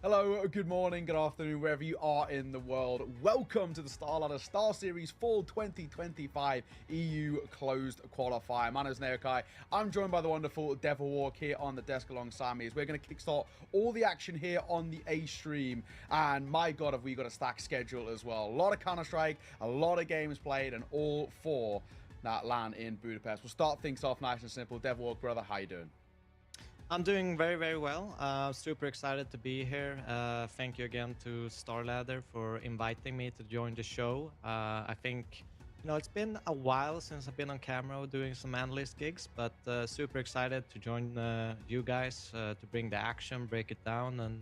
Hello, good morning, good afternoon, wherever you are in the world. Welcome to the StarSeries Fall 2025 EU Closed Qualifier. My name is Neokai. I'm joined by the wonderful Devil Walk here on the desk alongside me as we're going to kickstart all the action here on the A stream. And my God, have we got a stacked schedule as well. A lot of Counter-Strike, a lot of games played, and all four that land in Budapest. We'll start things off nice and simple. Devil Walk, brother, how you doing? I'm doing very, very well. Super excited to be here. Thank you again to StarLadder for inviting me to join the show. I think, it's been a while since I've been on camera doing some analyst gigs, but super excited to join you guys to bring the action, break it down, and,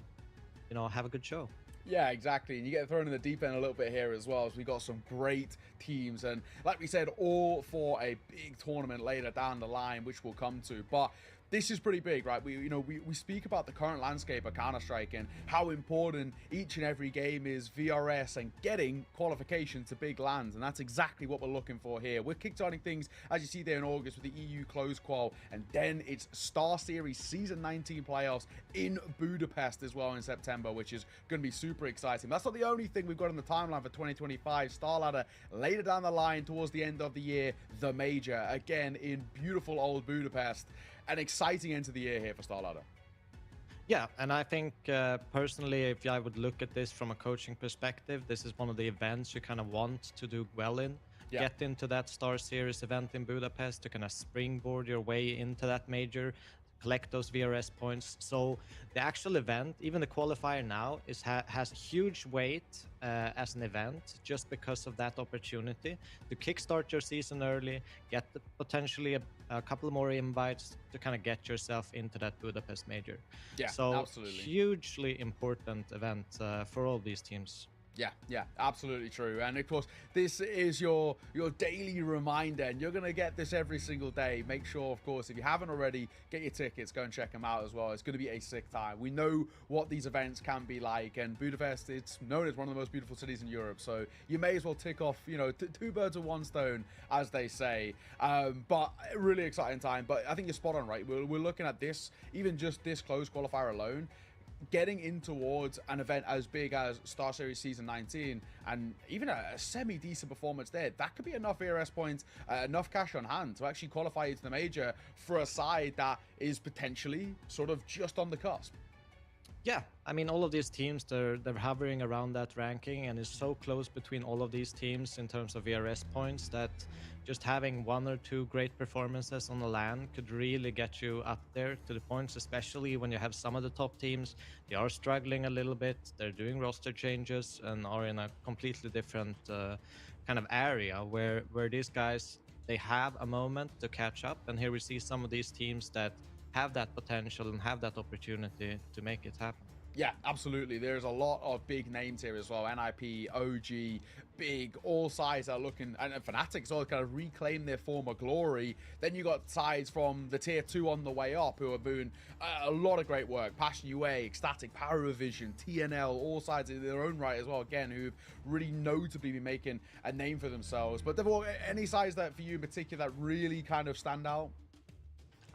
have a good show. Yeah, exactly. And you get thrown in the deep end a little bit here as well. So we got some great teams. And like we said, all for a big tournament later down the line, which we'll come to. But this is pretty big, right? We speak about the current landscape of Counter-Strike and how important each and every game is VRS and getting qualification to big lands. And that's exactly what we're looking for here. We're kickstarting things, as you see there in August, with the EU Closed Qual. And then it's StarSeries Season 19 playoffs in Budapest as well in September, which is going to be super exciting. That's not the only thing we've got on the timeline for 2025. StarLadder later down the line towards the end of the year, the major, again in beautiful old Budapest. An exciting end to the year here for StarLadder. Yeah, and I think personally, if I would look at this from a coaching perspective, this is one of the events you kind of want to do well in. Yeah. Get into that StarSeries event in Budapest to kind of springboard your way into that major, collect those VRS points. So the actual event, even the qualifier now, has huge weight as an event just because of that opportunity to kickstart your season early, get potentially a couple more invites to kind of get yourself into that Budapest major. Yeah, so absolutely. Hugely important event for all these teams. Yeah, absolutely true. And of course, this is your daily reminder, and you're going to get this every single day. Make sure, of course, if you haven't already, get your tickets, go and check them out as well. It's going to be a sick time. We know what these events can be like, and Budapest, it's known as one of the most beautiful cities in Europe, so you may as well tick off, two birds with one stone, as they say. But really exciting time. But I think you're spot on, right? We're looking at this, even just this closed qualifier alone, getting in towards an event as big as StarSeries Season 19 and even a semi-decent performance there, that could be enough VRS points, enough cash on hand to actually qualify you to the major for a side that is potentially sort of just on the cusp. Yeah, I mean, all of these teams, they're hovering around that ranking, and it's so close between all of these teams in terms of VRS points that just having one or two great performances on the LAN could really get you up there to the points, especially when you have some of the top teams. They are struggling a little bit, they're doing roster changes and are in a completely different kind of area where these guys, they have a moment to catch up. And here we see some of these teams that have that potential and have that opportunity to make it happen. Yeah, absolutely. There's a lot of big names here as well. NIP, OG, big, all sides are looking, and Fnatic as well, kind of reclaim their former glory. Then you got sides from the tier 2 on the way up who are doing a lot of great work. Passion UA, Ecstatic, Power Revision, TNL, all sides in their own right as well, again, who've really notably been making a name for themselves. But Devil, any sides that for you in particular that really kind of stand out?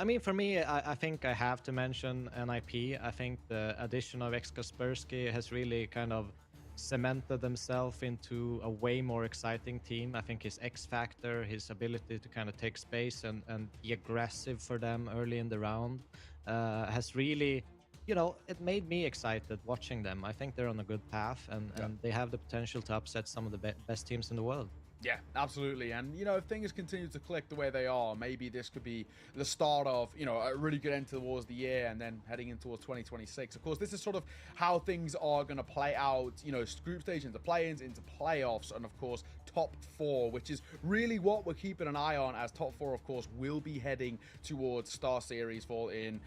I mean, for me, I think I have to mention NIP. I think the addition of Kaspersky has really kind of cemented himself into a way more exciting team. I think his X factor, his ability to kind of take space and be aggressive for them early in the round has really, it made me excited watching them. I think they're on a good path and they have the potential to upset some of the best teams in the world. Yeah, absolutely. And, if things continue to click the way they are, maybe this could be the start of, a really good end towards the year and then heading in towards 2026. Of course, this is sort of how things are going to play out, group stage into play-ins, into playoffs, and, of course, top 4, which is really what we're keeping an eye on, as top 4, of course, will be heading towards StarSeries Fall in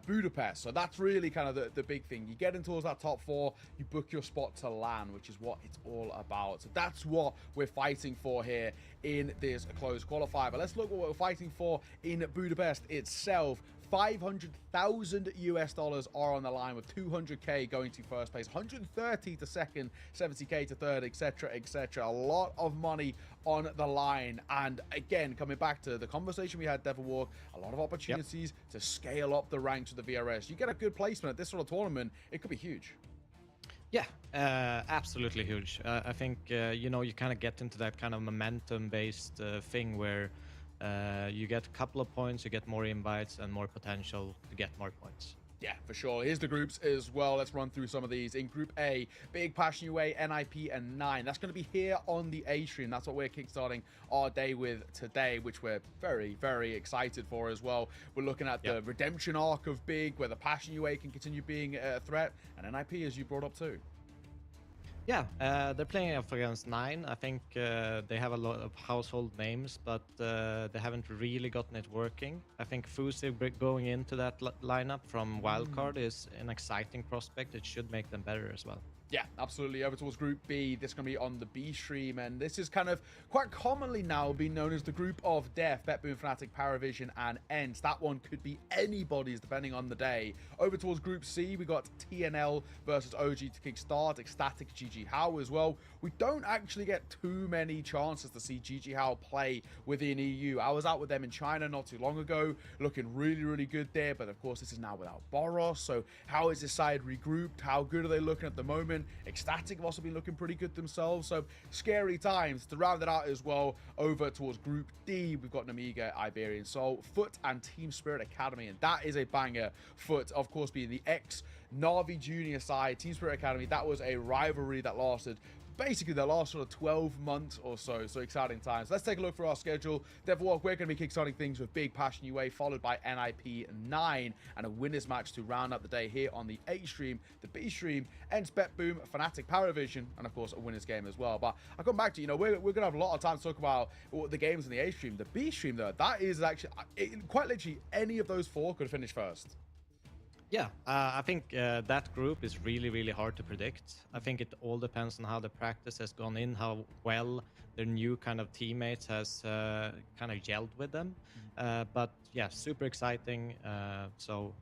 Budapest. So that's really kind of the big thing. You get in towards that top 4, you book your spot to LAN, which is what it's all about. So that's what we're fighting for here in this closed qualifier. But let's look what we're fighting for in Budapest itself. $500,000 US are on the line, with 200k going to first place, 130 to second, 70k to third, etc, etc. A lot of money on the line. And again, coming back to the conversation we had, Devil Walk, a lot of opportunities to scale up the ranks of the VRS. You get a good placement at this sort of tournament, it could be huge. Yeah, absolutely huge. I think you know, you kind of get into that kind of momentum-based thing where you get a couple of points, you get more invites and more potential to get more points. Yeah, for sure. Here's the groups as well. Let's run through some of these. In Group A, Big Passion UA, NIP, and 9. That's going to be here on the A stream. That's what we're kickstarting our day with today, which we're very, very excited for as well. We're looking at the redemption arc of Big, where the Passion UA can continue being a threat, and NIP, as you brought up too. Yeah, they're playing up against 9. I think they have a lot of household names, but they haven't really gotten it working. I think Fusi going into that lineup from Wildcard is an exciting prospect. It should make them better as well. Yeah, absolutely. Over towards Group B, this is going to be on the B stream, and this is kind of quite commonly now being known as the Group of Death. BetBoom, Fnatic, Paravision, and ENG. That one could be anybody's depending on the day. Over towards Group C, we got TNL versus OG to kickstart, Ecstatic, GG How as well. We don't actually get too many chances to see GG How play within EU. I was out with them in China not too long ago, looking really, really good there, but of course this is now without Boros, so how is this side regrouped? How good are they looking at the moment? Ecstatic have also been looking pretty good themselves, so scary times. To round it out as well, over towards Group D, we've got Namiga, Iberian Soul, Foot, and Team Spirit Academy, and that is a banger. Foot, of course, being the ex-Navi Junior side. Team Spirit Academy, that was a rivalry that lasted basically the last sort of 12 months or so. So exciting times. Let's take a look through our schedule. Devilwalk, we're going to be kickstarting things with Big Passion UA, followed by NIP 9, and a winners match to round up the day here on the A stream. The B stream ends BetBoom, Fnatic, Paravision, and of course a winners game as well. But I'll come back to, you know, we're going to have a lot of time to talk about the games in the A stream. The B stream, though, that is actually quite literally any of those 4 could finish first. Yeah, I think that group is really, really hard to predict. I think it all depends on how the practice has gone in, how well their new kind of teammates has kind of gelled with them. But yeah, super exciting. So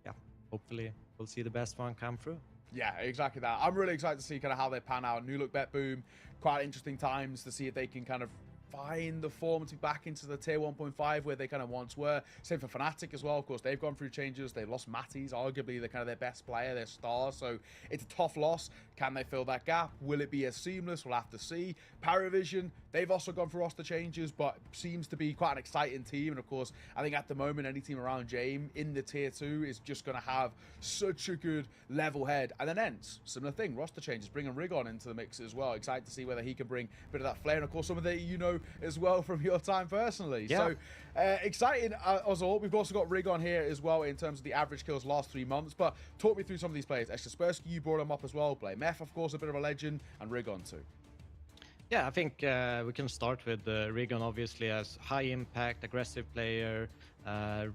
yeah, hopefully we'll see the best one come through. Yeah, exactly that. I'm really excited to see kind of how they pan out. New look BetBoom, quite interesting times to see if they can kind of find the form to be back into the tier 1.5 where they kind of once were. Same for Fnatic as well. Of course, they've gone through changes. They've lost Matties, arguably the kind of their best player, their star. So it's a tough loss. Can they fill that gap? Will it be as seamless? We'll have to see. Paravision, they've also gone through roster changes, but seems to be quite an exciting team. And of course, I think at the moment, any team around Jame in the tier 2 is just going to have such a good level head. And then ends, similar thing, roster changes, bringing Rigon into the mix as well. Excited to see whether he can bring a bit of that flair. And of course, some of the, you know, as well from your time personally. Yeah. So exciting as all. We've also got Rigon here as well in terms of the average kills last 3 months. But talk me through some of these players. Kaspersky, you brought him up as well. Blame F, of course, a bit of a legend, and Rigon too. Yeah, I think we can start with Rigon, obviously, as high impact, aggressive player,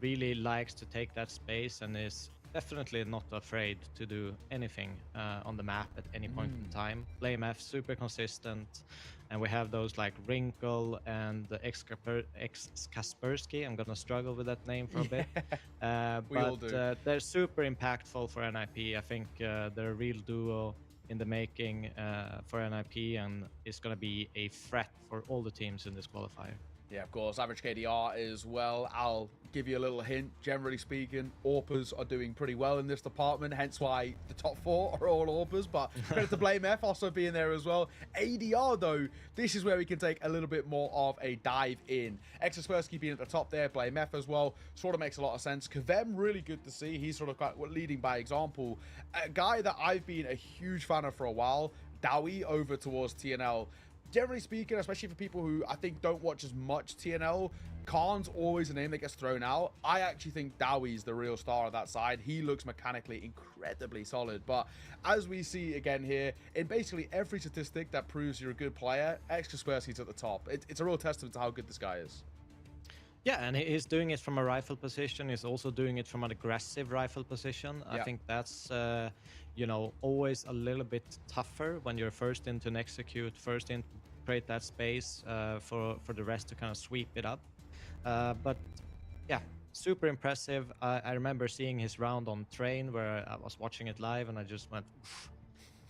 really likes to take that space and is definitely not afraid to do anything on the map at any point in time. Blame F, super consistent, and we have those like Wrinkle and Kaspersky. I'm gonna struggle with that name for a bit, but they're super impactful for NIP. I think they're a real duo in the making for NIP, and it's going to be a threat for all the teams in this qualifier. Yeah, of course, average KDR as well. I'll give you a little hint. Generally speaking, AWPers are doing pretty well in this department, hence why the top 4 are all AWPers, but credit to Blame F also being there as well. ADR, though, this is where we can take a little bit more of a dive in. Kaspersky being at the top there, Blame F as well, sort of makes a lot of sense. Kvem, really good to see. He's sort of leading by example. A guy that I've been a huge fan of for a while, Dowie over towards TNL. Generally speaking, especially for people who I think don't watch as much TNL, Khan's always a name that gets thrown out. I actually think Dowie's the real star of that side. He looks mechanically incredibly solid. But as we see again here, in basically every statistic that proves you're a good player, Kaspersky's at the top. It's a real testament to how good this guy is. Yeah, and he's doing it from a rifle position. He's also doing it from an aggressive rifle position. I think that's, you know, always a little bit tougher when you're first in to execute, first in to create that space for the rest to kind of sweep it up. But yeah, super impressive. I remember seeing his round on Train where I was watching it live and I just went,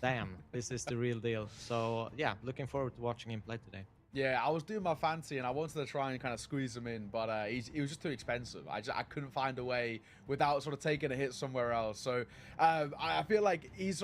damn, this is the real deal. So yeah, looking forward to watching him play today. Yeah, I was doing my fancy and I wanted to try and kind of squeeze him in, but he was just too expensive. I couldn't find a way without sort of taking a hit somewhere else. So I feel like he's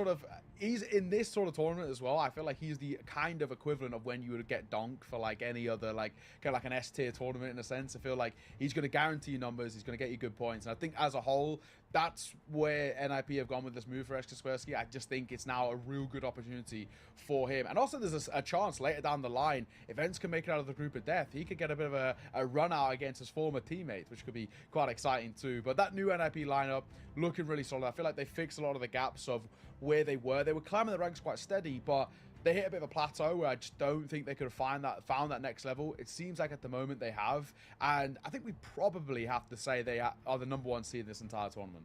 in this sort of tournament as well. I feel like he's the kind of equivalent of when you would get Donk for like any other like kind of like an S tier tournament in a sense. I feel like he's going to guarantee you numbers. He's going to get you good points. And I think as a whole, that's where NIP have gone with this move for Kaspersky. I just think it's now a real good opportunity for him. And also there's a chance later down the line, if Ents can make it out of the group of death, he could get a bit of a run out against his former teammate, which could be quite exciting too. But that new NIP lineup looking really solid. I feel like they fixed a lot of the gaps of where they were. They were climbing the ranks quite steady, but they hit a bit of a plateau where I just don't think they could have found that next level. It seems like at the moment they have, and I think we probably have to say they are the #1 seed in this entire tournament.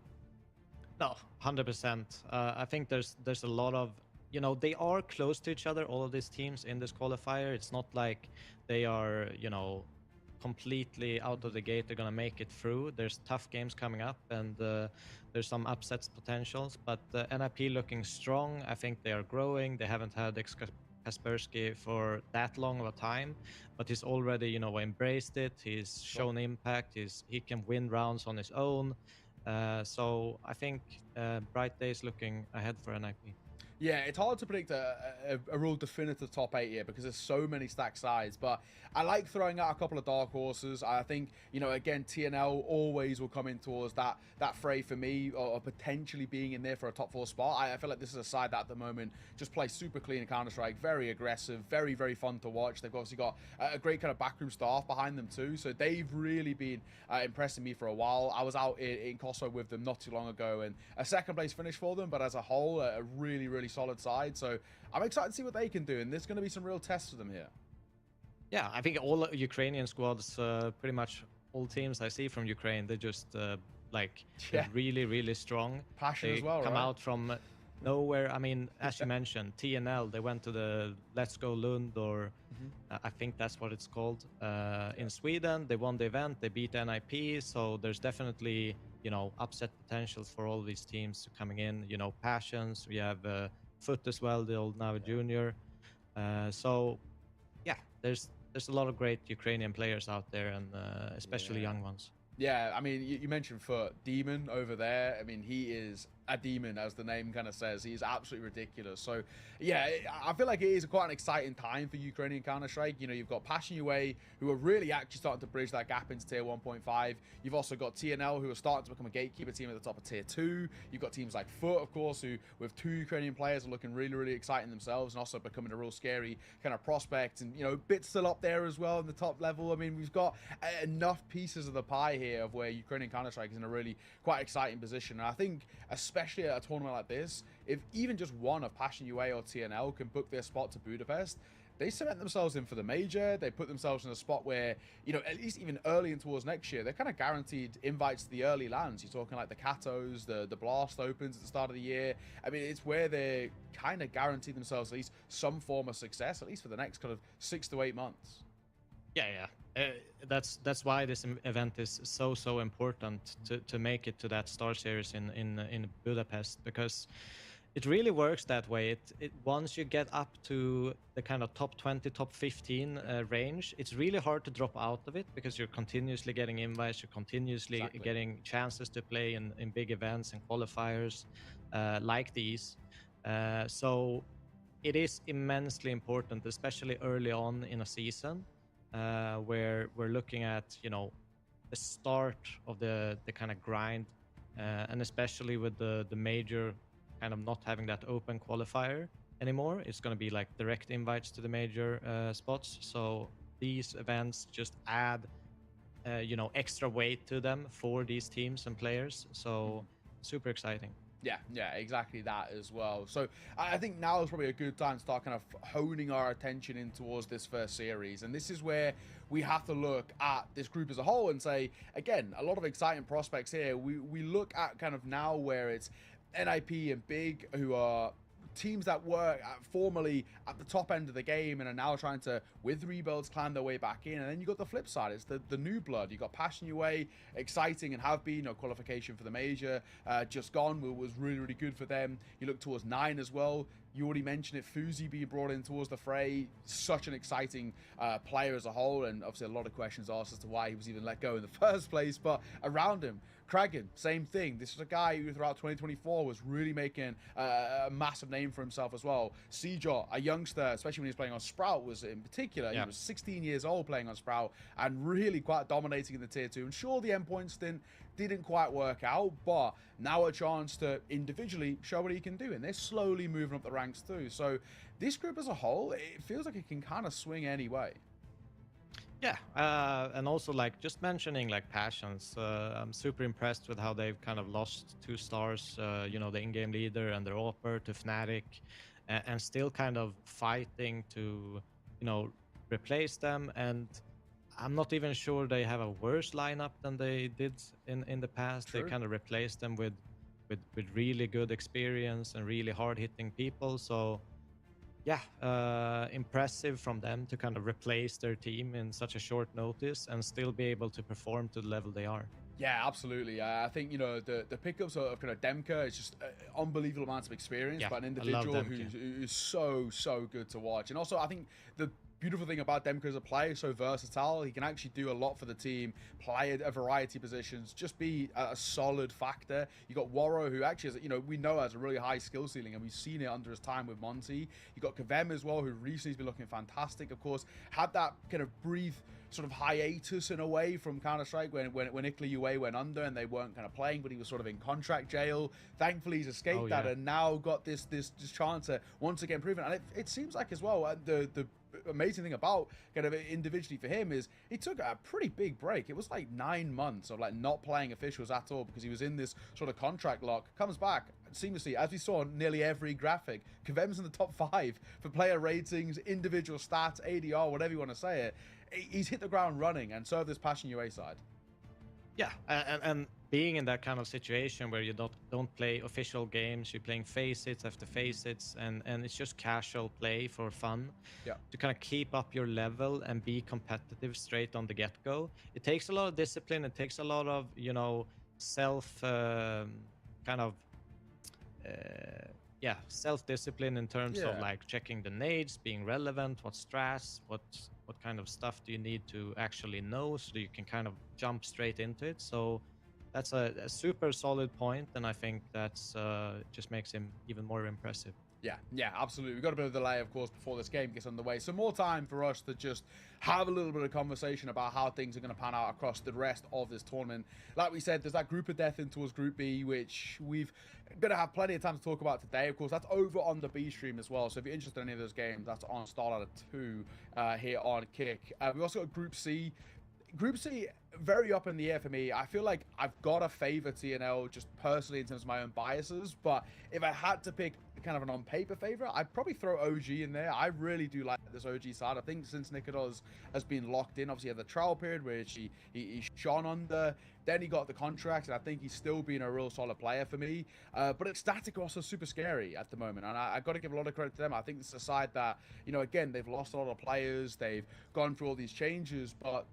No, 100%. I think there's a lot of, you know, they are close to each other, all of these teams in this qualifier. It's not like they are, you know, completely out of the gate. They're gonna make it through. There's tough games coming up, and there's some upsets potentials. But NIP looking strong. I think they are growing. They haven't had Kaspersky for that long of a time, but he's already, you know, embraced it. He's shown impact. He can win rounds on his own. So I think bright days looking ahead for NIP. Yeah, it's hard to predict a real definitive top 8 here because there's so many stacked sides, but I like throwing out a couple of dark horses. I think, you know, again, TNL always will come in towards that fray for me, or potentially being in there for a top 4 spot. I feel like this is a side that at the moment just plays super clean in Counter-Strike, very aggressive, very, very fun to watch. They've obviously got a great kind of backroom staff behind them too, so they've really been impressing me for a while. I was out in Kosovo with them not too long ago, and a second place finish for them, but as a whole, a really, really solid side. So I'm excited to see what they can do, and there's going to be some real tests for them here. Yeah, I think all Ukrainian squads, pretty much all teams I see from Ukraine, they're just they're really, really strong. Passion they as well, come right? out from nowhere. I mean, as you mentioned, TNL, they went to the Let's Go Lund, or I think that's what it's called, in Sweden. They won the event. They beat NIP. So there's definitely, you know, upset potentials for all these teams coming in. You know, Passions. We have Foot as well, the old Navi Junior. So yeah, there's a lot of great Ukrainian players out there, and especially young ones. Yeah, I mean, you mentioned Foot, Demon over there. I mean, he is a demon, as the name kind of says. He's absolutely ridiculous. So, yeah, I feel like it is quite an exciting time for Ukrainian Counter-Strike. You know, you've got Passion UA, who are really actually starting to bridge that gap into Tier 1.5. You've also got TNL, who are starting to become a gatekeeper team at the top of Tier 2. You've got teams like Foot, of course, who, with 2 Ukrainian players, are looking really, really exciting themselves, and also becoming a real scary kind of prospect. And, you know, Bit's still up there as well in the top level. I mean, we've got enough pieces of the pie here of where Ukrainian Counter-Strike is in a really quite exciting position. And I think, especially at a tournament like this, if even just one of Passion UA or TNL can book their spot to Budapest, they cement themselves in for the major. They put themselves in a spot where, you know, at least even early in towards next year, they're kind of guaranteed invites to the early lands. You're talking like the Katos, the Blast Opens at the start of the year. I mean, it's where they kind of guarantee themselves at least some form of success, at least for the next kind of 6 to 8 months. Yeah. That's why this event is so important to make it to that StarSeries in Budapest, because it really works that way. It once you get up to the kind of top 20, top 15 range, it's really hard to drop out of it, because you're continuously getting invites, you're continuously getting chances to play in big events and qualifiers like these. So it is immensely important, especially early on in a season, where we're looking at, you know, the start of the kind of grind, and especially with the major kind of not having that open qualifier anymore. It's going to be like direct invites to the major spots. So these events just add, you know, extra weight to them for these teams and players. So super exciting. Yeah, exactly that as well. So I think now is probably a good time to start kind of honing our attention in towards this first series. And this is where we have to look at this group as a whole and say, again, a lot of exciting prospects here. We look at kind of now where it's NIP and Big, who are teams that were formerly at the top end of the game and are now trying to, with rebuilds, climb their way back in. And then you got the flip side. It's the new blood. You got Passion UA, exciting and have been, qualification for the major just gone, was really, really good for them. You look towards 9 as well. You already mentioned it, Fuzi being brought in towards the fray, such an exciting player as a whole, and obviously a lot of questions asked as to why he was even let go in the first place. But around him, Kragan, same thing. This is a guy who throughout 2024 was really making a massive name for himself as well. Seejaw, a youngster, especially when he was playing on Sprout, was in particular, he was 16 years old playing on Sprout and really quite dominating in the tier 2. And sure, the endpoint stint didn't quite work out, but now a chance to individually show what he can do, and they're slowly moving up the ranks too. So this group as a whole, it feels like it can kind of swing any way. Yeah, and also like just mentioning like passions, I'm super impressed with how they've kind of lost 2 stars, you know, the in-game leader and their AWPer to Fnatic, and still kind of fighting to, you know, replace them. And I'm not even sure they have a worse lineup than they did in the past. True. They kind of replaced them with really good experience and really hard-hitting people. So yeah, impressive from them to kind of replace their team in such a short notice and still be able to perform to the level they are. Yeah, absolutely. I think, you know, the pickups of kind of Demka is just unbelievable amounts of experience, but an individual who's so good to watch. And also, I think the beautiful thing about Demka as a player is so versatile. He can actually do a lot for the team, play a variety of positions, just be a solid factor. You got Waro, who actually is, you know, we know has a really high skill ceiling, and we've seen it under his time with Monty. You got Kavem as well, who recently has been looking fantastic. Of course, had that kind of brief sort of hiatus in a way from Counter-Strike when Icla UA went under and they weren't kind of playing, but he was sort of in contract jail. Thankfully, he's escaped that and now got this chance to once again prove it. And it seems like as well, the amazing thing about kind of individually for him is he took a pretty big break. It was like 9 months of like not playing officials at all because he was in this sort of contract lock. Comes back seamlessly, as we saw on nearly every graphic. Kavem's in the top 5 for player ratings, individual stats, ADR, whatever you want to say it. He's hit the ground running, and so this Passion UA side. Yeah, and being in that kind of situation where you don't play official games, you're playing face-hits after face-hits, and it's just casual play for fun. Yeah. To kind of keep up your level and be competitive straight on the get-go. It takes a lot of discipline. It takes a lot of, you know, self-discipline in terms of like checking the nades, being relevant, what strats, what kind of stuff do you need to actually know so you can kind of jump straight into it. So that's a super solid point, and I think that's just makes him even more impressive. Yeah, absolutely. We've got a bit of delay, of course, before this game gets underway. So more time for us to just have a little bit of conversation about how things are going to pan out across the rest of this tournament. Like we said, there's that group of death in towards Group B, which we've going to have plenty of time to talk about today. Of course, that's over on the B stream as well. So if you're interested in any of those games, that's on Starlight 2 here on Kick. We've also got Group C. Group C, very up in the air for me. I feel like I've got to favor TNL just personally in terms of my own biases, but if I had to pick kind of an on-paper favorite, I'd probably throw OG in there. I really do like this OG side. I think since Nikodos has been locked in, obviously, at the trial period, which he shone under, then he got the contract, and I think he's still been a real solid player for me. But Ecstatic are also super scary at the moment, and I've got to give a lot of credit to them. I think it's a side that, you know, again, they've lost a lot of players, they've gone through all these changes, but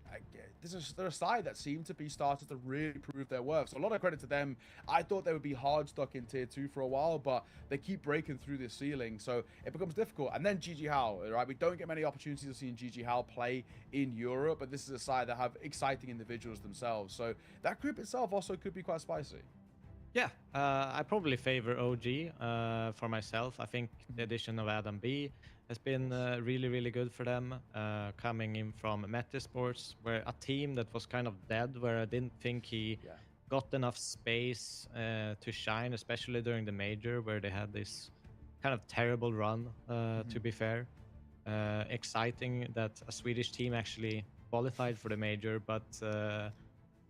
they're a side that seem to be started to really prove their worth. So a lot of credit to them. I thought they would be hard stuck in tier 2 for a while, but they keep breaking through this ceiling, so it becomes difficult. And then GG Hao, right? We don't get many opportunities of seeing GG Hao play in Europe, but this is a side that have exciting individuals themselves. So that group itself also could be quite spicy. Yeah, I probably favor OG for myself. I think the addition of Adam B has been really good for them, coming in from Metasports, where a team that was kind of dead, where I didn't think he got enough space to shine, especially during the major, where they had this kind of terrible run, to be fair. Exciting that a Swedish team actually qualified for the major, but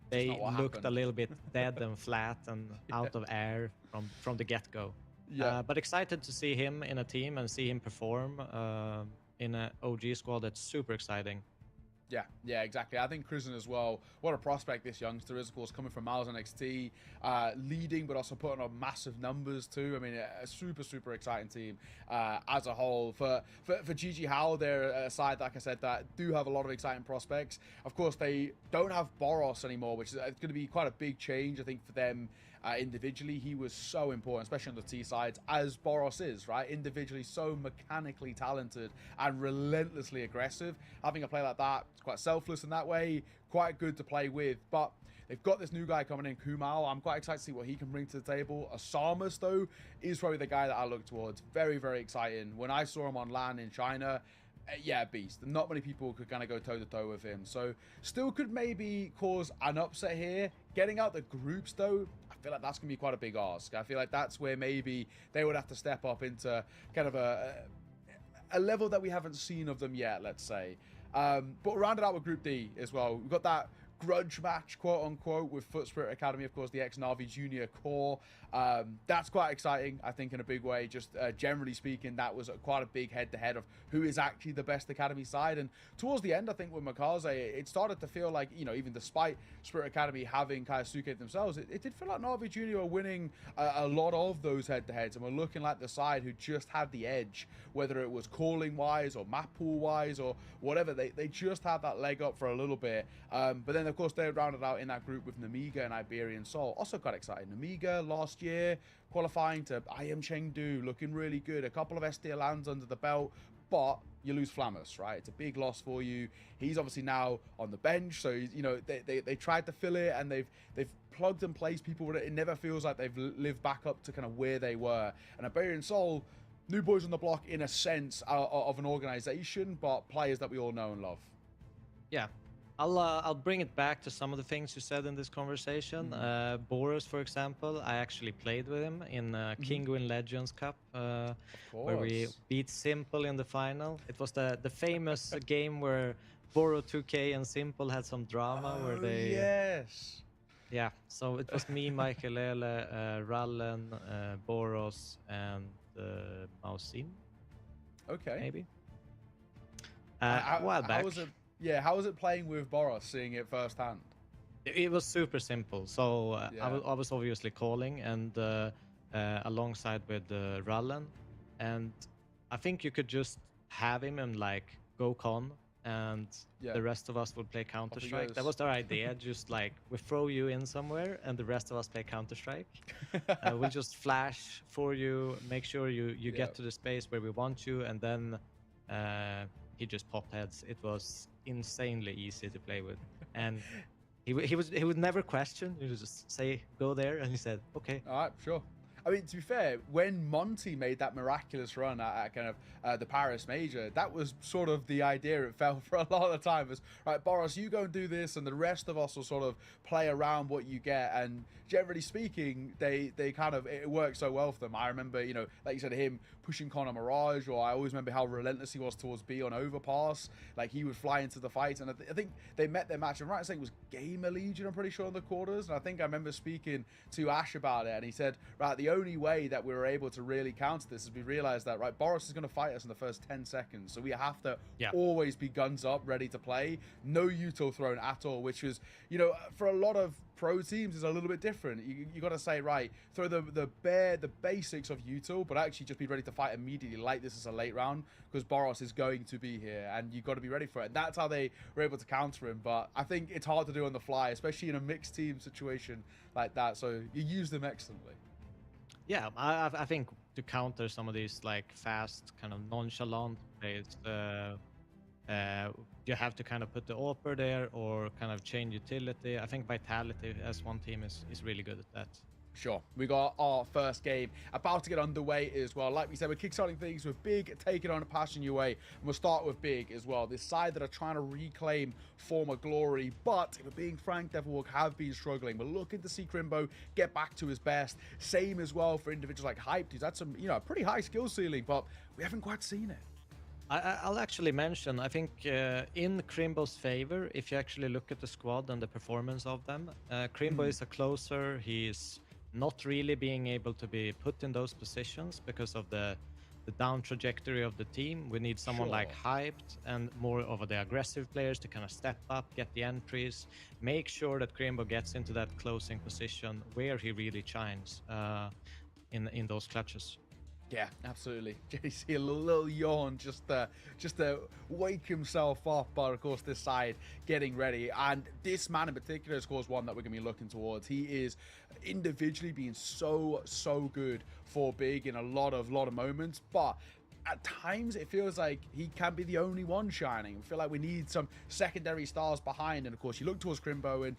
they looked a little bit dead and flat and out of air from the get-go. But excited to see him in a team and see him perform in an OG squad. That's super exciting. Yeah, exactly. I think Krisen as well, what a prospect this youngster is, of course, coming from Miles NXT, leading, but also putting on massive numbers too. I mean, a super exciting team as a whole. For GG Hao, they're a side, like I said, that do have a lot of exciting prospects. Of course, they don't have Boros anymore, which is going to be quite a big change, I think, for them. Individually, he was so important, especially on the T sides, as Boros is, right? Individually, so mechanically talented and relentlessly aggressive. Having a play like that, it's quite selfless in that way, quite good to play with. But they've got this new guy coming in, Kumal. I'm quite excited to see what he can bring to the table. Asamus, though, is probably the guy that I look towards. Very, very exciting. When I saw him on LAN in China, yeah, beast. Not many people could kind of go toe-to-toe with him. So still could maybe cause an upset here. Getting out the groups, though, I feel like that's going to be quite a big ask. I feel like that's where maybe they would have to step up into kind of a level that we haven't seen of them yet, let's say. But rounded out with Group D as well. We've got that grudge match, quote unquote, with Foot Spirit Academy, of course, the ex-Navi Junior core. That's quite exciting, I think, in a big way. Just generally speaking, that was quite a big head-to-head of who is actually the best Academy side. And towards the end, I think with Makaze, it started to feel like, you know, even despite Spirit Academy having Kaisuke themselves, it did feel like Navi Junior were winning a lot of those head-to-heads, and were looking like the side who just had the edge, whether it was calling-wise or map pool-wise or whatever. They just had that leg up for a little bit. But then, of course, they rounded out in that group with Namiga and Iberian Soul. Also quite exciting. Namiga last year qualifying to I Am Chengdu, looking really good. A couple of SDL lands under the belt, but you lose Flammus, right? It's a big loss for you. He's obviously now on the bench, so you know they tried to fill it, and they've plugged and placed people, but it never feels like they've lived back up to kind of where they were. And Iberian Soul, new boys on the block in a sense of an organization, but players that we all know and love. Yeah. I'll bring it back to some of the things you said in this conversation. Boros, for example, I actually played with him in Kinguin Legends Cup, where we beat Simple in the final. It was the famous game where Boro 2K and Simple had some drama where they... Yes! Yeah, so it was me, Michaelele, Rallen, Boros, and Mausim. Okay. Maybe. A while back. How was it playing with Boros, seeing it firsthand? It was super simple. So I was obviously calling and alongside with Rallen, and I think you could just have him and like go con, and the rest of us would play Counter-Strike. That was our idea. Just like we throw you in somewhere, and the rest of us play Counter-Strike. We'll just flash for you, make sure you get to the space where we want you, and then he just popped heads. It was insanely easy to play with, and he would never question. He would just say go there, and he said okay. All right, sure. I mean, to be fair, when Monty made that miraculous run at kind of the Paris Major, that was sort of the idea. It felt for a lot of the time was, right, Boros, you go and do this, and the rest of us will sort of play around what you get. And generally speaking, they kind of, it worked so well for them. I remember, you know, like you said, him pushing Connor Mirage, or I always remember how relentless he was towards B on Overpass. Like, he would fly into the fights, and I think they met their match. I'm right in saying it was Gamer Legion, I'm pretty sure, in the quarters. And I think I remember speaking to Ash about it, and he said, right, the only way that we were able to really counter this is we realized that, right, Boros is going to fight us in the first 10 seconds, so we have to always be guns up, ready to play, no util thrown at all, which is, you know, for a lot of pro teams is a little bit different. You got to say, right, throw the basics of util, but actually just be ready to fight immediately, like this is a late round, because Boros is going to be here, and you've got to be ready for it. And that's how they were able to counter him, but I think it's hard to do on the fly, especially in a mixed team situation like that, so you use them excellently. Yeah, I think to counter some of these like fast, kind of nonchalant plays, you have to kind of put the AWPer there or kind of change utility. I think Vitality as one team is really good at that. Sure. We got our first game about to get underway as well. Like we said, we're kickstarting things with Big taking on Passion UA. And we'll start with Big as well. This side that are trying to reclaim former glory. But if we're being frank, Devilwalk have been struggling. We're looking to see Crimbo get back to his best. Same as well for individuals like Hyped, who's had some, you know, pretty high skill ceiling, but we haven't quite seen it. I'll actually mention, I think in Crimbo's favor, if you actually look at the squad and the performance of them, Crimbo is a closer. He's not really being able to be put in those positions because of the down trajectory of the team. We need someone like Hyped and more of the aggressive players to kind of step up, get the entries, make sure that Crimbo gets into that closing position where he really shines in those clutches. Yeah, absolutely. JC, a little yawn just to wake himself up. But of course, this side getting ready, and this man in particular is, of course, one that we're going to be looking towards. He is individually being so good for Big in a lot of moments, but at times it feels like he can be the only one shining. We feel like we need some secondary stars behind, and of course, you look towards Crimbo, and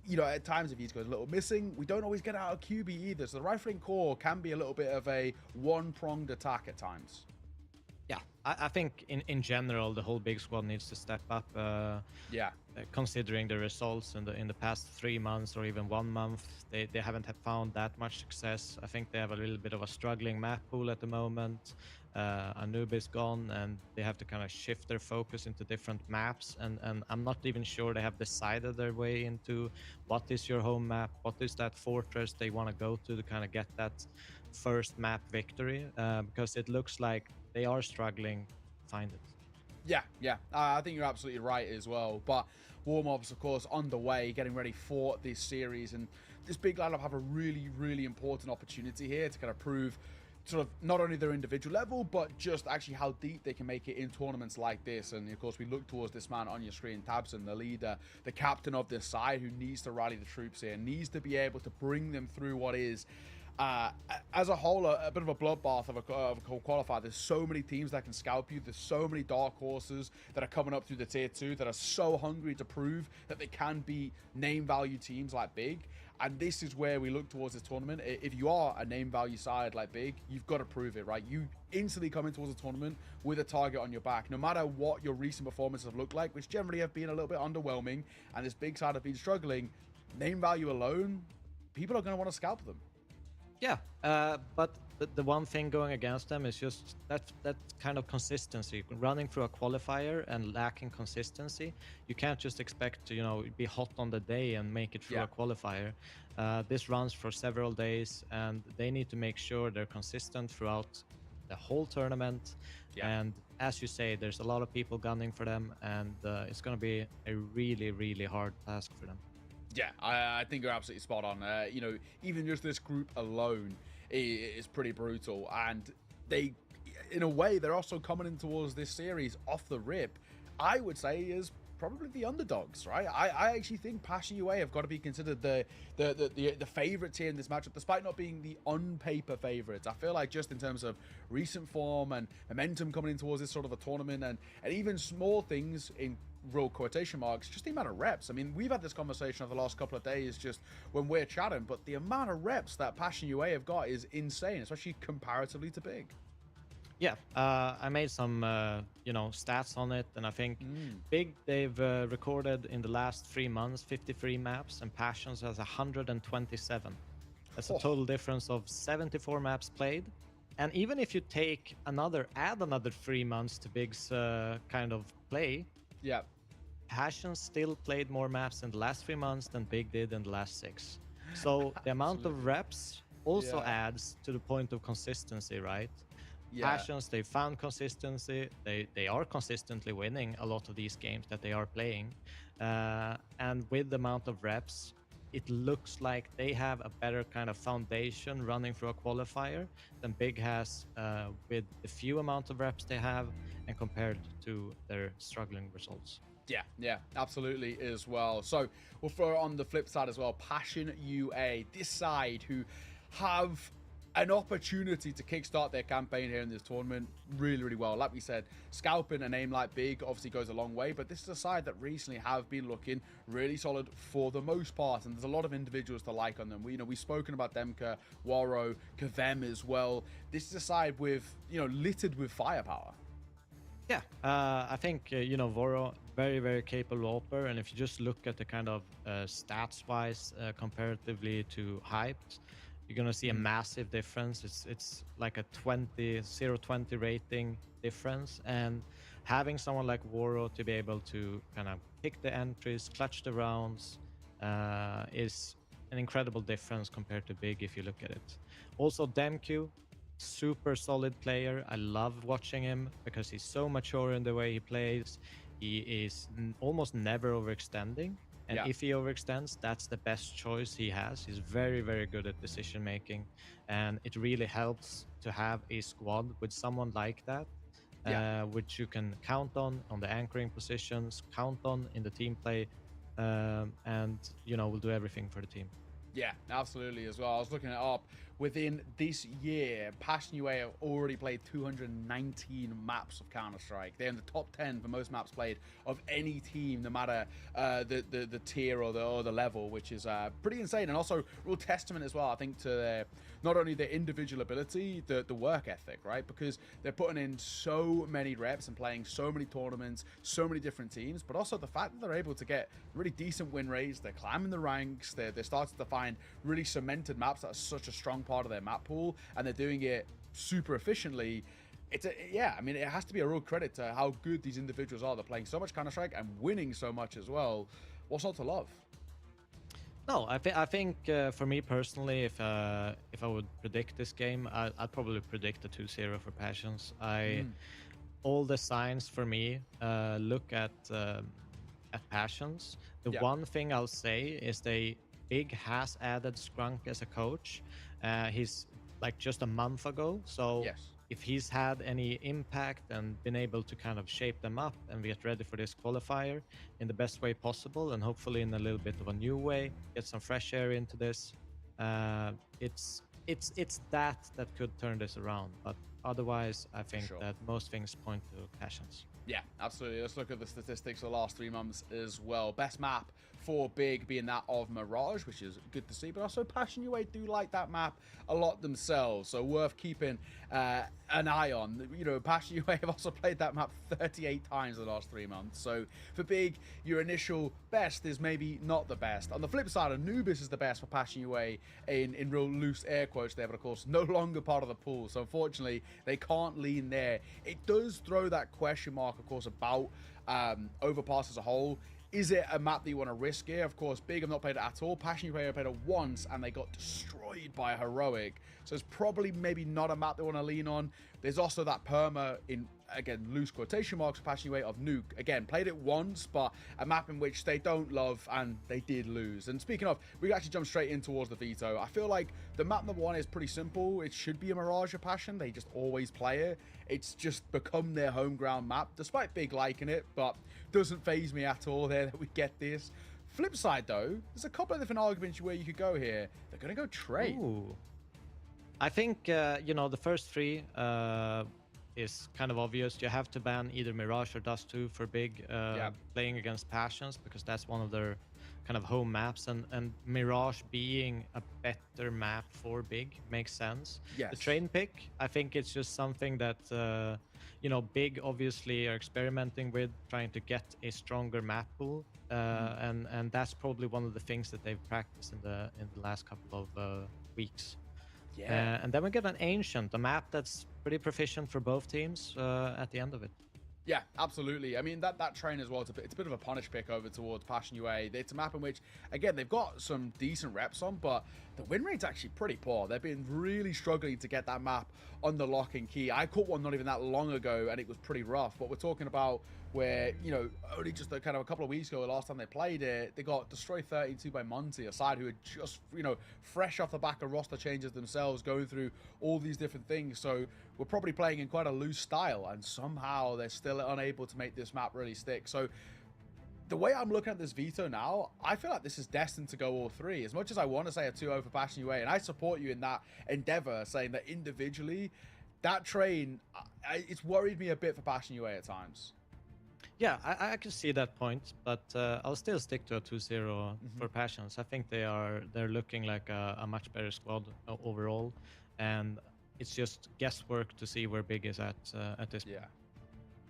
you know, at times if he's goes a little missing, we don't always get out of QB either. So the rifling core can be a little bit of a one-pronged attack at times. Yeah, I think in general the whole big squad needs to step up. Considering the results in the past 3 months or even 1 month, they haven't found that much success. I think they have a little bit of a struggling map pool at the moment. Anubis gone, and they have to kind of shift their focus into different maps. And I'm not even sure they have decided their way into what is your home map, what is that fortress they want to go to kind of get that first map victory, because it looks like they are struggling to find it. Yeah. I think you're absolutely right as well. But warm-ups, of course, underway, getting ready for this series. And this big lineup have a really important opportunity here to kind of prove sort of not only their individual level, but just actually how deep they can make it in tournaments like this. And of course, we look towards this man on your screen, Tabson, the leader, the captain of this side, who needs to rally the troops here, needs to be able to bring them through what is as a whole, a bit of a bloodbath of a qualifier. There's so many teams that can scalp you. There's so many dark horses that are coming up through the tier 2 that are so hungry to prove that they can be name value teams like Big. And this is where we look towards this tournament. If you are a name value side like Big, you've got to prove it, right? You instantly come in towards the tournament with a target on your back, no matter what your recent performances have looked like, which generally have been a little bit underwhelming, and this Big side have been struggling. Name value alone, people are going to want to scalp them. Yeah, but the one thing going against them is just that kind of consistency. Running through a qualifier and lacking consistency, you can't just expect to be hot on the day and make it through a qualifier. This runs for several days, and they need to make sure they're consistent throughout the whole tournament. And as you say, there's a lot of people gunning for them, and it's going to be a really hard task for them. Yeah, I think you're absolutely spot on. Even just this group alone is pretty brutal. And they, in a way, they're also coming in towards this series off the rip, I would say, is probably the underdogs, right? I actually think Passion UA have got to be considered the favorites here in this matchup, despite not being the on-paper favorites. I feel like just in terms of recent form and momentum coming in towards this sort of a tournament, and even small things in real quotation marks, just the amount of reps. I mean, we've had this conversation over the last couple of days just when we're chatting, but the amount of reps that Passion UA have got is insane, especially comparatively to Big. Yeah, I made some stats on it, and I think Big, they've recorded in the last 3 months 53 maps, and Passions has 127. That's a total difference of 74 maps played. And even if you add another 3 months to Big's kind of play, Passion still played more maps in the last 3 months than Big did in the last 6. So the amount of reps also adds to the point of consistency, right? Passions, they found consistency. They are consistently winning a lot of these games that they are playing. And with the amount of reps, it looks like they have a better kind of foundation running through a qualifier than Big has with the few amount of reps they have and compared to their struggling results. Yeah, absolutely as well. So we'll throw on the flip side as well, Passion UA, this side who have an opportunity to kickstart their campaign here in this tournament really well. Like we said, scalping a name like Big obviously goes a long way, but this is a side that recently have been looking really solid for the most part, and there's a lot of individuals to like on them. We've spoken about Demka, Waro, Kavem as well. This is a side with, littered with firepower. Yeah, I think, Voro, very capable AWPer, and if you just look at the kind of stats-wise comparatively to Hyped, you're going to see a massive difference. It's like a 0-20 rating difference, and having someone like Waro to be able to kind of pick the entries, clutch the rounds, is an incredible difference compared to Big if you look at it. Also, Demq, super solid player. I love watching him because he's so mature in the way he plays. He is almost never overextending. And if he overextends, that's the best choice he has. He's very good at decision making, and it really helps to have a squad with someone like that, which you can count on the anchoring positions, count on in the team play, and will do everything for the team. Yeah, absolutely as well. I was looking it up. Within this year, Passion UA have already played 219 maps of Counter-Strike. They're in the top 10 for most maps played of any team, no matter the tier or the level, which is pretty insane. And also real testament as well, I think, to not only their individual ability, the work ethic, right? Because they're putting in so many reps and playing so many tournaments, so many different teams, but also the fact that they're able to get really decent win rates. They're climbing the ranks. They're starting to find really cemented maps that are such a strong part of their map pool, and they're doing it super efficiently. I mean, it has to be a real credit to how good these individuals are. They're playing so much Counter-Strike and winning so much as well. What's not to love? No, I think for me personally, if I would predict this game, I'd probably predict a 2-0 for Passions. All the signs for me look at Passions. The one thing I'll say is Big has added Scrunk as a coach. He's like just a month ago, so if he's had any impact and been able to kind of shape them up and get ready for this qualifier in the best way possible, and hopefully in a little bit of a new way, get some fresh air into this, it's that could turn this around. But otherwise, I think that most things point to Passions. Yeah, absolutely. Let's look at the statistics for the last 3 months as well. Best map for Big being that of Mirage, which is good to see, but also Passion UA do like that map a lot themselves, so worth keeping an eye on. Passion UA have also played that map 38 times in the last 3 months, so for Big, your initial best is maybe not the best. On the flip side, Anubis is the best for Passion UA in real loose air quotes there, but of course no longer part of the pool, so unfortunately they can't lean there. It does throw that question mark, of course, about Overpass as a whole. Is it a map that you want to risk here? Of course, Big have not played it at all. Passion UA have played it once, and they got destroyed by Heroic. So it's probably maybe not a map they want to lean on. There's also that perma in, again, loose quotation marks for Passion UA of Nuke. Again, played it once, but a map in which they don't love, and they did lose. And speaking of, we actually jump straight in towards the veto. I feel like the map number 1 is pretty simple. It should be a Mirage of Passion. They just always play it. It's just become their home ground map, despite Big liking it, but doesn't phase me at all there that we get this. Flip side, though, there's a couple of different arguments where you could go here. They're going to go trade. Ooh. I think, the first 3 is kind of obvious. You have to ban either Mirage or Dust 2 for Big playing against Passions, because that's one of their kind of home maps, and Mirage being a better map for Big makes sense. The train pick, I think it's just something that Big obviously are experimenting with, trying to get a stronger map pool, and that's probably one of the things that they've practiced in the last couple of weeks. And then we get an Ancient, a map that's pretty proficient for both teams at the end of it. Yeah, absolutely. I mean, that train as well, it's a bit of a punish pick over towards Passion UA. It's a map in which, again, they've got some decent reps on, but the win rate's actually pretty poor. They've been really struggling to get that map on the lock and key. I caught one not even that long ago, and it was pretty rough. But we're talking about where, only just a couple of weeks ago, the last time they played it, they got destroyed 32 by Monty, a side who had just, fresh off the back of roster changes themselves, going through all these different things. So we're probably playing in quite a loose style, and somehow they're still unable to make this map really stick. So the way I'm looking at this veto now, I feel like this is destined to go all 3. As much as I want to say a 2-0 for Passion UA, and I support you in that endeavor, saying that individually, that train, it's worried me a bit for Passion UA at times. Yeah, I can see that point, but I'll still stick to a 2-0 for Passions. I think they're looking like a much better squad overall, and it's just guesswork to see where Big is at this point.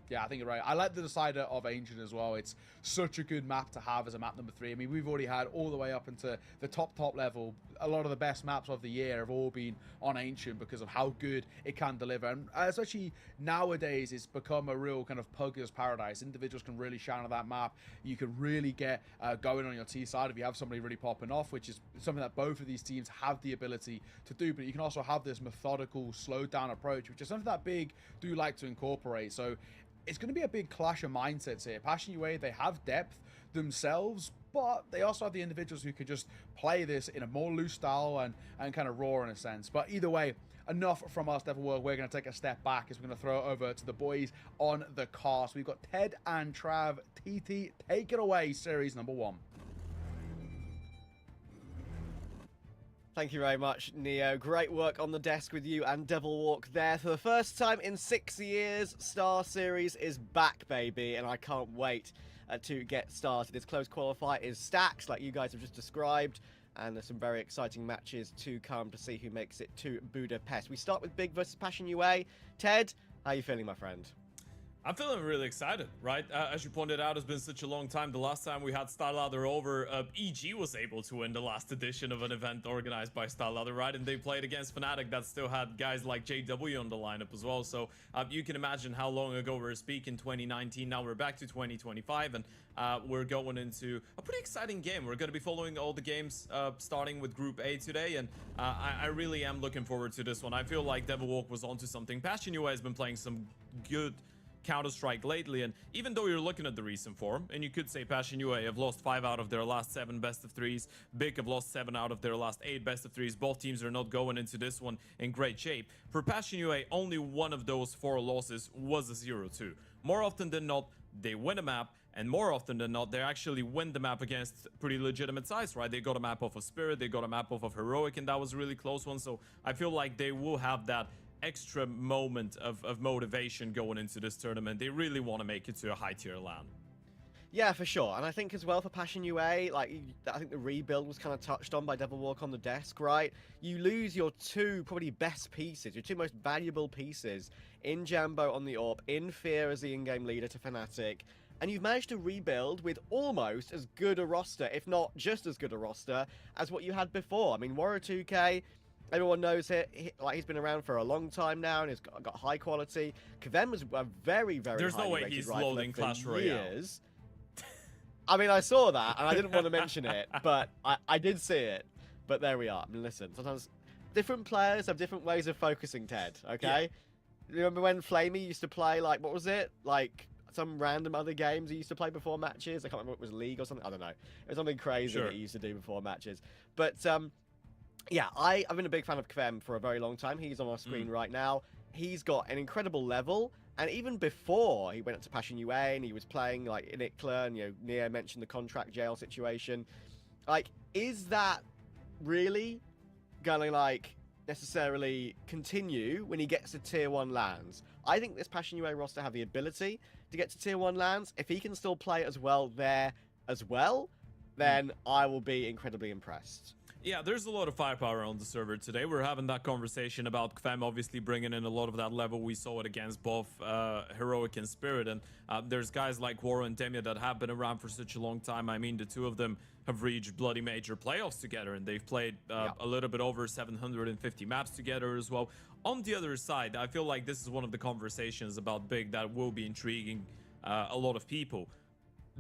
Yeah, I think you're right. I like the decider of Ancient as well. It's such a good map to have as a map number 3. I mean, we've already had all the way up into the top level. A lot of the best maps of the year have all been on Ancient because of how good it can deliver. And especially nowadays, it's become a real kind of pugger's paradise. Individuals can really shine on that map. You can really get going on your T side if you have somebody really popping off, which is something that both of these teams have the ability to do. But you can also have this methodical, slowed down approach, which is something that Big do like to incorporate. So it's going to be a big clash of mindsets here. Passion UA, they have depth themselves, but they also have the individuals who could just play this in a more loose style and kind of raw in a sense. But either way, enough from us, Devil Work. We're going to take a step back as we're going to throw it over to the boys on the cast. We've got Ted and Trav. TT, take it away, series number 1. Thank you very much, Neo. Great work on the desk with you and Devil Walk there. For the first time in 6 years, StarSeries is back, baby, and I can't wait to get started. This close qualifier is stacked, like you guys have just described, and there's some very exciting matches to come to see who makes it to Budapest. We start with Big versus Passion UA. Ted, how are you feeling, my friend? I'm feeling really excited, right? As you pointed out, it's been such a long time. The last time we had StarLadder over, EG was able to win the last edition of an event organized by StarLadder, right? And they played against Fnatic that still had guys like JW on the lineup as well. So you can imagine how long ago we're speaking, 2019. Now we're back to 2025, and we're going into a pretty exciting game. We're going to be following all the games starting with Group A today, and I really am looking forward to this one. I feel like Devil Walk was onto something. Passion UA has been playing some good Counter-Strike lately, and even though you're looking at the recent form, and you could say Passion UA have lost 5 out of their last 7 best of 3s, Big have lost 7 out of their last 8 best of 3s, both teams are not going into this one in great shape. For Passion UA, only one of those 4 losses was a 0-2. More often than not, they win a map, and more often than not, they actually win the map against pretty legitimate sides, right? They got a map off of Spirit, they got a map off of Heroic, and that was a really close one, so I feel like they will have that extra moment of motivation going into this tournament. They really want to make it to a high tier LAN. Yeah, for sure. And I think as well for Passion UA, like, I think the rebuild was kind of touched on by Devil Walk on the desk, right? You lose your 2 probably best pieces, your 2 most valuable pieces in Jambo on the AWP, in Fear as the in-game leader to Fnatic, and you've managed to rebuild with almost as good a roster, if not just as good a roster, as what you had before. I mean, Warrior 2K, everyone knows it. He's been around for a long time now and has got high quality. Kvem was a very, very There's no way he's loading Clash Royale. I mean, I saw that and I didn't want to mention it, but I did see it. But there we are. I mean, listen, sometimes different players have different ways of focusing, Ted, okay? Yeah. Remember when Flamey used to play, like, what was it? Like, some random other games he used to play before matches? I can't remember if it was League or something. I don't know. It was something crazy that he used to do before matches. But, yeah, I've been a big fan of Kvem for a very long time. He's on our screen right now. He's got an incredible level, and even before he went up to Passion UA and he was playing like in Ikla, and Neo mentioned the contract jail situation. Like, is that really gonna like necessarily continue when he gets to tier 1 lands? I think this Passion UA roster have the ability to get to tier 1 lands. If he can still play as well there as well, then I will be incredibly impressed. Yeah, there's a lot of firepower on the server today. We're having that conversation about Kvem obviously bringing in a lot of that level. We saw it against both Heroic and Spirit, and there's guys like Waro and Demia that have been around for such a long time. I mean, the 2 of them have reached bloody major playoffs together, and they've played a little bit over 750 maps together as well. On the other side, I feel like this is one of the conversations about Big that will be intriguing a lot of people.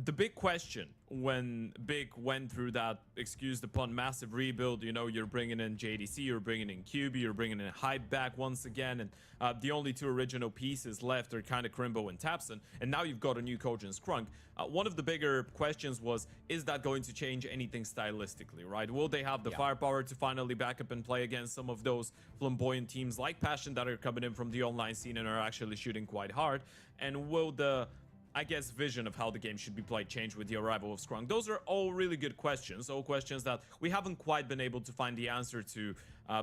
The big question when Big went through that, excuse the pun, massive rebuild, you're bringing in JDC, you're bringing in QB, you're bringing in Hype back once again, and the only 2 original pieces left are kind of Crimbo and Tapson, and now you've got a new coach in Scrunk. One of the bigger questions was, is that going to change anything stylistically, right? Will they have the firepower to finally back up and play against some of those flamboyant teams like Passion that are coming in from the online scene and are actually shooting quite hard? And will the vision of how the game should be played change with the arrival of Scrunk? Those are all really good questions, all questions that we haven't quite been able to find the answer to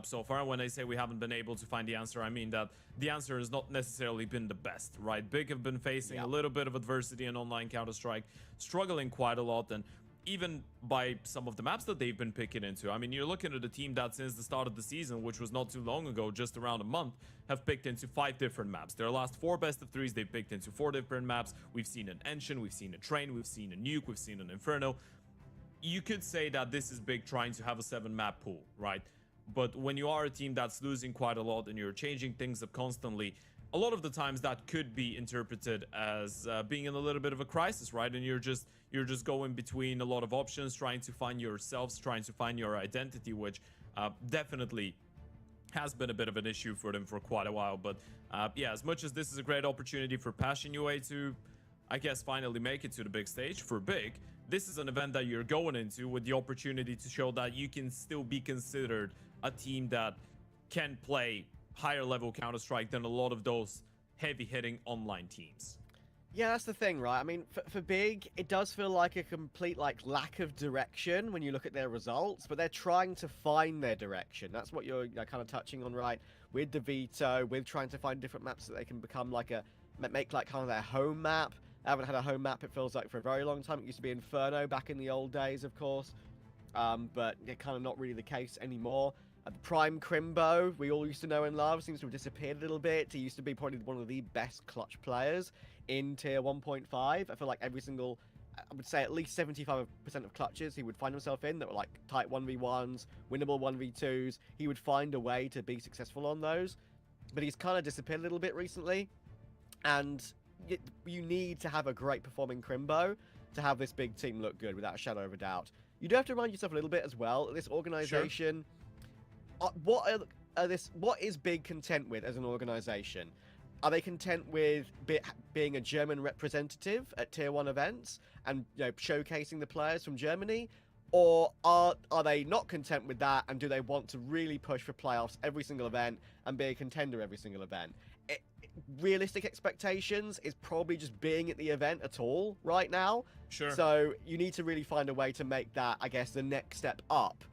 so far. When I say we haven't been able to find the answer, I mean that the answer has not necessarily been the best, right? Big have been facing a little bit of adversity in online Counter-Strike, struggling quite a lot, and even by some of the maps that they've been picking into. I mean, you're looking at a team that since the start of the season, which was not too long ago, just around a month, have picked into 5 different maps. Their last 4 best of 3s, they've picked into 4 different maps. We've seen an Engine, we've seen a Train, we've seen a Nuke, we've seen an Inferno. You could say that this is Big trying to have a 7-map pool, right? But when you are a team that's losing quite a lot and you're changing things up constantly, a lot of the times that could be interpreted as being in a little bit of a crisis, right? And you're just going between a lot of options, trying to find yourselves, trying to find your identity, which definitely has been a bit of an issue for them for quite a while. But yeah, as much as this is a great opportunity for Passion UA to, finally make it to the big stage for Big, this is an event that you're going into with the opportunity to show that you can still be considered a team that can play higher level Counter-Strike than a lot of those heavy-hitting online teams. Yeah, that's the thing, right? I mean, for Big, it does feel like a complete lack of direction when you look at their results, but they're trying to find their direction. That's what you're kind of touching on, right? With the Veto, with trying to find different maps that they can become make kind of their home map. I haven't had a home map, it feels like, for a very long time. It used to be Inferno back in the old days, of course, but they're kind of not really the case anymore. Prime Crimbo, we all used to know and love, seems to have disappeared a little bit. He used to be probably one of the best clutch players in tier 1.5. I feel like every single, I would say at least 75% of clutches he would find himself in that were like tight 1v1s, winnable 1v2s. He would find a way to be successful on those. But he's kind of disappeared a little bit recently. And you need to have a great performing Crimbo to have this big team look good, without a shadow of a doubt. You do have to remind yourself a little bit as well, this organization... Sure. What is Big content with as an organization? Are they content with being a German representative at tier 1 events and showcasing the players from Germany, or are they not content with that, and do they want to really push for playoffs every single event and be a contender every single event? Realistic expectations is probably just being at the event at all right now. Sure. So you need to really find a way to make that, I guess, the next step up.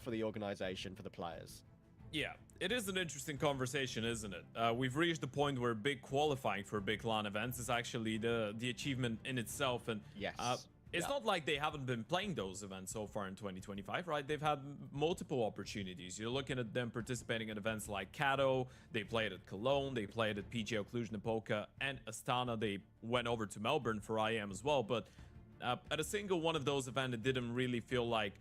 For the organization, for the players. Yeah, it is an interesting conversation, isn't it? We've reached the point where big qualifying for big LAN events is actually the achievement in itself, and yes, it's not like they haven't been playing those events so far in 2025, right? They've had multiple opportunities. You're looking at them participating in events like Kato, they played at Cologne, they played at PGO Cluj-Napoca and Astana. They went over to Melbourne for IM as well, but at a single one of those events, it didn't really feel like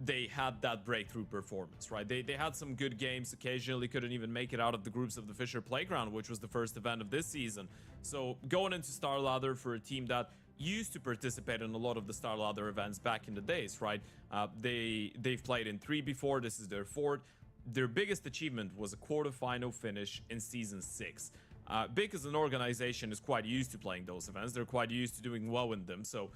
they had that breakthrough performance, right? They had some good games, occasionally couldn't even make it out of the groups of the Fisher Playground, which was the first event of this season. So going into Star Ladder for a team that used to participate in a lot of the Star Ladder events back in the days, right? They've played in 3 before, this is their 4th. Their biggest achievement was a quarterfinal finish in Season 6. Big as an organization is quite used to playing those events. They're quite used to doing well in them, so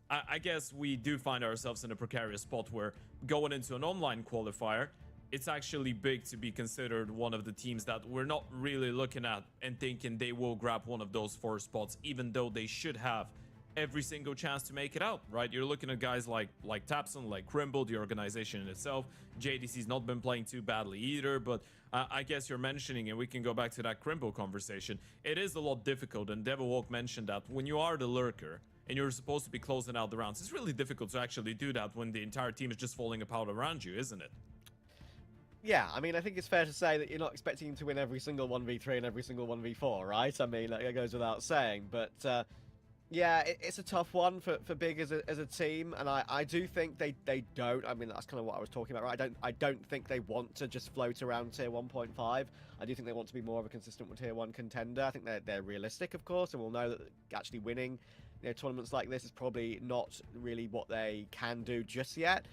I guess we do find ourselves in a precarious spot where going into an online qualifier, it's actually big to be considered one of the teams that we're not really looking at and thinking they will grab one of those 4 spots, even though they should have every single chance to make it out, right? You're looking at guys like Tapson, like Crimble, the organization in itself. JDC's not been playing too badly either, but I guess you're mentioning, and we can go back to that Crimble conversation, it is a lot difficult, and Devilwalk mentioned that when you are the lurker, and you're supposed to be closing out the rounds, it's really difficult to actually do that when the entire team is just falling apart around you, isn't it? Yeah, I mean, I think it's fair to say that you're not expecting to win every single 1v3 and every single 1v4, right? I mean, that goes without saying, but yeah, it's a tough one for Big as a team, and I do think they don't. I mean, that's kind of what I was talking about, right? I don't think they want to just float around tier 1.5. I do think they want to be more of a consistent tier 1 contender. I think they're realistic, of course, and we'll know that actually winning tournaments like this is probably not really what they can do just yet.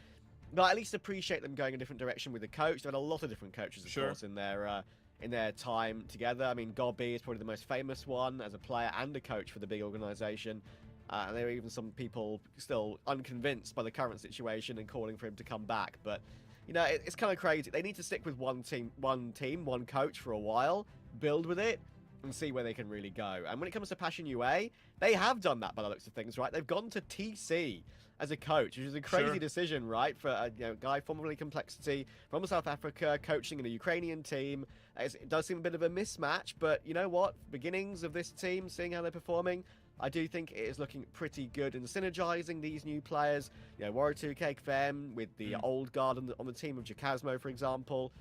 But at least appreciate them going a different direction with the coach. They've had a lot of different coaches, of course, in their time together. I mean, Gobby is probably the most famous one as a player and a coach for the big organization. And there are even some people still unconvinced by the current situation and calling for him to come back. But, it's kind of crazy. They need to stick with one team, one coach for a while, build with it, and see where they can really go. And when it comes to Passion UA, they have done that by the looks of things, right? They've gone to TC as a coach, which is a crazy decision, right? For a guy formerly Complexity from South Africa, coaching in a Ukrainian team. It does seem a bit of a mismatch, but you know what? Beginnings of this team, seeing how they're performing, I do think it is looking pretty good and synergizing these new players. Warrior 2K Fem with the old guard on the team of Jacasmo, for example.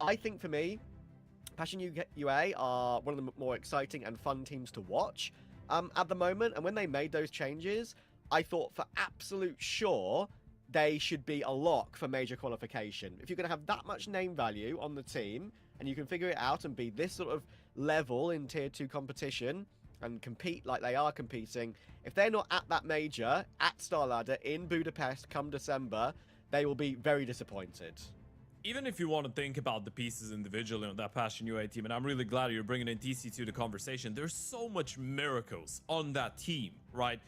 I think for me, Passion UA are one of the more exciting and fun teams to watch at the moment. And when they made those changes, I thought for absolute sure they should be a lock for major qualification. If you're going to have that much name value on the team and you can figure it out and be this sort of level in tier 2 competition and compete like they are competing, if they're not at that major, at Star Ladder in Budapest come December, they will be very disappointed. Even if you want to think about the pieces individually on that Passion UA team, and I'm really glad you're bringing in TC to the conversation, there's so much miracles on that team, right?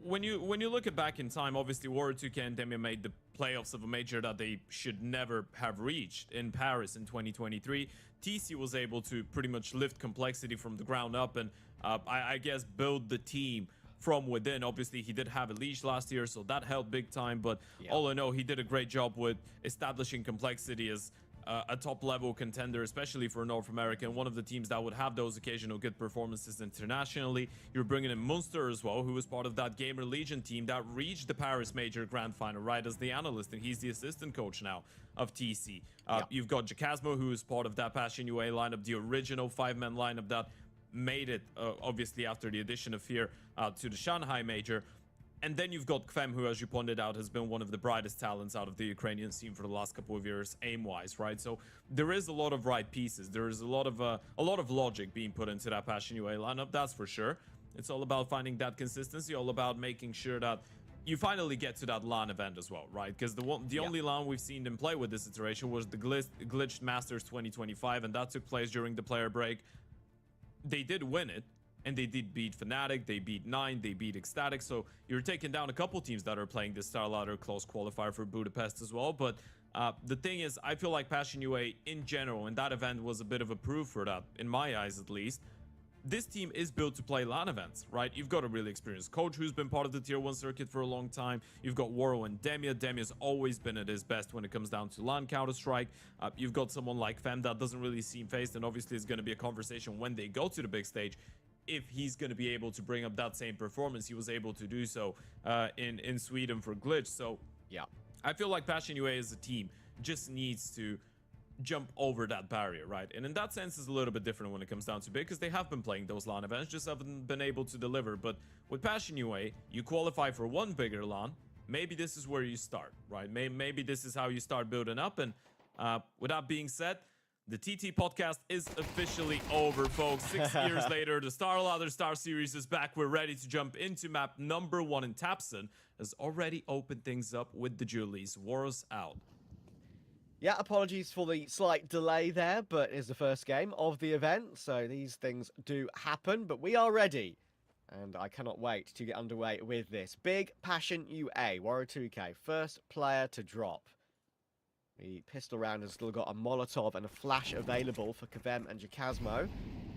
When you look at back in time, obviously Warrior 2K and Demi made the playoffs of a major that they should never have reached in Paris in 2023. TC was able to pretty much lift complexity from the ground up and I guess build the team from within. Obviously, he did have a leash last year, so that helped big time. But all in all, he did a great job with establishing complexity as a top-level contender, especially for North America, and one of the teams that would have those occasional good performances internationally. You're bringing in Munster as well, who was part of that Gamer Legion team that reached the Paris Major Grand Final, right, as the analyst, and he's the assistant coach now of TC. You've got Jacasmo, who is part of that Passion UA lineup, the original 5-man lineup that made it, obviously, after the addition of Fear to the Shanghai Major. And then you've got Kvem, who, as you pointed out, has been one of the brightest talents out of the Ukrainian scene for the last couple of years, aim-wise, right? So there is a lot of right pieces. There is a lot of logic being put into that Passion UA lineup, that's for sure. It's all about finding that consistency, all about making sure that you finally get to that LAN event as well, right? Because the only LAN we've seen them play with this iteration was the Glitched Masters 2025, and that took place during the player break. They did win it. And they did beat Fnatic, they beat Nine, they beat Ecstatic. So you're taking down a couple teams that are playing this StarLadder close qualifier for Budapest as well. But the thing is, I feel like Passion UA in general, and that event was a bit of a proof for that, in my eyes at least. This team is built to play LAN events, right? You've got a really experienced coach who's been part of the Tier 1 circuit for a long time. You've got Waro and Demia. Demia's always been at his best when it comes down to LAN Counter-Strike. You've got someone like Fem that doesn't really seem phased, and obviously it's going to be a conversation when they go to the big stage if he's going to be able to bring up that same performance he was able to do so in Sweden for Glitch. So yeah, I feel like Passion UA as a team just needs to jump over that barrier, right? And in that sense is a little bit different when it comes down to big, because they have been playing those LAN events, just haven't been able to deliver. But with Passion UA, you qualify for one bigger LAN. Maybe this is where you start, right? Maybe this is how you start building up. And with that being said, the TT podcast is officially over, folks. 6 years later, the StarLadder StarSeries is back. We're ready to jump into map number 1, and Tapson has already opened things up with the Julies. Waros out. Yeah, apologies for the slight delay there, but it's the first game of the event, so these things do happen, but we are ready. And I cannot wait to get underway with this. Big Passion UA, Waro 2K, first player to drop. The pistol round has still got a Molotov and a flash available for Kvem and Jacasmo.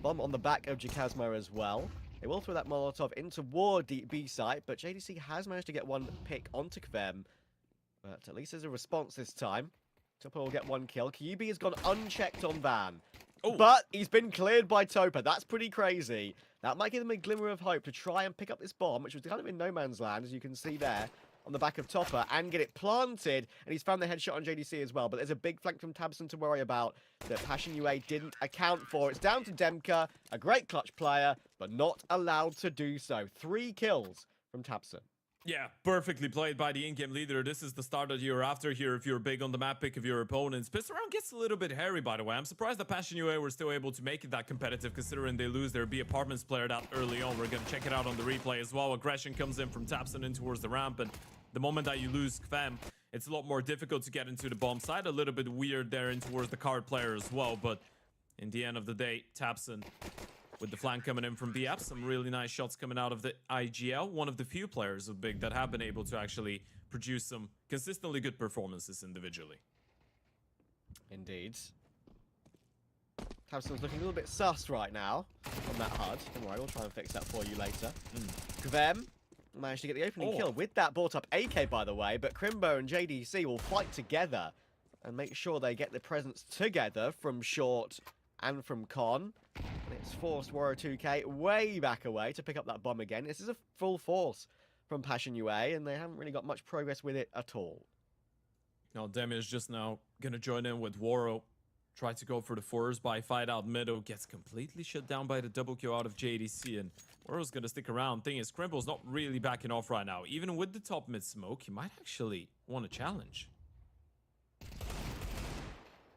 Bomb on the back of Jacasmo as well. They will throw that Molotov in toward the B site, but JDC has managed to get one pick onto Kvem. But at least there's a response this time. Topa will get one kill. Kyubi has gone unchecked on Van. Oh. But he's been cleared by Topa. That's pretty crazy. That might give them a glimmer of hope to try and pick up this bomb, which was kind of in no man's land, as you can see there, on the back of Topper, and get it planted. And he's found the headshot on JDC as well. But there's a big flank from Tabson to worry about that Passion UA didn't account for. It's down to Demka, a great clutch player, but not allowed to do so. 3 kills from Tabson. Yeah, perfectly played by the in-game leader. This is the start that you're after here if you're big on the map pick of your opponents. Pistol round gets a little bit hairy, by the way. I'm surprised that Passion UA were still able to make it that competitive, considering they lose their B Apartments player that early on. We're going to check it out on the replay as well. Aggression comes in from Tapson in towards the ramp, and the moment that you lose Kvem, it's a lot more difficult to get into the bomb side. A little bit weird there in towards the card player as well, but in the end of the day, Tapson with the flank coming in from BF, some really nice shots coming out of the IGL. One of the few players of Big that have been able to actually produce some consistently good performances individually. Indeed. Tabson's looking a little bit sus right now on that HUD. Don't worry, we'll try and fix that for you later. Kvem managed to get the opening kill with that brought up AK, by the way, but Crimbo and JDC will fight together and make sure they get the presence together from Short and from Con. And it's forced Waro 2K way back away to pick up that bomb again. This is a full force from Passion UA, and they haven't really got much progress with it at all. Now, Demi is just now going to join in with Waro. Try to go for the fours by fight out middle. Gets completely shut down by the double kill out of JDC, and Waro's going to stick around. Thing is, Crimble's not really backing off right now. Even with the top mid smoke, he might actually want a challenge.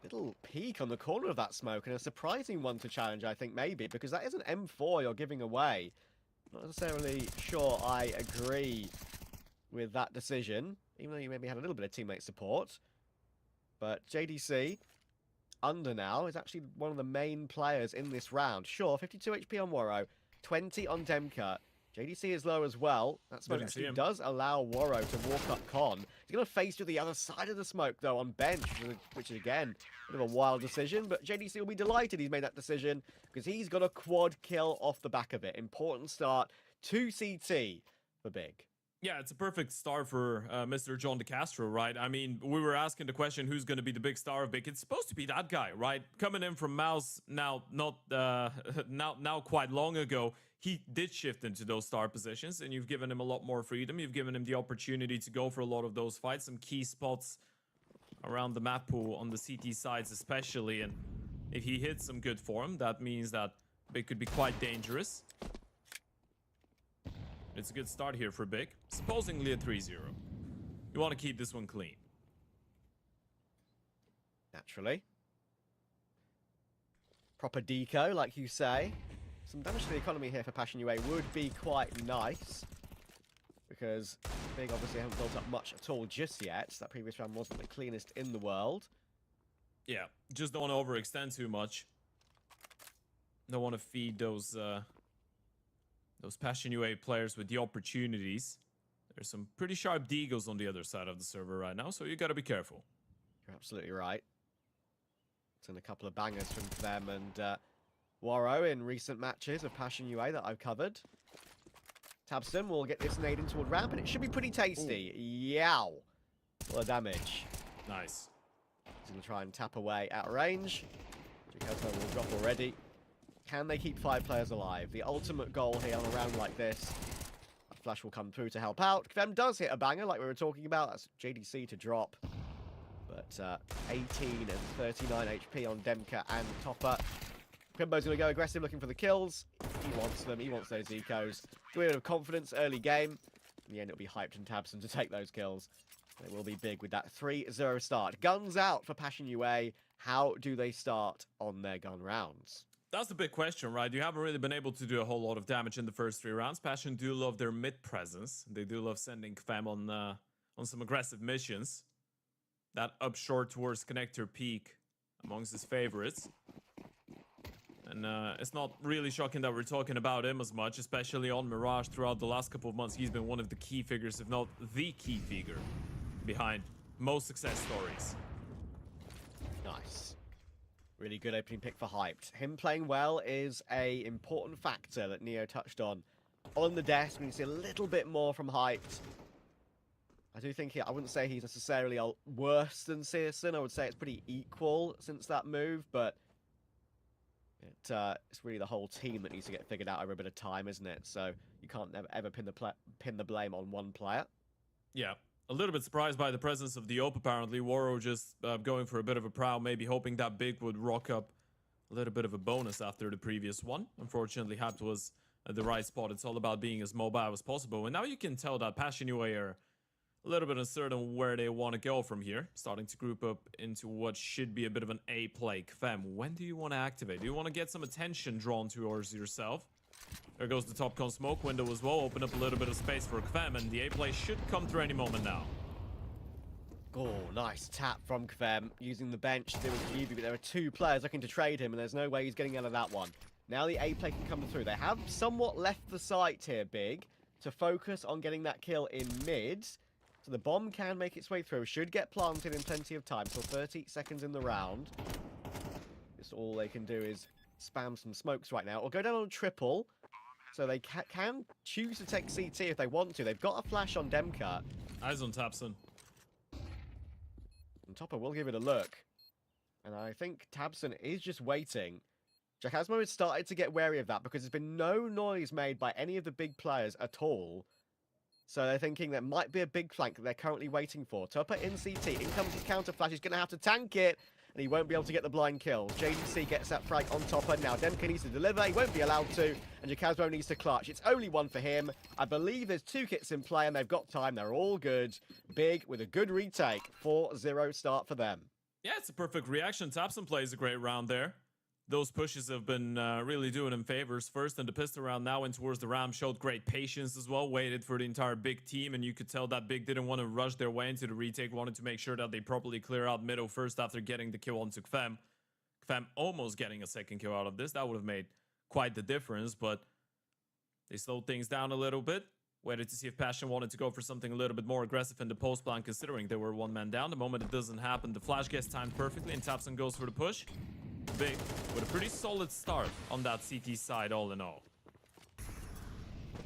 Little peek on the corner of that smoke, and a surprising one to challenge, I think, maybe, because that is an M4 you're giving away. Not necessarily sure I agree with that decision, even though you maybe had a little bit of teammate support. But JDC, under now, is actually one of the main players in this round. Sure, 52 HP on Waro, 20 on Demka. JDC is low as well. That smoke Didn't see actually him. does allow Waro to walk up Con. He's going to face to the other side of the smoke, though, on bench, which is, again, a bit of a wild decision. But JDC will be delighted he's made that decision because he's got a quad kill off the back of it. Important start. 2 CT for Big. Yeah, it's a perfect start for Mr. John DeCastro, right? I mean, we were asking the question, who's going to be the big star of Big? It's supposed to be that guy, right? Coming in from Mouse now, not now quite long ago, he did shift into those star positions, and you've given him a lot more freedom. You've given him the opportunity to go for a lot of those fights, some key spots around the map pool on the CT sides especially, and if he hits some good form, that means that Big could be quite dangerous. It's a good start here for Big. Supposedly a 3-0. You want to keep this one clean. Naturally. Proper deco, like you say. Some damage to the economy here for Passion UA would be quite nice. Because Big obviously haven't built up much at all just yet. That previous round wasn't the cleanest in the world. Yeah, just don't want to overextend too much. Don't want to feed those Passion UA players with the opportunities. There's some pretty sharp deagles on the other side of the server right now, so you gotta be careful. You're absolutely right. It's in a couple of bangers from them and Waro in recent matches of Passion UA that I've covered. Tabson will get this nade in toward ramp, and it should be pretty tasty. Yow! A lot of damage. Nice. He's going to try and tap away at range. Jacopo will drop already. Can they keep 5 players alive? The ultimate goal here on a round like this. A flash will come through to help out. Kvem does hit a banger like we were talking about. That's JDC to drop. But 18 and 39 HP on Demka and Topper. Quimbo's going to go aggressive looking for the kills. He wants them. He wants those ecos. Do a bit of confidence early game. In the end, it'll be Hyped and Tabson to take those kills. They will be big with that 3-0 start. Guns out for Passion UA. How do they start on their gun rounds? That's the big question, right? You haven't really been able to do a whole lot of damage in the first 3 rounds. Passion do love their mid presence. They do love sending Kvem on some aggressive missions. That up short towards Connector Peak amongst his favorites. And it's not really shocking that we're talking about him as much, especially on Mirage throughout the last couple of months. He's been one of the key figures, if not the key figure, behind most success stories. Nice. Really good opening pick for Hyped. Him playing well is a important factor that Neo touched on. On the desk, we can see a little bit more from Hyped. I do think I wouldn't say he's necessarily worse than Searson. I would say it's pretty equal since that move, but it's really the whole team that needs to get figured out over a bit of time, isn't it? So you can't ever pin the blame on one player. Yeah. A little bit surprised by the presence of the Ope, apparently. Waro just going for a bit of a prowl, maybe hoping that Big would rock up a little bit of a bonus after the previous one. Unfortunately, Hapt was at the right spot. It's all about being as mobile as possible. And now you can tell that Passion UA are a little bit uncertain where they want to go from here. Starting to group up into what should be a bit of an A play. Kvem, when do you want to activate? Do you want to get some attention drawn towards yourself? There goes the top con smoke window as well. Open up a little bit of space for Kvem, and the A play should come through any moment now. Oh, nice tap from Kvem, using the bench to deal with Yubi, but there are 2 players looking to trade him, and there's no way he's getting out of that one. Now the A play can come through. They have somewhat left the site here, Big, to focus on getting that kill in mid. So the bomb can make its way through. Should get planted in plenty of time. So 30 seconds in the round. Just all they can do is spam some smokes right now. Or go down on triple. So they can choose to take CT if they want to. They've got a flash on Demka. Eyes on Tabson. And Topper will give it a look. And I think Tabson is just waiting. Jackasmo has started to get wary of that because there's been no noise made by any of the big players at all. So they're thinking that might be a big flank that they're currently waiting for. Topper in CT. In comes his counter flash. He's going to have to tank it. And he won't be able to get the blind kills. JDC gets that frag on Topper. Now Demka needs to deliver. He won't be allowed to. And Jacasmo needs to clutch. It's only 1 for him. I believe there's 2 kits in play and they've got time. They're all good. Big with a good retake. 4-0 start for them. Yeah, it's a perfect reaction. Tabson plays a great round there. Those pushes have been really doing him favors. First in the pistol round, now in towards the ram, showed great patience as well. Waited for the entire Big team, and you could tell that Big didn't want to rush their way into the retake. Wanted to make sure that they properly clear out middle first after getting the kill onto Kvem. Kvem almost getting a second kill out of this. That would have made quite the difference, but They slowed things down a little bit. Waited to see if Passion wanted to go for something a little bit more aggressive in the post plan, considering they were one man down. The moment it doesn't happen, the flash gets timed perfectly, and Tapson goes for the push. Big, with a pretty solid start on that CT side, all in all.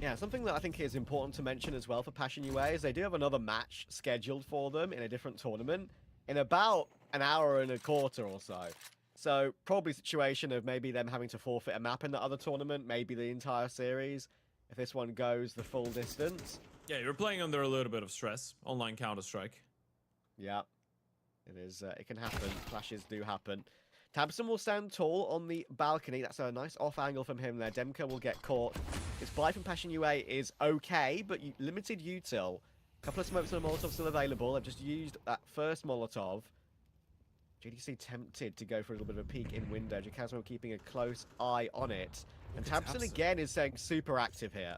Yeah, something that I think is important to mention as well for Passion UA is they do have another match scheduled for them in a different tournament in about an hour and a quarter or so. So probably a situation of maybe them having to forfeit a map in the other tournament, maybe the entire series, if this one goes the full distance. Yeah, you're playing under a little bit of stress. Online Counter-Strike. Yeah, it is. It can happen. Clashes do happen. Tabson will stand tall on the balcony. That's a nice off angle from him there. Demka will get caught. His buy from Passion UA is okay, but limited util. A couple of smokes and a Molotov still available. I've just used that first Molotov. JDC tempted to go for a little bit of a peek in window. Jacasmo keeping a close eye on it. And Tabson again is saying super active here.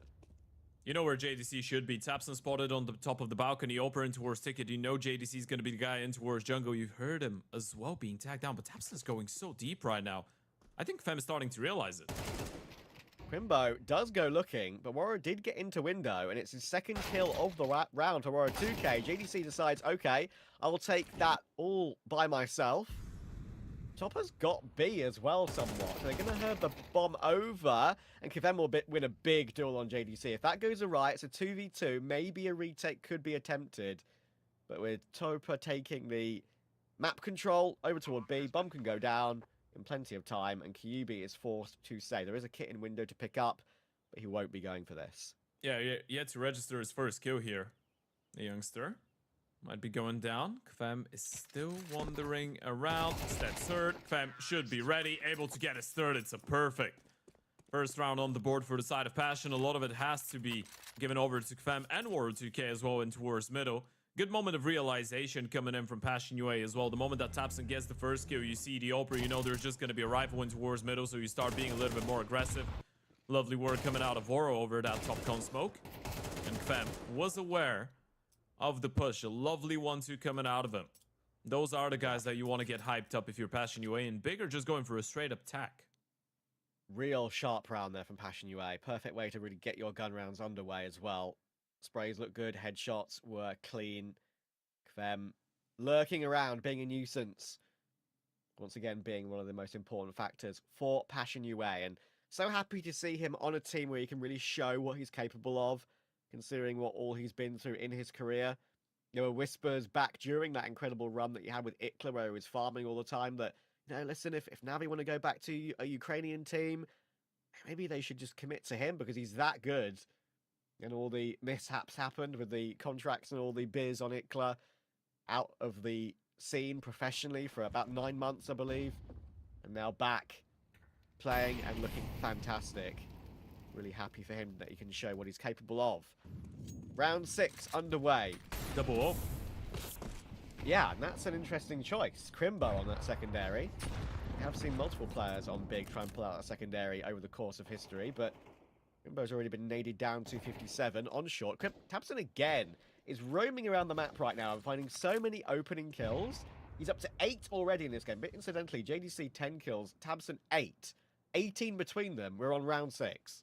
You know where JDC should be. Tapson spotted on the top of the balcony, Oper in towards Ticket. You know JDC is going to be the guy in towards Jungle. You've heard him as well being tagged down, but Tapson's going so deep right now. I think Fem is starting to realize it. Quimbo does go looking, but Warrior did get into window, and it's his second kill of the round for Warrior 2K. JDC decides, okay, I'll take that all by myself. Topper's got B as well somewhat. So they're going to herd the bomb over, and Kivem will win a big duel on JDC. If that goes awry, it's a 2v2. Maybe a retake could be attempted. But with Topa taking the map control over toward B, bomb can go down in plenty of time, and Kyubi is forced to stay. There is a kit in window to pick up, but he won't be going for this. Yeah, he had to register his first kill here. The youngster might be going down. Kfem is still wandering around. It's that third. Kfem should be ready, able to get his third. It's a perfect first round on the board for the side of Passion. A lot of it has to be given over to Kfem and Warrior 2K as well in towards middle. Good moment of realization coming in from Passion UA as well. The moment that Tapson gets the first kill, you see the Oper, you know there's just going to be a rifle in towards middle, so you start being a little bit more aggressive. Lovely work coming out of Voro over that top con smoke. And Kfem was aware of the push. A lovely 1-2 coming out of him. Those are the guys that you want to get hyped up if you're Passion UA, and Big are just going for a straight up attack. Real sharp round there from Passion UA. Perfect way to really get your gun rounds underway as well. Sprays look good. Headshots were clean. Kfem lurking around, being a nuisance. Once again, being one of the most important factors for Passion UA. And so happy to see him on a team where he can really show what he's capable of, considering what all he's been through in his career. There were whispers back during that incredible run that he had with Ikla, where he was farming all the time, that, you know, listen, if Navi want to go back to a Ukrainian team, maybe they should just commit to him because he's that good. And all the mishaps happened with the contracts and all the biz on Ikla, out of the scene professionally for about 9 months, I believe. And now back, playing and looking fantastic. Really happy for him that he can show what he's capable of. Round 6 underway. Double up. Yeah, and that's an interesting choice. Crimbo on that secondary. We have seen multiple players on Big try and pull out a secondary over the course of history, but Crimbo's already been naded down to 57 on short. Tapson again is roaming around the map right now and finding so many opening kills. He's up to 8 already in this game, but incidentally, JDC 10 kills, Tapson 8. 18 between them. We're on round 6.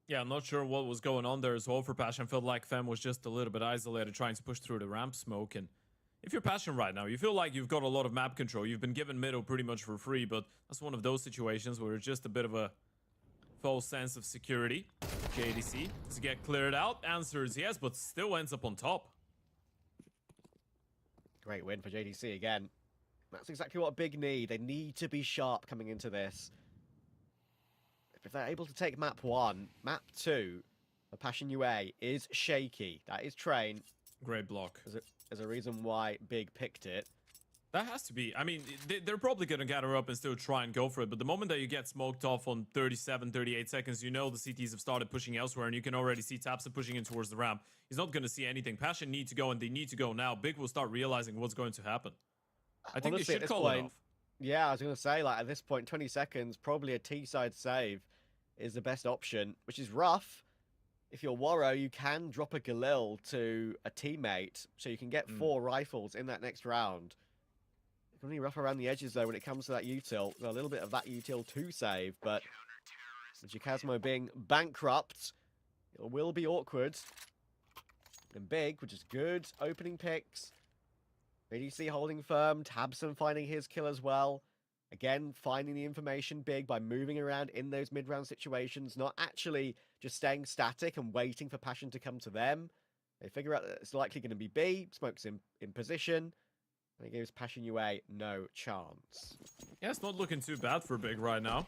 Yeah, I'm not sure what was going on there as well for Passion. Felt like Fem was just a little bit isolated, trying to push through the ramp smoke. And if you're Passion right now, you feel like you've got a lot of map control. You've been given middle pretty much for free, but that's one of those situations where it's just a bit of a false sense of security. JDC to get cleared out. Answer is yes, but still ends up on top. Great win for JDC again. That's exactly what Big need. They need to be sharp coming into this. If they're able to take map 1, map 2 for Passion UA is shaky. That is Train. Great block. There's a reason why Big picked it. That has to be. I mean, they're probably going to gather up and still try and go for it. But the moment that you get smoked off on 37, 38 seconds, you know the CTs have started pushing elsewhere. And you can already see Tapsa pushing in towards the ramp. He's not going to see anything. Passion need to go, and they need to go now. Big will start realizing what's going to happen. I think Honestly, they should call it off. Yeah, I was going to say, like, at this point, 20 seconds, probably a T-side save is the best option, which is rough. If you're Warro, you can drop a Galil to a teammate, so you can get 4 rifles in that next round. It's really rough around the edges, though, when it comes to that util. There's a little bit of that util to save, but Jacasmo being bankrupt. It will be awkward. And Big, which is good. Opening picks. BDC holding firm. Tabson finding his kill as well. Again, finding the information Big by moving around in those mid-round situations. Not actually just staying static and waiting for Passion to come to them. They figure out that it's likely going to be B. Smoke's in position. And it gives Passion UA no chance. Yeah, it's not looking too bad for Big right now.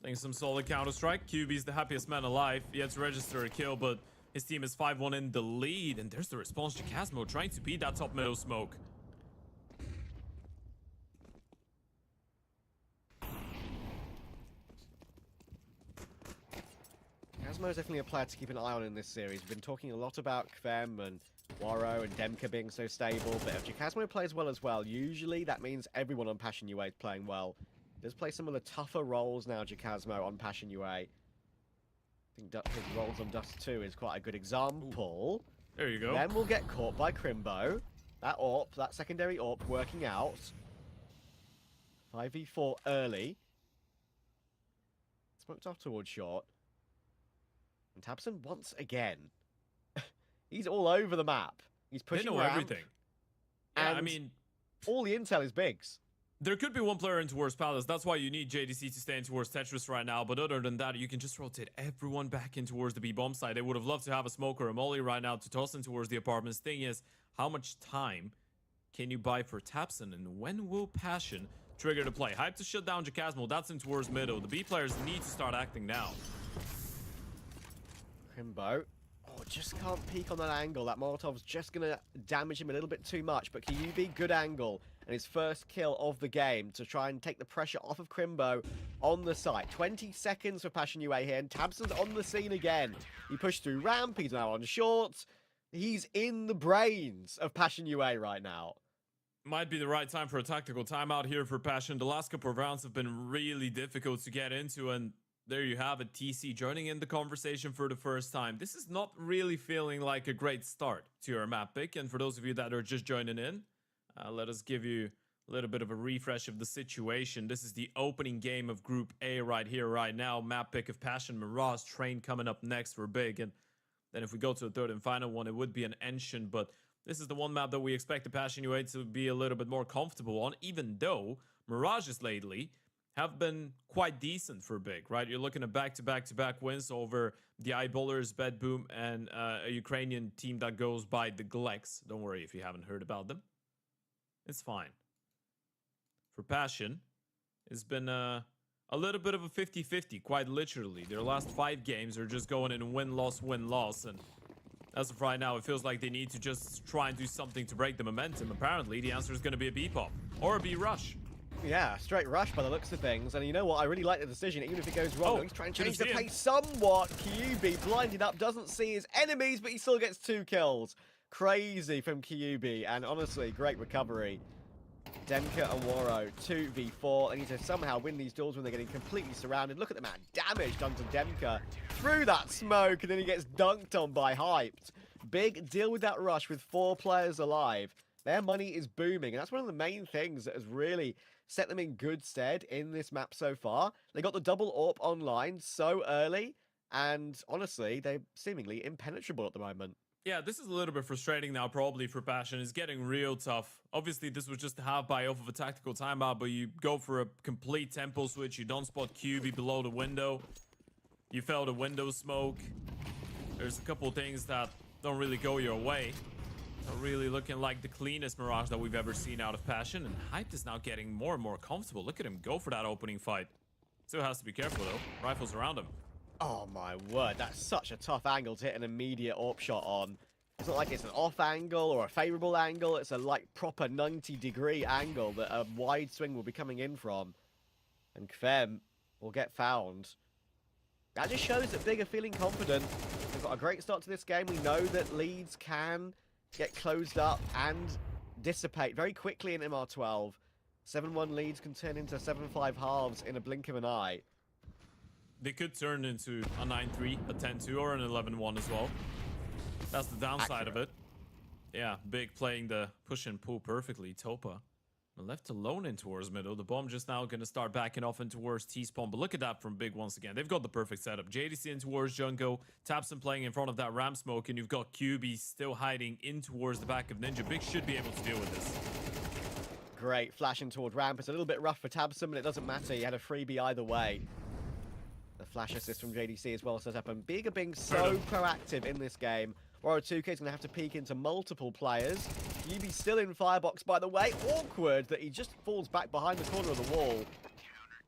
Playing some solid Counter-Strike. QB's the happiest man alive. He had to register a kill, but his team is 5-1 in the lead. And there's the response. Jacasmo trying to beat that top middle smoke. Jacasmo is definitely a player to keep an eye on in this series. We've been talking a lot about Kvem and Waro and Demka being so stable, but if Jacasmo plays well as well, usually that means everyone on Passion UA is playing well. Does play some of the tougher roles now, Jacasmo, on Passion UA. I think his roles on Dust 2 is quite a good example. There you go. Then we'll get caught by Crimbo. That AWP, that secondary AWP working out. 5v4 early. Smoked off towards short. And Tabson once again. He's all over the map. He's pushing they know ramp, everything. Yeah, and I mean, all the intel is Bigs. there could be one player in towards Palace. That's why you need JDC to stay in towards Tetris right now. But other than that, you can just rotate everyone back in towards the B-bomb side. They would have loved to have a smoke or a molly right now to toss in towards the apartments. Thing is, how much time can you buy for Tabson? And when will Passion trigger the play? Hype to shut down Jacasmo. That's in towards middle. The B players need to start acting now. Crimbo. Oh, just can't peek on that angle. That Molotov's just going to damage him a little bit too much. But Kyubi, good angle. And his first kill of the game to try and take the pressure off of Crimbo on the site. 20 seconds for Passion UA here. And Tabson's on the scene again. He pushed through ramp. He's now on short. He's in the brains of Passion UA right now. Might be the right time for a tactical timeout here for Passion. The last couple of rounds have been really difficult to get into, and there you have it, TC joining in the conversation for the first time. This is not really feeling like a great start to your map pick, and for those of you that are just joining in, let us give you a little bit of a refresh of the situation. This is the opening game of Group A right here, right now. Map pick of Passion, Mirage, Train coming up next for Big, and then if we go to the third and final one, it would be an Ensign, but this is the one map that we expect the Passion UA to be a little bit more comfortable on, even though Mirages lately have been quite decent for Big, right? You're looking at back-to-back-to-back wins over the Eyeballers, Bedboom, and a Ukrainian team that goes by the Glex. Don't worry if you haven't heard about them. It's fine. For Passion, it's been a little bit of a 50-50, quite literally. Their last 5 games are just going in win-loss, and as of right now, it feels like they need to just try and do something to break the momentum. Apparently, the answer is going to be a B-pop or a B-rush. Yeah, straight rush by the looks of things. And you know what? I really like the decision, even if it goes wrong. Oh, He's trying to change the didn't see pace somewhat. Kyubi blinded up, doesn't see his enemies, but he still gets 2 kills. Crazy from Kyubi, and honestly, great recovery. Demka and Waro, 2v4. They need to somehow win these duels when they're getting completely surrounded. Look at the amount of damage done to Demka through that smoke, and then he gets dunked on by Hyped. Big deal with that rush with 4 players alive. Their money is booming, and that's one of the main things that has really set them in good stead in this map so far. They got the double AWP online so early, and honestly, they're seemingly impenetrable at the moment. Yeah, this is a little bit frustrating now, probably, for Passion. It's getting real tough. Obviously, this was just a half-buy off of a tactical timeout, but you go for a complete tempo switch. You don't spot QB below the window. You fail the window smoke. There's a couple things that don't really go your way. Not really looking like the cleanest Mirage that we've ever seen out of Passion. And Hyped is now getting more and more comfortable. Look at him go for that opening fight. Still has to be careful, though. Rifles around him. Oh my word, that's such a tough angle to hit an immediate AWP shot on. It's not like it's an off angle or a favorable angle, it's a like proper 90-degree angle that a wide swing will be coming in from. And Kvem will get found. That just shows that Big are feeling confident. They've got a great start to this game. We know that leads can get closed up and dissipate very quickly in MR12. 7-1 leads can turn into 7-5 halves in a blink of an eye. They could turn into a 9-3, a 10-2, or an 11-1 as well. That's the downside of it. Yeah, Big playing the push and pull perfectly. Topa Left alone in towards middle. The bomb just now going to start backing off in towards T-spawn. But look at that from Big once again. They've got the perfect setup. JDC in towards Jungle. Tabson playing in front of that ramp smoke. And you've got QB still hiding in towards the back of Ninja. Big should be able to deal with this. Great, flashing toward ramp. It's a little bit rough for Tabson, but it doesn't matter. He had a freebie either way. The flash assist from JDC as well set up. And Big are being so proactive in this game. Warrior 2K is going to have to peek into multiple players. Yubi's still in firebox, by the way. Awkward that he just falls back behind the corner of the wall.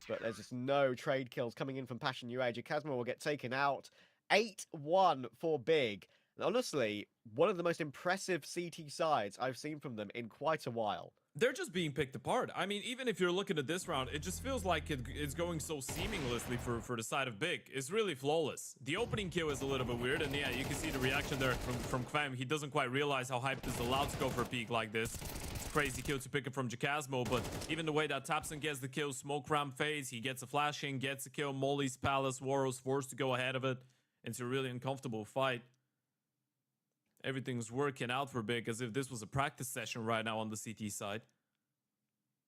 But there's just no trade kills coming in from Passion UA. Kazma will get taken out. 8-1 for Big. And honestly, one of the most impressive CT sides I've seen from them in quite a while. They're just being picked apart. I mean, even if you're looking at this round, it just feels like it's going so seamlessly for the side of Big. It's really flawless. The opening kill is a little bit weird, and yeah, you can see the reaction there from Kvem. He doesn't quite realize how hyped is allowed to go for a peak like this. It's a crazy kill to pick up from Jacasmo, but even the way that Tapson gets the kill, smoke ramp phase, he gets a flashing, gets a kill, Molly's Palace, Warro's forced to go ahead of it. It's a really uncomfortable fight. Everything's working out for Big as if this was a practice session right now on the CT side.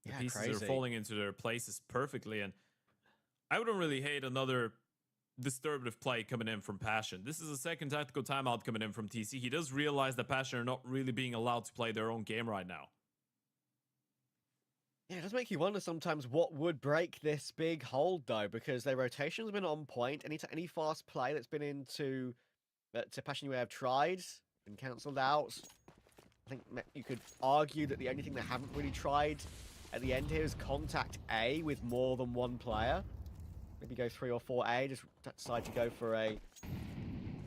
The pieces are falling into their places perfectly, and I wouldn't really hate another disturbative play coming in from Passion. This is a second tactical timeout coming in from TC. He does realize that Passion are not really being allowed to play their own game right now. Yeah, it does make you wonder sometimes what would break this Big hold, though, because their rotation's been on point. Any fast play that's been into to Passion UA have tried, been cancelled out. I think you could argue that the only thing they haven't really tried at the end here is contact A with more than one player. Maybe go 3 or 4A, just decide to go for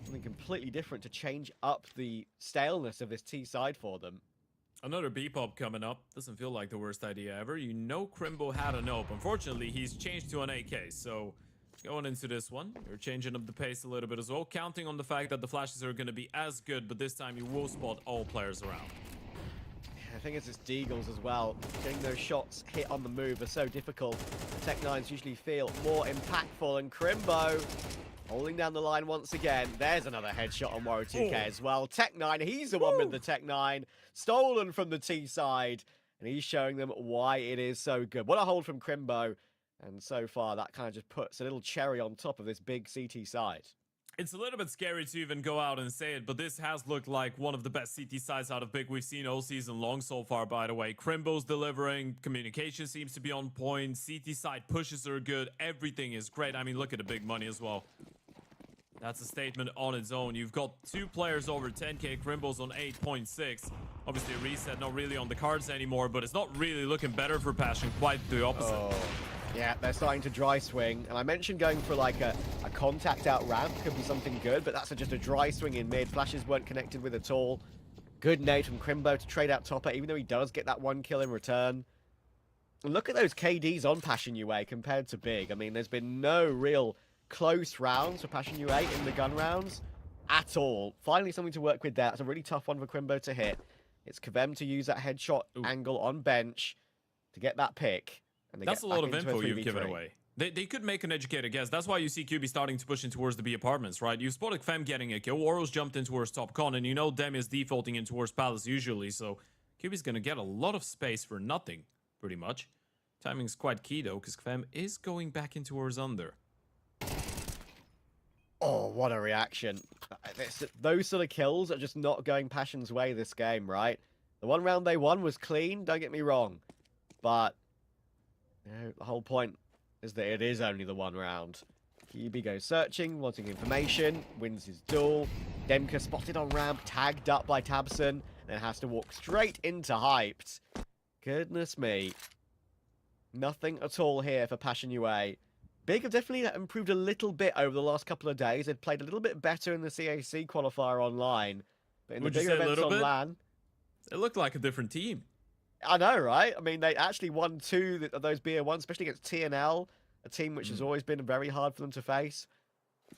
something completely different to change up the staleness of this T side for them. Another B-pop coming up. Doesn't feel like the worst idea ever. You know Crimbo had an op. Unfortunately, he's changed to an AK, so going into this one, you're changing up the pace a little bit as well, counting on the fact that the flashes are going to be as good, but this time you will spot all players around. I think it's just Deagles as well. Getting those shots hit on the move are so difficult. The Tech9s usually feel more impactful, and Crimbo holding down the line once again. There's another headshot on Warrior 2K as well. Tech9, he's the one with the Tech9, stolen from the T side, and he's showing them why it is so good. What a hold from Crimbo, and so far that kind of just puts a little cherry on top of this big CT side. It's a little bit scary to even go out and say it, but this has looked like one of the best CT sides out of Big we've seen all season long so far, by the way. Crimbo's delivering, communication seems to be on point, CT side pushes are good, everything is great. I mean, look at the big money as well. That's a statement on its own. You've got two players over 10k, Crimbo's on 8.6. Obviously, a reset not really on the cards anymore, but it's not really looking better for Passion, quite the opposite. Oh. Yeah, they're starting to dry swing, and I mentioned going for like a contact out ramp could be something good, but that's just a dry swing in mid. Flashes weren't connected with at all. Good nade from Crimbo to trade out Topper, even though he does get that one kill in return. And look at those KDs on Passion UA compared to Big. I mean, there's been no real close rounds for Passion UA in the gun rounds at all. Finally, something to work with there. That's a really tough one for Crimbo to hit. It's Kvem to use that headshot angle on bench to get that pick. That's a lot of info you've given away. They could make an educated guess. That's why you see QB starting to push in towards the B apartments, right? You spotted Fem getting a kill. Oro's jumped in towards top con, and you know Dem is defaulting in towards Palace usually, so QB's going to get a lot of space for nothing, pretty much. Timing's quite key, though, because Fem is going back in towards under. Oh, what a reaction. Those sort of kills are just not going Passion's way this game, right? The one round they won was clean, don't get me wrong. But you know, the whole point is that it is only the one round. QB goes searching, wanting information, wins his duel. Demka spotted on ramp, tagged up by Tabson, then has to walk straight into Hyped. Goodness me. Nothing at all here for Passion UA. Big have definitely improved a little bit over the last couple of days. They've played a little bit better in the CAC qualifier online. But in the bigger events on LAN... It looked like a different team. I know, right? I mean, they actually won 2 of those BO1s, especially against TNL, a team which has always been very hard for them to face.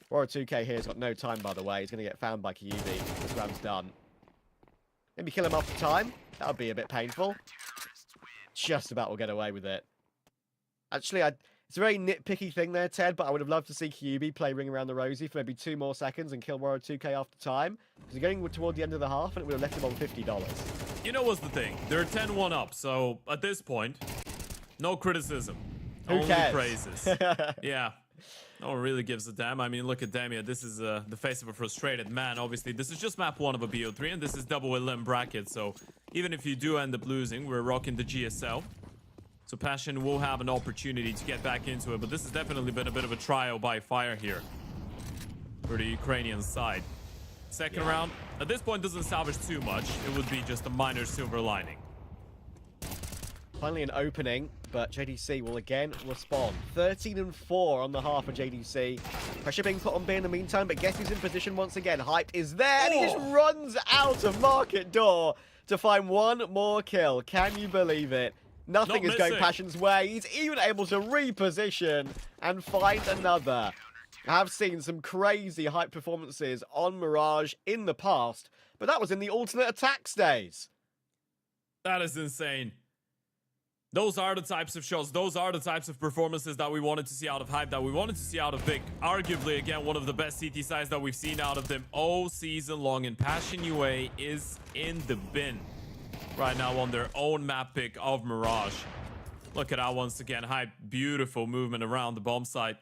Warrior 2K here has got no time, by the way. He's going to get found by Kyubi. This round's done. Maybe kill him after time. That would be a bit painful. Just about will get away with it. Actually, it's a very nitpicky thing there, Ted, but I would have loved to see Kyubi play Ring Around the Rosie for maybe 2 more seconds and kill Warrior 2K after time. Because you're getting toward the end of the half, and it would have left him on $50. You know what's the thing? They're 10-1 up, so at this point, no criticism. Who Only cares? praises. Yeah. No one really gives a damn. I mean, look at Damia. This is the face of a frustrated man. Obviously, this is just map 1 of a BO3, and this is double elim bracket. So even if you do end up losing, we're rocking the GSL. So Passion will have an opportunity to get back into it, but this has definitely been a bit of a trial by fire here for the Ukrainian side. Second round, at this point, doesn't salvage too much. It would be just a minor silver lining. Finally an opening, but JDC will again respond. 13-4 on the half of JDC. Pressure being put on B in the meantime, but guess who's in position once again? Hype is there, and he just runs out of market door to find one more kill. Can you believe it? Nothing is going Passion's way. He's even able to reposition and find another. I have seen some crazy Hype performances on Mirage in the past, but that was in the alternate attacks days. That is insane. Those are the types of shots, those are the types of performances that we wanted to see out of Hype, that we wanted to see out of Big. Arguably, again, one of the best CT sides that we've seen out of them all season long, and Passion UA is in the bin right now on their own map pick of Mirage. Look at that once again. Hype, beautiful movement around the bomb site.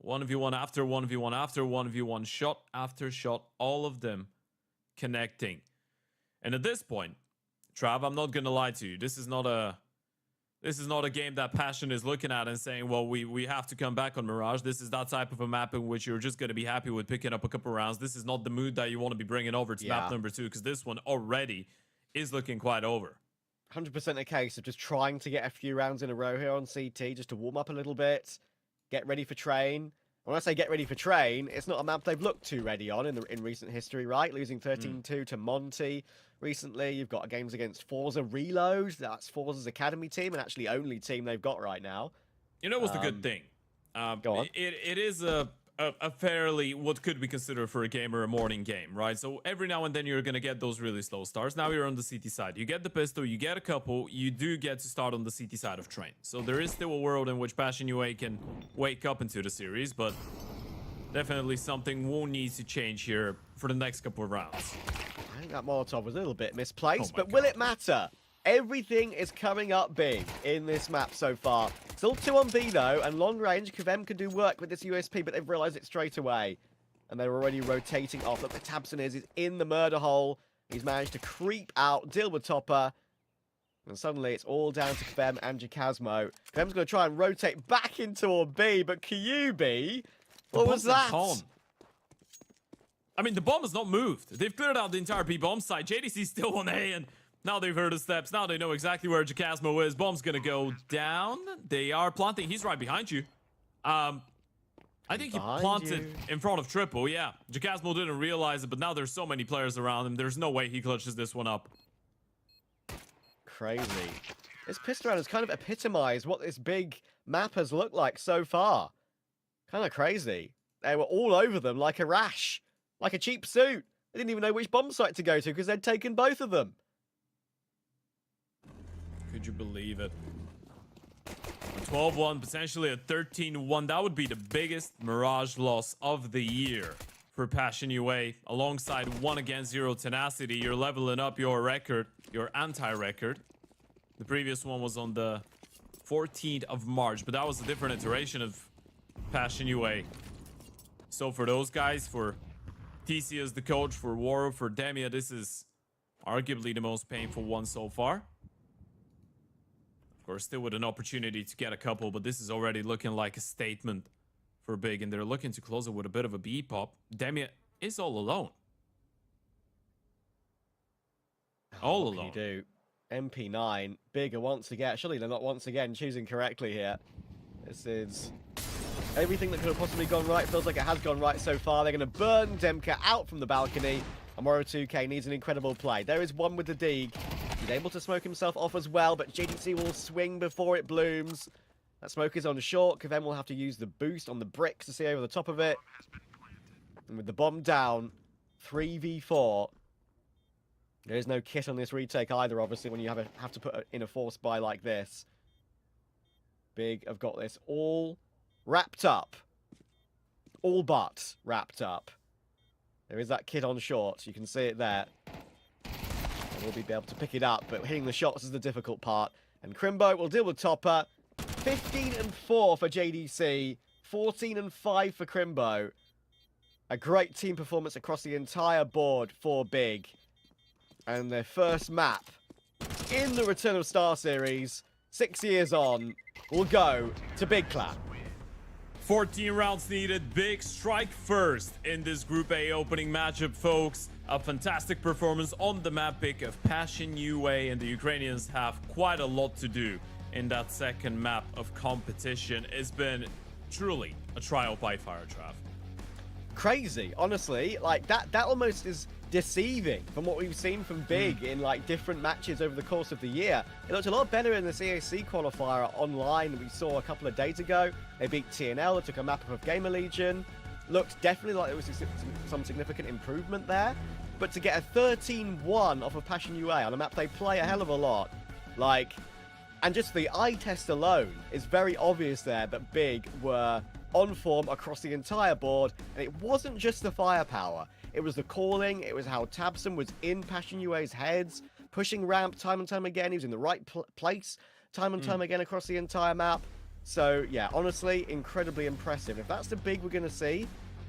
1v1 after 1v1 after 1v1, shot after shot, all of them connecting. And at this point, Trav, I'm not gonna lie to you. This is not a game that Passion is looking at and saying, well, we have to come back on Mirage. This is that type of a map in which you're just going to be happy with picking up a couple rounds. This is not the mood that you want to be bringing over to map number 2, because this one already is looking quite over. 100% a case of just trying to get a few rounds in a row here on CT, just to warm up a little bit, get ready for Train. When I say get ready for Train, it's not a map they've looked too ready on in recent history, right? Losing 13-2 to Monty recently. You've got games against Forza Reload. That's Forza's academy team, and actually only team they've got right now. You know what's the good thing? Go on. It is a fairly, what could be considered for a gamer, a morning game, right? So every now and then you're going to get those really slow starts. Now you're on the CT side. You get the pistol, you get a couple, you do get to start on the CT side of Train. So there is still a world in which Passion UA can wake up into the series, but definitely something will need to change here for the next couple of rounds. I think that Molotov was a little bit misplaced, but God. will it matter? Everything is coming up big in this map so far. Still 2 on B though, and long range, Kvem can do work with this USP, but they've realized it straight away. And they're already rotating off. Look, the Tabson is in the murder hole. He's managed to creep out, deal with Topper. And suddenly it's all down to Kvem and Jakasmo. Kvem's going to try and rotate back into B, but Kyubi, what was that? I mean, the bomb has not moved. They've cleared out the entire B bomb site. JDC's still on A, and now they've heard the steps. Now they know exactly where Jakasmo is. Bomb's gonna go down. They are planting. He's right behind you. I think he planted in front of Triple. Yeah, Jakasmo didn't realize it, but now there's so many players around him. There's no way he clutches this one up. Crazy. This pistol round has kind of epitomized what this big map has looked like so far. Kind of crazy. They were all over them like a rash. Like a cheap suit. They didn't even know which bomb site to go to because they'd taken both of them. Could you believe it? A 12-1, potentially a 13-1. That would be the biggest Mirage loss of the year for Passion UA. Alongside 1 against 0 Tenacity, you're leveling up your record, your anti-record. The previous one was on the 14th of March, but that was a different iteration of Passion UA. So for those guys, for TC as the coach, for Waro, for Demia, this is arguably the most painful one so far. Of course, still with an opportunity to get a couple, but this is already looking like a statement for Big, and they're looking to close it with a bit of a B pop. Demia is all alone. All alone. What can you do? MP9, Bigger once again. Surely they're not once again choosing correctly here. This is everything that could have possibly gone right. Feels like it has gone right so far. They're going to burn Demka out from the balcony. Amoro 2K needs an incredible play. There is one with the Deeg. He's able to smoke himself off as well, but JDC will swing before it blooms. That smoke is on short. Kvem will have to use the boost on the bricks to see over the top of it. And with the bomb down, 3v4. There is no kit on this retake either, obviously, when you have to put in a force buy like this. Big have got this all wrapped up. All but wrapped up. There is that kit on short. You can see it there. will be able to pick it up, but hitting the shots is the difficult part. And Crimbo will deal with Topper. 15-4 for JDC, 14-5 for Crimbo. A great team performance across the entire board for Big. And their first map in the Return of StarSeries, 6 years on, will go to Big Clap. 14 rounds needed. Big strike first in this Group A opening matchup, folks. A fantastic performance on the map pick of Passion UA, and the Ukrainians have quite a lot to do in that second map of competition. It's been truly a trial by fire, Trav. Crazy, honestly. Like, that almost is deceiving from what we've seen from Big in like different matches over the course of the year. It looked a lot better in the CAC qualifier online we saw a couple of days ago. They beat TNL, they took a map of Gamer Legion. Looked definitely like there was some significant improvement there. But to get a 13-1 off of Passion UA on a map they play a hell of a lot, like, and just the eye test alone is very obvious there that Big were on form across the entire board, and it wasn't just the firepower. It was the calling, it was how Tabson was in Passion UA's heads, pushing ramp time and time again. He was in the right place time and time again across the entire map. So, yeah, honestly, incredibly impressive. If that's the Big we're going to see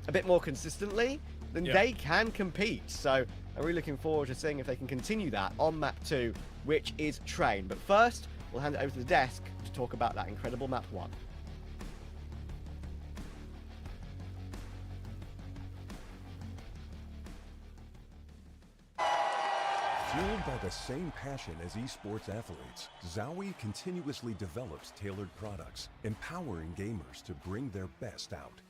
a bit more consistently, then they can compete. So, I'm really looking forward to seeing if they can continue that on map 2, which is Train. But first, we'll hand it over to the desk to talk about that incredible map 1. Fueled by the same passion as esports athletes, Zowie continuously develops tailored products, empowering gamers to bring their best out.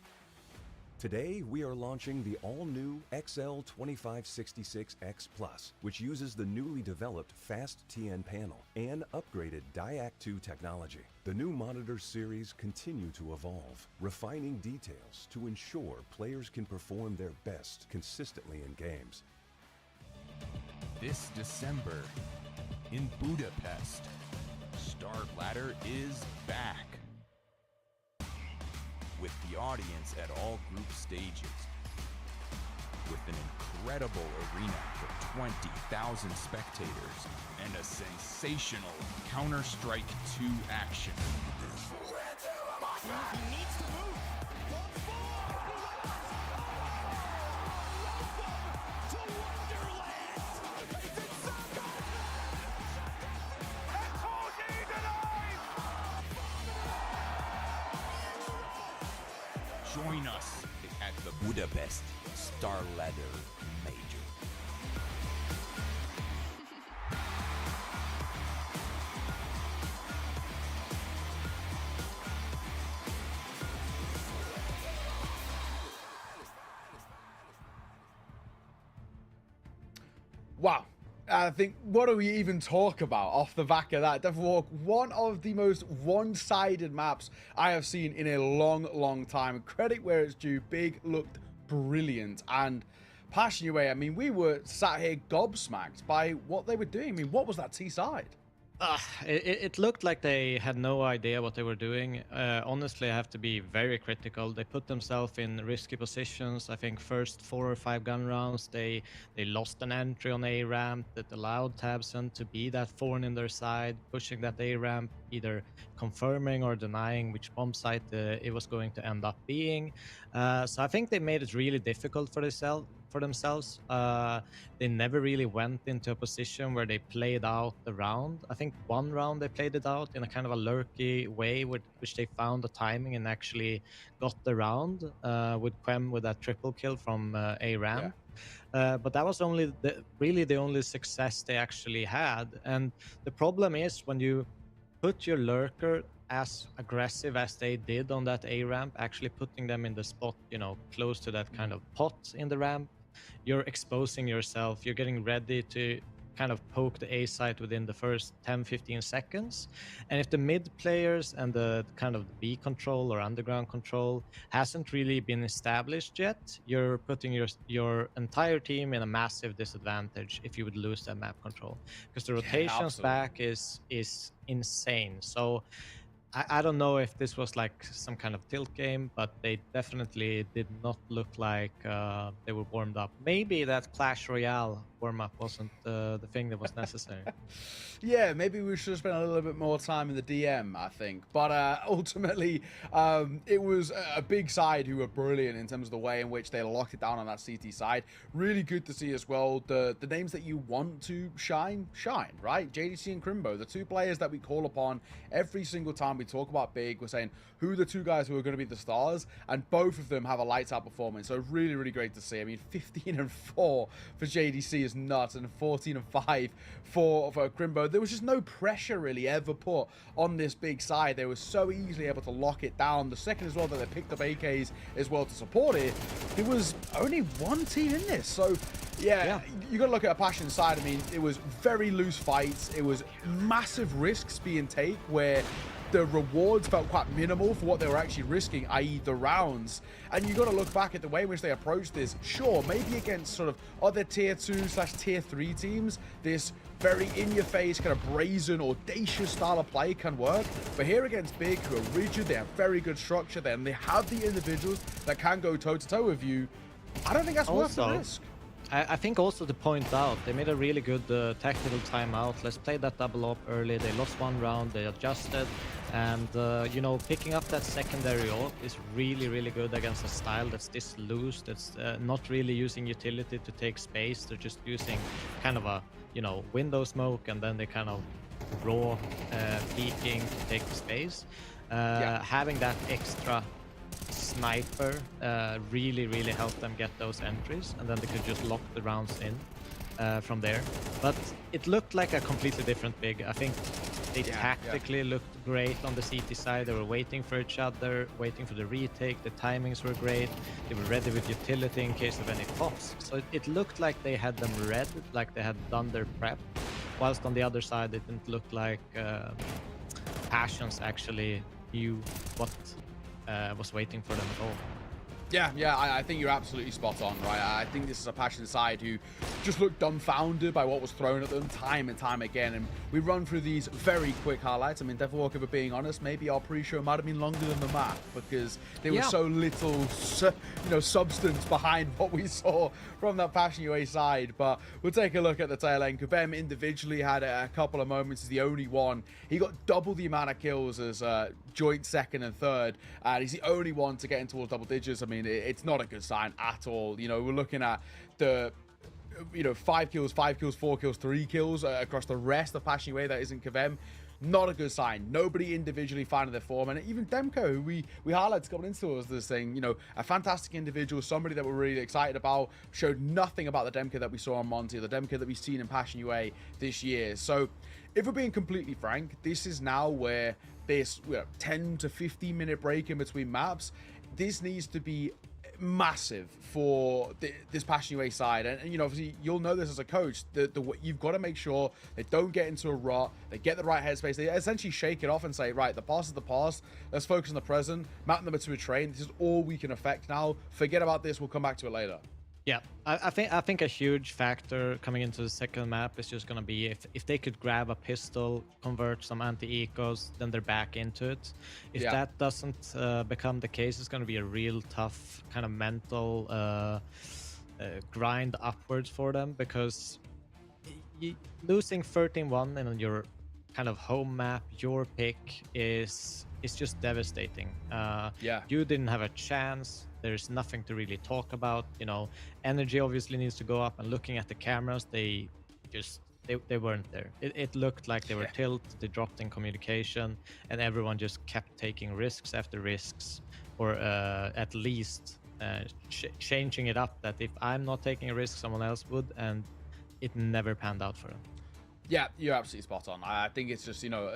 Today, we are launching the all-new XL2566X Plus, which uses the newly developed Fast TN panel and upgraded Diac 2 technology. The new monitor series continue to evolve, refining details to ensure players can perform their best consistently in games. This December in Budapest, Star Ladder is back with the audience at all group stages, with an incredible arena for 20,000 spectators and a sensational Counter-Strike 2 action. He needs to move. Join us at the Budapest Star Ladder Major. Wow. I think, what do we even talk about off the back of that? Definitely one of the most one-sided maps I have seen in a long, long time. Credit where it's due. Big looked brilliant. And Passion UA, I mean, we were sat here gobsmacked by what they were doing. I mean, what was that T-side? It looked like they had no idea what they were doing. Honestly, I have to be very critical. They put themselves in risky positions. I think first 4 or 5 gun rounds, they lost an entry on A ramp that allowed Tabson to be that thorn in their side, pushing that A ramp, either confirming or denying which bomb site it was going to end up being. So I think they made it really difficult for themselves. They never really went into a position where they played out the round. I think one round they played it out in a kind of a lurky way, which they found the timing and actually got the round with Quem with that triple kill from A ramp. But that was really the only success they actually had. And the problem is when you put your lurker as aggressive as they did on that A ramp, actually putting them in the spot, close to that kind of pot in the ramp, you're exposing yourself. You're getting ready to kind of poke the A site within the first 10-15 seconds. And if the mid players and the kind of the B control or underground control hasn't really been established yet, you're putting your entire team in a massive disadvantage if you would lose that map control, because the rotations back is insane. So I don't know if this was like some kind of tilt game, but they definitely did not look like they were warmed up. Maybe that Clash Royale warm-up wasn't the thing that was necessary. Yeah, maybe we should have spent a little bit more time in the DM, I think. But ultimately, it was a big side who were brilliant in terms of the way in which they locked it down on that CT side. Really good to see as well. The names that you want to shine, right? JDC and Crimbo, the two players that we call upon every single time we talk about big. We're saying who are the two guys who are going to be the stars, and both of them have a lights out performance. So really, really great to see. I mean, 15-4 for JDC is nuts, and 14-5 for Crimbo. There was just no pressure really ever put on this big side. They were so easily able to lock it down. The second as well that they picked up AKs as well to support it, there was only one team in this. So yeah, you got to look at a passion side. I mean, it was very loose fights. It was massive risks being taken where the rewards felt quite minimal for what they were actually risking, i.e. the rounds. And you got to look back at the way in which they approached this. Sure, maybe against sort of other tier 2/tier 3 teams, this very in-your-face, kind of brazen, audacious style of play can work. But here against Big, who are rigid, they have very good structure, then they have the individuals that can go toe-to-toe with you. I don't think that's worth the risk. I think also to point out, they made a really good tactical timeout. Let's play that double up early. They lost one round, they adjusted, and you know, picking up that secondary ult is really, really good against a style that's this loose, that's not really using utility to take space. They're just using kind of a, you know, window smoke, and then they kind of raw peeking to take the space. Having that extra sniper really helped them get those entries, and then they could just lock the rounds in from there. But it looked like a completely different Big. I think they tactically looked great on the CT side. They were waiting for each other, waiting for the retake. The timings were great. They were ready with utility in case of any pops. So it looked like they had them read, like they had done their prep. Whilst on the other side, it didn't look like Passions actually knew what was waiting for them at all. Yeah, I think you're absolutely spot on, right? I think this is a Passion side who just looked dumbfounded by what was thrown at them time and time again. And we run through these very quick highlights. I mean, Devil Walker, if we're being honest, maybe our pre-show might have been longer than the map because there was so little, you know, substance behind what we saw from that Passion UA side. But we'll take a look at the tail end. Kvem individually had a couple of moments. He's the only one. He got double the amount of kills as joint second and third, and he's the only one to get in towards double digits. I mean, it's not a good sign at all. You know, we're looking at the, you know, 5 kills, 4 kills, 3 kills across the rest of Passion UA that isn't Kvem. Not a good sign. Nobody individually finding their form, and even Demko, who we highlighted coming into us, this thing, you know, a fantastic individual, somebody that we're really excited about, showed nothing about the Demko that we saw on Monty, or the Demko that we've seen in Passion UA this year. So if we're being completely frank, this is now where this 10 to 15 minute break in between maps, this needs to be massive for this Passion UA side. And you know, obviously you'll know this as a coach, you've got to make sure they don't get into a rut, they get the right headspace, they essentially shake it off and say, right, the past is the past, let's focus on the present, map number 2 a train, this is all we can affect now, forget about this, we'll come back to it later. Yeah, I think a huge factor coming into the second map is just gonna be if they could grab a pistol, convert some anti-ecos, then they're back into it. If that doesn't become the case, it's gonna be a real tough kind of mental grind upwards for them, because losing 13-1 in your kind of home map, your pick, is just devastating. You didn't have a chance. There's nothing to really talk about. You know, energy obviously needs to go up, and looking at the cameras, they weren't there. It looked like they were tilt, they dropped in communication, and everyone just kept taking risks after risks, or at least changing it up, that if I'm not taking a risk, someone else would, and it never panned out for them. Yeah, you're absolutely spot on. I think it's just, you know,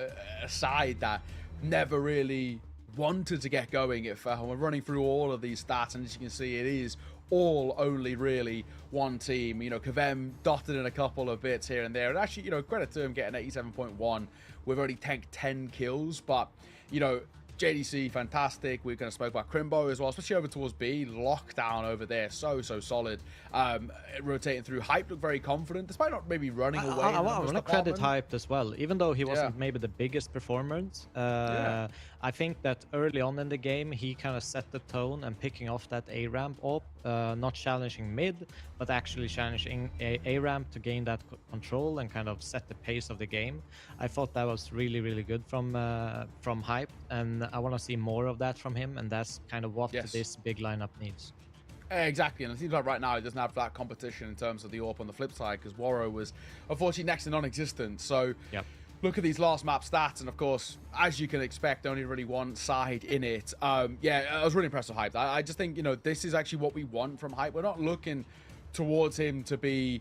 a side that never really wanted to get going. If we're running through all of these stats, and as you can see, it is all only really one team. You know, Kvem dotted in a couple of bits here and there, and actually, you know, credit to him getting 87.1 with only tanked 10 kills. But, you know, JDC, fantastic. We kind of spoke about Crimbo as well, especially over towards B. Lockdown over there, so solid. Rotating through. Hype looked very confident, despite not maybe running away. I want to credit Hype as well, even though he wasn't maybe the biggest performance. I think that early on in the game, he kind of set the tone and picking off that A ramp up, not challenging mid, but actually challenging A ramp to gain that control and kind of set the pace of the game. I thought that was really good from Hype, and I want to see more of that from him, and that's kind of what this big lineup needs. Exactly, and it seems like right now he doesn't have that competition in terms of the AWP on the flip side, because Waro was unfortunately next to non-existent. So look at these last map stats, and of course, as you can expect, only really one side in it. I was really impressed with Hype. I just think, this is actually what we want from Hype. We're not looking towards him to be,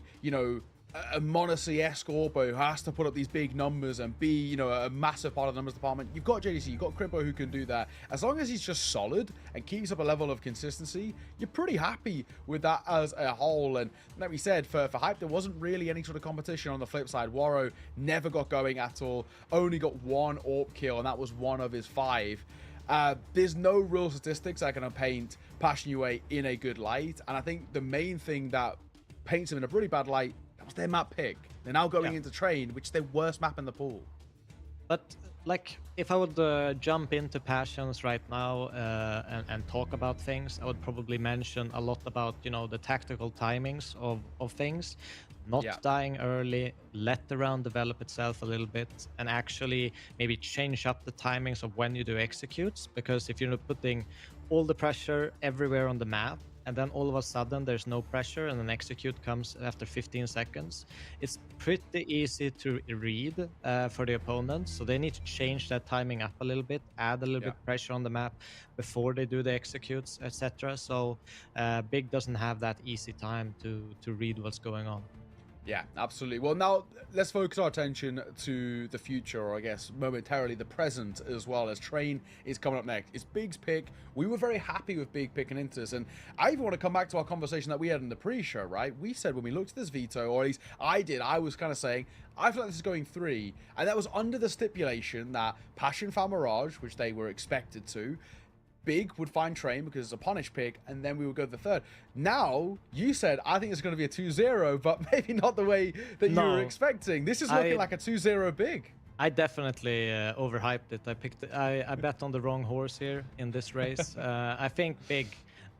a Monacy-esque AWP who has to put up these big numbers and be, a massive part of the numbers department. You've got JDC, you've got Crimbo who can do that. As long as he's just solid and keeps up a level of consistency, you're pretty happy with that as a whole. And like we said, for Hype, there wasn't really any sort of competition on the flip side. Waro never got going at all, only got one AWP kill, and that was one of his 5. There's no real statistics that can paint Passion UA in a good light, and I think the main thing that paints him in a really bad light, that was their map pick. They're now going into Train, which is their worst map in the pool. But like, if I would jump into Passions right now and talk about things, I would probably mention a lot about, the tactical timings of things. Not dying early, let the round develop itself a little bit, and actually maybe change up the timings of when you do executes. Because if you're not putting all the pressure everywhere on the map, and then all of a sudden there's no pressure and an execute comes after 15 seconds, it's pretty easy to read for the opponent. So they need to change that timing up a little bit, add a little bit of pressure on the map before they do the executes, etc. So Big doesn't have that easy time to read what's going on. Yeah, absolutely. Well, now let's focus our attention to the future, or I guess momentarily the present as well, as Train is coming up next. It's Big's pick. We were very happy with Big picking into this, and I even want to come back to our conversation that we had in the pre-show, right? We said when we looked at this veto, or at least I did, I was kind of saying, I feel like this is going 3, and that was under the stipulation that Passion found Mirage, which they were expected to, Big would find Train because it's a punish pick, and then we would go to the 3rd. Now, you said, I think it's going to be a 2-0, but maybe not the way that you were expecting. This is looking like a 2-0 Big. I definitely overhyped it. I bet on the wrong horse here in this race. I think Big,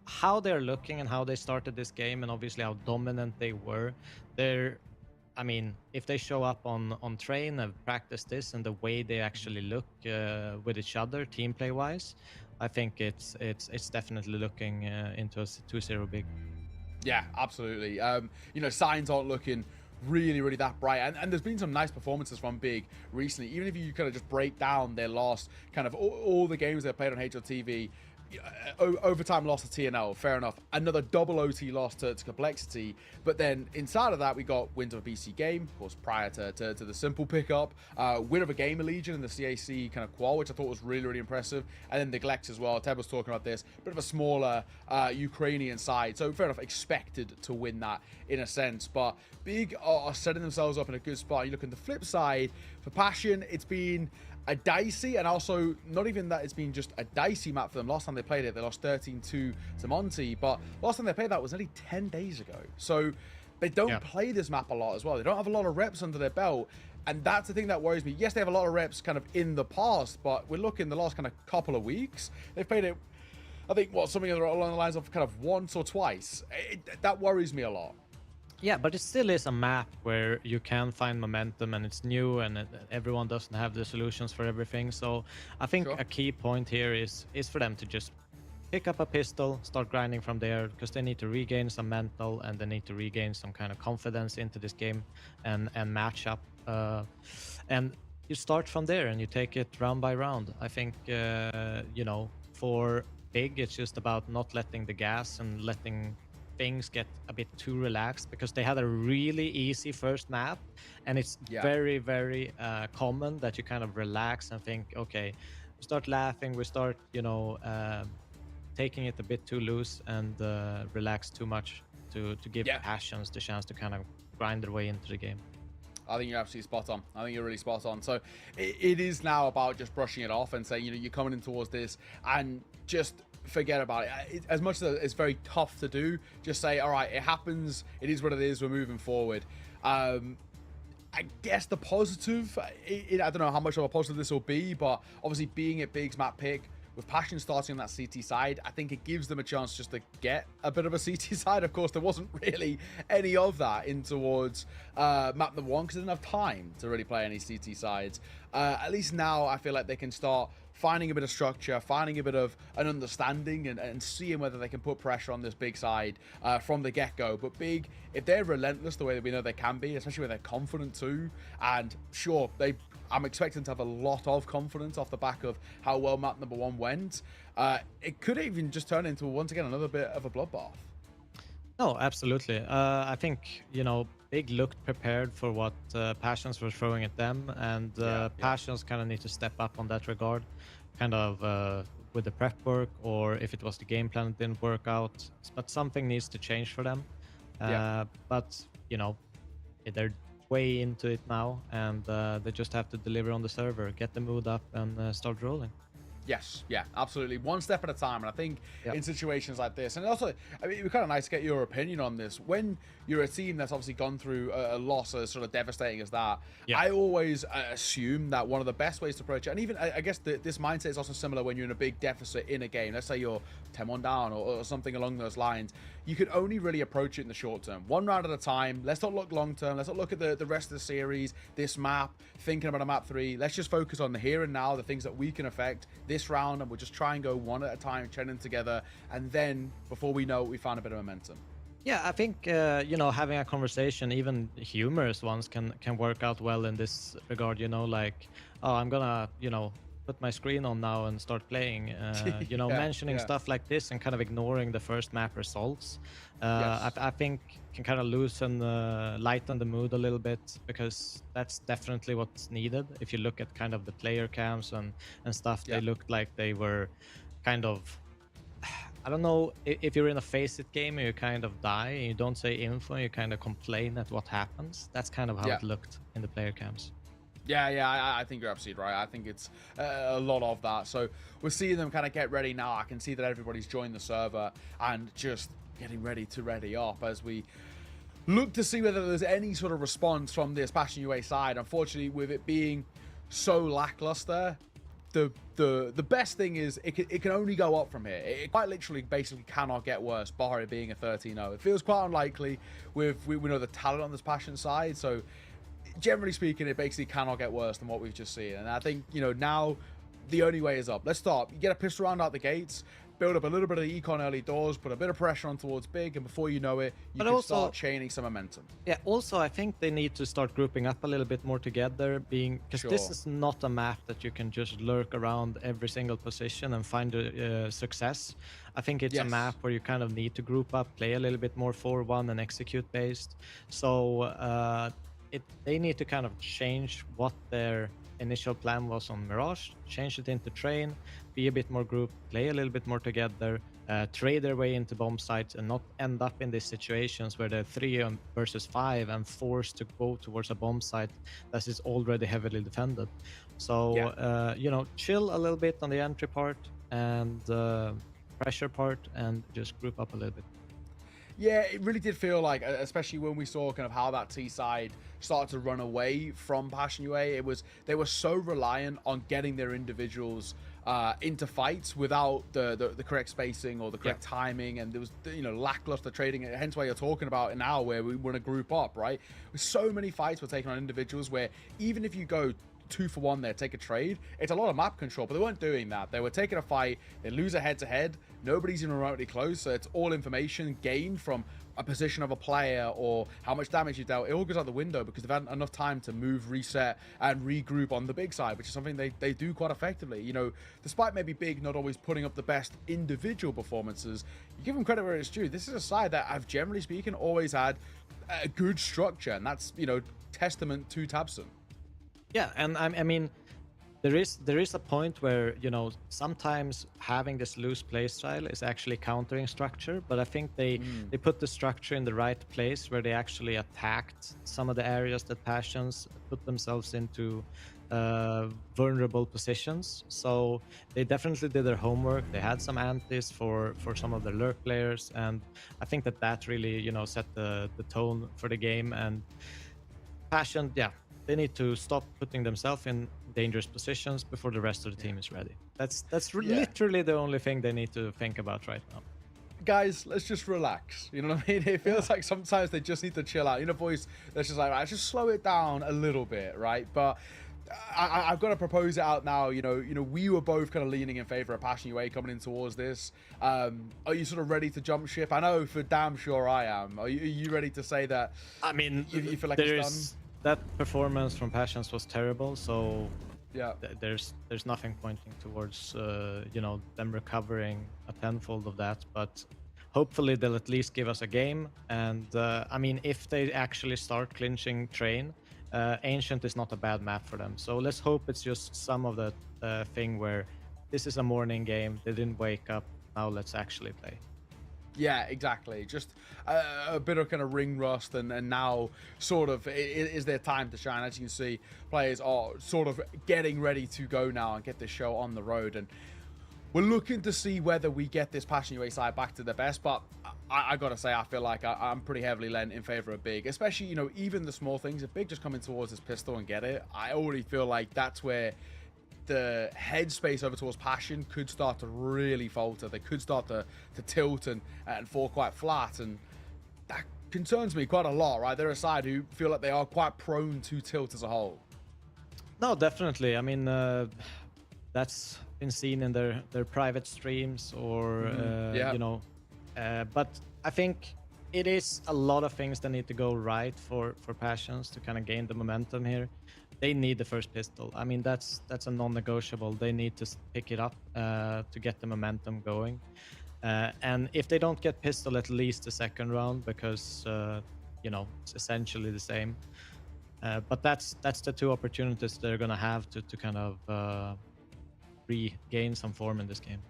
how they're looking and how they started this game, and obviously how dominant they were, if they show up on Train and practice this and the way they actually look with each other, team play wise, I think it's definitely looking into a 2-0 Big. Yeah, absolutely. Signs aren't looking really that bright, and there's been some nice performances from Big recently. Even if you kind of just break down their loss, kind of all the games they played on HLTV, overtime loss to TNL, fair enough. Another double OT loss to Complexity. But then inside of that, we got wins of a BC game, of course, prior to the simple pickup. Win of a game of Legion in the CAC kind of qual, which I thought was really impressive. And then Neglect as well. Ted was talking about this. Bit of a smaller Ukrainian side. So fair enough, expected to win that in a sense. But Big are setting themselves up in a good spot. You look at the flip side, for Passion, it's been a dicey, and also not even that it's been just a dicey map for them. Last time they played it, they lost 13-2 to Monty, but last time they played that was only 10 days ago. So they don't play this map a lot as well. They don't have a lot of reps under their belt, and that's the thing that worries me. Yes, they have a lot of reps kind of in the past, but we're looking the last kind of couple of weeks, they've played it, I think, something along the lines of kind of once or twice. That worries me a lot. Yeah, but it still is a map where you can find momentum, and it's new, and everyone doesn't have the solutions for everything. So I think a key point here is for them to just pick up a pistol, start grinding from there, because they need to regain some mental, and they need to regain some kind of confidence into this game and match up. And you start from there, and you take it round by round. I think, for Big, it's just about not letting the gas and letting things get a bit too relaxed, because they had a really easy first map, and it's very common that you kind of relax and think, okay, we start laughing, we start taking it a bit too loose and relax too much to give Passions the chance to kind of grind their way into the game. I think you're absolutely spot on. I think you're really spot on. So it is now about just brushing it off and saying, you're coming in towards this and just forget about it. As much as it's very tough to do, just say, all right, it happens. It is what it is. We're moving forward. I guess the positive, I don't know how much of a positive this will be, but obviously being at Big's map pick, with Passion starting on that CT side, I think it gives them a chance just to get a bit of a CT side. Of course, there wasn't really any of that in towards map number 1 because they didn't have time to really play any CT sides. At least now I feel like they can start finding a bit of structure, finding a bit of an understanding and seeing whether they can put pressure on this Big side from the get-go. But Big, if they're relentless the way that we know they can be, especially when they're confident too, and sure, I'm expecting to have a lot of confidence off the back of how well map number 1 went. It could even just turn into, once again, another bit of a bloodbath. No, absolutely. I think, Big looked prepared for what Passions were throwing at them, and Passions kind of need to step up on that regard, kind of with the prep work, or if it was the game plan that didn't work out. But something needs to change for them. But, they're way into it now, and they just have to deliver on the server, get the mood up, and start rolling. Yes, yeah, absolutely. One step at a time. And I think in situations like this, and also, I mean, it would be kind of nice to get your opinion on this. When you're a team that's obviously gone through a loss as sort of devastating as that, I always assume that one of the best ways to approach it, and even I guess this mindset is also similar when you're in a big deficit in a game. Let's say you're 10-1 down or something along those lines. You can only really approach it in the short term, one round at a time. Let's not look long term. Let's not look at the rest of the series, this map, thinking about a map 3. Let's just focus on the here and now, the things that we can affect this round, and we'll just try and go one at a time, trending together, and then before we know it, we found a bit of momentum. Yeah, I think having a conversation, even humorous ones, can work out well in this regard. Like, oh, I'm gonna put my screen on now and start playing. Mentioning stuff like this and kind of ignoring the first map results. I think can kind of loosen, lighten the mood a little bit, because that's definitely what's needed. If you look at kind of the player cams and stuff, they looked like they were kind of, I don't know, if you're in a Face-It game and you kind of die and you don't say info and you kind of complain at what happens. That's kind of how it looked in the player cams. Yeah, I think you're absolutely right. I think it's a lot of that. So we're seeing them kind of get ready now. I can see that everybody's joined the server and just getting ready to ready up as we look to see whether there's any sort of response from this Passion UA side. Unfortunately, with it being so lackluster, the best thing is it can only go up from here. It quite literally basically cannot get worse, bar it being a 13-0. It feels quite unlikely with we know the talent on this Passion side. So generally speaking, it basically cannot get worse than what we've just seen. And I think, now the only way is up. Let's start. You get a pistol round out the gates, build up a little bit of the econ early doors, put a bit of pressure on towards Big, and before you know it, you can start chaining some momentum. Yeah, also, I think they need to start grouping up a little bit more together, because this is not a map that you can just lurk around every single position and find success. I think it's a map where you kind of need to group up, play a little bit more 4-1 and execute based. So they need to kind of change what their initial plan was on Mirage, change it into Train, be a bit more grouped, play a little bit more together, trade their way into bomb sites, and not end up in these situations where they're 3 versus 5 and forced to go towards a bomb site that is already heavily defended. So, chill a little bit on the entry part and pressure part, and just group up a little bit. Yeah, it really did feel like, especially when we saw kind of how that T side started to run away from Passion UA, they were so reliant on getting their individuals into fights without the correct spacing or the correct timing, and there was lackluster trading. Hence why you're talking about it now, where we want to group up, right? With so many fights we're taking on individuals where even if you go 2 for 1 there, take a trade, it's a lot of map control, but they weren't doing that. They were taking a fight, they lose a head-to-head, nobody's even remotely close, so it's all information gained from a position of a player or how much damage you dealt. It all goes out the window because they've had enough time to move, reset, and regroup on the Big side, which is something they do quite effectively. Despite maybe Big not always putting up the best individual performances, you give them credit where it's due. This is a side that have, generally speaking, always had a good structure, and that's, testament to Tabson. Yeah, and I mean, there is a point where, you know, sometimes having this loose play style is actually countering structure, but I think they put the structure in the right place where they actually attacked some of the areas that Passions put themselves into vulnerable positions. So they definitely did their homework. They had some antis for some of the lurk players, and I think that really, you know, set the tone for the game. And Passion, yeah, they need to stop putting themselves in dangerous positions before the rest of the team is ready. That's literally the only thing they need to think about right now. Guys, let's just relax. You know what I mean? It feels like sometimes they just need to chill out. You know, boys, let's just like, right, just slow it down a little bit, right? But I've got to propose it out now. You know, we were both kind of leaning in favor of Passion UA coming in towards this. Are you sort of ready to jump ship? I know for damn sure I am. Are you ready to say that? I mean, you feel like it's done? That performance from Passions was terrible, so yeah, there's nothing pointing towards you know, them recovering a tenfold of that. But hopefully they'll at least give us a game. And I mean, if they actually start clinching Train, Ancient is not a bad map for them. So let's hope it's just some of the thing where this is a morning game, they didn't wake up, now let's actually play. Yeah, exactly. Just a bit of kind of ring rust, and now sort of is their time to shine. As you can see, players are sort of getting ready to go now and get this show on the road. And we're looking to see whether we get this Passion UA side back to the best. But I got to say, I feel like I'm pretty heavily lent in favor of Big, especially, you know, even the small things. If Big just coming towards his pistol and get it, I already feel like that's where the headspace over towards Passion could start to really falter. They could start to tilt and fall quite flat, and that concerns me quite a lot, right? They're a side who feel like they are quite prone to tilt as a whole. No, definitely. I mean, that's been seen in their private streams or you know, but I think it is a lot of things that need to go right for Passions to kind of gain the momentum here. They need the first pistol. I mean, that's a non-negotiable. They need to pick it up to get the momentum going. And if they don't get pistol, at least the second round, because you know, it's essentially the same. But that's the two opportunities they're gonna have to kind of regain some form in this game.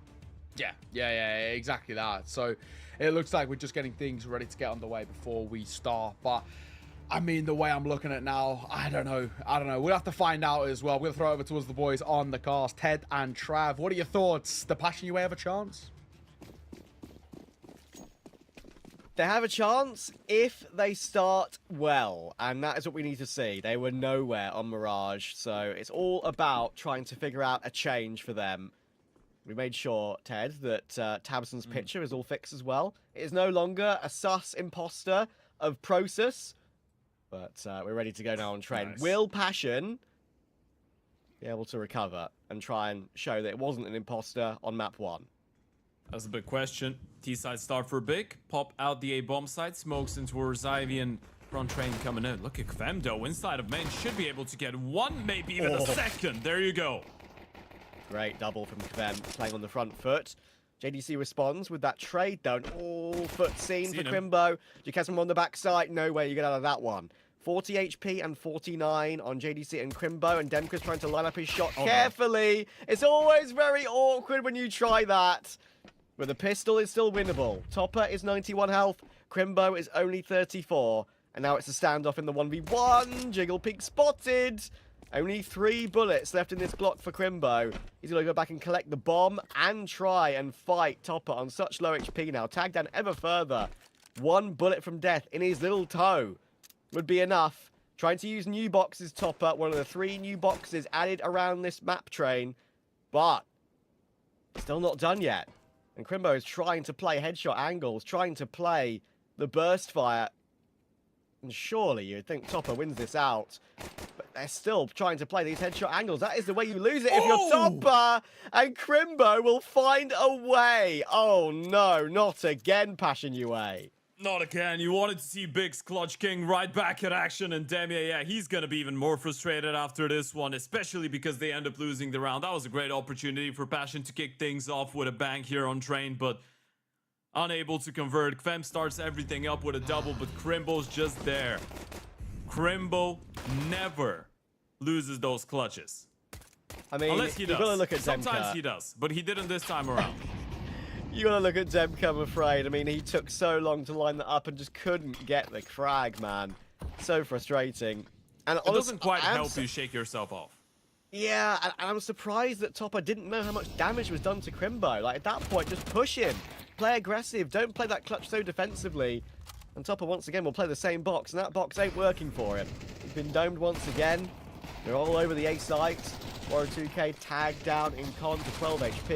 Yeah, exactly that. So it looks like we're just getting things ready to get underway before we start. But I mean, the way I'm looking at it now, I don't know. We'll have to find out as well. We'll throw it over towards the boys on the cast. Ted and Trav, what are your thoughts? The Passion UA have a chance? They have a chance if they start well, and that is what we need to see. They were nowhere on Mirage, so it's all about trying to figure out a change for them. We made sure, Ted, that Tabson's picture is all fixed as well. It is no longer a sus imposter of Prosus, but we're ready to go now on Train. Nice. Will Passion be able to recover and try and show that it wasn't an imposter on map 1? That's a big question. T-side start for Big. Pop out the A-bomb side. Smokes in towards Ivy and front Train coming in. Look at Kvem though. Inside of main should be able to get one, maybe even a second. There you go. Great double from Kvem, playing on the front foot. JDC responds with that trade down. All foot scene for Crimbo. Jacasm on the backside. No way you get out of that one. 40 HP and 49 on JDC and Crimbo, and Demka's trying to line up his shot carefully. No. It's always very awkward when you try that. But the pistol is still winnable. Topper is 91 health. Crimbo is only 34. And now it's a standoff in the 1v1. Jiggle Peak spotted. Only 3 bullets left in this Glock for Crimbo. He's going to go back and collect the bomb and try and fight Topper on such low HP now. Tagged down ever further. 1 bullet from death in his little toe would be enough. Trying to use new boxes, Topper. One of the 3 new boxes added around this map Train. But still not done yet. And Crimbo is trying to play headshot angles, trying to play the burst fire. And surely you'd think Topper wins this out. But they're still trying to play these headshot angles. That is the way you lose it if you're Topper. And Crimbo will find a way. Oh no, not again, Passion UA. Not again. You wanted to see Big's Clutch King right back in action, and Demia, yeah, he's gonna be even more frustrated after this one, especially because they end up losing the round. That was a great opportunity for Passion to kick things off with a bang here on Train, but unable to convert. Kvem starts everything up with a double, but Crimbo's just there. Crimbo never loses those clutches. I mean, Unless he you've does. got to look at Sometimes Demka. he does, but he didn't this time around. You got to look at Demka, I'm afraid. I mean, he took so long to line that up and just couldn't get the frag, man. So frustrating. And It doesn't quite help you shake yourself off. Yeah, and I'm surprised that Topper didn't know how much damage was done to Crimbo. Like, at that point, just push him. Play aggressive. Don't play that clutch so defensively. And Topper, once again, will play the same box, and that box ain't working for him. He's been domed once again. They're all over the A site. Warrior 2K tagged down in con to 12 HP.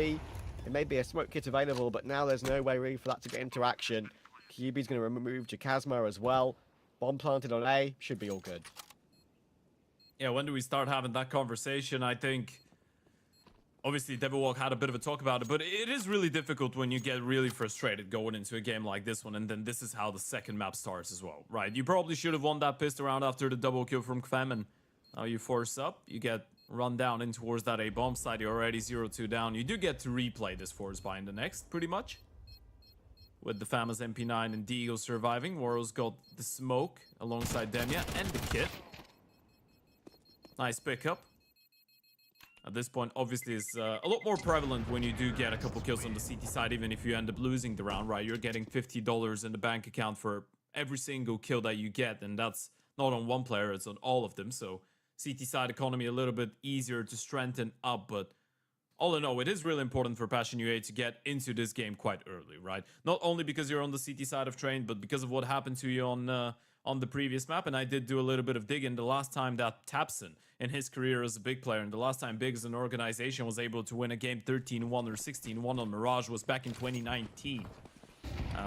There may be a smoke kit available, but now there's no way really for that to get into action. QB's going to remove Jakazmo as well. Bomb planted on A. Should be all good. Yeah, when do we start having that conversation? I think, obviously, Devilwalk had a bit of a talk about it, but it is really difficult when you get really frustrated going into a game like this one, and then this is how the second map starts as well, right? You probably should have won that pistol round after the double kill from Kvem, and now you force up, you get run down in towards that A bomb side, you're already 0-2 down. You do get to replay this force buy in the next, pretty much. With the famous MP9 and Deagle surviving, Warrow's got the smoke alongside Demya and the kit. Nice pickup. At this point, obviously, it's a lot more prevalent when you do get a couple kills on the CT side, even if you end up losing the round, right? You're getting $50 in the bank account for every single kill that you get, and that's not on one player, it's on all of them. So CT side economy a little bit easier to strengthen up, but all in all, it is really important for Passion UA to get into this game quite early, right? Not only because you're on the CT side of train, but because of what happened to you on the previous map. And I did do a little bit of digging the last time that Tapson in his career as a big player, and the last time Big as an organization was able to win a game 13-1 or 16-1 on Mirage was back in 2019.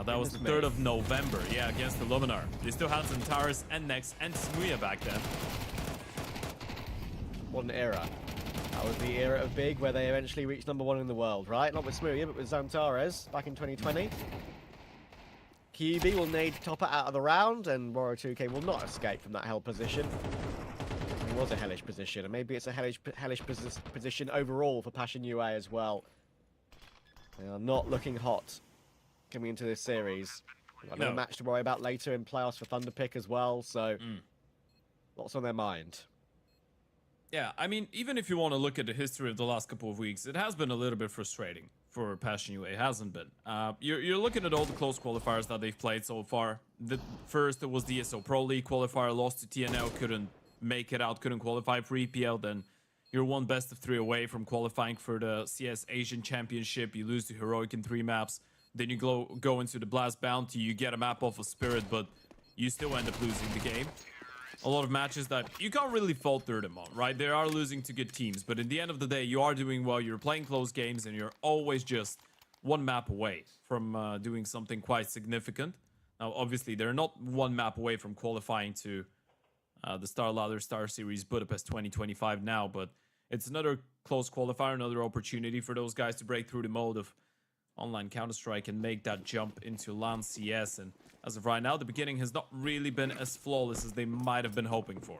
That was the 3rd of November, yeah, against the Luminar. They still had Zantaris and Nex and Smuya back then. What an era. That was the era of Big, where they eventually reached #1 in the world, right? Not with Smuya, but with Zantares back in 2020. QB will need Topper out of the round, and Warrior 2K will not escape from that hell position. It was a hellish position, and maybe it's a hellish position overall for Passion UA as well. They are not looking hot coming into this series. We've got another match to worry about later in playoffs for Thunderpick as well, so lots on their mind. Yeah, I mean, even if you want to look at the history of the last couple of weeks, it has been a little bit frustrating for Passion UA, hasn't been. You're looking at all the close qualifiers that they've played so far. The first, it was the ESO Pro League qualifier, lost to TNL, couldn't make it out, couldn't qualify for EPL. Then you're one best of 3 away from qualifying for the CS Asian Championship. You lose to Heroic in 3 maps. Then you go into the Blast Bounty, you get a map off of Spirit, but you still end up losing the game. A lot of matches that you can't really falter them on, right? They are losing to good teams, but in the end of the day, you are doing well, you're playing close games, and you're always just 1 map away from doing something quite significant. Now, obviously, they're not 1 map away from qualifying to the Star Ladder StarSeries Budapest 2025 now, but it's another close qualifier, another opportunity for those guys to break through the mold of online Counter-Strike and make that jump into LAN CS. And as of right now, the beginning has not really been as flawless as they might have been hoping for.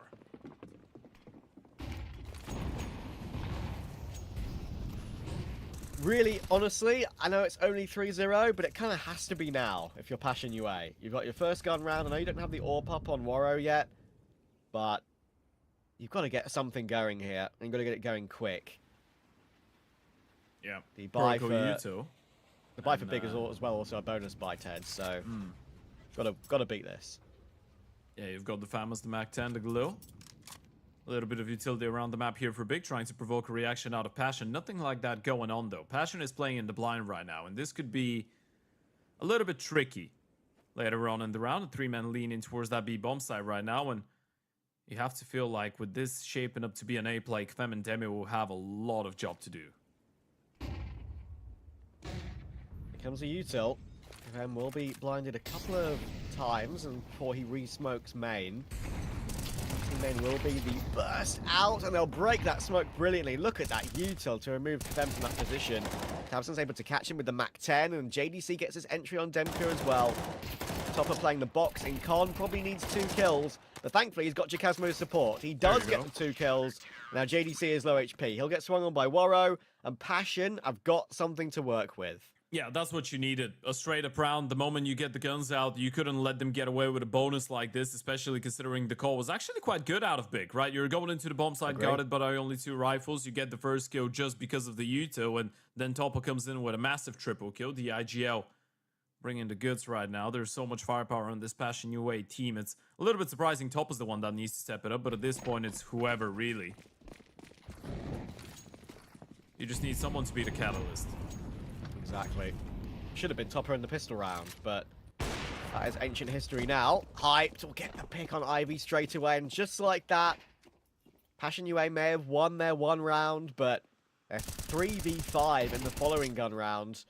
Really, honestly, I know it's only 3-0, but it kind of has to be now if you're Passion UA. You've got your first gun round. I know you don't have the AWP up on Warrow yet, but you've got to get something going here, and you've got to get it going quick. Yeah. The buy for Yuto. the buy for Big as well, also a bonus buy, Ted. So got to beat this. Yeah, you've got the famous, the Mac-10, the Glue. A little bit of utility around the map here for Big, trying to provoke a reaction out of Passion. Nothing like that going on, though. Passion is playing in the blind right now, and this could be a little bit tricky later on in the round. A 3-man lean in towards that B bomb site right now, and you have to feel like with this shaping up to be an A play, Kvem and Demi will have a lot of job to do. Here comes a util. Kvem will be blinded a couple of times and before he re-smokes main. Main will be the burst out, and they'll break that smoke brilliantly. Look at that util to remove Kvem from that position. Tabson's able to catch him with the Mac-10, and JDC gets his entry on Demka as well. Topper playing the box in con, probably needs 2 kills, but thankfully he's got Jakazmo's support. He does get the 2 kills. Now JDC is low HP. He'll get swung on by Warrow, and Passion have got something to work with. Yeah, that's what you needed. A straight up round. The moment you get the guns out, you couldn't let them get away with a bonus like this, especially considering the call was actually quite good out of Big, right? You're going into the bomb site guarded by only 2 rifles. You get the first kill just because of the Uto, and then Topper comes in with a massive triple kill. The IGL bringing the goods right now. There's so much firepower on this Passion UA team. It's a little bit surprising Topper's the one that needs to step it up, but at this point, it's whoever, really. You just need someone to be the catalyst. Exactly. Should have been Topper in the pistol round, but that is ancient history now. Hyped will get the pick on Ivy straight away, and just like that, Passion UA may have won their 1 round, but a 3v5 in the following gun round.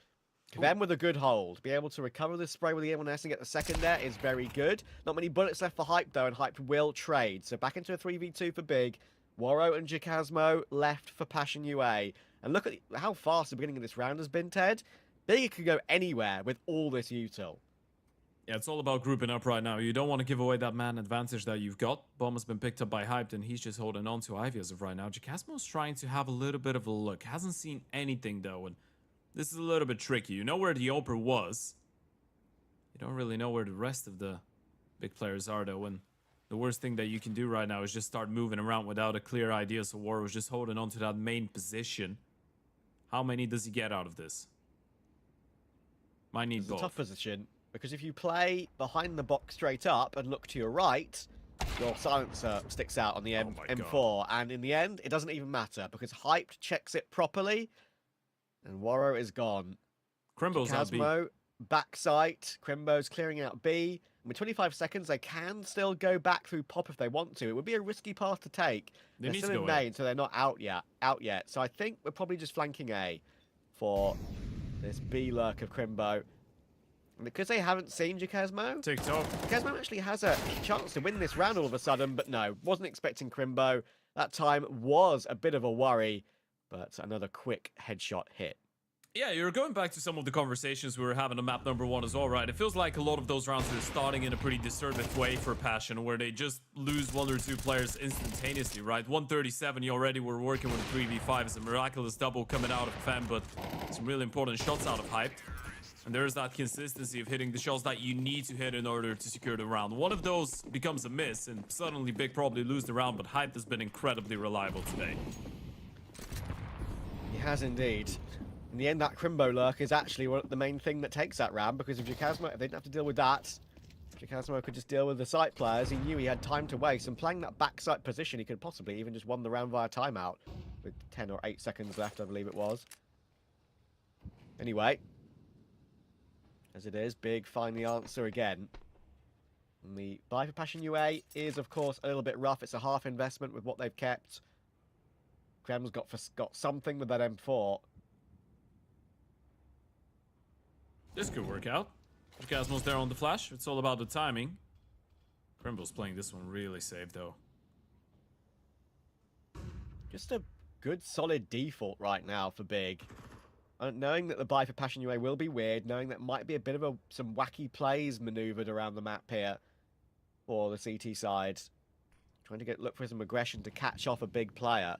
Them with a good hold. Be able to recover this spray with the A1S and get the second there is very good. Not many bullets left for Hype, though, and Hype will trade. So back into a 3v2 for Big. Waro and Jacasmo left for Passion UA. And look at how fast the beginning of this round has been, Ted. Big could go anywhere with all this util. Yeah, it's all about grouping up right now. You don't want to give away that man advantage that you've got. Bomb has been picked up by Hyped, and he's just holding on to Ivy as of right now. Jacasmo's trying to have a little bit of a look. Hasn't seen anything, though, and this is a little bit tricky. You know where the Oper was. You don't really know where the rest of the big players are, though, and the worst thing that you can do right now is just start moving around without a clear idea. So War was just holding on to that main position. How many does he get out of this? Might need both. It's a tough position, because if you play behind the box straight up and look to your right, your silencer sticks out on the M4. And in the end, it doesn't even matter, because Hyped checks it properly, and Waro is gone. Crimbo's out B. Backside. Crimbo's clearing out B. And with 25 seconds, they can still go back through Pop if they want to. It would be a risky path to take. They're still in main, so they're not out yet. So I think we're probably just flanking A for this B lurk of Crimbo. And because they haven't seen Jacasmo, Jacasmo actually has a chance to win this round all of a sudden, but no, wasn't expecting Crimbo. That time was a bit of a worry, but another quick headshot hit. Yeah, you're going back to some of the conversations we were having on map number 1 as well, right? It feels like a lot of those rounds are starting in a pretty disservice way for Passion, where they just lose 1 or 2 players instantaneously, right? 137, you already were working with a 3v5. It's a miraculous double coming out of Fem, but some really important shots out of Hype. And there's that consistency of hitting the shots that you need to hit in order to secure the round. One of those becomes a miss, and suddenly Big probably lose the round, but Hype has been incredibly reliable today. He has indeed. In the end, that Crimbo lurk is actually the main thing that takes that round, because if Jacasmo, if they didn't have to deal with that, Jacasmo could just deal with the site players. He knew he had time to waste, and playing that backside position, he could possibly even just won the round via timeout with 10 or 8 seconds left, I believe it was. Anyway, as it is, Big find the answer again. And the buy for Passion UA is, of course, a little bit rough. It's a half investment with what they've kept. Krem's got something with that M4. This could work out. Jacasmo's there on the flash. It's all about the timing. Crimbo's playing this one really safe, though. Just a good, solid default right now for Big. Knowing that the buy for Passion UA will be weird, knowing that might be a bit of some wacky plays maneuvered around the map here for the CT side. Trying to look for some aggression to catch off a big player.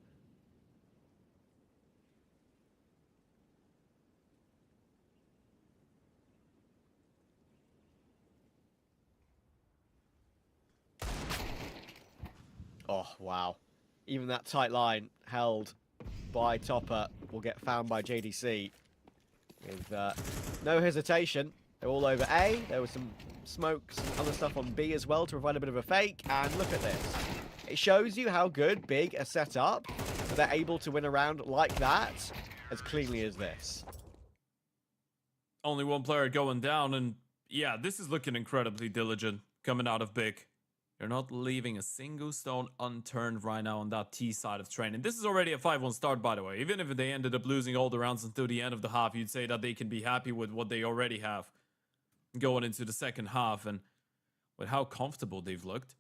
Oh, wow. Even that tight line held by Topper will get found by JDC with no hesitation. They're all over A. There was some smokes and other stuff on B as well to provide a bit of a fake. And look at this. It shows you how good Big are set up, that they're able to win a round like that as cleanly as this. Only 1 player going down, and yeah, this is looking incredibly diligent coming out of Big. They're not leaving a single stone unturned right now on that T side of training. This is already a 5-1 start, by the way. Even if they ended up losing all the rounds until the end of the half, you'd say that they can be happy with what they already have going into the second half. And with how comfortable they've looked,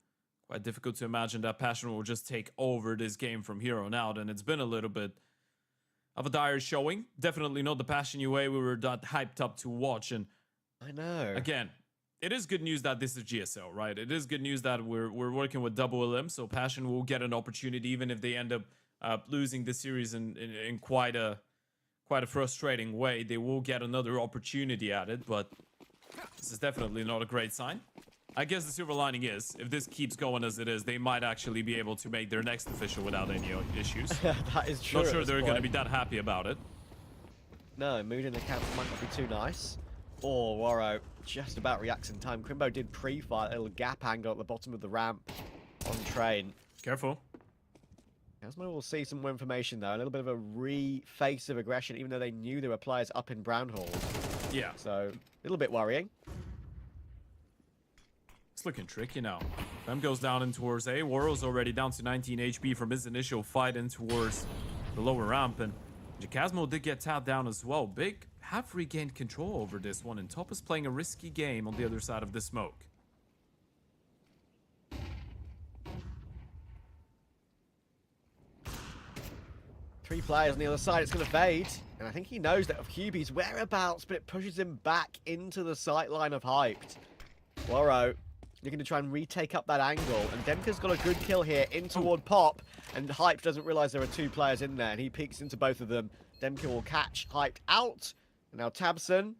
quite difficult to imagine that Passion will just take over this game from here on out. And it's been a little bit of a dire showing. Definitely not the Passion UA we were that hyped up to watch. And I know. Again, it is good news that this is GSL, right? It is good news that we're working with double LM, so Passion will get an opportunity, even if they end up losing the series in quite a quite a frustrating way. They will get another opportunity at it, but this is definitely not a great sign. I guess the silver lining is, if this keeps going as it is, they might actually be able to make their next official without any issues. That is true. Not sure they're going to be that happy about it. No, mood in the camp might not be too nice. Oh, Waro just about reacts in time. Crimbo did pre-fire a little gap angle at the bottom of the ramp on train. Careful. Asmo will see some more information though. A little bit of a re-face of aggression, even though they knew there were players up in Brown Hall. Yeah. So, a little bit worrying. It's looking tricky now. Fem goes down in towards A. Warrow's already down to 19 HP from his initial fight in towards the lower ramp. And Jacasmo did get tapped down as well. Big have regained control over this one. And Top is playing a risky game on the other side of the smoke. Three players on the other side. It's going to fade. And I think he knows that of QB's whereabouts, but it pushes him back into the sight line of Hyped. Warrow looking to try and retake up that angle. And Demka's got a good kill here in toward Pop. And Hyped doesn't realize there are two players in there. And he peeks into both of them. Demka will catch Hyped out. And now Tabson,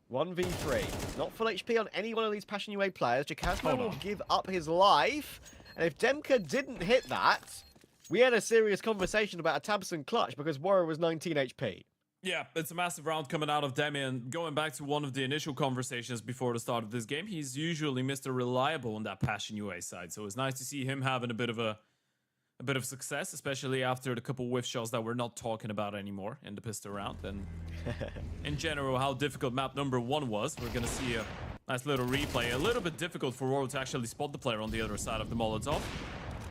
1v3. Not full HP on any one of these Passion UA players. Jacasmo will give up his life. And if Demka didn't hit that, we had a serious conversation about a Tabson clutch because Warrow was 19 HP. Yeah, it's a massive round coming out of Demi, and going back to one of the initial conversations before the start of this game, he's usually Mr. Reliable on that Passion UA side, so it's nice to see him having a bit of success, especially after the couple whiff shots that we're not talking about anymore in the pistol round, and in general how difficult map number 1 was. We're gonna see a nice little replay, a little bit difficult for Warrow to actually spot the player on the other side of the Molotov.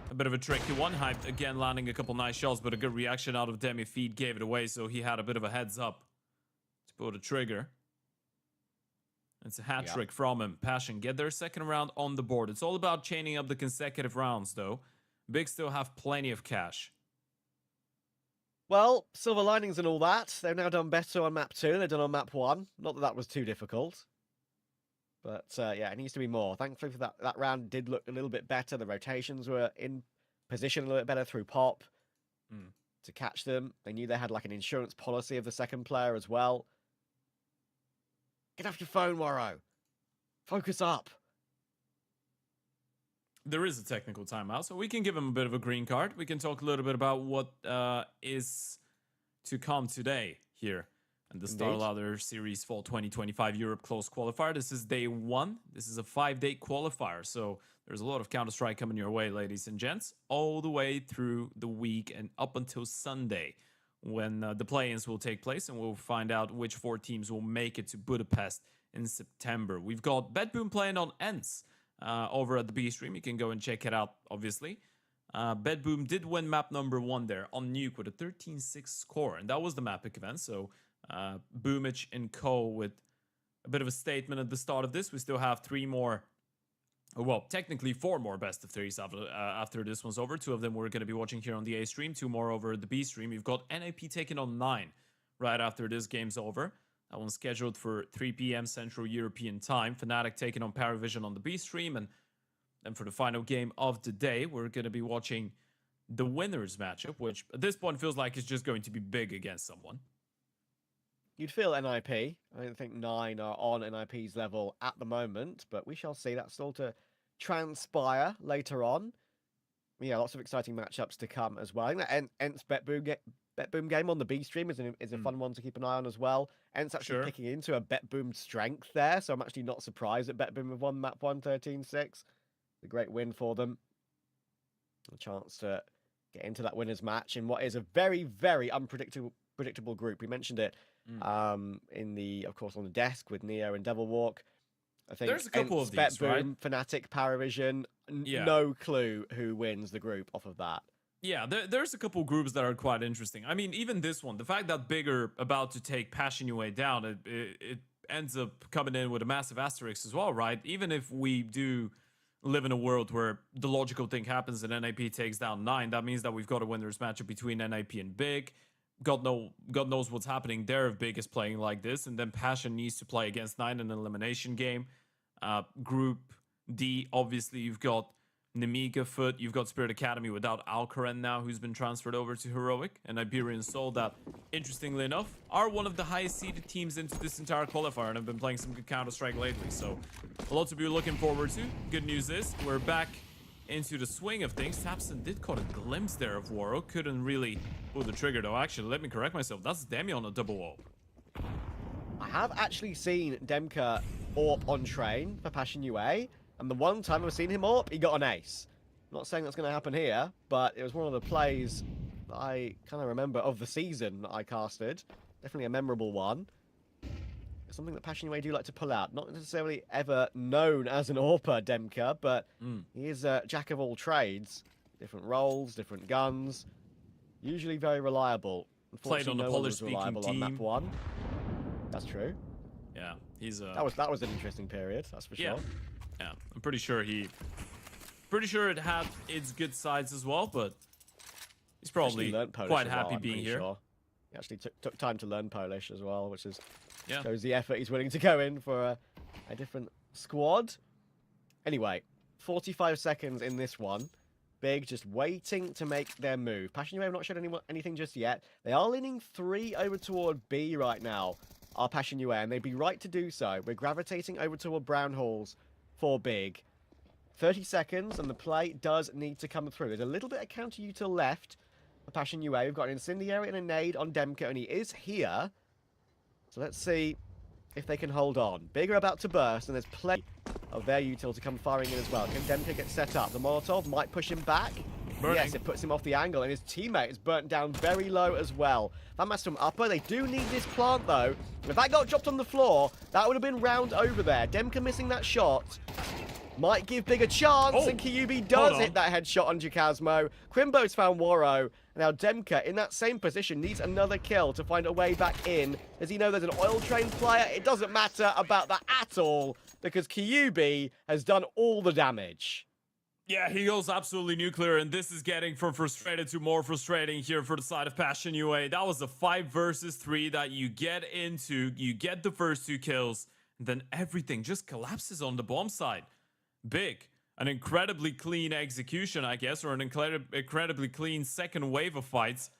A bit of a tricky one. Hyped again landing a couple nice shots, but a good reaction out of Demi. Feed gave it away, so he had a bit of a heads up to pull the trigger. It's a hat trick from him. Passion get their second round on the board. It's all about chaining up the consecutive rounds, though. Big still have plenty of cash. Well, silver linings and all that. They've now done better on map 2 than they've done on map 1. Not that that was too difficult. But, yeah, it needs to be more. Thankfully for that round did look a little bit better. The rotations were in position a little bit better through Pop to catch them. They knew they had, like, an insurance policy of the second player as well. Get off your phone, Warrow. Focus up. There is a technical timeout, so we can give him a bit of a green card. We can talk a little bit about what is to come today here. And the StarSeries Fall 2025 Europe Close Qualifier. This is day 1. This is a 5-day qualifier. So there's a lot of Counter-Strike coming your way, ladies and gents, all the way through the week and up until Sunday when the play-ins will take place. And we'll find out which 4 teams will make it to Budapest in September. We've got Bedboom playing on ENGs over at the B stream. You can go and check it out, obviously. Bedboom did win map number 1 there on Nuke with a 13-6 score. And that was the Mapic event. So Boomich and Co. with a bit of a statement at the start of this. We still have 3 more, well, technically 4 more best of 3s after this one's over. 2 of them we're going to be watching here on the A stream, 2 more over the B stream. You've got NAP taking on 9 right after this game's over. That one's scheduled for 3 p.m. Central European time. Fnatic taking on Paravision on the B stream. And then for the final game of the day, we're going to be watching the winners matchup, which at this point feels like it's just going to be big against someone. You'd feel NIP. I don't think 9 are on NIP's level at the moment, but we shall see. That's still to transpire later on. Yeah, lots of exciting matchups to come as well. I think that Ent's BetBoom game on the B stream is a fun one to keep an eye on as well. Ent's actually picking into a BetBoom strength there, so I'm actually not surprised that BetBoom have won map 1 13-6. A great win for them. A chance to get into that winners match in what is a very, very unpredictable group. We mentioned it of course, on the desk with Neo and Devil Walk. I think there's a couple of these, Boom, right? Fnatic, Paravision. No clue who wins the group off of that. Yeah, there's a couple groups that are quite interesting. I mean, even this one, the fact that Big are about to take Passion UA down, it ends up coming in with a massive asterisk as well, right? Even if we do live in a world where the logical thing happens and NIP takes down 9, that means that we've got a winners matchup between NIP and Big. God knows what's happening there if Big is playing like this. And then Passion needs to play against 9 in an elimination game. Group D, obviously, you've got Nemiga Foot. You've got Spirit Academy without Alcaran now, who's been transferred over to Heroic. And Iberian Soul that, interestingly enough, are one of the highest seeded teams into this entire qualifier and have been playing some good Counter-Strike lately. So a lot to be looking forward to. Good news is we're back into the swing of things. Tapson did caught a glimpse there of Waro. Couldn't really pull the trigger though. Actually, let me correct myself. That's Demi on a double wall. I have actually seen Demka AWP on train for Passion UA, and the one time I've seen him AWP, he got an ace. I'm not saying that's going to happen here, but it was one of the plays that I kind of remember of the season that I casted. Definitely a memorable one. It's something that Passion UA do like to pull out. Not necessarily ever known as an AWPer, Demka, but he is a jack of all trades. Different roles, different guns. Usually very reliable. Played on the Polish-speaking team. On map 1. That's true. Yeah, he's that was an interesting period, that's for sure. Yeah, I'm pretty sure it had its good sides as well, but he's probably quite happy being here. Sure. He actually took time to learn Polish as well, which is yeah. Shows the effort he's willing to go in for a different squad. Anyway, 45 seconds in this one. Big just waiting to make their move. Passion UA have not shown anything just yet. They are leaning 3 over toward B right now, our Passion UA, and they'd be right to do so. We're gravitating over toward Brown Halls for Big. 30 seconds, and the play does need to come through. There's a little bit of counter-util left for Passion UA. We've got an incendiary and a nade on Demka, and he is here. So let's see if they can hold on. Big are about to burst, and there's plenty of their util to come firing in as well. Can Demka get set up? The Molotov might push him back. Burning. Yes, it puts him off the angle, and his teammate is burnt down very low as well. That's from upper. They do need this plant, though. If that got dropped on the floor, that would have been round over there. Demka missing that shot might give Big a chance, and Kyubi does hit that headshot on Jacasmo. Crimbo's found Waro. Now Demka, in that same position, needs another kill to find a way back in. Does he know there's an oil train player? It doesn't matter about that at all, because Kyubi has done all the damage. Yeah, he goes absolutely nuclear, and this is getting from frustrated to more frustrating here for the side of Passion UA. That was a 5 versus 3 that you get into. You get the first 2 kills, and then everything just collapses on the bomb side. Big. An incredibly clean execution, I guess, or an incredibly clean second wave of fights.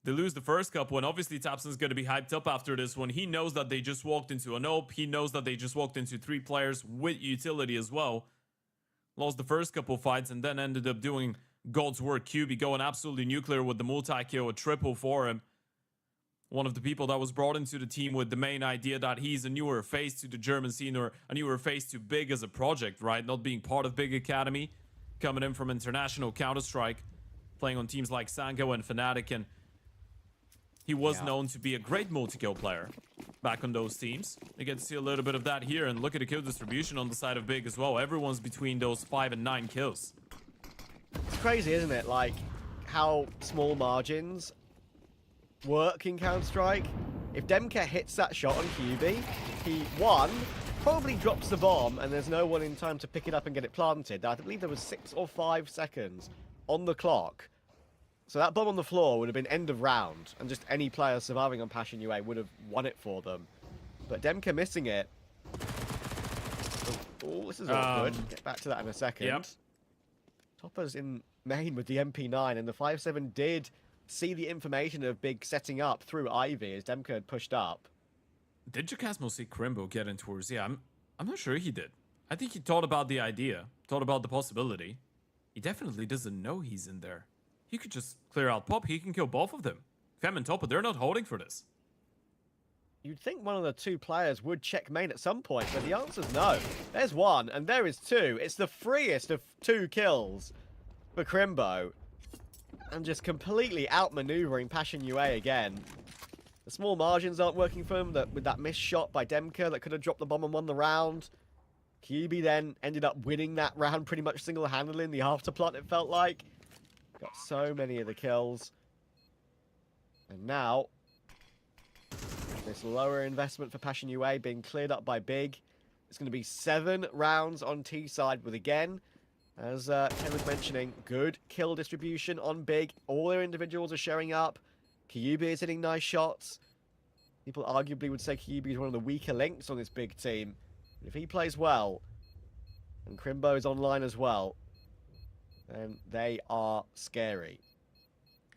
They lose the first couple, and obviously Tapson's going to be hyped up after this one. He knows that they just walked into an AWP. He knows that they just walked into 3 players with utility as well. Lost the first couple fights, and then ended up doing God's work. QB going absolutely nuclear with the multi-kill, a triple for him. One of the people that was brought into the team with the main idea that he's a newer face to the German scene, or a newer face to Big as a project, right? Not being part of Big Academy, coming in from international Counter-Strike, playing on teams like Sango and Fnatic, and he was known to be a great multi-kill player back on those teams. You get to see a little bit of that here, and look at the kill distribution on the side of Big as well. Everyone's between those 5 and 9 kills. It's crazy, isn't it? Like, how small margins work in Counter-Strike. If Demka hits that shot on QB, he, one, probably drops the bomb, and there's no one in time to pick it up and get it planted. I believe there was 6 or 5 seconds on the clock. So that bomb on the floor would have been end of round, and just any player surviving on Passion UA would have won it for them. But Demka missing it. Oh, this is awkward. Get back to that in a second. Yep. Topper's in main with the MP9, and the 5-7 did see the information of Big setting up through Ivy as Demka had pushed up. Did Jacasmo see Crimbo get in towards? Yeah, I'm not sure he did. I think he thought about the idea, thought about the possibility. He definitely doesn't know he's in there. He could just clear out Pop. He can kill both of them. Fem and Topper, they're not holding for this. You'd think one of the 2 players would check main at some point, but the answer's no. There's 1, and there is 2. It's the freest of 2 kills for Crimbo. And just completely outmaneuvering Passion UA again. The small margins aren't working for him, with that missed shot by Demka that could have dropped the bomb and won the round. QB then ended up winning that round pretty much single-handedly in the afterplot, it felt like. Got so many of the kills. And now, this lower investment for Passion UA being cleared up by Big. It's going to be 7 rounds on T side with, again, as Ken was mentioning, good kill distribution on Big. All their individuals are showing up. Kyubi is hitting nice shots. People arguably would say Kyubi is one of the weaker links on this Big team. If he plays well, and Crimbo is online as well, they are scary.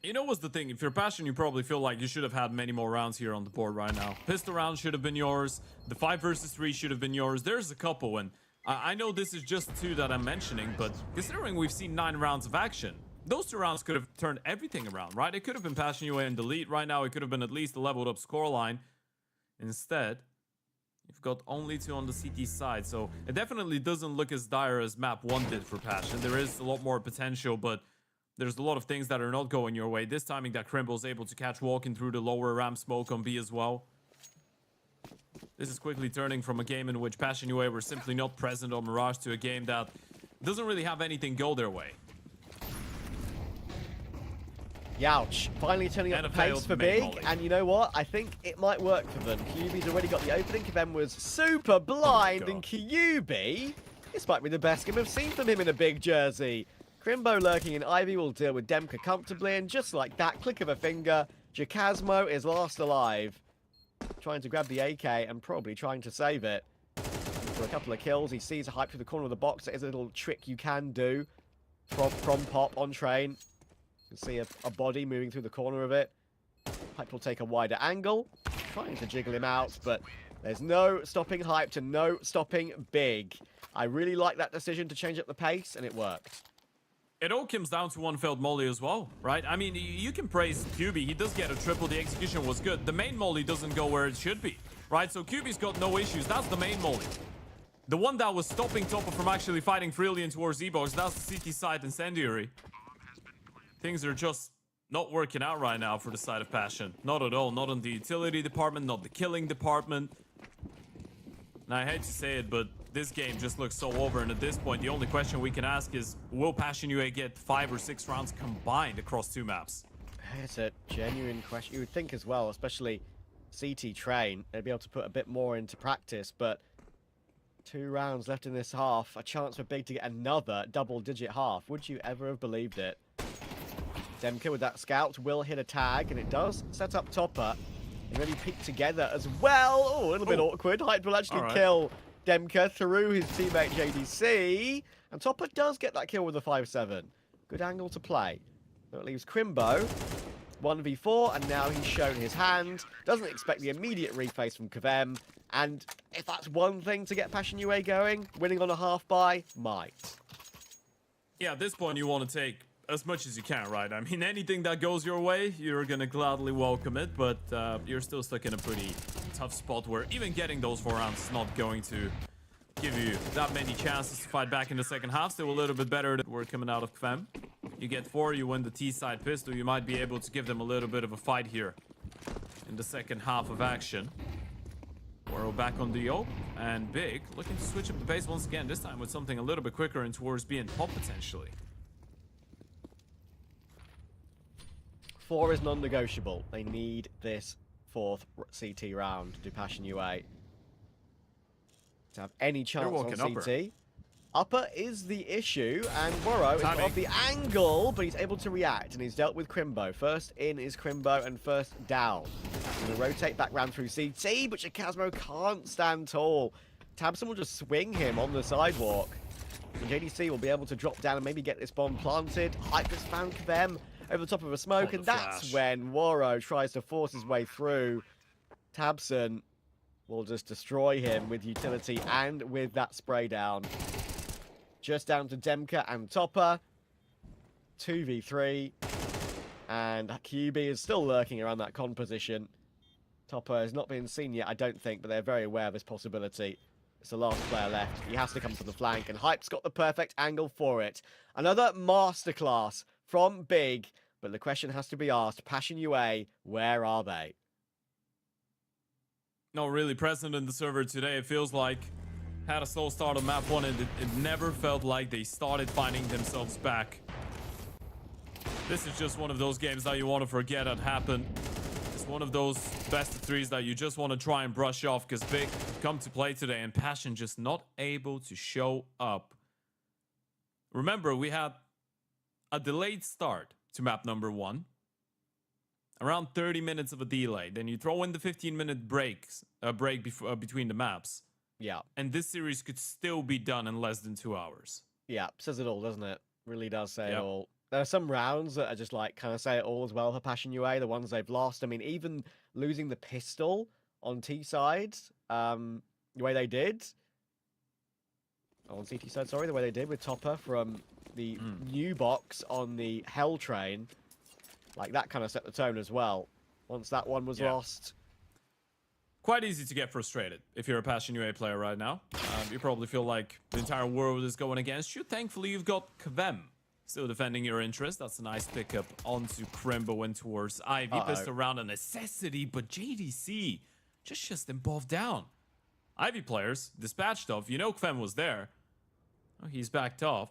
You know what's the thing? If you're Passion, you probably feel like you should have had many more rounds here on the board right now. Pistol round should have been yours. The 5 versus 3 should have been yours. There's a couple, and I know this is just 2 that I'm mentioning, but considering we've seen 9 rounds of action, those 2 rounds could have turned everything around, right? It could have been Passion UA in the lead right now. It could have been at least a leveled up scoreline. Instead, you've got only 2 on the CT side, so it definitely doesn't look as dire as map 1 did for Passion. There is a lot more potential, but there's a lot of things that are not going your way. This timing that Crimble's able to catch walking through the lower ramp smoke on B as well. This is quickly turning from a game in which Passion UA were simply not present on Mirage to a game that doesn't really have anything go their way. Youch. Finally turning up the pace for Big, and you know what? I think it might work for them. Kyubi's already got the opening. Kvem was super blind, and Kyubi, this might be the best game we've seen from him in a big jersey. Crimbo lurking in Ivy will deal with Demka comfortably, and just like that, click of a finger, Jacasmo is last alive. Trying to grab the AK and probably trying to save it. For a couple of kills, he sees a hype through the corner of the box. That is a little trick you can do from Pop on train. You can see a body moving through the corner of it. Hype will take a wider angle, trying to jiggle him out, but there's no stopping Hype to no stopping Big. I really like that decision to change up the pace, and it worked. It all comes down to one failed molly as well, right? I mean, you can praise QB. He does get a triple. The execution was good. The main molly doesn't go where it should be, right? So QB's got no issues. That's the main molly. The one that was stopping Topper from actually fighting freely in towards E-Box, that's the CT side incendiary. Things are just not working out right now for the side of Passion. Not at all. Not on the utility department, not the killing department. And I hate to say it, but this game just looks so over, and at this point, the only question we can ask is, will Passion UA get 5 or 6 rounds combined across 2 maps? It's a genuine question. You would think as well, especially CT Train, they'd be able to put a bit more into practice, but 2 rounds left in this half, a chance for Big to get another double-digit half. Would you ever have believed it? Demka with that scout will hit a tag, and it does set up Topper. They really peek together as well. Oh, a little bit awkward. Hype will actually kill Demka through his teammate JDC. And Topper does get that kill with a 5-7. Good angle to play. So it leaves Crimbo 1v4, and now he's shown his hand. Doesn't expect the immediate reface from Kvem. And if that's one thing to get Passion UA going, winning on a half buy might. Yeah, at this point, you want to take as much as you can, right? I mean, anything that goes your way, you're gonna gladly welcome it, but you're still stuck in a pretty tough spot where even getting those 4 rounds is not going to give you that many chances to fight back in the second half. Still a little bit better that we're coming out of Kvem. You get 4, you win the T-side pistol, you might be able to give them a little bit of a fight here in the second half of action. We're back on the oak, and Big looking to switch up the pace once again, this time with something a little bit quicker and towards B and Pop potentially. 4 is non-negotiable. They need this 4th CT round to do Passion UA to have any chance on CT. Upper is the issue, and Woro is off the angle, but he's able to react, and he's dealt with Crimbo. First in is Crimbo, and first down. He's going to rotate back round through CT, but Chicasmo can't stand tall. Tabson will just swing him on the sidewalk. And JDC will be able to drop down and maybe get this bomb planted. Hype has found Kvem over the top of a smoke, and that's when Woro tries to force his way through. Tabson will just destroy him with utility and with that spray down. Just down to Demka and Topper. 2v3. And QB is still lurking around that con position. Topper has not been seen yet, I don't think, but they're very aware of this possibility. It's the last player left. He has to come to the flank, and Hype's got the perfect angle for it. Another masterclass from Big, but the question has to be asked, Passion UA, where are they? Not really present in the server today. It feels like had a slow start on map 1, and it never felt like they started finding themselves back. This is just one of those games that you want to forget had happened. It's one of those best of 3s that you just want to try and brush off, because Big come to play today and Passion just not able to show up. Remember, we had a delayed start to map number 1. Around 30 minutes of a delay. Then you throw in the 15-minute break between the maps. Yeah. And this series could still be done in less than 2 hours. Yeah, says it all, doesn't it? Really does say it Yep. all. There are some rounds that are just like kind of say it all as well for Passion UA, the ones they've lost. I mean, even losing the pistol on T side, the way they did. On CT side, sorry, the way they did with Topper from the new box on the Hell Train. Like, that kind of set the tone as well. Once that one was lost. Quite easy to get frustrated if you're a Passion UA player right now. You probably feel like the entire world is going against you. Thankfully, you've got Kvem still defending your interest. That's a nice pickup onto Crimbo and towards Ivy. Pissed around a necessity, but JDC just them both down. Ivy players dispatched off. You know Kvem was there. Oh, he's backed off.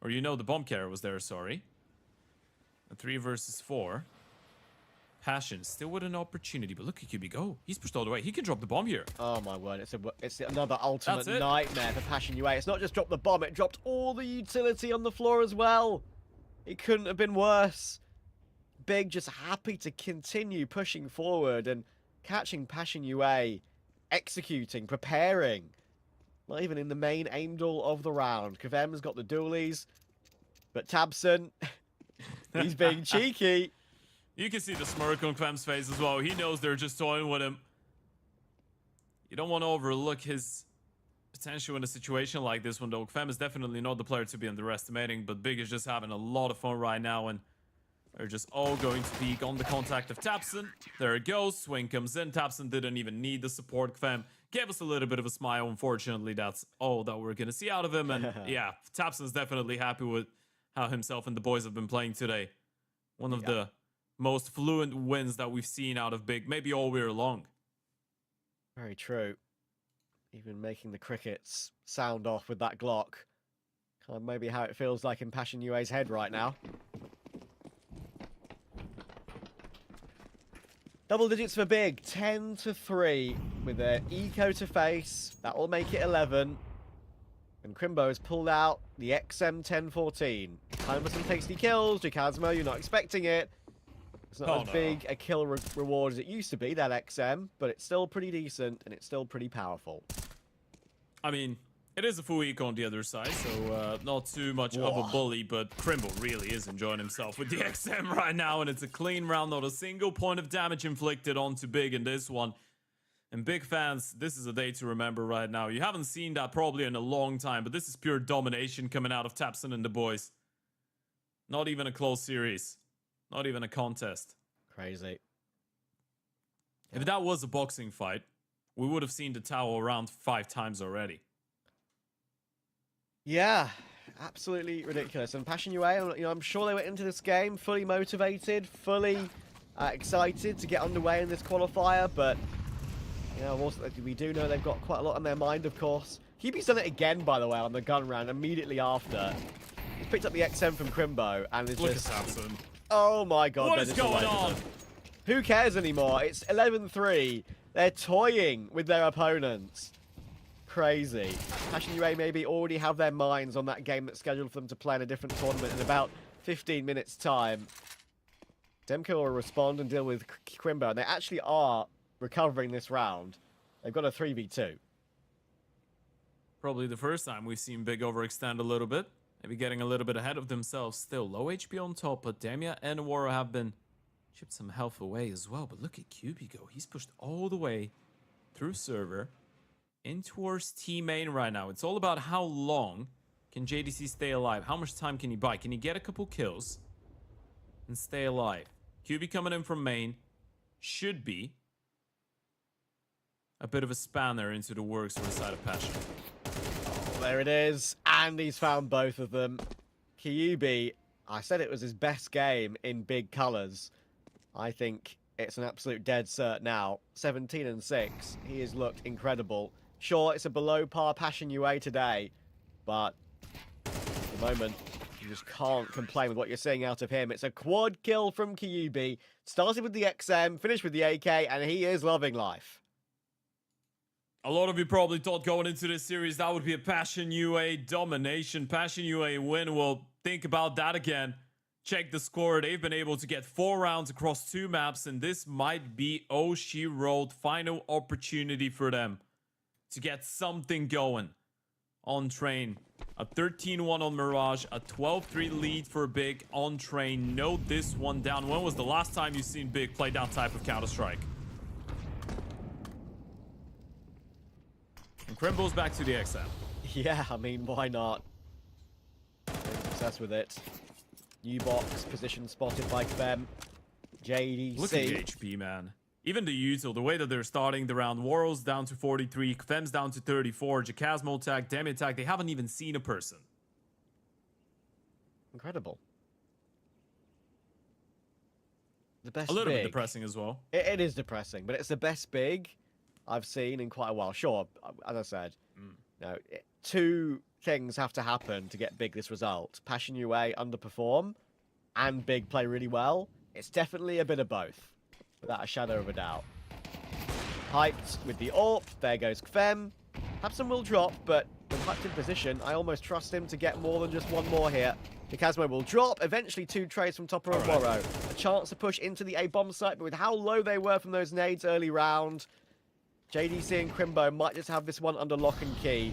Or you know the bomb carrier was there, sorry. A 3 versus 4. Passion still with an opportunity, but look at QB go. He's pushed all the way. He can drop the bomb here. Oh my word, it's another ultimate That's it. nightmare for Passion UA. It's not just dropped the bomb, it dropped all the utility on the floor as well. It couldn't have been worse. Big just happy to continue pushing forward and catching Passion UA, executing, preparing. Not even in the main aim duel of the round. Kvem's got the dualies, but Tabson, he's being cheeky. You can see the smirk on Kvem's face as well. He knows they're just toying with him. You don't want to overlook his potential in a situation like this one, though. Kvem is definitely not the player to be underestimating, but Big is just having a lot of fun right now, and they're just all going to peek on the contact of Tapson. There it goes. Swing comes in. Tapson didn't even need the support. Kvem gave us a little bit of a smile. Unfortunately, that's all that we're going to see out of him. And yeah, Tapson's definitely happy with how himself and the boys have been playing today. One of the most fluent wins that we've seen out of Big, maybe all year long. Very true. Even making the crickets sound off with that Glock. Kind of maybe how it feels like in Passion UA's head right now. Double digits for Big, 10-3 with their eco to face. That will make it 11. And Crimbo has pulled out the XM 1014. Time for some tasty kills. Jacasmo, you're not expecting it. It's not as big a kill reward as it used to be, that XM, but it's still pretty decent and it's still pretty powerful. I mean, it is a full eco on the other side, so not too much of a bully, but Crimbo really is enjoying himself with the XM right now, and it's a clean round, not a single point of damage inflicted onto Big in this one. And Big fans, this is a day to remember right now. You haven't seen that probably in a long time, but this is pure domination coming out of Tapson and the boys. Not even a close series. Not even a contest. Crazy. If that was a boxing fight, we would have seen the tower around 5 times already. Yeah, absolutely ridiculous. And Passion UA, I'm sure they went into this game fully motivated, fully excited to get underway in this qualifier, but also, we do know they've got quite a lot on their mind, of course. QB's done it again, by the way, on the gun round immediately after. He's picked up the XM from Crimbo and is Look just... at Tapson. Oh my god. What is going on? Who cares anymore? It's 11-3. They're toying with their opponents. Crazy. Passion UA maybe already have their minds on that game that's scheduled for them to play in a different tournament in about 15 minutes' time. Demko will respond and deal with Crimbo, and they actually are recovering this round. They've got a 3v2. Probably the first time we've seen Big overextend a little bit. Maybe getting a little bit ahead of themselves still. Low HP on top, but Damia and Awara have been chipped some health away as well. But look at QB go. He's pushed all the way through server in towards T main right now. It's all about how long can JDC stay alive. How much time can he buy? Can he get a couple kills and stay alive? QB coming in from main should be a bit of a spanner into the works for the side of Passion. There it is, and he's found both of them. Kyubi, I said it was his best game in Big colours. I think it's an absolute dead cert now. 17-6, he has looked incredible. Sure, it's a below par Passion UA today, but at the moment, you just can't complain with what you're seeing out of him. It's a quad kill from Kyubi. Started with the XM, finished with the AK, and he is loving life. A lot of you probably thought going into this series that would be a Passion UA domination. Passion UA win. Well, think about that again. Check the score. They've been able to get 4 rounds across 2 maps, and this might be Oshi Road final opportunity for them to get something going on train. A 13-1 on Mirage, a 12-3 lead for Big on Train. Note this one down. When was the last time you've seen Big play that type of Counter-Strike? And Crimbo's back to the XM. Yeah, I mean, why not? Success with it. New box, position spotted by Kvem. JDC. Look at the HP, man. Even the util, the way that they're starting the round, Warrow's down to 43, Kvem's down to 34, Jacasmo tag, Demi tag, they haven't even seen a person. Incredible. The best A little big. bit depressing as well. It is depressing, but it's the best big I've seen in quite a while. Sure, as I said, two things have to happen to get Big this result. Passion UA underperform and Big play really well. It's definitely a bit of both, without a shadow of a doubt. Hyped with the AWP, there goes Kvem. Hapson will drop, but with hyped in position, I almost trust him to get more than just one more here. Jacasmo will drop, eventually 2 trades from Topper and Warrow. A chance to push into the A bomb site, but with how low they were from those nades early round, JDC and Crimbo might just have this one under lock and key.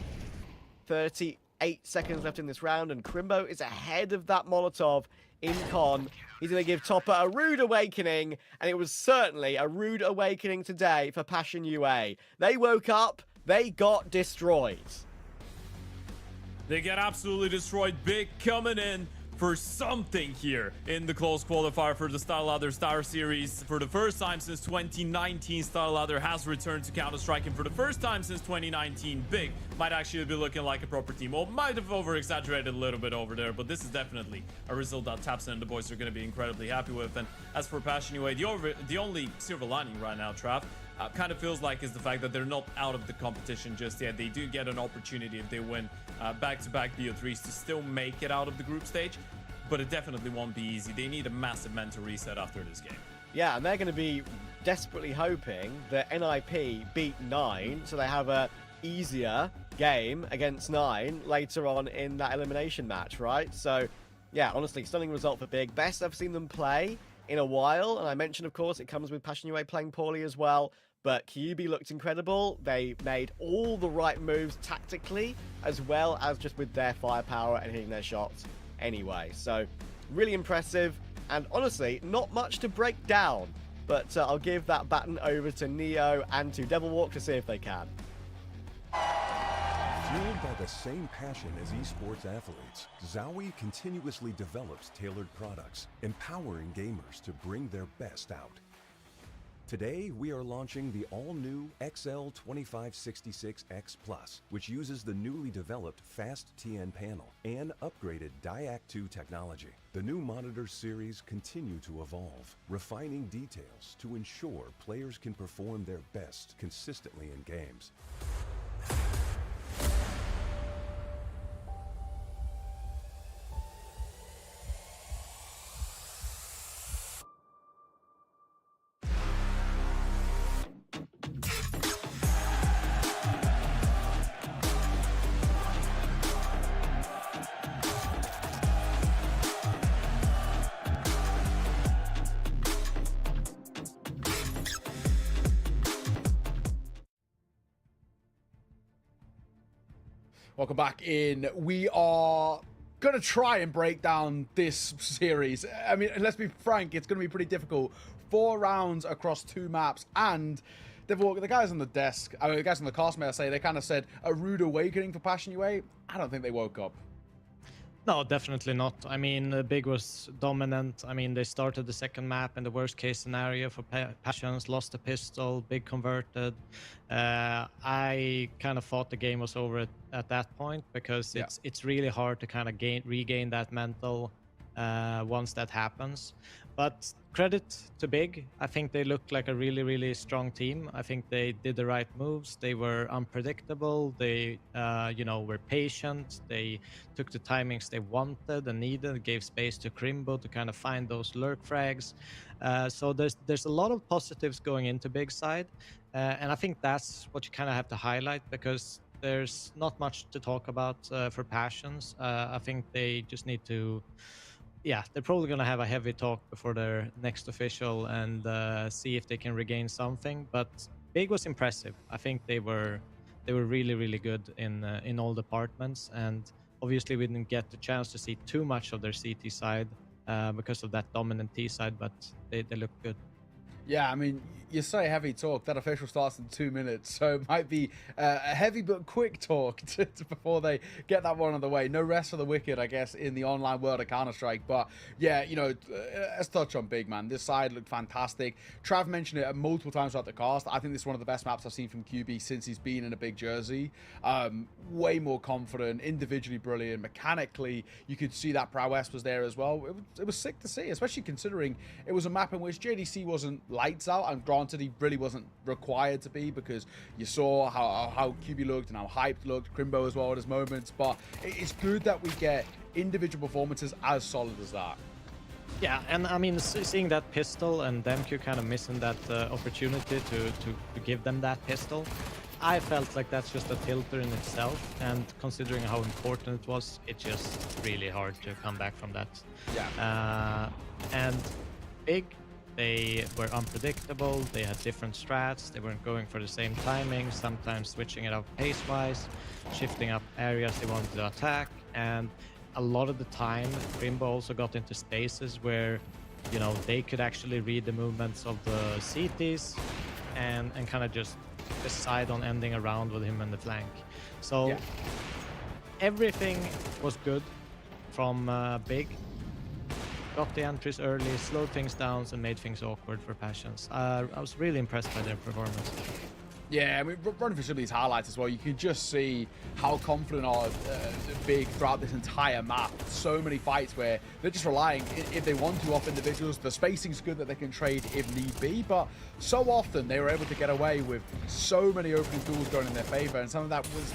38 seconds left in this round, and Crimbo is ahead of that Molotov in con. He's going to give Topper a rude awakening, and it was certainly a rude awakening today for Passion UA. They woke up, they got destroyed. They get absolutely destroyed. Big coming in for something here in the close qualifier for the StarLadder StarSeries. For the first time since 2019, StarLadder has returned to Counter-Strike, and for the first time since 2019, Big might actually be looking like a proper team. Well, might have over-exaggerated a little bit over there, but this is definitely a result that Tapson and the boys are going to be incredibly happy with. And as for Passion UA, the only silver lining right now, Trav, kind of feels like is the fact that they're not out of the competition just yet. They do get an opportunity if they win back-to-back BO3s to still make it out of the group stage, but it definitely won't be easy. They need a massive mental reset after this game. Yeah, and they're going to be desperately hoping that NIP beat 9, so they have a easier game against 9 later on in that elimination match, right? So, yeah, honestly, stunning result for Big. Best I've seen them play in a while, and I mentioned, of course, it comes with Passion UA playing poorly as well. But QB looked incredible. They made all the right moves tactically, as well as just with their firepower and hitting their shots anyway. So, really impressive. And honestly, not much to break down. But I'll give that baton over to Neo and to Devilwalk to see if they can. Fueled by the same passion as esports athletes, Zowie continuously develops tailored products, empowering gamers to bring their best out. Today, we are launching the all-new XL2566X Plus, which uses the newly developed Fast TN panel and upgraded Diac 2 technology. The new monitor series continue to evolve, refining details to ensure players can perform their best consistently in games. Welcome back in. We are going to try and break down this series. I mean, let's be frank, it's going to be pretty difficult. 4 rounds across 2 maps, and the guys on the desk, the guys on the cast, may I say, they kind of said a rude awakening for Passion UA. I don't think they woke up. No, definitely not. I mean, Big was dominant. I mean, they started the second map in the worst case scenario for Passions, lost the pistol, Big converted. I kind of thought the game was over at that point, because it's really hard to kind of regain that mental once that happens. But credit to Big. I think they looked like a really, really strong team. I think they did the right moves. They were unpredictable. They, were patient. They took the timings they wanted and needed, gave space to Crimbo to kind of find those lurk frags. So there's a lot of positives going into Big side. And I think that's what you kind of have to highlight, because there's not much to talk about for Passions. I think they just need to... Yeah, they're probably going to have a heavy talk before their next official and see if they can regain something. But Big was impressive. I think they were really, really good in all departments. And Obviously, we didn't get the chance to see too much of their CT side because of that dominant T side, but they look good. Yeah, I mean, you say heavy talk. That official starts in 2 minutes, so it might be a heavy but quick talk before they get that one on the way. No rest for the wicked, I guess, in the online world of Counter-Strike. But yeah, you know, let's touch on Big, man. This side looked fantastic. Trav mentioned it multiple times throughout the cast. I think this is one of the best maps I've seen from QB since he's been in a big jersey. Way more confident, individually brilliant, mechanically. You could see that prowess was there as well. It was sick to see, especially considering it was a map in which JDC wasn't lights out, and granted he really wasn't required to be, because you saw how QB looked and how hyped looked, Crimbo as well at his moments, but it's good that we get individual performances as solid as that. Yeah, and I mean, seeing that pistol and Demq kind of missing that opportunity to give them that pistol, I felt like that's just a tilter in itself, and considering how important it was, it's just really hard to come back from that. Yeah. And Big, they were unpredictable, they had different strats, they weren't going for the same timing, sometimes switching it up pace-wise, shifting up areas they wanted to attack, and a lot of the time, Crimbo also got into spaces where, you know, they could actually read the movements of the CTs and kind of just decide on ending a round with him in the flank. So yeah, everything was good from Big. Got the entries early, slowed things down, and made things awkward for Passions. I was really impressed by their performance. Yeah, I mean, running through some of these highlights as well, you can just see how confident are Big throughout this entire map. So many fights where they're just relying, if they want to, off individuals. The spacing's good that they can trade if need be, but so often they were able to get away with so many opening duels going in their favor, and some of that was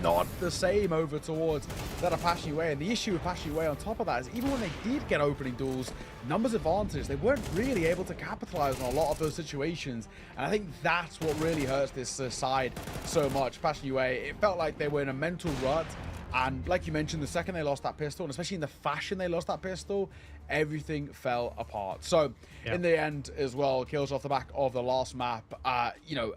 not the same over towards that of Passion UA. And the issue with Passion UA on top of that is, even when they did get opening duels, numbers advantage, they weren't really able to capitalize on a lot of those situations. And I think that's what really hurts this side so much. Passion UA, it felt like they were in a mental rut. And like you mentioned, the second they lost that pistol, and especially in the fashion they lost that pistol, everything fell apart. So in the end as well, kills off the back of the last map, you know,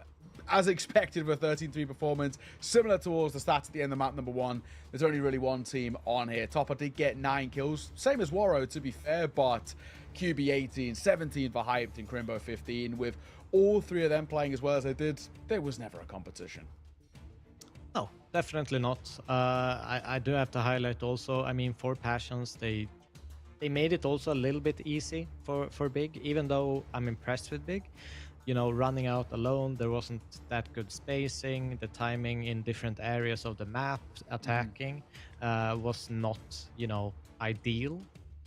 as expected with a 13-3 performance, similar towards the stats at the end of map number 1. There's only really one team on here. Topper did get 9 kills, same as Waro to be fair, but QB 18, 17 for Hyped, and Crimbo 15. With all 3 of them playing as well as they did, there was never a competition. No, definitely not. I do have to highlight also, I mean, for Passions, they made it also a little bit easy for Big, even though I'm impressed with Big. You know, running out alone, there wasn't that good spacing. The timing in different areas of the map, attacking, was not, you know, ideal,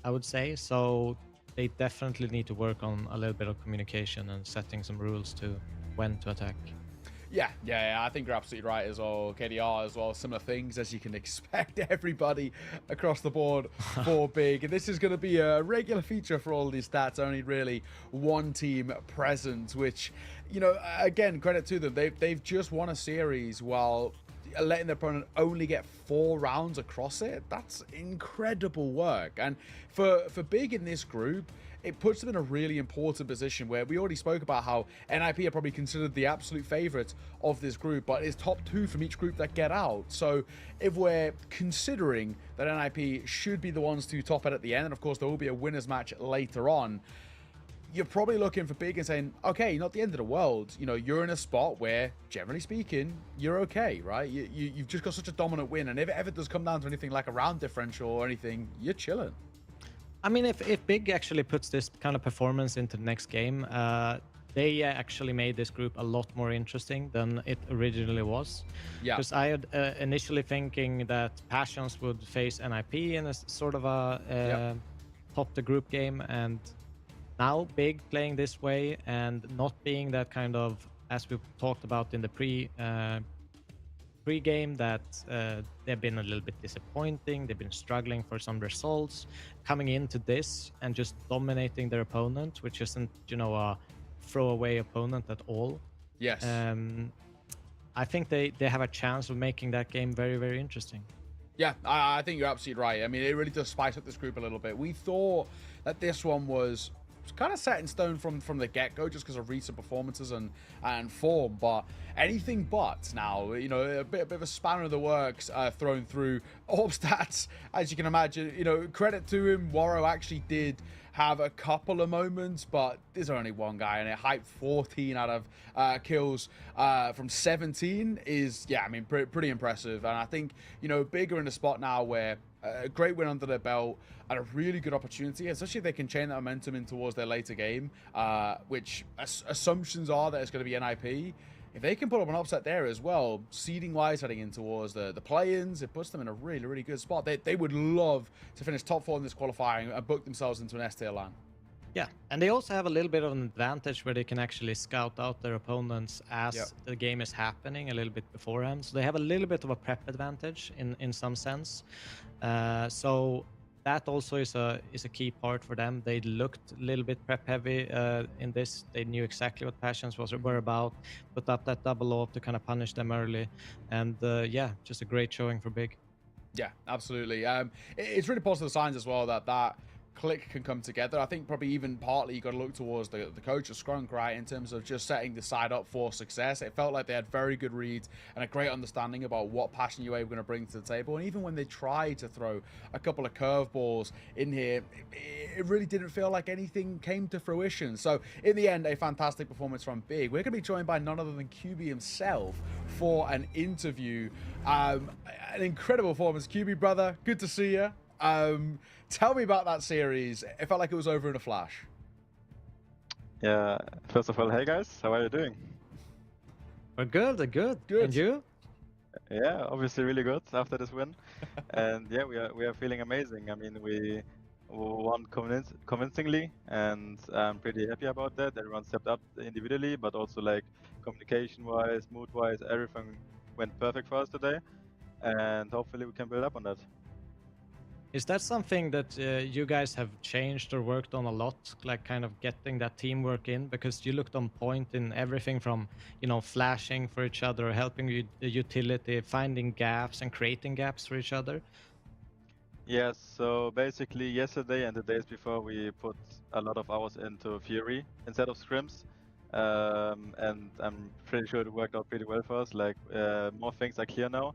I would say. So they definitely need to work on a little bit of communication and setting some rules to when to attack. Yeah, I think you're absolutely right as well. KDR as well, similar things as you can expect. Everybody across the board for Big. And this is going to be a regular feature for all these stats. Only really one team present, which, you know, again, credit to them. They've just won a series while letting their opponent only get 4 rounds across it. That's incredible work. And for Big in this group, it puts them in a really important position where we already spoke about how NIP are probably considered the absolute favorites of this group, but it's top 2 from each group that get out. So if we're considering that NIP should be the ones to top it at the end, and of course there will be a winners match later on, you're probably looking for Big and saying, okay, not the end of the world. You know, you're in a spot where, generally speaking, you're okay, right? You've just got such a dominant win, and if it ever does come down to anything like a round differential or anything, you're chilling. I mean, if Big actually puts this kind of performance into the next game, they actually made this group a lot more interesting than it originally was. Yeah. Because I had initially thinking that Passions would face NIP in a sort of a top the group game, and now Big playing this way and not being that kind of, as we talked about in the pre-game, that they've been a little bit disappointing, they've been struggling for some results, coming into this and just dominating their opponent, which isn't, you know, a throwaway opponent at all. Yes. I think they have a chance of making that game very, very interesting. Yeah, I think you're absolutely right. I mean, it really does spice up this group a little bit. We thought that this one was kind of set in stone from the get-go just because of recent performances and form, but anything but now, you know, a bit of a spanner in the works thrown through Orb stats, as you can imagine. You know, credit to him, Waro actually did have a couple of moments, but there's only one guy, and it hyped 14 out of kills from 17 is, yeah, I mean, pretty impressive. And I think, you know, Big are in a spot now where a great win under their belt and a really good opportunity, especially if they can chain that momentum in towards their later game, which assumptions are that it's going to be NIP. If they can pull up an upset there as well, seeding-wise, heading in towards the play-ins, it puts them in a really, really good spot. They would love to finish top 4 in this qualifying and book themselves into an S-tier LAN. Yeah, and they also have a little bit of an advantage where they can actually scout out their opponents as the game is happening a little bit beforehand. So they have a little bit of a prep advantage in some sense. So that also is a key part for them. They looked a little bit prep heavy in this. They knew exactly what passions were about, put up that double off to kind of punish them early. And yeah, just a great showing for Big. Yeah, absolutely. It's really positive signs as well that click can come together. I think probably even partly you got to look towards the coach of Scrunk, right, in terms of just setting the side up for success. It felt like they had very good reads and a great understanding about what Passion UA were going to bring to the table. And even when they tried to throw a couple of curveballs in here, it really didn't feel like anything came to fruition. So in the end, a fantastic performance from Big. We're going to be joined by none other than QB himself for an interview. An incredible performance. QB, brother, good to see you. Tell me about that series. It felt like it was over in a flash. Yeah, first of all, hey guys, how are you doing? We're good. And you? Yeah, obviously really good after this win. And yeah, we are feeling amazing. I mean, we won convincingly, and I'm pretty happy about that. Everyone stepped up individually, but also like communication-wise, mood-wise, everything went perfect for us today. And hopefully we can build up on that. Is that something that you guys have changed or worked on a lot, like kind of getting that teamwork in? Because you looked on point in everything from, you know, flashing for each other, helping you the utility, finding gaps and creating gaps for each other. Yes, so basically yesterday and the days before we put a lot of hours into Fury instead of scrims. And I'm pretty sure it worked out pretty well for us. Like more things are clear now.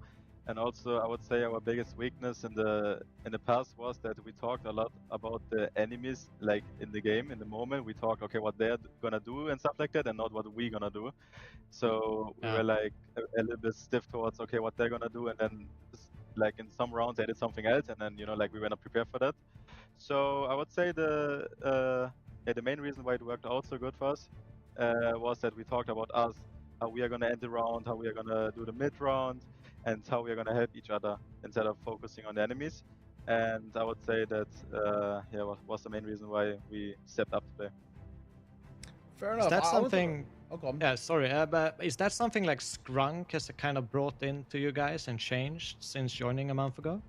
And also, I would say our biggest weakness in the past was that we talked a lot about the enemies, like in the game, in the moment. We talked, okay, what they're gonna do and stuff like that, and not what we're gonna do. So we were like a little bit stiff towards, okay, what they're gonna do, and then like in some rounds they did something else, and then, you know, like we were not prepared for that. So I would say the main reason why it worked out so good for us was that we talked about us, how we are gonna end the round, how we are gonna do the mid round, and how we are going to help each other instead of focusing on the enemies. And I would say that was the main reason why we stepped up today. Fair enough. Is that something? Oh, go on. Yeah, sorry, but is that something like Scrunk has kind of brought into you guys and changed since joining a month ago?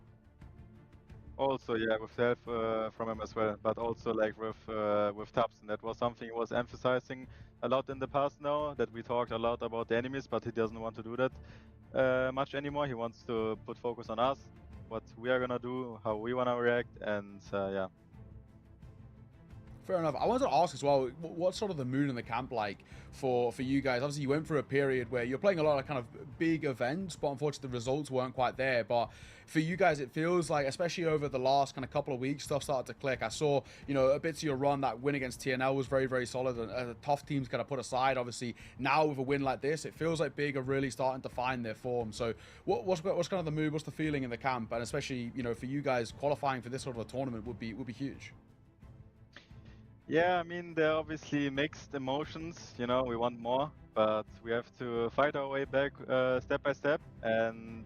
Also, yeah, with help from him as well, but also like with Tabson, that was something he was emphasizing a lot in the past now, that we talked a lot about the enemies, but he doesn't want to do that much anymore. He wants to put focus on us, what we are gonna do, how we wanna react, and yeah. Fair enough. I wanted to ask as well, what's sort of the mood in the camp like for you guys? Obviously, you went through a period where you're playing a lot of kind of big events, but unfortunately the results weren't quite there. But for you guys, it feels like, especially over the last kind of couple of weeks, stuff started to click. I saw, you know, a bit of your run, that win against TNL was very, very solid, and the tough teams kind of put aside. Obviously, now with a win like this, it feels like Big are really starting to find their form. So what's kind of the mood, what's the feeling in the camp? And especially, you know, for you guys, qualifying for this sort of a tournament would be huge. Yeah, I mean, there are obviously mixed emotions, you know, we want more, but we have to fight our way back step by step. And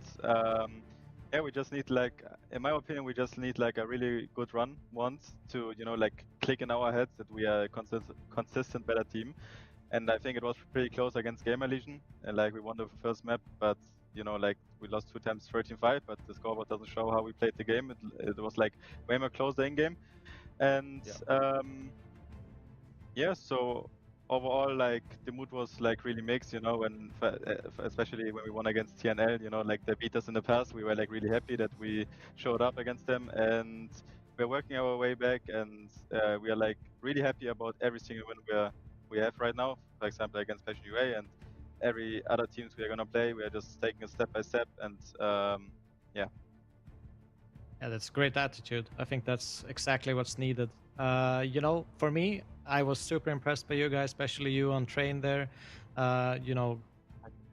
yeah, we just need, like, in my opinion, we just need like a really good run once to, you know, like click in our heads that we are a consistent better team. And I think it was pretty close against Gamer Legion, and like we won the first map, but you know, like we lost 2 times 13-5, but the scoreboard doesn't show how we played the game. It was like way more closer in game. And yeah, so overall, like the mood was like really mixed, you know, when especially when we won against TNL, you know, like they beat us in the past, we were like really happy that we showed up against them. And we're working our way back, and we are like really happy about every single win we have right now. For example, against Passion UA and every other teams we are gonna play. We are just taking it step by step, and yeah. Yeah, that's a great attitude. I think that's exactly what's needed. You know, for me, I was super impressed by you guys, especially you on train there. You know,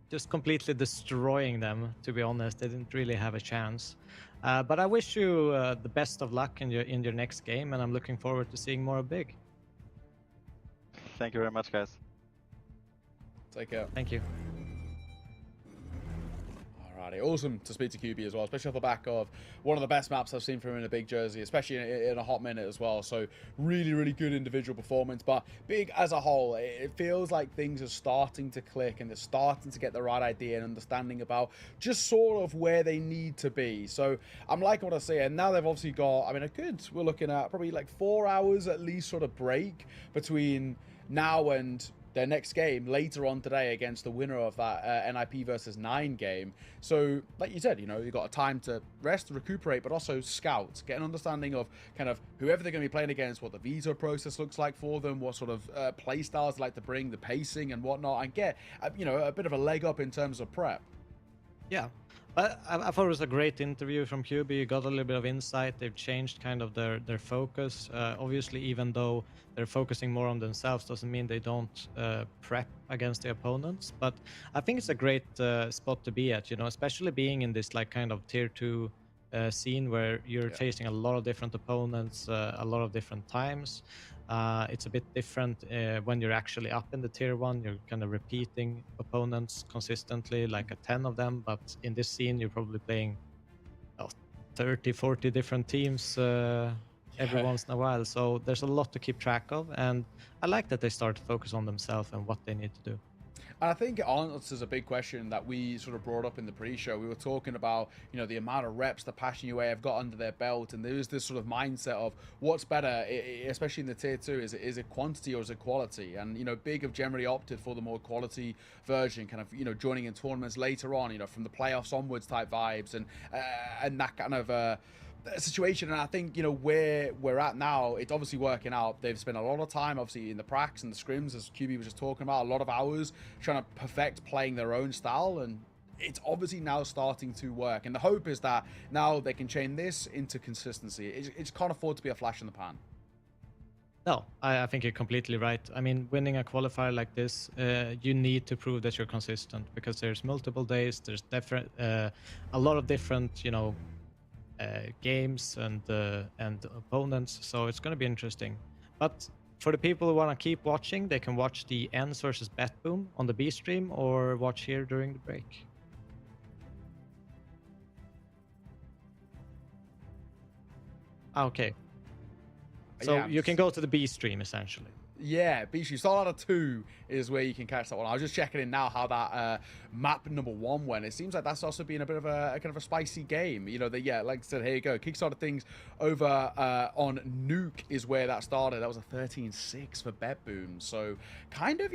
just completely destroying them. To be honest, they didn't really have a chance. But I wish you the best of luck in your next game, and I'm looking forward to seeing more of Big. Thank you very much, guys. Take care. Thank you. Alrighty, awesome to speak to QB as well, especially off the back of one of the best maps I've seen from him in a big jersey, especially in a hot minute as well. So really, really good individual performance. But Big as a whole, it feels like things are starting to click and they're starting to get the right idea and understanding about just sort of where they need to be. So I'm liking what I see. And now they've obviously got, I mean, we're looking at probably like 4 hours at least sort of break between now and their next game later on today against the winner of that NIP versus 9 game. So, like you said, you know, you've got a time to rest, recuperate, but also scout, get an understanding of kind of whoever they're going to be playing against, what the veto process looks like for them, what sort of play styles they like to bring, the pacing and whatnot, and get, you know, a bit of a leg up in terms of prep. Yeah. I thought it was a great interview from QB. You got a little bit of insight. They've changed kind of their focus. Obviously, even though they're focusing more on themselves, doesn't mean they don't prep against the opponents. But I think it's a great spot to be at, you know, especially being in this like kind of tier 2 scene where you're facing a lot of different opponents, a lot of different times. It's a bit different when you're actually up in the tier 1. You're kind of repeating opponents consistently, like a 10 of them. But in this scene, you're probably playing 30, 40 different teams every once in a while. So there's a lot to keep track of. And I like that they start to focus on themselves and what they need to do. And I think it answers a big question that we sort of brought up in the pre-show. We were talking about, you know, the amount of reps the Passion UA have got under their belt, and there is this sort of mindset of what's better, especially in the tier 2, is it quantity or is it quality? And, you know, Big have generally opted for the more quality version, kind of, you know, joining in tournaments later on, you know, from the playoffs onwards type vibes and that kind of situation. And I think, you know, where we're at now, it's obviously working out. They've spent a lot of time obviously in the pracs and the scrims, as QB was just talking about, a lot of hours trying to perfect playing their own style, and it's obviously now starting to work. And the hope is that now they can chain this into consistency. It can't afford to be a flash in the pan. No, I think you're completely right. I mean, winning a qualifier like this, you need to prove that you're consistent, because there's multiple days, there's different, a lot of different, you know, games and opponents, so it's going to be interesting. But for the people who want to keep watching, they can watch the ENG versus Bet Boom on the B stream or watch here during the break. Okay, so you can go to the B stream essentially. Yeah, Bishu, Start Ladder 2 is where you can catch that one. I was just checking in now how that map number 1 went. It seems like that's also been a bit of a kind of a spicy game. You know, like I said, here you go. Kickstarter things over on Nuke is where that started. That was a 13-6 for Bet Boom. So kind of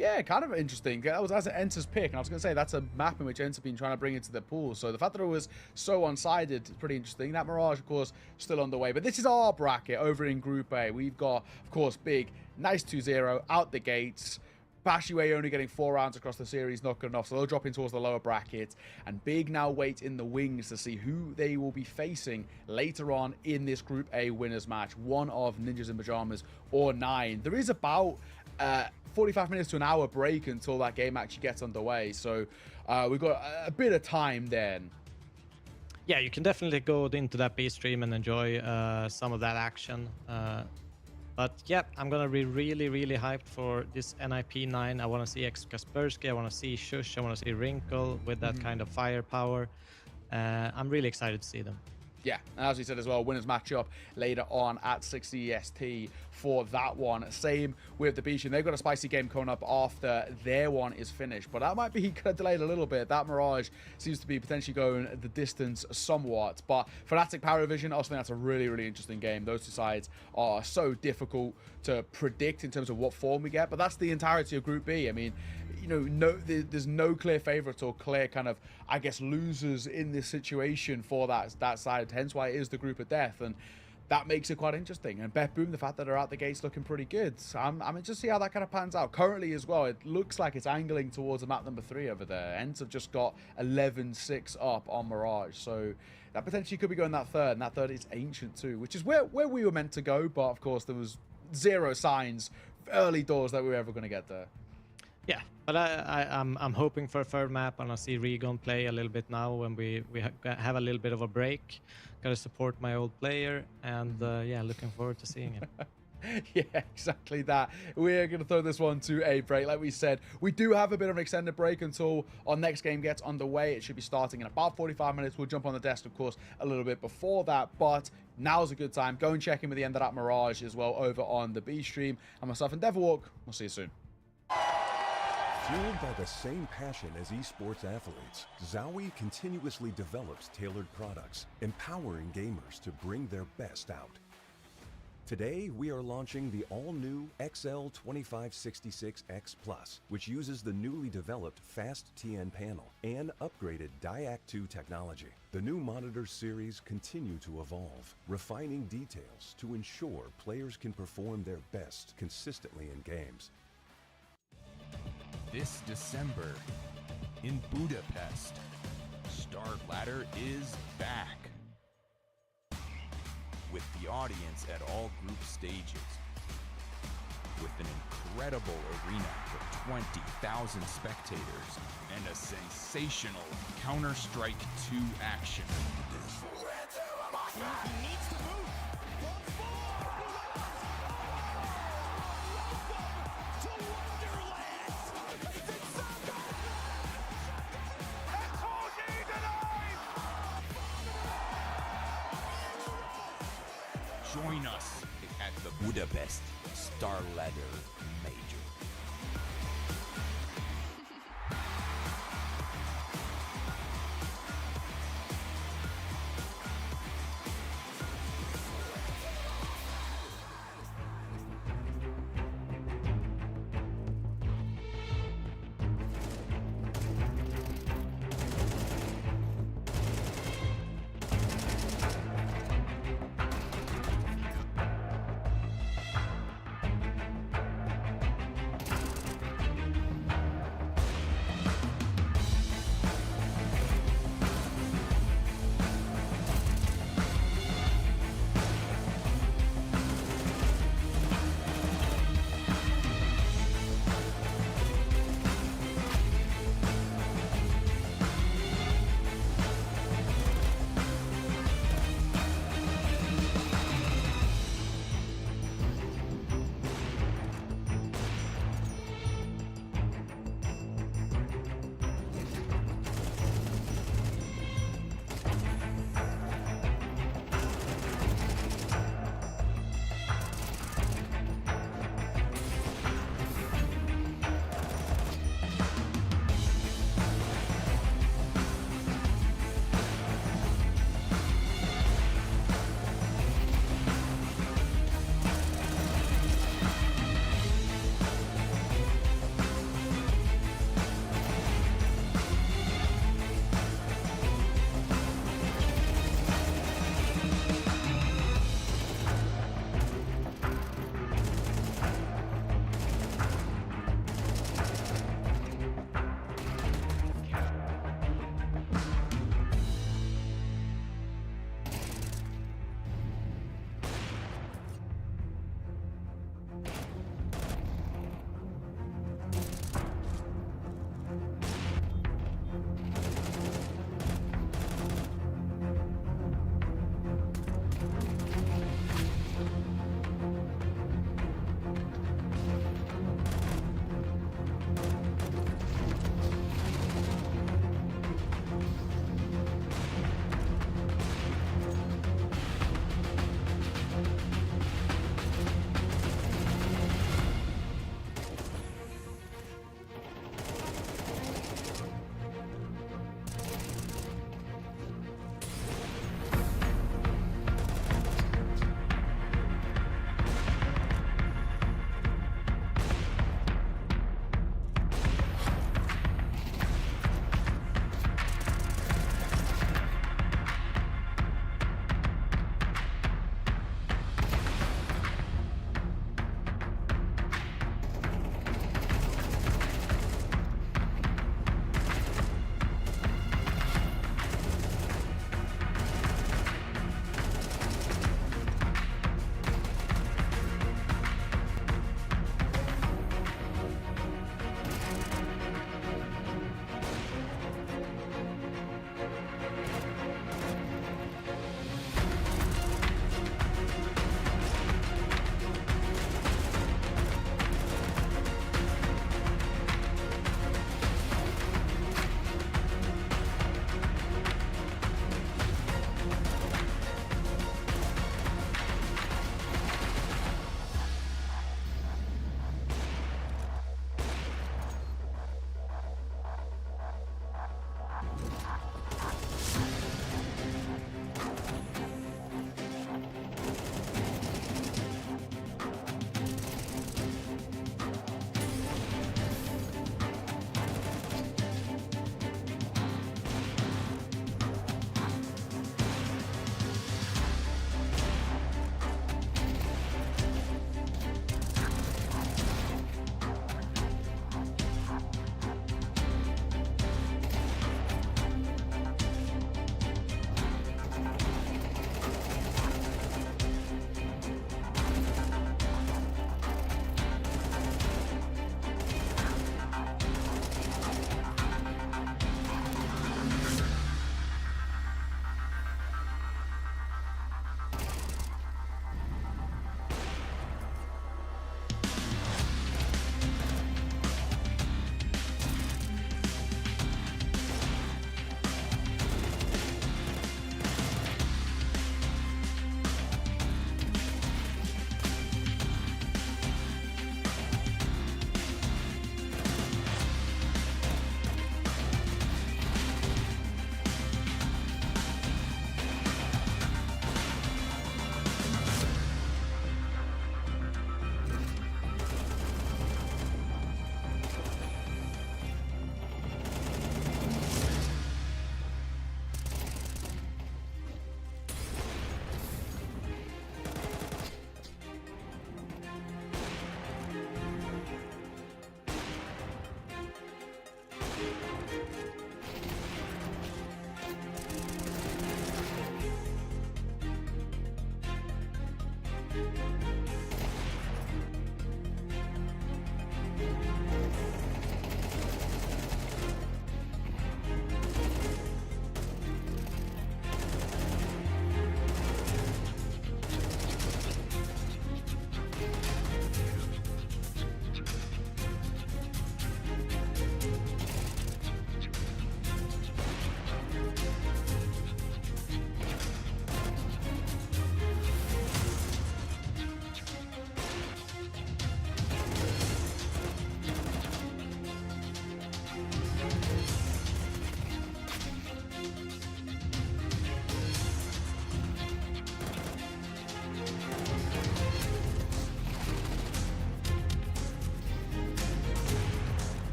interesting. That was as it enters pick. And I was going to say, that's a map in which Ents have been trying to bring into the pool. So the fact that it was so one-sided is pretty interesting. That Mirage, of course, still on the way. But this is our bracket over in Group A. We've got, of course, Big, nice 2-0 out the gates. Passion UA only getting 4 rounds across the series, not good enough, so they'll drop in towards the lower bracket. And Big now wait in the wings to see who they will be facing later on in this Group A winners match. One of Ninjas in Pajamas or 9. There is about 45 minutes to an hour break until that game actually gets underway, so we've got a bit of time then. Yeah, you can definitely go into that B stream and enjoy some of that action. But yeah, I'm gonna be really, really hyped for this NIP 9. I want to see Kaspersky, I want to see Shush, I want to see Wrinkle with that kind of firepower. I'm really excited to see them. Yeah, and as we said as well, winners matchup later on at 60 EST for that one. Same with the Bishan. They've got a spicy game coming up after their one is finished, but that might be kind of delayed a little bit. That Mirage seems to be potentially going the distance somewhat. But Fnatic Power Vision, I also think that's a really, really interesting game. Those two sides are so difficult to predict in terms of what form we get, but that's the entirety of Group B. I mean, you know, there's no clear favorites or clear kind of, I guess, losers in this situation for that side. Hence why it is the group of death. And that makes it quite interesting. And Bet Boom, the fact that they're out the gates looking pretty good. So I'm just see how that kind of pans out. Currently as well, it looks like it's angling towards a map number 3 over there. Ents have just got 11-6 up on Mirage. So that potentially could be going that third. And that third is Ancient too, which is where we were meant to go. But of course, there was zero signs early doors that we were ever going to get there. Yeah, but I'm hoping for a third map, and I see Regon play a little bit now when we have a little bit of a break. Gotta support my old player, and yeah, looking forward to seeing him. Yeah, exactly that. We're going to throw this one to a break. Like we said, we do have a bit of an extended break until our next game gets underway. It should be starting in about 45 minutes. We'll jump on the desk, of course, a little bit before that, but now's a good time. Go and check in with the end of that Mirage as well over on the B stream. And myself and Devilwalk, we'll see you soon. Fueled by the same passion as esports athletes, Zowie continuously develops tailored products, empowering gamers to bring their best out. Today, we are launching the all-new XL2566X Plus, which uses the newly developed Fast TN panel and upgraded DIAC 2 technology. The new monitor series continue to evolve, refining details to ensure players can perform their best consistently in games. This December in Budapest, Star Ladder is back. With the audience at all group stages. With an incredible arena with 20,000 spectators and a sensational Counter-Strike 2 action. Join us at the Budapest Star Ladder Major.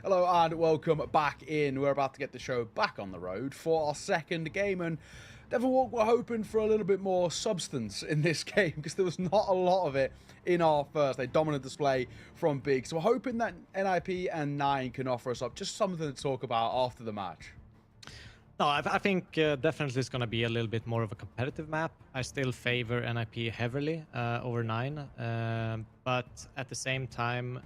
Hello and welcome back in. We're about to get the show back on the road for our second game, and Devil, we're hoping for a little bit more substance in this game because there was not a lot of it in our first. A dominant display from Big, so we're hoping that NIP and 9 can offer us up just something to talk about after the match. No, I think definitely it's going to be a little bit more of a competitive map. I still favor NIP heavily over 9, but at the same time,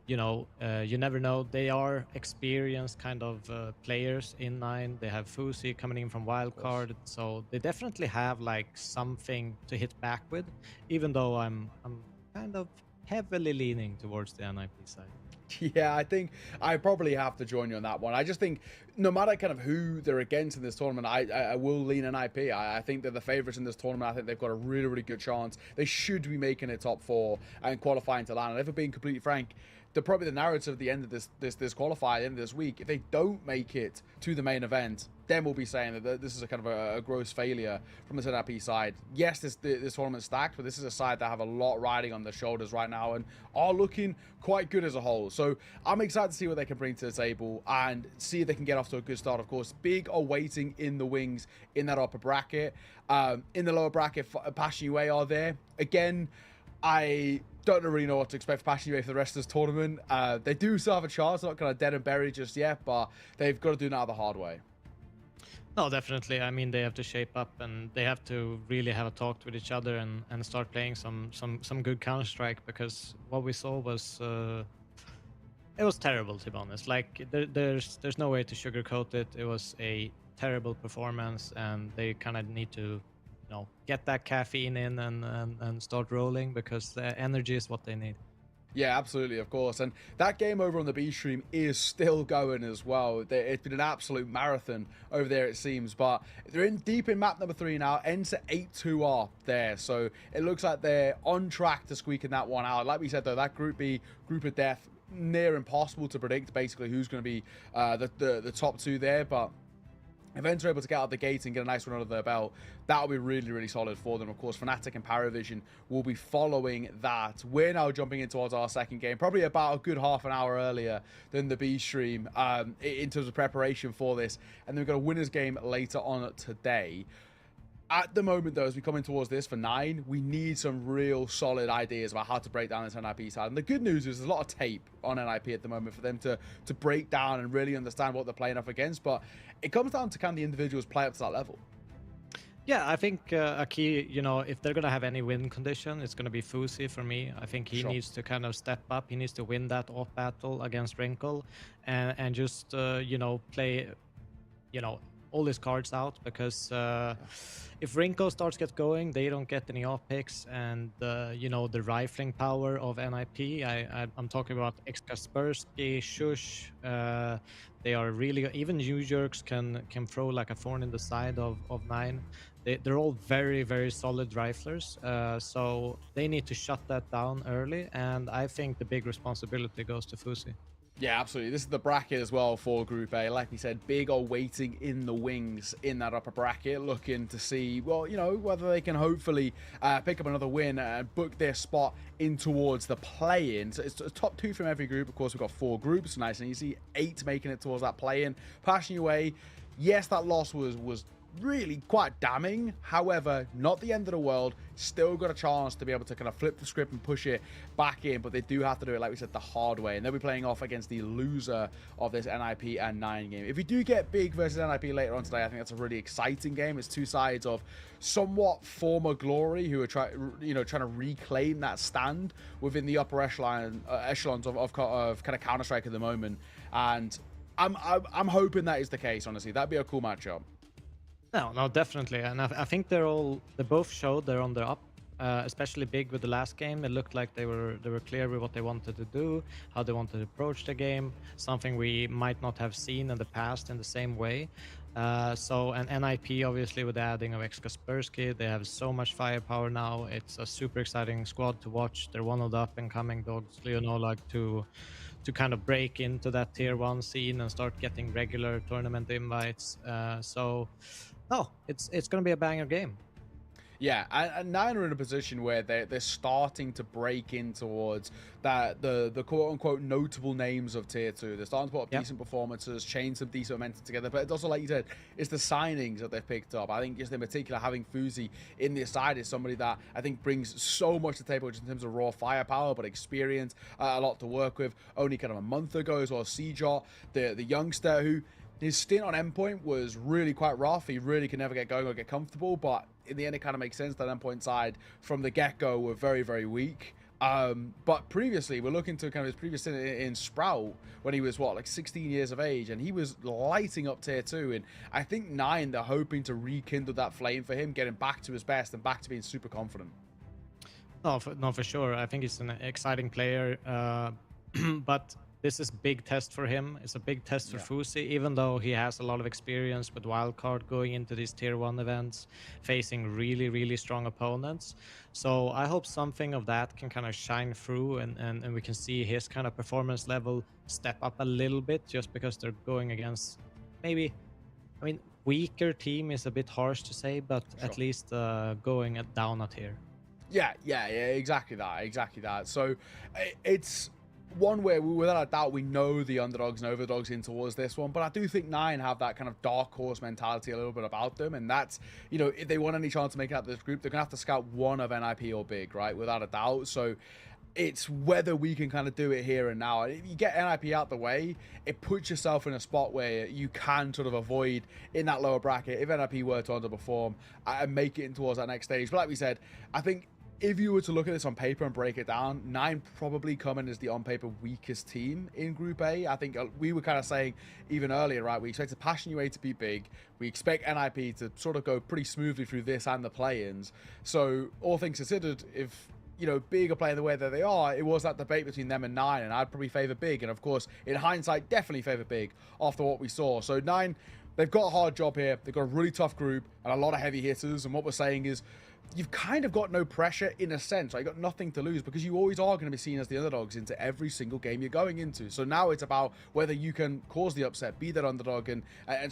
you know, you never know. They are experienced kind of players in 9. They have Fusi coming in from Wildcard, so they definitely have like something to hit back with, even though I'm kind of heavily leaning towards the NIP side. Yeah, I think I probably have to join you on that one. I just think no matter kind of who they're against in this tournament, I will lean NIP. I think they're the favourites in this tournament. I think they've got a really, really good chance. They should be making it top 4 and qualifying to LAN. And if we're being completely frank, probably the narrative at the end of this qualifier, at the end of this week, if they don't make it to the main event, then we'll be saying that this is a kind of a gross failure from the NIP side. Yes, this tournament's stacked, but this is a side that have a lot riding on their shoulders right now and are looking quite good as a whole. So I'm excited to see what they can bring to the table and see if they can get off to a good start. Of course, Big are waiting in the wings in that upper bracket. In the lower bracket, Passion UA are there. Again, I don't really know what to expect for Passion UA for the rest of this tournament. They do still have a chance. They're not kind of dead and buried just yet, but they've got to do it now the hard way. No, definitely. I mean, they have to shape up and they have to really have a talk with each other and start playing some good Counter-Strike, because what we saw was it was terrible, to be honest. Like there's no way to sugarcoat it. It was a terrible performance, and they kind of need to, get that caffeine in and start rolling, because the energy is what they need. Yeah, absolutely, of course. And that game over on the B stream is still going as well. It's been an absolute marathon over there, it seems. But they're deep in map number 3 now. Enter 8-2 are there. So it looks like they're on track to squeaking that one out. Like we said, though, that Group B, Group of Death, near impossible to predict, basically, who's going to be the top 2 there. But if Enter are able to get out the gate and get a nice one under their belt, that'll be really, really solid for them. Of course, Fnatic and Paravision will be following that. We're now jumping in towards our second game, probably about a good half an hour earlier than the B stream in terms of preparation for this. And then we've got a winner's game later on today. At the moment, though, as we come in towards this for 9, we need some real solid ideas about how to break down this NIP side. And the good news is there's a lot of tape on NIP at the moment for them to break down and really understand what they're playing up against. But it comes down to, can the individuals play up to that level? Yeah, I think a key, if they're going to have any win condition, it's going to be Fusi for me. I think he needs to kind of step up. He needs to win that off battle against Wrinkle and just, play, all his cards out, because if Wrinkle starts get going, they don't get any off picks, and the rifling power of NIP. I'm talking about Kaspersky, Shush. They are really, even New Jerks can throw like a thorn in the side of 9. They're all very, very solid riflers, so they need to shut that down early, and I think the big responsibility goes to Fusi. Yeah, absolutely. This is the bracket as well for Group A. Like we said, big are waiting in the wings in that upper bracket, looking to see, well, you know, whether they can hopefully pick up another win and book their spot in towards the play-in. So it's a top 2 from every group. Of course, we've got 4 groups, nice and easy. 8 making it towards that play-in. Passing away. Yes, that loss was really quite damning. However, not the end of the world. Still got a chance to be able to kind of flip the script and push it back in, but they do have to do it, like we said, the hard way. And they'll be playing off against the loser of this NIP and 9 game. If we do get Big versus NIP later on today, I think that's a really exciting game. It's 2 sides of somewhat former glory who are trying to reclaim that stand within the upper echelons of kind of Counter-Strike at the moment. And I'm hoping that is the case. Honestly, that'd be a cool matchup. No, definitely, and I think they both showed they're on the up, especially Big with the last game. It looked like they were clear with what they wanted to do, how they wanted to approach the game, something we might not have seen in the past in the same way. And NIP, obviously, with the adding of Kaspersky, they have so much firepower now. It's a super exciting squad to watch. They're one of the up-and-coming dogs, like to kind of break into that tier 1 scene and start getting regular tournament invites. No, it's going to be a banger game. Yeah, and 9 are in a position where they're starting to break in towards the quote-unquote notable names of Tier 2. They're starting to put up decent performances, chain some decent momentum together, but it's also, like you said, it's the signings that they've picked up. I think just in particular, having Fuzi in this side is somebody that I think brings so much to the table just in terms of raw firepower, but experience, a lot to work with. Only kind of a month ago as well, Seejaw, the youngster who... his stint on Endpoint was really quite rough. He really could never get going or get comfortable, but in the end, it kind of makes sense that Endpoint side from the get-go were very, very weak. But previously, we're looking to kind of his previous stint in Sprout when he was, like 16 years of age, and he was lighting up Tier 2. And I think 9, they're hoping to rekindle that flame for him, getting back to his best and back to being super confident. No, for sure. I think he's an exciting player, but... this is a big test for him. It's a big test for Fuzi, even though he has a lot of experience with wildcard going into these tier 1 events, facing really, really strong opponents. So I hope something of that can kind of shine through and we can see his kind of performance level step up a little bit, just because they're going against maybe, I mean, weaker team is a bit harsh to say, but at least going down a tier. Yeah, exactly that. So it's one where, without a doubt, we know the underdogs and overdogs in towards this one, but I do think 9 have that kind of dark horse mentality a little bit about them, and that's, if they want any chance to make it out of this group, they're going to have to scout one of NIP or Big, right, without a doubt. So it's whether we can kind of do it here and now. If you get NIP out the way, it puts yourself in a spot where you can sort of avoid in that lower bracket if NIP were to underperform and make it in towards that next stage. But like we said, I think if you were to look at this on paper and break it down, 9 probably come in as the on-paper weakest team in Group A. I think we were kind of saying even earlier, right, we expected Passion UA to be big. We expect NIP to sort of go pretty smoothly through this and the play-ins. So all things considered, if, Big are playing the way that they are, it was that debate between them and 9, and I'd probably favor Big. And of course, in hindsight, definitely favor Big after what we saw. So 9, they've got a hard job here. They've got a really tough group and a lot of heavy hitters. And what we're saying is, you've kind of got no pressure in a sense, right? You've got nothing to lose because you always are going to be seen as the underdogs into every single game you're going into. So now it's about whether you can cause the upset, be that underdog, and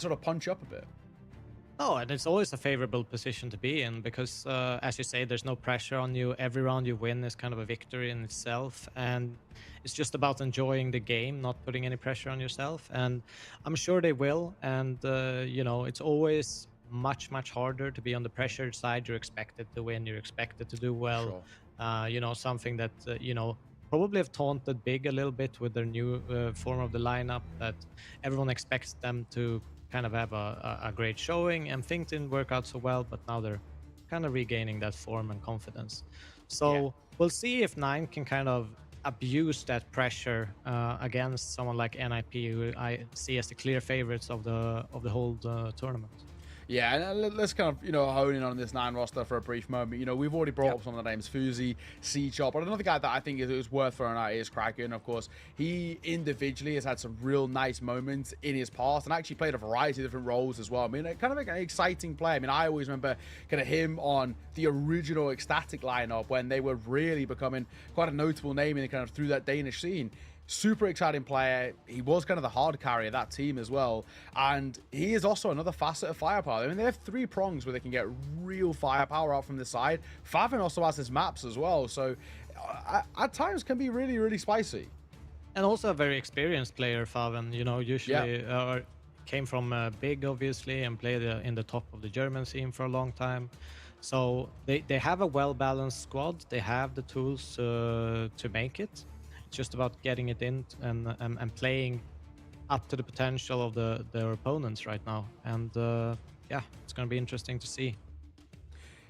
sort of punch up a bit. Oh, and it's always a favorable position to be in because, as you say, there's no pressure on you. Every round you win is kind of a victory in itself. And it's just about enjoying the game, not putting any pressure on yourself. And I'm sure they will. And, it's always much harder to be on the pressure side. You're expected to win, you're expected to do well. Sure. Something that probably have taunted Big a little bit with their new form of the lineup, that everyone expects them to kind of have a great showing, and things didn't work out so well, but now they're kind of regaining that form and confidence. So we'll see if 9 can kind of abuse that pressure against someone like NIP, who I see as the clear favorites of the whole tournament. Yeah, and let's kind of, hone in on this 9 roster for a brief moment. We've already brought up some of the names, Fuzi, Seachop, but another guy that I think is worth throwing out is Kraken. Of course, he individually has had some real nice moments in his past and actually played a variety of different roles as well. I mean, kind of like an exciting play. I mean, I always remember kind of him on the original Ecstatic lineup when they were really becoming quite a notable name in kind of through that Danish scene. super exciting player. He was kind of the hard carry of that team as well. And he is also another facet of firepower. I mean, they have 3 prongs where they can get real firepower out from the side. Favin also has his maps as well. So at times can be really, really spicy. And also a very experienced player, Favin. You know, usually came from Big, obviously, and played in the top of the German scene for a long time. So they have a well-balanced squad. They have the tools to make it. It's just about getting it in and playing up to the potential of their opponents right now. And yeah, it's going to be interesting to see.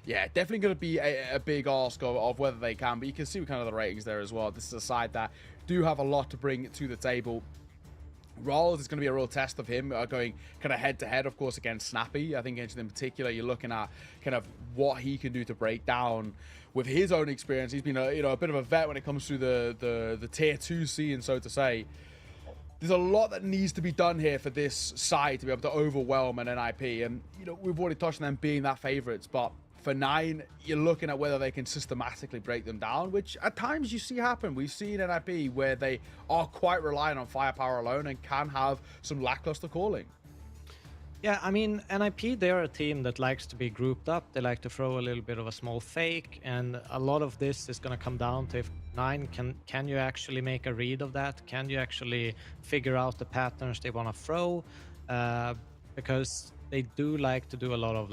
Yeah, definitely going to be a big ask of whether they can, but you can see kind of the ratings there as well. This is a side that do have a lot to bring to the table. Rawls is going to be a real test of him going kind of head-to-head, of course, against Snappy. I think in particular, you're looking at kind of what he can do to break down with his own experience. He's been a bit of a vet when it comes to the tier 2 scene, so to say. There's a lot that needs to be done here for this side to be able to overwhelm an NIP. And, we've already touched on them being that favorites, but for 9, you're looking at whether they can systematically break them down, which at times you see happen. We've seen NIP where they are quite reliant on firepower alone and can have some lackluster calling. Yeah, I mean, NIP, they're a team that likes to be grouped up. They like to throw a little bit of a small fake, and a lot of this is going to come down to if 9 can you actually make a read of that? Can you actually figure out the patterns they want to throw? Because they do like to do a lot of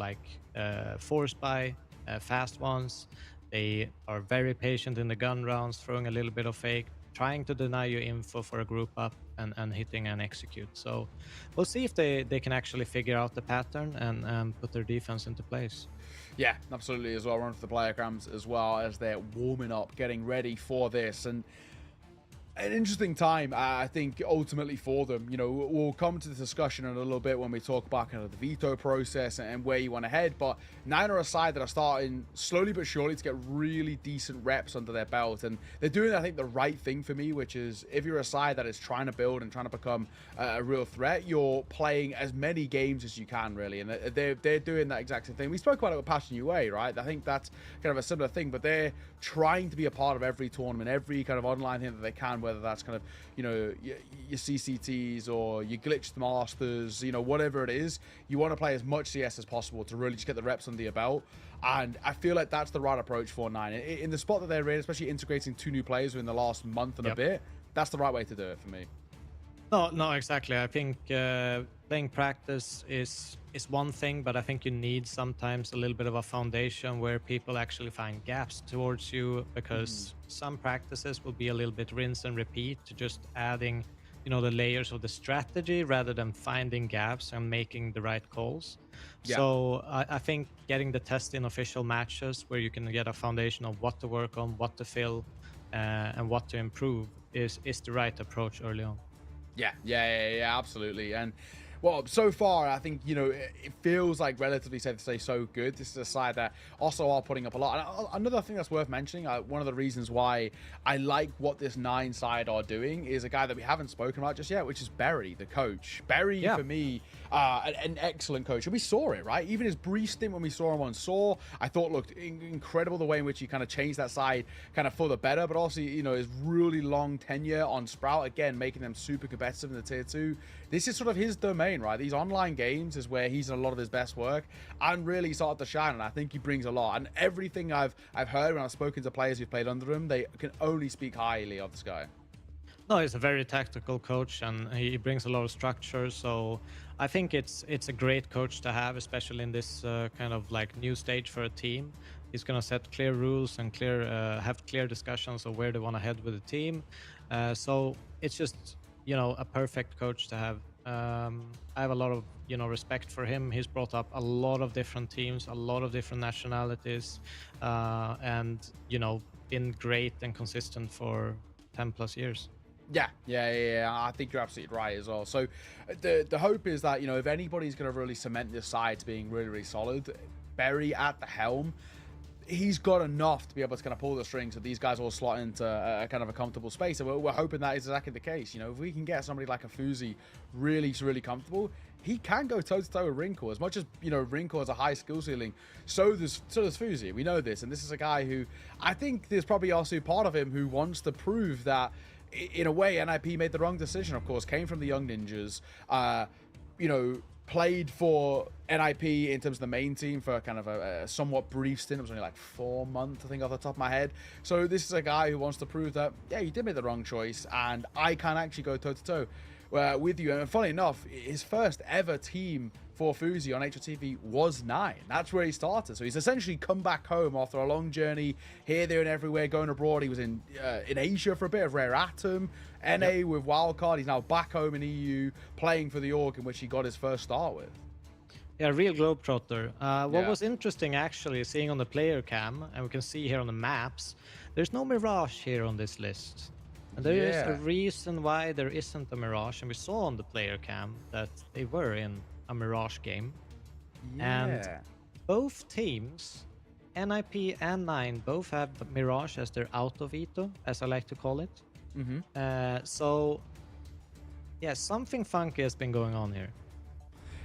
force buy, fast ones. They are very patient in the gun rounds, throwing a little bit of fake, trying to deny you info for a group up and hitting and execute. So we'll see if they can actually figure out the pattern and put their defense into place. Yeah, absolutely as well. Run for the player cams as well as they're warming up, getting ready for this. And an interesting time, I think, ultimately for them. We'll come to the discussion in a little bit when we talk about kind of the veto process and where you want to head. But 9 are a side that are starting slowly but surely to get really decent reps under their belt. And they're doing, I think, the right thing for me, which is if you're a side that is trying to build and trying to become a real threat, you're playing as many games as you can, really. And they're doing that exact same thing. We spoke about it with Passion UA, right? I think that's kind of a similar thing, but they're trying to be a part of every tournament, every kind of online thing that they can, whether that's kind of, your CCTs or your glitched masters, whatever it is. You want to play as much CS as possible to really just get the reps under your belt. And I feel like that's the right approach for 9. In the spot that they're in, especially integrating 2 new players in the last month and a bit, that's the right way to do it for me. No, exactly. I think playing practice is one thing, but I think you need sometimes a little bit of a foundation where people actually find gaps towards you, because some practices will be a little bit rinse and repeat, to just adding, the layers of the strategy rather than finding gaps and making the right calls. Yeah. So I think getting the test in official matches where you can get a foundation of what to work on, what to fill, and what to improve is the right approach early on. Yeah, absolutely. And well, so far, I think, it feels like relatively safe to say so good. This is a side that also are putting up a lot. And another thing that's worth mentioning, one of the reasons why I like what this 9 side are doing is a guy that we haven't spoken about just yet, which is Berry, the coach. Berry, for me, an excellent coach. And we saw it, right? Even his brief stint when we saw him on Saw, I thought looked incredible the way in which he kind of changed that side kind of for the better. But also, his really long tenure on Sprout, again, making them super competitive in the tier 2. This is sort of his domain, right? These online games is where he's done a lot of his best work and really started to shine. And I think he brings a lot. And everything I've heard when I've spoken to players who've played under him, they can only speak highly of this guy. No, he's a very tactical coach, and he brings a lot of structure. So I think it's a great coach to have, especially in this kind of new stage for a team. He's going to set clear rules and have clear discussions of where they want to head with the team. So it's just, a perfect coach to have. I have a lot of, respect for him. He's brought up a lot of different teams, a lot of different nationalities, and, been great and consistent for 10 plus years. Yeah. I think you're absolutely right as well. So the hope is that, if anybody's going to really cement this side to being really, really solid, Berry at the helm, he's got enough to be able to kind of pull the strings so these guys all slot into a kind of a comfortable space. And we're hoping that is exactly the case. If we can get somebody like a Fuzi really, really comfortable, he can go toe-to-toe with Wrinkle. As much as, Wrinkle has a high skill ceiling, so does Fuzi. We know this. And this is a guy who, I think there's probably also part of him who wants to prove that in a way, NIP made the wrong decision, of course, came from the Young Ninjas, you know, played for NIP in terms of the main team for kind of a somewhat brief stint. It was only like 4 months, I think, off the top of my head. So this is a guy who wants to prove that, yeah, you did make the wrong choice, and I can actually go toe-to-toe with you. And funny enough, his first ever team for Fuzi on HLTV was 9. That's where he started. So he's essentially come back home after a long journey here, there, and everywhere, going abroad. He was in Asia for a bit of Rare Atom, NA with Wildcard. He's now back home in EU, playing for the org in which he got his first start with. Yeah, real globetrotter. What was interesting, actually, seeing on the player cam, and we can see here on the maps, there's no Mirage here on this list. And there is a reason why there isn't a Mirage, and we saw on the player cam that they were in a Mirage game. And both teams, NIP and 9, both have Mirage as their out of veto, as I like to call it. So, yeah, something funky has been going on here.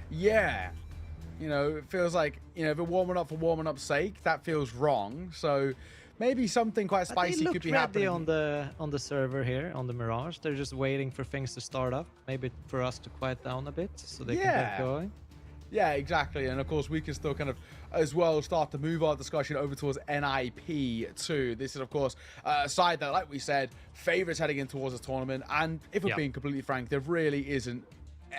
Yeah. You know, it feels like, you know, if we're warming up for warming up's sake, that feels wrong. So maybe something quite spicy could be happening. On the server here, on the Mirage. They're just waiting for things to start up. Maybe for us to quiet down a bit so they can get going. Yeah, exactly. And of course, we can still kind of as well start to move our discussion over towards NIP too. This is, of course, a side that, like we said, favorites heading in towards the tournament. And if we're being completely frank, there really isn't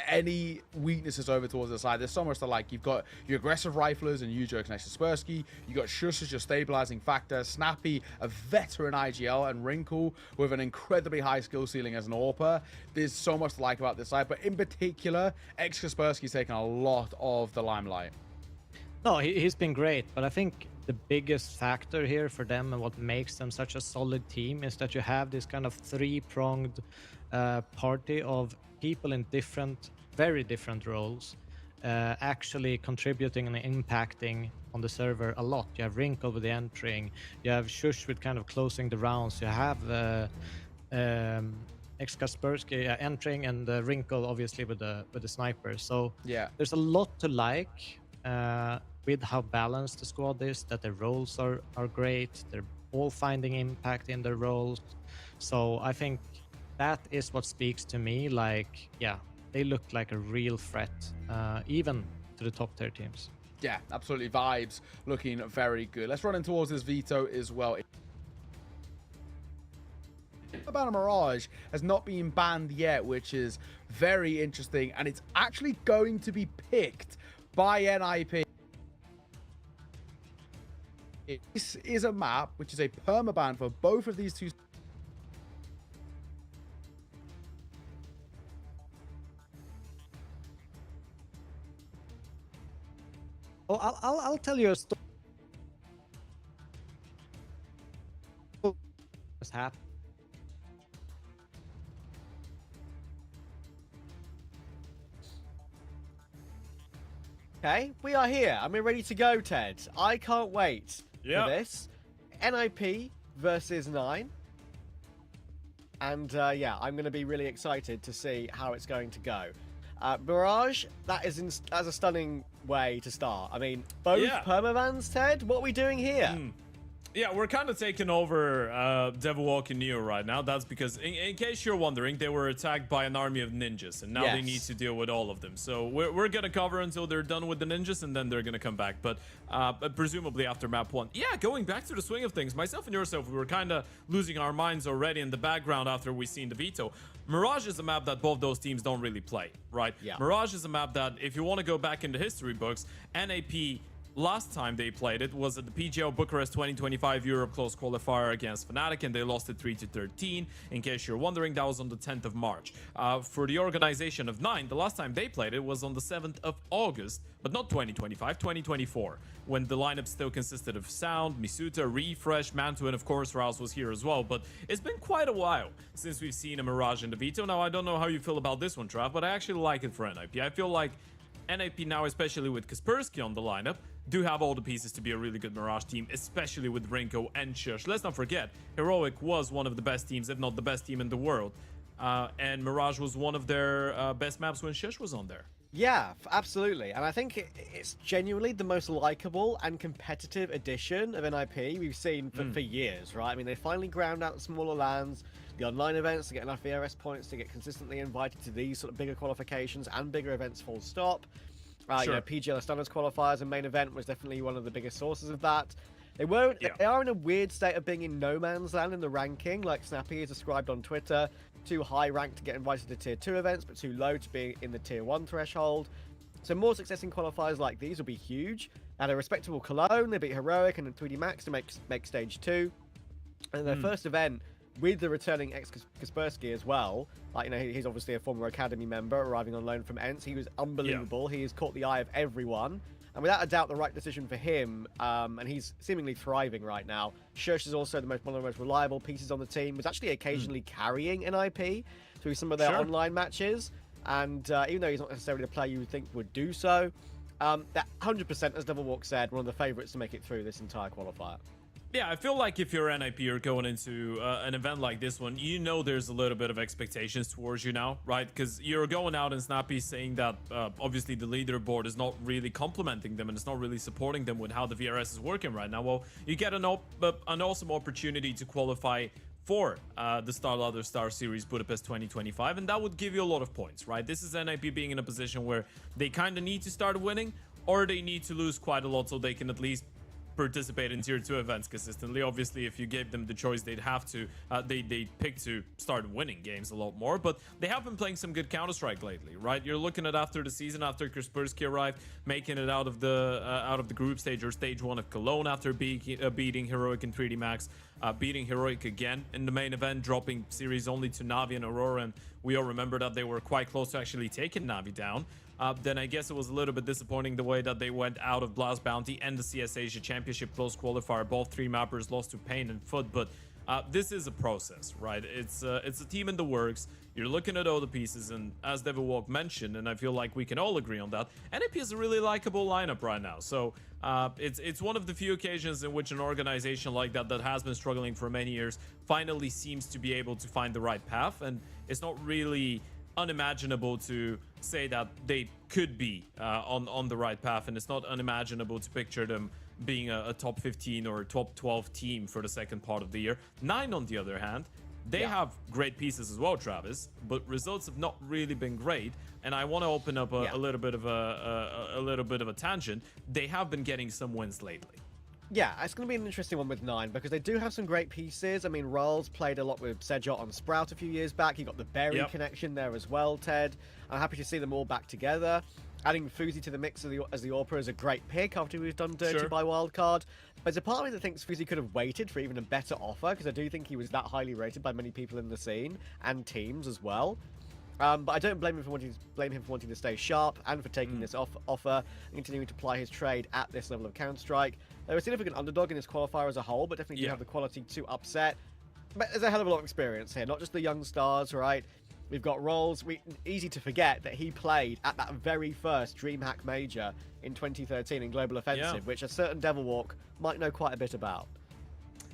any weaknesses over towards the side. There's so much to like. You've got your aggressive riflers and Ujoke next to Spursky. You got Shush as your stabilizing factor, Snappy, a veteran IGL, and Wrinkle with an incredibly high skill ceiling as an AWPer. There's so much to like about this side, but in particular, Kaspersky's taken a lot of the limelight. No, he's been great, but I think the biggest factor here for them and what makes them such a solid team is that you have this kind of three-pronged party of people in very different roles, actually contributing and impacting on the server a lot. You have Wrinkle with the entering, you have Shush with kind of closing the rounds, you have Kaspersky entering, and Wrinkle obviously with the sniper. So yeah, there's a lot to like with how balanced the squad is, that their roles are great, they're all finding impact in their roles. So I think that is what speaks to me, like, yeah, they look like a real threat, even to the top tier teams. Yeah, absolutely. Vibes looking very good. Let's run in towards this veto as well. About a Mirage has not been banned yet, which is very interesting, and it's actually going to be picked by NIP. This is a map which is a permaban for both of these two. Oh, I'll tell you a story. What's happened? Okay, we are here. I'm ready to go, Ted. I can't wait for this. NIP versus 9. And yeah, I'm going to be really excited to see how it's going to go. Mirage, that's a stunning way to start. I mean, both permabans, Ted? What are we doing here? Yeah, we're kind of taking over Devil Walking Neo right now. That's because, in case you're wondering, they were attacked by an army of ninjas, and now they need to deal with all of them. So we're going to cover until they're done with the ninjas, and then they're going to come back. But presumably after map 1. Yeah, going back to the swing of things, myself and yourself, we were kind of losing our minds already in the background after we seen the veto. Mirage is a map that both those teams don't really play, right? Yeah. Mirage is a map that, if you want to go back in the history books, NAP... last time they played it was at the PGO Bucharest 2025 Europe Close Qualifier against Fnatic, and they lost it 3-13. In case you're wondering, that was on the 10th of March. For the organization of 9, the last time they played it was on the 7th of August, but not 2025, 2024, when the lineup still consisted of Sound, Misuta, Refresh, Mantu, and of course Rouse was here as well. But it's been quite a while since we've seen a Mirage in the veto. Now, I don't know how you feel about this one, Trav, but I actually like it for NIP. I feel like NIP now, especially with Kaspersky on the lineup, do have all the pieces to be a really good Mirage team, especially with Rinko and Shush. Let's not forget, Heroic was one of the best teams, if not the best team in the world. And Mirage was one of their best maps when Shush was on there. Yeah, absolutely. And I think it's genuinely the most likable and competitive edition of NIP we've seen for years, right? I mean, they finally ground out the smaller lands. the online events to get enough VRS points to get consistently invited to these sort of bigger qualifications and bigger events full stop. You know, PGL Stunners qualifiers and main event was definitely one of the biggest sources of that. They are in a weird state of being in no man's land in the ranking, like Snappy has described on Twitter. Too high ranked to get invited to tier 2 events, but too low to be in the tier 1 threshold. So more success in qualifiers like these will be huge. At a respectable Cologne, they beat Heroic and 3D Max to make stage 2. And their first event with the returning ex-Kaspersky as well. Like, you know, he's obviously a former academy member arriving on loan from ENGE. He was unbelievable. He has caught the eye of everyone. And without a doubt, the right decision for him. And he's seemingly thriving right now. Shush is also one of the most reliable pieces on the team. Was actually occasionally carrying NIP through some of their online matches. And even though he's not necessarily the player you would think would do so, that 100%, as Devilwalk said, one of the favourites to make it through this entire qualifier. Yeah, I feel like if you're NIP, you're going into an event like this one, you know there's a little bit of expectations towards you now, right? Because you're going out and Snappy saying that obviously the leaderboard is not really complimenting them and it's not really supporting them with how the VRS is working right now. Well, you get an awesome opportunity to qualify for the StarSeries Budapest 2025, and that would give you a lot of points, right? This is NIP being in a position where they kind of need to start winning, or they need to lose quite a lot so they can at least participate in tier 2 events consistently. Obviously, if you gave them the choice, they'd have to they'd pick to start winning games a lot more, but they have been playing some good Counter-Strike lately, right? You're looking at after the season, after Kaspersky arrived, making it out of the group stage or stage 1 of Cologne after beating Heroic and 3D Max, beating Heroic again in the main event, dropping series only to Navi and Aurora, and we all remember that they were quite close to actually taking Navi down. Then I guess it was a little bit disappointing the way that they went out of Blast Bounty and the CS Asia Championship close qualifier. Both 3 mappers lost to Pain and Foot, but this is a process, right? It's a team in the works. You're looking at all the pieces, and as Devilwalk mentioned, and I feel like we can all agree on that, NIP is a really likable lineup right now. So it's one of the few occasions in which an organization like that has been struggling for many years finally seems to be able to find the right path, and it's not really unimaginable to say that they could be on the right path, and it's not unimaginable to picture them being a top 15 or top 12 team for the second part of the year. 9, on the other hand, they have great pieces as well, Travis, but results have not really been great. And I want to open up a little bit of a tangent. They have been getting some wins lately. Yeah, it's going to be an interesting one with 9 because they do have some great pieces. I mean, Ralls played a lot with Sejot on Sprout a few years back. You got the Berry connection there as well, Ted. I'm happy to see them all back together. Adding Fuzi to the mix as the Orpa is a great pick after we've done Dirty by Wildcard. But there's a part of me that thinks Fuzi could have waited for even a better offer because I do think he was that highly rated by many people in the scene and teams as well. But I don't blame him for wanting to stay sharp and for taking this offer and continuing to ply his trade at this level of Counter-Strike. They're a significant underdog in this qualifier as a whole, but definitely do have the quality to upset. But there's a hell of a lot of experience here, not just the young stars, right? We've got Rolls. Easy to forget that he played at that very first DreamHack Major in 2013 in Global Offensive, which a certain Devilwalk might know quite a bit about.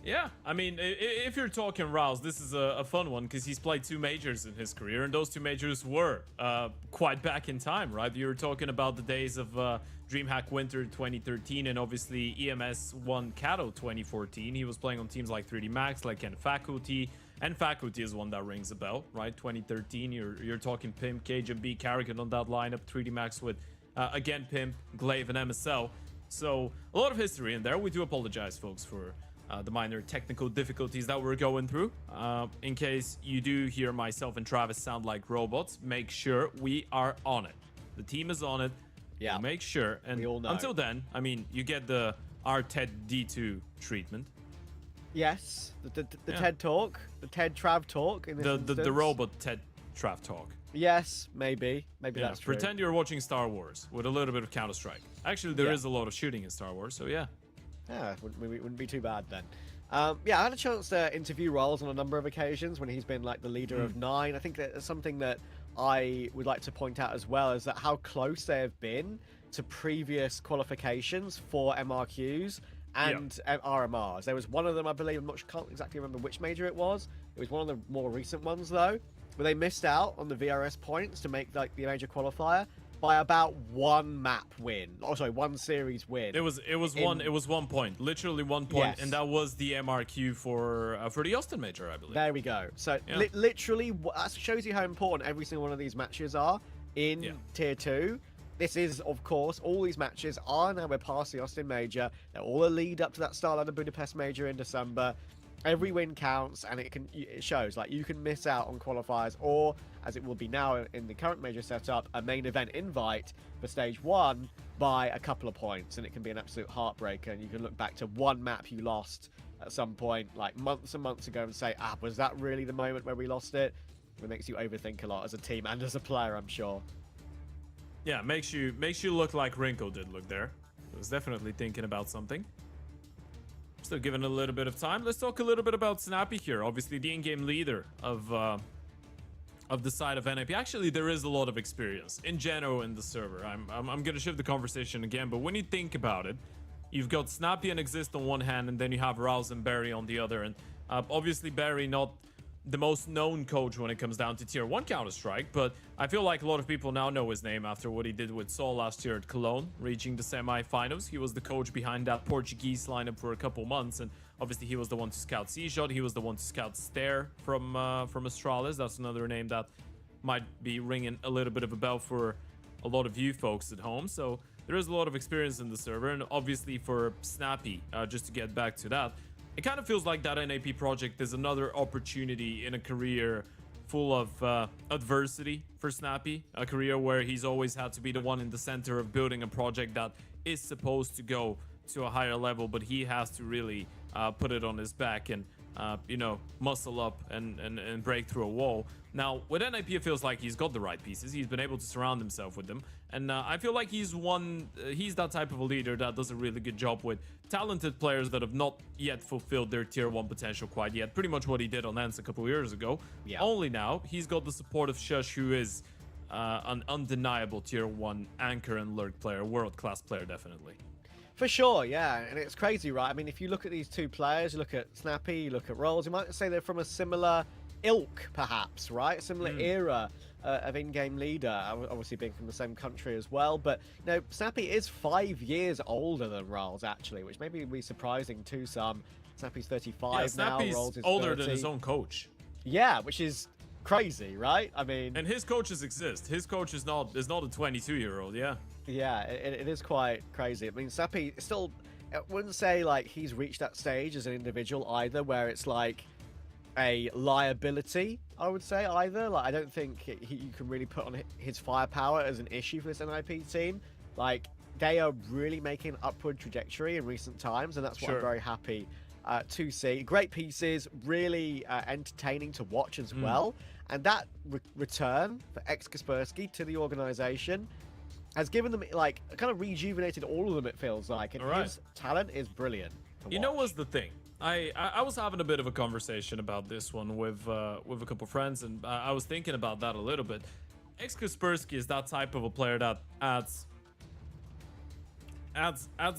Yeah, I mean, if you're talking Rouse, this is a fun one because he's played 2 majors in his career, and those 2 majors were quite back in time, right? You're talking about the days of DreamHack Winter 2013 and obviously EMS 1 Kato 2014. He was playing on teams like 3D Max, like Faculty, and Faculty is one that rings a bell, right? 2013, you're talking Pimp, Cage, and B Carrigan on that lineup. 3D Max with, again, Pimp, Glaive, and MSL. So a lot of history in there. We do apologize, folks, for the minor technical difficulties that we're going through. In case you do hear myself and Travis sound like robots, make sure we are on it. The team is on it. Yeah. We'll make sure. And we all know. Until then, I mean, you get the our TED D2 treatment. Yes, the TED talk, the TED Trav talk. In this the robot TED Trav talk. Yes, maybe that's true. Pretend you're watching Star Wars with a little bit of Counter-Strike. Actually, there is a lot of shooting in Star Wars, so yeah. Yeah, wouldn't be too bad then. Yeah, I had a chance to interview Rolls on a number of occasions when he's been like the leader of 9. I think that's something that I would like to point out as well is that how close they have been to previous qualifications for MRQs and RMRs. There was one of them, I believe, can't exactly remember which major it was. It was one of the more recent ones though, where they missed out on the VRS points to make like the major qualifier. by about one map win. Oh, sorry, one series win. It was 1 point, literally 1 point, Yes. and that was the MRQ for the Austin Major, I believe. There we go. So Yeah. literally, that shows you how important every single one of these matches are in Tier 2. This is, of course, all these matches are now, we're past the Austin Major. They're all a lead up to that Starlander Budapest Major in December. Every win counts, and it shows, like, you can miss out on qualifiers, or, as it will be now in the current major setup, a main event invite for Stage 1 by a couple of points, and it can be an absolute heartbreaker, and you can look back to one map you lost at some point, like months and months ago, and say, was that really the moment where we lost it? It makes you overthink a lot as a team and as a player, I'm sure. Yeah, makes you look like Rinko did look there. He was definitely thinking about something. Still given a little bit of time. Let's talk a little bit about Snappy here. Obviously, the in-game leader of the side of NIP. Actually, there is a lot of experience in general in the server. I'm gonna shift the conversation again, but when you think about it, you've got Snappy and Exist on one hand, and then you have Rouse and Barry on the other. And obviously, Barry not the most known coach when it comes down to Tier 1 Counter-Strike, but I feel like a lot of people now know his name after what he did with Sol last year at Cologne, reaching the semi-finals. He was the coach behind that Portuguese lineup for a couple months, and obviously he was the one to scout C-Shot, he was the one to scout Stare from Astralis. That's another name that might be ringing a little bit of a bell for a lot of you folks at home. So there is a lot of experience in the server, and obviously for Snappy, just to get back to that, it kind of feels like that NAP project is another opportunity in a career full of adversity for Snappy. A career where he's always had to be the one in the center of building a project that is supposed to go to a higher level, but he has to really put it on his back and, you know, muscle up and break through a wall. Now, with NIP, it feels like he's got the right pieces. He's been able to surround himself with them. And I feel like he's that type of a leader that does a really good job with talented players that have not yet fulfilled their Tier 1 potential quite yet. Pretty much what he did on ENS a couple years ago. Yeah. Only now, he's got the support of Shush, who is an undeniable Tier 1 anchor and lurk player, world-class player, definitely. For sure, yeah, and it's crazy, right? I mean, if you look at these two players, you look at Snappy, you look at Rolls, you might say they're from a similar ilk, perhaps, right? Similar era of in-game leader, obviously being from the same country as well. But, you know, Snappy is 5 years older than Rolls, actually, which maybe be surprising to some. Snappy's 35 now, Rolls is older 30. than his own coach. Yeah, which is crazy, right? I mean... And his coaches exist. His coach is not a 22-year-old, yeah. Yeah, it is quite crazy. I mean, Snappy still... I wouldn't say, like, he's reached that stage as an individual either, where it's, like, a liability, I would say, either. Like, I don't think you can really put on his firepower as an issue for this NIP team. Like, they are really making an upward trajectory in recent times, and that's what I'm very happy to see. Great pieces, really entertaining to watch as well. And that return for ex-Kaspersky to the organization has given them, like, kind of rejuvenated all of them, it feels like. And his talent is brilliant to watch. You know what's the thing? I was having a bit of a conversation about this one with a couple friends, and I was thinking about that a little bit. Ex-Kaspersky is that type of a player that adds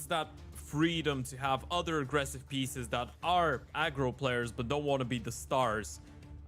that freedom to have other aggressive pieces that are aggro players but don't want to be the stars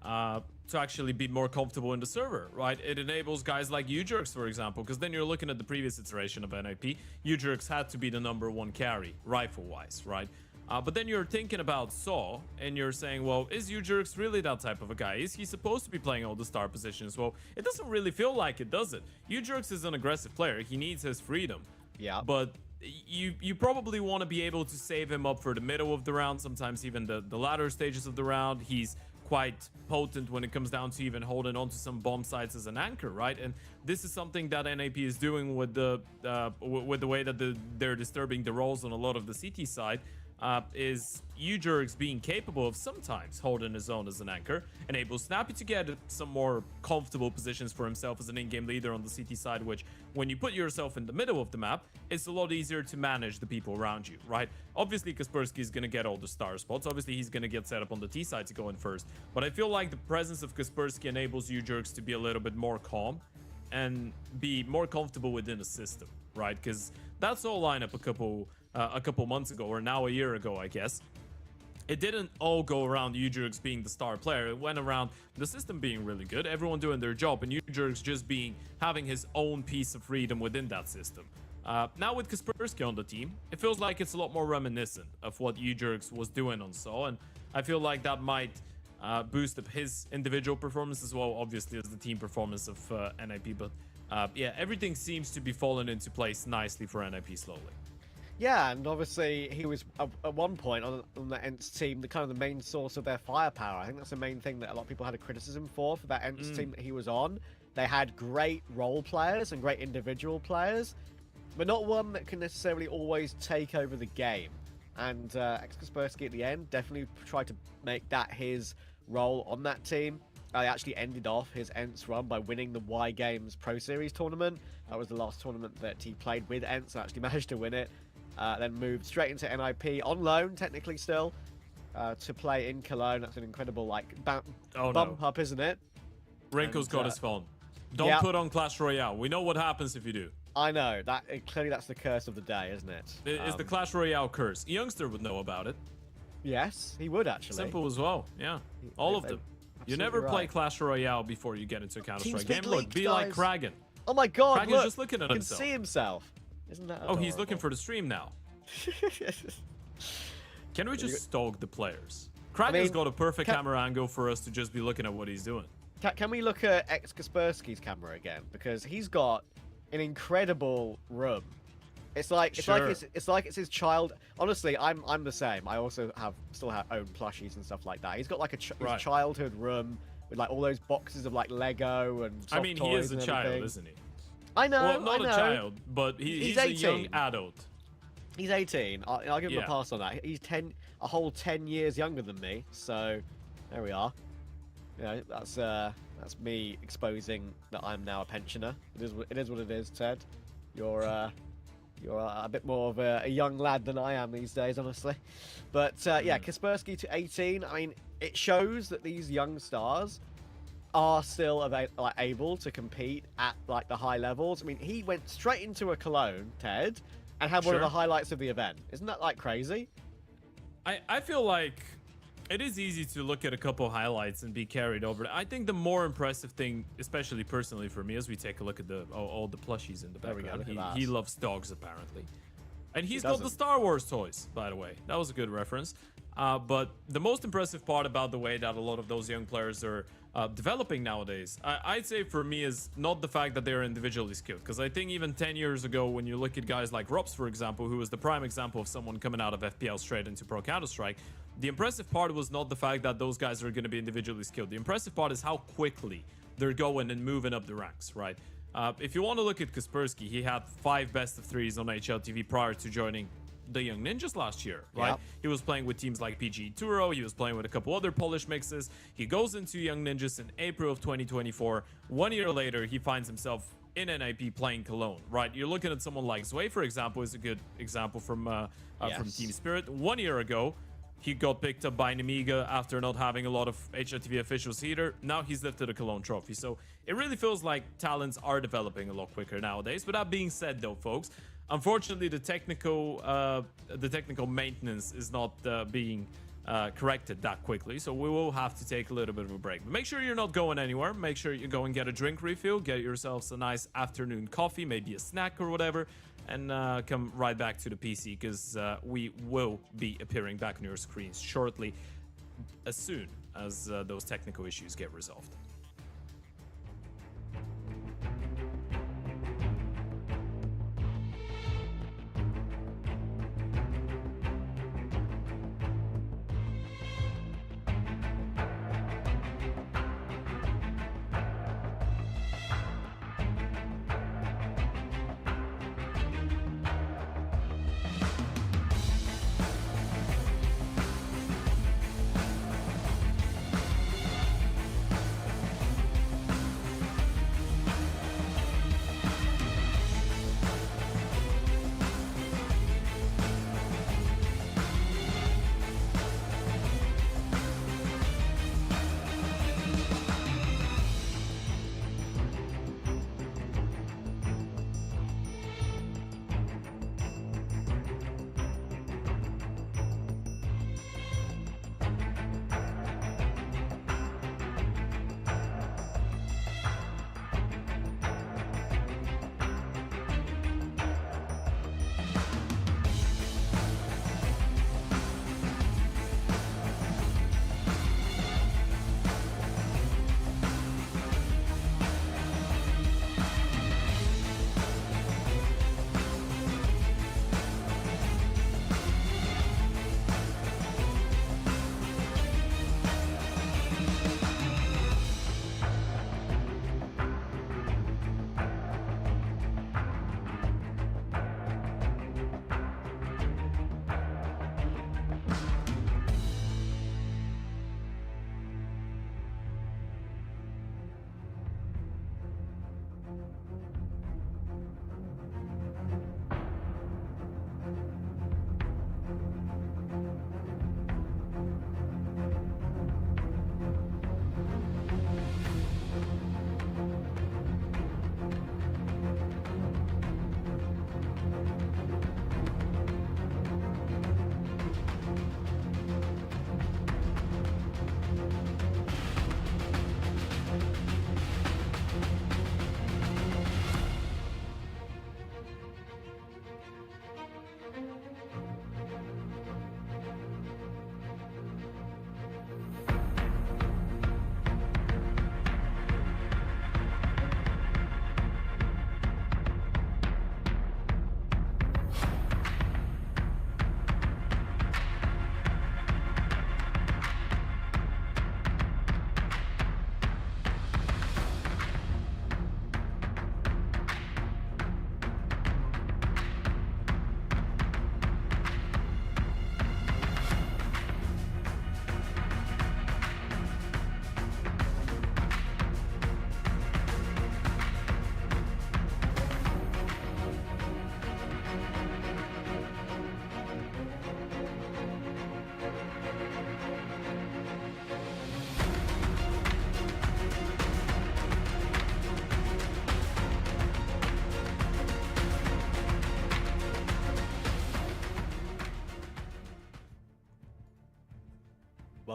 to actually be more comfortable in the server, right? It enables guys like Ujerx, for example, because then you're looking at the previous iteration of NIP. Ujerx had to be the #1 carry, rifle-wise, right? But then you're thinking about Saw, and you're saying, well, is Ujerx really that type of a guy? Is he supposed to be playing all the star positions? Well, it doesn't really feel like it, does it? Ujerx is an aggressive player. He needs his freedom. Yeah. But you probably want to be able to save him up for the middle of the round, sometimes even the latter stages of the round. He's quite potent when it comes down to even holding on to some bomb sites as an anchor, right? And this is something that NAP is doing with the way that they're disturbing the roles on a lot of the CT side. Is Ujerx being capable of sometimes holding his own as an anchor, enables Snappy to get some more comfortable positions for himself as an in-game leader on the CT side, which when you put yourself in the middle of the map, it's a lot easier to manage the people around you, right? Obviously, Kaspersky is going to get all the star spots. Obviously, he's going to get set up on the T side to go in first. But I feel like the presence of Kaspersky enables Ujerx to be a little bit more calm and be more comfortable within the system, right? Because that's all lineup a couple months ago, or now a year ago, I guess. it didn't all go around Ujurix being the star player. It went around the system being really good, everyone doing their job, and Ujurix just having his own piece of freedom within that system. Now with Kaspersky on the team, it feels like it's a lot more reminiscent of what Ujurix was doing on SO, and I feel like that might boost up his individual performance as well, obviously, as the team performance of NIP. But yeah, everything seems to be falling into place nicely for NIP slowly. Yeah, and obviously he was at one point on the ENT's team the kind of the main source of their firepower. I think that's the main thing that a lot of people had a criticism for that ENT's team that he was on. They had great role players and great individual players, but not one that can necessarily always take over the game. And Kaspersky at the end definitely tried to make that his role on that team. He actually ended off his ENT's run by winning the Y Games Pro Series tournament. That was the last tournament that he played with ENT's and actually managed to win it. Then moved straight into NIP on loan, technically still, to play in Cologne. That's an incredible bump up, isn't it? Rinko's got his phone. Don't put on Clash Royale. We know what happens if you do. I know. Clearly that's the curse of the day, isn't it? It's the Clash Royale curse. A youngster would know about it. Yes, he would actually. Simple as well. Yeah, all of them. You never play Clash Royale before you get into a Counter-Strike game. Look, be like Kragan. Oh my god, Kragan's look, just looking at himself. He can see himself. Isn't that adorable? Oh, he's looking for the stream now. Can we just stalk the players? Kragan's got a perfect camera angle for us to just be looking at what he's doing. Can we look at Kaspersky's camera again? Because he's got an incredible room. It's like it's his child. Honestly, I'm the same. I also still have own plushies and stuff like that. He's got like his childhood room with like all those boxes of like Lego and soft I mean, he is a toys and child, everything. isn't he? I know. Well, not I know. a child, but he's a young adult. He's 18. I'll give him a pass on that. He's a whole 10 years younger than me. So there we are. You know, that's me exposing that I'm now a pensioner. It is what it is, Ted. You're a bit more of a young lad than I am these days, honestly. But yeah, Kaspersky to 18. I mean, it shows that these young stars are still able to compete at like the high levels. I mean, he went straight into a Cologne, Ted, and had one of the highlights of the event. Isn't that like crazy? I feel like it is easy to look at a couple highlights and be carried over. I think the more impressive thing, especially personally for me, as we take a look at all the plushies in the background, he loves dogs apparently, and he's got the Star Wars toys, by the way. That was a good reference. But the most impressive part about the way that a lot of those young players are developing nowadays, I'd say for me, is not the fact that they're individually skilled. Because I think even 10 years ago, when you look at guys like Robs, for example, who was the prime example of someone coming out of FPL straight into Pro Counter-Strike, the impressive part was not the fact that those guys are going to be individually skilled. The impressive part is how quickly they're going and moving up the ranks, right? If you want to look at Kaspersky, he had 5 best of 3s on HLTV prior to joining the Young Ninjas last year, right? Yep. He was playing with teams like PG Turo. He was playing with a couple other Polish mixes. He goes into Young Ninjas in April of 2024. 1 year later, he finds himself in NIP playing Cologne, right? You're looking at someone like Zwei, for example, is a good example from Team Spirit. 1 year ago, he got picked up by Nemiga after not having a lot of HLTV officials either. Now he's lifted a Cologne trophy. So it really feels like talents are developing a lot quicker nowadays. But that being said, though, folks, unfortunately, the technical maintenance is not being corrected that quickly, so we will have to take a little bit of a break. But make sure you're not going anywhere. Make sure you go and get a drink refill, get yourselves a nice afternoon coffee, maybe a snack or whatever, and come right back to the PC, because we will be appearing back on your screens shortly, as soon as those technical issues get resolved.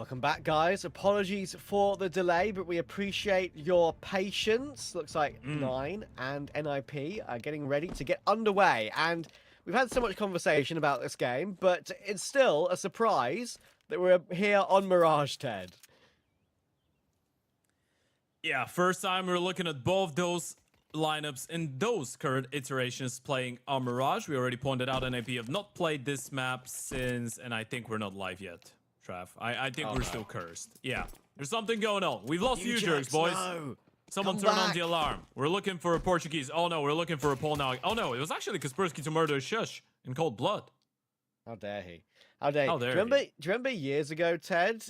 Welcome back, guys. Apologies for the delay, but we appreciate your patience. Looks like 9 and NIP are getting ready to get underway. And we've had so much conversation about this game, but it's still a surprise that we're here on Mirage, Ted. Yeah, first time we're looking at both those lineups in those current iterations playing on Mirage. We already pointed out NIP have not played this map since, and I think we're not live yet, Trav. I think we're still cursed. Yeah, there's something going on. We've lost few jerks, boys. No. Someone Come turn on back. the alarm. We're looking for a Portuguese. Oh no, we're looking for a Pole now. Oh no, it was actually Kaspersky to murder Shush in cold blood. How dare he? How dare he? How Do dare you remember, he? do you remember years ago, Ted?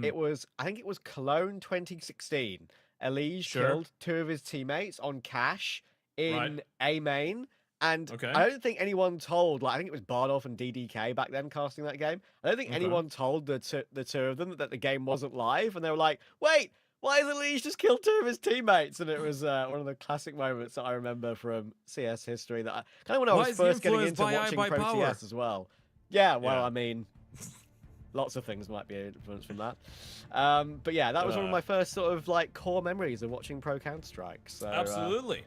It was, I think it was Cologne 2016. Elige Sure. killed 2 of his teammates on Cash in Right. A main. And Okay. I don't think anyone told, like, I think it was Bardolph and DDK back then casting that game. I don't think Okay. anyone told the two of them that the game wasn't live. And they were like, wait, why has Elige just killed 2 of his teammates? And it was one of the classic moments that I remember from CS history that I kind of when I Why was is he first getting influenced into by watching by Pro power? CS as well. Yeah, well, Yeah. I mean, lots of things might be influenced from that. But yeah, that was one of my first sort of like core memories of watching Pro Counter-Strike. So Absolutely.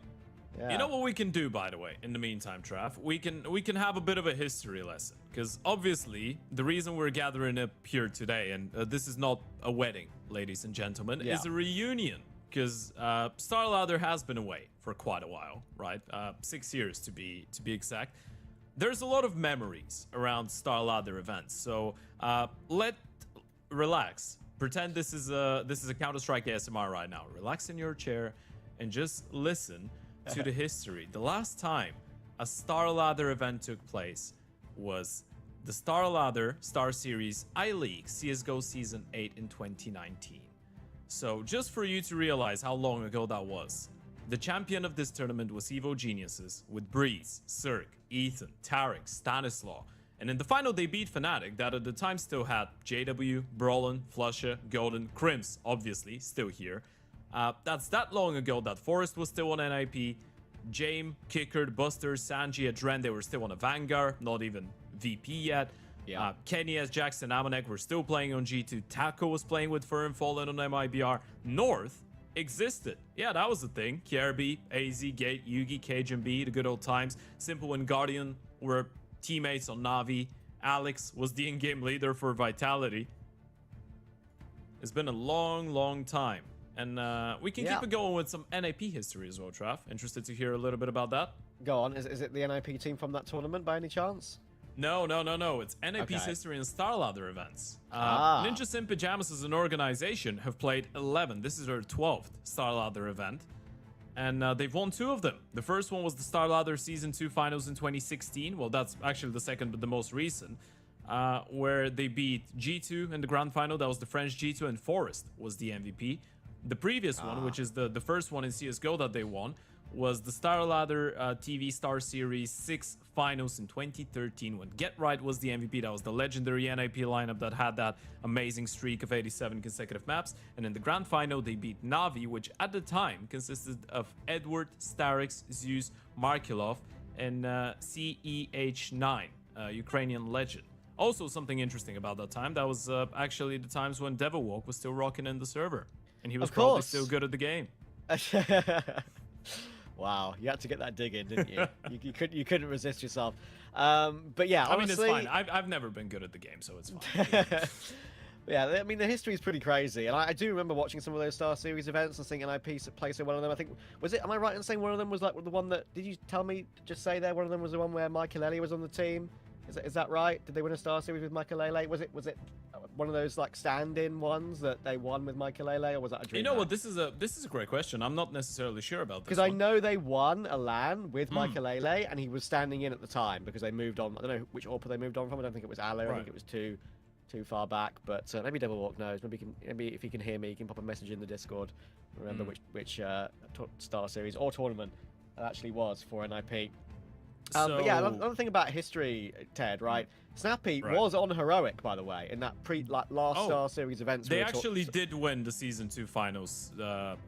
yeah. You know what we can do, by the way, in the meantime, Trav? We can have a bit of a history lesson. Because obviously, the reason we're gathering up here today, and this is not a wedding, ladies and gentlemen, Yeah. is a reunion. Because StarLadder has been away for quite a while, right? 6 years to be exact. There's a lot of memories around StarLadder events. So relax. Pretend this is a Counter-Strike ASMR right now. Relax in your chair and just listen to the history. The last time a StarLadder event took place was the StarLadder StarSeries I-League CSGO Season 8 in 2019. So just for you to realize how long ago that was, the champion of this tournament was Evo Geniuses with Breeze, Cirque, Ethan, Tarek, Stanislaw. And in the final they beat Fnatic that at the time still had JW, Brolin, Flusha, Golden, Crims, obviously, still here. That's that long ago that Forrest was still on NIP, Jame, Kickard, Buster, Sanji, Adren, they were still on a Vanguard, not even VP yet. Yeah. Kenny S, Jackson, Amanek were still playing on G2. Taco was playing with Fern Fallen on MIBR. North existed. Yeah, that was the thing. KRB, AZ, Gate, Yugi, Cajun B, the good old times. Simple and Guardian were teammates on Navi. Alex was the in-game leader for Vitality. It's been a long, long time. And we can keep it going with some NAP history as well, Trav. Interested to hear a little bit about that? Go on. Is it the NIP team from that tournament by any chance? No. It's NAP's history in StarLadder events. Ah. Ninja Sim Pajamas as an organization have played 11. This is their 12th StarLadder event. And they've won 2 of them. The first one was the StarLadder Season 2 finals in 2016. Well, that's actually the second, but the most recent. Where they beat G2 in the grand final. That was the French G2, and Forrest was the MVP. The previous one, which is the first one in CSGO that they won, was the StarLadder TV Star Series 6 finals in 2013 when Get Right was the MVP. That was the legendary NIP lineup that had that amazing streak of 87 consecutive maps. And in the grand final, they beat Navi, which at the time consisted of Edward, Starix, Zeus, Markilov, and CEH9, Ukrainian legend. Also, something interesting about that time, that was actually the times when Devilwalk was still rocking in the server. And he was probably still good at the game. Wow, you had to get that dig in, didn't you? you couldn't resist yourself. But yeah, honestly, I mean, it's fine. I've never been good at the game, so it's fine. Yeah, I mean, the history is pretty crazy. And I do remember watching some of those Star Series events and thinking NIP play so one of them. I think, am I right in saying one of them was like the one that, did you tell me, just say there, one of them was the one where Michael Ellie was on the team? Is that right? Did they win a Star Series with Michael Lele? Was it one of those like stand-in ones that they won with Michael Lele, or was that a dream? You know what? This is a great question. I'm not necessarily sure about this. Because I know they won a LAN with Michael Lele, and he was standing in at the time because they moved on. I don't know which AWP they moved on from. I don't think it was Aloe. I think it was too far back. But maybe Devilwalk knows. Maybe if he can hear me, he can pop a message in the Discord. Remember which Star Series or tournament it actually was for NIP. But yeah, another thing about history, Ted, right? Snappy was on Heroic, by the way, in that last Star Series events. They actually did win the Season 2 finals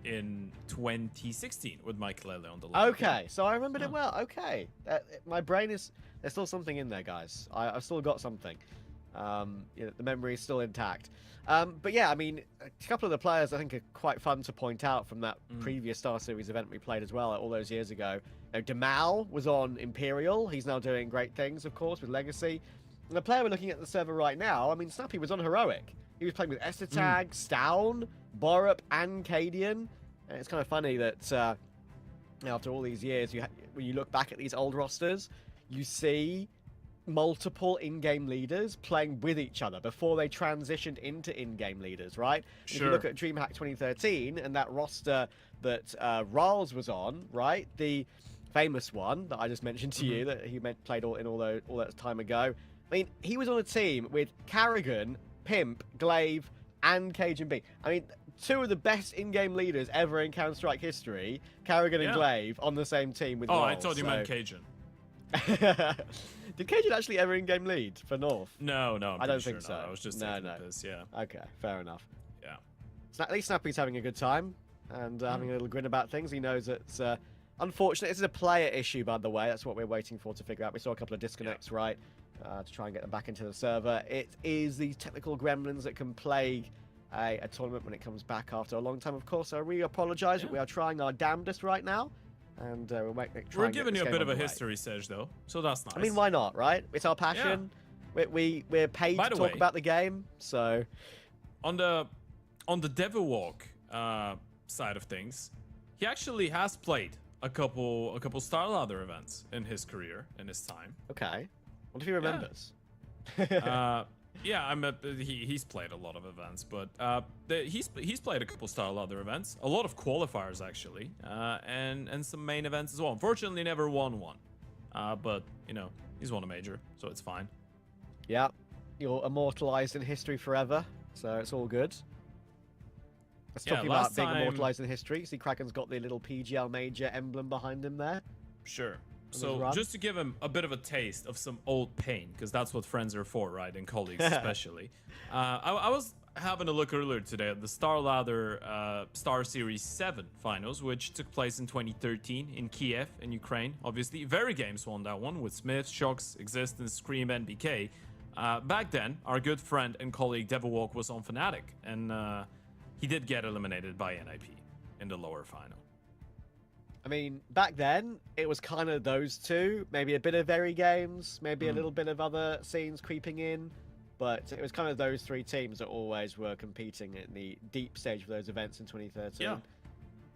in 2016 with Mike Lele on the line. Okay, so I remembered it well. Okay. My brain is... There's still something in there, guys. I've still got something. The memory is still intact. But yeah, I mean, a couple of the players I think are quite fun to point out from that previous StarSeries event we played as well, all those years ago. Demal was on Imperial. He's now doing great things, of course, with Legacy. And the player we're looking at the server right now, I mean, Snappy was on Heroic. He was playing with Estertag, Stown, Borup, and Cadian. And it's kind of funny that after all these years, when you look back at these old rosters, you see multiple in-game leaders playing with each other before they transitioned into in-game leaders, right? Sure. If you look at DreamHack 2013 and that roster that Rals was on, right? The famous one that I just mentioned to you that he played all that time ago. I mean, he was on a team with Carrigan, Pimp, Glaive, and Cajun B. I mean, two of the best in-game leaders ever in Counter-Strike history, Carrigan and Glaive, on the same team with Oh, Rals, I thought you meant Cajun. Did Cajun actually ever in-game lead for North? No, I don't think so. I was just taking the piss, yeah. Okay, fair enough. Yeah. At least Snappy's having a good time and having a little grin about things. He knows it's unfortunate. This is a player issue, by the way. That's what we're waiting for to figure out. We saw a couple of disconnects, right, to try and get them back into the server. It is these technical gremlins that can plague a tournament when it comes back after a long time, of course. So we apologize, but we are trying our damnedest right now. And we're giving you a bit of a history, Sej, though, so that's nice. I mean, why not, right? It's our passion. Yeah. We're paid to talk about the game, so... On the Devil Walk side of things, he actually has played a couple StarLadder events in his career, in his time. Okay. What if he remembers? Yeah, he's played a lot of events, but he's played a couple StarLadder events, a lot of qualifiers actually, and some main events as well. Unfortunately, never won one, but you know, he's won a major, so it's fine. Yeah, you're immortalized in history forever, so it's all good. Let's talk about being immortalized in history. See, Kraken's got the little PGL major emblem behind him there. Sure. So just to give him a bit of a taste of some old pain, because that's what friends are for, right? And colleagues especially. I was having a look earlier today at the StarLadder StarSeries 7 finals, which took place in 2013 in Kiev in Ukraine. Obviously, Very Games won that one with Smith, Shocks, Existence, Scream, and BK. Back then, our good friend and colleague Devilwalk was on Fnatic, and he did get eliminated by NIP in the lower final. I mean, back then, it was kind of those two. Maybe a bit of Very Games, maybe a little bit of other scenes creeping in. But it was kind of those three teams that always were competing in the deep stage of those events in 2013. Yeah.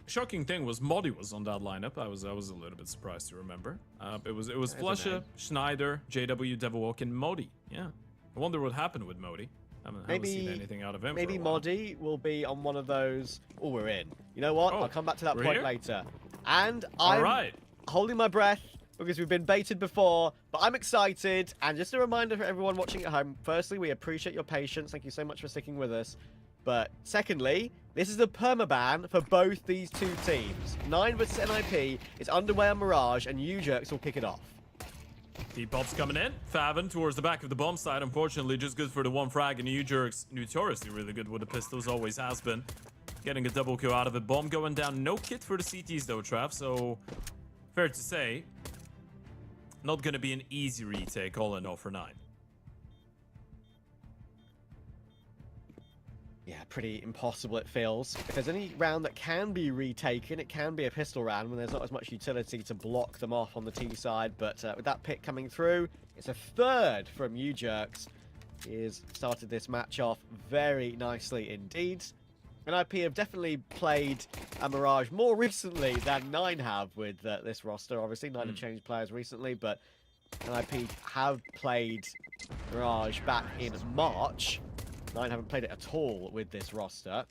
Shocking thing was Modi was on that lineup. I was a little bit surprised to remember. It was Flusha, Schneider, JW, Devilwalk, and Modi. Yeah. I wonder what happened with Modi. I haven't seen anything out of him. Maybe Modi will be on one of those. Oh, we're in. You know what? I'll come back to that point later. And I'm holding my breath because we've been baited before, but I'm excited. And just a reminder for everyone watching at home, firstly, we appreciate your patience. Thank you so much for sticking with us. But secondly, this is a permaban for both these two teams. 9 vs NIP is underway on Mirage, and U-Jerks will kick it off. T-Pop's coming in. Faven towards the back of the bomb side. Unfortunately, just good for the one frag, and U-Jerks notoriously really good with the pistols, always has been. Getting a double kill out of it. Bomb going down. No kit for the CTs though, Trav. So, fair to say, not going to be an easy retake all in all for 9. Yeah, pretty impossible it feels. If there's any round that can be retaken, it can be a pistol round when there's not as much utility to block them off on the T side. But with that pick coming through, it's a third from U-Jerks. He's started this match off very nicely indeed. And IP have definitely played a Mirage more recently than 9 have with this roster. Obviously, 9 have changed players recently, but IP have played Mirage back in March. 9 haven't played it at all with this roster.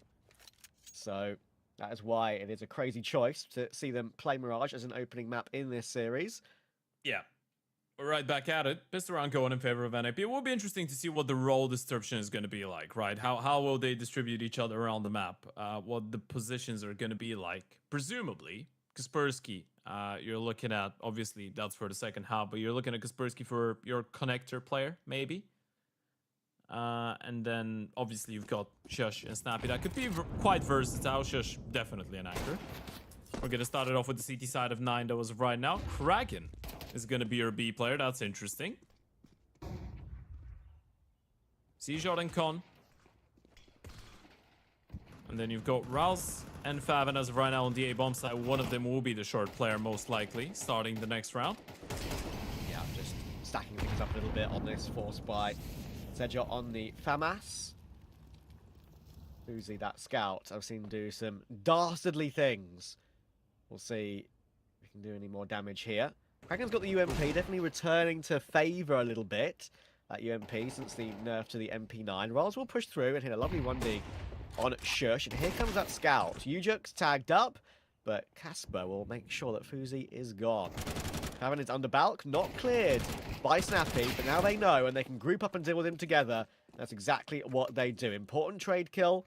So that is why it is a crazy choice to see them play Mirage as an opening map in this series. Yeah. We're right back at it. Pistol round going in favor of NIP. It will be interesting to see what the role distribution is going to be like, right? How will they distribute each other around the map? What the positions are going to be like. Presumably, Kaspersky, you're looking at, obviously, that's for the second half, but you're looking at Kaspersky for your connector player, maybe. And then, obviously, you've got Shush and Snappy. That could be quite versatile. Shush, definitely an actor. We're going to start it off with the CT side of 9, though, as of right now. Kraken is going to be your B player. That's interesting. Seashot and Con. And then you've got Rouse and Faven as of right now on the A bomb side. One of them will be the short player, most likely, starting the next round. Yeah, just stacking things up a little bit on this, forced by Sedja on the FAMAS. Uzi, that scout, I've seen do some dastardly things. We'll see if we can do any more damage here. Kraken's got the UMP, definitely returning to favour a little bit. That UMP since the nerf to the MP9. Rolls will push through and hit a lovely 1D on Shush. And here comes that scout. Ujuk's tagged up, but Casper will make sure that Fuzi is gone. Having his under Balk, not cleared by Snappy, but now they know and they can group up and deal with him together. That's exactly what they do. Important trade kill.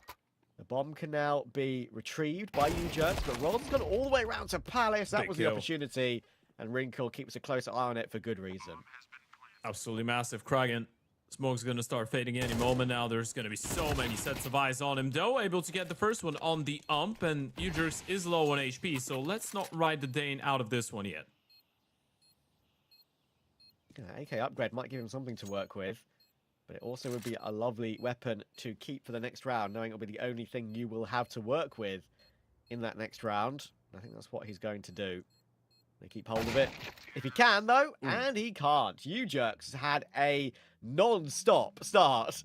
The bomb can now be retrieved by Ujuk, but Rolls gone all the way around to Palace. That was the opportunity, and Wrinkle keeps a closer eye on it for good reason. Absolutely massive. Kraken. Smoke's going to start fading any moment now. There's going to be so many sets of eyes on him, though. Able to get the first one on the ump, and Ujurks is low on HP, so let's not ride the Dane out of this one yet. AK upgrade might give him something to work with, but it also would be a lovely weapon to keep for the next round, knowing it'll be the only thing you will have to work with in that next round. I think that's what he's going to do. They keep hold of it. If he can, though, and he can't. Ujurks had a non-stop start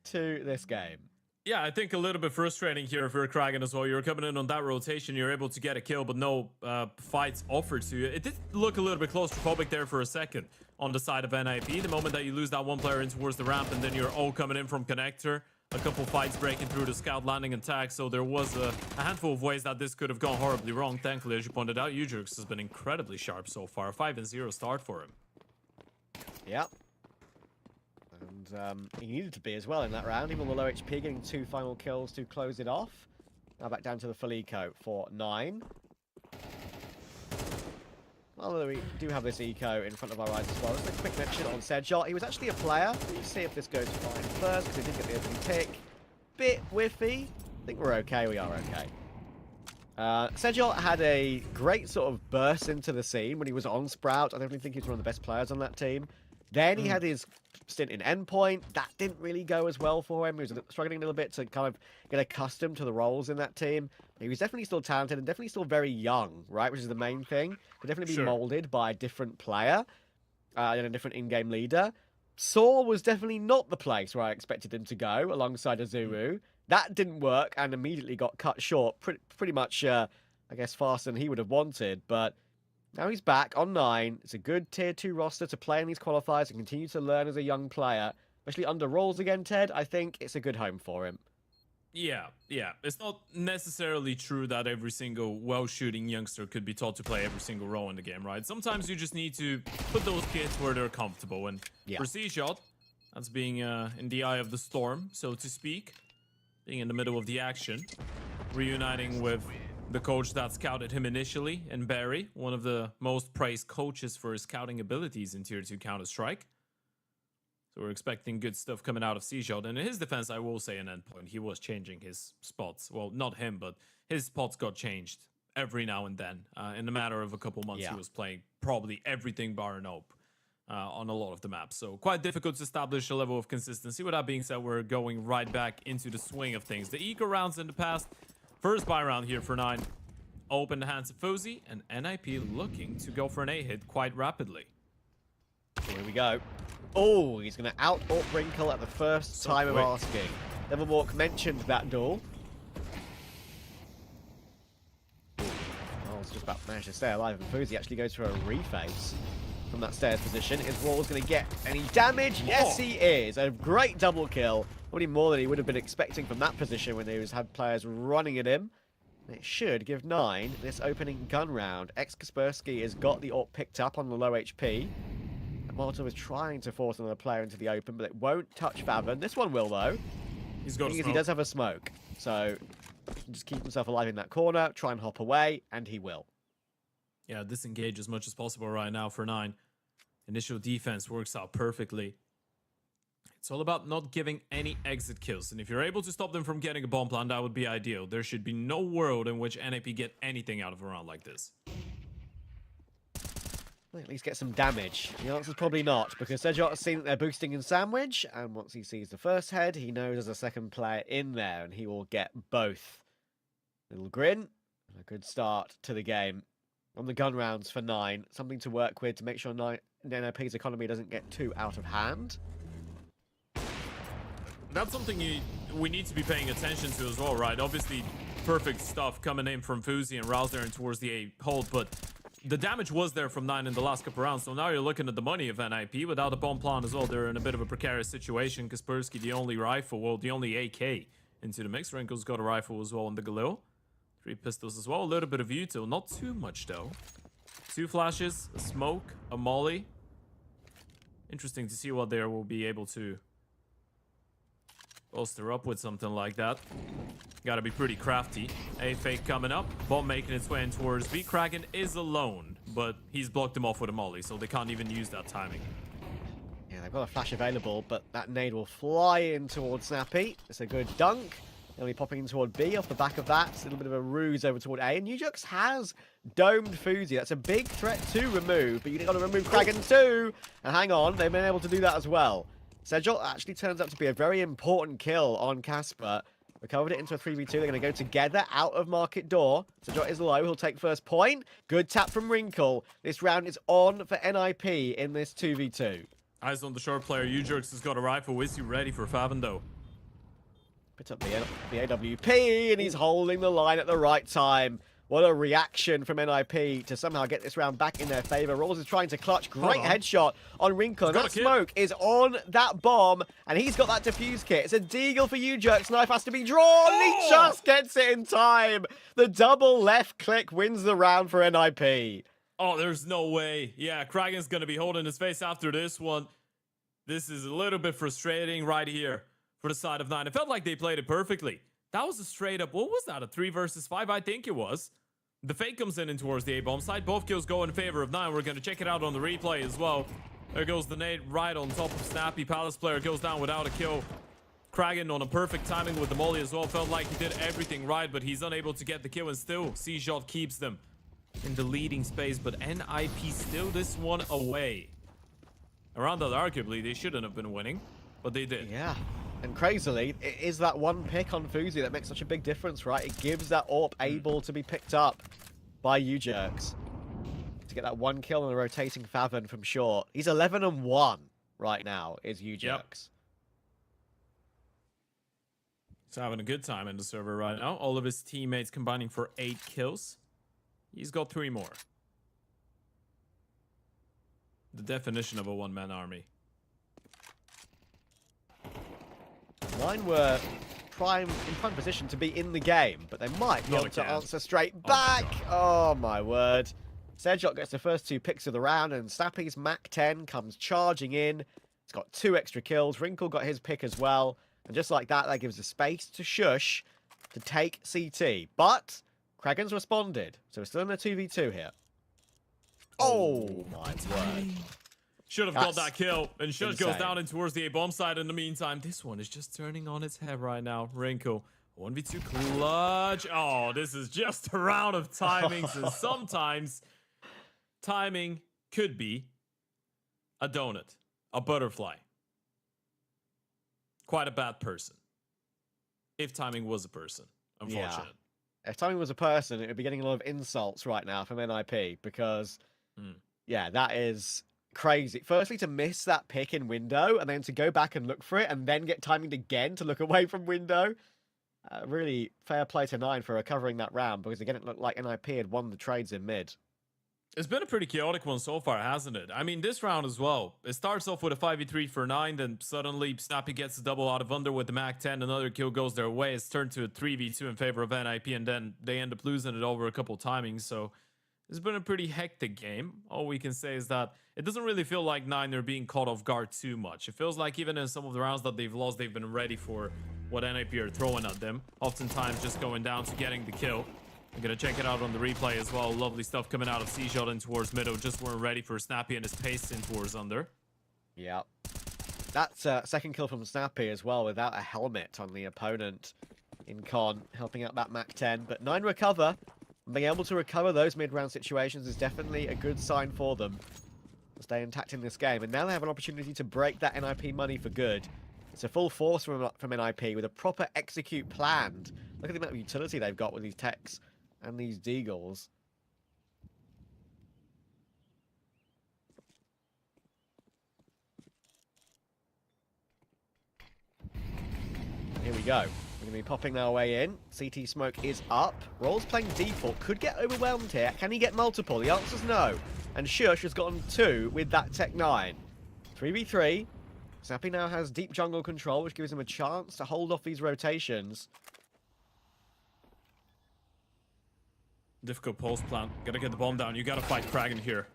to this game. Yeah, I think a little bit frustrating here for Kraken as well. You're coming in on that rotation, you're able to get a kill, but no fights offered to you. It did look a little bit claustrophobic there for a second on the side of NIP. The moment that you lose that one player in towards the ramp, and then you're all coming in from connector. A couple fights breaking through the scout landing and tag, so there was a handful of ways that this could have gone horribly wrong. Thankfully, as you pointed out, Ujurks has been incredibly sharp so far. 5-0 start for him. Yep. And he needed to be as well in that round, even on the low HP, getting 2 final kills to close it off. Now back down to the full eco for 9. Although we do have this eco in front of our eyes as well. Just a quick mention on Sedjot. He was actually a player. Let's see if this goes fine first, because he did get the opening tick. Bit whiffy. I think we're okay. We are okay. Sedjot had a great sort of burst into the scene when he was on Sprout. I definitely think he's one of the best players on that team. Then he had his stint in Endpoint. That didn't really go as well for him. He was struggling a little bit to kind of get accustomed to the roles in that team. He was definitely still talented and definitely still very young, right? Which is the main thing. Could definitely be molded by a different player and a different in-game leader. Saw was definitely not the place where I expected him to go alongside Azuru. That didn't work and immediately got cut short pretty much, I guess, faster than he would have wanted. But now he's back on 9. It's a good tier 2 roster to play in these qualifiers and continue to learn as a young player. Especially under roles again, Ted. I think it's a good home for him. Yeah. It's not necessarily true that every single well-shooting youngster could be taught to play every single role in the game, right? Sometimes you just need to put those kids where they're comfortable. And for C-Shot, that's being in the eye of the storm, so to speak. Being in the middle of the action. Reuniting with the coach that scouted him initially, in Barry, one of the most praised coaches for his scouting abilities in Tier 2 Counter-Strike. So we're expecting good stuff coming out of C-Shot. And in his defense, I will say in Endpoint, he was changing his spots. Well, not him, but his spots got changed every now and then. In a matter of a couple months, he was playing probably everything bar and Ope on a lot of the maps. So quite difficult to establish a level of consistency. With that being said, we're going right back into the swing of things. The eco rounds in the past. First buy round here for 9. Open the hands of Fuzi, and NIP looking to go for an A-hit quite rapidly. So here we go. Oh, he's going to out-AWP Wrinkle at the first time of asking. Nevermork mentioned that duel. Oh, I was just about to manage to stay alive, and Fuzi actually goes for a reface from that stairs position. Is Wall's going to get any damage? Yes, he is. A great double kill. Probably more than he would have been expecting from that position when he had players running at him. It should give 9 this opening gun round. Kaspersky has got the AWP picked up on the low HP. Molotov is trying to force another player into the open, but it won't touch Faven. This one will, though. He's got he does have a smoke. So just keep himself alive in that corner, try and hop away, and he will. Yeah, disengage as much as possible right now for 9. Initial defense works out perfectly. It's all about not giving any exit kills, and if you're able to stop them from getting a bomb plant, that would be ideal. There should be no world in which NAP get anything out of a round like this. at least get some damage? The answer's probably not, because Sejot has seen that they're boosting in sandwich, and once he sees the first head, he knows there's a second player in there, and he will get both. Little grin, and a good start to the game. On the gun rounds for 9, something to work with to make sure NIP's economy doesn't get too out of hand. That's something we need to be paying attention to as well, right? Obviously, perfect stuff coming in from Fuzi and Rouse there and towards the A hold, but the damage was there from 9 in the last couple rounds, so now you're looking at the money of NIP. Without a bomb plan as well, they're in a bit of a precarious situation. Kaspersky, the only rifle, well, the only AK into the mix. Wrinkle's got a rifle as well on the Galil. 3 pistols as well, a little bit of util, not too much though. 2 flashes, a smoke, a molly. Interesting to see what they will be able to bolster up with something like that. Gotta be pretty crafty. A fake coming up. Bomb making its way in towards B. Kraken is alone, but he's blocked him off with a molly, so they can't even use that timing. Yeah, they've got a flash available, but that nade will fly in towards Snappy. It's a good dunk. They'll be popping in toward B off the back of that. It's a little bit of a ruse over toward A. And Nujux has domed Fuzi. That's a big threat to remove, but you've got to remove Kraken too. And hang on, they've been able to do that as well. Sejot actually turns out to be a very important kill on Casper. Recovered it into a 3v2. They're going to go together out of Market Door. Sejot is low. He'll take first point. Good tap from Wrinkle. This round is on for NIP in this 2v2. Eyes on the short player. Ujurx has got a rifle. Is he ready for Favendo? Put up the AWP, and he's holding the line at the right time. What a reaction from NIP to somehow get this round back in their favor. Rolls is trying to clutch. Great headshot on Wrinkle. That smoke is on that bomb, and he's got that defuse kit. It's a deagle for Ujurx. Knife has to be drawn. And he just gets it in time. The double left click wins the round for NIP. Oh, there's no way. Yeah, Kraken's going to be holding his face after this one. This is a little bit frustrating right here for the side of 9. It felt like they played it perfectly. That was a straight up, what was that? A 3 versus 5, I think it was. The fake comes in towards the A-bomb side. Both kills go in favor of 9. We're going to check it out on the replay as well. There goes the nade right on top of Snappy. Palace player goes down without a kill. Kraken on a perfect timing with the molly as well. Felt like he did everything right, but he's unable to get the kill, and still C-Shot keeps them in the leading space. But NIP still this one away. Around that, arguably, they shouldn't have been winning, but they did. Yeah. And crazily, it is that one pick on Fuzi that makes such a big difference, right? It gives that AWP able to be picked up by Ujurx to get that one kill on a rotating Favon from short. He's 11-1 right now, is Ujurx. Yep. He's having a good time in the server right now. All of his teammates combining for 8 kills. He's got 3 more. The definition of a one-man army. 9 were in prime position to be in the game, but they might be able to answer straight back. Oh my word. Sejot gets the first 2 picks of the round, and Snappy's MAC-10 comes charging in. It's got 2 extra kills. Wrinkle got his pick as well. And just like that, that gives the space to Shush to take CT. But Kraken's responded, so we're still in a 2v2 here. Oh my word. Should have got that kill, and Shush goes down in towards the A-bomb side in the meantime. This one is just turning on its head right now. Wrinkle, 1v2 clutch. Oh, this is just a round of timings, and sometimes timing could be a donut, a butterfly. Quite a bad person. If timing was a person, unfortunate. Yeah. If timing was a person, it would be getting a lot of insults right now from NIP, because, yeah, that is crazy. Firstly, to miss that pick in window, and then to go back and look for it, and then get timed again to look away from window. Really fair play to 9 for recovering that round, because again, it looked like NIP had won the trades in mid. It's been a pretty chaotic one so far, hasn't it? I mean, this round as well. It starts off with a 5v3 for 9, then suddenly Snappy gets a double out of under with the MAC-10. Another kill goes their way. It's turned to a 3v2 in favor of NIP, and then they end up losing it over a couple timings. So it's been a pretty hectic game. All we can say is that it doesn't really feel like 9 are being caught off guard too much. It feels like even in some of the rounds that they've lost, they've been ready for what NIP are throwing at them. Oftentimes just going down to getting the kill. I'm going to check it out on the replay as well. Lovely stuff coming out of C-Shot in towards middle. Just weren't ready for Snappy and his pace in towards under. Yeah. That's a second kill from Snappy as well, without a helmet on the opponent in con, helping out that MAC-10. But 9 recover. Being able to recover those mid-round situations is definitely a good sign for them. stay intact in this game. And now they have an opportunity to break that NIP money for good. It's a full force from NIP with a proper execute planned. Look at the amount of utility they've got with these techs and these deagles. Here we go. We're going to be popping our way in. CT smoke is up. Roll's playing default. Could get overwhelmed here. Can he get multiple? The answer's no. And Shush has gotten 2 with that Tech 9. 3v3. Snappy now has deep jungle control, which gives him a chance to hold off these rotations. Difficult post plant. Gotta get the bomb down. You gotta fight Kragan here.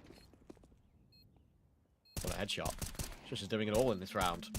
What a headshot. Shush is doing it all in this round.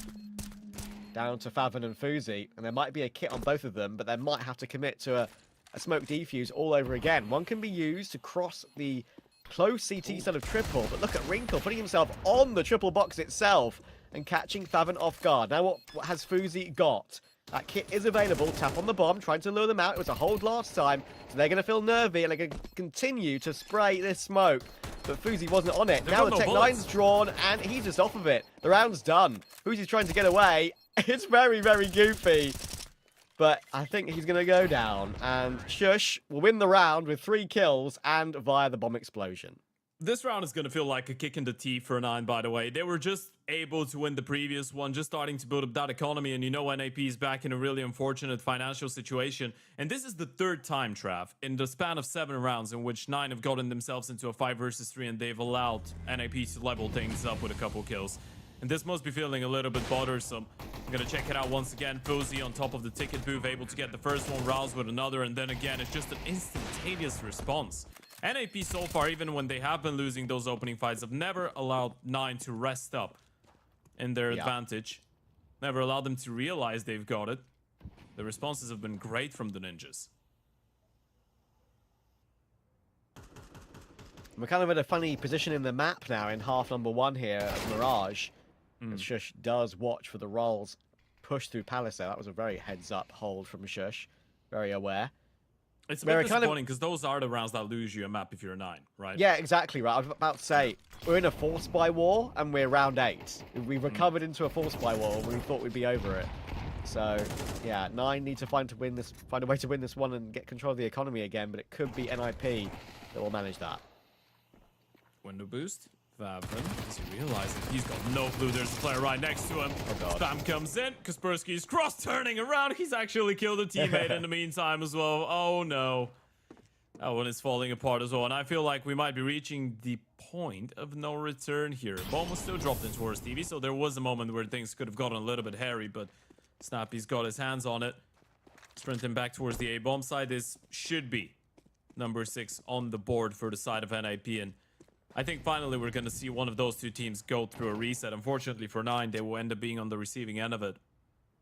Down to Favin and Fuzi, and there might be a kit on both of them, but they might have to commit to a smoke defuse all over again. One can be used to cross the close CT set of triple, but look at Wrinkle putting himself on the triple box itself and catching Favin off guard. Now what has Fuzi got? That kit is available. Tap on the bomb, trying to lure them out. It was a hold last time, so they're going to feel nervy and they're going to continue to spray this smoke. But Fuzi wasn't on it. Now the Tech 9's drawn, and he's just off of it. The round's done. Fuzi's trying to get away. It's very, very goofy. But I think he's going to go down. And Shush will win the round with 3 kills and via the bomb explosion. This round is going to feel like a kick in the teeth for 9, by the way. They were just able to win the previous one, just starting to build up that economy. And you know NAP is back in a really unfortunate financial situation. And this is the 3rd time, Trav, in the span of 7 rounds in which 9 have gotten themselves into a 5 versus 3 and they've allowed NAP to level things up with a couple kills. And this must be feeling a little bit bothersome. I'm going to check it out once again. Fuzi on top of the ticket booth, able to get the first one, Rouse with another, and then again, it's just an instantaneous response. NAP so far, even when they have been losing those opening fights, have never allowed 9 to rest up in their advantage. Never allowed them to realize they've got it. The responses have been great from the Ninjas. We're kind of in a funny position in the map now in half number 1 here of Mirage. And Shush does watch for the rolls push through Palisade. That was a very heads-up hold from Shush. Very aware. It's a bit disappointing because those are the rounds that lose you a map if you're a 9, right? Yeah, exactly right. I was about to say, we're in a force buy war and we're round 8. We recovered into a force buy war and we thought we'd be over it. So, yeah, 9 need to find a way to win this one and get control of the economy again, but it could be NIP that will manage that. Window boost. Favin, does he realize that he's got no clue there's a player right next to him? Oh god. Spam comes in, Kaspersky's cross-turning around, he's actually killed a teammate in the meantime as well. Oh no. That one is falling apart as well, and I feel like we might be reaching the point of no return here. Bomb was still dropped in towards TV, so there was a moment where things could have gotten a little bit hairy, but Snappy's got his hands on it. Sprinting back towards the A-bomb side. This should be number 6 on the board for the side of NIP, and I think finally we're going to see one of those 2 teams go through a reset. Unfortunately for 9, they will end up being on the receiving end of it.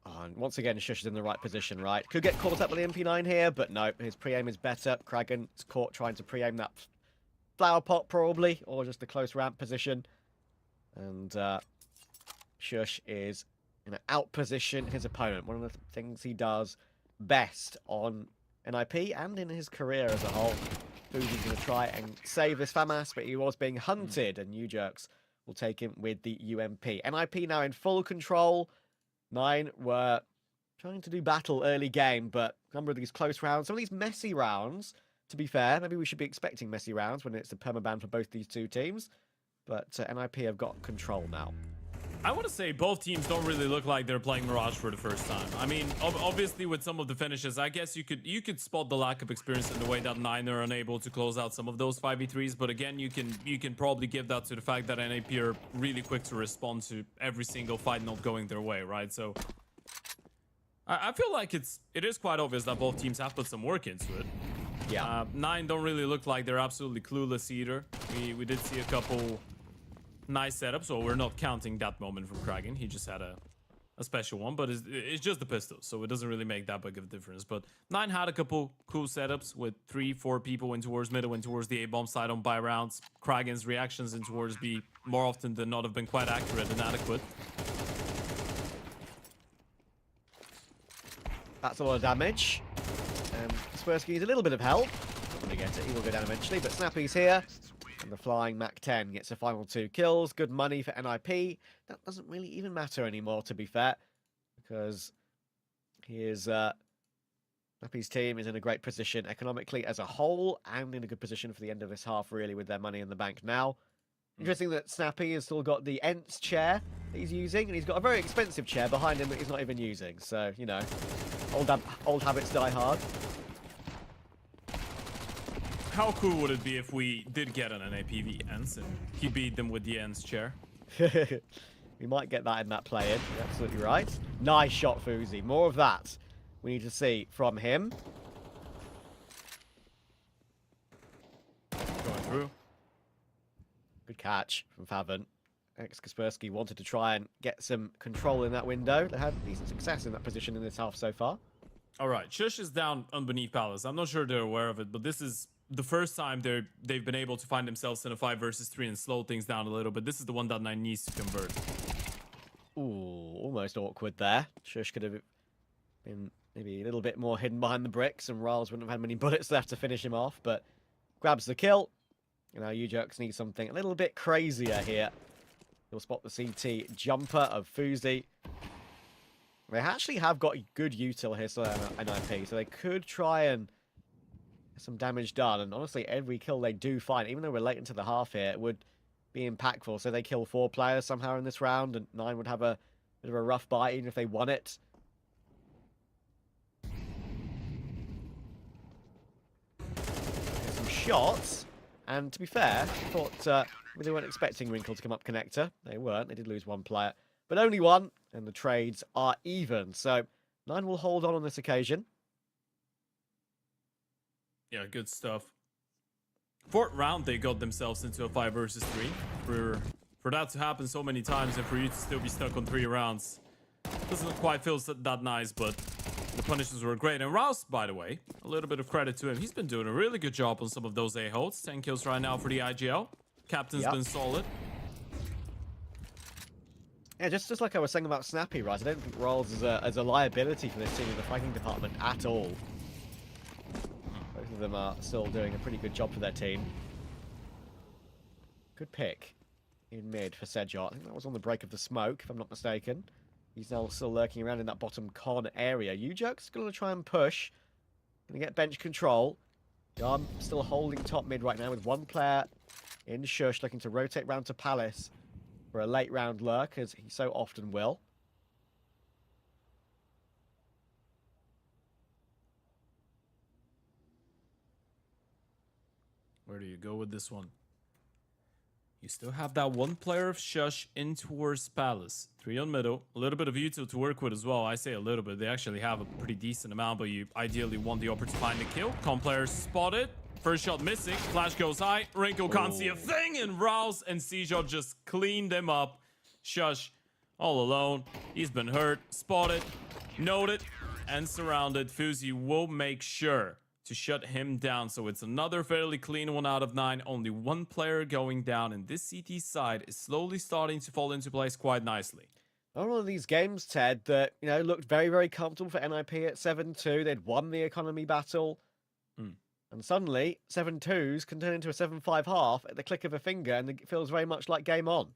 Oh, and once again, Shush is in the right position, right? Could get caught up with the MP9 here, but no, his pre-aim is better. Kragan is caught trying to pre-aim that flower pot, probably, or just a close ramp position. And Shush is in an out-position his opponent. One of the things he does best on NIP and in his career as a whole. Fuzi's going to try and save this FAMAS, but he was being hunted, and New Jerks will take him with the UMP. NIP now in full control. 9 were trying to do battle early game, but a number of these close rounds, some of these messy rounds, to be fair, maybe we should be expecting messy rounds when it's a permaban for both these 2 teams, but NIP have got control now. I want to say both teams don't really look like they're playing Mirage for the first time. I mean, obviously with some of the finishes, I guess you could spot the lack of experience in the way that 9 are unable to close out some of those 5v3s. But again, you can probably give that to the fact that NAP are really quick to respond to every single fight not going their way, right? So I feel like it is quite obvious that both teams have put some work into it. Yeah. 9 don't really look like they're absolutely clueless either. We did see a couple nice setup, so we're not counting that moment from Kragan. He just had a special one, but it's just the pistol, so it doesn't really make that big of a difference. But 9 had a couple cool setups with 3-4 people in towards middle and towards the A-bomb side on buy rounds. Kragan's reactions in towards B more often than not have been quite accurate and adequate. That's a lot of damage. Kaspersky needs a little bit of help. Not going to get it. He will go down eventually, but Snappy's here. And the flying Mac 10 gets a final 2 kills. Good money for NIP. That doesn't really even matter anymore, to be fair. Because Nappy's team is in a great position economically as a whole, and in a good position for the end of this half, really, with their money in the bank now. Interesting that Snappy has still got the Ents chair that he's using, and he's got a very expensive chair behind him that he's not even using. So, you know, old habits die hard. How cool would it be if we did get an NAPV Ents and he beat them with the Ents chair? We might get that in that play-in. You're absolutely right. Nice shot, Fuzi. More of that we need to see from him. Going through. Good catch from Faven. Kaspersky wanted to try and get some control in that window. They had decent success in that position in this half so far. All right, Shush is down underneath Palace. I'm not sure they're aware of it, but this is the first time they've been able to find themselves in a 5 versus 3 and slow things down a little bit. This is the one that 9 needs to convert. Ooh, almost awkward there. Shush could have been maybe a little bit more hidden behind the bricks, and Riles wouldn't have had many bullets left to finish him off, but grabs the kill. You know, Ujux need something a little bit crazier here. He'll spot the CT jumper of Fuzi. They actually have got good util here, so NIP, so they could try and get some damage done. And honestly, every kill they do find, even though we're late into the half here, it would be impactful. So they kill 4 players somehow in this round, and 9 would have a bit of a rough bite, even if they won it. Some shots. And to be fair, I thought they weren't expecting Wrinkle to come up connector. They weren't. They did lose 1 player, but only 1, and the trades are even. So 9 will hold on this occasion. Yeah, good stuff. 4th round, they got themselves into a 5 versus 3. For that to happen so many times and for you to still be stuck on 3 rounds, doesn't quite feel that nice, but the punishes were great. And Rouse, by the way, a little bit of credit to him. He's been doing a really good job on some of those A-holds. 10 kills right now for the IGL. Captain's been solid. Yeah, just like I was saying about Snappy, right? I don't think Rolls is a liability for this team in the fighting department at all. Both of them are still doing a pretty good job for their team. Good pick in mid for Sejot. I think that was on the break of the smoke, if I'm not mistaken. He's now still lurking around in that bottom con area. Ujux going to try and push. Going to get bench control. Garm still holding top mid right now with 1 player in Shush, looking to rotate round to Palace for a late round lurk, as he so often will. Where do you go with this one? You still have that 1 player of Shush in towards Palace. 3 on middle. A little bit of util to work with as well. I say a little bit. They actually have a pretty decent amount, but you ideally want the opportunity to find the kill. Com player spotted. First shot missing. Flash goes high. Wrinkle can't see a thing. And Rouse and Sejot just cleaned them up. Shush all alone. He's been hurt. Spotted. Noted. And surrounded. Fuzi will make sure to shut him down. So it's another fairly clean 1 out of 9. Only 1 player going down. And this CT side is slowly starting to fall into place quite nicely. One of these games, Ted, that, you know, looked very, very comfortable for NIP at 7-2. They'd won the economy battle. And suddenly, 7-2s can turn into a 7-5 half at the click of a finger, and it feels very much like game on.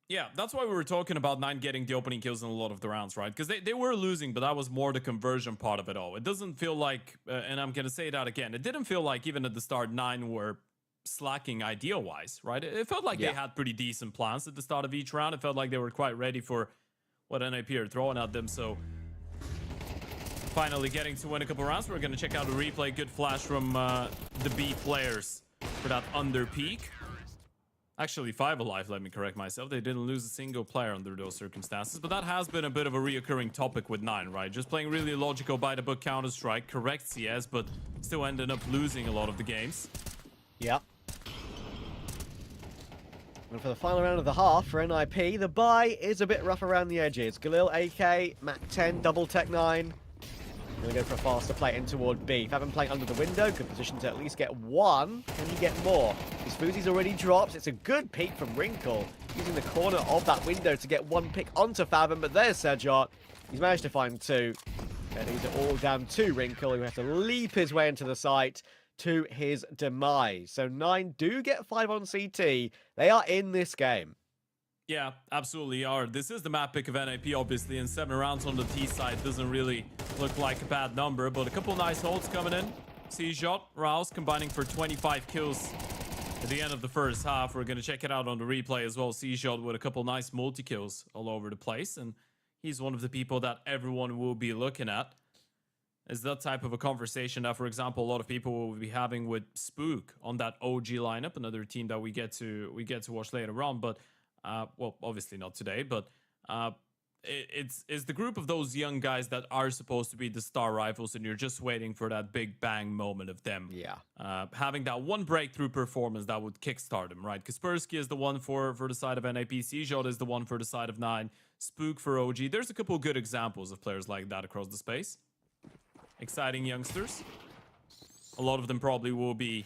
Yeah, that's why we were talking about 9 getting the opening kills in a lot of the rounds, right? Because they were losing, but that was more the conversion part of it all. It doesn't feel like, and I'm going to say that again, it didn't feel like even at the start 9 were slacking idea-wise, right? It felt like they had pretty decent plans at the start of each round. It felt like they were quite ready for what NIP are throwing at them, so finally getting to win a couple rounds. We're going to check out a replay. Good flash from the B players for that under peak. Actually, 5 alive, let me correct myself. They didn't lose a single player under those circumstances, but that has been a bit of a reoccurring topic with 9, right? Just playing really logical by-the-book Counter-Strike, correct CS, but still ended up losing a lot of the games. Yep. And for the final round of the half for NIP, the buy is a bit rough around the edges. Galil, AK, Mac 10, double Tech 9. Going to go for a faster play in toward B. Faven playing under the window. Good position to at least get 1. Can he get more? His Fuzi's already dropped. It's a good peek from Wrinkle. Using the corner of that window to get 1 pick onto Faven. But there's Sejot. He's managed to find 2. And these are all down to Wrinkle, who has to leap his way into the site. to his demise. So 9 do get 5 on CT. They are in this game. Yeah, absolutely are. This is the map pick of NIP, obviously, and 7 rounds on the T side doesn't really look like a bad number, but a couple nice holds coming in. C-Shot, Rouse combining for 25 kills at the end of the first half. We're going to check it out on the replay as well. C-Shot with a couple nice multi-kills all over the place, and he's one of the people that everyone will be looking at. Is that type of a conversation that, for example, a lot of people will be having with Spook on that OG lineup, another team that we get to watch later on, but well, obviously not today, but it's the group of those young guys that are supposed to be the star rifles, and you're just waiting for that big bang moment of them. Yeah. Having that one breakthrough performance that would kickstart them, right? Kaspersky is the one for the side of NIP, C-Shot is the one for the side of 9, Spook for OG. There's a couple of good examples of players like that across the space. Exciting youngsters. A lot of them probably will be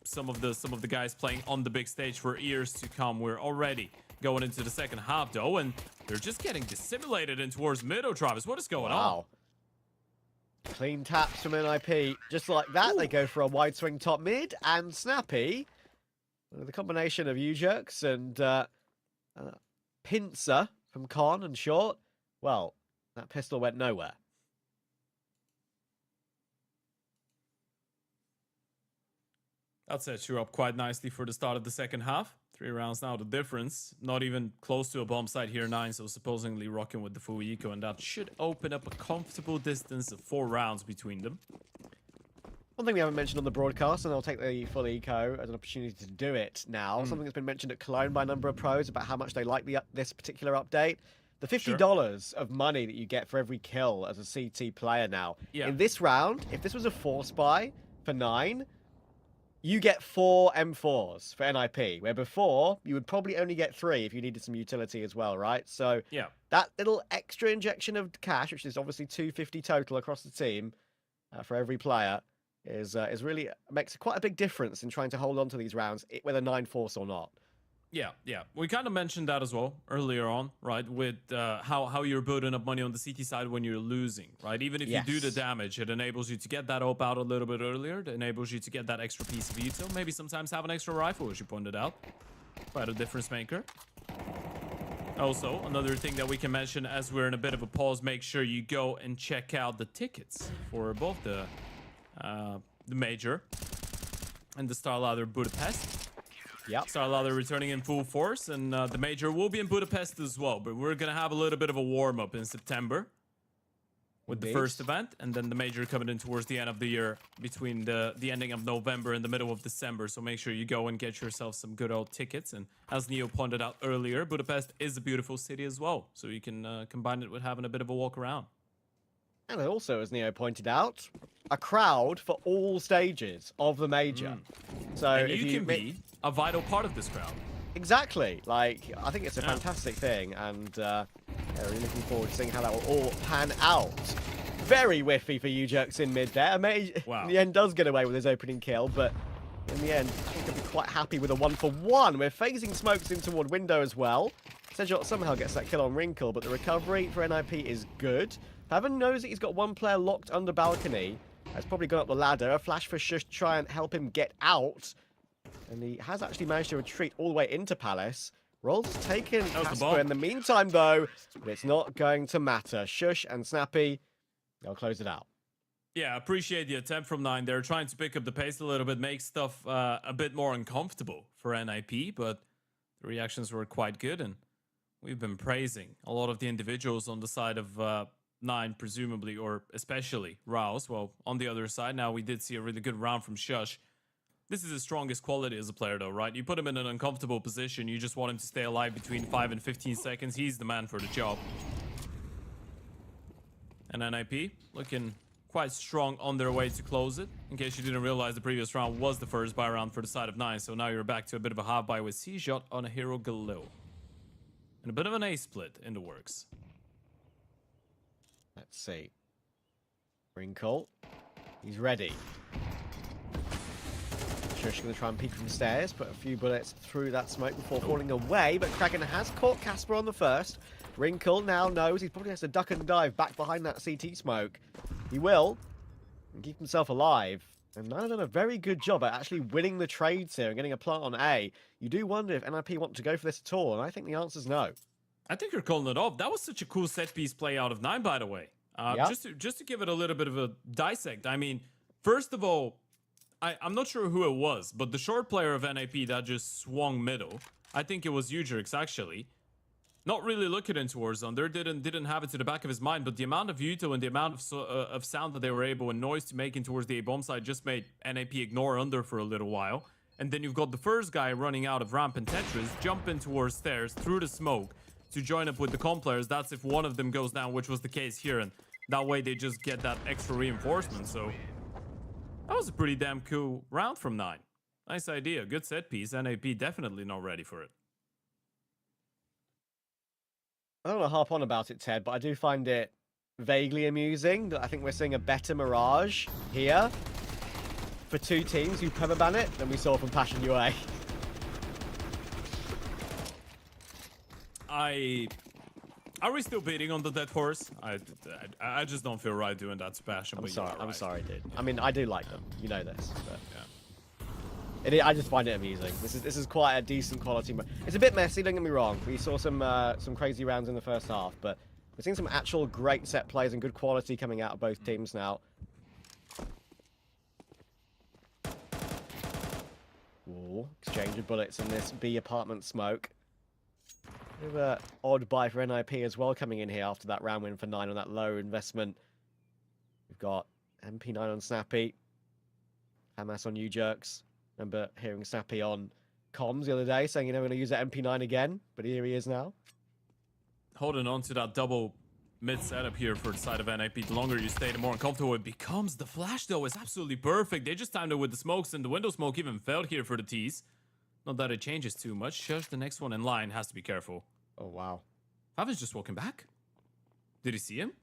some of the guys playing on the big stage for years to come. We're already going into the second half, though, and they're just getting dissimulated in towards middle, Travis. What is going on? Clean taps from NIP. Just like that, they go for a wide swing top mid, and Snappy, the combination of U-Jerks and Pincer from Con and Short, well, that pistol went nowhere. That sets you up quite nicely for the start of the second half. 3 rounds now, the difference. Not even close to a bomb site here, 9, so supposedly rocking with the full eco, and that should open up a comfortable distance of 4 rounds between them. One thing we haven't mentioned on the broadcast, and I'll take the full eco as an opportunity to do it now, something that's been mentioned at Cologne by a number of pros about how much they like this particular update. The $50 of money that you get for every kill as a CT player now. Yeah. In this round, if this was a force buy for 9, you get 4 M4s for NIP, where before you would probably only get 3 if you needed some utility as well, right? So yeah, that little extra injection of cash, which is obviously 250 total across the team for every player, is really makes quite a big difference in trying to hold on to these rounds, whether 9 force or not. Yeah. We kind of mentioned that as well earlier on, right? With how you're building up money on the CT side when you're losing, right? Even if you do the damage, it enables you to get that op out a little bit earlier. It enables you to get that extra piece of util. Maybe sometimes have an extra rifle, as you pointed out. Quite a difference maker. Also, another thing that we can mention as we're in a bit of a pause, make sure you go and check out the tickets for both the Major and the StarLadder Budapest. Yep. StarLadder returning in full force, and the Major will be in Budapest as well, but we're going to have a little bit of a warm-up in September with the first event, and then the Major coming in towards the end of the year between the ending of November and the middle of December, so make sure you go and get yourself some good old tickets. And as Neo pointed out earlier, Budapest is a beautiful city as well, so you can combine it with having a bit of a walk around. And also, as Neo pointed out, a crowd for all stages of the Major. So and if you can be a vital part of this crowd. Exactly. Like, I think it's a fantastic thing, and really looking forward to seeing how that will all pan out. Very whiffy for U-Jerks in mid there. Wow. In the end, does get away with his opening kill, but in the end, I think he'll be quite happy with a 1-for-1. We're phasing smokes in toward window as well. Sejot somehow gets that kill on Wrinkle, but the recovery for NIP is good. Pavan knows that he's got one player locked under balcony. Has probably gone up the ladder. A flash for Shush to try and help him get out. And he has actually managed to retreat all the way into Palace. Rolls taken Casper in the meantime, though, but it's not going to matter. Shush and Snappy, they'll close it out. Yeah, appreciate the attempt from 9. They're trying to pick up the pace a little bit, make stuff a bit more uncomfortable for NIP, but the reactions were quite good, and we've been praising a lot of the individuals on the side of 9, presumably, or especially Rouse. Well, on the other side, now we did see a really good round from Shush. This is his strongest quality as a player, though, right? You put him in an uncomfortable position, you just want him to stay alive between 5 and 15 seconds. He's the man for the job. And NIP looking quite strong on their way to close it. In case you didn't realize, the previous round was the first buy round for the side of 9, so now you're back to a bit of a half buy with C-Shot on a Hero Galil. And a bit of an A split in the works. Let's see. Wrinkle. He's ready. Shush going to try and peek from the stairs, put a few bullets through that smoke before falling away, but Kraken has caught Casper on the first. Wrinkle now knows he probably has to duck and dive back behind that CT smoke. He will, and keep himself alive. And Nine have done a very good job at actually winning the trades here and getting a plant on A. You do wonder if NIP want to go for this at all, and I think the answer's no. I think you're calling it off. That was such a cool set piece play out of 9, by the way. Yeah. Just to give it a little bit of a dissect. I mean, first of all, I'm not sure who it was, but the short player of NIP that just swung middle, I think it was Ujerix actually. Not really looking into Warzone. There didn't have it to the back of his mind, but the amount of util and the amount of sound that they were able and noise to make in towards the A bomb side just made NIP ignore under for a little while. And then you've got the first guy running out of ramp and Tetris, jumping towards stairs through the smoke to join up with the comp players. That's if one of them goes down, which was the case here, and that way they just get that extra reinforcement. So that was a pretty damn cool round from 9. Nice idea, good set piece. NAP definitely not ready for it. I don't want to harp on about it, Ted, but I do find it vaguely amusing that I think we're seeing a better Mirage here for two teams who permaban it than we saw from Passion UA. Are we still beating on the dead horse? I just don't feel right doing that to Passion. I'm sorry, dude. I mean, I do like them. You know this. But yeah. I just find it amusing. This is quite a decent quality. It's a bit messy. Don't get me wrong. We saw some crazy rounds in the first half, but we're seeing some actual great set plays and good quality coming out of both teams now. Ooh, exchange of bullets in this B apartment smoke. Bit of an odd buy for NIP as well coming in here after that round win for 9 on that low investment. We've got MP9 on Snappy, Hamas on U-Jerks. Remember hearing Snappy on comms the other day saying you're never going to use that MP9 again, but here he is now. Holding on to that double mid setup here for the side of NIP. The longer you stay, the more uncomfortable it becomes. The flash, though, is absolutely perfect. They just timed it with the smokes, and the window smoke even failed here for the T's. Not that it changes too much. Shush, the next one in line has to be careful. Oh, wow. Favin's just walking back. Did he see him?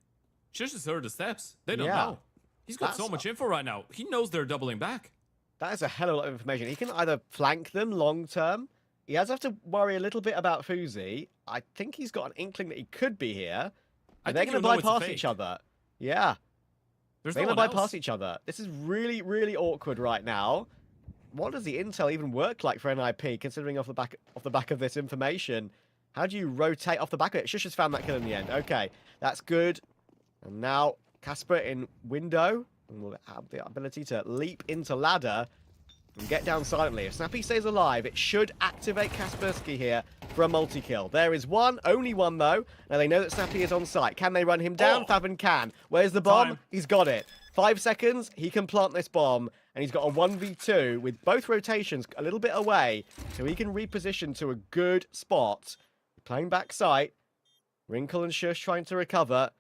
Shush has heard the steps. They don't Yeah. know. He's got so much info right now. He knows they're doubling back. That is a hell of a lot of information. He can either flank them long term. He does have to worry a little bit about Fuzi. I think he's got an inkling that he could be here. And they're going to bypass each other. Yeah. They're going to bypass each other. This is really, really awkward right now. What does the intel even work like for NIP, considering off the back of this information? How do you rotate off the back of it? Shush has found that kill in the end. Okay, that's good. And now Casper in window. And will have the ability to leap into ladder and get down silently. If Snappy stays alive, it should activate Kaspersky here for a multi-kill. There is one, only one though. Now they know that Snappy is on site. Can they run him down? Favin can. Where's the bomb? He's got it. 5 seconds, he can plant this bomb, and he's got a 1v2 with both rotations a little bit away, so he can reposition to a good spot. Playing back sight. Wrinkle and Shush trying to recover.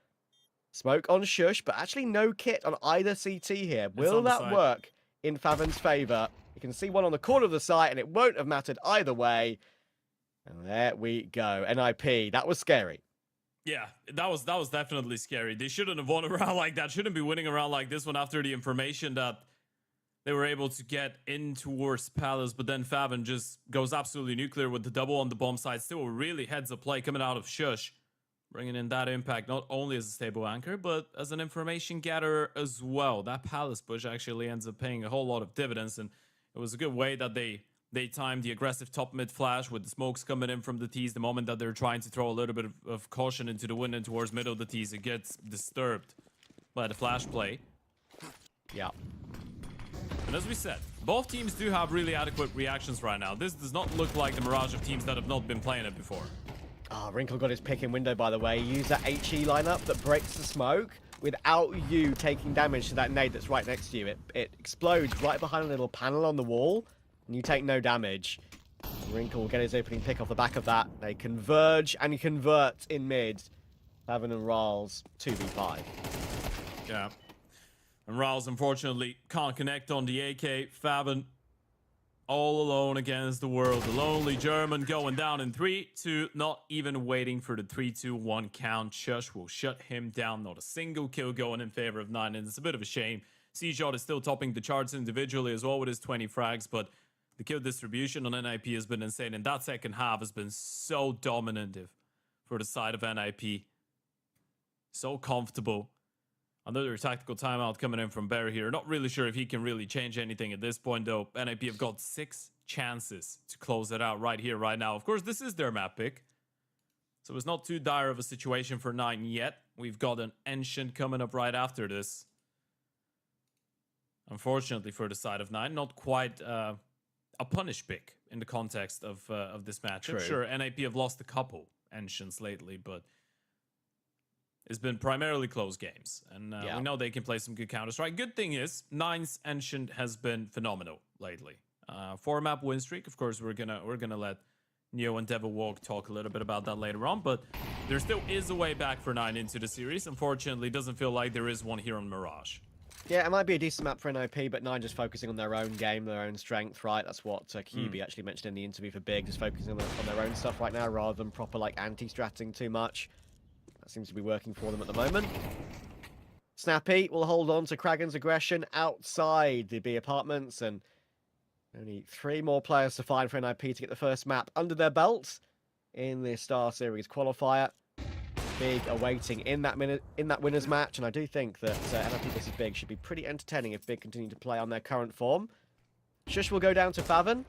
Smoke on Shush, but actually no kit on either CT here. Will that work in Favin's favour? You can see one on the corner of the site, and it won't have mattered either way. And there we go. NIP, that was scary. Yeah, that was definitely scary. They shouldn't have won around like that. Shouldn't be winning around like this one after the information that they were able to get in towards Palace, but then Favin just goes absolutely nuclear with the double on the bomb side. Still a really heads-up play coming out of Shush, bringing in that impact not only as a stable anchor, but as an information gatherer as well. That Palace push actually ends up paying a whole lot of dividends, and it was a good way that they timed the aggressive top mid flash with the smokes coming in from the T's. The moment that they're trying to throw a little bit of caution into the wind and towards middle of the T's, it gets disturbed by the flash play. Yeah. And as we said, both teams do have really adequate reactions right now. This does not look like the mirage of teams that have not been playing it before. Oh, Wrinkle got his pick in window, by the way. He used that HE lineup that breaks the smoke without you taking damage to that nade that's right next to you. It explodes right behind a little panel on the wall, and you take no damage. Wrinkle will get his opening pick off the back of that. They converge and convert in mid. Favin and Rals 2v5. Yeah. And Riles, unfortunately, can't connect on the AK. Favin, all alone against the world. The lonely German going down in 3, 2, not even waiting for the 3, 2, 1 count. Shush will shut him down. Not a single kill going in favor of 9, and it's a bit of a shame. C-Shot is still topping the charts individually as well with his 20 frags, but the kill distribution on NIP has been insane, and that second half has been so dominative for the side of NIP. So comfortable. Another tactical timeout coming in from Bear here. Not really sure if he can really change anything at this point, though. NIP have got 6 chances to close it out right here, right now. Of course, this is their map pick, so it's not too dire of a situation for 9 yet. We've got an Ancient coming up right after this. Unfortunately for the side of 9, not quite a punish pick in the context of this matchup. True. Sure, NIP have lost a couple Ancients lately, but it's been primarily close games, and we know they can play some good Counter-Strike. Good thing is, 9's Ancient has been phenomenal lately. 4-map win streak. Of course, we're gonna let Neo and Devil Walk talk a little bit about that later on, but there still is a way back for 9 into the series. Unfortunately, it doesn't feel like there is one here on Mirage. Yeah, it might be a decent map for NIP, but 9 just focusing on their own game, their own strength, right? That's what QB actually mentioned in the interview for Big, just focusing on their own stuff right now rather than proper like anti-stratting too much. That seems to be working for them at the moment. Snappy will hold on to Kragan's aggression outside the B apartments, and only 3 more players to find for NIP to get the first map under their belts in the StarSeries qualifier. Big awaiting in that winners match, and I do think that NIP vs Big should be pretty entertaining if Big continue to play on their current form. Shush will go down to Faven.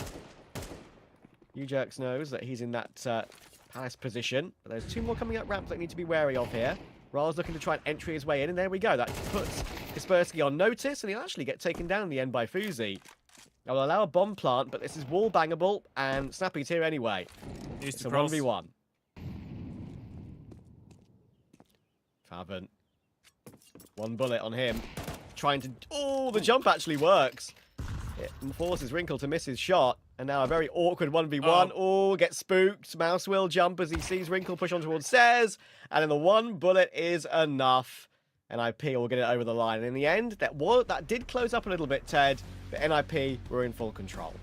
Ujerks knows that he's in that Palace position, but there's 2 more coming up ramps that need to be wary of here. Ra's looking to try and entry his way in, and there we go. That puts Kaspersky on notice, and he'll actually get taken down in the end by Fuzi. I will allow a bomb plant, but this is wall bangable, and Snappy's here anyway. It's a 1v1. Faven. 1 bullet on him. Trying to... Oh, the jump actually works. It forces Wrinkle to miss his shot. And now a very awkward 1v1. Oh, gets spooked. Mouse will jump as he sees Wrinkle push on towards stairs. And then the 1 bullet is enough. NIP will get it over the line. And in the end, that did close up a little bit, Ted. But NIP were in full control.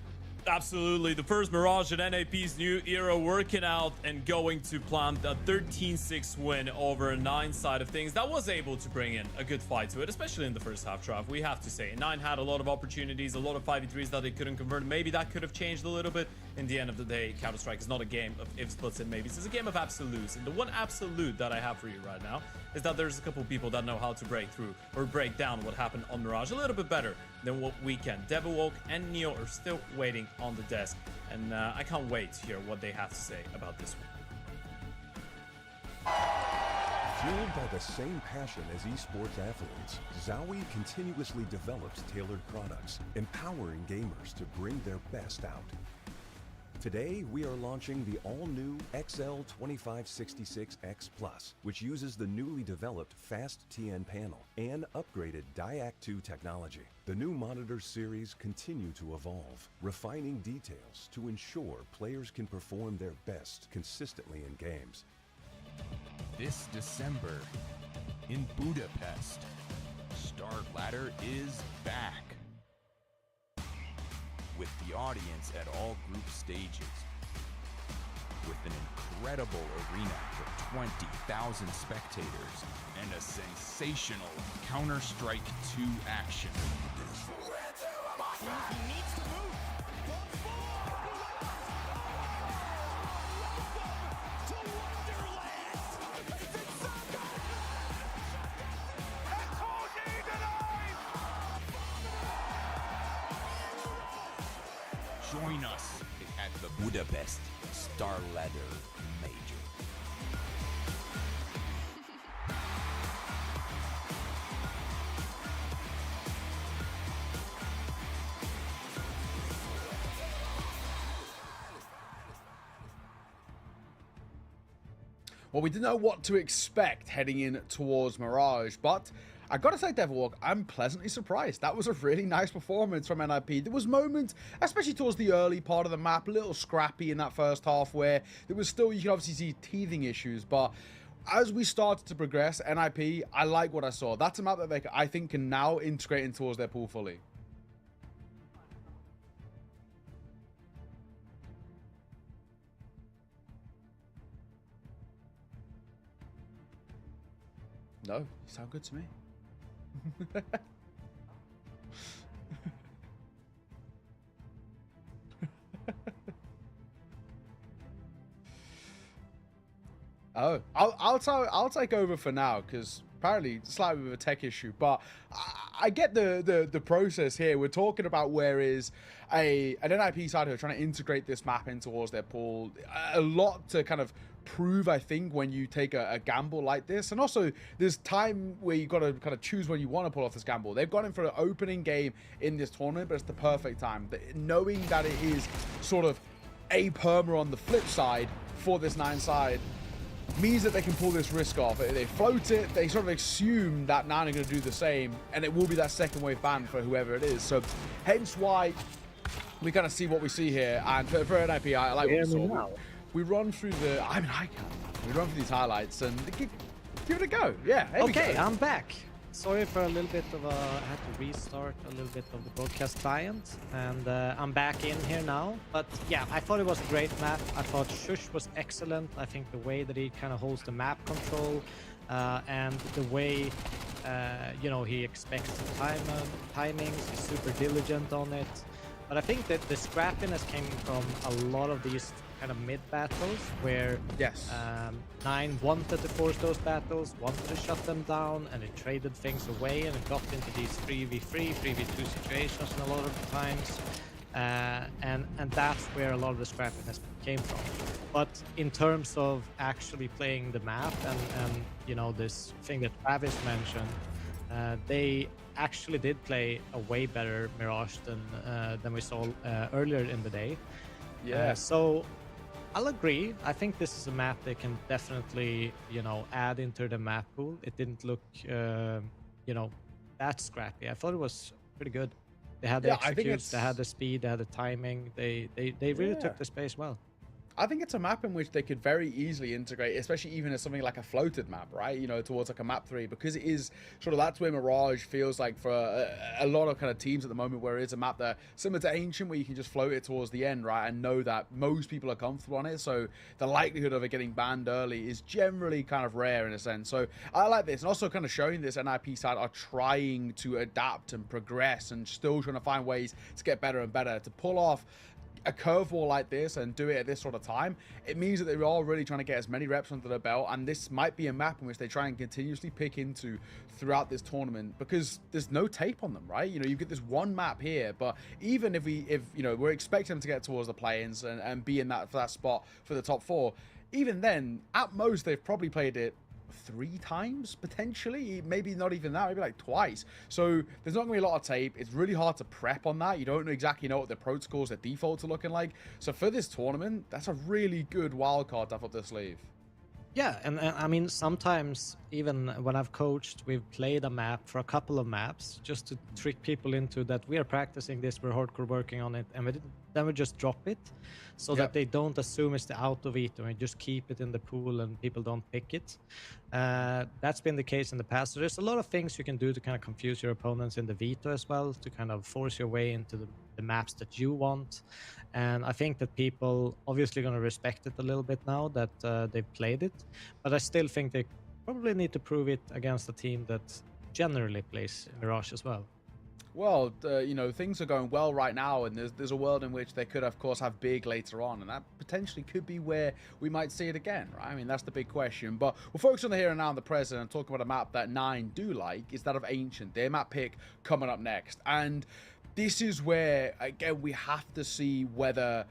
Absolutely. The first Mirage in NAP's new era working out and going to plant a 13-6 win over a 9 side of things. That was able to bring in a good fight to it, especially in the first half, Trav. We have to say. 9 had a lot of opportunities, a lot of 5v3s that they couldn't convert. Maybe that could have changed a little bit. In the end of the day, Counter-Strike is not a game of ifs, buts, and maybes. It's a game of absolutes. And the one absolute that I have for you right now is that there's a couple people that know how to break through or break down what happened on Mirage a little bit better than what we can. Devil Walk and Neo are still waiting on the desk, and I can't wait to hear what they have to say about this one. Fueled by the same passion as esports athletes, Zowie continuously develops tailored products, empowering gamers to bring their best out. Today, we are launching the all-new XL2566X Plus, which uses the newly developed Fast TN panel and upgraded Diac 2 technology. The new monitor series continue to evolve, refining details to ensure players can perform their best consistently in games. This December in Budapest, Star Ladder is back. With the audience at all group stages. With an incredible arena for 20,000 spectators and a sensational Counter-Strike 2 action. Join us at the Budapest Star Ladder Major. Well, we didn't know what to expect heading in towards Mirage, but I gotta say, Devil Walk, I'm pleasantly surprised. That was a really nice performance from NIP. There was moments, especially towards the early part of the map, a little scrappy in that first half where there was still, you can obviously see teething issues, but as we started to progress, NIP, I like what I saw. That's a map that they, I think, can now integrate in towards their pool fully. No, you sound good to me. Oh, I'll take over for now because apparently slightly with a tech issue, but I get the process here. We're talking about where is an NIP side who are trying to integrate this map in towards their pool. A lot to kind of prove, I think, when you take a gamble like this. And also, there's time where you got to kind of choose when you want to pull off this gamble. They've gone in for an opening game in this tournament, but it's the perfect time. Knowing that it is sort of a perma on the flip side for this 9 side means that they can pull this risk off. They float it, they sort of assume that 9 are going to do the same, and it will be that second wave ban for whoever it is. So hence why we kind of see what we see here. And for NIP, I like what we saw. We run through the, I mean, I can't. We run through these highlights and give it a go. Yeah. Okay, I'm back. Sorry for a little bit of I had to restart a little bit of the broadcast client, and I'm back in here now. But yeah, I thought it was a great map. I thought Shush was excellent. I think the way that he kind of holds the map control and the way you know, he expects the timings, he's super diligent on it. But I think that the scrappiness came from a lot of these kind of mid battles where yes, 9 wanted to force those battles, wanted to shut them down, and it traded things away, and it got into these 3v3, 3v2 situations a lot of the times. And that's where a lot of the scrappiness came from. But in terms of actually playing the map and you know, this thing that Travis mentioned, they actually did play a way better Mirage than we saw earlier in the day. Yeah. So I'll agree. I think this is a map they can definitely, you know, add into the map pool. It didn't look, you know, that scrappy. I thought it was pretty good. They had the executes, they had the speed, they had the timing. They really took the space well. I think it's a map in which they could very easily integrate, especially even as something like a floated map, right? You know, towards like a map 3, because it is sort of, that's where Mirage feels like for a lot of kind of teams at the moment, where it's a map that similar to Ancient, where you can just float it towards the end, right? And know that most people are comfortable on it. So the likelihood of it getting banned early is generally kind of rare in a sense. So I like this. And also kind of showing this NIP side are trying to adapt and progress and still trying to find ways to get better and better. To pull off a curveball like this and do it at this sort of time, it means that they are really trying to get as many reps under their belt, and this might be a map in which they try and continuously pick into throughout this tournament, because there's no tape on them, right? You know, you get this one map here, but even if you know, we're expecting them to get towards the play-ins and be in that spot for the top 4, even then, at most, they've probably played it 3 times potentially, maybe not even that, maybe like twice. So there's not gonna be a lot of tape. It's really hard to prep on that. You don't exactly know what the protocols, their defaults are looking like. So for this tournament, that's a really good wild card to have up their sleeve. Yeah, and I mean, sometimes even when I've coached, we've played a map for a couple of maps just to trick people into that we are practicing this, we're hardcore working on it, and then we just drop it so that they don't assume it's the auto veto and just keep it in the pool and people don't pick it. That's been the case in the past. So there's a lot of things you can do to kind of confuse your opponents in the veto as well, to kind of force your way into the maps that you want. And I think that people obviously going to respect it a little bit now that they've played it, but I still think they probably need to prove it against a team that generally plays Mirage as well. Well, you know, things are going well right now, and there's a world in which they could, of course, have big later on, and that potentially could be where we might see it again, right? I mean, that's the big question. But we'll focus on the here and now and the present and talk about a map that 9 do like, is that of Ancient. Their map pick coming up next. And this is where, again, we have to see whether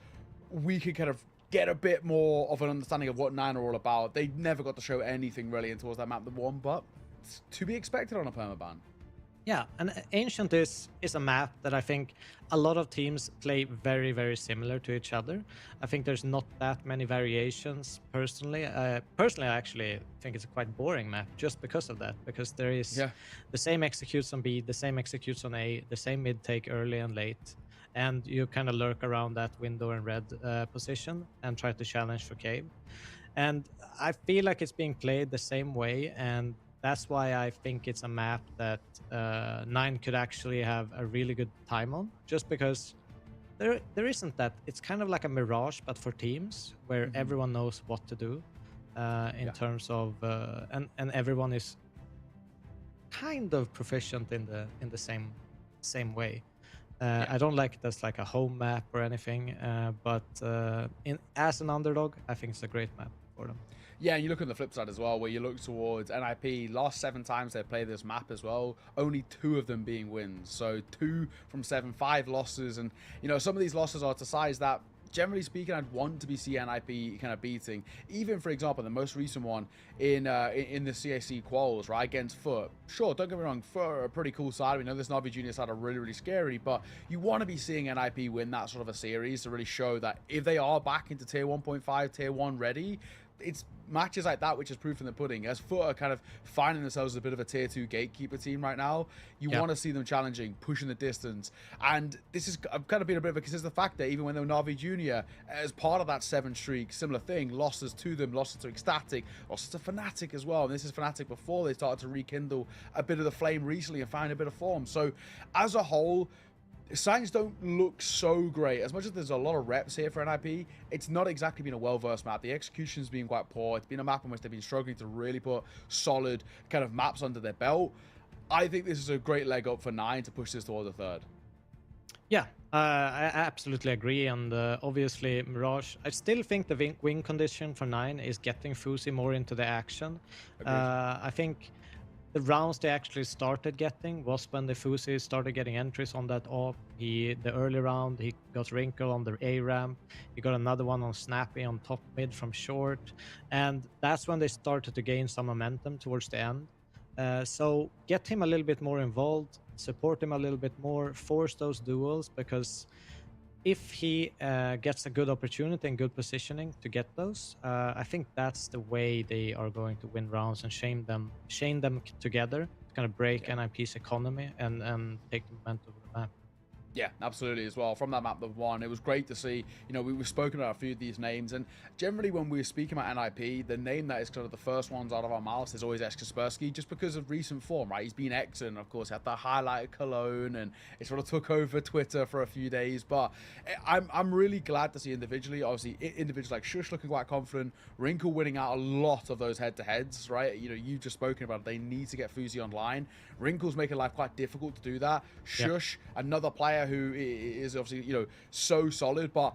we can kind of get a bit more of an understanding of what 9 are all about. They never got to show anything really towards that map that won, but it's to be expected on a permaban. Yeah, and Ancient is a map that I think a lot of teams play very, very similar to each other. I think there's not that many variations personally. Personally, I actually think it's a quite boring map just because of that, because there is the same executes on B, the same executes on A, the same mid take early and late, and you kind of lurk around that window and red position and try to challenge for cave. And I feel like it's being played the same way, and that's why I think it's a map that 9 could actually have a really good time on, just because there isn't that. It's kind of like a Mirage, but for teams, where everyone knows what to do in terms of, and everyone is kind of proficient in the same way. I don't like it as like a home map or anything, but as an underdog, I think it's a great map for them. Yeah, and you look on the flip side as well, where you look towards NIP, last 7 times they played this map as well, only 2 of them being wins. So 2 from 7, 5 losses. And, you know, some of these losses are to sides that, generally speaking, I'd want to be NIP kind of beating. Even, for example, the most recent one in the CAC quals, right, against Foot. Sure, don't get me wrong, Foot are a pretty cool side. We know this Navi Junior side are really, really scary, but you want to be seeing NIP win that sort of a series to really show that if they are back into Tier 1.5, Tier 1 ready, it's matches like that which is proof in the pudding. As Foot are kind of finding themselves as a bit of a Tier 2 gatekeeper team right now, you want to see them challenging, pushing the distance. And this is kind of been a bit of a consistent factor, even when they were Navi Junior, as part of that 7 streak, similar thing, losses to them, losses to Ecstatic, losses to Fnatic as well. And this is Fnatic before they started to rekindle a bit of the flame recently and find a bit of form. So as a whole, signs don't look so great. As much as there's a lot of reps here for NIP, it's not exactly been a well-versed map. The execution's been quite poor. It's been a map in which they've been struggling to really put solid kind of maps under their belt. I think this is a great leg up for 9 to push this towards a 3rd. Yeah, I absolutely agree. And obviously, Mirage, I still think the win condition for 9 is getting Fuzi more into the action. I think the rounds they actually started getting was when the Fuzi started getting entries on that AWP. The early round, he got Wrinkle on the A ramp. He got another one on Snappy on top mid from short. And that's when they started to gain some momentum towards the end. So get him a little bit more involved, support him a little bit more, force those duels, because if he gets a good opportunity and good positioning to get those, I think that's the way they are going to win rounds and chain them together to kind of break NIP's economy and take the momentum of the map. Yeah, absolutely as well. From that map that won, it was great to see. You know, we've spoken about a few of these names, and generally when we're speaking about NIP, the name that is kind of the first ones out of our mouths is always Kaspersky, just because of recent form, right? He's been excellent, of course, had that highlight Cologne, and it sort of took over Twitter for a few days. But I'm really glad to see individually, obviously, individuals like Shush looking quite confident, Wrinkle winning out a lot of those head-to-heads, right? You know, you've just spoken about it. They need to get Fuzi online. Wrinkle's making life quite difficult to do that. Shush, another player who is obviously, you know, so solid, but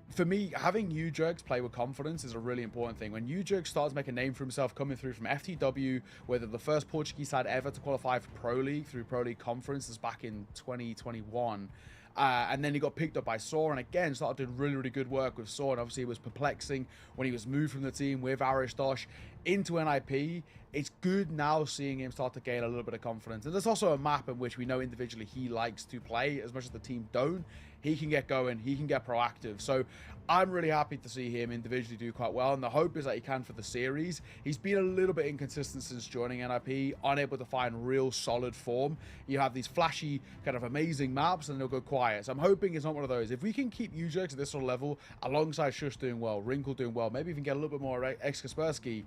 for me, having Ujergs play with confidence is a really important thing. When Ujergs starts to make a name for himself coming through from FTW, whether the first Portuguese side ever to qualify for Pro League through Pro League conferences back in 2021, and then he got picked up by Saw, and again started doing really, really good work with Saw, and obviously it was perplexing when he was moved from the team with Aristosh into NIP. It's good now seeing him start to gain a little bit of confidence. And there's also a map in which we know individually he likes to play as much as the team don't. He can get going, he can get proactive. So I'm really happy to see him individually do quite well, and the hope is that he can for the series. He's been a little bit inconsistent since joining NIP, unable to find real solid form. You have these flashy, kind of amazing maps, and they'll go quiet. So I'm hoping it's not one of those. If we can keep Ujergs at this sort of level, alongside Shush doing well, Wrinkle doing well, maybe even get a little bit more Kaspersky,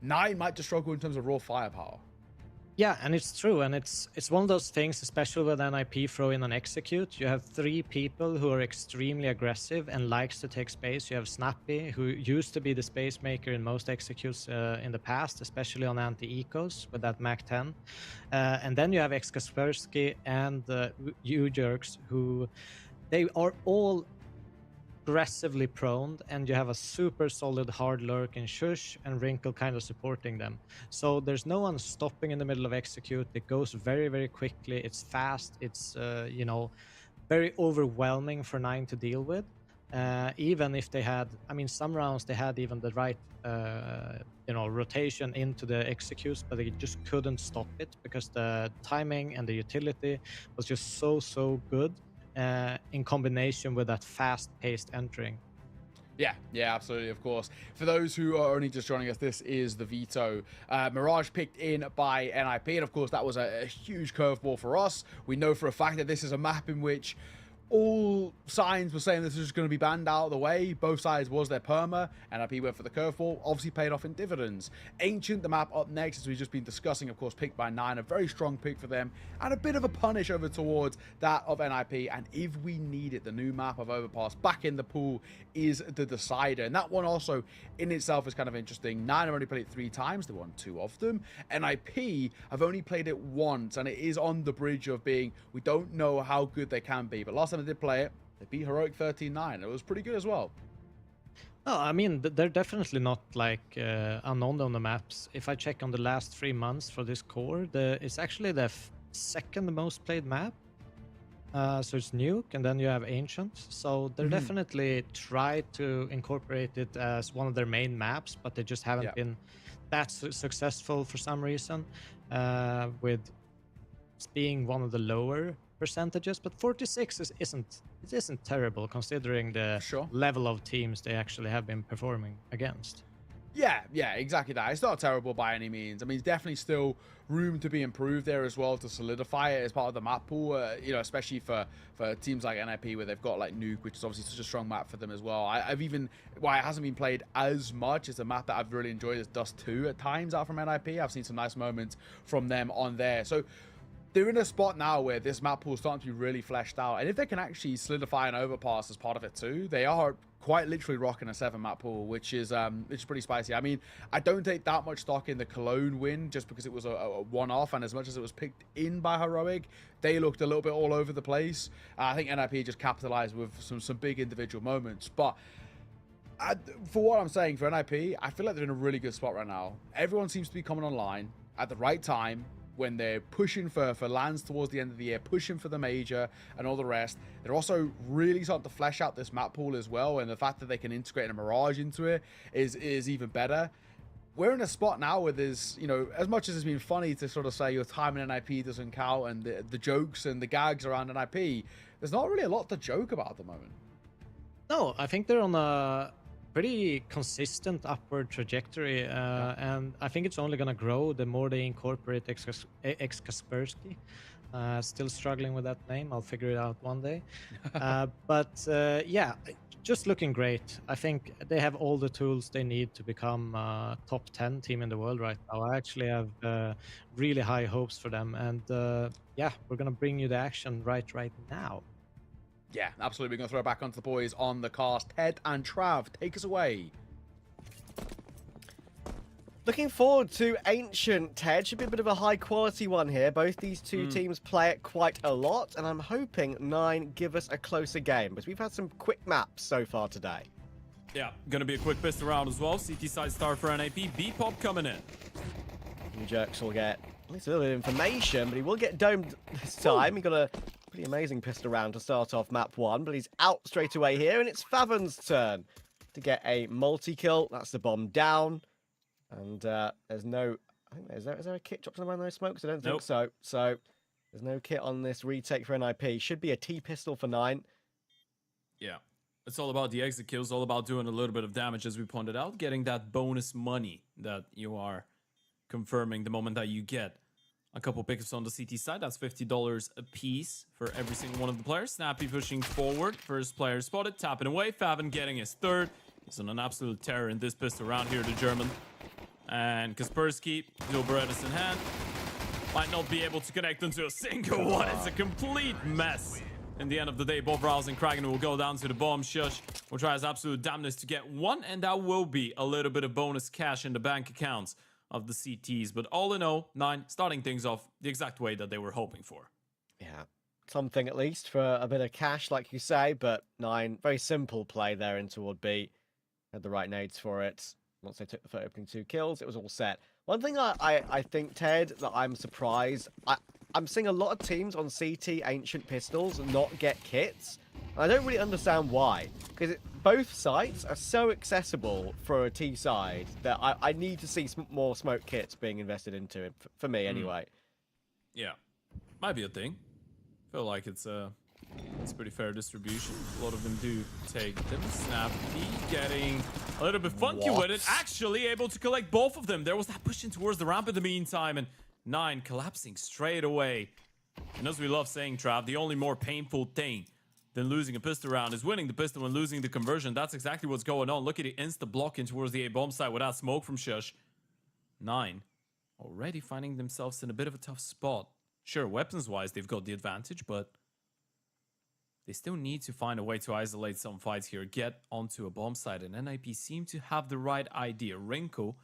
9 might just struggle in terms of raw firepower. Yeah, and it's true, and it's one of those things, especially with NIP throw in and execute. You have 3 people who are extremely aggressive and likes to take space. You have Snappy, who used to be the space maker in most executes in the past, especially on anti-ecos with that Mac 10. And then you have Kaspersky and Ujergs, who they are all aggressively prone, and you have a super solid hard lurk in Shush and Wrinkle kind of supporting them. So there's no one stopping in the middle of execute. It goes very, very quickly. It's fast. It's you know, very overwhelming for 9 to deal with. Even if they had, I mean, some rounds they had even the right you know, rotation into the executes, but they just couldn't stop it because the timing and the utility was just so good. In combination with that fast-paced entering. Yeah, absolutely, of course. For those who are only just joining us, this is the Veto. Mirage picked in by NIP, and of course that was a huge curveball for us. We know for a fact that this is a map in which all signs were saying this was just going to be banned out of the way. Both sides was their perma. NIP went for the curveball. Obviously paid off in dividends. Ancient, the map up next, as we've just been discussing, of course, picked by 9. A very strong pick for them. And a bit of a punish over towards that of NIP. And if we need it, the new map of Overpass back in the pool is the decider. And that one also in itself is kind of interesting. 9 have only played it 3 times. They won 2 of them. NIP have only played it once. And it is on the bridge of being, we don't know how good they can be. But last time they did play it, they beat Heroic 13-9. It was pretty good as well. No, I mean, they're definitely not like unknown on the maps. If I check on the last 3 months for this core, it's actually the second most played map. So it's Nuke, and then you have Ancient. So they're definitely tried to incorporate it as one of their main maps, but they just haven't been that successful for some reason, with being one of the lower percentages. But 46 isn't terrible considering the level of teams they actually have been performing against. Yeah, exactly that. It's not terrible by any means. I mean, it's definitely still room to be improved there as well to solidify it as part of the map pool, you know, especially for teams like NIP where they've got like Nuke, which is obviously such a strong map for them as well. I've even, why it hasn't been played as much, it's a map that I've really enjoyed, is Dust 2 at times out from NIP. I've seen some nice moments from them on there. So they're in a spot now where this map pool is starting to be really fleshed out. And if they can actually solidify an Overpass as part of it too, they are quite literally rocking a 7 map pool, which is pretty spicy. I mean, I don't take that much stock in the Cologne win just because it was a one-off, and as much as it was picked in by Heroic, they looked a little bit all over the place. I think NIP just capitalized with some big individual moments. But for what I'm saying, for NIP, I feel like they're in a really good spot right now. Everyone seems to be coming online at the right time, when they're pushing for lands towards the end of the year, pushing for the major and all the rest. They're also really starting to flesh out this map pool as well, and the fact that they can integrate a Mirage into it is even better. We're in a spot now where there's, you know, as much as it's been funny to sort of say your time in NIP doesn't count and the jokes and the gags around NIP, there's not really a lot to joke about at the moment. No, I think they're on a pretty consistent upward trajectory, and I think it's only going to grow the more they incorporate Kaspersky. Still struggling with that name. I'll figure it out one day. But yeah, just looking great. I think they have all the tools they need to become top 10 team in the world right now. I actually have really high hopes for them, and yeah, we're going to bring you the action right now. Yeah, absolutely. We're going to throw it back onto the boys on the cast. Ted and Trav, take us away. Looking forward to Ancient, Ted. Should be a bit of a high-quality one here. Both these two teams play it quite a lot, and I'm hoping 9 give us a closer game, because we've had some quick maps so far today. Yeah, gonna be a quick pist around as well. CT side star for NAP. B-Pop coming in. New Jerks will get at least a little bit of information, but he will get domed this time. He got a pretty amazing pistol round to start off map 1, but he's out straight away here, and it's Faven's turn to get a multi-kill. That's the bomb down, and there's no, I think is there a kit dropped on the those smokes? I don't think so. So there's no kit on this retake for NIP. Should be a T-pistol for 9. Yeah, it's all about the exit kills, all about doing a little bit of damage, as we pointed out, getting that bonus money that you are confirming the moment that you get a couple pickups on the CT side. That's $50 a piece for every single one of the players. Snappy pushing forward. First player spotted. Tapping away. Faven getting his 3rd. He's on an absolute terror in this pistol round here, the German. And Kaspersky, dual Berettas in hand. Might not be able to connect into a single one. It's a complete mess. In the end of the day, both Rouse and Kraken will go down to the bomb. Shush will try his absolute damnness to get 1, and that will be a little bit of bonus cash in the bank accounts of the CTs. But all in all, 9 starting things off the exact way that they were hoping for. Yeah, something at least for a bit of cash, like you say, but 9, very simple play there in toward B. Had the right nades for it. Once they took the opening 2 kills, it was all set. One thing I think, Ted, that I'm surprised, I'm seeing a lot of teams on CT Ancient pistols not get kits. I don't really understand why, because both sites are so accessible for a T side that I need to see more smoke kits being invested into it, for me anyway. Yeah, might be a thing. Feel like it's pretty fair distribution. A lot of them do take them. Snappy getting a little bit funky with it. Actually able to collect both of them. There was that pushing towards the ramp in the meantime, and 9 collapsing straight away. And as we love saying, Trav, the only more painful thing than losing a pistol round is winning the pistol and losing the conversion. That's exactly what's going on. Look at the insta-blocking towards the A-bomb side without smoke from Shush. 9 already finding themselves in a bit of a tough spot. Sure, weapons-wise, they've got the advantage, but they still need to find a way to isolate some fights here, get onto a bomb site, and NIP seem to have the right idea. Wrinkle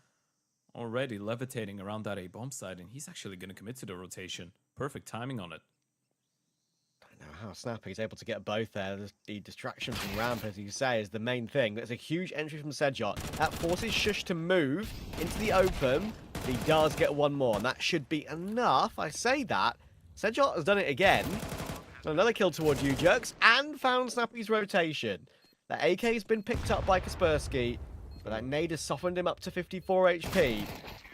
already levitating around that A-bomb site, and he's actually going to commit to the rotation. Perfect timing on it. I don't know how Snappy's able to get both there. The distraction from Ramp, as you say, is the main thing. There's a huge entry from Sedjot. That forces Shush to move into the open. He does get one more, and that should be enough. I say that. Sedjot has done it again. Another kill toward you, Jerks, and found Snappy's rotation. That AK has been picked up by Kaspersky, but that nade has softened him up to 54 HP.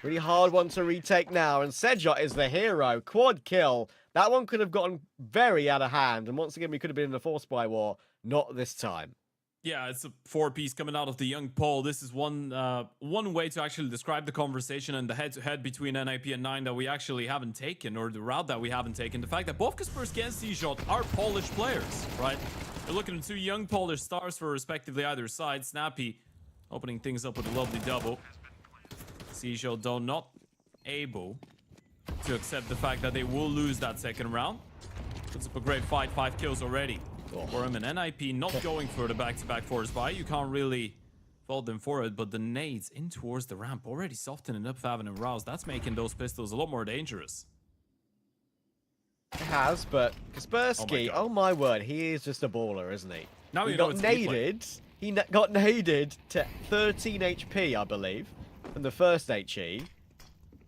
Really hard one to retake now, and Sedjot is the hero. Quad kill. That one could have gotten very out of hand, and once again, we could have been in a force buy war. Not this time. Yeah, it's a 4-piece coming out of the young Paul. This is one way to actually describe the conversation and the head-to-head between NIP and 9 that we actually haven't taken, or the route that we haven't taken. The fact that both Kaspersky and Sedjot are Polish players, right? We're looking at 2 young Polish stars for respectively either side. Snappy opening things up with a lovely double. Sedjot, though, not able to accept the fact that they will lose that second round. Puts up a great fight, 5 kills already for him, and NIP not going for the back-to-back force buy. You can't really fault them for it, but the nades in towards the ramp already softening up Favin and Rouse. That's making those pistols a lot more dangerous. It has, but Kaspersky, oh my word, he is just a baller, isn't he? Now he got naded. He got naded to 13 HP, I believe, from the first HE.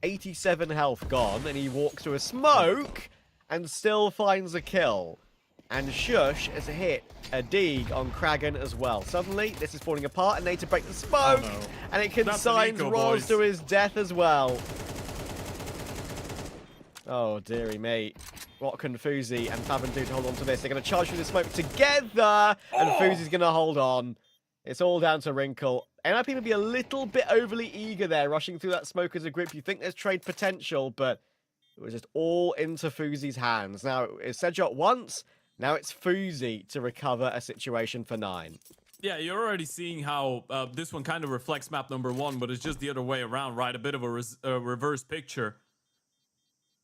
87 health gone, and he walks through a smoke and still finds a kill. And Shush has hit a dig on Kragan as well. Suddenly, this is falling apart, and they need to break the smoke, and it consigns Roz to his death as well. Oh, dearie me. What can Fuzi and Favin do to hold on to this? They're going to charge through the smoke together, and Fuzi's going to hold on. It's all down to Wrinkle. NIP may be a little bit overly eager there, rushing through that smoke as a group. You think there's trade potential, but it was just all into Fuzi's hands. Now, it's Sedjot once. Now it's Fuzi to recover a situation for 9. Yeah, you're already seeing how this one kind of reflects map number 1, but it's just the other way around, right? A bit of a reverse picture.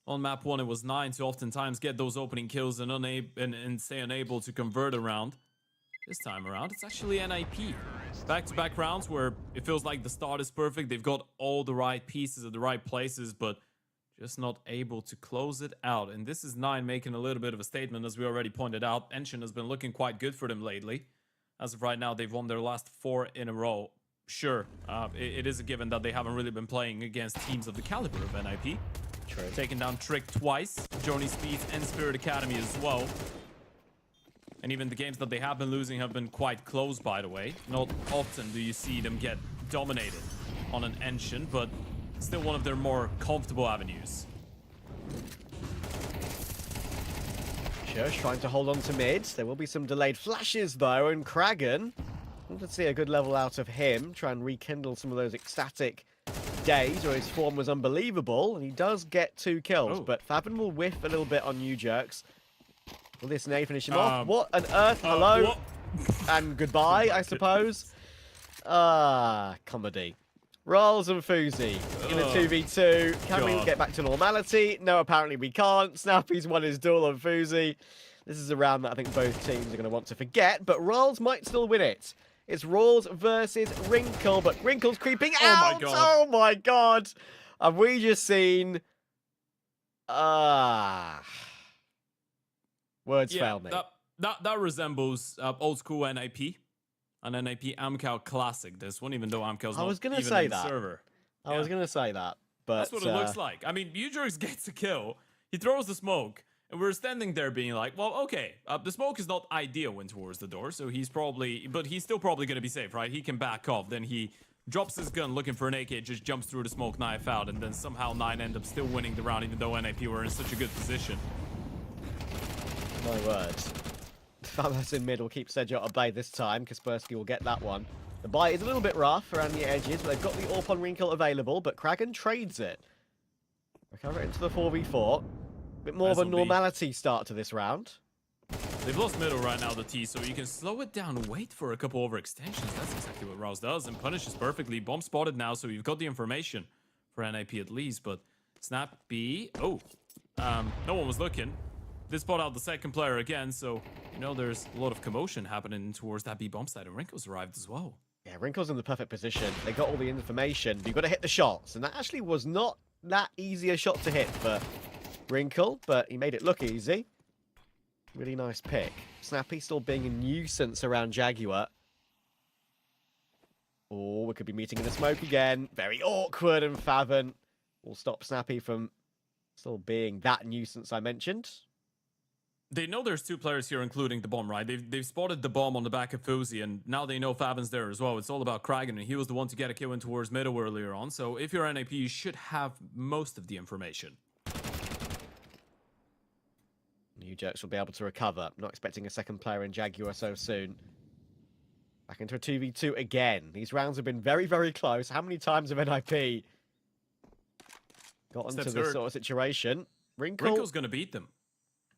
On map 1, it was 9 to oftentimes get those opening kills and stay unable to convert around. This time around, it's actually NIP. Back-to-back rounds where it feels like the start is perfect. They've got all the right pieces at the right places, but just not able to close it out. And this is 9 making a little bit of a statement, as we already pointed out. Enshin has been looking quite good for them lately. As of right now, they've won their last 4 in a row. Sure, it is a given that they haven't really been playing against teams of the caliber of NIP. True. Taking down Trick twice, Joni Speeds and Spirit Academy as well. And even the games that they have been losing have been quite close, by the way. Not often do you see them get dominated on an Enshin, but still one of their more comfortable avenues. Shush trying to hold on to mid. There will be some delayed flashes, though, and Kragan. I want to see a good level out of him. Try and rekindle some of those ecstatic days where his form was unbelievable, and he does get 2 kills, but Favin will whiff a little bit on you, Jerks. Will this nade finish him off? What on earth? Hello? And goodbye, I suppose. Comedy. Rolls and Fuzi in a 2v2. Can we get back to normality? No, apparently we can't. Snappy's won his duel on Fuzi. This is a round that I think both teams are going to want to forget, but Rolls might still win it. It's Rolls versus Wrinkle, but Wrinkle's creeping out! Oh my god! Oh my god! Have we just seen... Words fail me. That resembles old school NIP. An NIP Amcal Classic, this one, even though Amcal's not even in the server. I was going to say that, but... That's what it looks like. I mean, Ujurix gets a kill, he throws the smoke, and we're standing there being like, well, okay, the smoke is not ideal when towards the door, so he's probably... But he's still probably going to be safe, right? He can back off. Then he drops his gun looking for an AK, just jumps through the smoke, knife out, and then somehow 9 end up still winning the round, even though NIP were in such a good position. My word. Famas in mid will keep Sedjot at bay this time. Kaspersky will get that one. The buy is a little bit rough around the edges, but they've got the AWP on Wrinkle available, but Kragan trades it. Recover it into the 4v4. Bit more of a normality start to this round. They've lost middle right now, the T, so you can slow it down, wait for a couple overextensions. That's exactly what Rouse does and punishes perfectly. Bomb spotted now, so you've got the information for NIP at least, but Snappy... Oh, no one was looking. They spot out the second player again, so, you know, there's a lot of commotion happening towards that B bomb side, and Wrinkle's arrived as well. Yeah, Wrinkle's in the perfect position. They got all the information, but you've got to hit the shots, and that actually was not that easy a shot to hit for Wrinkle, but he made it look easy. Really nice pick. Snappy still being a nuisance around Jaguar. Oh, we could be meeting in the smoke again. Very awkward, and Favon will stop Snappy from still being that nuisance I mentioned. They know there's two players here, including the bomb, right? They've spotted the bomb on the back of Fuzi, and now they know Favon's there as well. It's all about Kragan, and he was the one to get a kill in towards middle earlier on. So if you're NAP, you should have most of the information. New Jerks will be able to recover. Not expecting a second player in Jaguar so soon. Back into a 2v2 again. These rounds have been very, very close. How many times have NIP got into this sort of situation? Wrinkle's going to beat them.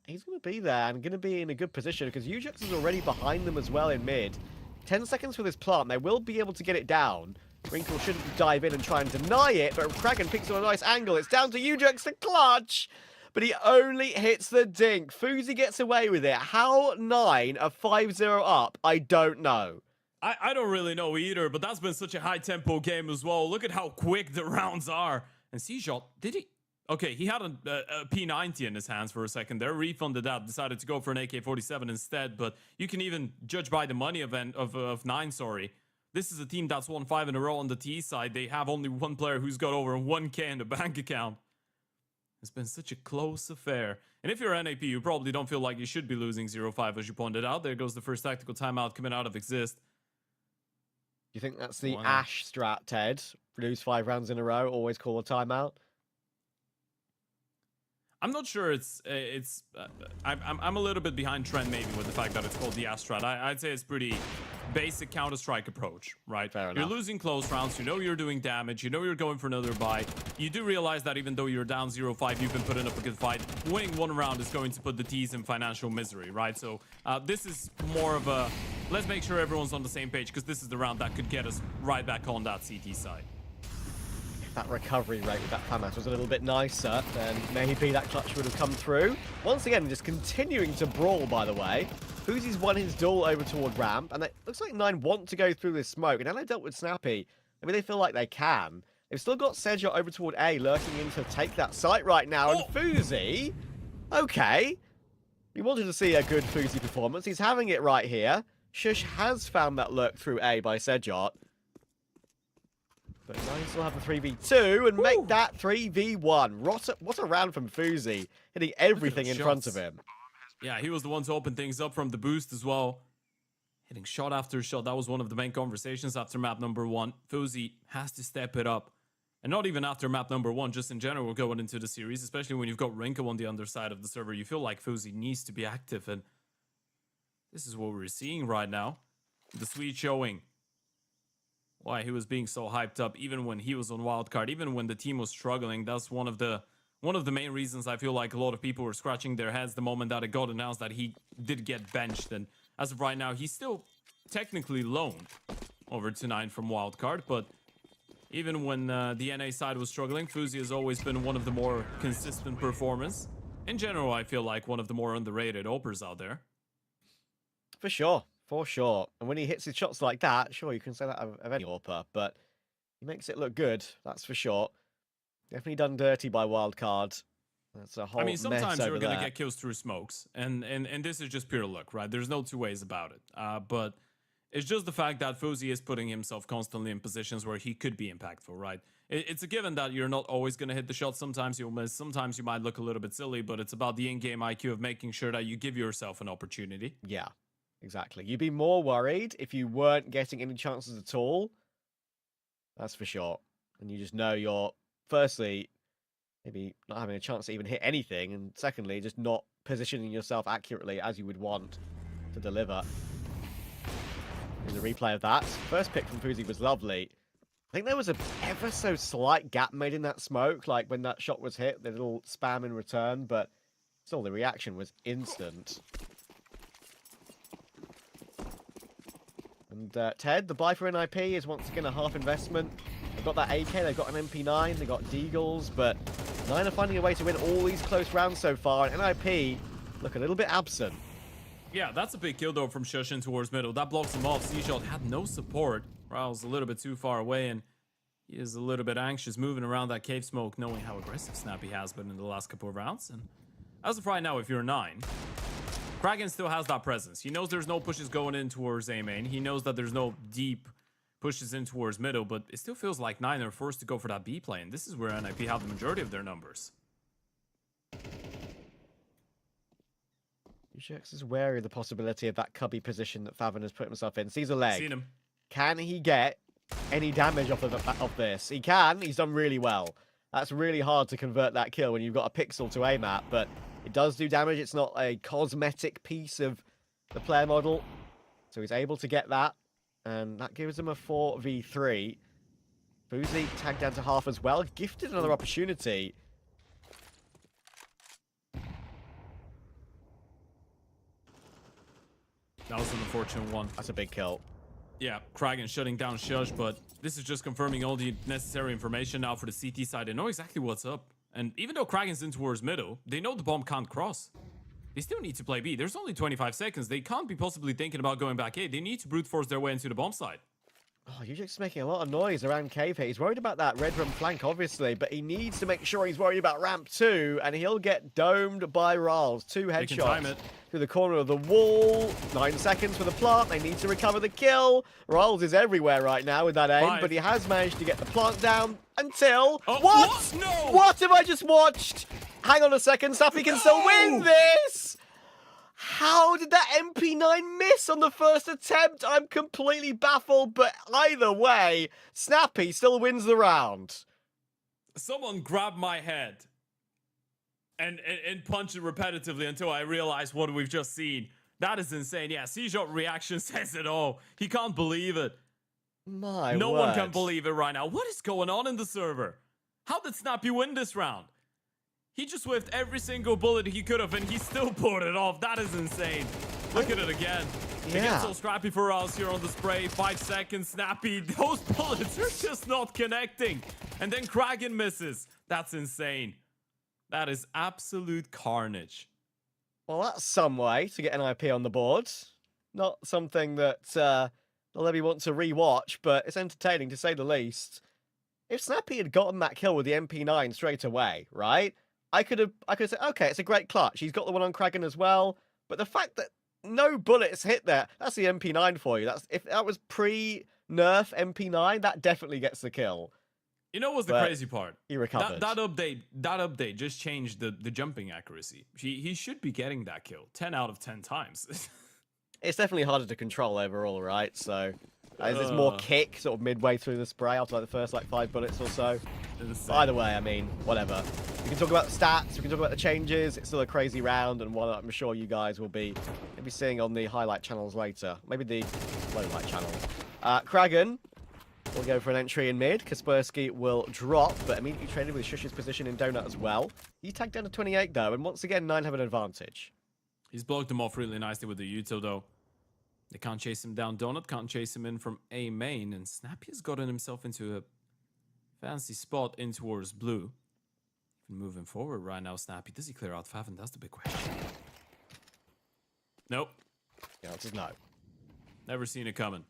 He's going to be there and going to be in a good position because Ujex is already behind them as well in mid. 10 seconds for this plant. They will be able to get it down. Wrinkle shouldn't dive in and try and deny it, but Kragan picks up a nice angle. It's down to Ujex to clutch. But he only hits the dink. Fuzi gets away with it. How 9 are 5-0 up? I don't know. I don't really know either, but that's been such a high-tempo game as well. Look at how quick the rounds are. And C-Shot, did he? Okay, he had a P90 in his hands for a second there. Refunded that, decided to go for an AK-47 instead. But you can even judge by the money of 9, sorry. This is a team that's won 5 in a row on the T side. They have only one player who's got over 1K in the bank account. It's been such a close affair. And if you're NAP, you probably don't feel like you should be losing 0-5, as you pointed out. There goes the first tactical timeout coming out of Exist. You think that's the Ash strat, Ted? Lose 5 rounds in a row, always call a timeout? I'm not sure I'm a little bit behind trend maybe with the fact that it's called the Ash strat. I'd say it's pretty basic Counter-Strike approach, right? Fair enough. You're losing close rounds, you know you're doing damage, you know you're going for another buy. You do realize that even though you're down 0-5, you've been putting up a good fight. Winning one round is going to put the T's in financial misery, right? So this is more of a, let's make sure everyone's on the same page, because this is the round that could get us right back on that CT side. If that recovery rate with that FAMAS was a little bit nicer, then maybe that clutch would have come through. Once again, just continuing to brawl, by the way. Fuzi's won his duel over toward ramp, and it looks like 9 want to go through this smoke. And now they dealt with Snappy. Maybe they feel like they can. They've still got Sedja over toward A, lurking in to take that site right now. And Fuzi, okay. We wanted to see a good Fuzi performance. He's having it right here. Shush has found that lurk through A by Sedjot. But now you still have a 3v2 and make that 3v1. What a round from Fuzi, hitting everything in front of him. Yeah, he was the one to open things up from the boost as well. Hitting shot after shot. That was one of the main conversations after map number 1. Fuzi has to step it up. And not even after map number 1, just in general going into the series, especially when you've got Rinko on the underside of the server. You feel like Fuzi needs to be active, and this is what we're seeing right now. The Swede showing why he was being so hyped up, even when he was on wildcard, even when the team was struggling. That's one of the main reasons I feel like a lot of people were scratching their heads the moment that it got announced that he did get benched. And as of right now, he's still technically loaned over to 9 from wildcard. But even when the NA side was struggling, Fuzi has always been one of the more consistent performers. In general, I feel like one of the more underrated opers out there. For sure. For sure. And when he hits his shots like that, sure, you can say that of any AWPer, but he makes it look good, that's for sure. Definitely done dirty by wildcard. That's a whole I mean, sometimes mess you're over going to there. get kills through smokes, and this is just pure luck, right? There's no two ways about it. But it's just the fact that Fuzi is putting himself constantly in positions where he could be impactful, right? It's a given that you're not always going to hit the shot. Sometimes you'll miss. Sometimes you might look a little bit silly, but it's about the in-game IQ of making sure that you give yourself an opportunity. Yeah. Exactly. You'd be more worried if you weren't getting any chances at all. That's for sure. And you just know you're, firstly, maybe not having a chance to even hit anything, and secondly, just not positioning yourself accurately as you would want to deliver. Here's a replay of that. First pick from Fuzi was lovely. I think there was a ever so slight gap made in that smoke, like when that shot was hit, the little spam in return, but still the reaction was instant. And Ted, the buy for NIP is once again a half investment. They've got that AK, they've got an MP9, they've got Deagles, but Nine are finding a way to win all these close rounds so far, and NIP look a little bit absent. Yeah, that's a big kill though from Shushin towards middle. That blocks him off. C-Shot had no support. Raul's a little bit too far away, and he is a little bit anxious moving around that cave smoke, knowing how aggressive Snappy has been in the last couple of rounds. And as of right now, if you're 9, Kraken still has that presence. He knows there's no pushes going in towards A main. He knows that there's no deep pushes in towards middle, but it still feels like 9 are forced to go for that B play, and this is where NIP have the majority of their numbers. Ujex is wary of the possibility of that cubby position that Favin has put himself in. Sees a leg. Seen him. Can he get any damage off of this? He can. He's done really well. That's really hard to convert that kill when you've got a pixel to aim at, but it does do damage. It's not a cosmetic piece of the player model, so he's able to get that, and that gives him a 4v3. Boozy tagged down to half as well. Gifted another opportunity. That was an unfortunate one. That's a big kill. Yeah, Kraken shutting down Shush, but this is just confirming all the necessary information now for the CT side. They know exactly what's up. And even though Kraken's in towards middle, they know the bomb can't cross. They still need to play B. There's only 25 seconds. They can't be possibly thinking about going back A. They need to brute force their way into the bomb side. Oh, Ujex making a lot of noise around cave here. He's worried about that red room flank, obviously, but he needs to make sure he's worried about ramp 2, and he'll get domed by Rals. 2 They can headshots time it. through the corner of the wall. 9 seconds for the plant. They need to recover the kill. Rals is everywhere right now with that aim, 5. but he has managed to get the plant down until... Oh, what? what? No! What have I just watched? Hang on a second. Sappy can still win this! How did that MP9 miss on the first attempt? I'm completely baffled, but either way, Snappy still wins the round. Someone grabbed my head and punch it repetitively until I realized what we've just seen. That is insane. Yeah, C-Shot reaction says it all. He can't believe it. No one can believe it right now. What is going on in the server? How did Snappy win this round? He just whiffed every single bullet he could have, and he still pulled it off. That is insane. Look at it again. It Yeah. gets so scrappy for us here on the spray. 5 seconds, Snappy. Those bullets are just not connecting. And then Kraken misses. That's insane. That is absolute carnage. Well, that's some way to get an IP on the board. Not something that I'll ever want to rewatch, but it's entertaining to say the least. If Snappy had gotten that kill with the MP9 straight away, right? I could have said, okay, it's a great clutch. He's got the one on Kraken as well. But the fact that no bullets hit there, that's the MP9 for you. That's if that was pre-nerf MP9, that definitely gets the kill. You know what's the But crazy part? he recovered. That update just changed the jumping accuracy. He should be getting that kill 10 out of 10 times. It's definitely harder to control overall, right? So there's more kick sort of midway through the spray after like the first 5 bullets or so. But either way, I mean, whatever. We can talk about the stats, we can talk about the changes. It's still a crazy round, and one I'm sure you guys will be maybe seeing on the highlight channels later. Maybe the low light channel. Kraken will go for an entry in mid. Kaspersky will drop, but immediately traded with Shush's position in Donut as well. He tagged down to 28 though, and once again, 9 have an advantage. He's blocked him off really nicely with the Yuto though. They can't chase him down. Donut can't chase him in from A main, and Snappy has gotten himself into a fancy spot in towards blue. Moving forward right now, Snappy. Does he clear out Favin? That's the big question. Nope. The answer's no. Never seen it coming.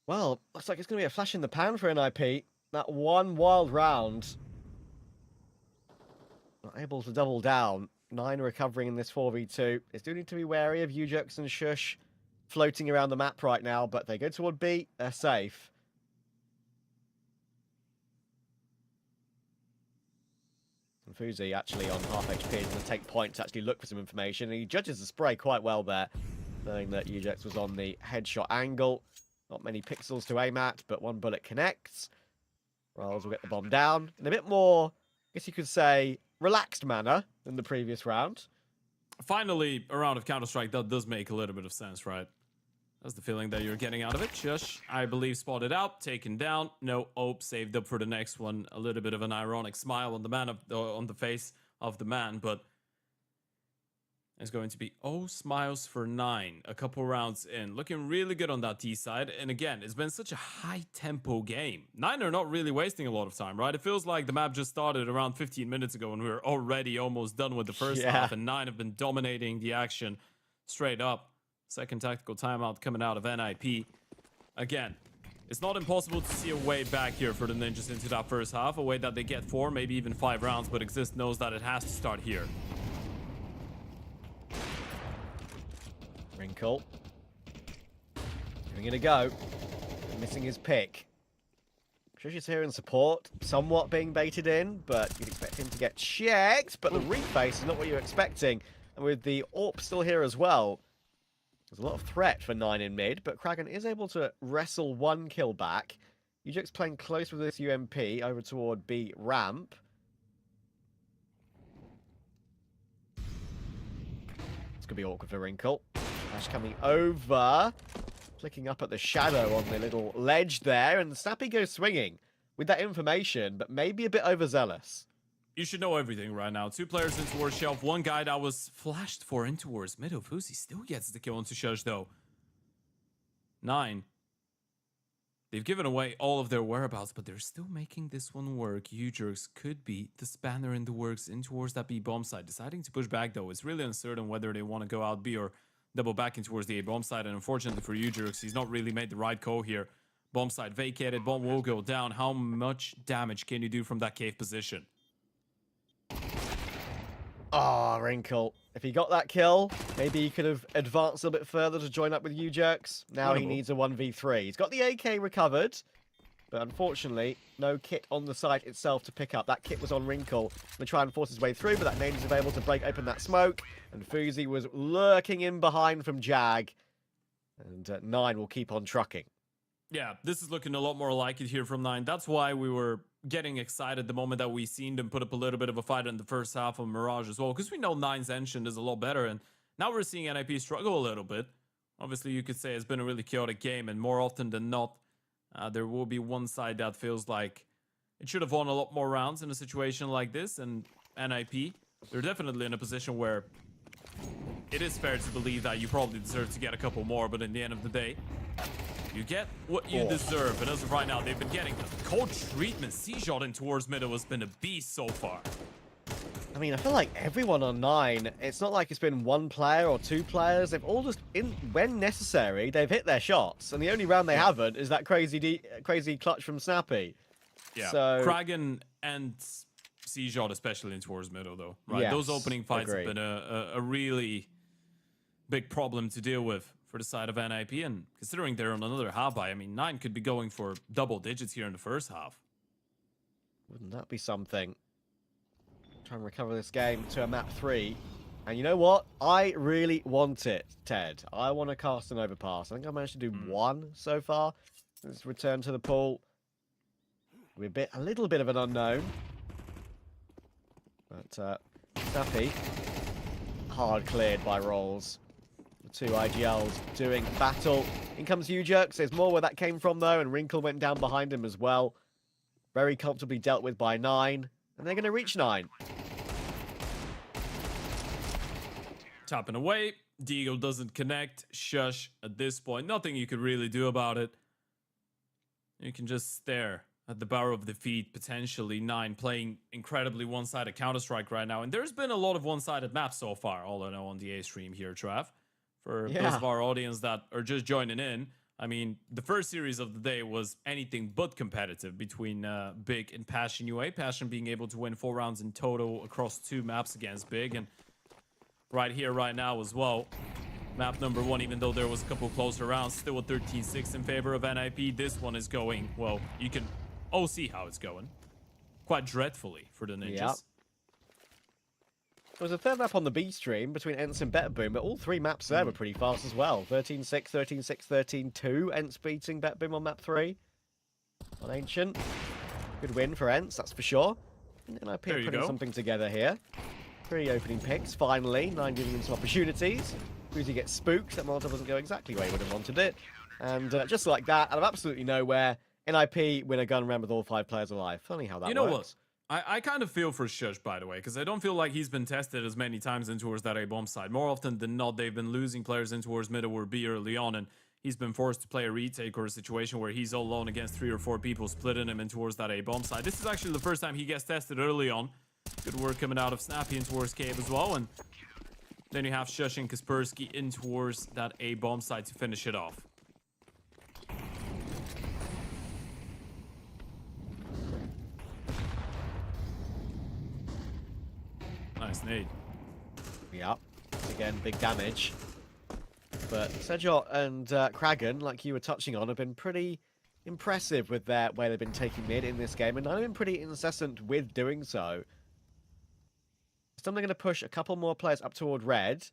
Well, looks like it's going to be a flash in the pan for NIP. That one wild round. Not able to double down. 9 recovering in this 4v2. They do need to be wary of Ujex and Shush floating around the map right now, but they go toward B. They're safe. And Fuzi actually on half HP is going to take point to actually look for some information. And he judges the spray quite well there, knowing that Ujex was on the headshot angle. Not many pixels to aim at, but 1 bullet connects. Riles will get the bomb down in a bit more, I guess you could say, relaxed manner than the previous round. Finally, a round of Counter-Strike that does make a little bit of sense, right? That's the feeling that you're getting out of it. Shush, I believe, spotted out, taken down. No, saved up for the next one. A little bit of an ironic smile on the face of the man, but It's going to be oh smiles for 9 a couple rounds in. Looking really good on that T side. And again, it's been such a high tempo game. 9 are not really wasting a lot of time, right? It feels like the map just started around 15 minutes ago and we were already almost done with the first half. And 9 have been dominating the action straight up. Second tactical timeout coming out of NIP. Again, it's not impossible to see a way back here for the Ninjas into that first half. A way that they get 4, maybe even 5 rounds. But Exist knows that it has to start here. Wrinkle. Giving it a go. Missing his pick. Trisha's here in support. Somewhat being baited in, but you'd expect him to get checked. But the reface is not what you're expecting. And with the AWP still here as well, there's a lot of threat for 9 in mid. But Kraken is able to wrestle 1 kill back. Ujik's playing close with this UMP over toward B ramp. It's going to be awkward for Wrinkle. Flash coming over. Flicking up at the shadow on the little ledge there. And Snappy goes swinging with that information, but maybe a bit overzealous. You should know everything right now. 2 players in towards Shelf. 1 guy that was flashed for in towards middle. Fuzi still gets the kill onto Shush though. 9. They've given away all of their whereabouts, but they're still making this one work. Ujerks could be the spanner in the works in towards that B bomb side. Deciding to push back though, it's really uncertain whether they want to go out B or double back in towards the A bomb side. And unfortunately for Ujerks, he's not really made the right call here. Bomb side vacated, bomb will go down. How much damage can you do from that cave position? Ah, Wrinkle. If he got that kill, maybe he could have advanced a bit further to join up with Ujerks. Now he needs a 1v3. He's got the AK recovered, but unfortunately, no kit on the site itself to pick up. That kit was on Wrinkle to try and force his way through, but that nade is available to break open that smoke. And Fuzi was lurking in behind from Jag. And 9 will keep on trucking. Yeah, this is looking a lot more like it here from 9. That's why we were getting excited the moment that we seen them put up a little bit of a fight in the first half of Mirage as well, because we know 9's engine is a lot better, and now we're seeing NIP struggle a little bit. Obviously, you could say it's been a really chaotic game, and more often than not, there will be one side that feels like it should have won a lot more rounds in a situation like this, and NIP, they're definitely in a position where it is fair to believe that you probably deserve to get a couple more, but in the end of the day, you get what you deserve. And as of right now, they've been getting the cold treatment. C-Shot in towards middle has been a beast so far. I mean, I feel like everyone on 9, it's not like it's been 1 player or 2 players. They've all just, when necessary, they've hit their shots. And the only round they haven't is that crazy clutch from Snappy. Yeah, so... Kraken and C-Shot especially in towards middle, though. Right, yes, those opening fights have been a really big problem to deal with for the side of NIP, and considering they're on another half buy, I mean, 9 could be going for double digits here in the first half. Wouldn't that be something? Try and recover this game to a map 3. And you know what? I really want it, Ted. I want to cast an overpass. I think I managed to do 1 so far. Let's return to the pool. We're a little bit of an unknown. But Snappy, hard cleared by Rolls. 2 IGLs doing battle. In comes Ujerks. There's more where that came from, though, and Wrinkle went down behind him as well. Very comfortably dealt with by 9, and they're going to reach 9. Tapping away. Deagle doesn't connect. Shush at this point. Nothing you could really do about it. You can just stare at the barrel of defeat, potentially 9 playing incredibly one-sided Counter-Strike right now. And there's been a lot of one-sided maps so far, all I know on the A stream here, Trav. For those of our audience that are just joining in, I mean, the first series of the day was anything but competitive between Big and Passion UA. Passion being able to win 4 rounds in total across 2 maps against Big. And right here, right now as well, map number 1, even though there was a couple closer rounds, still a 13-6 in favor of NIP. This one is going, well, you can see how it's going. Quite dreadfully for the Ninjas. Yep. There was a third map on the B stream between Ents and BetBoom, but all 3 maps there were pretty fast as well. 13-6, 13-6, 13-2. Ents beating BetBoom on map 3. On Ancient. Good win for Ents, that's for sure. And NIP putting something together here. 3 opening picks, finally. 9 giving him some opportunities. Fuzi gets spooked. That Molotov doesn't go exactly where he would have wanted it. And just like that, out of absolutely nowhere, NIP win a gun round with all 5 players alive. Funny how that works. You know what? I kind of feel for Shush, by the way, because I don't feel like he's been tested as many times in towards that A bomb side. More often than not, they've been losing players in towards mid or B early on, and he's been forced to play a retake or a situation where he's all alone against 3 or 4 people, splitting him in towards that A bomb side. This is actually the first time he gets tested early on. Good work coming out of Snappy in towards Cave as well, and then you have Shush and Kaspersky in towards that A bomb side to finish it off. Nice nade. Yeah, again, big damage. But Sejot and Kragan, like you were touching on, have been pretty impressive with their way they've been taking mid in this game, and I've been pretty incessant with doing so. Still going to push a couple more players up toward red.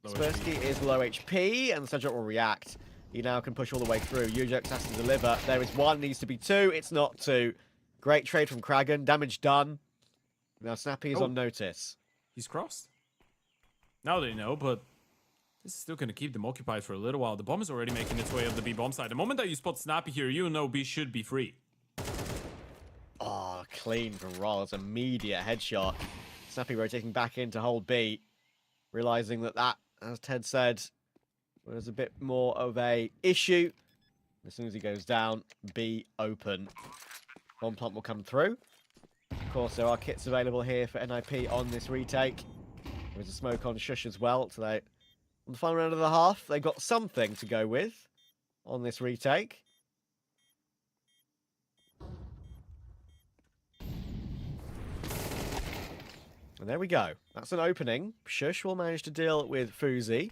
Kaspersky is low HP, and Sejot will react. He now can push all the way through. Ujox has to deliver. There is 1, needs to be 2. It's not 2. Great trade from Kragan. Damage done. Now Snappy is on notice. He's crossed. Now they know, but this is still going to keep them occupied for a little while. The bomb is already making its way up the B bomb side. The moment that you spot Snappy here, you know B should be free. Oh, clean from Rolls. Immediate headshot. Snappy rotating back in to hold B. Realizing that, as Ted said, was a bit more of a issue. As soon as he goes down, B open. Bomb plant will come through. Of course, there are kits available here for NIP on this retake. There's a smoke on Shush as well. So on the final round of the half, they got something to go with on this retake. And there we go. That's an opening. Shush will manage to deal with Fuzi.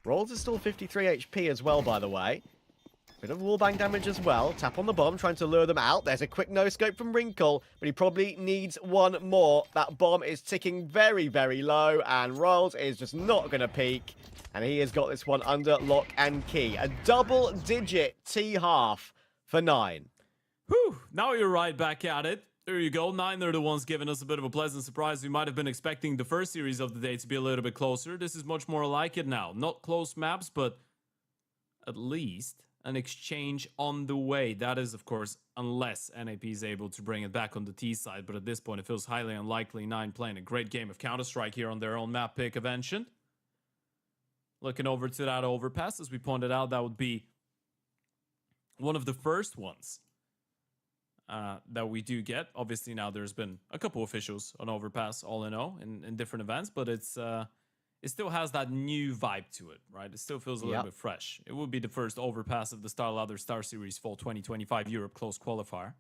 Rolls is still 53 HP as well, by the way. Bit of wallbang damage as well. Tap on the bomb, trying to lure them out. There's a quick no-scope from Wrinkle, but he probably needs one more. That bomb is ticking very, very low, and Rolls is just not going to peek. And he has got this one under lock and key. A double-digit T-half for 9. Whew, now you're right back at it. There you go. 9 are the ones giving us a bit of a pleasant surprise. We might have been expecting the first series of the day to be a little bit closer. This is much more like it now. Not close maps, but at least an exchange on the way. That is, of course, unless NAP is able to bring it back on the T side. But at this point, it feels highly unlikely. 9 playing a great game of Counter-Strike here on their own map pick of Ancient. Looking over to that overpass, as we pointed out, that would be one of the first ones that we do get. Obviously, now there's been a couple officials on overpass, all in all, in different events, but it's it still has that new vibe to it, right? It still feels a little bit fresh. It would be the first overpass of the StarSeries Fall 2025 Europe Close Qualifier.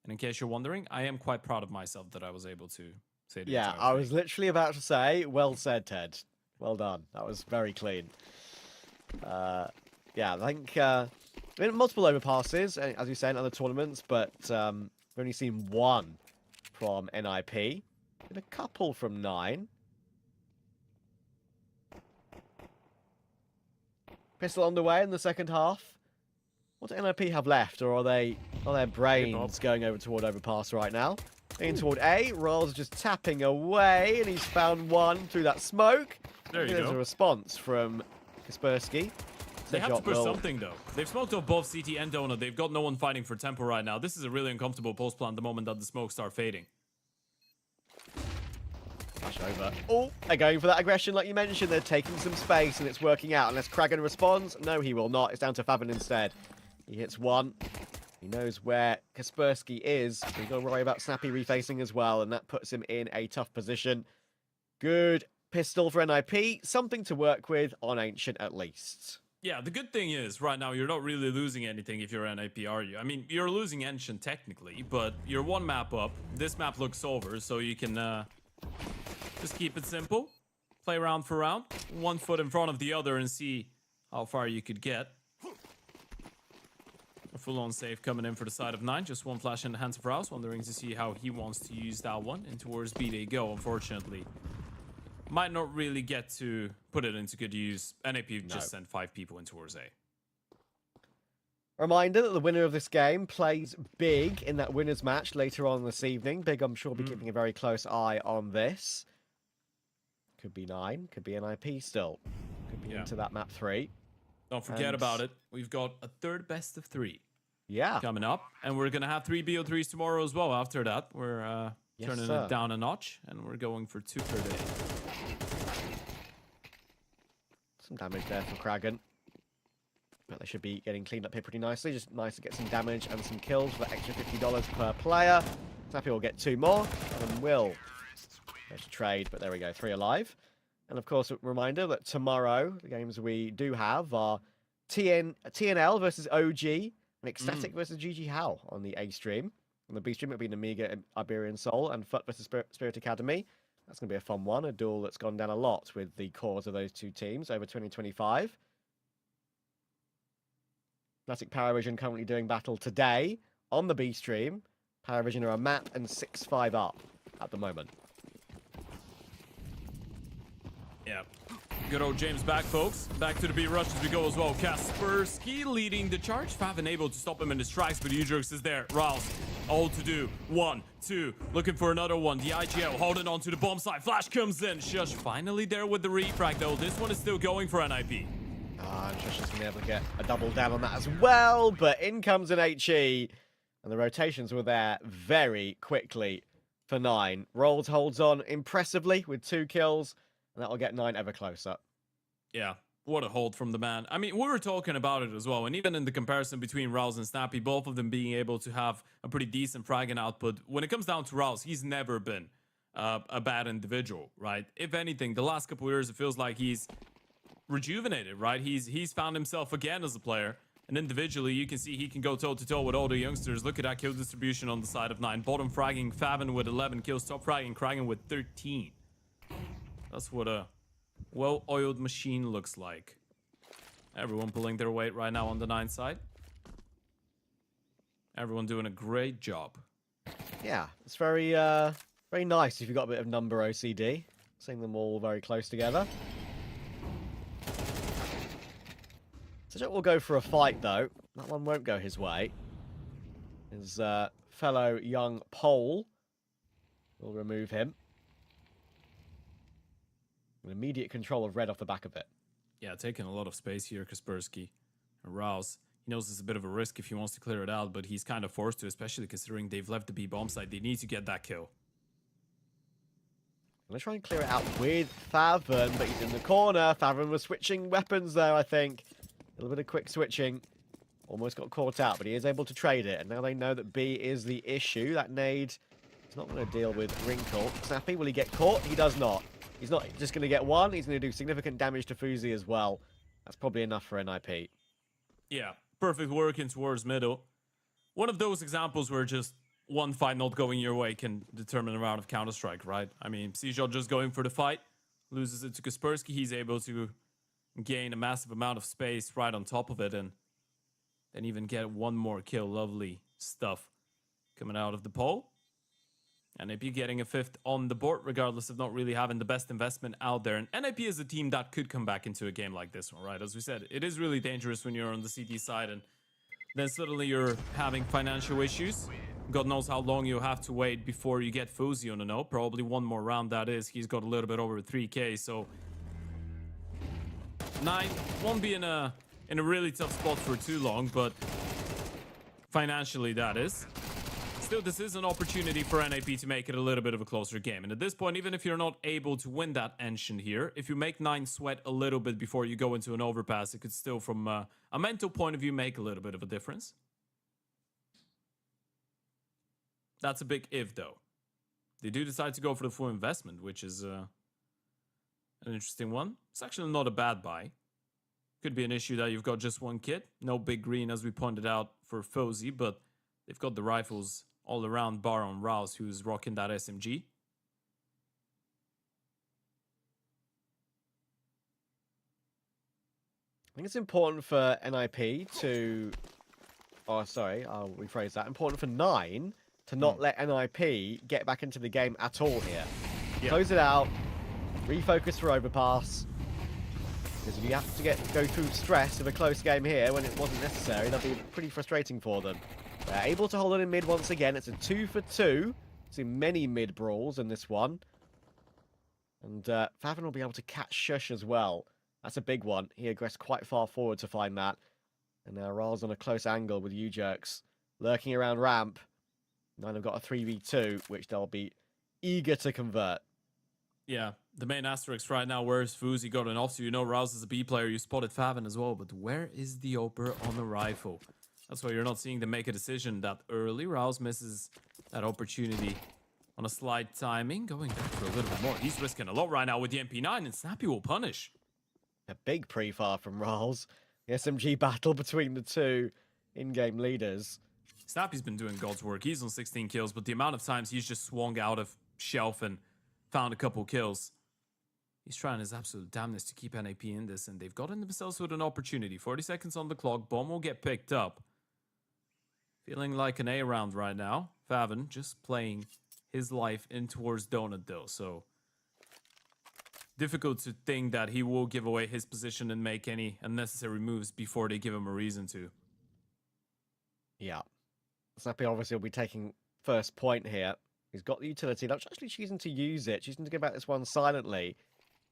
And in case you're wondering, I am quite proud of myself that I was able to say the entire thing. I was literally about to say, well said, Ted. Well done. That was very clean. I think multiple overpasses, as you say, in other tournaments, but we've only seen 1 from NIP and a couple from 9. Pistol underway in the second half. What do NIP have left, or are their brains going over toward overpass right now? In toward A, Rolls just tapping away, and he's found 1 through that smoke. There you There's go. a response from Kaspersky. They have to push something, though. They've smoked off both CT and Donut. They've got no one fighting for tempo right now. This is a really uncomfortable post plan the moment that the smokes start fading. Flash over. Oh, they're going for that aggression like you mentioned. They're taking some space, and it's working out. Unless Kragan responds, no, he will not. It's down to Favin instead. He hits 1. He knows where Kaspersky is. He's got to worry about Snappy refacing as well, and that puts him in a tough position. Good pistol for NIP. Something to work with on Ancient at least. Yeah, the good thing is, right now, you're not really losing anything if you're NIP, are you? I mean, you're losing Ancient technically, but you're 1 map up. This map looks over, so you can just keep it simple. Play round for round. 1 foot in front of the other and see how far you could get. A full-on save coming in for the side of 9. Just 1 flash in the hands of Rouse, wondering to see how he wants to use that one. And towards B they go, unfortunately. Might not really get to put it into good use. NAP just sent 5 people in towards A. Reminder that the winner of this game plays Big in that winners match later on this evening. Big, I'm sure, will be keeping a very close eye on this. Could be 9, could be NIP still. Could be into that map 3. Don't forget about it. We've got a third best of 3. Yeah. coming up. And we're going to have 3 BO3s tomorrow as well. After that, we're Yes, turning sir. it down a notch, and we're going for 2 per day. Some damage there for Kragan. But they should be getting cleaned up here pretty nicely. Just nice to get some damage and some kills for extra $50 per player. Snappy will get 2 more. And will go to trade, but there we go, 3 alive. And of course, a reminder that tomorrow, the games we do have are TNL versus OG and Ecstatic versus GG How on the A stream. On the B stream, it'll be Amiga Iberian Soul and FUT versus Spirit Academy. That's going to be a fun one, a duel that's gone down a lot with the cores of those two teams over 2025. Classic Paravision currently doing battle today on the B stream. Paravision are a map and 6-5 up at the moment. Yeah. Good old James back, folks. Back to the B rush as we go as well. Kaspersky leading the charge. Fav able to stop him in his tracks, but Udrix is there. Rouse, all to do. 1, 2, looking for another one. The IGL holding on to the bomb site. Flash comes in. Shush finally there with the refrag, though. This one is still going for NIP. And Shush has been able to get a double down on that as well, but in comes an HE, and the rotations were there very quickly for 9. Rolls holds on impressively with 2 kills, and that will get 9 ever closer. Yeah, what a hold from the man. I mean, we were talking about it as well, and even in the comparison between Rouse and Snappy, both of them being able to have a pretty decent fragging output. When it comes down to Rouse, he's never been a bad individual, right? If anything, the last couple of years, it feels like he's rejuvenated, right? He's found himself again as a player, and individually you can see he can go toe-to-toe with all the youngsters. Look at that kill distribution on the side of 9. Bottom fragging Favin with 11 kills, top fragging Kragan with 13. That's what a well-oiled machine looks like. Everyone pulling their weight right now on the 9 side. Everyone doing a great job. Yeah, it's very very nice if you've got a bit of number OCD, seeing them all very close together. So we'll go for a fight, though. That one won't go his way. His fellow young Pole will remove him. With immediate control of red off the back of it. Yeah, taking a lot of space here, Kaspersky. And Rouse, he knows it's a bit of a risk if he wants to clear it out, but he's kind of forced to, especially considering they've left the B bomb site. They need to get that kill. I'm going to try and clear it out with Favin, but he's in the corner. Favin was switching weapons there, I think. A little bit of quick switching. Almost got caught out, but he is able to trade it. And now they know that B is the issue. That nade is not going to deal with Wrinkle. Snappy, will he get caught? He does not. He's not just going to get one. He's going to do significant damage to Fuzi as well. That's probably enough for NIP. Yeah, perfect working towards middle. One of those examples where just one fight not going your way can determine a round of Counter-Strike, right? I mean, Seashot just going for the fight, loses it to Kaspersky. He's able to gain a massive amount of space right on top of it and then even get one more kill. Lovely stuff coming out of the pole. And NIP getting a 5th on the board, regardless of not really having the best investment out there. And NIP is a team that could come back into a game like this one, right? As we said, it is really dangerous when you're on the CT side and then suddenly you're having financial issues. God knows how long you'll have to wait before you get Fuzi on the note. Probably one more round, that is. He's got a little bit over 3K, so 9 won't be in a really tough spot for too long, but financially, that is. Still, this is an opportunity for NIP to make it a little bit of a closer game. And at this point, even if you're not able to win that Ancient here, if you make 9 sweat a little bit before you go into an overpass, it could still, from a mental point of view, make a little bit of a difference. That's a big if, though. They do decide to go for the full investment, which is an interesting one. It's actually not a bad buy. Could be an issue that you've got just one kit. No big green, as we pointed out, for Fozy, but they've got the rifles all around, bar on Rouse, who's rocking that SMG. I think it's important for NIP to... Oh, sorry, I'll rephrase that. Important for 9 to not let NIP get back into the game at all here. Yeah. Close it out, refocus for overpass. Because if you have to go through stress of a close game here when it wasn't necessary, that'd be pretty frustrating for them. They're able to hold it in mid once again. It's a 2 for 2. See many mid brawls in this one. And Favin will be able to catch Shush as well. That's a big one. He aggressed quite far forward to find that. And now Rolls on a close angle with U-Jerks lurking around ramp. Nine have got a 3v2, which they'll be eager to convert. Yeah, the main asterisk right now, where's Fuzi got an off? So you know Rouse is a B player, you spotted Favin as well, but where is the Oper on the rifle? That's why you're not seeing them make a decision that early. Rouse misses that opportunity on a slight timing, going back for a little bit more. He's risking a lot right now with the MP9, and Snappy will punish. A big pre-fire from Rolls. The SMG battle between the two in-game leaders. Snappy's been doing God's work. He's on 16 kills, but the amount of times he's just swung out of shelf and found a couple kills. He's trying his absolute damnness to keep NAP in this, and they've gotten themselves with an opportunity. 40 seconds on the clock. Bomb will get picked up. Feeling like an A round right now. Favin just playing his life in towards Donut though, so difficult to think that he will give away his position and make any unnecessary moves before they give him a reason to. Yeah. Snappy obviously will be taking first point here. He's got the utility. Not actually choosing to use it. Choosing to go back this one silently.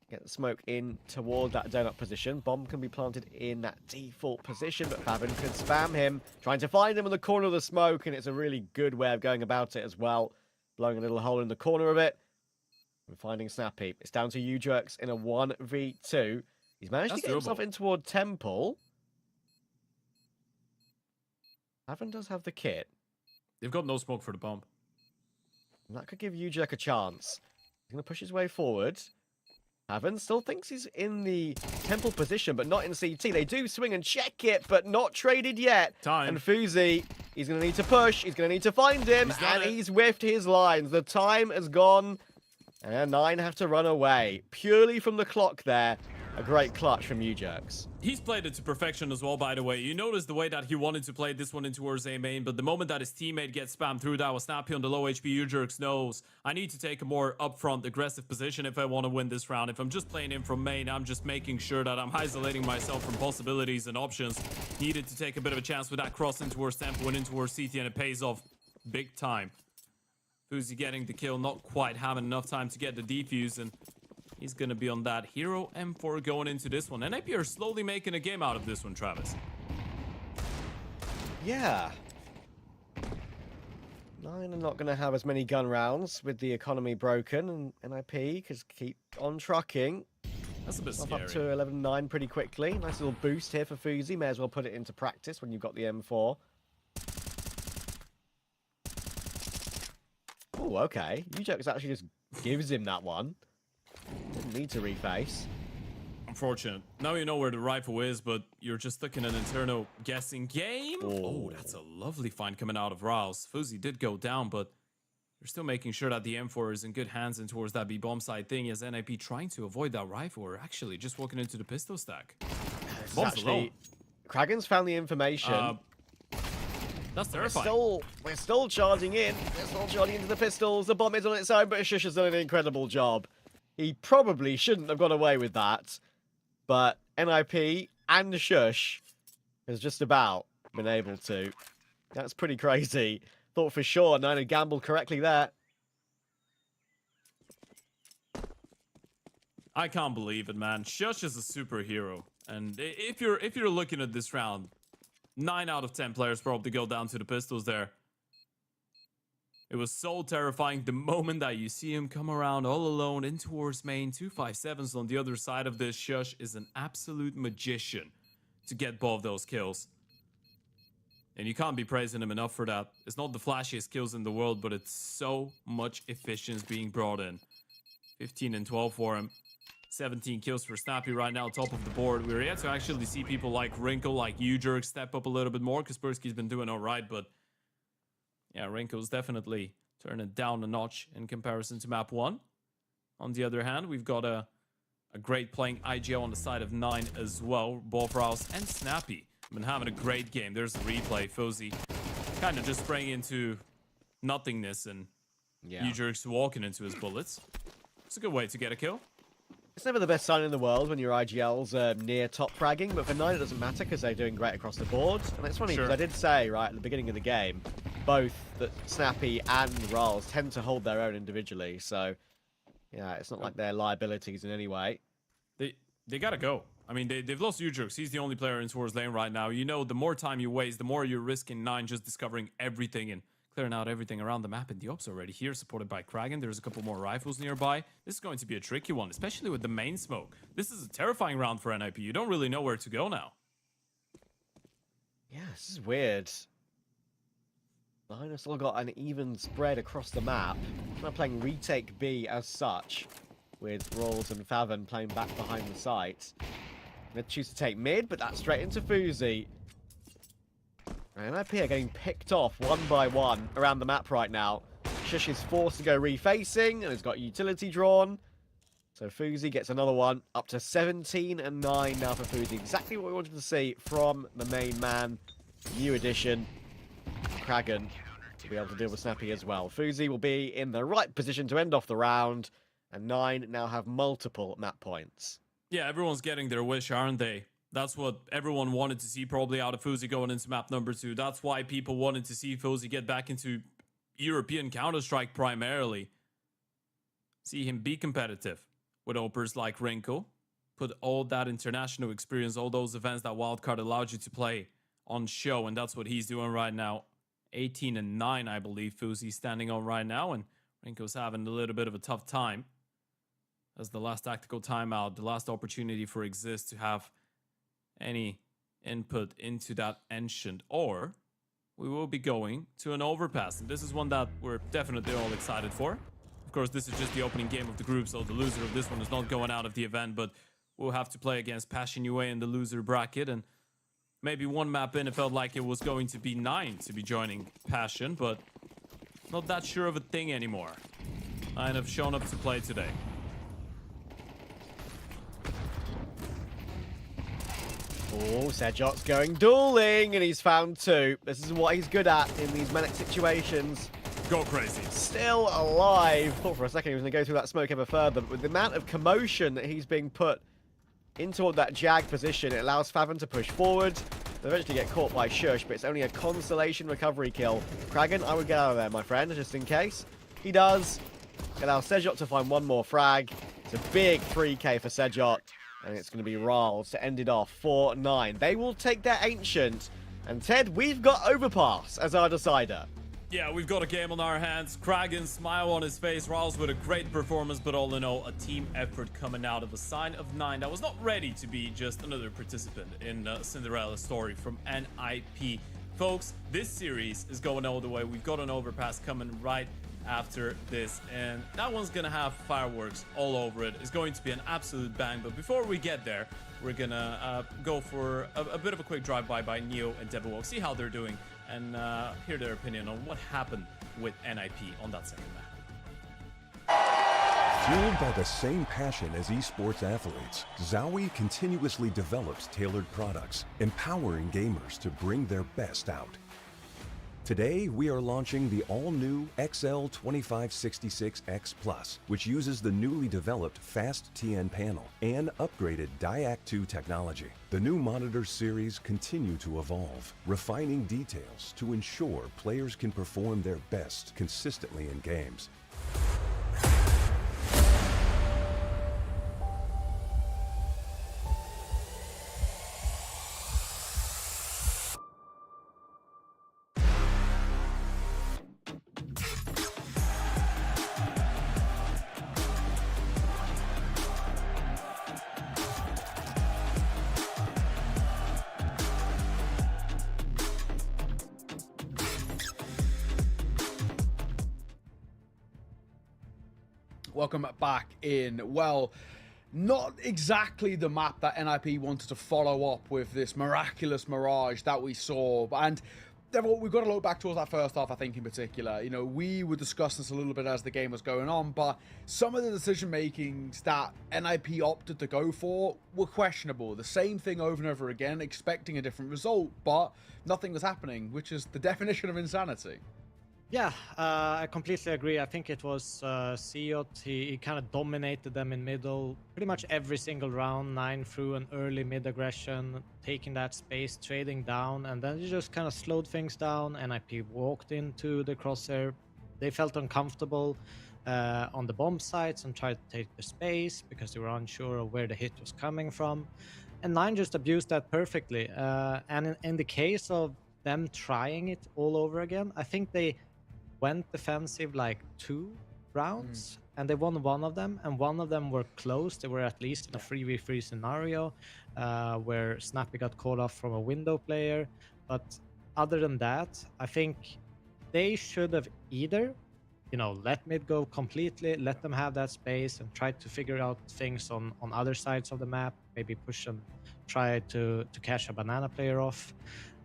Get the smoke in toward that donut position. Bomb can be planted in that default position, but Favin can spam him. Trying to find him in the corner of the smoke, and it's a really good way of going about it as well. Blowing a little hole in the corner of it. And finding Snappy. It's down to U-Jerks in a 1v2. He's managed to get himself in toward Temple. Favin does have the kit. They've got no smoke for the bomb. And that could give U-Jerk a chance. He's going to push his way forward. Favin still thinks he's in the Temple position, but not in CT. They do swing and check it, but not traded yet. Time. And Fuzi, he's going to need to push. He's going to need to find him. And he's whiffed his lines. The time has gone. And Nine have to run away. Purely from the clock there. A great clutch from U-Jerks. He's played it to perfection as well, by the way. You notice the way that he wanted to play this one in towards A main, but the moment that his teammate gets spammed through, that was Snappy on the low HP. U-Jerks knows I need to take a more upfront aggressive position if I want to win this round. If I'm just playing in from main, I'm just making sure that I'm isolating myself from possibilities and options. Needed to take a bit of a chance with that cross in towards Temple and in towards CT, and it pays off big time. Fuzi getting the kill, not quite having enough time to get the defuse, and he's going to be on that hero M4 going into this one. NAP are slowly making a game out of this one, Travis. Yeah. Nine are not going to have as many gun rounds with the economy broken, and NIP can keep on trucking. That's a bit Up scary. to 11-9 pretty quickly. Nice little boost here for Fuzi. May as well put it into practice when you've got the M4. Oh, okay. U-Jerks actually just gives him that one. Didn't need to reface. Unfortunate. Now you know where the rifle is, but you're just stuck in an internal guessing game. Oh, that's a lovely find coming out of Rouse. Fuzi did go down, but they're still making sure that the M4 is in good hands and towards that B-bomb side thing, as NIP trying to avoid that rifle, or actually just walking into the pistol stack. Bomb's alone. Kragen's found the information. That's terrifying. We're still charging in. We're still charging into the pistols. The bomb is on its own, but Shush has done an incredible job. He probably shouldn't have got away with that, but NIP and Shush has just about been able to. That's pretty crazy. Thought for sure Nine had gambled correctly there. I can't believe it, man. Shush is a superhero, and if you're looking at this round, 9 out of 10 players probably go down to the pistols there. It was so terrifying the moment that you see him come around all alone in towards main. 257s on the other side of this. Shush is an absolute magician to get both those kills. And you can't be praising him enough for that. It's not the flashiest kills in the world, but it's so much efficiency being brought in. 15 and 12 for him. 17 kills for Snappy right now, top of the board. We're yet to actually see people like Wrinkle, like U-Jerk step up a little bit more. Kaspersky's been doing all right, but yeah, Wrinkle's definitely turning down a notch in comparison to map 1. On the other hand, we've got a great playing IGL on the side of 9 as well. Both Rouse and Snappy have been having a great game. There's the replay. Fuzi kind of just spraying into nothingness, and U-Jerk's walking into his bullets. It's a good way to get a kill. It's never the best sign in the world when your IGL's near top fragging, but for 9 it doesn't matter because they're doing great across the board. And it's funny because I did say, right, at the beginning of the game, both that Snappy and Rals tend to hold their own individually. So, yeah, it's not like they're liabilities in any way. They gotta go. I mean, they've lost Ujux. He's the only player in towards lane right now. You know, the more time you waste, the more you're risking 9 just discovering everything and clearing out everything around the map. And the ops already here, supported by Kragan. There's a couple more rifles nearby. This is going to be a tricky one, especially with the main smoke. This is a terrifying round for NIP. You don't really know where to go now. Yeah, this is weird. Nine have still got an even spread across the map. They're playing retake B as such, with Rolls and Faven playing back behind the site. They choose to take mid, but that's straight into Fuzi. And NIP are getting picked off one by one around the map right now. Shush is forced to go refacing and has got utility drawn. So Fuzi gets another one, up to 17 and 9 now for Fuzi. Exactly what we wanted to see from the main man. New addition, Kragan, to be able to deal with Snappy as well. Fuzi will be in the right position to end off the round, and 9 now have multiple map points. Yeah, everyone's getting their wish, aren't they? That's what everyone wanted to see probably out of Fuzi going into map number 2. That's why people wanted to see Fuzi get back into European Counter-Strike primarily. See him be competitive with opers like Rinko. Put all that international experience, all those events that Wildcard allowed you to play on show, and that's what he's doing right now. 18 and 9, I believe, Fuzi's standing on right now, and Rinko's having a little bit of a tough time. As the last tactical timeout, the last opportunity for Exist to have any input into that Ancient, or we will be going to an overpass. And this is one that we're definitely all excited for. Of course, this is just the opening game of the group, so the loser of this one is not going out of the event, but we'll have to play against Passion UA in the loser bracket. And maybe one map in, it felt like it was going to be 9 to be joining Passion, but not that sure of a thing anymore. 9 have shown up to play today. Oh, Sejot's going dueling, and he's found 2. This is what he's good at in these manic situations. Go crazy. Still alive. Thought for a second he was going to go through that smoke ever further, but with the amount of commotion that he's being put into that jag position, it allows Faven to push forward. They eventually get caught by Shush, but it's only a consolation recovery kill. Kragan, I would get out of there, my friend, just in case. He does. Allow Sejot to find one more frag. It's a big 3k for Sejot. And it's going to be Rals to end it off 4-9. They will take their Ancient. And Ted, we've got Overpass as our decider. Yeah, we've got a game on our hands. Kragan, smile on his face. Rals with a great performance, but all in all, a team effort coming out of a sign of 9 that was not ready to be just another participant in Cinderella's story from NIP. Folks, this series is going all the way. We've got an Overpass coming right after this, and that one's gonna have fireworks all over it. It's going to be an absolute bang, but before we get there, we're gonna go for a bit of a quick drive-by by Neo and Devawalk, see how they're doing, and hear their opinion on what happened with NIP on that second map. Fueled by the same passion as esports athletes, Zowie continuously develops tailored products, empowering gamers to bring their best out. Today, we are launching the all-new XL2566X Plus, which uses the newly developed Fast TN panel and upgraded Diac 2 technology. The new monitor series continue to evolve, refining details to ensure players can perform their best consistently in games. Welcome back in. Well, not exactly the map that NIP wanted to follow up with this miraculous Mirage that we saw. And we've got to look back towards that first half, I think, in particular. You know, we would discuss this a little bit as the game was going on, but some of the decision-makings that NIP opted to go for were questionable. The same thing over and over again, expecting a different result, but nothing was happening, which is the definition of insanity. Yeah, I completely agree. I think it was Siot. He kind of dominated them in middle pretty much every single round. 9 through an early mid aggression, taking that space, trading down, and then he just kind of slowed things down. NIP walked into the crosshair. They felt uncomfortable on the bomb sites and tried to take the space because they were unsure of where the hit was coming from. and Nine just abused that perfectly. And in the case of them trying it all over again, I think they went defensive like 2 rounds, and they won one of them, and one of them were close. They were at least in a 3v3 scenario where Snappy got caught off from a window player. But other than that, I think they should have either, let mid go completely, let them have that space and try to figure out things on other sides of the map, maybe push and try to catch a banana player off,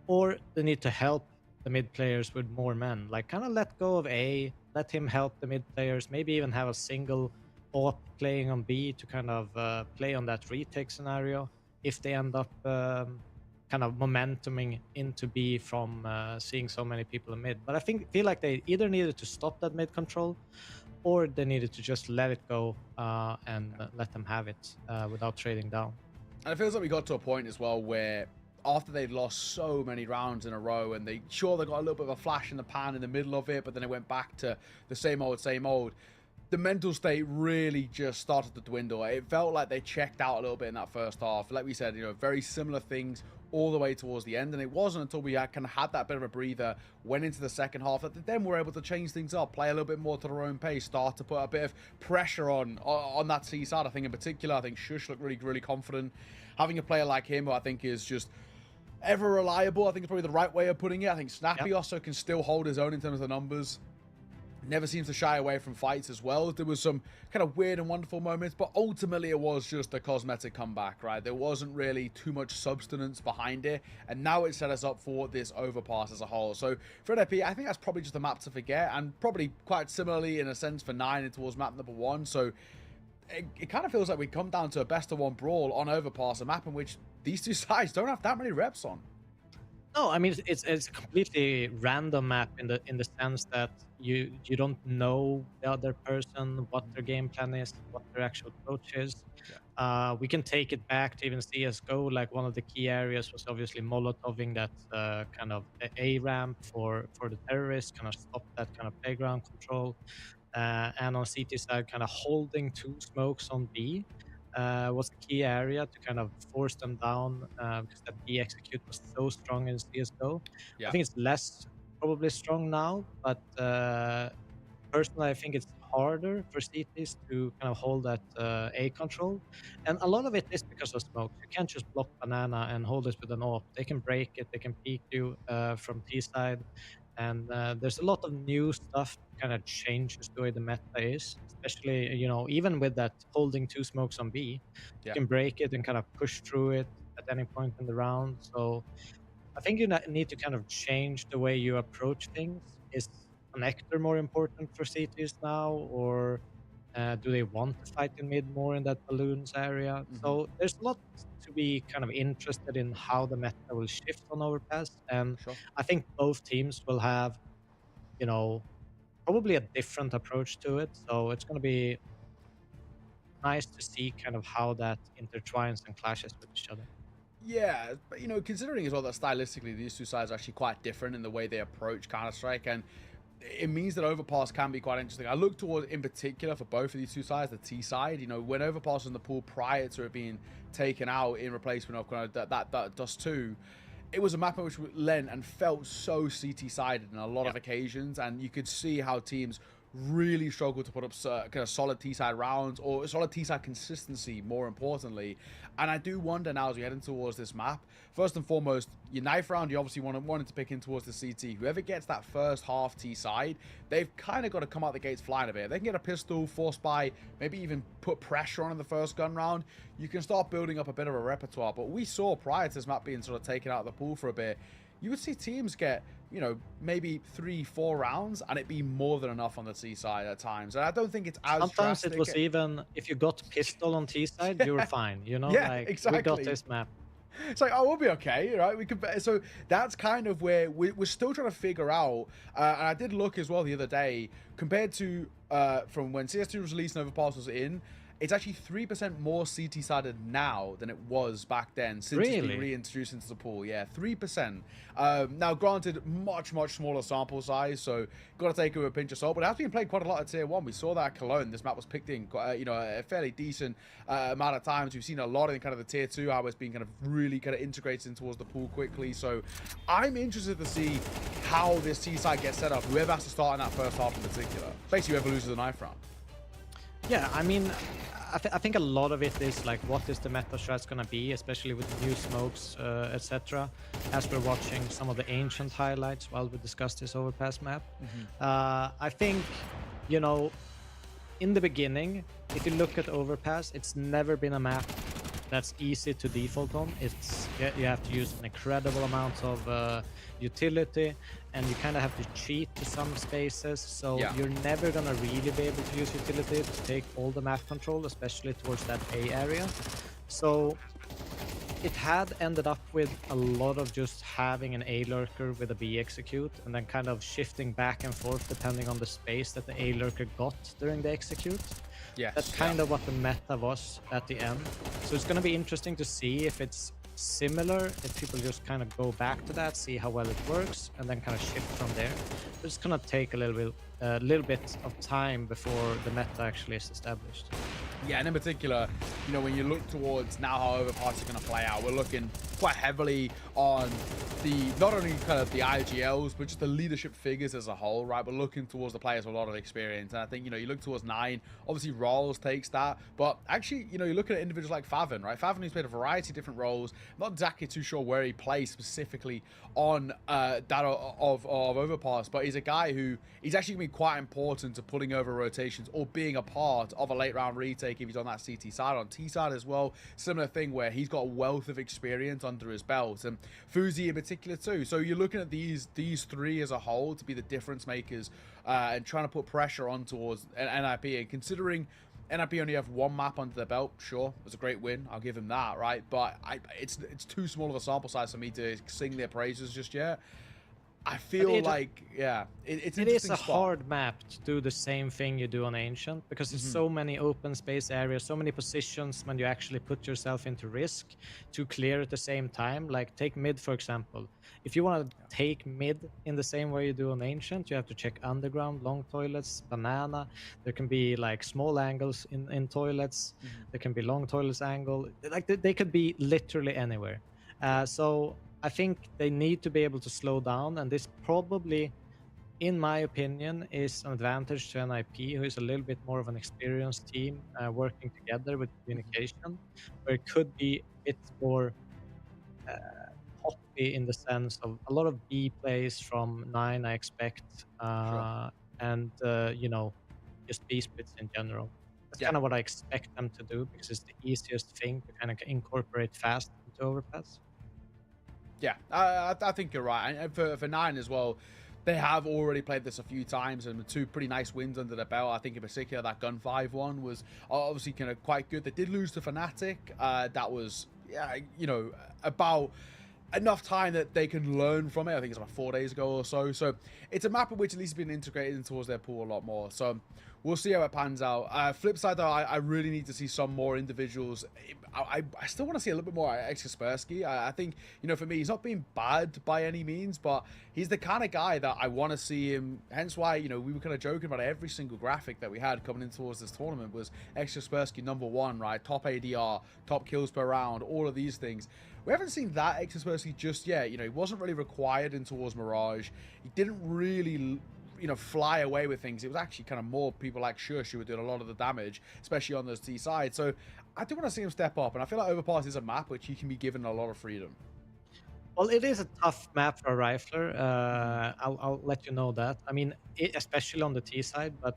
or they need to help the mid players with more men, like kind of let go of A, let him help the mid players, maybe even have a single AWP playing on B to kind of play on that retake scenario if they end up kind of momentuming into B from seeing so many people in mid. But I feel like they either needed to stop that mid control, or they needed to just let it go and let them have it without trading down. And it feels like we got to a point as well where after they'd lost so many rounds in a row, and they got a little bit of a flash in the pan in the middle of it, but then it went back to the same old, the mental state really just started to dwindle. It felt like they checked out a little bit in that first half. Like we said, very similar things all the way towards the end, and it wasn't until we kind of had that bit of a breather, went into the second half, that then we're able to change things up, play a little bit more to their own pace, start to put a bit of pressure on that C side. I think in particular, I think Shush looked really, really confident. Having a player like him, who I think is just ever reliable, I think is probably the right way of putting it. I think Snappy also can still hold his own in terms of the numbers. Never seems to shy away from fights as well. There was some kind of weird and wonderful moments, but ultimately it was just a cosmetic comeback, right? There wasn't really too much substance behind it, and now it set us up for this overpass as a whole. So for NFP, I think that's probably just a map to forget, and probably quite similarly in a sense for 9 and towards map number 1. So it kind of feels like we come down to a best of 1 brawl on overpass, a map in which these two sides don't have that many reps on. No, I mean it's a completely random map in the sense that you don't know the other person, what their game plan is, what their actual approach is. We can take it back to even CS:GO. Like one of the key areas was obviously molotoving that kind of A ramp for the terrorists, kind of stop that kind of playground control. And on CT side, kind of holding 2 smokes on B was the key area to kind of force them down because that B execute was so strong in CS:GO. I think it's less probably strong now, but personally I think it's harder for CTs to kind of hold that A control, and a lot of it is because of smoke. You can't just block banana and hold it with an AWP. They can break it, they can peek you from T side, and there's a lot of new stuff kind of changes the way the meta is, especially even with that holding 2 smokes on B, you can break it and kind of push through it at any point in the round. So I think you need to kind of change the way you approach things. Is connector more important for CTs now, or do they want to fight in mid more in that balloons area? So there's a lot to be kind of interested in how the meta will shift on overpass, and I think both teams will have probably a different approach to it. So it's going to be nice to see kind of how that intertwines and clashes with each other. Yeah, but considering as well that stylistically these two sides are actually quite different in the way they approach Counter-Strike, and it means that Overpass can be quite interesting. I look towards, in particular, for both of these two sides, the T side. When Overpass was in the pool prior to it being taken out in replacement of kind of that Dust 2, it was a map which lent and felt so CT-sided on a lot of occasions, and you could see how teams really struggle to put up kind of solid T-side rounds, or solid T-side consistency, more importantly. And I do wonder now, as we head in towards this map, first and foremost, your knife round, you obviously wanted to pick in towards the CT. Whoever gets that first half T-side, they've kind of got to come out the gates flying a bit. If they can get a pistol, force buy, maybe even put pressure on in the first gun round, you can start building up a bit of a repertoire. But we saw prior to this map being sort of taken out of the pool for a bit, you would see teams get, maybe 3-4 rounds, and it'd be more than enough on the T side at times. And I don't think it's as sometimes drastic. It was even if you got pistol on T side, you were fine. Exactly. We got this map. It's like, we'll be okay, right? We could. So that's kind of where we're still trying to figure out. And I did look as well the other day, compared to from when CS2 was released and Overpass was in. it's actually 3% more CT-sided now than it was back then since it's been reintroduced into the pool. Yeah, 3%. Now, granted, much smaller sample size, so got to take it with a pinch of salt, but it has been played quite a lot at Tier 1. We saw that at Cologne. This map was picked in, a fairly decent amount of times. We've seen a lot in kind of the Tier 2, how it's been kind of really kind of integrated in towards the pool quickly. So I'm interested to see how this T-side gets set up, whoever has to start in that first half in particular. Basically, whoever loses the knife round. Yeah, I mean, I think a lot of it is like, what is the meta strat going to be, especially with new smokes, etc. As we're watching some of the ancient highlights while we discuss this overpass map. I think, you know, in the beginning, if you look at overpass, it's never been a map that's easy to default on. It's you have to use an incredible amount of utility, and you kind of have to cheat to some spaces, so you're never gonna really be able to use utility to take all the map control, especially towards that A area. So it had ended up with a lot of just having an A lurker with a B execute, and then kind of shifting back and forth depending on the space that the A lurker got during the execute. Yes, that's kind of what the meta was at the end. So it's going to be interesting to see if it's similar, if people just kind of go back to that, see how well it works, and then kind of shift from there. But it's going to take a little bit of time before the meta actually is established. Yeah, and in particular, you know, when you look towards now how overpass is going to play out, we're looking quite heavily on the, not only kind of the IGLs, but just the leadership figures as a whole, right? We're looking towards the players with a lot of experience. And I think, you know, you look towards 9, obviously Rolls takes that, but actually, you know, you look at individuals like Favin, right? Favin, who's played a variety of different roles. I'm not exactly too sure where he plays specifically on that of overpass, but he's a guy who he's actually going to be quite important to pulling over rotations or being a part of a late round retake if he's on that CT side. On T side as well, similar thing where he's got a wealth of experience under his belt, and Fuzi in particular too. So you're looking at these three as a whole to be the difference makers and trying to put pressure on towards NIP. And considering NIP only have one map under their belt, sure, it was a great win, I'll give him that, right? But it's too small of a sample size for me to sing their praises just yet. I feel like, it's it is a hard map to do the same thing you do on Ancient, because there's so many open space areas, so many positions when you actually put yourself into risk to clear at the same time. Like take mid, for example. If you want to take mid in the same way you do on Ancient, you have to check underground, long toilets, banana. There can be like small angles in toilets. There can be long toilets angle. Like they could be literally anywhere. So I think they need to be able to slow down, and this probably, in my opinion, is an advantage to NIP, who is a little bit more of an experienced team working together with communication, where it could be a bit more hoppy in the sense of a lot of B plays from 9, I expect, and you know, just B splits in general. That's kind of what I expect them to do, because it's the easiest thing to kind of incorporate fast into overpass. Yeah, I think you're right. And for 9 as well, they have already played this a few times and 2 pretty nice wins under their belt. I think in particular that Gun 5 one was obviously kind of quite good. They did lose to Fnatic. That was, you know, about enough time that they can learn from it. I think it's about 4 days ago or so. So it's a map in which at least has been integrated towards their pool a lot more. So we'll see how it pans out. Flip side though, I really need to see some more individuals. I still want to see a little bit more Kaspersky. I think, you know, for me, he's not been bad by any means, but he's the kind of guy that I want to see him. Hence why, you know, we were kind of joking about every single graphic that we had coming in towards this tournament was Kaspersky #1, right? Top ADR, top kills per round, all of these things. We haven't seen that Kaspersky just yet. You know, he wasn't really required in towards Mirage. He didn't really, you know, fly away with things. It was actually kind of more people like Shush who were doing a lot of the damage, especially on those T sides. So I do want to see him step up, and I feel like Overpass is a map which he can be given a lot of freedom. Well, it is a tough map for a rifler. I'll let you know that. I mean, especially on the T side, but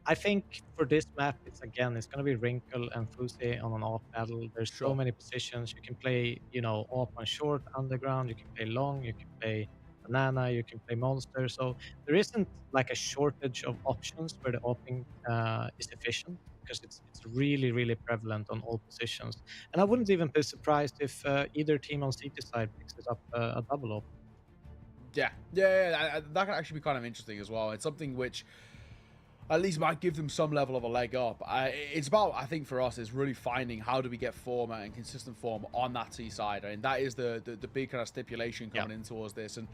I think for this map, it's going to be Wrinkle and Fuzi on an off battle. There's so many positions. You can play, you know, off on short, underground, you can play long, you can play banana, you can play monster. So there isn't like a shortage of options where the opping is efficient, because it's really, really prevalent on all positions. And I wouldn't even be surprised if either team on CT side picks it up a double op. Yeah, that can actually be kind of interesting as well. It's something which at least might give them some level of a leg up. It's about, I think for us, is really finding how do we get form and consistent form on that T side. I mean, that is the big kind of stipulation coming in towards this. And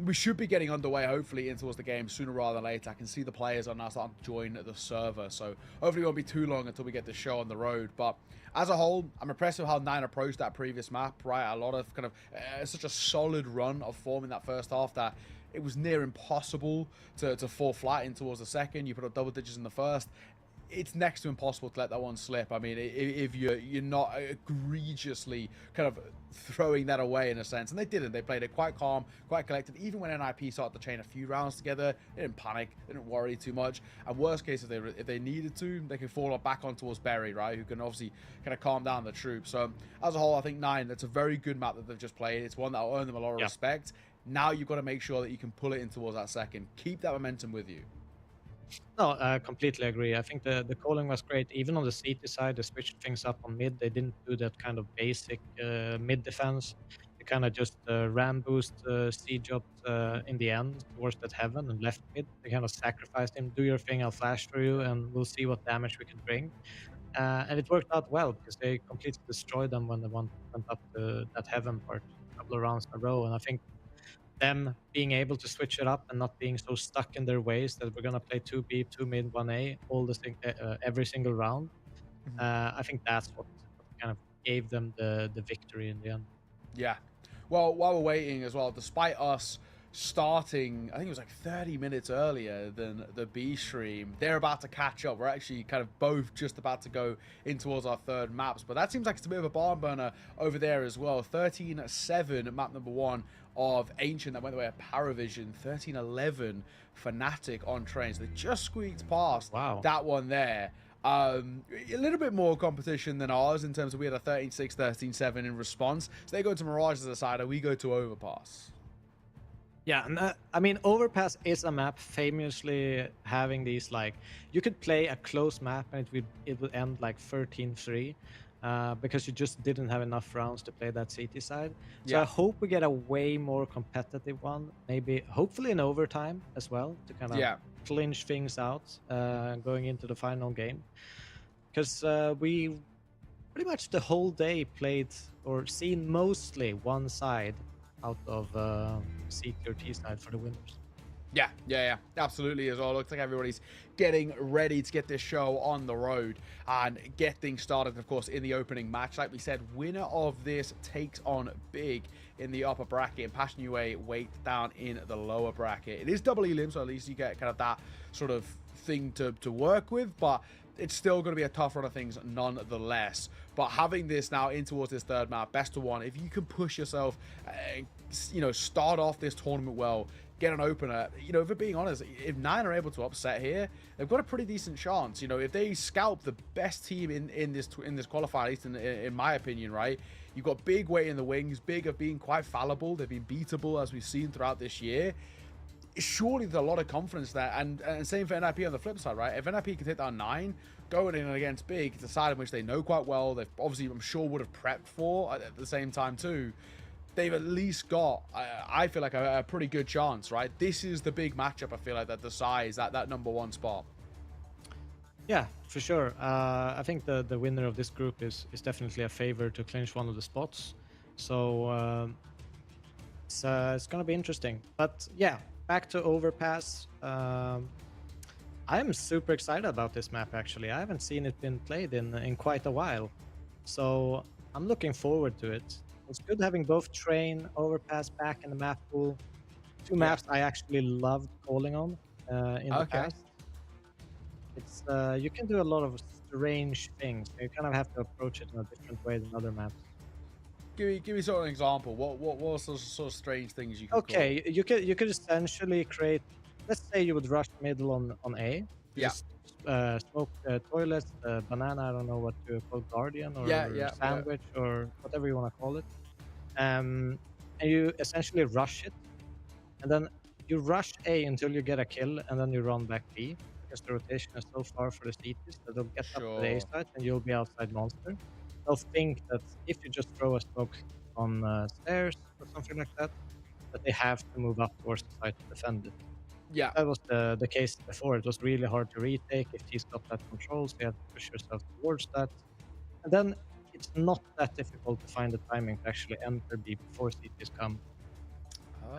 we should be getting underway, hopefully, in towards the game sooner rather than later. I can see the players are now starting to join the server, so hopefully it won't be too long until we get the show on the road. But as a whole, I'm impressed with how 9 approached that previous map, right? A lot of kind of such a solid run of form in that first half that it was near impossible to fall flat in towards the second. You put up double digits in the first. It's next to impossible to let that one slip. I mean, if you're not egregiously kind of throwing that away in a sense, and they didn't. They played it quite calm, quite collected. Even when NIP started to chain a few rounds together, they didn't panic, they didn't worry too much. And worst case, if they needed to, they could fall back on towards Berry, right, who can obviously kind of calm down the troops. So as a whole, I think 9, that's a very good map that they've just played. It's one that will earn them a lot of respect. Now you've got to make sure that you can pull it in towards that second. Keep that momentum with you. No, I completely agree. I think the calling was great. Even on the CT side, they switched things up on mid. They didn't do that kind of basic mid defense. They kind of just ram boost siege up in the end towards that heaven and left mid. They kind of sacrificed him. Do your thing, I'll flash for you, and we'll see what damage we can bring. And it worked out well because they completely destroyed them when they went up to that heaven part a couple of rounds in a row. And I think them being able to switch it up and not being so stuck in their ways that we're gonna play 2B, 2 mid, 1A all the every single round. I think that's what kind of gave them the victory in the end. Yeah. Well, while we're waiting as well, despite us starting, I think it was like 30 minutes earlier than the B stream, they're about to catch up. We're actually kind of both just about to go in towards our third maps, but that seems like it's a bit of a barn burner over there as well. 13-7 map number 1 of Ancient that went the way of Paravision. 13-11 Fnatic on train. So they just squeaked past that one there. A little bit more competition than ours in terms of we had a 13-6, 13-7 in response. So they go to Mirage as a side, and we go to Overpass. Yeah, and I mean, Overpass is a map famously having these, like, you could play a close map and it would end like 13-3 because you just didn't have enough rounds to play that CT side. So I hope we get a way more competitive one, maybe hopefully in overtime as well, to kind of clinch things out going into the final game. Because we pretty much the whole day played or seen mostly one side out of CT or T side for the winners. Yeah, absolutely as well. Looks like everybody's getting ready to get this show on the road and get things started, of course, in the opening match. Like we said, winner of this takes on Big in the upper bracket, and Passion UA weight down in the lower bracket. It is double elim, so at least you get kind of that sort of thing to work with, but it's still going to be a tough run of things nonetheless. But having this now in towards this third map, best of one, if you can push yourself, start off this tournament well, get an opener, if we're being honest, if 9 are able to upset here, they've got a pretty decent chance. If they scalp the best team in this qualifier, at least in my opinion, right? You've got Big weight in the wings. Big have been quite fallible. They've been beatable, as we've seen throughout this year. Surely there's a lot of confidence there, and same for NIP on the flip side, right? If NIP can take down 9, going in against Big, it's a side in which they know quite well, they've obviously, I'm sure, would have prepped for at the same time too. They've at least got, I feel like, a pretty good chance, right? This is the big matchup, I feel like, that decides that number 1 spot. Yeah, for sure. I think the winner of this group is definitely a favor to clinch one of the spots. So it's going to be interesting. But yeah, back to Overpass. I'm super excited about this map, actually. I haven't seen it been played in quite a while. So I'm looking forward to it. It's good having both Train, Overpass back in the map pool. 2 maps I actually loved calling on in the past. It's you can do a lot of strange things. You kind of have to approach it in a different way than other maps. Give me sort of an example. What sort of strange things you can Okay, you could essentially create. Let's say you would rush middle on A. Just, smoke toilets, banana. I don't know what you call guardian or sandwich or whatever you want to call it. And you essentially rush it, and then you rush A until you get a kill, and then you run back B because the rotation is so far for the CTs that they'll get up to the A side and you'll be outside monster. They'll think that if you just throw a smoke on stairs or something like that, that they have to move up towards the side to defend it. Yeah. That was the case before. It was really hard to retake if he's got that control, so you have to push yourself towards that. And then it's not that difficult to find the timing to actually enter B before CTs come.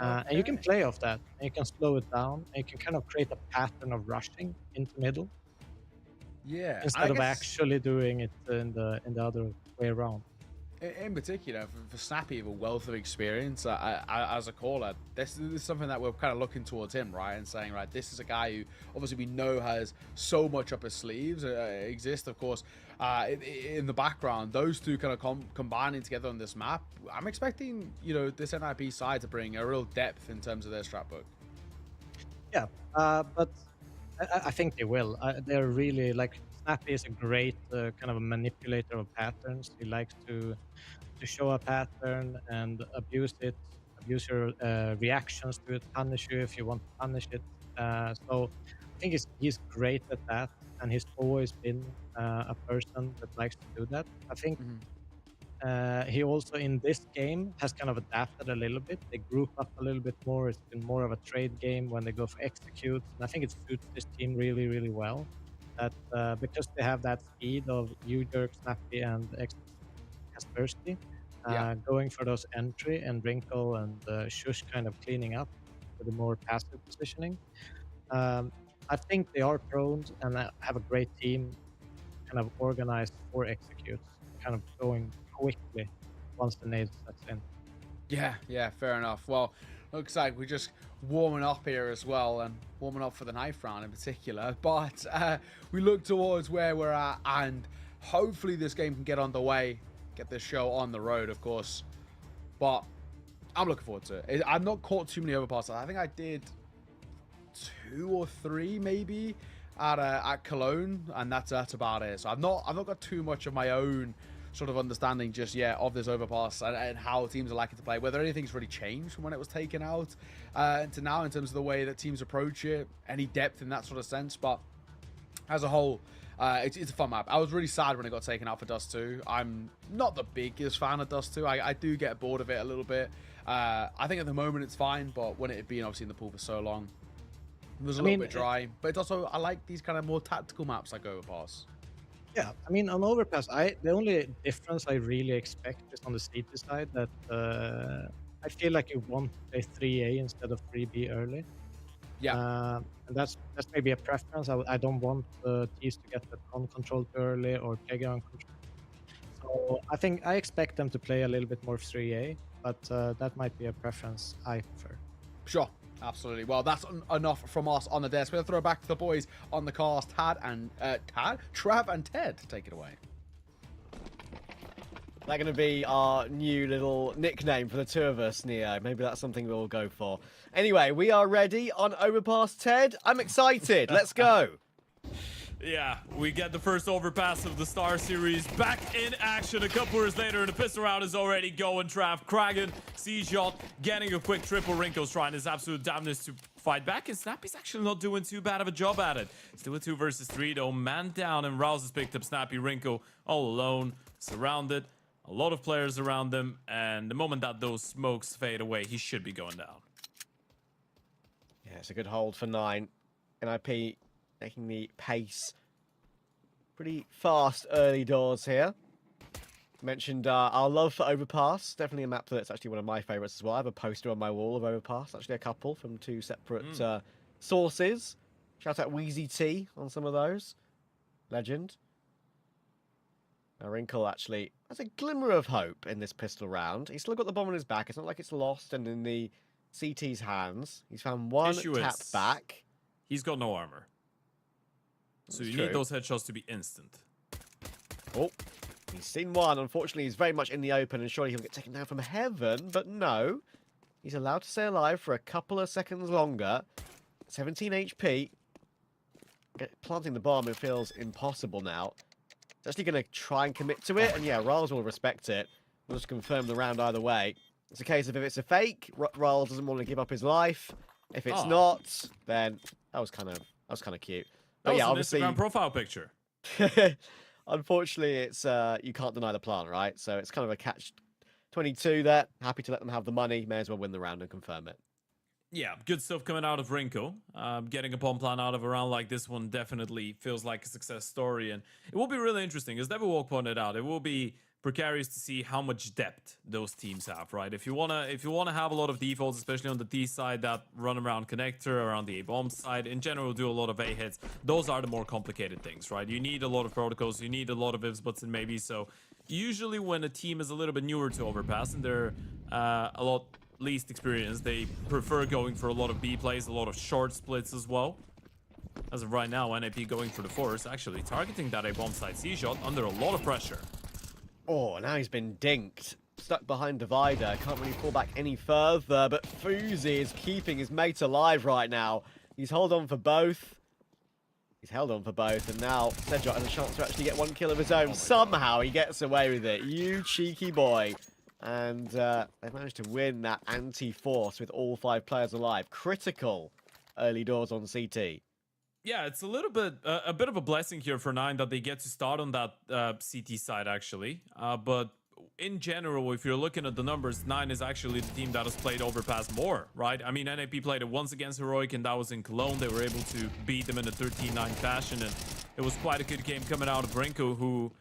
And you can Okay. play off that, and you can slow it down, and you can kind of create a pattern of rushing into middle Yeah. instead of actually doing it in the other way around. In particular, for Snappy, with a wealth of experience as a caller, this is something that we're kind of looking towards him, right? And saying, right, this is a guy who obviously we know has so much up his sleeves. Exist, of course, in the background. Those two kind of combining together on this map. I'm expecting, this NIP side to bring a real depth in terms of their strat book. Yeah, but I think they will. They're really like Snappy is a great kind of a manipulator of patterns. He likes to show a pattern and abuse it, abuse your reactions to it, punish you if you want to punish it. So I think he's great at that, and he's always been a person that likes to do that. I think he also in this game has kind of adapted a little bit. They group up a little bit more. It's been more of a trade game when they go for executes, and I think it suits this team really, really well. That because they have that speed of U-Jerk, Snappy, and Kaspersky, going for those entry and Wrinkle and Shush kind of cleaning up with the more passive positioning. I think they are prone and have a great team kind of organized for executes, kind of going quickly once the nade sets in. Yeah, fair enough. Well, looks like we're just warming up here as well, and warming up for the knife round in particular. But we look towards where we're at, and hopefully this game can get underway, get this show on the road, of course. But I'm looking forward to it. I've not caught too many overpasses. I think I did 2 or 3 maybe at Cologne, and that's about it. So I've not got too much of my own sort of understanding just yet of this overpass and how teams are likely to play, whether anything's really changed from when it was taken out to now in terms of the way that teams approach it, any depth in that sort of sense. But as a whole, it's a fun map. I was really sad when it got taken out for Dust 2. I'm not the biggest fan of Dust 2. I do get bored of it a little bit. I think at the moment it's fine, but when it had been obviously in the pool for so long, it was a little bit dry. But it's also, I like these kind of more tactical maps like Overpass. Yeah, I mean, on Overpass, the only difference I really expect is on the CT side that I feel like you want to play 3A instead of 3B early. Yeah. And that's maybe a preference. I don't want T's to get the con control too early or Kega on control. So I think I expect them to play a little bit more 3A, but that might be a preference I prefer. Sure. Absolutely. Well, that's enough from us on the desk. We'll throw it back to the boys on the cast. Trav and Ted, take it away. That's going to be our new little nickname for the two of us, Neo. Maybe that's something we'll go for. Anyway, we are ready on Overpass, Ted. I'm excited. Let's go. Yeah, we get the first overpass of the StarSeries back in action a couple hours later, and the pistol round is already going. Trav, Kragan, C-Shot, getting a quick triple. Rinko's trying his absolute damnness to fight back, and Snappy's actually not doing too bad of a job at it. Still a 2 versus 3 though, man down, and Rouse has picked up Snappy. Rinko all alone, surrounded, a lot of players around him, and the moment that those smokes fade away, he should be going down. Yeah, it's a good hold for 9. NIP making the pace pretty fast early doors here. Mentioned our love for Overpass. Definitely a map that's actually one of my favourites as well. I have a poster on my wall of Overpass. Actually a couple from 2 separate sources. Shout out Wheezy T on some of those. Legend. Now Wrinkle actually has a glimmer of hope in this pistol round. He's still got the bomb on his back. It's not like it's lost and in the CT's hands. He's found one tap back. He's got no armor. So you need those headshots to be instant. Oh, he's seen one. Unfortunately, he's very much in the open, and surely he'll get taken down from heaven. But no, he's allowed to stay alive for a couple of seconds longer. 17 HP. Planting the bomb, it feels impossible now. He's actually going to try and commit to it, and yeah, Riles will respect it. We'll just confirm the round either way. It's a case of if it's a fake, Riles doesn't want to give up his life. If it's not, then that was kind of cute. That But was yeah, an obviously, Instagram profile picture. unfortunately, it's you can't deny the plan, right? So it's kind of a catch-22 there. Happy to let them have the money. May as well win the round and confirm it. Yeah, good stuff coming out of Rinko. Getting a bomb plan out of a round like this one definitely feels like a success story, and it will be really interesting. As Devilwalk pointed out, it will be precarious to see how much depth those teams have, right? If you wanna have a lot of defaults, especially on the D side that run around connector, around the A bomb side, in general do a lot of A hits. Those are the more complicated things, right? You need a lot of protocols, you need a lot of ifs, buts, and maybe. So usually when a team is a little bit newer to Overpass and they're a lot least experienced, they prefer going for a lot of B plays, a lot of short splits as well. As of right now, NAP going for the force, actually targeting that A bomb side C shot under a lot of pressure. Oh, now he's been dinked. Stuck behind divider, can't really fall back any further, but Fuzi is keeping his mate alive right now. He's held on for both. He's held on for both, and now Sedjot has a chance to actually get one kill of his own. Somehow he gets away with it. You cheeky boy. And they've managed to win that anti-force with all 5 players alive. Critical early doors on CT. Yeah, it's a little bit a bit of a blessing here for Nine that they get to start on that CT side actually. But in general, if you're looking at the numbers, Nine is actually the team that has played Overpass more, right? I mean, NAP played it once against Heroic, and that was in Cologne. They were able to beat them in a 13-9 fashion, and it was quite a good game coming out of Rinko, who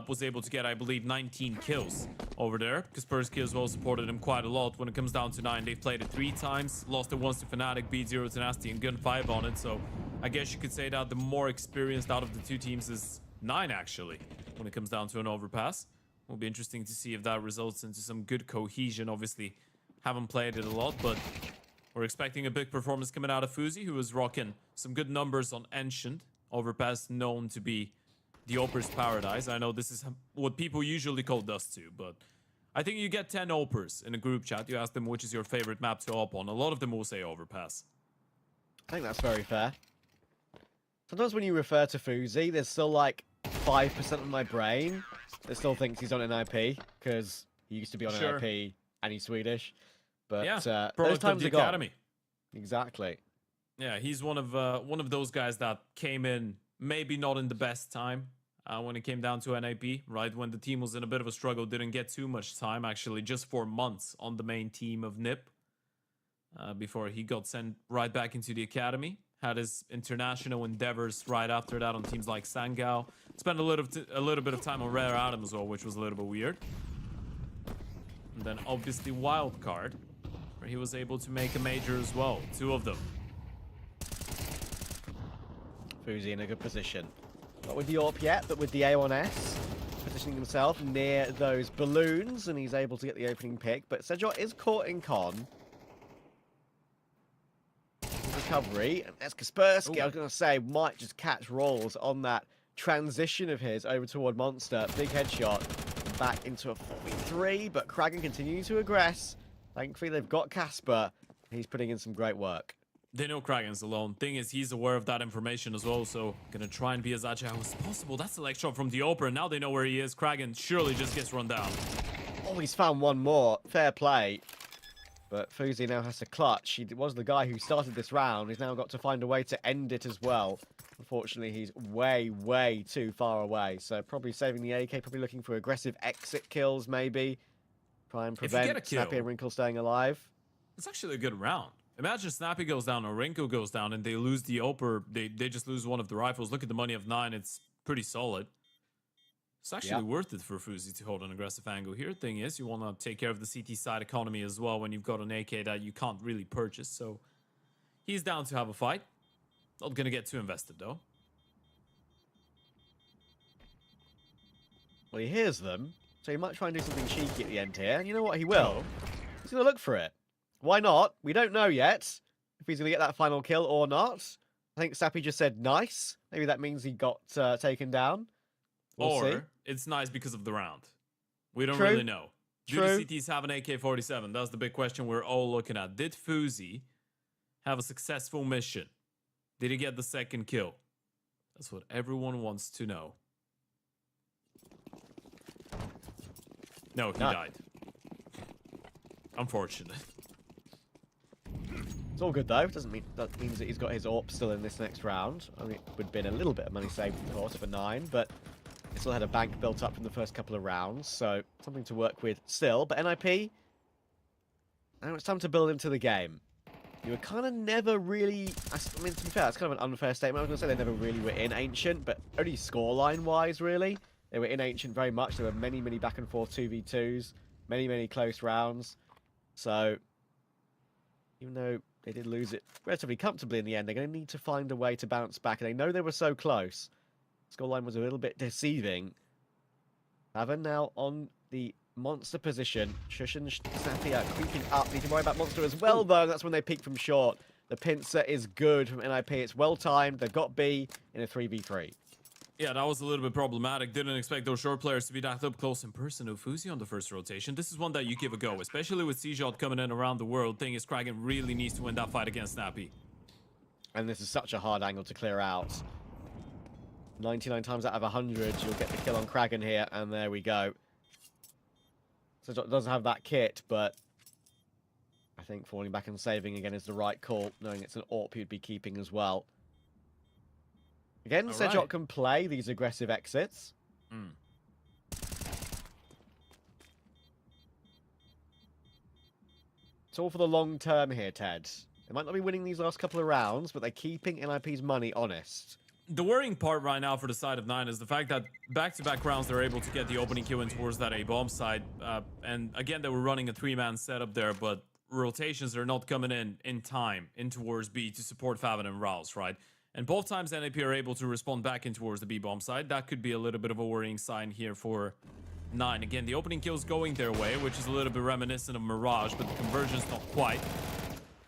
was able to get, I believe, 19 kills over there, because Persky as well supported him quite a lot. When it comes down to Nine, they've played it 3 times, lost it once to Fnatic, beat 0 to Nasty, and Gun 5 on it. So I guess you could say that the more experienced out of the 2 teams is Nine, actually, when it comes down to an Overpass. Will be interesting to see if that results into some good cohesion. Obviously, haven't played it a lot, but we're expecting a big performance coming out of Fuzi, who is rocking some good numbers on Ancient. Overpass known to be the Oper's paradise. I know this is what people usually call Dust 2, but I think you get 10 Opers in a group chat. You ask them which is your favorite map to op on. A lot of them will say Overpass. I think that's very fair. Sometimes when you refer to Fuzi, there's still like 5% of my brain that still thinks he's on an IP, because he used to be on an IP and he's Swedish. But yeah, those times the are gone. academy. Exactly. Yeah, he's one of those guys that came in maybe not in the best time when it came down to NAP, right? When the team was in a bit of a struggle, didn't get too much time, actually, just 4 months on the main team of NIP before he got sent right back into the academy. Had his international endeavors right after that on teams like Sangao. Spent a little bit of time on Rare Atom as well, which was a little bit weird. And then obviously Wildcard, where he was able to make a major as well. 2 of them. Fuzi in a good position. Not with the AWP yet, but with the A1S. Positioning himself near those balloons, and he's able to get the opening pick. But Sedjot is caught in con. Recovery, and as Kaspersky, I was going to say, might just catch rolls on that transition of his over toward Monster. Big headshot, back into a 4v3, but Kraken continues to aggress. Thankfully, they've got Casper. He's putting in some great work. They know Kraken's alone. Thing is, he's aware of that information as well, so gonna try and be as agile as possible. That's the leg shot from the Oper, and now they know where he is. Kraken surely just gets run down. Oh, he's found one more. Fair play. But Fuzi now has to clutch. He was the guy who started this round. He's now got to find a way to end it as well. Unfortunately, he's way, way too far away. So probably saving the AK, probably looking for aggressive exit kills, maybe. Try and prevent Snappy and Wrinkle staying alive. It's actually a good round. Imagine Snappy goes down or Rinko goes down and they lose the Oper. They just lose one of the rifles. Look at the money of 9. It's pretty solid. It's actually worth it for Fuzi to hold an aggressive angle here. Thing is, you want to take care of the CT side economy as well when you've got an AK that you can't really purchase. So he's down to have a fight. Not going to get too invested, though. Well, he hears them, so he might try and do something cheeky at the end here. And you know what? He will. He's going to look for it. Why not? We don't know yet if he's going to get that final kill or not. I think Sappy just said nice. Maybe that means he got taken down. We'll see. It's nice because of the round. We don't really know. Do the CTs have an AK-47? That's the big question we're all looking at. Did Fuzi have a successful mission? Did he get the second kill? That's what everyone wants to know. No, he died. Unfortunate. It's all good though. Doesn't mean that means that he's got his AWP still in this next round. I mean, it would have been a little bit of money saved, of course, for 9, but he still had a bank built up from the first couple of rounds, so something to work with still. But NIP, now it's time to build into the game. you were kind of never really... I mean, to be fair, that's kind of an unfair statement. I was going to say they never really were in Ancient, but only scoreline-wise, really. They were in Ancient very much. There were many, many back-and-forth 2v2s, many, many close rounds. So, even though they did lose it relatively comfortably in the end, they're going to need to find a way to bounce back. And they know they were so close. Scoreline was a little bit deceiving. Haven now on the Monster position. Shush and Snappy are creeping up. Need to worry about Monster as well, though. That's when they peek from short. The pincer is good from NIP. It's well timed. They've got B in a 3v3. Yeah, that was a little bit problematic. Didn't expect those short players to be that up close in person to Fuzi on the first rotation. This is one that you give a go, especially with C-Shot coming in around the world. Thing is, Kraken really needs to win that fight against Snappy. And this is such a hard angle to clear out. 99 times out of 100, you'll get the kill on Kraken here, and there we go. So it doesn't have that kit, but I think falling back and saving again is the right call, knowing it's an AWP you'd be keeping as well. Again, Sejok can play these aggressive exits. It's all for the long term here, Ted. They might not be winning these last couple of rounds, but they're keeping NIP's money honest. The worrying part right now for the side of 9 is the fact that back-to-back rounds they're able to get the opening kill in towards that A-bomb side. And again, they were running a 3-man setup there, but rotations are not coming in time in towards B to support Faven and Rouse, right? And both times NAP are able to respond back in towards the B-bomb side. That could be a little bit of a worrying sign here for 9. Again, the opening kill's going their way, which is a little bit reminiscent of Mirage, but the conversion's not quite.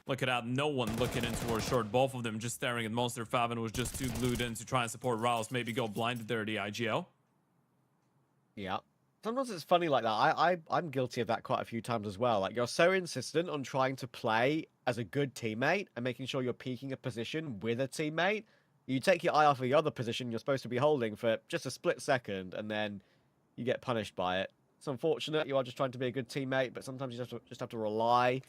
Look at that, no one looking in towards short. Both of them just staring at Monster. Faven was just too glued in to try and support Rouse. Maybe go blinded there, the IGL. Yeah. Sometimes it's funny like that. I'm guilty of that quite a few times as well. Like, you're so insistent on trying to play as a good teammate and making sure you're peaking a position with a teammate. You take your eye off of the other position you're supposed to be holding for just a split second, and then you get punished by it. It's unfortunate. You are just trying to be a good teammate, but sometimes you just have to rely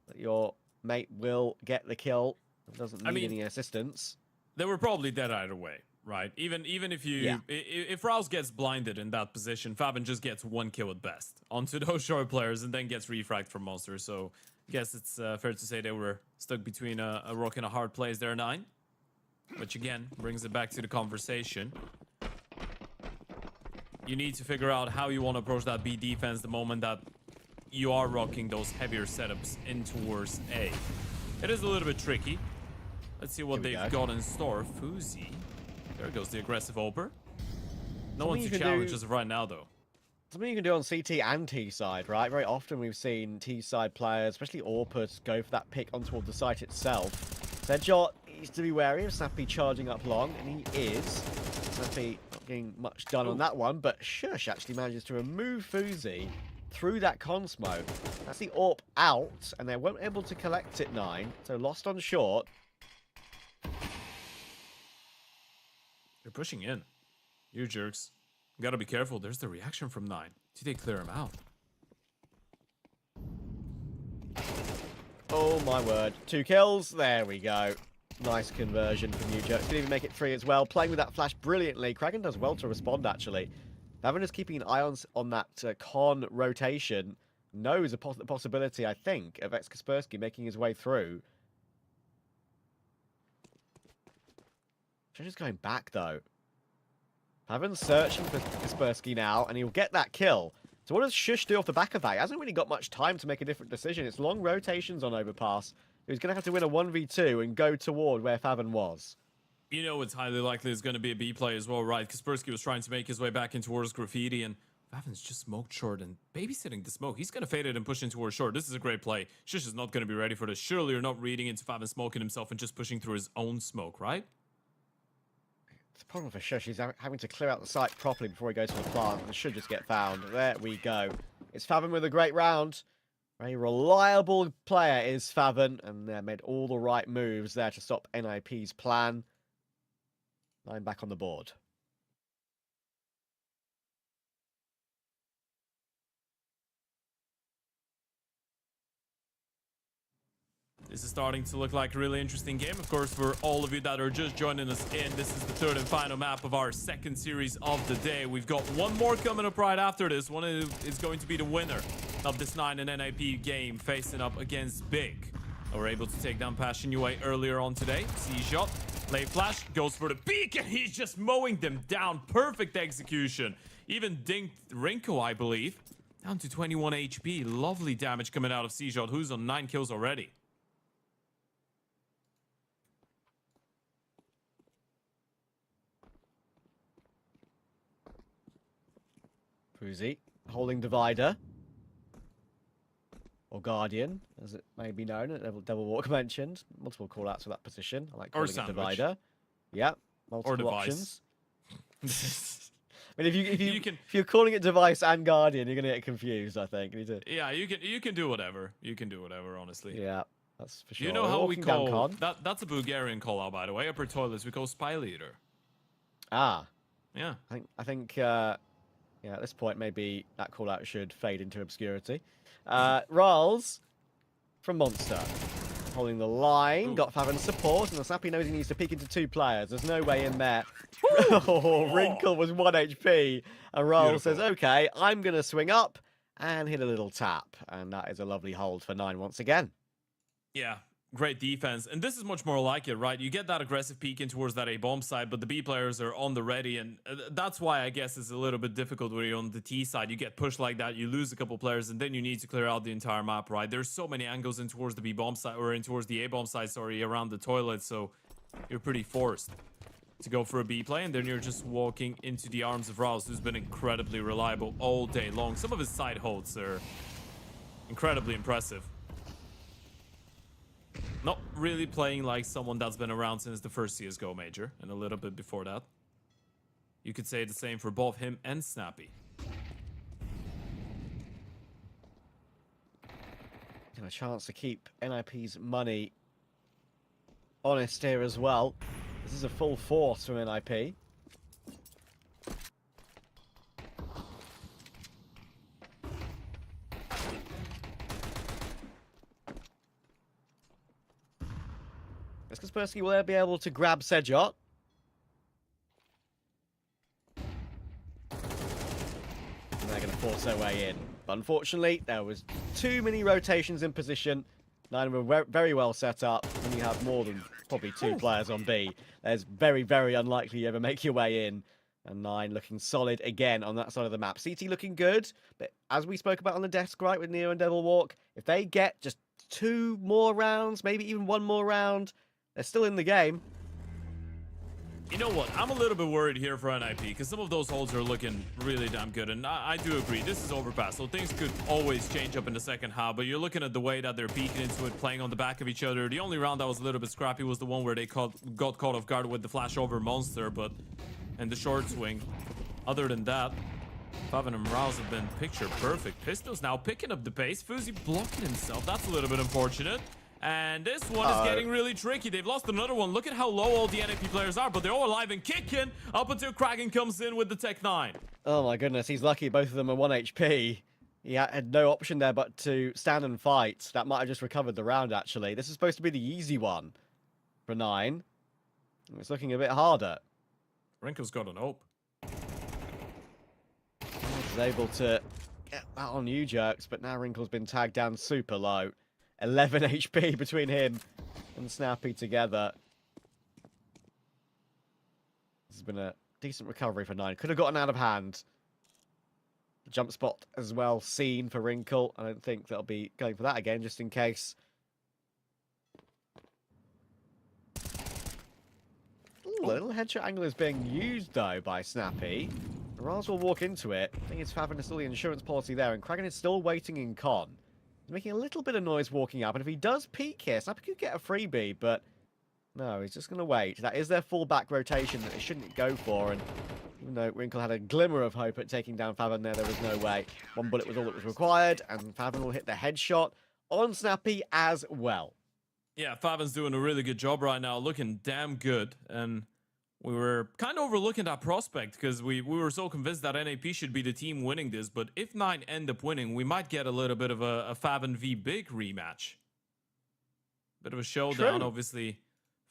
that your mate will get the kill. It doesn't need any assistance. They were probably dead either way, right? Even if you if Rouse gets blinded in that position, Faven just gets 1 kill at best onto those short players and then gets refragged from Monster. So I guess it's fair to say they were stuck between a rock and a hard place there, 9. Which again brings it back to the conversation. You need to figure out how you want to approach that B defense the moment that you are rocking those heavier setups in towards A. It is a little bit tricky. Let's see what they've got in store. Fuzi. There goes the aggressive Oper. No one to challenge as of right now, though. Something you can do on CT and T side, right? Very often we've seen T side players, especially Orpus, go for that pick on toward the site itself. Zedjot needs to be wary of Snappy charging up long, and he is. Snappy not getting much done on that one, but Shush actually manages to remove Fuzi through that con smoke. That's the AWP out, and they weren't able to collect it, 9. So lost on short. They're pushing in. You jerks. Gotta be careful. There's the reaction from 9. Did they clear him out? Oh my word. 2 kills. There we go. Nice conversion from you, jerks. Didn't even make it 3 as well. Playing with that flash brilliantly. Kraken does well to respond, actually. Faven is keeping an eye on that con rotation. Knows the possibility, I think, of Kaspersky making his way through. Just going back, though. Faven's searching for Kaspersky now, and he'll get that kill. So what does Shush do off the back of that? He hasn't really got much time to make a different decision. It's long rotations on Overpass. He's going to have to win a 1v2 and go toward where Faven was. You know it's highly likely it's going to be a B play as well, right? Kaspersky was trying to make his way back in towards Graffiti, and Faven's just smoked short and babysitting the smoke. He's going to fade it and push in towards short. This is a great play. Shush is not going to be ready for this. Surely you're not reading into Faven smoking himself and just pushing through his own smoke, right? The problem for Shush is having to clear out the site properly before he goes to the plant. It should just get found. There we go. It's Faven with a great round. Very reliable player is Faven, and they made all the right moves there to stop NIP's plan. 9 back on the board. This is starting to look like a really interesting game. Of course, for all of you that are just joining us in, this is the 3rd and final map of our 2nd series of the day. We've got one more coming up right after this. One is going to be the winner of this 9 and NIP game, facing up against Big. Were able to take down Passion UA earlier on today. C-shot, play flash, goes for the peek, and he's just mowing them down. Perfect execution. Even dinked Rinko, I believe. Down to 21 HP. Lovely damage coming out of C-shot, who's on 9 kills already. Pruzy holding divider. Or Guardian, as it may be known, Devil Walk mentioned. Multiple callouts for that position. I like calling it divider. Yeah, multiple options. I mean, if you're calling it device and Guardian, you're gonna get confused. I think. Yeah, you can do whatever. You can do whatever, honestly. Yeah, that's for sure. You know how we call that? That's a Bulgarian call out, by the way. Upper toilets we call spy leader. Ah. Yeah. I think. Yeah, at this point, maybe that call out should fade into obscurity. Rals from Monster. Holding the line. Ooh. Got Favin's support, and the Snappy knows he needs to peek into 2 players. There's no way in there. Oh, Wrinkle was 1 HP. And Rals says, okay, I'm going to swing up and hit a little tap. And that is a lovely hold for 9 once again. Yeah. Great defense, and this is much more like it, right? You get that aggressive peek in towards that A-bomb side, but the B players are on the ready, and that's why I guess it's a little bit difficult when you're on the T side. You get pushed like that, you lose a couple players, and then you need to clear out the entire map, right? There's so many angles in towards the B-bomb side, or in towards the A-bomb side, sorry, around the toilet, so you're pretty forced to go for a B play, and then you're just walking into the arms of Rouse, who's been incredibly reliable all day long. Some of his side holds are incredibly impressive. Not really playing like someone that's been around since the first CSGO major, and a little bit before that. You could say the same for both him and Snappy. And a chance to keep NIP's money honest here as well. This is a full force from NIP. Kaspersky will be able to grab Sejot. And they're going to force their way in. But unfortunately, there was too many rotations in position. 9 were very well set up. When you have more than probably 2 players on B, there's very, very unlikely you ever make your way in. And 9 looking solid again on that side of the map. CT looking good, but as we spoke about on the desk, right, with Neo and Devil Walk, if they get just 2 more rounds, maybe even 1 more round, they're still in the game. You know what? I'm a little bit worried here for NIP because some of those holds are looking really damn good. And I do agree. This is overpass. So things could always change up in the second half. But you're looking at the way that they're peeking into it, playing on the back of each other. The only round that was a little bit scrappy was the one where they got caught off guard with the flash over Monster. And the short swing. Other than that, Faven and Rouse have been picture perfect. Pistols now picking up the pace. Fuzi blocking himself. That's a little bit unfortunate. And this one is getting really tricky. They've lost another one. Look at how low all the NIP players are, but they're all alive and kicking up until Kraken comes in with the Tech 9. Oh my goodness, he's lucky both of them are 1 HP. He had no option there but to stand and fight. That might have just recovered the round, actually. This is supposed to be the easy one for 9. It's looking a bit harder. Rinko's got an op. He's able to get that on you, Jerks, but now Wrinkle's been tagged down super low. 11 HP between him and Snappy together. This has been a decent recovery for 9. Could have gotten out of hand. The jump spot as well seen for Wrinkle. I don't think they'll be going for that again, just in case. Ooh, a little headshot angle is being used, though, by Snappy. Raz will walk into it. I think it's Favin is still the insurance policy there, and Kraken is still waiting in con. Making a little bit of noise walking up, and if he does peek here, Snappy could get a freebie, but no, he's just going to wait. That is their full-back rotation that they shouldn't go for, and even though Wrinkle had a glimmer of hope at taking down Favin there was no way. 1 bullet was all that was required, and Favin will hit the headshot on Snappy as well. Yeah, Favin's doing a really good job right now, looking damn good, and we were kind of overlooking that prospect because we were so convinced that NAP should be the team winning this. But if 9 end up winning, we might get a little bit of a Favin v Big rematch. Bit of a showdown. True. Obviously,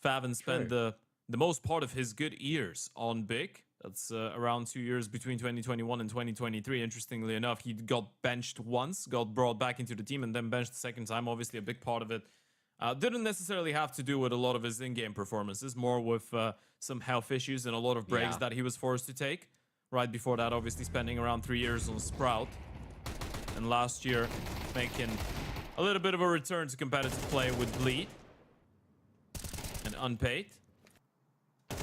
Favin spent the most part of his good years on Big. That's around 2 years between 2021 and 2023. Interestingly enough, he got benched once, got brought back into the team, and then benched the second time. Obviously, a big part of it Didn't necessarily have to do with a lot of his in-game performances, more with some health issues and a lot of breaks that he was forced to take. Right before that, obviously spending around 3 years on Sprout. And last year, making a little bit of a return to competitive play with Bleed. And Unpaid.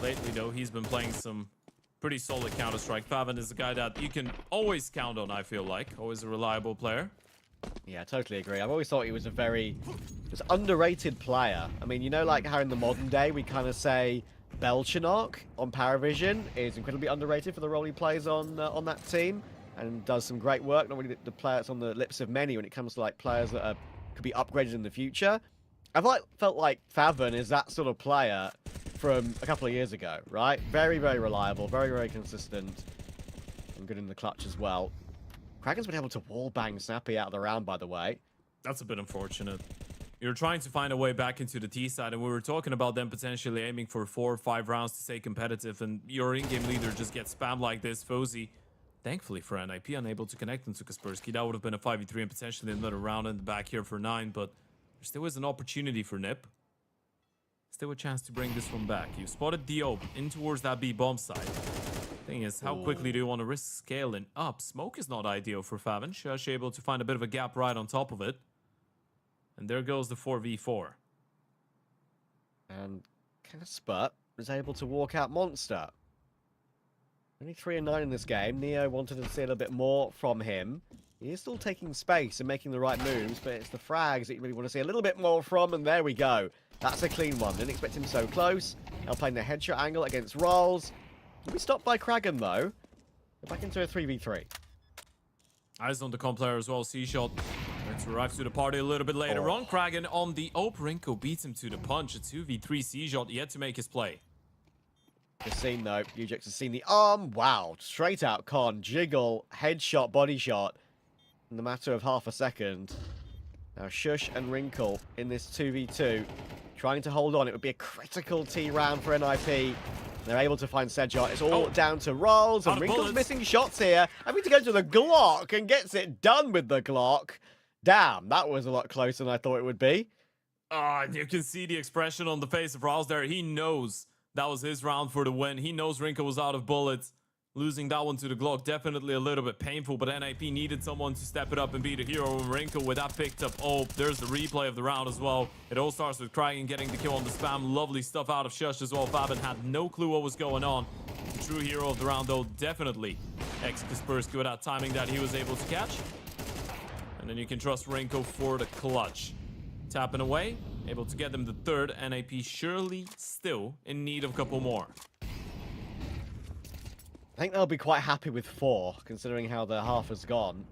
Lately, though, he's been playing some pretty solid Counter-Strike. Faven is a guy that you can always count on, I feel like. Always a reliable player. Yeah, I totally agree. I've always thought he was a very underrated player. I mean, you know, like how in the modern day we kind of say Belchanok on Paravision is incredibly underrated for the role he plays on that team and does some great work. Not really the player that's on the lips of many when it comes to like players that could be upgraded in the future. I've felt like Faven is that sort of player from a couple of years ago, right? Very, very reliable, very, very consistent, and good in the clutch as well. Kraken's been able to wallbang Snappy out of the round, by the way. That's a bit unfortunate. You're trying to find a way back into the T side, and we were talking about them potentially aiming for 4 or 5 rounds to stay competitive, and your in-game leader just gets spammed like this. Fozy, thankfully for NIP, unable to connect into Kaspersky. That would have been a 5v3 and potentially another round in the back here for 9, but there still is an opportunity for Nip. Still a chance to bring this one back. You spotted the Ope in towards that B bomb side. Thing is, how quickly do you want to risk scaling up? Smoke is not ideal for Faven. Shush able to find a bit of a gap right on top of it. And there goes the 4v4. And Casper was able to walk out Monster. Only 3 and 9 in this game. Neo wanted to see a little bit more from him. He is still taking space and making the right moves, but it's the frags that you really want to see a little bit more from, and there we go. That's a clean one. Didn't expect him so close. Now playing the headshot angle against Rolls. Will be stopped by Kraken, though. Go back into a 3v3. Eyes on the comp player as well. C-Shot. Let's arrive to the party a little bit later on. Kraken on the Ope. Rinko beats him to the punch. A 2v3 C-Shot yet to make his play. Just seen, though. Ujex has seen the arm. Wow. Straight out con. Jiggle. Headshot. Body shot. In the matter of half a second. Now Shush and Wrinkle in this 2v2. Trying to hold on. It would be a critical T round for NIP. They're able to find Sedjot. It's all down to Rolls, and Wrinkle's missing shots here. Having to go to the Glock and gets it done with the Glock. Damn, that was a lot closer than I thought it would be. You can see the expression on the face of Rolls there. He knows that was his round for the win. He knows Wrinkle was out of bullets. Losing that one to the Glock, definitely a little bit painful, but NIP needed someone to step it up and be the hero. And Wrinkle with that picked up. Oh, there's the replay of the round as well. It all starts with Kraken getting the kill on the spam. Lovely stuff out of Shush as well. Faven had no clue what was going on. The true hero of the round, though, definitely Kaspersky with that timing that he was able to catch. And then you can trust Wrinkle for the clutch. Tapping away, able to get them the third. NIP surely still in need of a couple more. I think they'll be quite happy with 4, considering how their half has gone.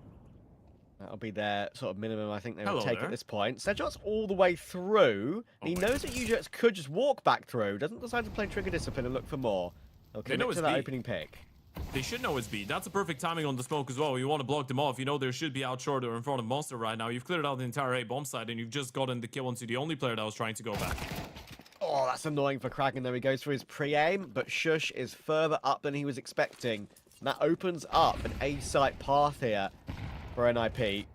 That'll be their sort of minimum I think they would take at this point. Sedjot's all the way through. He knows that Ujex could just walk back through. Doesn't decide to play Trigger Discipline and look for more. They'll commit to that opening pick. They should know it's B. That's a perfect timing on the smoke as well. You want to block them off. You know there should be out short or in front of Monster right now. You've cleared out the entire A bomb side, and you've just gotten the kill onto the only player that was trying to go back. Oh, that's annoying for Kraken. There he goes for his pre-aim, but Shush is further up than he was expecting. And that opens up an A-site path here for NIP.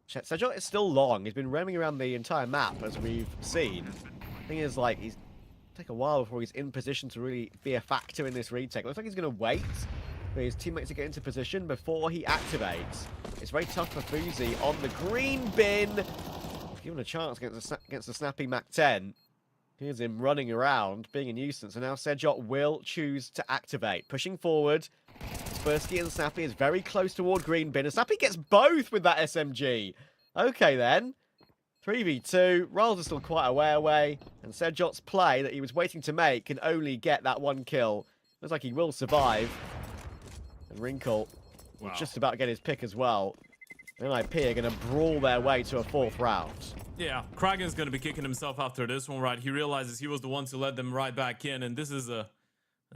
Sedjot is still long. He's been roaming around the entire map, as we've seen. The thing is, like, he's take a while before he's in position to really be a factor in this retake. Looks like he's going to wait for his teammates to get into position before he activates. It's very tough for Fuzi on the green bin. Given a chance against the snappy Mac 10. Here's him running around, being a nuisance, and now Sedjot will choose to activate. Pushing forward, Kaspersky and Snappy is very close toward green bin, and Snappy gets both with that SMG. Okay then, 3v2, Rolls are still quite a way away, and Sedjot's play that he was waiting to make can only get that 1 kill. Looks like he will survive. And Wrinkle will just about get his pick as well. NIP are going to brawl their way to a 4th round. Yeah, Kraken's going to be kicking himself after this one, right? He realizes he was the one to let them right back in, and this is a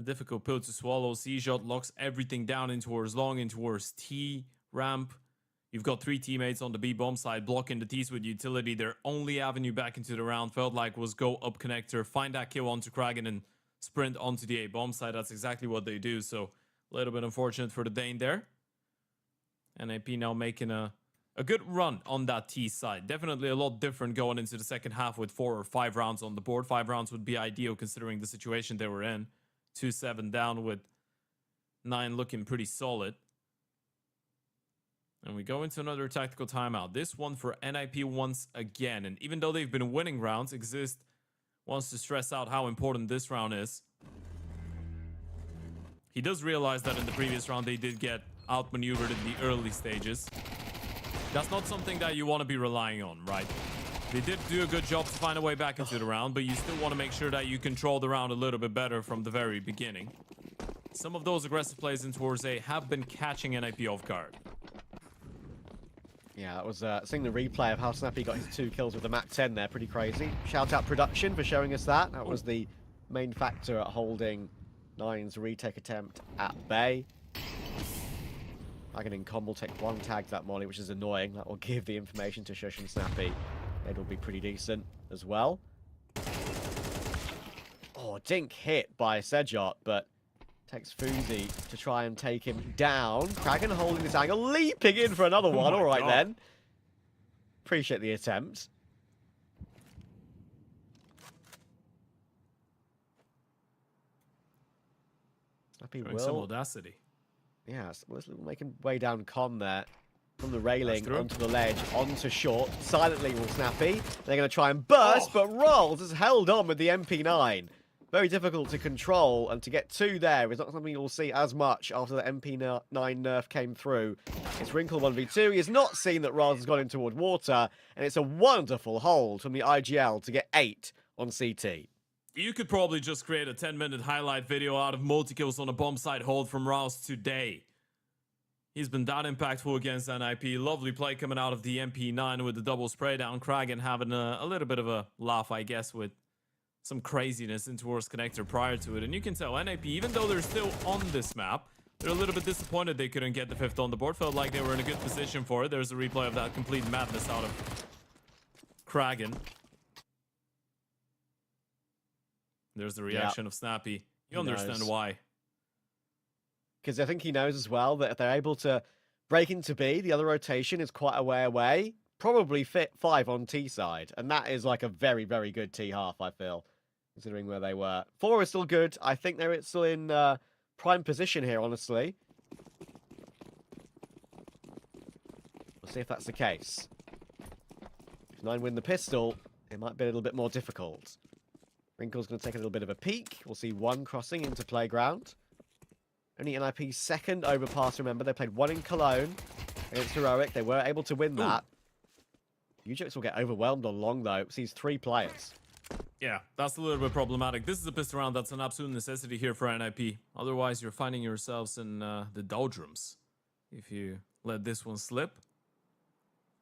difficult pill to swallow. C-Shot locks everything down into towards long, into towards T ramp. You've got 3 teammates on the B bomb side blocking the T's with utility. Their only avenue back into the round felt like was go up connector, find that kill onto Kraken, and sprint onto the A bomb side. That's exactly what they do, so a little bit unfortunate for the Dane there. NIP now making a a good run on that T side. Definitely a lot different going into the second half with 4 or 5 rounds on the board. 5 rounds would be ideal considering the situation they were in. 2-7 down with 9 looking pretty solid. And we go into another tactical timeout. This one for NIP once again. And even though they've been winning rounds, Exist wants to stress out how important this round is. He does realize that in the previous round they did get outmaneuvered in the early stages. That's not something that you want to be relying on, right? They did do a good job to find a way back into the round, but you still want to make sure that you control the round a little bit better from the very beginning. Some of those aggressive plays in towards A have been catching NIP off guard. Yeah, that was seeing the replay of how Snappy got his 2 kills with the Mac 10 there, pretty crazy. Shout out Production for showing us that. That was the main factor at holding Nine's retake attempt at bay. Dragon in Com will take 1 tag to that molly, which is annoying. That will give the information to Shush and Snappy. It will be pretty decent as well. Oh, dink hit by Sejot, but takes Fuzi to try and take him down. Kragan holding this angle, leaping in for another one. All right, then. Appreciate the attempt. Snappy will. Some audacity. Yeah, making way down Com there. From the railing onto the ledge, onto short. Silently will Snappy. They're going to try and burst, but Rolls has held on with the MP9. Very difficult to control, and to get 2 there is not something you'll see as much after the MP9 nerf came through. It's Wrinkle 1v2. He has not seen that Raz has gone in toward water, and it's a wonderful hold from the IGL to get 8 on CT. You could probably just create a 10-minute highlight video out of multi-kills on a bomb site hold from Rouse today. He's been that impactful against NIP. Lovely play coming out of the MP9 with the double spray down. Kragan having a little bit of a laugh, I guess, with some craziness in towards connector prior to it. And you can tell NIP, even though they're still on this map, they're a little bit disappointed they couldn't get the 5th on the board. Felt like they were in a good position for it. There's a replay of that complete madness out of Kragan. There's the reaction of Snappy. You understand why. Because I think he knows as well that if they're able to break into B, the other rotation is quite a way away. Probably fit 5 on T side. And that is like a very, very good T half, I feel, considering where they were. 4 is still good. I think they're still in prime position here, honestly. We'll see if that's the case. If 9 win the pistol, it might be a little bit more difficult. Wrinkle's going to take a little bit of a peek. We'll see 1 crossing into playground. Only NIP's second overpass, remember. They played 1 in Cologne against Heroic. They were able to win that. Ujix will get overwhelmed on long, though. Sees 3 players. Yeah, that's a little bit problematic. This is a pistol round that's an absolute necessity here for NIP. Otherwise, you're finding yourselves in the doldrums. If you let this one slip.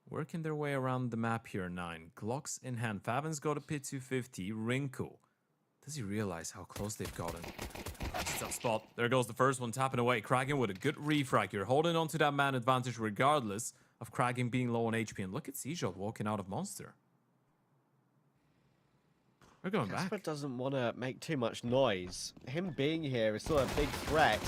Working their way around the map here, 9. Glocks in hand. Favin's got a pit 250. Wrinkle. Does he realize how close they've gotten? Tough spot. There goes the first one, tapping away. Kragan with a good refrag. You're holding on to that man advantage regardless of Kragan being low on HP. And look at Seajot walking out of Monster. We're going Casper back. Doesn't want to make too much noise. Him being here is still a big threat.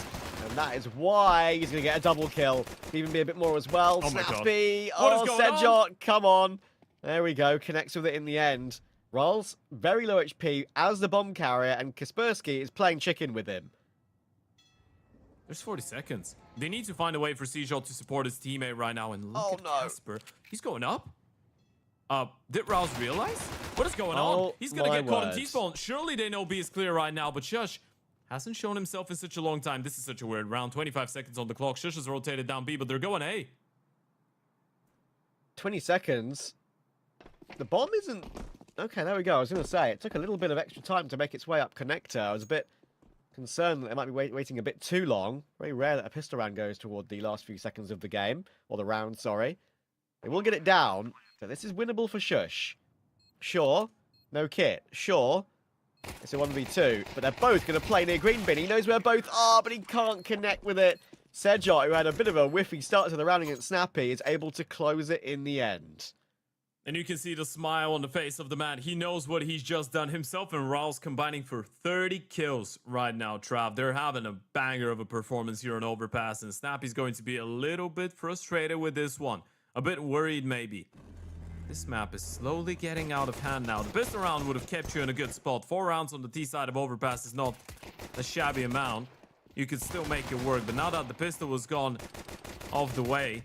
And that is why he's going to get a double kill. Even be a bit more as well. Oh my Snappy. God. What is going on? Sejot, come on. There we go. Connects with it in the end. Rolls, very low HP as the bomb carrier, and Kaspersky is playing chicken with him. There's 40 seconds. They need to find a way for Seajot to support his teammate right now. And look at Casper. He's going up. Did Rouse realize? What is going on? He's going to get caught in T-spawn. Surely they know B is clear right now, but Shush hasn't shown himself in such a long time. This is such a weird round. 25 seconds on the clock. Shush has rotated down B, but they're going A. 20 seconds. The bomb isn't... Okay, there we go. I was going to say, it took a little bit of extra time to make its way up connector. I was a bit concerned that they might be waiting a bit too long. Very rare that a pistol round goes toward the last few seconds of the game. Or the round, sorry. They will get it down. So this is winnable for Shush. Sure. No kit. Sure. It's a 1v2. But they're both going to play near green bin. He knows where both are, but he can't connect with it. Sejot, who had a bit of a whiffy start to the round against Snappy, is able to close it in the end. And you can see the smile on the face of the man. He knows what he's just done. Himself and Rouse combining for 30 kills right now, Trav. They're having a banger of a performance here on Overpass, and Snappy's going to be a little bit frustrated with this one. a bit worried maybe. This map is slowly getting out of hand now. The pistol round would have kept you in a good spot. 4 rounds on the T side of Overpass is not a shabby amount. You could still make it work, but now that the pistol was gone off the way,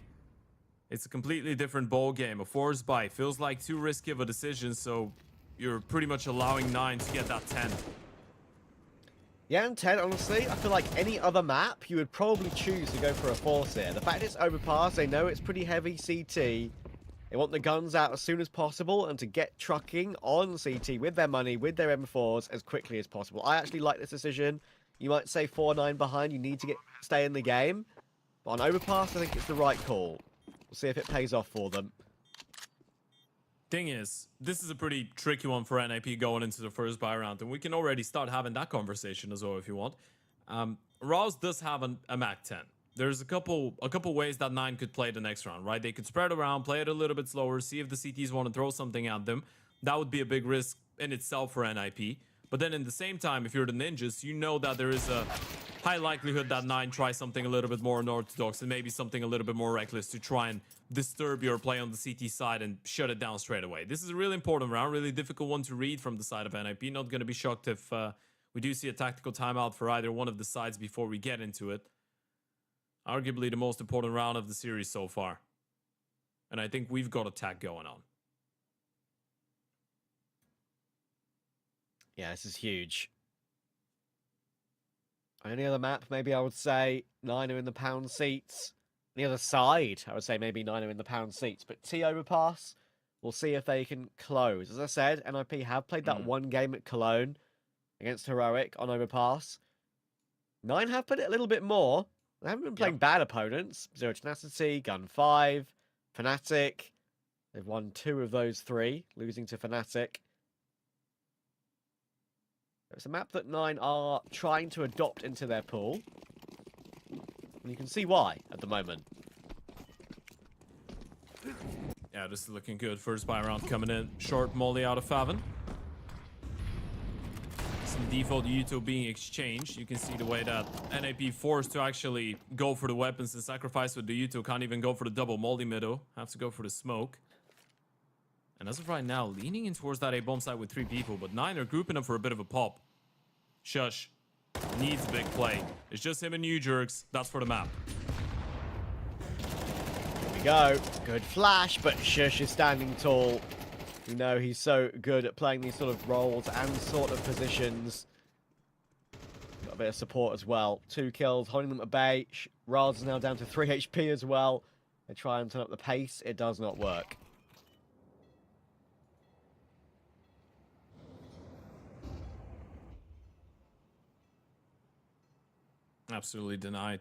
it's a completely different ball game. A forced buy feels like too risky of a decision, so you're pretty much allowing 9 to get that 10. Yeah, and 10, honestly, I feel like any other map, you would probably choose to go for a force here. The fact it's Overpass, they know it's pretty heavy CT. They want the guns out as soon as possible and to get trucking on CT with their money, with their M4s as quickly as possible. I actually like this decision. You might say 4-9 behind, you need to stay in the game. But on Overpass, I think it's the right call. We'll see if it pays off for them. Thing is, this is a pretty tricky one for NIP going into the first buy round, and we can already start having that conversation as well if you want. Rouse does have a MAC 10. There's a couple ways that 9 could play the next round, right? They could spread around, play it a little bit slower, see if the CTs want to throw something at them. That would be a big risk in itself for NIP. But then in the same time, if you're the Ninjas, you know that there is a high likelihood that 9 tries something a little bit more unorthodox and maybe something a little bit more reckless to try and disturb your play on the CT side and shut it down straight away. This is a really important round, really difficult one to read from the side of NIP. Not going to be shocked if we do see a tactical timeout for either one of the sides before we get into it. Arguably the most important round of the series so far. And I think we've got a tag going on. Yeah, this is huge. Any other map, maybe I would say 9 are in the pound seats. The other side, I would say maybe 9 are in the pound seats. But T Overpass, we'll see if they can close. As I said, NIP have played that one game at Cologne against Heroic on Overpass. 9 have put it a little bit more. They haven't been playing bad opponents. Zero Tenacity, Gun 5, Fnatic. They've won 2 of those 3, losing to Fnatic. It's a map that 9 are trying to adopt into their pool. And you can see why at the moment. Yeah, this is looking good. First buy round coming in. Short molly out of Faven. Some default Yuto being exchanged. You can see the way that NAP forced to actually go for the weapons and sacrifice with the Yuto. Can't even go for the double molly middle. Have to go for the smoke. And as of right now, leaning in towards that A-bomb side with 3 people, but 9 are grouping up for a bit of a pop. Shush needs a big play. It's just him and New Jerks. That's for the map. Here we go. Good flash, but Shush is standing tall. You know he's so good at playing these sort of roles and sort of positions. Got a bit of support as well. 2 kills, holding them at bay. Raz is now down to 3 HP as well. They try and turn up the pace. It does not work. Absolutely denied.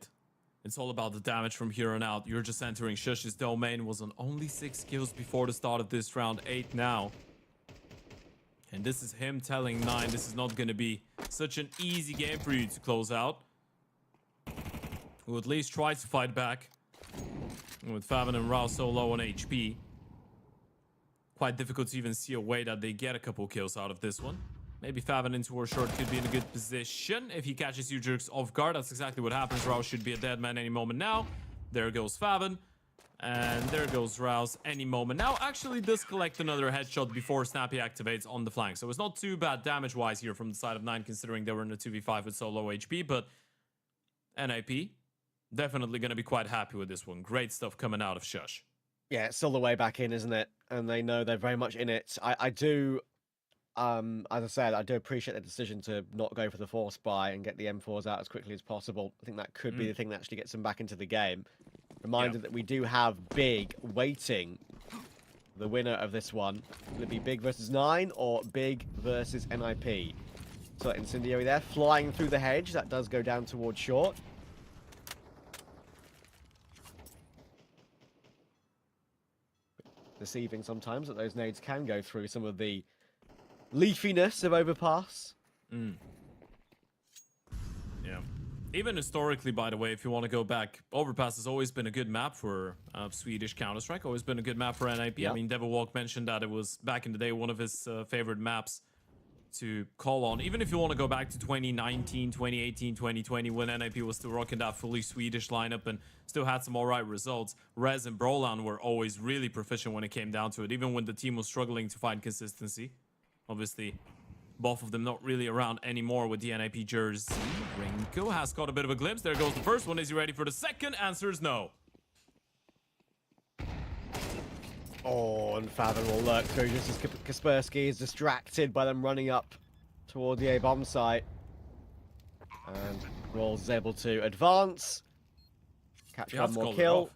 It's all about the damage from here on out. You're just entering Shush's domain. Was on only 6 kills before the start of this round. 8 now. And this is him telling 9 this is not going to be such an easy game for you to close out. Who at least try to fight back. And with Faven and Rao so low on HP, quite difficult to even see a way that they get a couple kills out of this one. Maybe Faven into or short could be in a good position. If he catches you jerks off guard, that's exactly what happens. Rouse should be a dead man any moment now. There goes Faven. And there goes Rouse any moment now. Actually does collect another headshot before Snappy activates on the flank. So it's not too bad damage-wise here from the side of 9, considering they were in a 2v5 with so low HP. But NIP, definitely going to be quite happy with this one. Great stuff coming out of Shush. Yeah, it's still the way back in, isn't it? And they know they're very much in it. I do... as I said, I do appreciate the decision to not go for the force buy and get the M4s out as quickly as possible. I think that could be the thing that actually gets them back into the game. Reminder that we do have Big waiting. The winner of this one. Will it be Big versus 9 or Big versus NIP? So Incendiary there, flying through the hedge. That does go down towards short. Deceiving sometimes that those nades can go through some of the leafiness of Overpass. Yeah. Even historically, by the way, if you want to go back, Overpass has always been a good map for Swedish Counter-Strike. Always been a good map for NIP. Yep. I mean, Devil Walk mentioned that it was, back in the day, one of his favorite maps to call on. Even if you want to go back to 2019, 2018, 2020, when NIP was still rocking that fully Swedish lineup and still had some alright results, Rez and Brolan were always really proficient when it came down to it, even when the team was struggling to find consistency. Obviously, both of them not really around anymore with the NIP jersey. Rinko has got a bit of a glimpse. There goes the first one. Is he ready for the second? Answer is no. Oh, unfathomable look through just as Kaspersky is distracted by them running up toward the A-bomb site. And Rawls is able to advance. Catch one more kill.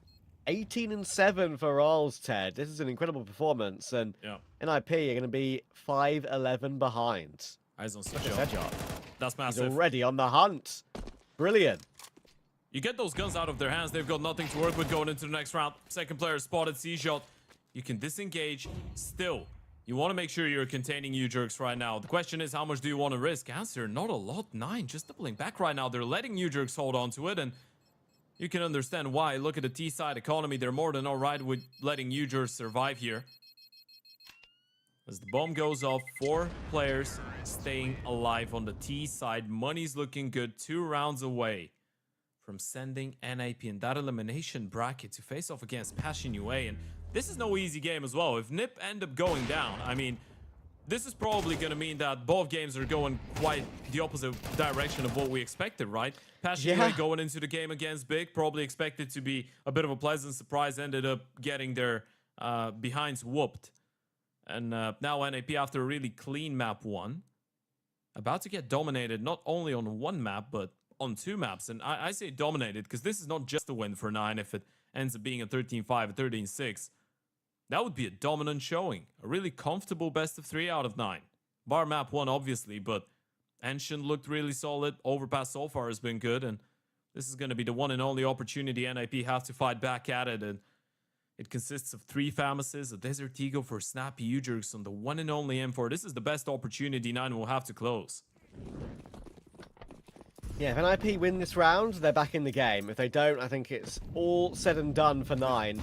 18 and 7 for Rawls, Ted. This is an incredible performance. And NIP are going to be 5-11 behind. Eyes on Sejok. That's massive. He's already on the hunt. Brilliant. You get those guns out of their hands. They've got nothing to work with going into the next round. Second player spotted, C-Shot. You can disengage. Still, you want to make sure you're containing U-Jerks right now. The question is, how much do you want to risk? Answer, not a lot. 9, just doubling back right now. They're letting U-Jerks hold on to it, and you can understand why. Look at the T-side economy. They're more than all right with letting U-Jerks survive here. As the bomb goes off, 4 players staying alive on the T-side. Money's looking good. 2 rounds away from sending NIP in that elimination bracket to face off against Passion UA. And this is no easy game as well. If NIP end up going down, I mean, this is probably going to mean that both games are going quite the opposite direction of what we expected, right? Passion UA going into the game against Big, probably expected to be a bit of a pleasant surprise, ended up getting their behinds whooped. And now NIP, after a really clean map 1, about to get dominated not only on 1 map, but on 2 maps. And I say dominated because this is not just a win for 9 if it ends up being a 13-5, a 13-6. That would be a dominant showing. A really comfortable best of 3 out of 9. Bar map 1, obviously, but Ancient looked really solid. Overpass so far has been good, and this is going to be the one and only opportunity NIP have to fight back at it. And it consists of 3 Famuses, a Desert Eagle for Snappy U-Jerks on the one and only M4. This is the best opportunity 9 will have to close. Yeah, if NIP win this round, they're back in the game. If they don't, I think it's all said and done for 9.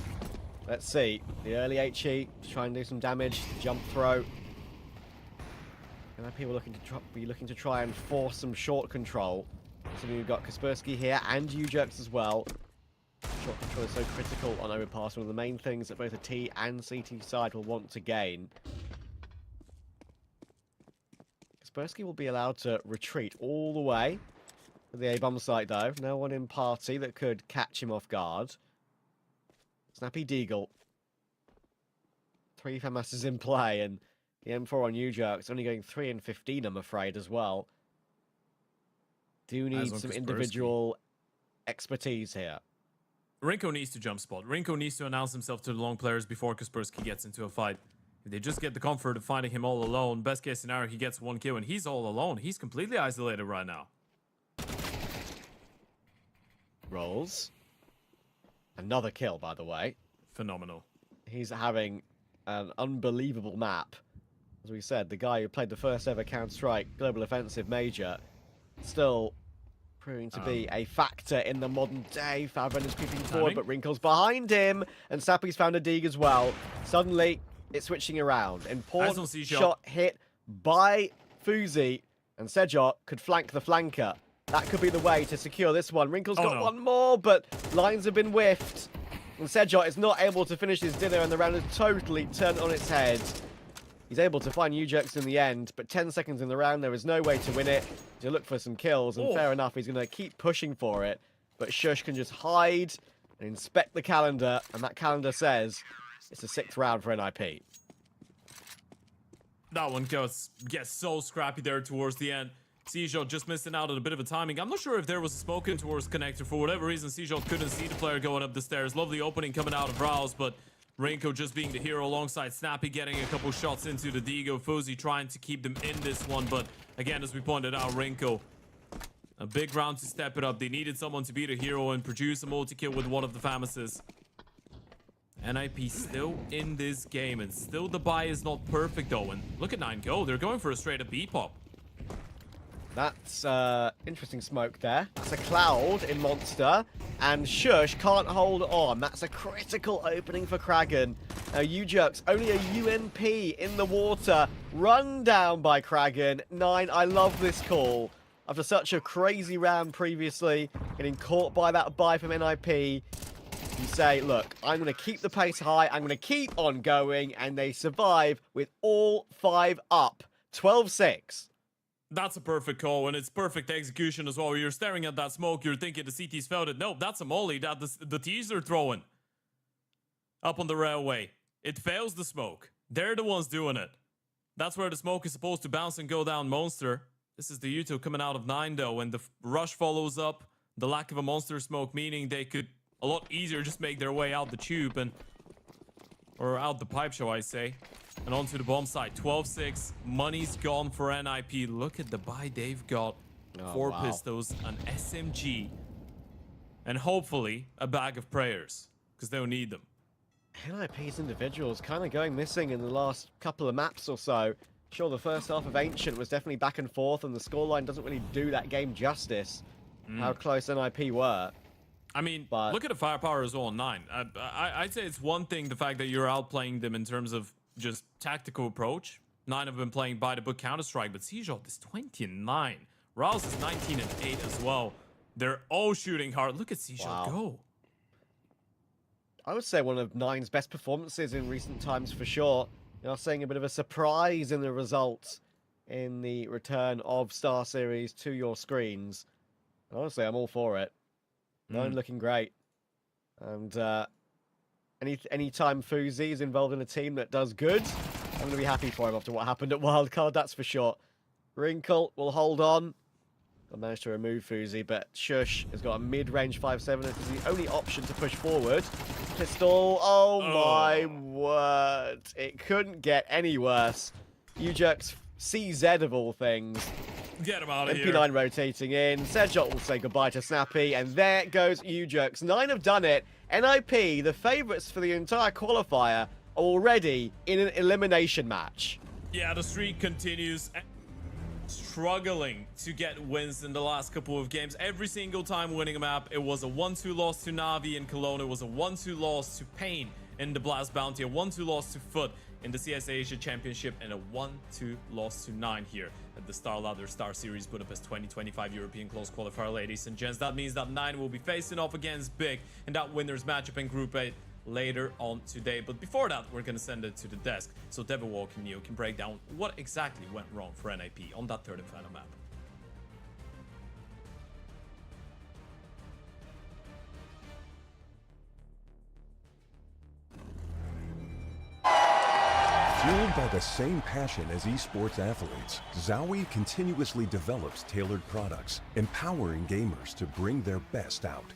Let's see. The early HE to try and do some damage. Jump throw. NIP will be looking to try and force some short control. So we've got Kaspersky here and U-Jerks as well. Short control is so critical on overpass. One of the main things that both the T and CT side will want to gain. Kaspersky will be allowed to retreat all the way to the A-bomb site, though. No one in party that could catch him off guard. Snappy Deagle. 3 FAMASs in play, and the M4 on U-Jerks only going 3 and 15, I'm afraid, as well. Do need some individual expertise here. Rinko needs to jump spot. Rinko needs to announce himself to the long players before Kaspersky gets into a fight. If they just get the comfort of finding him all alone, best case scenario, he gets 1 kill, and he's all alone. He's completely isolated right now. Rolls. Another kill, by the way. Phenomenal. He's having an unbelievable map. As we said, the guy who played the first ever Counter-Strike Global Offensive Major, still proving to be a factor in the modern day. Favren is creeping forward, but Wrinkle's behind him, and Sappy's found a dig as well. Suddenly, it's switching around. Important shot hit by Fuzi, and Sejok could flank the flanker. That could be the way to secure this one. Wrinkle's got one more, but lines have been whiffed. And Sejok is not able to finish his dinner, and the round is totally turned on its head. He's able to find U-Jerks in the end, but 10 seconds in the round, there is no way to win it. To look for some kills, and fair enough, he's going to keep pushing for it. But Shush can just hide and inspect the calendar, and that calendar says it's the 6th round for NIP. That one gets so scrappy there towards the end. Sejok just missing out on a bit of a timing. I'm not sure if there was a smoke in towards connector. For whatever reason, Sejok couldn't see the player going up the stairs. Lovely opening coming out of Rouse, but Rinko just being the hero alongside Snappy, getting a couple shots into the Digo. Fuzi trying to keep them in this one, but again, as we pointed out, Rinko, a big round to step it up. They needed someone to be the hero and produce a multi-kill with one of the Famuses. NIP still in this game, and still the buy is not perfect though. And look at 9 go. They're going for a straight up B-pop. That's interesting smoke there. That's a cloud in Monster, and Shush can't hold on. That's a critical opening for Kragan. Ujux, only a UMP in the water, run down by Kragan. 9, I love this call. After such a crazy round previously, getting caught by that buy from NIP, you say, look, I'm going to keep the pace high, I'm going to keep on going, and they survive with all 5 up. 12-6. That's a perfect call, and it's perfect execution as well. You're staring at that smoke, you're thinking the CT's felt it. No, that's a molly that the T's are throwing up on the railway. It fails the smoke. They're the ones doing it. That's where the smoke is supposed to bounce and go down Monster. This is the U2 coming out of 9 though, and the rush follows up. The lack of a Monster smoke, meaning they could a lot easier just make their way out the tube or out the pipe, shall I say. And onto the bomb side. 12-6. Money's gone for NIP. Look at the buy they've got. 4 pistols, an SMG, and hopefully a bag of prayers, because they'll need them. NIP's individuals kind of going missing in the last couple of maps or so. Sure, the first half of Ancient was definitely back and forth, and the scoreline doesn't really do that game justice. How close NIP were. I mean, but look at the firepower as well on 9. I'd say it's one thing, the fact that you're outplaying them in terms of just tactical approach. 9 have been playing by the book Counter-Strike, but Seashot is 20-9. Rouse is 19-8 as well. They're all shooting hard. Look at Seashot go. I would say one of 9's best performances in recent times for sure. You know, seeing a bit of a surprise in the results in the return of StarSeries to your screens. And honestly, I'm all for it. 9 looking great. And anytime Fuzi is involved in a team that does good, I'm going to be happy for him after what happened at Wildcard, that's for sure. Wrinkle will hold on. I managed to remove Fuzi, but Shush has got a mid-range 5.7. This is the only option to push forward. Pistol, oh my word. It couldn't get any worse. Ujux, CZ of all things. Get him out of here. MP9 rotating in. Sedshot will say goodbye to Snappy, and there goes Ujux. 9 have done it. NIP, the favourites for the entire qualifier, are already in an elimination match. Yeah, the streak continues. Struggling to get wins in the last couple of games. Every single time winning a map, it was a 1-2 loss to Navi in Cologne. It was a 1-2 loss to Pain in the Blast Bounty, a 1-2 loss to Foot in the CS Asia Championship, and a 1-2 loss to 9 here at the Star Ladder StarSeries Budapest 2025 European Close Qualifier, ladies and gents. That means that 9 will be facing off against Big in that winners matchup in Group 8 later on today. But before that, we're going to send it to the desk so Devin Walk and Neo can break down what exactly went wrong for NIP on that third and final map. Fueled by the same passion as esports athletes, Zowie continuously develops tailored products, empowering gamers to bring their best out.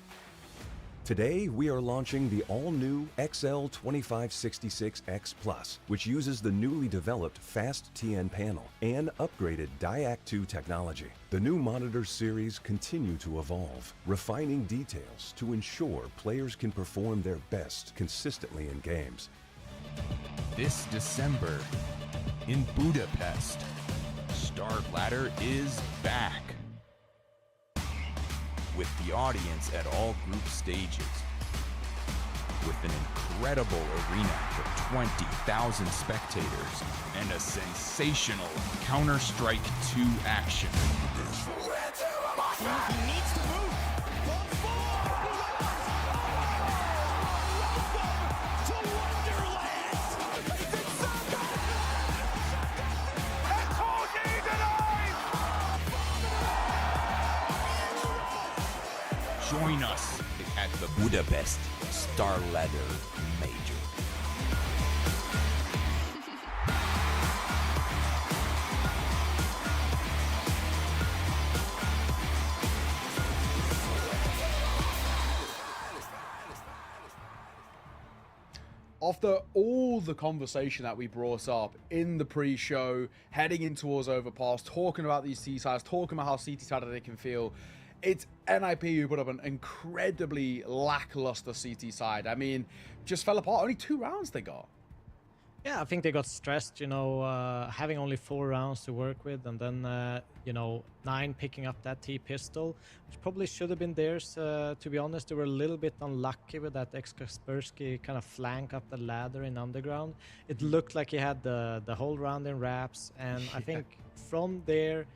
Today, we are launching the all-new XL2566X Plus, which uses the newly developed Fast TN panel and upgraded Diac 2 technology. The new monitor series continue to evolve, refining details to ensure players can perform their best consistently in games. This December in Budapest, Star Ladder is back. With the audience at all group stages. With an incredible arena for 20,000 spectators and a sensational Counter-Strike 2 action. He needs to move. Join us at the Budapest Star Ladder Major. After all the conversation that we brought up in the pre-show, heading in towards Overpass, talking about these T-sides, talking about how CT-sided they can feel, it's NIP who put up an incredibly lackluster CT side. I mean, just fell apart. Only 2 rounds they got. Yeah, I think they got stressed, having only 4 rounds to work with, and then, Nine picking up that T-pistol, which probably should have been theirs. To be honest, they were a little bit unlucky with that Kaspersky kind of flank up the ladder in Underground. It looked like he had the whole round in wraps, and I think from there,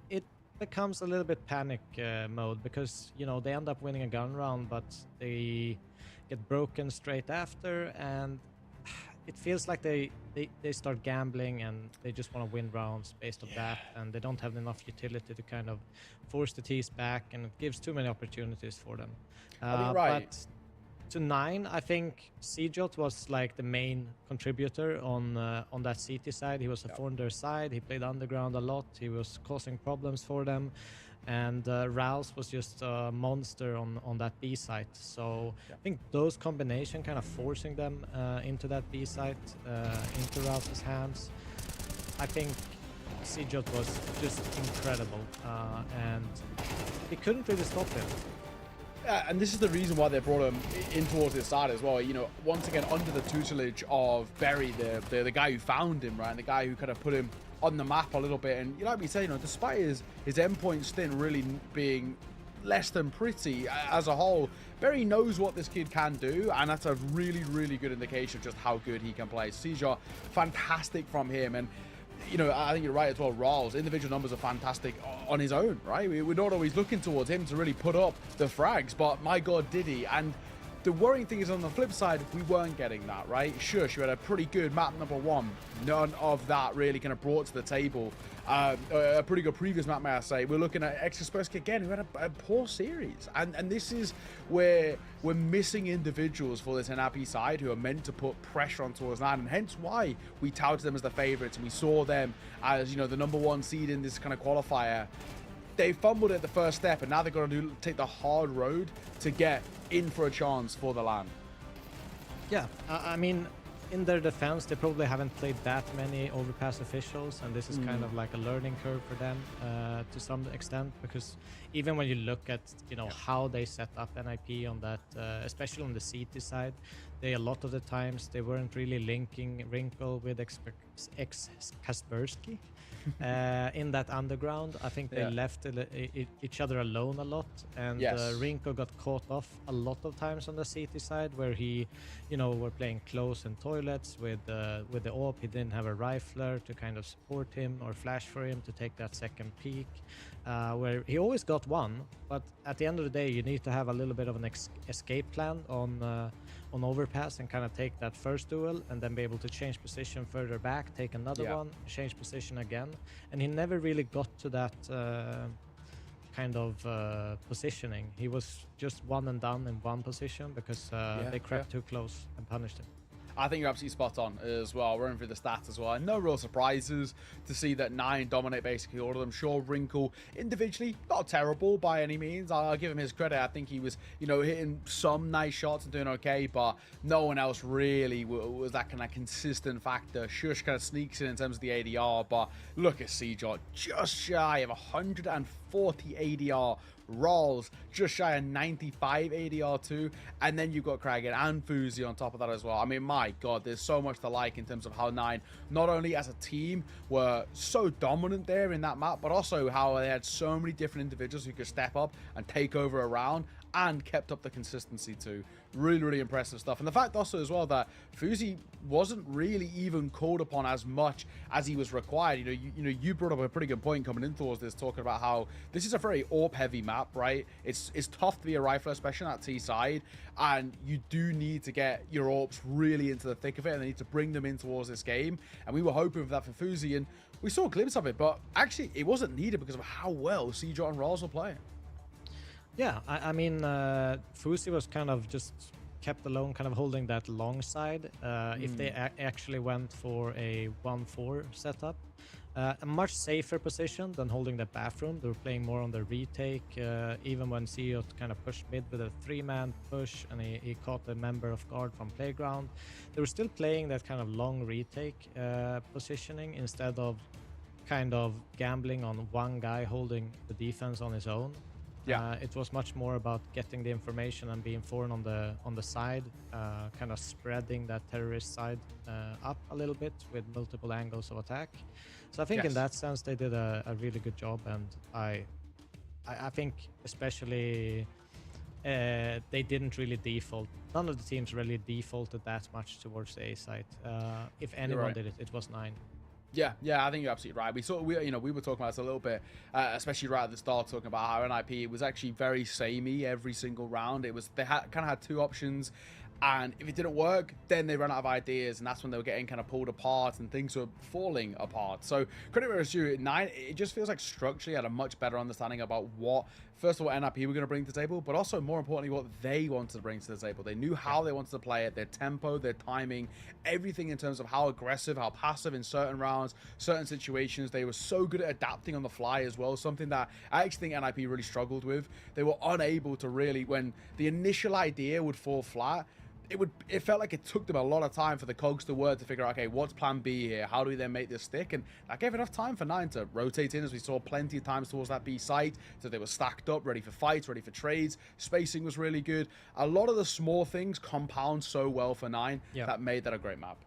it becomes a little bit panic mode, because, they end up winning a gun round, but they get broken straight after, and it feels like they start gambling and they just want to win rounds based on that, and they don't have enough utility to kind of force the T's back, and it gives too many opportunities for them. right. But to Nine, I think Sejot was like the main contributor on that CT side. He was a thorn their side. He played Underground a lot. He was causing problems for them. And Rouse was just a monster on that B site. So I think those combination kind of forcing them into that B site, into Rouse's hands. I think Sejot was just incredible, and they couldn't really stop him. And this is the reason why they brought him in towards this side as well. Once again, under the tutelage of Berry, the guy who found him, right? And the guy who kind of put him on the map a little bit. And like we say, despite his endpoint stint really being less than pretty as a whole, Berry knows what this kid can do, and that's a really, really good indication of just how good he can play. Sejot, fantastic from him. And I think you're right as well. Rawls, individual numbers are fantastic on his own, right? We're not always looking towards him to really put up the frags, but my God, did he. And the worrying thing is, on the flip side, we weren't getting that, right? Shush, you had a pretty good map number 1. None of that really kind of brought to the table. A pretty good previous map, may I say. We're looking at Kaspersky again, who had a poor series. And this is where we're missing individuals for this NRP side who are meant to put pressure on towards Nine, and hence why we touted them as the favorites, and we saw them as, the number 1 seed in this kind of qualifier. They fumbled at the first step, and now they've got to take the hard road to get in for a chance for the LAN. Yeah, I mean, in their defense, they probably haven't played that many overpass officials, and this is kind of like a learning curve for them to some extent, because even when you look at how they set up NIP on that, especially on the CT side, a lot of the times they weren't really linking Wrinkle with Kaspersky. In that Underground, I think they left each other alone a lot, and Rinko got caught off a lot of times on the CT side, where he, were playing close in toilets with the AWP. He didn't have a rifler to kind of support him or flash for him to take that second peek, where he always got one, but at the end of the day, you need to have a little bit of an escape plan on overpass and kind of take that first duel and then be able to change position further back, take another one, change position again. And he never really got to that kind of positioning. He was just one and done in one position because they crept too close and punished him. I think you're absolutely spot on as well. Running through the stats as well. And no real surprises to see that 9 dominate basically all of them. Sure, Wrinkle individually not terrible by any means. I'll give him his credit. I think he was, hitting some nice shots and doing okay, but no one else really was that kind of consistent factor. Shush kind of sneaks in terms of the ADR, but look at Sejot, just shy of 140 ADR. Rawls just shy of 95 ADR too, and then you've got Kragan and Fuzi on top of that as well. I mean, my God, there's so much to like in terms of how 9, not only as a team, were so dominant there in that map, but also how they had so many different individuals who could step up and take over a round and kept up the consistency too. Really, really impressive stuff. And the fact also as well that Fuzi wasn't really even called upon as much as he was required. You brought up a pretty good point coming in towards this, talking about how this is a very AWP heavy map, right? It's tough to be a rifler, especially on that T side, and you do need to get your AWPs really into the thick of it, and they need to bring them in towards this game. And we were hoping for that for Fuzi, and we saw a glimpse of it, but actually it wasn't needed because of how well Sejot and Rawls were playing. Yeah, I mean, Fuzi was kind of just kept alone, kind of holding that long side. If they actually went for a 1-4 setup, a much safer position than holding the bathroom. They were playing more on the retake, even when Sejot kind of pushed mid with a 3-man push, and he caught a member of guard from playground. They were still playing that kind of long retake positioning instead of kind of gambling on one guy holding the defense on his own. Yeah. It was much more about getting the information and being foreign on the side, kind of spreading that terrorist side up a little bit with multiple angles of attack. So I think in Yes. that sense they did a really good job, and I think especially they didn't really default. None of the teams really defaulted that much towards the A site. If anyone right. did it, it was 9. Yeah, I think you're absolutely right. We were talking about this a little bit, especially right at the start, talking about how NIP was actually very samey every single round. They kind of had 2 options, and if it didn't work, then they ran out of ideas, and that's when they were getting kind of pulled apart and things were falling apart. So credit where it's due. 9, it just feels like structurally had a much better understanding about what, first of all, NIP were going to bring to the table, but also more importantly, what they wanted to bring to the table. They knew how they wanted to play it, their tempo, their timing, everything in terms of how aggressive, how passive in certain rounds, certain situations. They were so good at adapting on the fly as well, something that I actually think NIP really struggled with. They were unable to really, when the initial idea would fall flat, it felt like it took them a lot of time for the cogs to work to figure out, okay, what's plan B here? How do we then make this stick? And that gave enough time for 9 to rotate in, as we saw plenty of times towards that B site. So they were stacked up, ready for fights, ready for trades. Spacing was really good. A lot of the small things compound so well for 9 that made that a great map.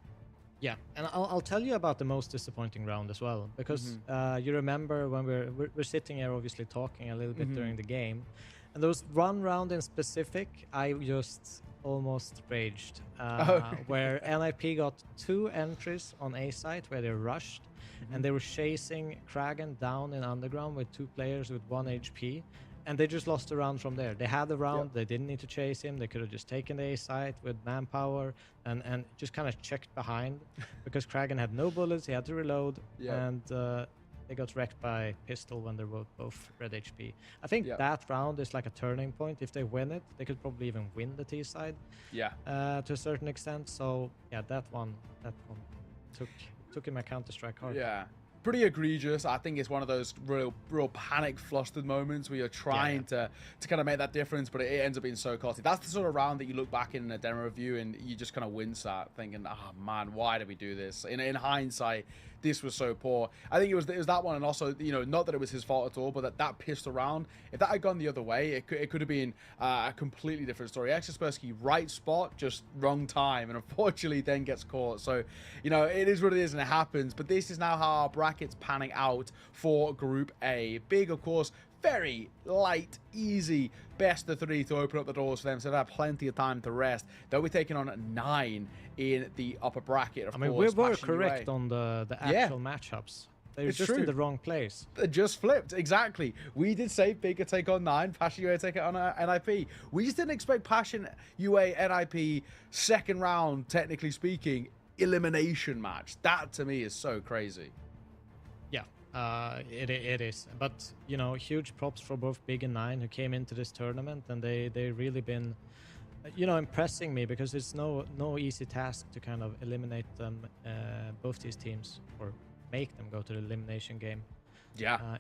Yeah, and I'll tell you about the most disappointing round as well, because you remember when we're sitting here obviously talking a little bit during the game, and there was one round in specific I just almost raged, where NIP got 2 entries on A site where they rushed, and they were chasing Kragan down in underground with 2 players with 1 HP, and they just lost the round from there. They had the round, they didn't need to chase him, they could have just taken the A site with manpower and just kind of checked behind, because Kragan had no bullets, he had to reload, and they got wrecked by pistol when they were both red HP. I think that round is like a turning point. If they win it, they could probably even win the T side. To a certain extent. So yeah, that one took in my Counter-Strike hard. Yeah. Pretty egregious. I think it's one of those real panic flustered moments where you're trying to kind of make that difference, but it ends up being so costly. That's the sort of round that you look back in a demo review and you just kind of wince at, thinking, oh man, why did we do this? In hindsight, this was so poor. I think it was that one, and also, not that it was his fault at all, but that pissed around. If that had gone the other way, it could have been a completely different story. Kaspersky, right spot, just wrong time, and unfortunately then gets caught. So, it is what it is, and it happens. But this is now how our bracket's panning out for Group A. Big, of course, very light, easy, best of 3 to open up the doors for them, so they've had plenty of time to rest. They'll be taking on 9 in the upper bracket, of course. We were correct on the actual matchups. They were just in the wrong place. They just flipped, exactly. We did say Big would take on 9, Passion UA take it on NIP. We just didn't expect Passion UA NIP second round, technically speaking, elimination match. That, to me, is so crazy. It is, but huge props for both Big and 9 who came into this tournament, and they really been impressing me, because it's no easy task to kind of eliminate them, both these teams, or make them go to the elimination game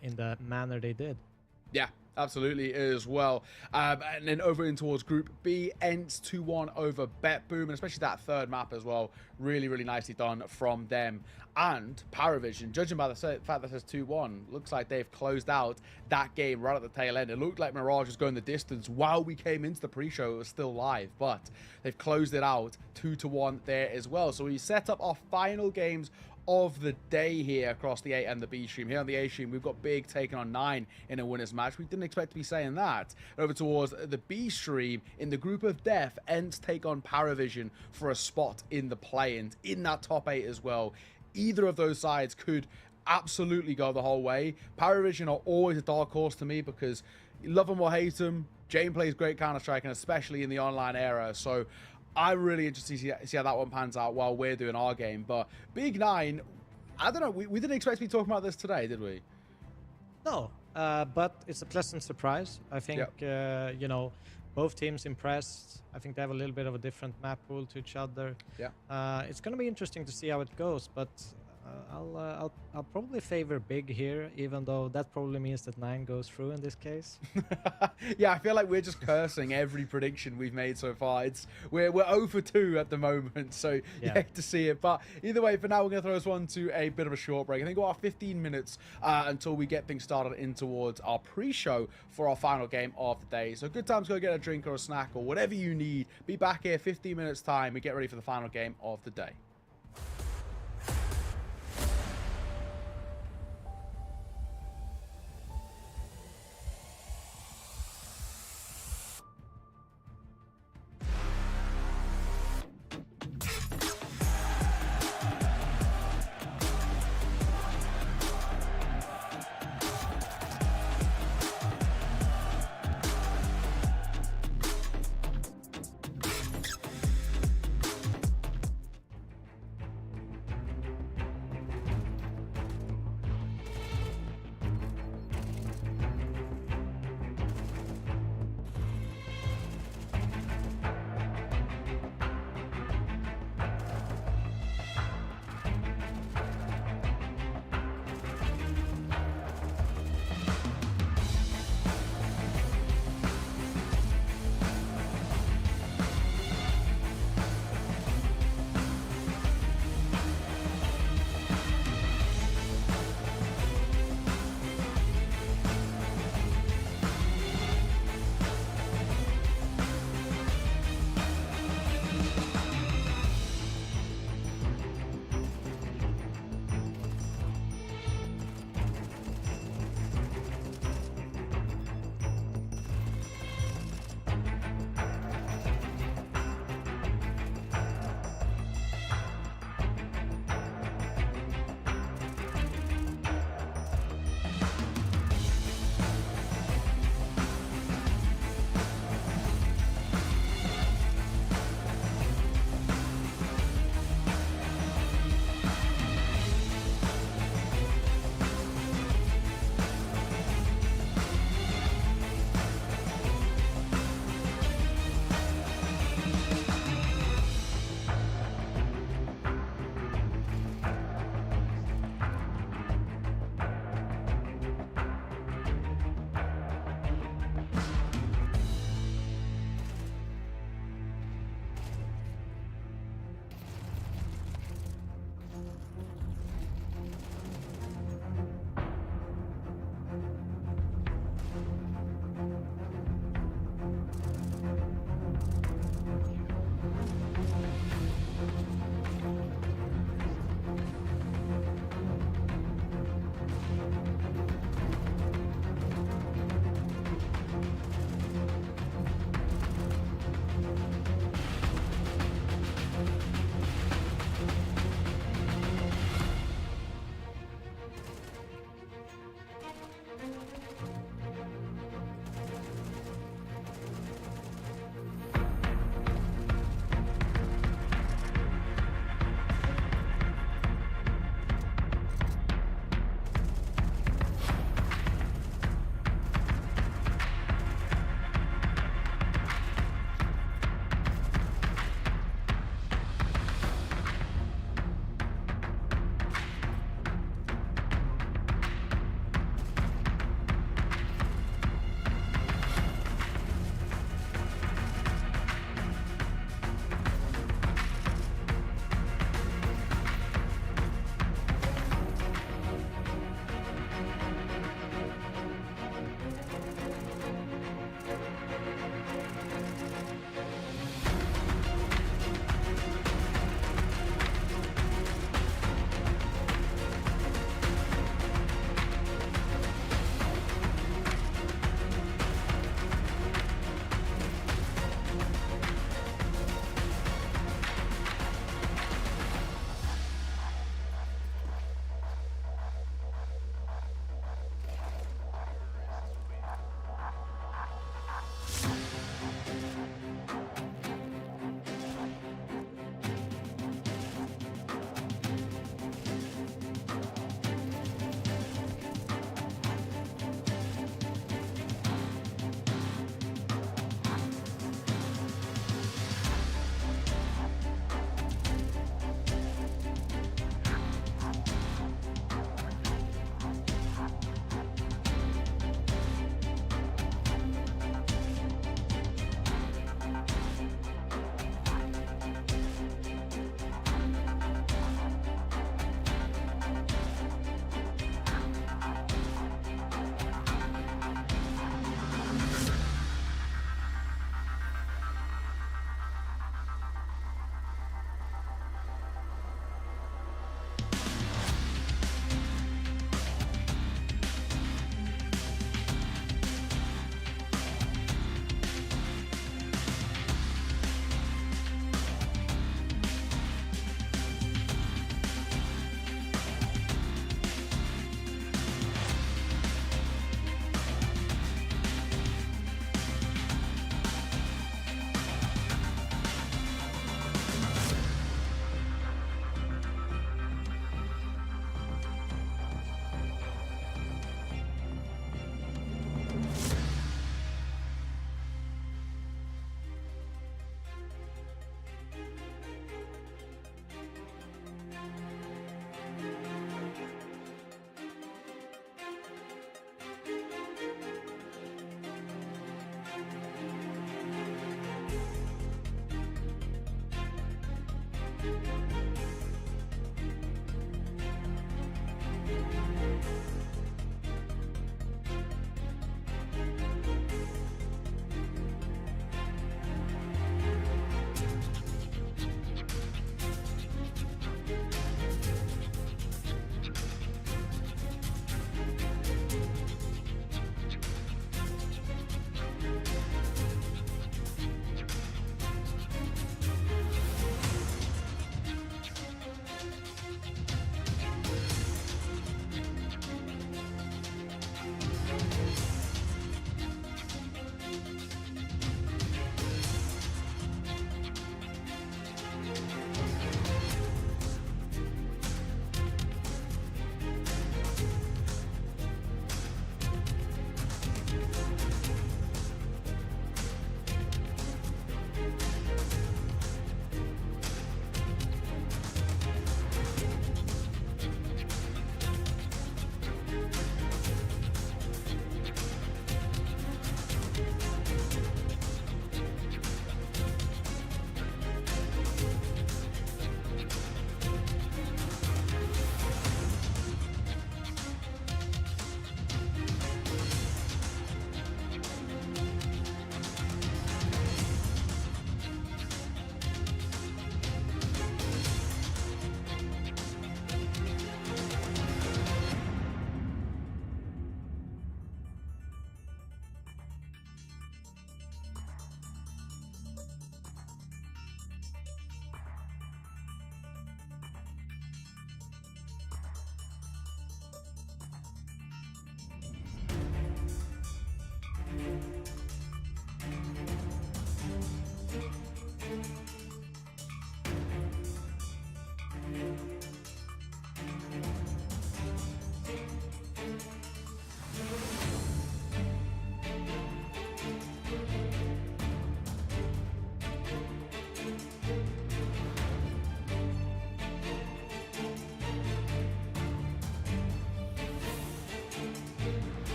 in the manner they did. Yeah, absolutely as well. And then over in towards Group B, Ents 2-1 over BetBoom, and especially that third map as well. Really, really nicely done from them. And Paravision, judging by the fact that it says 2-1, looks like they've closed out that game right at the tail end. It looked like Mirage was going the distance while we came into the pre-show. It was still live, but they've closed it out 2-1 there as well. So we set up our final games of the day here across the A and the B stream. Here on the A stream, we've got Big taking on 9 in a winners match. We didn't expect to be saying that. Over towards the B stream, in the group of death, Ents take on Paravision for a spot in the play-ins, in that top 8 as well. Either of those sides could absolutely go the whole way. Paravision are always a dark horse to me, because you love them or hate them, Jane plays great Counter-Strike, and especially in the online era. So I'm really interested to see how that one pans out while we're doing our game. But Big 9, I don't know, we didn't expect to be talking about this today, did we? No, but it's a pleasant surprise. I think, both teams impressed. I think they have a little bit of a different map pool to each other. Yeah. It's going to be interesting to see how it goes, but I'll probably favor big here, even though that probably means that 9 goes through in this case. Yeah, I feel like we're just cursing every prediction we've made so far. We're 0 for 2 at the moment, so you Yeah. hate to see it. But either way, for now, we're going to throw this one to a bit of a short break. I think about 15 minutes until we get things started in towards our pre-show for our final game of the day. So good time to go get a drink or a snack or whatever you need. Be back here 15 minutes time. We get ready for the final game of the day.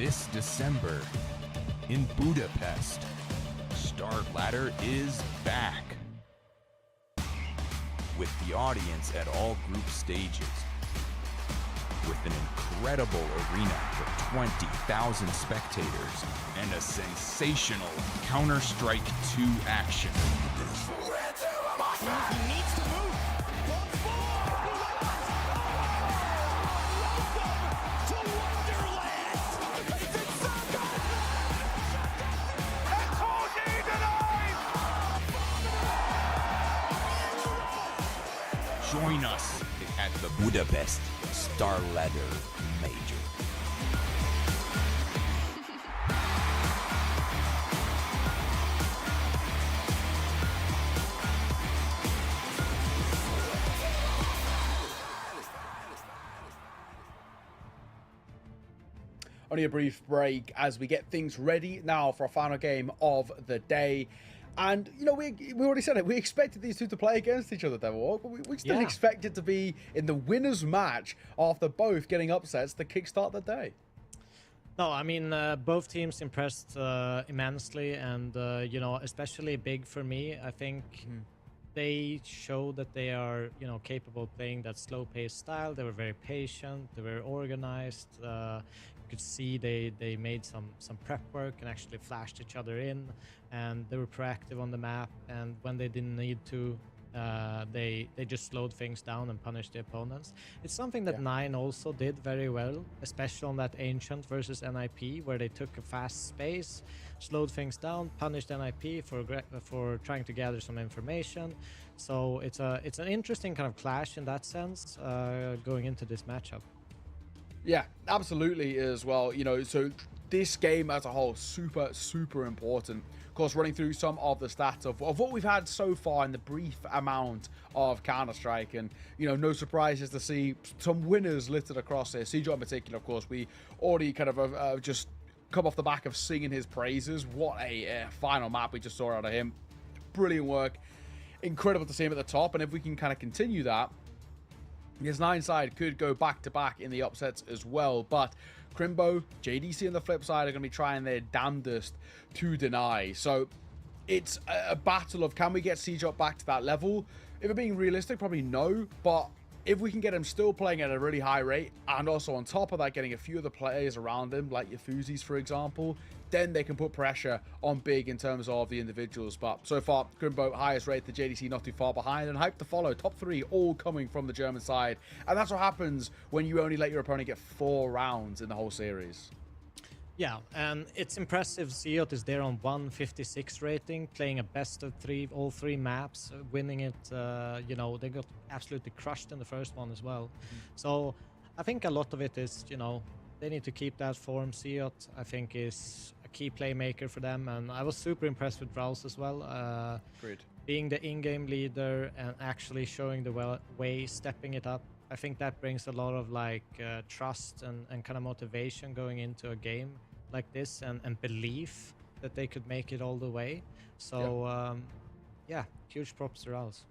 this December in Budapest. Star Ladder is back with the audience at all group stages, with an incredible arena for 20,000 spectators and a sensational Counter-Strike 2 action. Join us at the Budapest Star Ladder Major. Only a brief break as we get things ready now for our final game of the day. And, you know, we already said it. We expected these two to play against each other, Devil. But we still expect it to be in the winner's match after both getting upsets to kickstart the day. No, I mean, both teams impressed immensely. And, you know, especially big for me. I think they showed that they are, you know, capable of playing that slow-paced style. They were very patient. They were organized. You could see they made some prep work and actually flashed each other in, and they were proactive on the map, and when they didn't need to, they just slowed things down and punished the opponents. It's something that Nine also did very well, especially on that Ancient versus NIP, where they took a fast space, slowed things down, punished NIP for trying to gather some information. So it's an interesting kind of clash in that sense, going into this matchup. Yeah, absolutely as well. You know, so this game as a whole, super important. Of course, running through some of the stats of what we've had so far in the brief amount of Counter-Strike. And, you know, no surprises to see some winners littered across here. CJ in particular, of course, we already kind of just come off the back of singing his praises. What a final map we just saw out of him. Brilliant work. Incredible to see him at the top. And if we can kind of continue that, this Nine side could go back-to-back in the upsets as well, but Crimbo, JDC on the flip side are going to be trying their damnedest to deny. So it's a battle of, can we get Siege up back to that level? If we're being realistic, probably no, but if we can get him still playing at a really high rate, and also on top of that getting a few of the players around him, like your Fuzis for example, then they can put pressure on Big in terms of the individuals. But so far, Crimbo, highest rate, the JDC not too far behind, and hype to follow. Top 3 all coming from the German side. And that's what happens when you only let your opponent get 4 rounds in the whole series. Yeah, and it's impressive. Siot is there on 156 rating, playing a best of 3, all 3 maps, winning it. You know, they got absolutely crushed in the first one as well. So I think a lot of it is, you know, they need to keep that form. Siot, I think, is a key playmaker for them, and I was super impressed with Rouse as well. Great. Being the in-game leader and actually showing the way, stepping it up. I think that brings a lot of like trust and kind of motivation going into a game like this, and belief that they could make it all the way. So yeah, huge props to Rouse.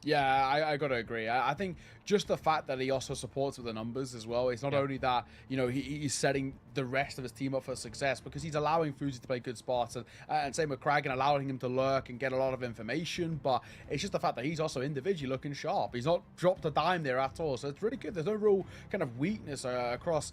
Yeah, I got to agree. I think just the fact that he also supports with the numbers as well. It's not only that, you know, he's setting the rest of his team up for success, because he's allowing Fuzi to play good spots, and same with Kragan, allowing him to lurk and get a lot of information. But it's just the fact that he's also individually looking sharp. He's not dropped a dime there at all. So it's really good. There's no real kind of weakness across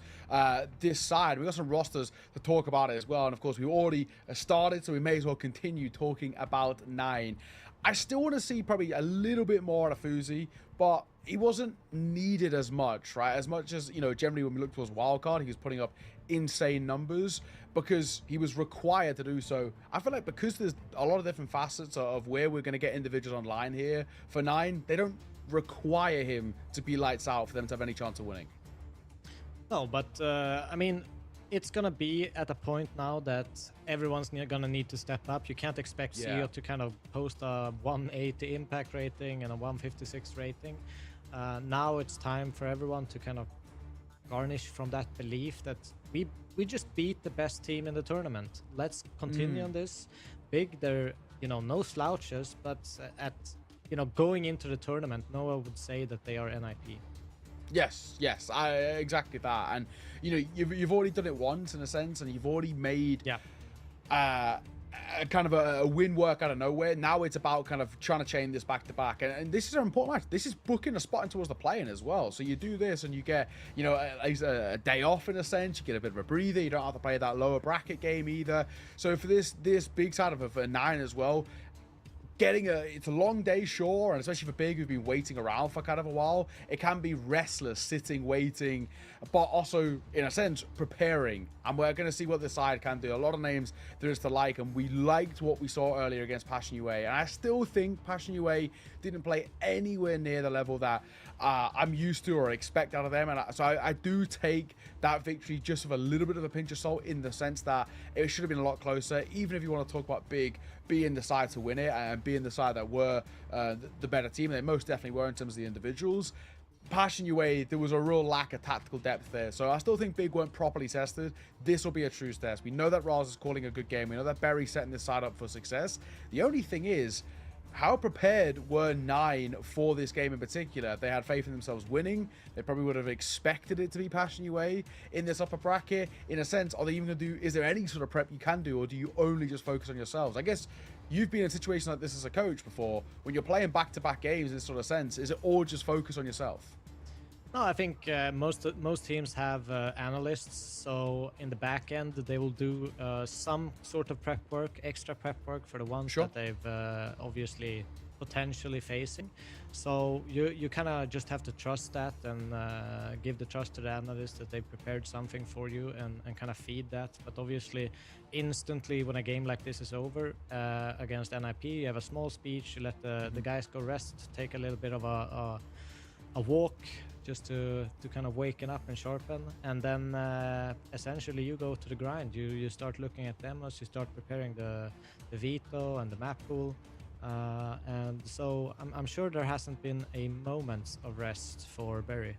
this side. We've got some rosters to talk about it as well. And of course, we already started, so we may as well continue talking about Nine. I still want to see probably a little bit more out of Fuzi, but he wasn't needed as much, right? As much as, you know, generally when we look towards Wildcard, he was putting up insane numbers because he was required to do so. I feel like because there's a lot of different facets of where we're going to get individuals online here for Nine, they don't require him to be lights out for them to have any chance of winning. No, but I mean, it's gonna be at a point now that everyone's gonna need to step up. You can't expect CEO to kind of post a 180 impact rating and a 156 rating. Now it's time for everyone to kind of garnish from that belief that we just beat the best team in the tournament. Let's continue on this. Big, they're, you know, no slouches, but at, you know, going into the tournament, no one would say that they are NIP. Yes, exactly that. And you know, you've already done it once in a sense, and you've already made a kind of a win work out of nowhere. Now it's about kind of trying to chain this back to back, and this is an important match. This is booking a spot in towards the play-in as well. So you do this, and you get, you know, a day off in a sense. You get a bit of a breather. You don't have to play that lower bracket game either. So for this big side of a 9 as well, it's a long day, sure, and especially for Big, who've been waiting around for kind of a while, it can be restless, sitting, waiting, but also, in a sense, preparing. And we're going to see what the side can do. A lot of names there is to like, and we liked what we saw earlier against Passion UA. And I still think Passion UA didn't play anywhere near the level that I'm used to or expect out of them. And so I do take that victory just with a little bit of a pinch of salt, in the sense that it should have been a lot closer. Even if you want to talk about Big being the side to win it and being the side that were the better team, they most definitely were in terms of the individuals. Passion UA, there was a real lack of tactical depth there. So I still think Big weren't properly tested. This will be a true test. We know that Raz is calling a good game. We know that Berry's setting this side up for success. The only thing is, how prepared were 9 for this game in particular? They had faith in themselves winning. They probably would have expected it to be Passion UA in this upper bracket. In a sense, are they even going to do, is there any sort of prep you can do, or do you only just focus on yourselves? I guess you've been in a situation like this as a coach before. When you're playing back-to-back games in this sort of sense, is it all just focus on yourself? No, I think most teams have analysts, so in the back end they will do some sort of prep work, extra prep work for the ones that they've obviously potentially facing. So you kind of just have to trust that and give the trust to the analyst that they prepared something for you, and kind of feed that. But obviously, instantly when a game like this is over against NIP, you have a small speech, you let the guys go rest, take a little bit of a walk, just to kind of waken up and sharpen, and then essentially you go to the grind. You start looking at demos, you start preparing the veto and the map pool, and so I'm sure there hasn't been a moment of rest for Berry.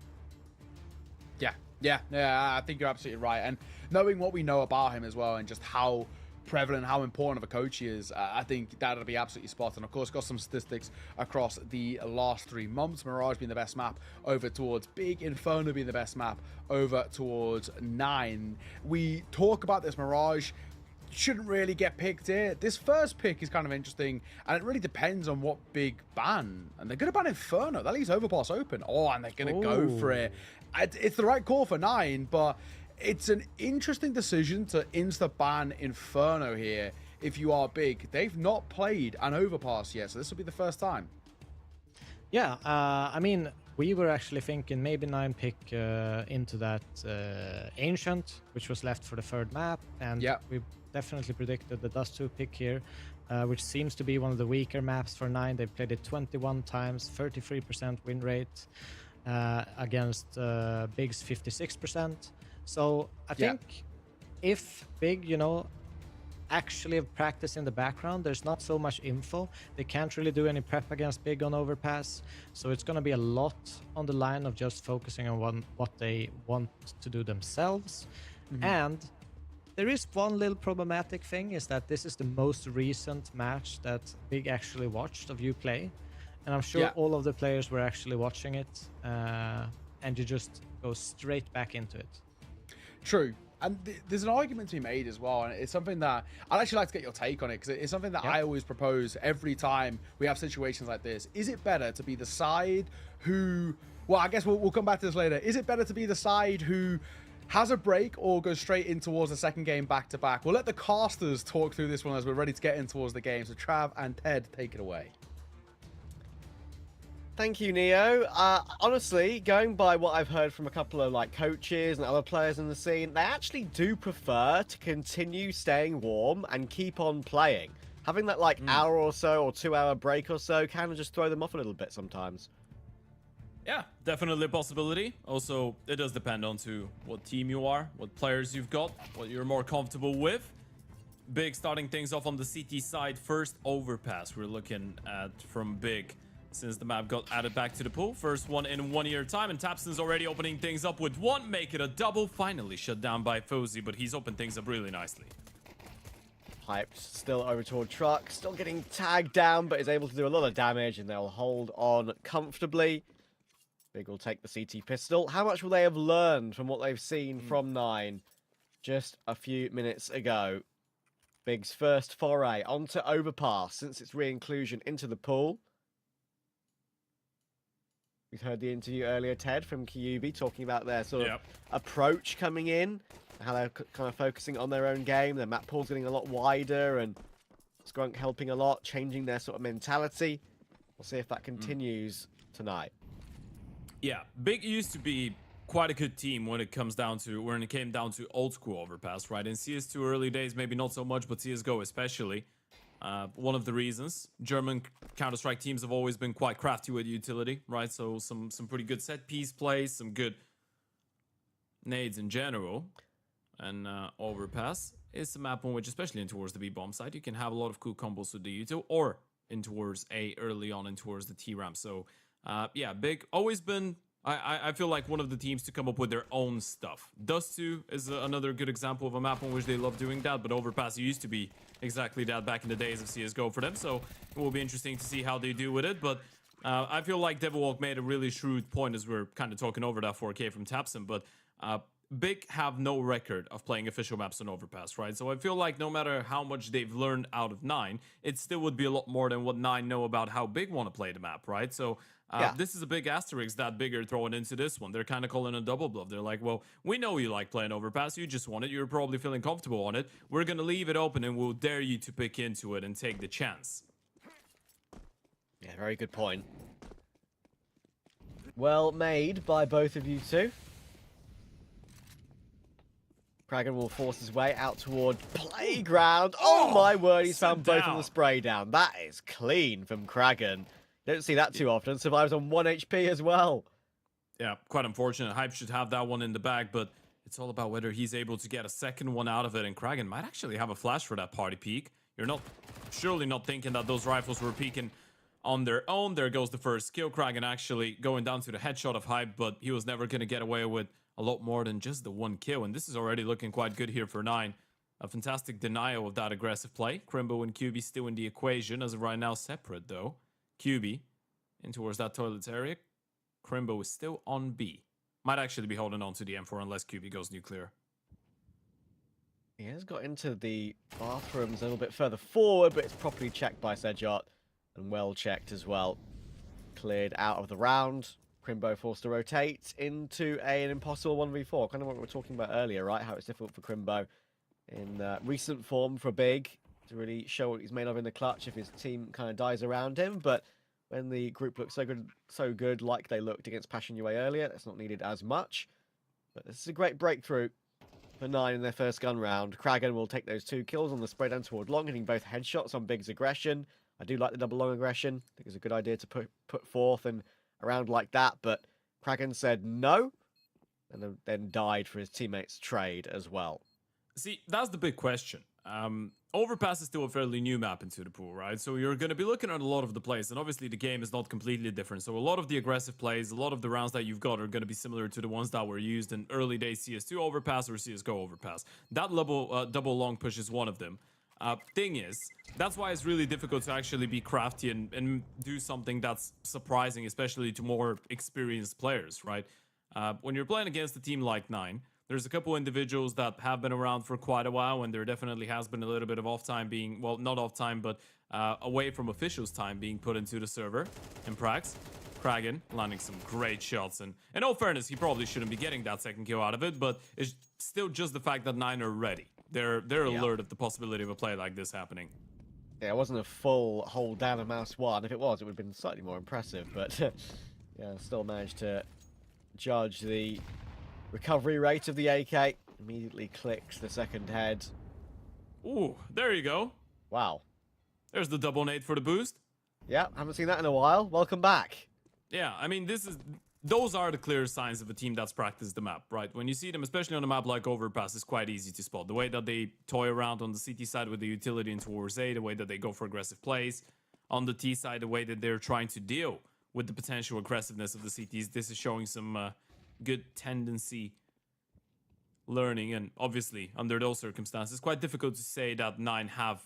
Yeah, I think you're absolutely right. And knowing what we know about him as well, and just how prevalent, how important of a coach he is, I think that'll be absolutely spot on. Of course, got some statistics across the last 3 months. Mirage being the best map over towards Big, Inferno being the best map over towards 9. We talk about this Mirage shouldn't really get picked here. This first pick is kind of interesting, and it really depends on what Big ban. And they're going to ban Inferno. That leaves Overpass open. Oh, and they're going to go for it. It's the right call for 9, but it's an interesting decision to insta-ban Inferno here if you are Big. They've not played an Overpass yet, so this will be the first time. Yeah, I mean, we were actually thinking maybe 9 pick into that Ancient, which was left for the 3rd map, and we definitely predicted the Dust 2 pick here, which seems to be one of the weaker maps for 9. They've played it 21 times, 33% win rate against Big's 56%. So I think if Big, you know, actually have practice in the background, there's not so much info. They can't really do any prep against Big on Overpass. So it's going to be a lot on the line of just focusing on what they want to do themselves. And there is one little problematic thing, is that this is the most recent match that Big actually watched of you play. And I'm sure all of the players were actually watching it. And you just go straight back into it. True. And there's an argument to be made as well, and it's something that I'd actually like to get your take on it, because it's something that I always propose every time we have situations like this. Is it better to be the side who, well, I guess we'll come back to this later. Is it better to be the side who has a break or goes straight in towards the second game back-to-back? We'll let the casters talk through this one as we're ready to get in towards the game. So Trav and Ted, take it away. Thank you, Neo. Honestly, going by what I've heard from a couple of like coaches and other players in the scene, they actually do prefer to continue staying warm and keep on playing. Having that like hour or so or 2 hour break or so kind of just throw them off a little bit sometimes. Yeah, definitely a possibility. Also, it does depend on to what team you are, what players you've got, what you're more comfortable with. Big starting things off on the CT side. First Overpass we're looking at from Big, since the map got added back to the pool. First one in 1 year time, and Tapson's already opening things up with 1, make it a double. Finally shut down by Fozy, but he's opened things up really nicely. Hyped still over toward Truck, still getting tagged down, but is able to do a lot of damage, and they'll hold on comfortably. Big will take the CT pistol. How much will they have learned from what they've seen from 9 just a few minutes ago? Big's first foray onto Overpass since its re-inclusion into the pool. We've heard the interview earlier, Ted, from Kyubi, talking about their sort of approach coming in, how they're kind of focusing on their own game. Their map pool's getting a lot wider, and Skrunk helping a lot, changing their sort of mentality. We'll see if that continues tonight. Yeah, Big used to be quite a good team when it came down to old school Overpass, right? In CS2 early days, maybe not so much, but CSGO especially. One of the reasons German Counter-Strike teams have always been quite crafty with utility, right? So some pretty good set piece plays, some good nades in general, and Overpass is a map on which, especially in towards the B bomb side, you can have a lot of cool combos with the util or in towards A early on and towards the T ramp. So yeah, Big always been. I feel like one of the teams to come up with their own stuff. Dust 2 is another good example of a map on which they love doing that, but Overpass used to be exactly that back in the days of CSGO for them, so it will be interesting to see how they do with it. But I feel like Devilwalk made a really shrewd point as we're kind of talking over that 4K from Tapson, but Big have no record of playing official maps on Overpass, right? So I feel like no matter how much they've learned out of 9, it still would be a lot more than what 9 know about how Big want to play the map, right? So this is a big asterisk that Big are throwing into this one. They're kind of calling a double bluff. They're like, well, we know you like playing Overpass. You just want it. You're probably feeling comfortable on it. We're going to leave it open and we'll dare you to pick into it and take the chance. Yeah, very good point. Well made by both of you two. Kragan will force his way out toward Playground. Oh my word, he's found both of the spray down. That is clean from Kragan. Don't see that too often. Survives on 1 HP as well. Yeah, quite unfortunate. Hype should have that one in the bag, but it's all about whether he's able to get a second one out of it, and Kragan might actually have a flash for that party peek. You're surely not thinking that those rifles were peeking on their own. There goes the first kill. Kragan actually going down to the headshot of Hype, but he was never going to get away with a lot more than just the 1 kill, and this is already looking quite good here for 9. A fantastic denial of that aggressive play. Crimbo and QB still in the equation, as of right now separate though. QB in towards that toilets area. Crimbo is still on B. Might actually be holding on to the M4 unless QB goes nuclear. He has got into the bathrooms a little bit further forward, but it's properly checked by Sejot, and well checked as well. Cleared out of the round. Crimbo forced to rotate into an impossible 1v4. Kind of what we were talking about earlier, right? How it's difficult for Crimbo in recent form for Big to really show what he's made of in the clutch if his team kind of dies around him. But when the group looks so good like they looked against Passion UA earlier, that's not needed as much. But this is a great breakthrough for 9 in their first gun round. Kragan will take those 2 kills on the spray down toward long, hitting both headshots on Big's aggression. I do like the double long aggression. I think it's a good idea to put forth and around like that, but Kragan said no, and then died for his teammates' trade as well. See, that's the big question. Overpass is still a fairly new map into the pool, right? So you're going to be looking at a lot of the plays, and obviously the game is not completely different. So a lot of the aggressive plays, a lot of the rounds that you've got are going to be similar to the ones that were used in early days CS2 Overpass or CSGO Overpass. That double long push is one of them. Thing is, that's why it's really difficult to actually be crafty and do something that's surprising, especially to more experienced players, right? When you're playing against a team like 9, there's a couple individuals that have been around for quite a while, and there definitely has been a little bit of off time being, well, not off time, but away from officials' time being put into the server. In Prax, Kragan landing some great shots, and in all fairness, he probably shouldn't be getting that second kill out of it, but it's still just the fact that 9 are ready. They're alert of the possibility of a play like this happening. Yeah, it wasn't a full hold down of Mouse 1. If it was, it would have been slightly more impressive, but yeah, still managed to judge the recovery rate of the AK. Immediately clicks the second head. Ooh, there you go. Wow. There's the double nade for the boost. Yeah, haven't seen that in a while. Welcome back. Yeah, I mean, those are the clear signs of a team that's practiced the map, right? When you see them, especially on a map like Overpass, it's quite easy to spot. The way that they toy around on the CT side with the utility in towards A, the way that they go for aggressive plays. On the T side, the way that they're trying to deal with the potential aggressiveness of the CTs. This is showing some good tendency learning, and obviously, under those circumstances, it's quite difficult to say that 9 have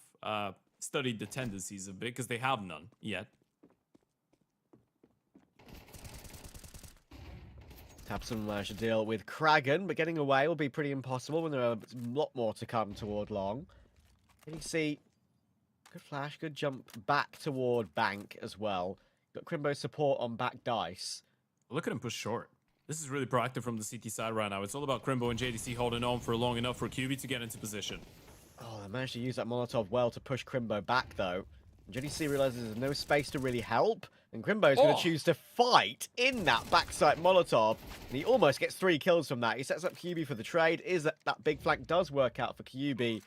studied the tendencies of Big, because they have none yet. Tabson managed to deal with Kragan, but getting away will be pretty impossible when there are a lot more to come toward long. Can you see? Good flash, good jump back toward Bank as well. Got Crimbo's support on back dice. Look at him push short. This is really proactive from the CT side right now. It's all about Crimbo and JDC holding on for long enough for QB to get into position. Oh, they managed to use that Molotov well to push Crimbo back, though. JDC realizes there's no space to really help, and Crimbo's going to choose to fight in that backside Molotov, and he almost gets 3 kills from that. He sets up QB for the trade. That big flank does work out for QB.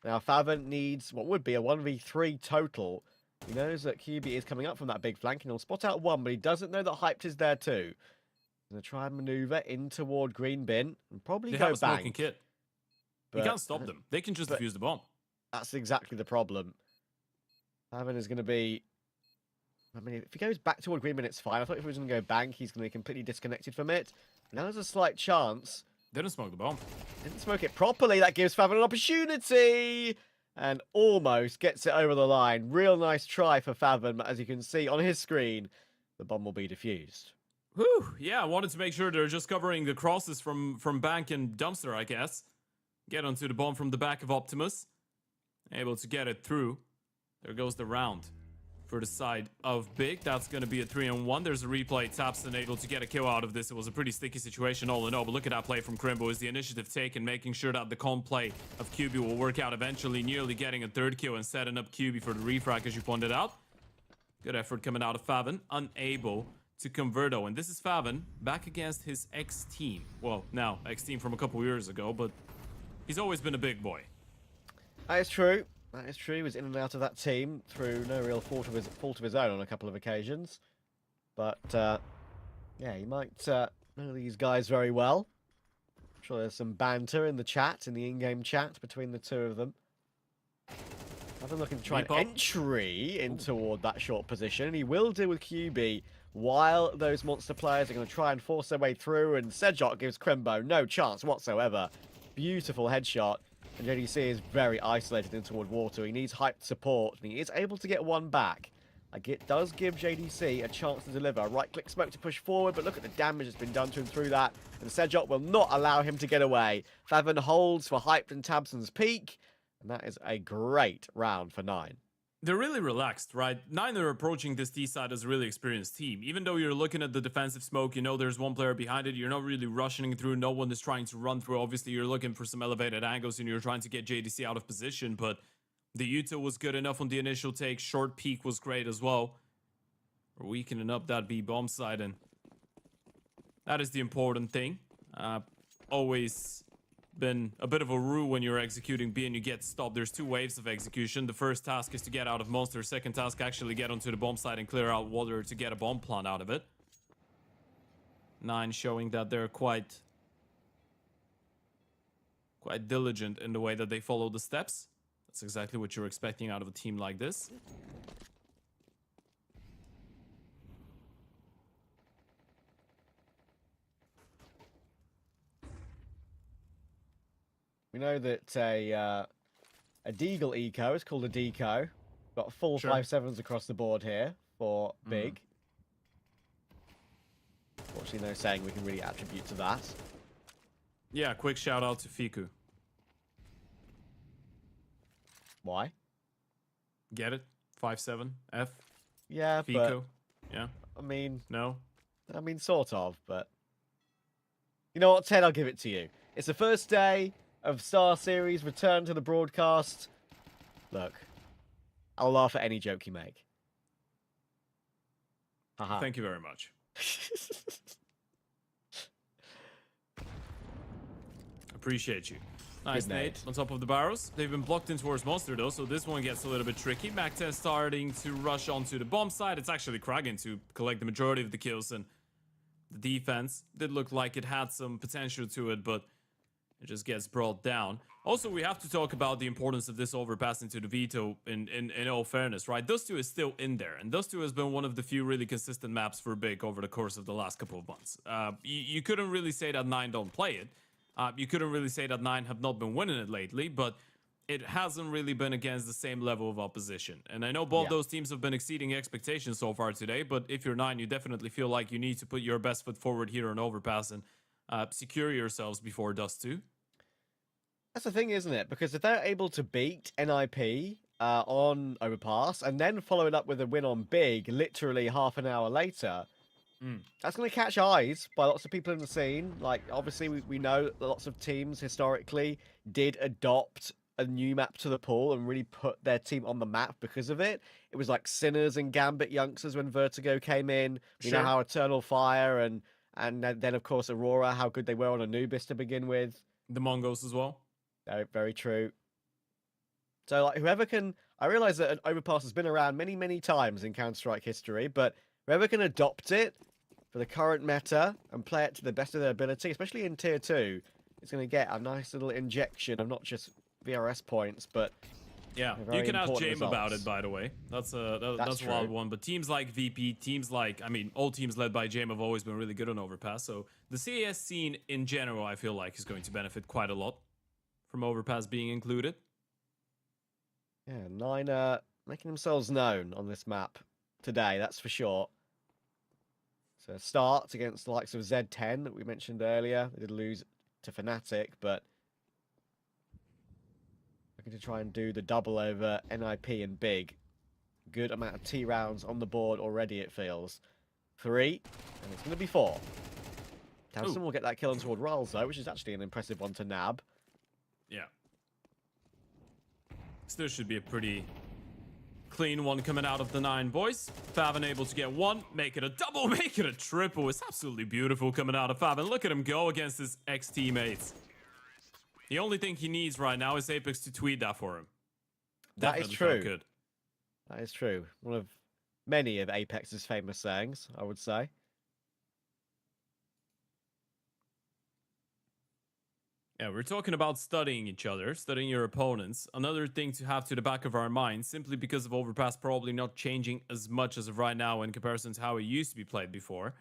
Now, Favon needs what would be a 1v3 total. He knows that QB is coming up from that big flank, and he'll spot out one, but he doesn't know that Hyped is there too. He's going to try and maneuver in toward Green Bin, and probably They go have a smoking Bank. kit. You can't stop them. They can just defuse the bomb. That's exactly the problem. Favon is going to be... I mean, if he goes back toward Green Bin, it's fine. I thought if he was going to go Bank, he's going to be completely disconnected from it. Now there's a slight chance. Didn't smoke the bomb. Didn't smoke it properly. That gives Favon an opportunity. And almost gets it over the line. Real nice try for Favon. But as you can see on his screen, the bomb will be defused. Whew. Yeah, I wanted to make sure they're just covering the crosses from Bank and Dumpster, I guess. Get onto the bomb from the back of Optimus. Able to get it through. There goes the round for the side of Big. That's going to be a 3-on-1. There's a replay. Tapston able to get a kill out of this. It was a pretty sticky situation all in all, but look at that play from Crimbo. Is the initiative taken, making sure that the con play of QB will work out eventually, nearly getting a 3rd kill and setting up QB for the refrag, as you pointed out. Good effort coming out of Favon. Unable to convert, though. And this is Favon back against his ex-team. Well, now, ex-team from a couple years ago, but he's always been a big boy. That is true. That is true. He was in and out of that team through no real fault of his own on a couple of occasions. But, yeah, he might know these guys very well. I'm sure there's some banter in the chat, in the in-game chat between the two of them. I've been looking to try an entry in toward that short position. He will deal with QB while those monster players are going to try and force their way through, and Sedjok gives Crimbo no chance whatsoever. Beautiful headshot. And JDC is very isolated in toward water. He needs hyped support, and he is able to get one back. Like, it does give JDC a chance to deliver. Right-click smoke to push forward, but look at the damage that's been done to him through that. And Sedjok will not allow him to get away. Favon holds for Hyped and Tabson's peak, and that is a great round for 9. They're really relaxed, right? 9 are approaching this T side as a really experienced team. Even though you're looking at the defensive smoke, you know there's one player behind it. You're not really rushing through. No one is trying to run through. Obviously, you're looking for some elevated angles and you're trying to get JDC out of position. But the Utah was good enough on the initial take. Short peak was great as well. We're weakening up that B bomb side, and that is the important thing. Always been a bit of a rule when you're executing B and you get stopped. There's 2 waves of execution. The first task is to get out of monster. Second task, actually get onto the bomb site and clear out water to get a bomb plant out of it. 9 showing that they're quite diligent in the way that they follow the steps. That's exactly what you're expecting out of a team like this. We know that a Deagle eco is called a deco. Got full 5.7s across the board here for Big. Unfortunately, no saying we can really attribute to that. Yeah, quick shout out to Fiku. Why? Get it? 5-7 F. Yeah, Fiku. Yeah. I mean, No. sort of, but you know what, Ted? I'll give it to you. It's the first day of StarSeries return to the broadcast. Look, I'll laugh at any joke you make. Haha. Thank you very much. Appreciate you. Nice, Good Nate. night. On top of the barrels. They've been blocked in towards Monster, though, so this one gets a little bit tricky. Mac-10 starting to rush onto the bomb side. It's actually Kragan to collect the majority of the kills, and the defense did look like it had some potential to it, but it just gets brought down. Also, we have to talk about the importance of this overpass into the veto in all fairness, right? Dust 2 is still in there, and Dust 2 has been one of the few really consistent maps for Big over the course of the last couple of months. You couldn't really say that 9 don't play it. You couldn't really say that 9 have not been winning it lately, but it hasn't really been against the same level of opposition. And I know both those teams have been exceeding expectations so far today, but if you're 9, you definitely feel like you need to put your best foot forward here on Overpass and secure yourselves before Dust 2. That's the thing, isn't it? Because if they're able to beat NIP on Overpass and then follow it up with a win on Big literally half an hour later, that's going to catch eyes by lots of people in the scene. Like, obviously, we know that lots of teams historically did adopt a new map to the pool and really put their team on the map because of it. It was like Sinners and Gambit Youngsters when Vertigo came in. We know how Eternal Fire and then, of course, Aurora, how good they were on Anubis to begin with. The Mongos as well. Very, very true. So, like, whoever can... I realise that an Overpass has been around many, many times in Counter-Strike history, but whoever can adopt it for the current meta and play it to the best of their ability, especially in Tier 2, is going to get a nice little injection of not just VRS points, but... Yeah, you can ask James about it, by the way. That's a wild one. But teams like VP, teams like, I mean, all teams led by James have always been really good on Overpass. So the CAS scene in general, I feel like, is going to benefit quite a lot from Overpass being included. Yeah, 9 making themselves known on this map today, that's for sure. So start against the likes of Z10 that we mentioned earlier. They did lose to Fnatic, but looking to try and do the double over NIP and Big. Good amount of T rounds on the board already, it feels. 3, and it's going to be 4. Townsend will get that kill on toward Ralls, though, which is actually an impressive one to nab. Yeah. Still should be a pretty clean one coming out of the 9 boys. Faven able to get 1, make it a double, make it a triple. It's absolutely beautiful coming out of Faven. Look at him go against his ex-teammates. The only thing he needs right now is Apex to tweet that for him. That is true. Good. That is true. One of many of Apex's famous sayings, I would say. Yeah, we're talking about studying each other, studying your opponents. Another thing to have to the back of our minds, simply because of Overpass probably not changing as much as of right now in comparison to how it used to be played before.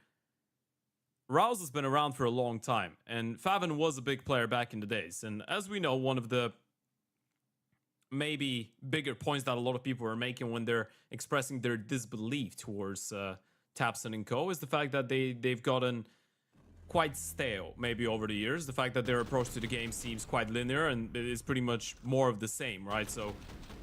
Rouse has been around for a long time, and Faven was a big player back in the days. And as we know, one of the maybe bigger points that a lot of people are making when they're expressing their disbelief towards Tapson and Co. is the fact that they've gotten quite stale maybe over the years. The fact that their approach to the game seems quite linear and it is pretty much more of the same, right? So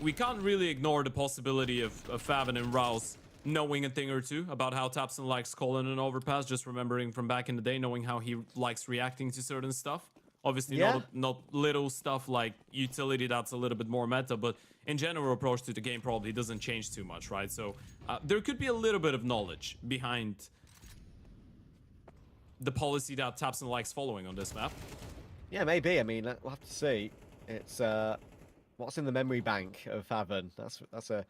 we can't really ignore the possibility of Faven and Rouse knowing a thing or two about how Tapson likes calling an Overpass, just remembering from back in the day, knowing how he likes reacting to certain stuff. Obviously not little stuff like utility that's a little bit more meta, but in general approach to the game probably doesn't change too much, right? So there could be a little bit of knowledge behind the policy that Tapson likes following on this map. Yeah, maybe. I mean, we'll have to see. It's what's in the memory bank of Faven? That's a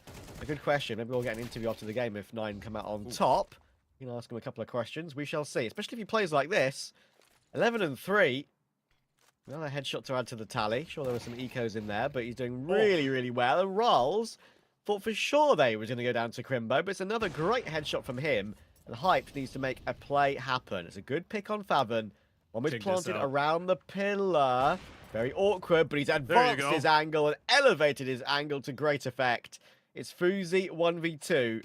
good question. Maybe we'll get an interview after the game if 9 come out on top. You can ask him a couple of questions. We shall see. Especially if he plays like this. 11 and 3. Another headshot to add to the tally. Sure, there were some ecos in there, but he's doing really, really well. And Ralls thought for sure they was going to go down to Crimbo, but it's another great headshot from him. And Hype needs to make a play happen. It's a good pick on Faven. One was planted around the pillar. Very awkward, but he's advanced his angle and elevated his angle to great effect. It's Fuzi 1v2.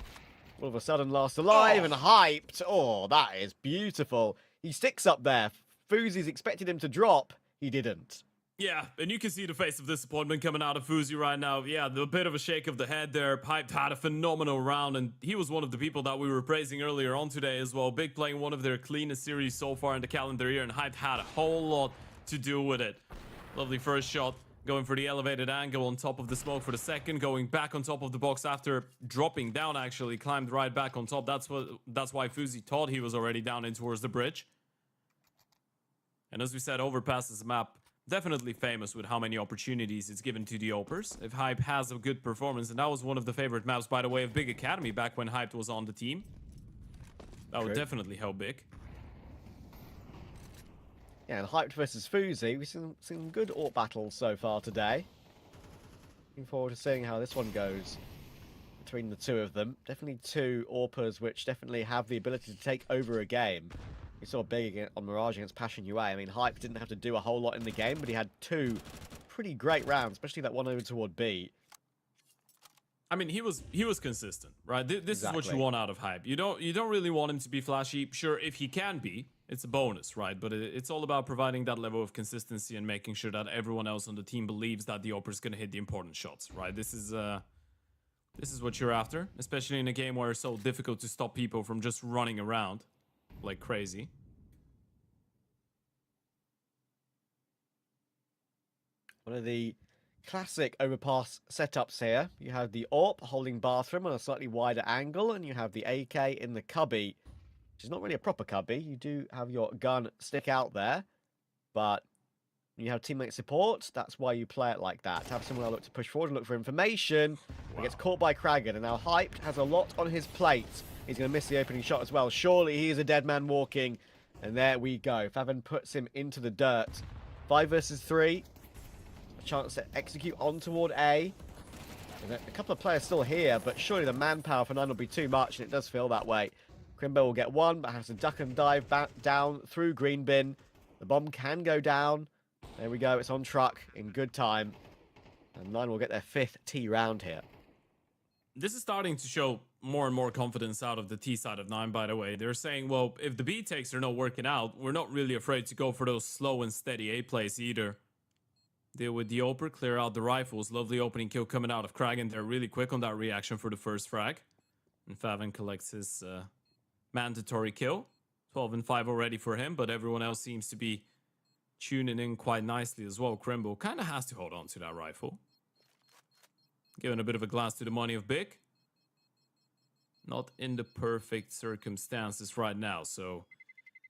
All of a sudden last alive and hyped. Oh, that is beautiful. He sticks up there. Fuzi's expected him to drop. He didn't. Yeah, and you can see the face of disappointment coming out of Fuzi right now. Yeah, a bit of a shake of the head there. Hyped had a phenomenal round, and he was one of the people that we were praising earlier on today as well. Big playing one of their cleanest series so far in the calendar year, and Hyped had a whole lot to do with it. Lovely first shot, going for the elevated angle on top of the smoke for the second, going back on top of the box after dropping down, actually. Climbed right back on top. That's why Fuzi thought he was already down in towards the bridge. And as we said, Overpass is a map definitely famous with how many opportunities it's given to the Opers. If Hype has a good performance, and that was one of the favorite maps, by the way, of Big Academy back when Hype was on the team. That would definitely help Big. Yeah, and Hyped versus Fuzi, we've seen some good AWP battles so far today. Looking forward to seeing how this one goes between the two of them. Definitely two AWPers which definitely have the ability to take over a game. We saw Big on Mirage against Passion UA. I mean, Hype didn't have to do a whole lot in the game, but he had two pretty great rounds, especially that one over toward B. I mean, he was consistent, right? This is what you Exactly. want out of Hype. You don't really want him to be flashy. Sure, if he can be, it's a bonus, right? But it's all about providing that level of consistency and making sure that everyone else on the team believes that the Oper's going to hit the important shots, right? This is what you're after, especially in a game where it's so difficult to stop people from just running around like crazy. One of the classic overpass setups here. You have the AWP holding bathroom on a slightly wider angle, and you have the AK in the cubby, which is not really a proper cubby. You do have your gun stick out there, but you have teammate support. That's why you play it like that. To have someone look to push forward and look for information. He gets caught by Kragan, and now Hyped has a lot on his plate. He's going to miss the opening shot as well. Surely he is a dead man walking, and there we go. Faven puts him into the dirt. 5 versus 3. Chance to execute on toward A. There's a couple of players still here, but surely the manpower for 9 will be too much, and it does feel that way. Crimbo will get one, but has to duck and dive back down through green bin. The bomb can go down. There we go. It's on truck in good time. And 9 will get their 5th T round here. This is starting to show more and more confidence out of the T side of 9, by the way. They're saying, well, if the B takes are not working out, we're not really afraid to go for those slow and steady A plays either. Deal with the Oper, clear out the rifles. Lovely opening kill coming out of Kragan. They're really quick on that reaction for the first frag. And Faven collects his mandatory kill. 12 and 5 already for him, but everyone else seems to be tuning in quite nicely as well. Crimbo kind of has to hold on to that rifle. Giving a bit of a glance to the money of Big. Not in the perfect circumstances right now, so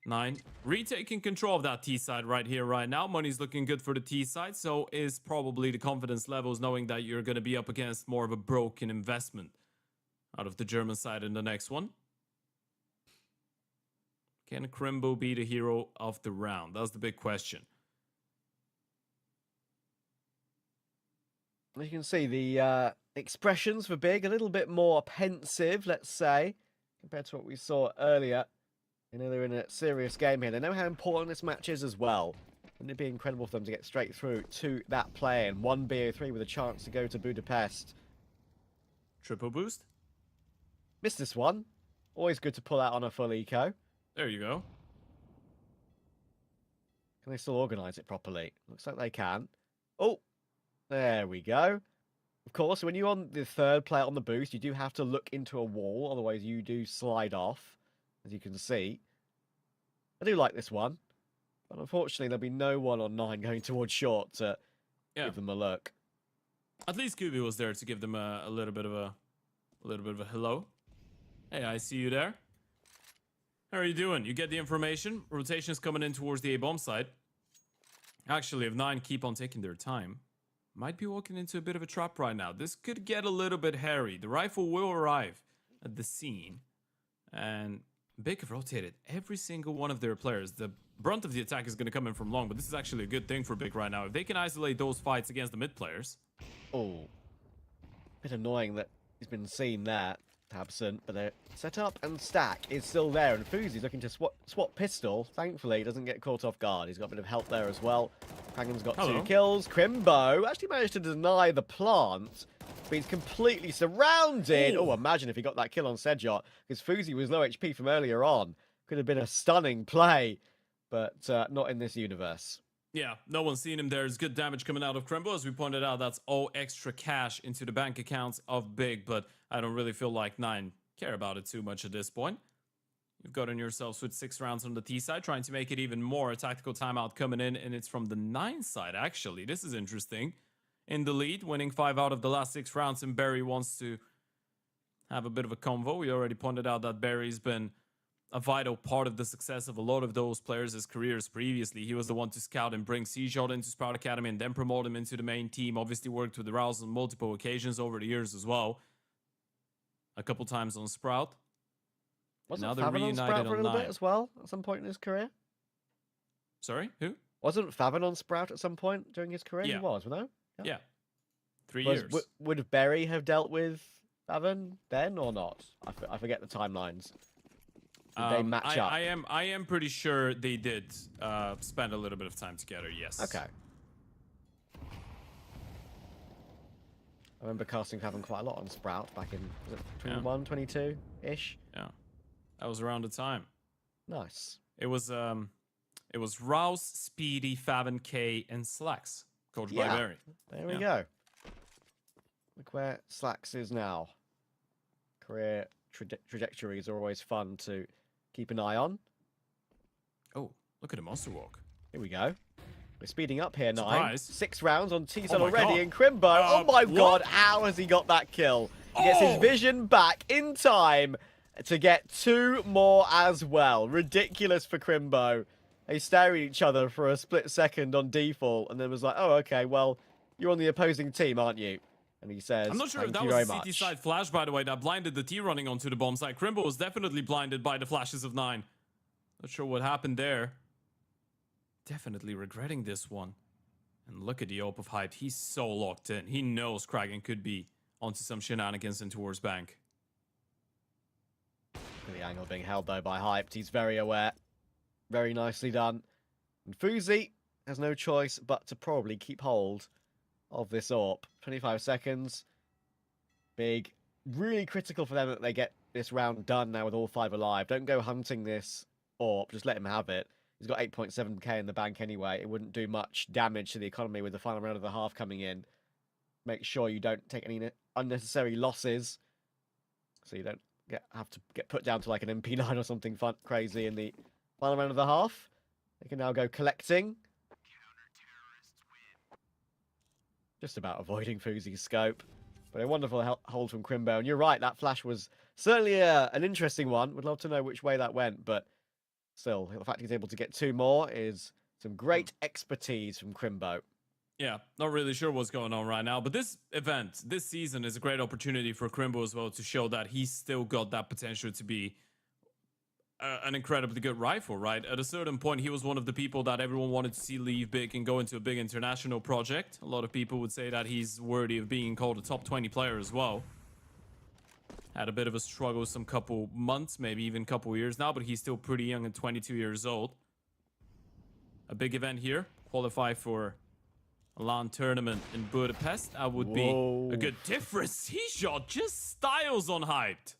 9 retaking control of that T side right here, right now. Money's looking good for the T side, so is probably the confidence levels knowing that you're going to be up against more of a broken investment out of the German side in the next one. Can Crimbo be the hero of the round? That's the big question. As you can see, the expressions for Big a little bit more pensive, let's say, compared to what we saw earlier. You know, they're in a serious game here. They know how important this match is as well. Wouldn't it be incredible for them to get straight through to that play and 1 BO3 with a chance to go to Budapest? Triple boost. Missed this one. Always good to pull out on a full eco. There you go. Can they still organise it properly? Looks like they can. Oh, there we go. Of course, when you're on the third player on the boost, you do have to look into a wall. Otherwise, you do slide off, as you can see. I do like this one. But unfortunately, there'll be no one on 9 going towards short to give them a look. At least Kubi was there to give them a little bit of a hello. Hey, I see you there. How are you doing? You get the information. Rotation's coming in towards the A-bomb side. Actually, if 9 keep on taking their time, might be walking into a bit of a trap right now. This could get a little bit hairy. The rifle will arrive at the scene. And Big have rotated every single one of their players. The brunt of the attack is going to come in from long, but this is actually a good thing for Big right now. If they can isolate those fights against the mid players. Oh. Bit annoying that he's been seen there. Absent, but the setup and stack is still there, and Fuzi's looking to swap pistol. Thankfully, he doesn't get caught off guard. He's got a bit of help there as well. Kragan's got 2 kills. Crimbo actually managed to deny the plant, but he's completely surrounded. Oh, imagine if he got that kill on Sedjot, because Fuzi was low HP from earlier on. Could have been a stunning play, but not in this universe. Yeah, no one's seen him. There's good damage coming out of Crimbo. As we pointed out, that's all extra cash into the bank accounts of Big, but I don't really feel like 9 care about it too much at this point. You've gotten yourselves with 6 rounds on the T side, trying to make it even more. A tactical timeout coming in, and it's from the 9 side, actually. This is interesting. In the lead, winning 5 out of the last 6 rounds, and Barry wants to have a bit of a convo. We already pointed out that Barry's been a vital part of the success of a lot of those players' careers previously. He was the one to scout and bring Seashot into Sprout Academy and then promote him into the main team. Obviously worked with the Rouse on multiple occasions over the years as well. A couple times on Sprout. Wasn't now they're Faven on Sprout reunited for a on little 9. bit as well at some point in his career? Sorry, who? Wasn't Faven on Sprout at some point during his career? Yeah. He was, no? Yeah. 3 years. Would Berry have dealt with Faven then or not? I forget the timelines. Did they match up? I am pretty sure they did spend a little bit of time together, yes. Okay. remember casting having quite a lot on Sprout back in, was it 21, 22-ish? Yeah, that was around the time. Nice. It was Rouse, Speedy, Faven, K, and Slacks, coached by Barry. There we go. Look where Slacks is now. Career trajectories are always fun to keep an eye on. Oh, look at the monster walk. Here we go. We're speeding up here, 9. Surprise. 6 rounds on T-side Oh my already, God. and Crimbo, oh my What? god, how has he got that kill? He gets his Oh. vision back in time to get 2 more as well. Ridiculous for Crimbo. They stare at each other for a split second on default, and then was like, oh, okay, well, you're on the opposing team, aren't you? And he says, I'm not sure if thank that you was very a CT much. side flash, by the way, that blinded the T running onto the bomb side. Crimbo was definitely blinded by the flashes of 9. Not sure what happened there. Definitely regretting this one. And look at the Ope of Hype. He's so locked in. He knows Kraken could be onto some shenanigans in towards bank. Look at the angle being held, though, by Hyped. He's very aware. Very nicely done. And Fuzi has no choice but to probably keep hold of this AWP. 25 seconds. Big. Really critical for them that they get this round done now with all 5 alive. Don't go hunting this AWP. Just let him have it. He's got 8.7k in the bank anyway. It wouldn't do much damage to the economy with the final round of the half coming in. Make sure you don't take any unnecessary losses. So you don't have to get put down to like an MP9 or something fun crazy in the final round of the half. They can now go collecting. Just about avoiding Fuzi's scope. But a wonderful hold from Crimbo. And you're right, that flash was certainly an interesting one. Would love to know which way that went, but still, the fact he's able to get 2 more is some great expertise from Crimbo. Yeah, not really sure what's going on right now, but this event, this season is a great opportunity for Crimbo as well to show that he's still got that potential to be an incredibly good rifle, right? At a certain point, he was one of the people that everyone wanted to see leave big and go into a big international project. A lot of people would say that he's worthy of being called a top 20 player as well. Had a bit of a struggle some couple months, maybe even couple years now, but he's still pretty young and 22 years old. A big event here, qualify for a LAN tournament in Budapest. That would be a good difference. C-Shot just styles on Hyped.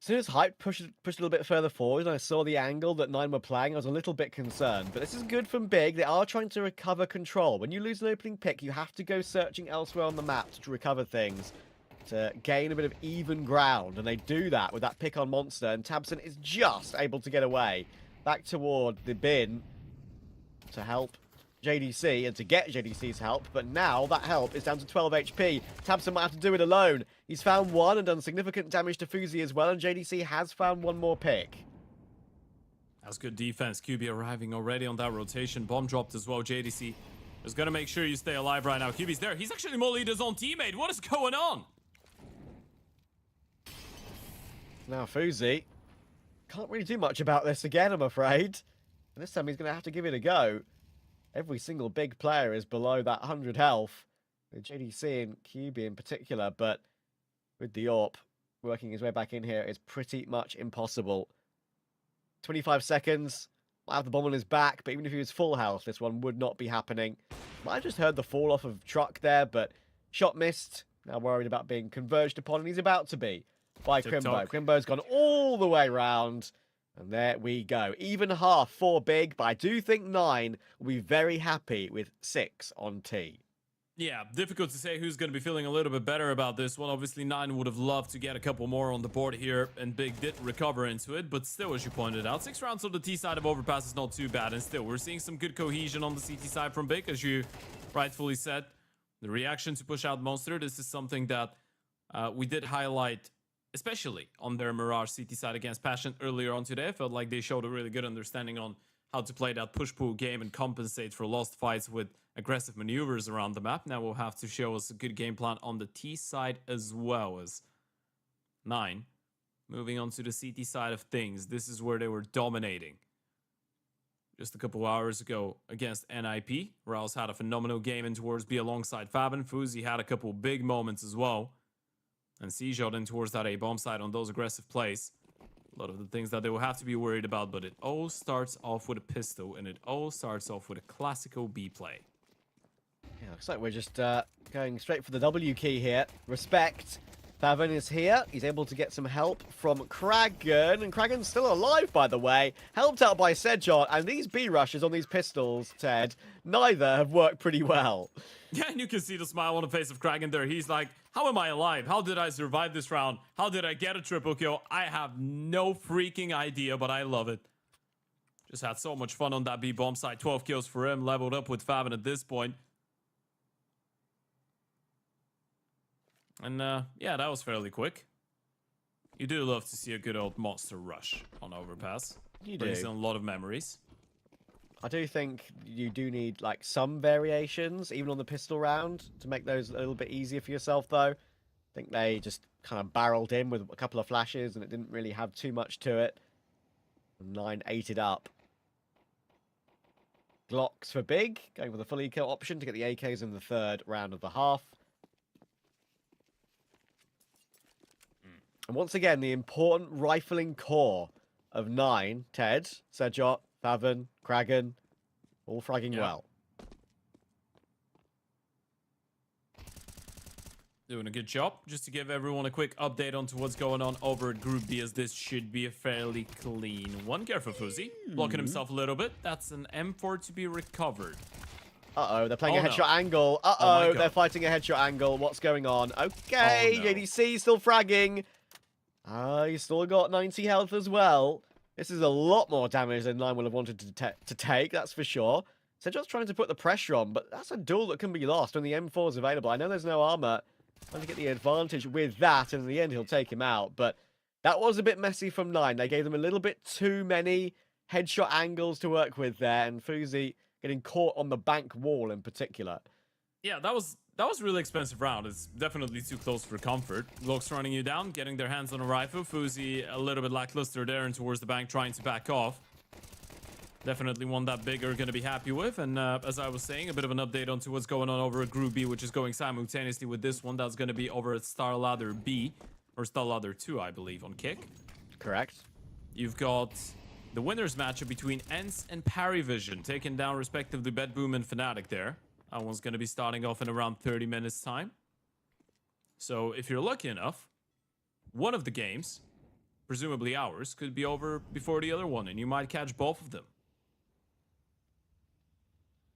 As soon as Hype pushed a little bit further forward and I saw the angle that 9 were playing, I was a little bit concerned. But this is good from Big. They are trying to recover control. When you lose an opening pick, you have to go searching elsewhere on the map to recover things, to gain a bit of even ground. And they do that with that pick on Monster. And Tabson is just able to get away back toward the bin to help JDC and to get JDC's help, but now that help is down to 12 HP. Tabson might have to do it alone. He's found 1 and done significant damage to Fuzi as well, and JDC has found 1 more pick. That's good defense. QB arriving already on that rotation. Bomb dropped as well. JDC is going to make sure you stay alive right now. QB's there. He's actually mollied his own teammate. What is going on? Now Fuzi can't really do much about this again, I'm afraid. And this time he's going to have to give it a go. Every single big player is below that 100 health, with JDC and QB in particular, but with the AWP working his way back in here is pretty much impossible. 25 seconds, might have the bomb on his back, but even if he was full health, this one would not be happening. Might have just heard the fall off of Truck there, but shot missed. Now worried about being converged upon, and he's about to be by Crimbo. Crimbo's gone all the way round. And there we go. Even half for Big, but I do think 9 will be very happy with 6 on T. Yeah, difficult to say who's going to be feeling a little bit better about this one. Obviously, 9 would have loved to get a couple more on the board here, and Big did recover into it. But still, as you pointed out, 6 rounds on the T side of Overpass is not too bad. And still, we're seeing some good cohesion on the CT side from Big, as you rightfully said. The reaction to push out Monster, this is something that we did highlight, especially on their Mirage CT side against Passion earlier on today. I felt like they showed a really good understanding on how to play that push-pull game and compensate for lost fights with aggressive maneuvers around the map. Now we'll have to show us a good game plan on the T side as well as 9. Moving on to the CT side of things, this is where they were dominating. Just a couple hours ago against NIP, Rouse had a phenomenal game in towards B alongside Faben. Fuzi had a couple big moments as well. And C-Shot in towards that A-bomb side on those aggressive plays. A lot of the things that they will have to be worried about, but it all starts off with a pistol, and it all starts off with a classical B play. Yeah, looks like we're just going straight for the W key here. Respect. Faven is here. He's able to get some help from Kragan. And Kragan's still alive, by the way. Helped out by Sejot. And these B rushes on these pistols, Ted, neither have worked pretty well. Yeah, and you can see the smile on the face of Kragan there. He's like, how am I alive? How did I survive this round? How did I get a triple kill? I have no freaking idea, but I love it. Just had so much fun on that B bomb site. 12 kills for him, leveled up with Faven at this point. And yeah, that was fairly quick. You do love to see a good old monster rush on Overpass. You do. Brings in a lot of memories. I do think you do need like some variations, even on the pistol round, to make those a little bit easier for yourself, though. I think they just kind of barreled in with a couple of flashes, and it didn't really have too much to it. 9 ate it up. Glocks for big, going for the full eco option to get the AKs in the third round of the half. And once again, the important rifling core of 9, Ted, Sejot, Faven, Kragan, all fragging well. Doing a good job. Just to give everyone a quick update onto what's going on over at Group B, as this should be a fairly clean one. Careful, Fuzi. Blocking himself a little bit. That's an M4 to be recovered. Uh-oh, they're playing a no. headshot angle. Oh my Uh-oh, God. they're fighting a headshot angle. What's going on? Okay, Oh no. JDC still fragging. He's still got 90 health as well. This is a lot more damage than 9 would have wanted to take, that's for sure. So just trying to put the pressure on, but that's a duel that can be lost when the M4 is available. I know there's no armor. Trying to get the advantage with that, and in the end he'll take him out. But that was a bit messy from 9. They gave them a little bit too many headshot angles to work with there, and Fuzi getting caught on the bank wall in particular. Yeah, that was a really expensive round. It's definitely too close for comfort. Glocks running you down, getting their hands on a rifle. Fuzi a little bit lackluster there and towards the bank, trying to back off. Definitely one that Big are going to be happy with. And as I was saying, a bit of an update onto what's going on over at Group B, which is going simultaneously with this one. That's going to be over at Star Ladder B, or Star Ladder 2, I believe, on Kick. Correct. You've got the winners matchup between ENS and Parivision, taking down respectively Bedboom and Fnatic there. That one's going to be starting off in around 30 minutes time. So if you're lucky enough, one of the games, presumably ours, could be over before the other one, and you might catch both of them.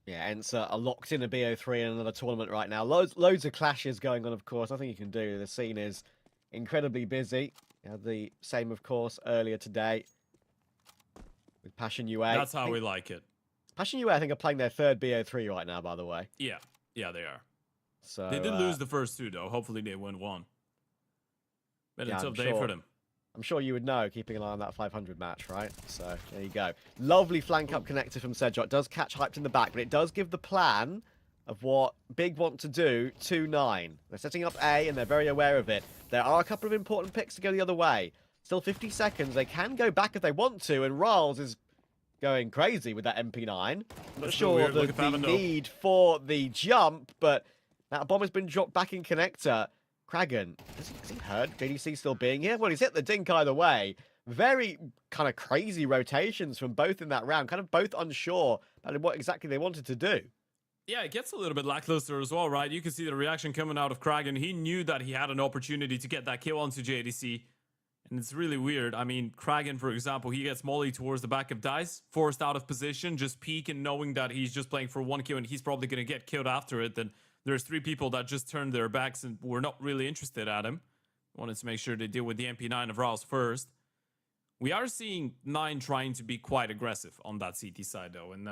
Yeah, Ensa are locked in a BO3 in another tournament right now. Loads of clashes going on, of course. Nothing you can do. The scene is incredibly busy. You had the same, of course, earlier today with Passion UA. That's how we like it. Passion UA, I think, are playing their third BO3 right now, by the way. Yeah, they are. So They did lose the first two, though. Hopefully they win one. Been a tough day for them. I'm sure you would know, keeping an eye on that 500 match, right? So, there you go. Lovely flank up connector from Sejot. Does catch hyped in the back, but it does give the plan of what Big want to do to 9. They're setting up A, and they're very aware of it. There are a couple of important picks to go the other way. Still 50 seconds. They can go back if they want to, and Riles is going crazy with that MP9. Not sure the need for the jump, but that bomb has been dropped back in connector. Kragan, has he heard JDC still being here? Well, he's hit the dink either way. Very kind of crazy rotations from both in that round, kind of both unsure about what exactly they wanted to do. Yeah, it gets a little bit lackluster as well, right? You can see the reaction coming out of Kragan. He knew that he had an opportunity to get that kill onto JDC. And it's really weird. I mean, Kragan, for example, he gets molly towards the back of Dice, forced out of position, just peek and knowing that he's just playing for one kill and he's probably going to get killed after it. Then there's 3 people that just turned their backs and were not really interested at him. Wanted to make sure they deal with the MP9 of Rouse first. We are seeing 9 trying to be quite aggressive on that CT side, though. And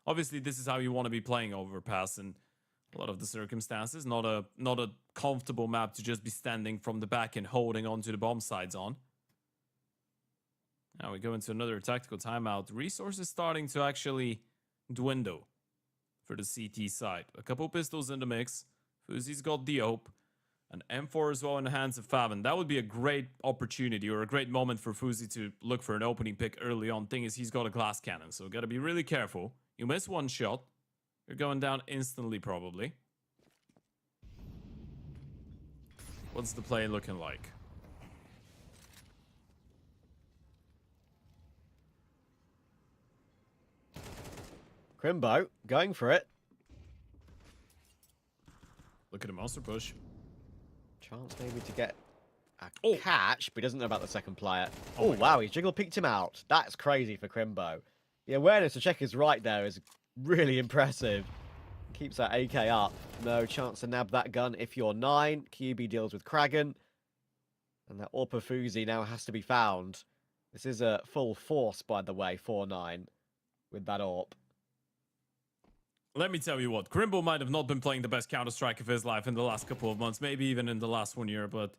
obviously, this is how you want to be playing Overpass in a lot of the circumstances. Not a comfortable map to just be standing from the back and holding onto the bomb sides on. Now we go into another tactical timeout. Resources starting to actually dwindle for the CT side. A couple pistols in the mix. Fuzi's got the Ope. An M4 as well in the hands of Faven. That would be a great opportunity or a great moment for Fuzi to look for an opening pick early on. Thing is, he's got a glass cannon, so got to be really careful. You miss one shot, you're going down instantly probably. What's the play looking like? Crimbo going for it. Look at the monster push. Chance maybe to get a Oh. catch, but he doesn't know about the second player. Oh Oh, my wow, he's jiggle peeked him out. That's crazy for Crimbo. The awareness to check his right there is really impressive. Keeps that AK up. No chance to nab that gun if you're 9. QB deals with Kragan. And that Orpafuzi now has to be found. This is a full force, by the way, 4-9 with that AWP. Let me tell you what, Crimbo might have not been playing the best Counter-Strike of his life in the last couple of months, maybe even in the last 1 year, but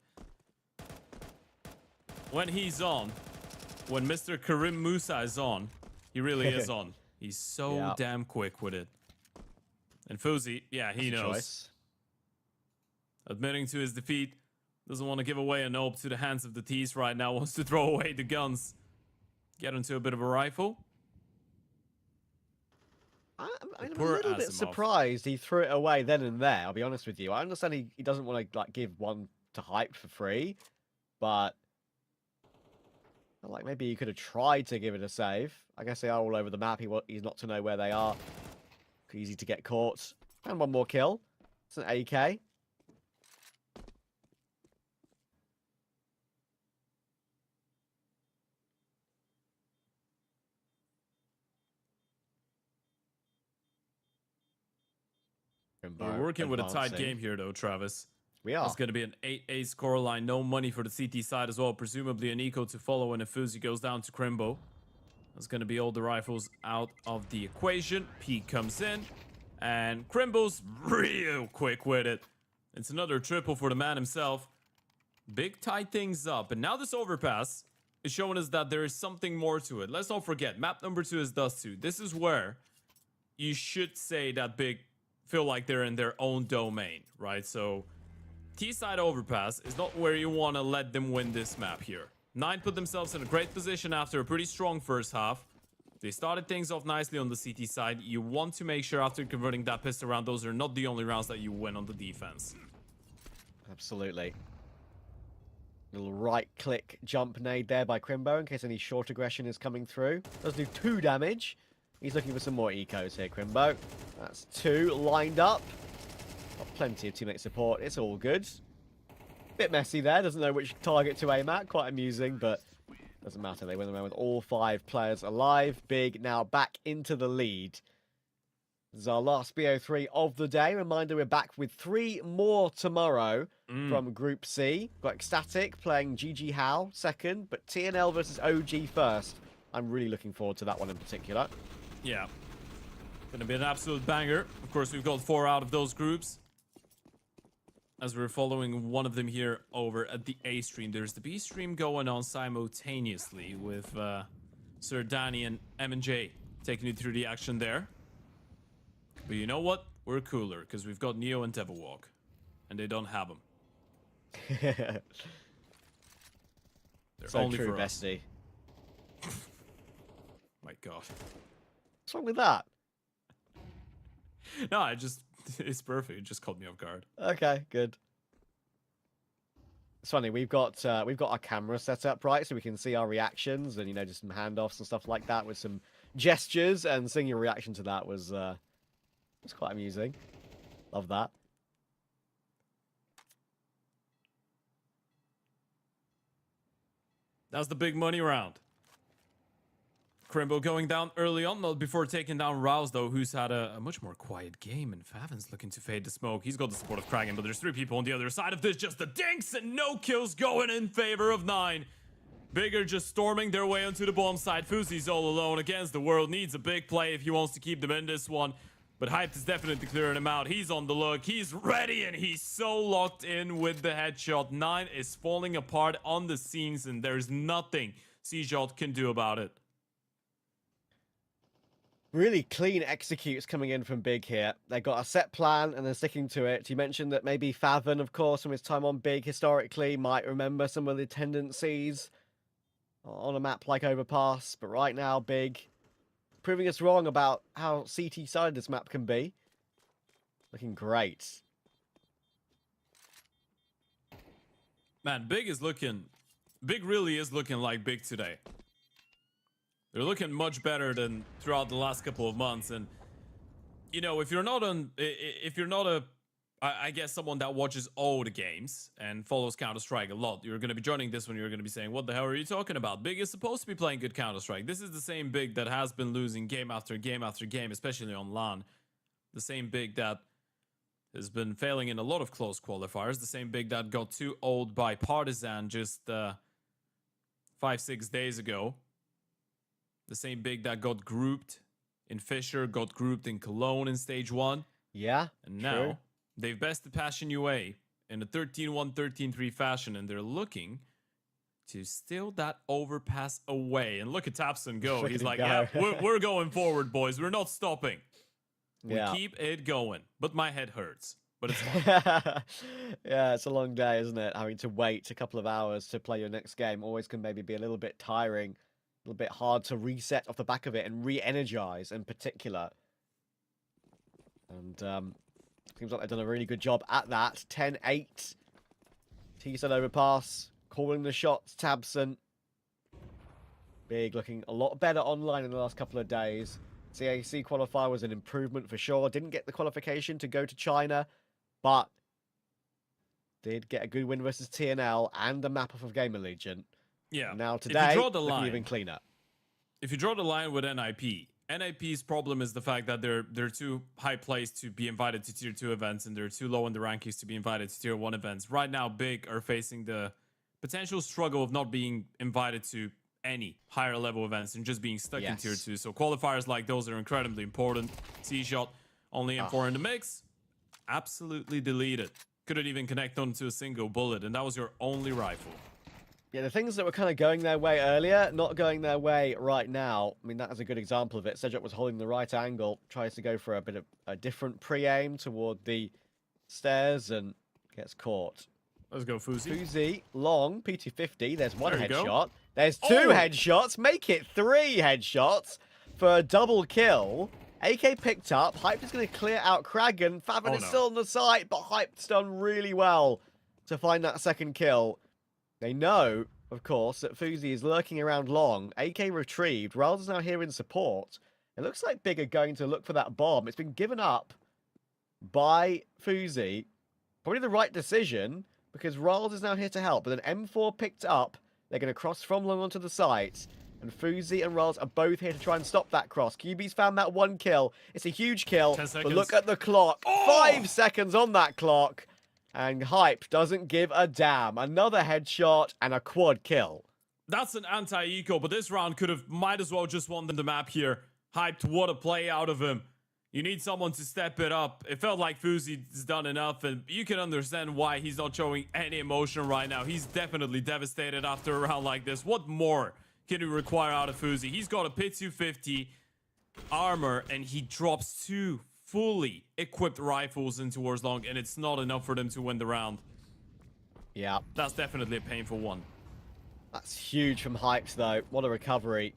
when he's on, when Mr. Karim Musa is on, he really is on. He's so damn quick with it. And Fuzi, yeah, he knows. Choice. Admitting to his defeat, doesn't want to give away an AWP to the hands of the T's right now, wants to throw away the guns. Get into a bit of a rifle. I'm a Poor little bit Asimov. surprised he threw it away then and there, I'll be honest with you. I understand he doesn't want to like give one to hype for free, but like maybe he could have tried to give it a save. I guess they are all over the map. He's not to know where they are. Easy to get caught. And one more kill. It's an AK. We're working with a tight game here, though, Travis. We are. It's going to be an 8-8 scoreline. No money for the CT side as well. Presumably an eco to follow, and if Fuzi goes down to Crimbo. That's going to be all the rifles out of the equation. P comes in, and Crimbo's real quick with it. It's another triple for the man himself. Big tight things up, and now this overpass is showing us that there is something more to it. Let's not forget, map number 2 is Dust 2. This is where you should say that Big feel like they're in their own domain, right? So T-side overpass is not where you want to let them win this map here. 9 put themselves in a great position after a pretty strong first half. They started things off nicely on the CT side. You want to make sure after converting that pistol round, those are not the only rounds that you win on the defense. Absolutely. Little right-click jump nade there by Crimbo in case any short aggression is coming through. Does do 2 damage. He's looking for some more ecos here, Crimbo. That's 2 lined up. Got plenty of teammate support. It's all good. Bit messy there. Doesn't know which target to aim at. Quite amusing, but doesn't matter. They win the round with all 5 players alive. Big now back into the lead. This is our last BO3 of the day. Reminder, we're back with 3 more tomorrow from Group C. Got Ecstatic playing GG How second, but TNL versus OG first. I'm really looking forward to that one in particular. Yeah. Gonna be an absolute banger. Of course, we've got 4 out of those groups. As we're following one of them here over at the A stream. There's the B stream going on simultaneously with Sir Danny and M&J taking you through the action there. But you know what? We're cooler because we've got Neo and Devilwalk. And they don't have them. They're So only true, for us. bestie. My God. What's wrong with that? No, it's perfect. It just caught me off guard. Okay, good. It's funny, we've got our camera set up right, so we can see our reactions and just some handoffs and stuff like that with some gestures, and seeing your reaction to that was quite amusing. Love that. That's the big money round. Crimbo going down early on, not before taking down Rouse, though, who's had a much more quiet game. And Favin's looking to fade the smoke. He's got the support of Kragan, but there's 3 people on the other side of this. Just the dinks and no kills going in favor of 9. Bigger just storming their way onto the bomb side. Fuzi's all alone against the world. Needs a big play if he wants to keep them in this one. But Hyped is definitely clearing him out. He's on the look. He's ready, and he's so locked in with the headshot. 9 is falling apart on the scenes, and there's nothing CJOT can do about it. Really clean executes coming in from Big here. They got a set plan and they're sticking to it. You mentioned that maybe Favin, of course, from his time on Big historically, might remember some of the tendencies on a map like Overpass. But right now, Big proving us wrong about how CT-sided this map can be. Looking great. Man, Big really is looking like Big today. They're looking much better than throughout the last couple of months. And, if you're not a I guess someone that watches all the games and follows Counter-Strike a lot, you're going to be joining this one, you're going to be saying, what the hell are you talking about? Big is supposed to be playing good Counter-Strike. This is the same Big that has been losing game after game after game, especially on LAN. The same Big that has been failing in a lot of close qualifiers. The same Big that got too old by Partizan just 5-6 days ago. The same Big that got grouped in Fisher, got grouped in Cologne in stage 1. Yeah, and now they've bested Passion UA in a 13-1, 13-3 fashion, and they're looking to steal that overpass away. And look at Tapson go. He's like, yeah, we're going forward, boys. We're not stopping. We keep it going. But my head hurts. But it's fine. Yeah, it's a long day, isn't it? Having to wait a couple of hours to play your next game always can maybe be a little bit tiring, a little bit hard to reset off the back of it and re-energize in particular. And seems like they've done a really good job at that. 10-8. T-Sun overpass, calling the shots, Tabson. Big looking a lot better online in the last couple of days. CAC qualifier was an improvement for sure. Didn't get the qualification to go to China, but did get a good win versus TNL and a map off of Gamer Legion. Yeah. And now today, if you draw the looking line, even cleaner. If you draw the line with NIP's problem is the fact that they're too high placed to be invited to tier 2 events, and they're too low in the rankings to be invited to tier 1 events. Right now, Big are facing the potential struggle of not being invited to any higher level events and just being stuck in tier 2. So qualifiers like those are incredibly important. C-Shot, only M4 in the mix. Absolutely deleted. Couldn't even connect onto a single bullet, and that was your only rifle. Yeah, the things that were kind of going their way earlier, not going their way right now. I mean, that is a good example of it. Cedric was holding the right angle, tries to go for a bit of a different pre-aim toward the stairs and gets caught. Let's go, Fuzi. Fuzi, long, PT50. There's one headshot. Go. There's two headshots. Make it 3 headshots for a double kill. AK picked up. Hype is going to clear out Kragan. Favin is still on the site, but Hype's done really well to find that second kill. They know, of course, that Fuzi is lurking around long. AK retrieved. Ral's is now here in support. It looks like Big are going to look for that bomb. It's been given up by Fuzi. Probably the right decision, because Ral's is now here to help. But an M4 picked up. They're going to cross from long onto the site. And Fuzi and Ral's are both here to try and stop that cross. QB's found that 1 kill. It's a huge kill. 10 seconds. But look at the clock. 5 seconds on that clock. And Hype doesn't give a damn. Another headshot and a quad kill. That's an anti-eco, but this round might as well just won the map here. Hyped, what a play out of him. You need someone to step it up. It felt like Fuzi's done enough, and you can understand why he's not showing any emotion right now. He's definitely devastated after a round like this. What more can you require out of Fuzi? He's got a Pit 250 armor, and he drops 2 fully equipped rifles into towards long, and it's not enough for them to win the round. Yeah. That's definitely a painful one. That's huge from Hypes, though. What a recovery.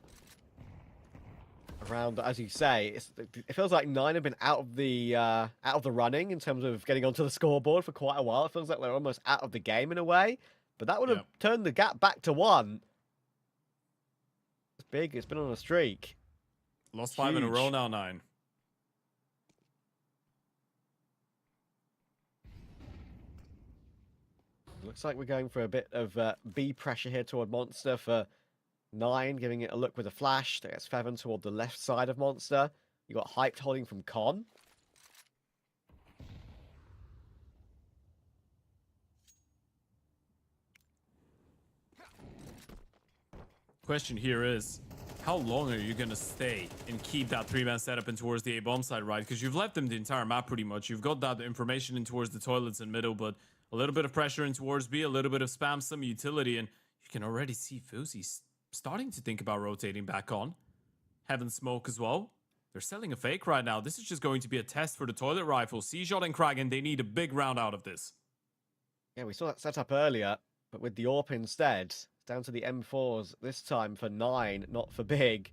Around, as you say, it feels like 9 have been out of the running in terms of getting onto the scoreboard for quite a while. It feels like they're almost out of the game in a way, but that would have turned the gap back to 1. It's big. It's been on a streak. Lost 5 in a row now, 9. Looks like we're going for a bit of B pressure here toward Monster for 9, giving it a look with a flash. That's Feven toward the left side of Monster. You got Hyped holding from Con. Question here is, how long are you going to stay and keep that 3-man setup in towards the A-bomb side, right? Because you've left them the entire map pretty much. You've got that information in towards the toilets in middle, but a little bit of pressure in towards B, a little bit of spam, some utility, and you can already see Fuzi starting to think about rotating back on. Heaven Smoke as well. They're selling a fake right now. This is just going to be a test for the toilet rifle. C-Shot and Kragan, they need a big round out of this. Yeah, we saw that setup earlier, but with the AWP instead. Down to the M4s this time for 9, not for Big.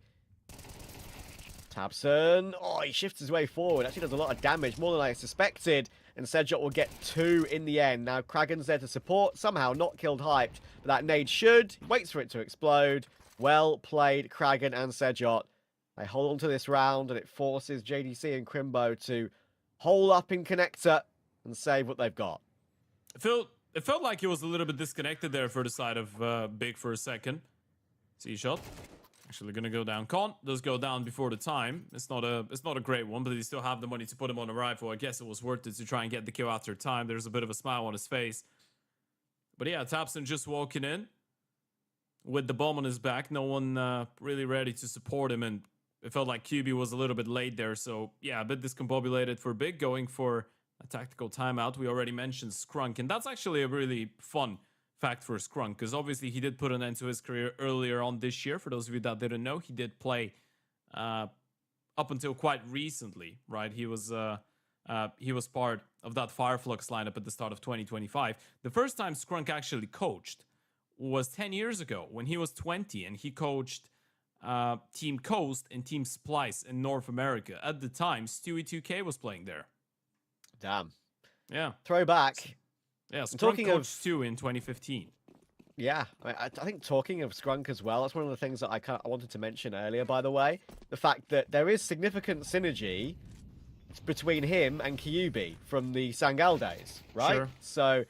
Tabson. Oh, he shifts his way forward. Actually does a lot of damage, more than I suspected. And Sedjot will get 2 in the end. Now, Kragan's there to support. Somehow not killed Hyped, but that nade should. Waits for it to explode. Well played, Kragan and Sedjot. They hold on to this round, and it forces JDC and Crimbo to hole up in connector. and save what they've got. It felt like he was a little bit disconnected there for the side of Big for a second. See shot. Actually gonna go down. Does go down before the time. It's not a great one, but they still have the money to put him on a rifle. I guess it was worth it to try and get the kill after time. There's a bit of a smile on his face. But yeah, Tapson just walking in with the bomb on his back. No one really ready to support him, and it felt like QB was a little bit late there. So yeah, a bit discombobulated for Big, going for a tactical timeout. We already mentioned Skrunk, and that's actually a really fun fact for Skrunk, because obviously he did put an end to his career earlier on this year. For those of you that didn't know, he did play up until quite recently, right? He was part of that Fireflux lineup at the start of 2025. The first time Skrunk actually coached was 10 years ago when he was 20, and he coached Team Coast and Team Splice in North America. At the time, Stewie2K was playing there. Damn. Yeah. Throwback. Yeah, Skrunk Talking of coached Stewie in 2015. Yeah, I think talking of Skrunk as well, that's one of the things that I wanted to mention earlier, by the way. The fact that there is significant synergy between him and Kyubi from the Sangal days, right? Sure. So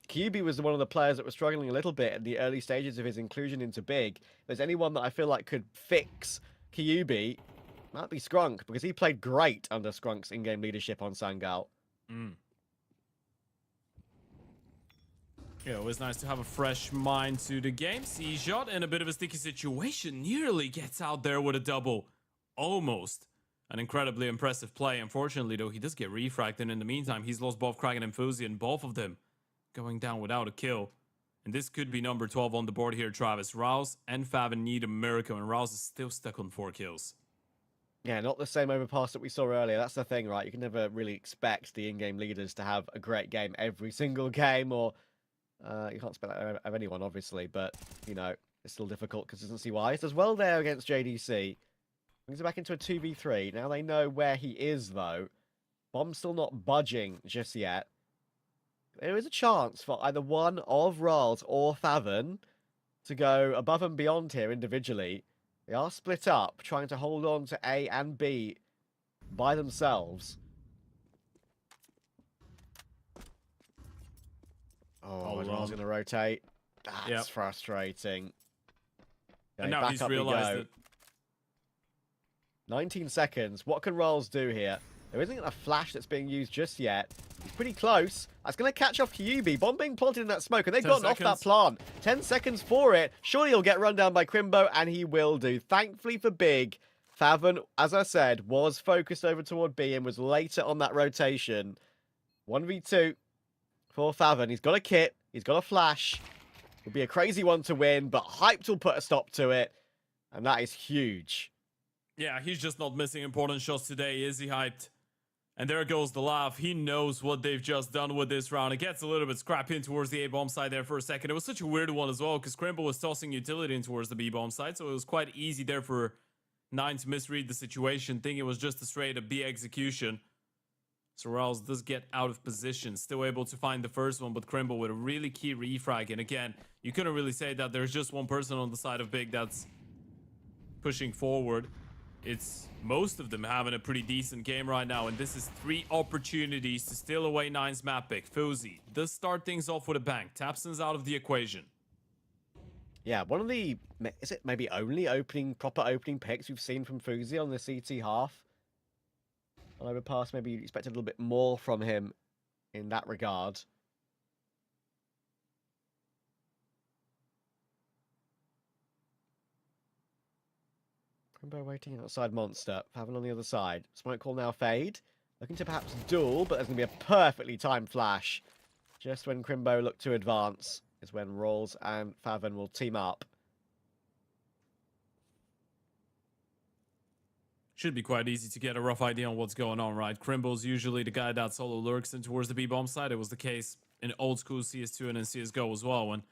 Kyubi was one of the players that was struggling a little bit at the early stages of his inclusion into Big. If there's anyone that I feel like could fix Kyubi, might be Skrunk, because he played great under Skrunk's in-game leadership on Sangal. Yeah, it was nice to have a fresh mind to the game. C-Shot in a bit of a sticky situation. Nearly gets out there with a double. Almost. An incredibly impressive play. Unfortunately, though, he does get refragged, and in the meantime, he's lost both Kraken and Fuzi, and both of them going down without a kill. And this could be number 12 on the board here, Travis. Rouse and Favin need a miracle, and Rouse is still stuck on 4 kills. Yeah, not the same overpass that we saw earlier. That's the thing, right? You can never really expect the in-game leaders to have a great game every single game, or you can't expect that of anyone, obviously, but, you know, it's still difficult consistency-wise. Does well there against JDC. Brings it back into a 2v3. Now they know where he is, though. Bomb's still not budging just yet. There is a chance for either one of Rals or Favin to go above and beyond here individually. They are split up, trying to hold on to A and B by themselves. Oh, Ral's going to rotate. That's frustrating. Okay, And now he's realized it. 19 seconds. What can Rals do here? There isn't a flash that's being used just yet. He's pretty close. That's going to catch off Kyubi. Bomb being planted in that smoke, and they've gotten off that plant. 10 seconds for it. Surely he'll get run down by Crimbo, and he will do. Thankfully for Big, Favin, as I said, was focused over toward B and was later on that rotation. 1v2 for Favin. He's got a kit. He's got a flash. It'll be a crazy one to win, but Hyped will put a stop to it, and that is huge. Yeah, he's just not missing important shots today, is he, Hyped? And there goes the laugh. He knows what they've just done with this round. It gets a little bit scrappy in towards the A-bomb side there for a second. It was such a weird one as well, because Crimble was tossing utility in towards the B-bomb side, so it was quite easy there for 9 to misread the situation, think it was just a straight up B execution. So Rouse does get out of position, still able to find the first one, but Crimble with a really key refrag. And again, you couldn't really say that there's just one person on the side of Big that's pushing forward. It's most of them having a pretty decent game right now, and this is 3 opportunities to steal away 9's map pick. Fuzi does start things off with a bang. Tapson's out of the equation. Yeah, one of the, is it maybe only proper opening picks we've seen from Fuzi on the CT half? On overpass, maybe you'd expect a little bit more from him in that regard. Crimbo waiting outside Monster. Favin on the other side. Smoke call now fade. Looking to perhaps duel, but there's going to be a perfectly timed flash. Just when Crimbo look to advance is when Rolls and Favin will team up. Should be quite easy to get a rough idea on what's going on, right? Crimble's usually the guy that solo lurks in towards the B-bomb side. It was the case in old school CS2 and in CSGO as well. And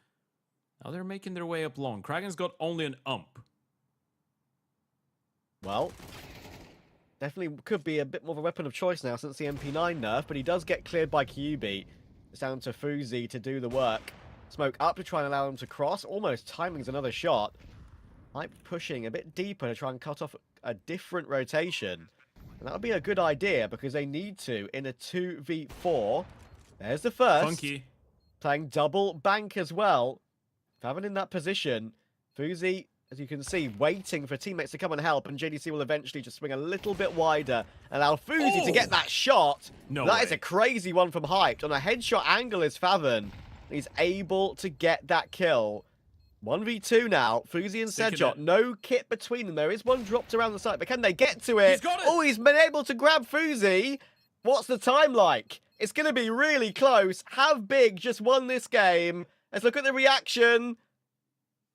now they're making their way up long. Kraken's got only an ump. Well, definitely could be a bit more of a weapon of choice now since the MP9 nerf, but he does get cleared by QB. It's down to Fuzi to do the work. Smoke up to try and allow him to cross. Almost timings another shot. Hype pushing a bit deeper to try and cut off a different rotation. And that would be a good idea because they need to in a 2v4. There's the first. Funky. Playing double bank as well. Faven in that position. Fuzi, as you can see, waiting for teammates to come and help, and JDC will eventually just swing a little bit wider and allow Fuzi to get that shot. No That way. is a crazy one from Hyped. On a headshot angle is Faven. He's able to get that kill. 1v2 now. Fuzi and Sticking Sedjot. it. No kit between them. There is one dropped around the side, but can they get to it? He's got it. Oh, he's been able to grab Fuzi. What's the time like? It's going to be really close. Have Big just won this game? Let's look at the reaction.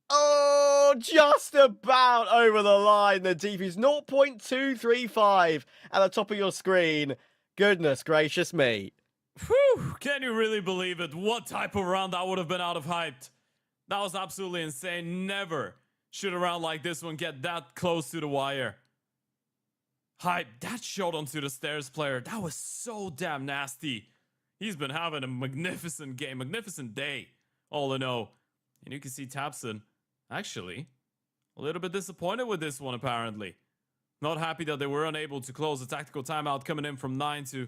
Oh, just about over the line. The defuse 0.235 at the top of your screen. Goodness gracious me. Whew, can you really believe it? What type of round that would have been out of Hyped? That was absolutely insane. Never should a round like this one get that close to the wire. Hype, that shot onto the stairs player, that was so damn nasty. He's been having a magnificent game, magnificent day, all in all. And you can see Tapson, actually, a little bit disappointed with this one, apparently. Not happy that they were unable to close the tactical timeout coming in from 9 to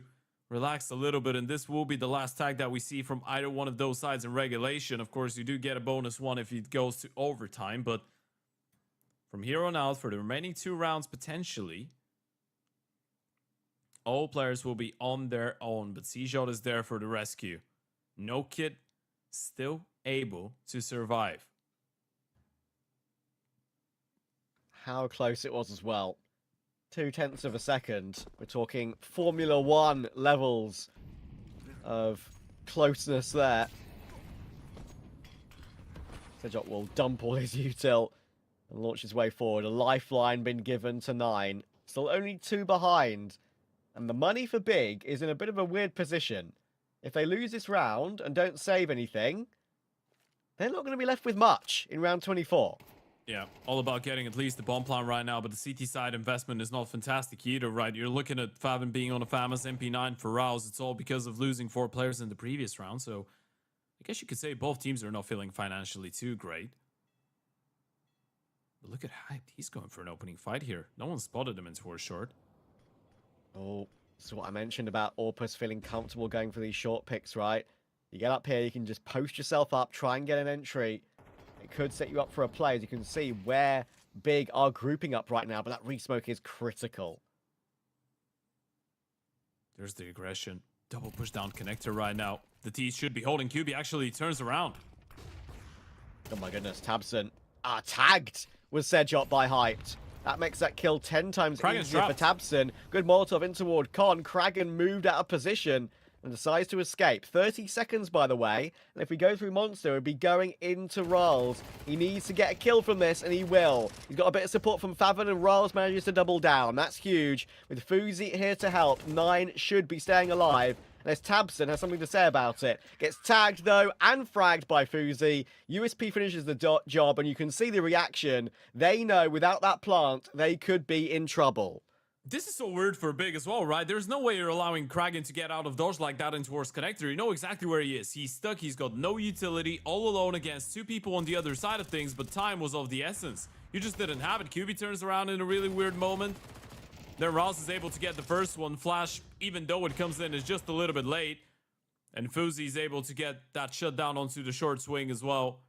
relax a little bit. And this will be the last tag that we see from either one of those sides in regulation. Of course, you do get a bonus one if it goes to overtime. But from here on out, for the remaining 2 rounds, potentially, all players will be on their own, but Seashot is there for the rescue. No kit, still able to survive. How close it was as well. 0.2 of a second. We're talking Formula 1 levels of closeness there. Sejok will dump all his util and launch his way forward. A lifeline been given to 9. Still only 2 behind. And the money for Big is in a bit of a weird position. If they lose this round and don't save anything, they're not going to be left with much in round 24. Yeah, all about getting at least the bomb plant right now, but the CT side investment is not fantastic either, right? You're looking at Faven being on a famous MP9 for Rouse. It's all because of losing 4 players in the previous round, so I guess you could say both teams are not feeling financially too great. But look at Hyped. He's going for an opening fight here. No one spotted him in towards short. Oh, this is what I mentioned about Orpus feeling comfortable going for these short picks, right? You get up here, you can just post yourself up, try and get an entry. It could set you up for a play, as you can see where Big are grouping up right now, but that resmoke is critical. There's the aggression. Double push down connector right now. The T should be holding. QB actually turns around. Oh my goodness, Tabson. Tagged was Sedjot by Hyped. That makes that kill 10 times Kragen's easier for trapped. Tabson. Good Molotov in toward Con. Kragen moved out of position and decides to escape. 30 seconds, by the way. And if we go through Monster, we'd be going into Ralls. He needs to get a kill from this, and he will. He's got a bit of support from Faven, and Ralls manages to double down. That's huge. With Fuzi here to help, 9 should be staying alive. Unless Tabson has something to say about it. Gets tagged, though, and fragged by Fuzi. USP finishes the job, and you can see the reaction. They know without that plant, they could be in trouble. This is so weird for Big as well, right? There's no way you're allowing Kragen to get out of dodge like that into towards connector. You know exactly where he is. He's stuck. He's got no utility, all alone against 2 people on the other side of things, but time was of the essence. You just didn't have it. QB turns around in a really weird moment. Then Rouse is able to get the first one. Flash, even though it comes in, is just a little bit late. And Fuzi is able to get that shutdown onto the short swing as well.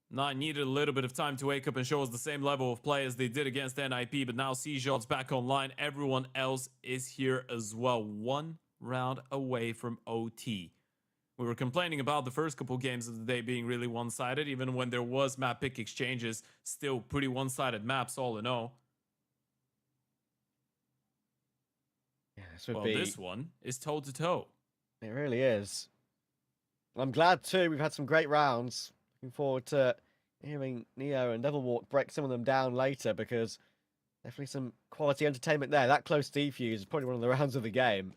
9 needed a little bit of time to wake up and show us the same level of play as they did against NIP, but now Seashot's back online. Everyone else is here as well. 1 round away from OT. We were complaining about the first couple games of the day being really one-sided, even when there was map pick exchanges. Still pretty one-sided maps all in all. Yeah, this would Well, be... this one is toe-to-toe. It really is. I'm glad, too. We've had some great rounds. Looking forward to hearing Neo and Devilwalk break some of them down later, because definitely some quality entertainment there. That close defuse is probably one of the rounds of the game.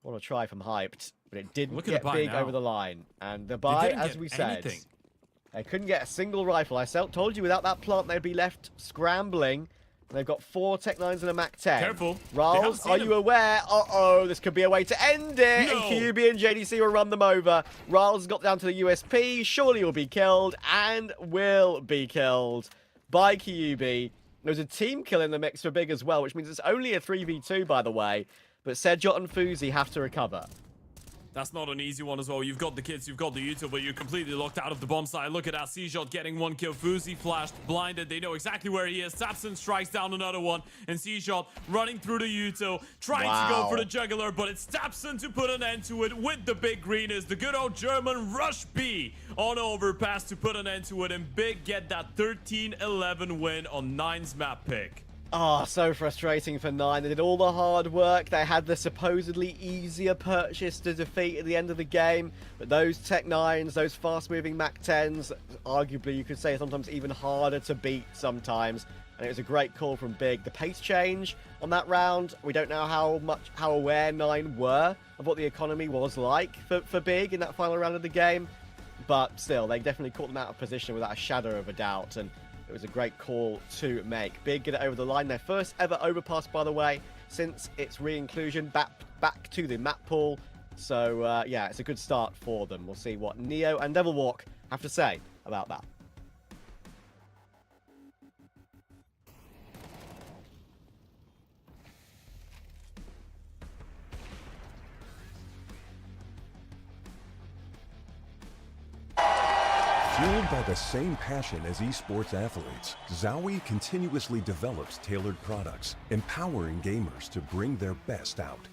What a try from Hyped, but it didn't Look at get the buy Big now. over the line. And the buy, didn't as get we said, anything. they couldn't get a single rifle. I told you without that plant, they'd be left scrambling. They've got 4 Tech 9s and a Mac 10. Careful. They Ralls, haven't seen are you him. aware? Uh-oh, this could be a way to end it. No. And QB and JDC will run them over. Ralls got down to the USP. Surely will be killed, and will be killed by QB. There's a team kill in the mix for Big as well, which means it's only a 3v2, by the way. But Sedjot and Fuzi have to recover. That's not an easy one as well. You've got the kids, you've got the YouTube, but you're completely locked out of the bomb side. Look at that. C-Shot getting one kill. Fuzi flashed, blinded. They know exactly where he is. Tapson strikes down another one. And C-Shot running through the YouTube, trying to go for the jugular, but it's Tapson to put an end to it with the big green. Is the good old German Rush B on overpass to put an end to it. And Big get that 13-11 win on 9's map pick. Ah, so frustrating for 9. They did all the hard work. They had the supposedly easier purchase to defeat at the end of the game. But those Tech 9s, those fast-moving Mac 10s, arguably you could say sometimes even harder to beat sometimes. And it was a great call from Big. The pace change on that round, we don't know how aware 9 were of what the economy was like for Big in that final round of the game. But still, they definitely caught them out of position without a shadow of a doubt. And it was a great call to make. Big get it over the line. Their first ever overpass, by the way, since its re-inclusion back to the map pool. So, yeah, it's a good start for them. We'll see what Neo and Devil Walk have to say about that. Fueled by the same passion as esports athletes, Zowie continuously develops tailored products, empowering gamers to bring their best out.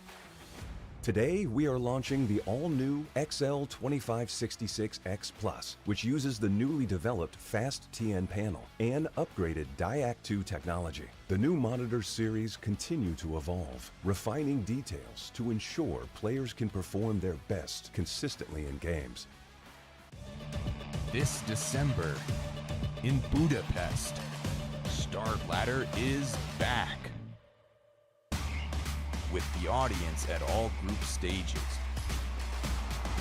Today, we are launching the all-new XL2566X Plus, which uses the newly developed Fast TN panel and upgraded Diac 2 technology. The new monitor series continue to evolve, refining details to ensure players can perform their best consistently in games. This December in Budapest, Star Ladder is back with the audience at all group stages,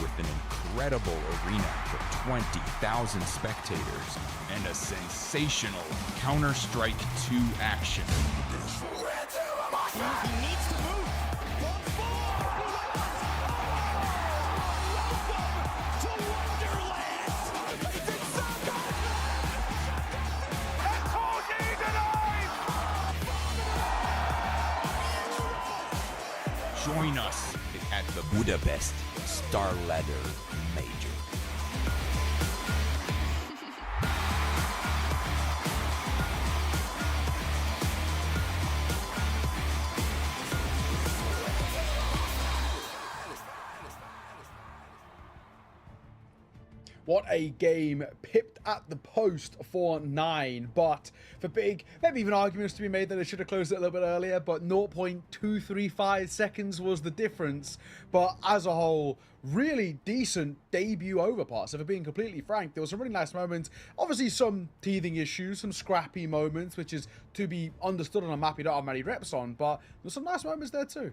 with an incredible arena for 20,000 spectators and a sensational Counter-Strike 2 action. He needs to move. Join us at the Budapest Star Ladder Major. What a game, pipped at the post for 9, but for Big, maybe even arguments to be made that it should have closed it a little bit earlier, but 0.235 seconds was the difference. But as a whole, really decent debut overpass. If we're being completely frank, there was some really nice moments. Obviously some teething issues, some scrappy moments, which is to be understood on a map you don't have many reps on, but there's some nice moments there too.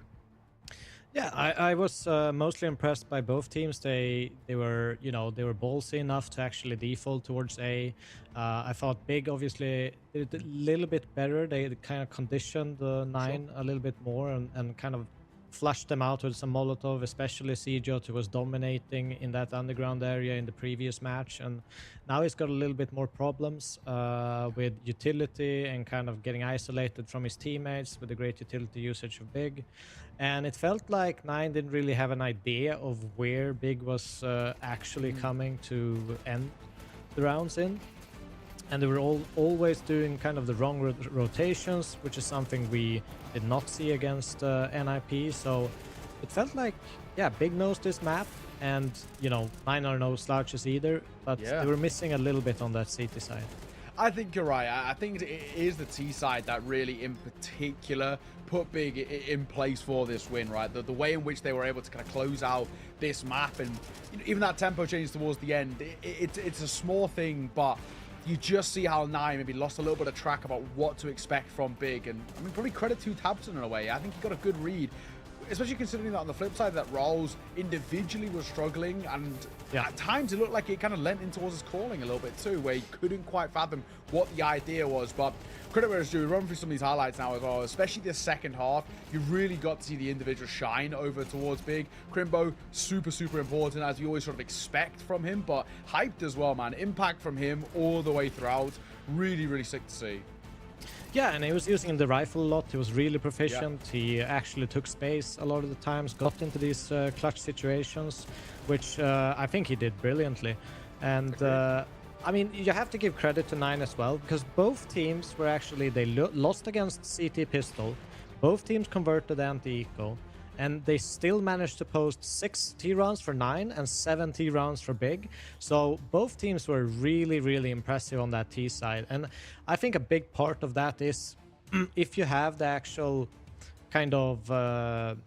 Yeah, I was mostly impressed by both teams. They were, you know, they were ballsy enough to actually default towards A. I thought Big obviously did a little bit better. They kind of conditioned the 9 a little bit more and kind of flushed them out with some Molotov, especially Cjot, who was dominating in that underground area in the previous match. And now he's got a little bit more problems with utility and kind of getting isolated from his teammates with the great utility usage of Big. And it felt like 9 didn't really have an idea of where Big was actually coming to end the rounds in. And they were always doing kind of the wrong rotations, which is something we did not see against NIP. So it felt like, yeah, Big knows this map, and, you know, 9 are no slouches either, but they were missing a little bit on that CT side. I think you're right. I think it is the T side that really, in particular, put Big in place for this win, right? The way in which they were able to kind of close out this map, and even that tempo change towards the end, it's a small thing, but you just see how 9 maybe lost a little bit of track about what to expect from Big. And I mean, probably credit to Tabson in a way. I think he got a good read, especially considering that on the flip side that Rolls individually was struggling, and at times it looked like it kind of lent in towards his calling a little bit too, where he couldn't quite fathom what the idea was. But credit where it's due, run through some of these highlights now as well, especially the second half. You really got to see the individual shine over towards Big. Crimbo, super important, as you always sort of expect from him, but hyped as well, man. Impact from him all the way throughout. Really sick to see. Yeah, and he was using the rifle a lot. He was really proficient. He actually took space a lot of the times, got into these clutch situations, which I think he did brilliantly. And I mean, you have to give credit to Nine as well, because both teams were actually, they lost against CT Pistol. Both teams converted anti-eco, and they still managed to post 6 T-rounds for Nine and 7 T-rounds for Big. So both teams were really, really impressive on that T side. And I think a big part of that is if you have the actual kind of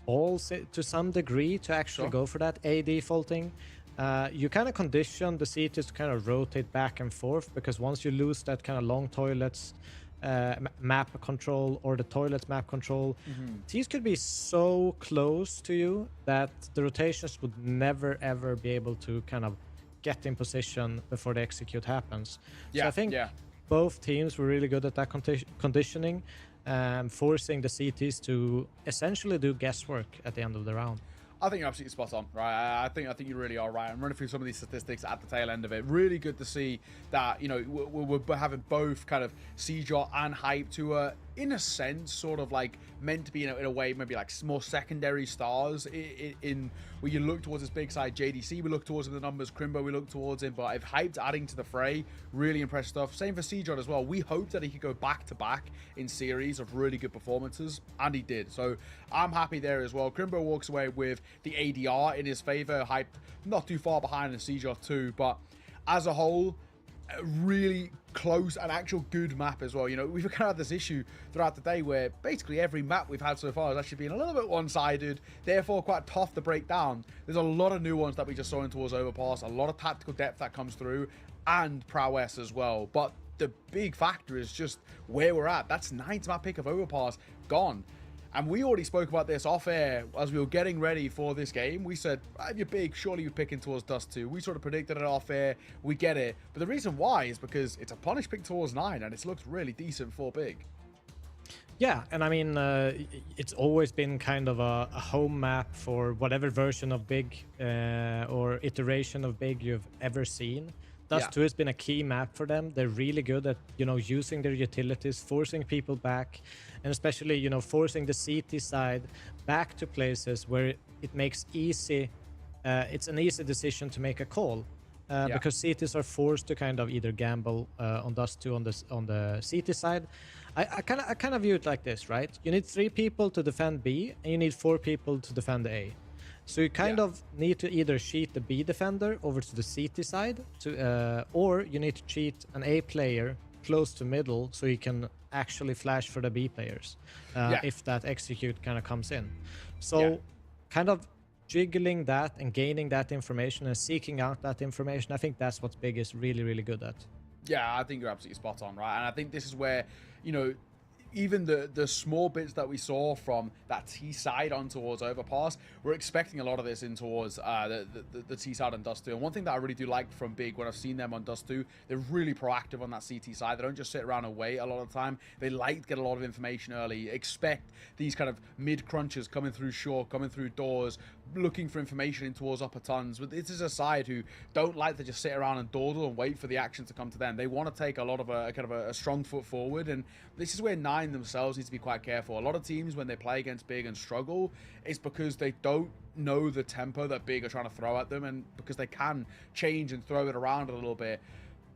balls to some degree to actually go for that A defaulting, you kind of condition the CTs to kind of rotate back and forth, because once you lose that kind of long toilets map control or the toilets map control, T's could be so close to you that the rotations would never ever be able to kind of get in position before the execute happens. So I think both teams were really good at that conditioning, forcing the CTs to essentially do guesswork at the end of the round. I think you're absolutely spot on, right? I think you really are right. I'm running through some of these statistics at the tail end of it. Really good to see that, you know, we're having both kind of Seajot and Hype to, in a sense, sort of like meant to be in a way, maybe like more secondary stars in where you look towards this big side. JDC, we look towards him, the numbers. Crimbo, we look towards him. But if Hype's adding to the fray, really impressive stuff. Same for Seajot as well. We hoped that he could go back to back in series of really good performances, and he did. So I'm happy there as well. Crimbo walks away with the ADR in his favor. Hype not too far behind in Seajot too, but as a whole, a really close and actual good map as well. You know, we've kind of had this issue throughout the day where basically every map we've had so far has actually been a little bit one-sided, therefore quite tough to break down. There's a lot of new ones that we just saw in towards Overpass, a lot of tactical depth that comes through, and prowess as well. But the big factor is just where we're at. That's Nine's map pick of Overpass gone. And we already spoke about this off air as we were getting ready for this game. We said, if you're big, surely you're picking towards Dust 2. We sort of predicted it off air. We get it. But the reason why is because it's a punish pick towards 9, and it's looked really decent for Big. Yeah, and I mean, it's always been kind of a home map for whatever version of Big or iteration of Big you've ever seen. Dust 2 has been a key map for them. They're really good at, you know, using their utilities, forcing people back, and especially, you know, forcing the CT side back to places where it makes easy, it's an easy decision to make a call. Because CTs are forced to kind of either gamble on Dust 2 on the CT side. I kind of view it like this, right? You need 3 people to defend B, and you need 4 people to defend A. So you kind of need to either cheat the B defender over to the CT side, or you need to cheat an A player close to middle so you can actually flash for the B players if that execute kind of comes in. So kind of jiggling that and gaining that information and seeking out that information, I think that's what Big is really, really good at. Yeah, I think you're absolutely spot on, right? And I think this is where, you know, even the small bits that we saw from that T side on towards Overpass, we're expecting a lot of this in towards the T side on Dust 2. And one thing that I really do like from Big when I've seen them on Dust 2, they're really proactive on that CT side. They don't just sit around and wait a lot of the time. They like to get a lot of information early, expect these kind of mid crunchers coming through short, coming through doors, looking for information in towards upper tons. But this is a side who don't like to just sit around and dawdle and wait for the action to come to them. They want to take a lot of a kind of a strong foot forward, and this is where Nine themselves need to be quite careful. A lot of teams, when they play against Big and struggle, it's because they don't know the tempo that Big are trying to throw at them, and because they can change and throw it around a little bit.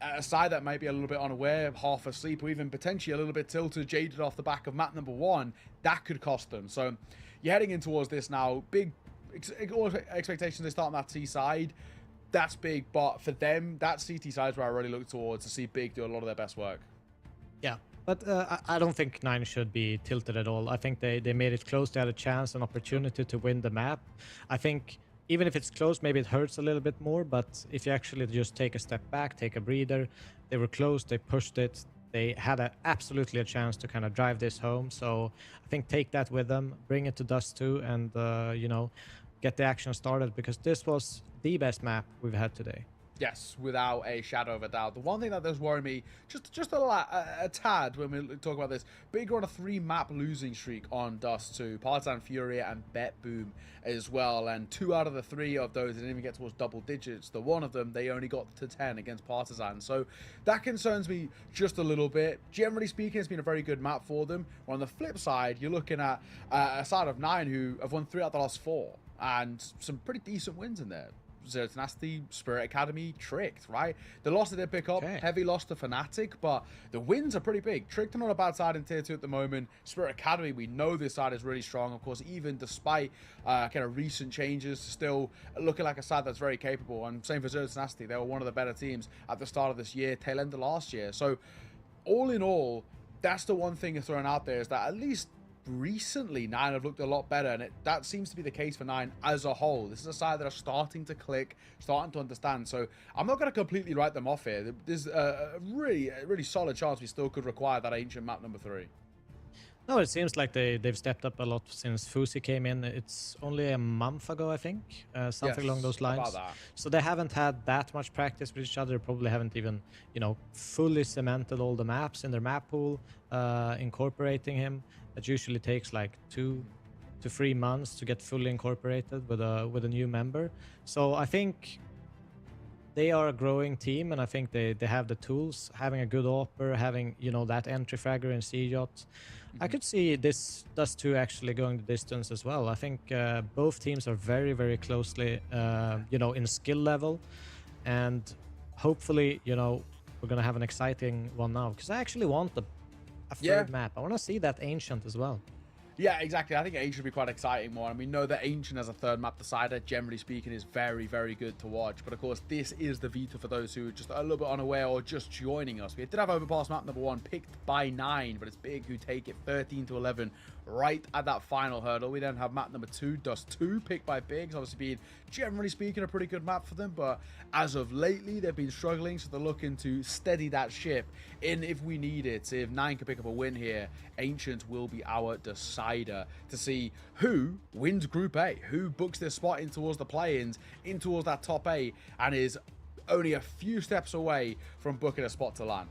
A side that might be a little bit unaware, half asleep, or even potentially a little bit tilted, jaded off the back of map number 1, that could cost them. So you're heading in towards this now. Big expectations, they start on that T side. That's big, but for them, that CT side is where I really look towards to see Big do a lot of their best work. Yeah, but I don't think Nine should be tilted at all. I think they made it close. They had a chance, an opportunity to win the map. I think even if it's close, maybe it hurts a little bit more, but if you actually just take a step back, take a breather, they were close, they pushed it, they had absolutely a chance to kind of drive this home. So I think take that with them, bring it to Dust 2, and, you know, get the action started, because this was the best map we've had today. Yes, without a shadow of a doubt. The one thing that does worry me just a tad when we talk about this, Big are on a 3-map losing streak on Dust 2, Partisan Fury and Bet Boom as well, and 2 out of the 3 of those didn't even get towards double digits. The one of them, they only got to 10 against Partisan, so that concerns me just a little bit. Generally speaking, it's been a very good map for them. On the flip side, you're looking at a side of 9 who have won 3 out of the last 4, and some pretty decent wins in there. Zero Tenacity, Spirit Academy, Tricked, right? The loss they did pick up, heavy loss to Fnatic, but the wins are pretty big. Tricked are not a bad side in Tier 2 at the moment. Spirit Academy, we know this side is really strong. Of course, even despite kind of recent changes, still looking like a side that's very capable. And same for Zero Tenacity. They were one of the better teams at the start of this year, tail end of last year. So all in all, that's the one thing that's thrown out there, is that at least recently 9 have looked a lot better, and that seems to be the case for 9 as a whole. This is a side that are starting to click, starting to understand, so I'm not going to completely write them off here. There's a really solid chance we still could require that ancient map number 3. No, it seems like they've stepped up a lot since Fusi came in. It's only a month ago, I think, something along those lines. About that. So they haven't had that much practice with each other. Probably haven't even, fully cemented all the maps in their map pool, incorporating him. It usually takes like 2 to 3 months to get fully incorporated with a new member. So I think they are a growing team, and I think they have the tools, having a good AWPer, having that entry fragger in CJOT. I could see this Dust 2 actually going the distance as well. I think both teams are very, very closely, in skill level, and hopefully, we're gonna have an exciting one now, because I actually want a third map. I want to see that Ancient as well. Yeah, exactly. I think Ancient would be quite exciting more. And we know that Ancient as a third map decider, generally speaking, is very, very good to watch. But of course, this is the Vita for those who are just a little bit unaware or just joining us. We did have Overpass map number 1 picked by 9, but it's Big who take it 13 to 11 right at that final hurdle. We then have map number 2, Dust 2, picked by Big. It's obviously been, generally speaking, a pretty good map for them. But as of lately, they've been struggling, so they're looking to steady that ship in if we need it. If 9 can pick up a win here, Ancient will be our decider to see who wins Group A, who books their spot in towards the play-ins, in towards that top 8, and is only a few steps away from booking a spot to land.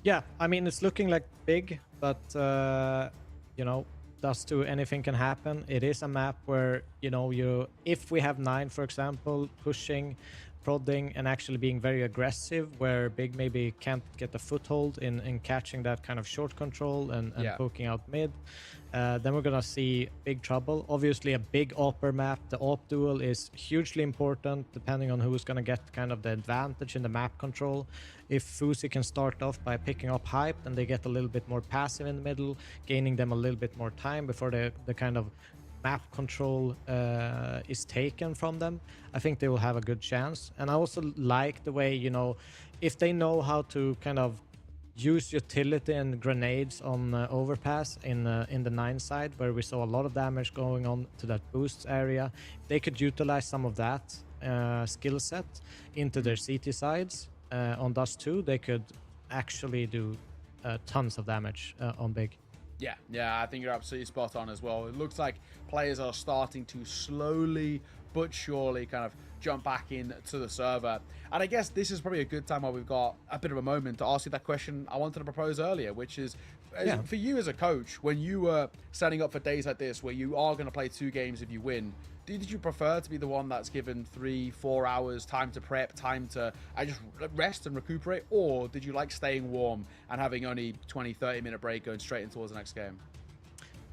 Yeah, I mean, it's looking like Big, but Dust 2, anything can happen. It is a map where if we have 9, for example, pushing, prodding, and actually being very aggressive, where Big maybe can't get a foothold in catching that kind of short control and poking out mid, then we're gonna see big trouble. Obviously, a big AWPer map, the AWP duel is hugely important, depending on who's gonna get kind of the advantage in the map control. If Fusi can start off by picking up hype, then they get a little bit more passive in the middle, gaining them a little bit more time before the kind of map control is taken from them. I think they will have a good chance. And I also like the way, if they know how to kind of use utility and grenades on Overpass in the 9 side, where we saw a lot of damage going on to that boosts area, they could utilize some of that skill set into their CT sides. On Dust 2, they could actually do tons of damage on Big. Yeah, I think you're absolutely spot on as well. It looks like players are starting to slowly but surely kind of jump back into the server. And I guess this is probably a good time while we've got a bit of a moment to ask you that question I wanted to propose earlier, which is, for you as a coach, when you were setting up for days like this where you are going to play 2 games if you win, did you prefer to be the one that's given 3-4 hours time to prep, time to just rest and recuperate, or did you like staying warm and having only 20-30 minute break going straight in towards the next game?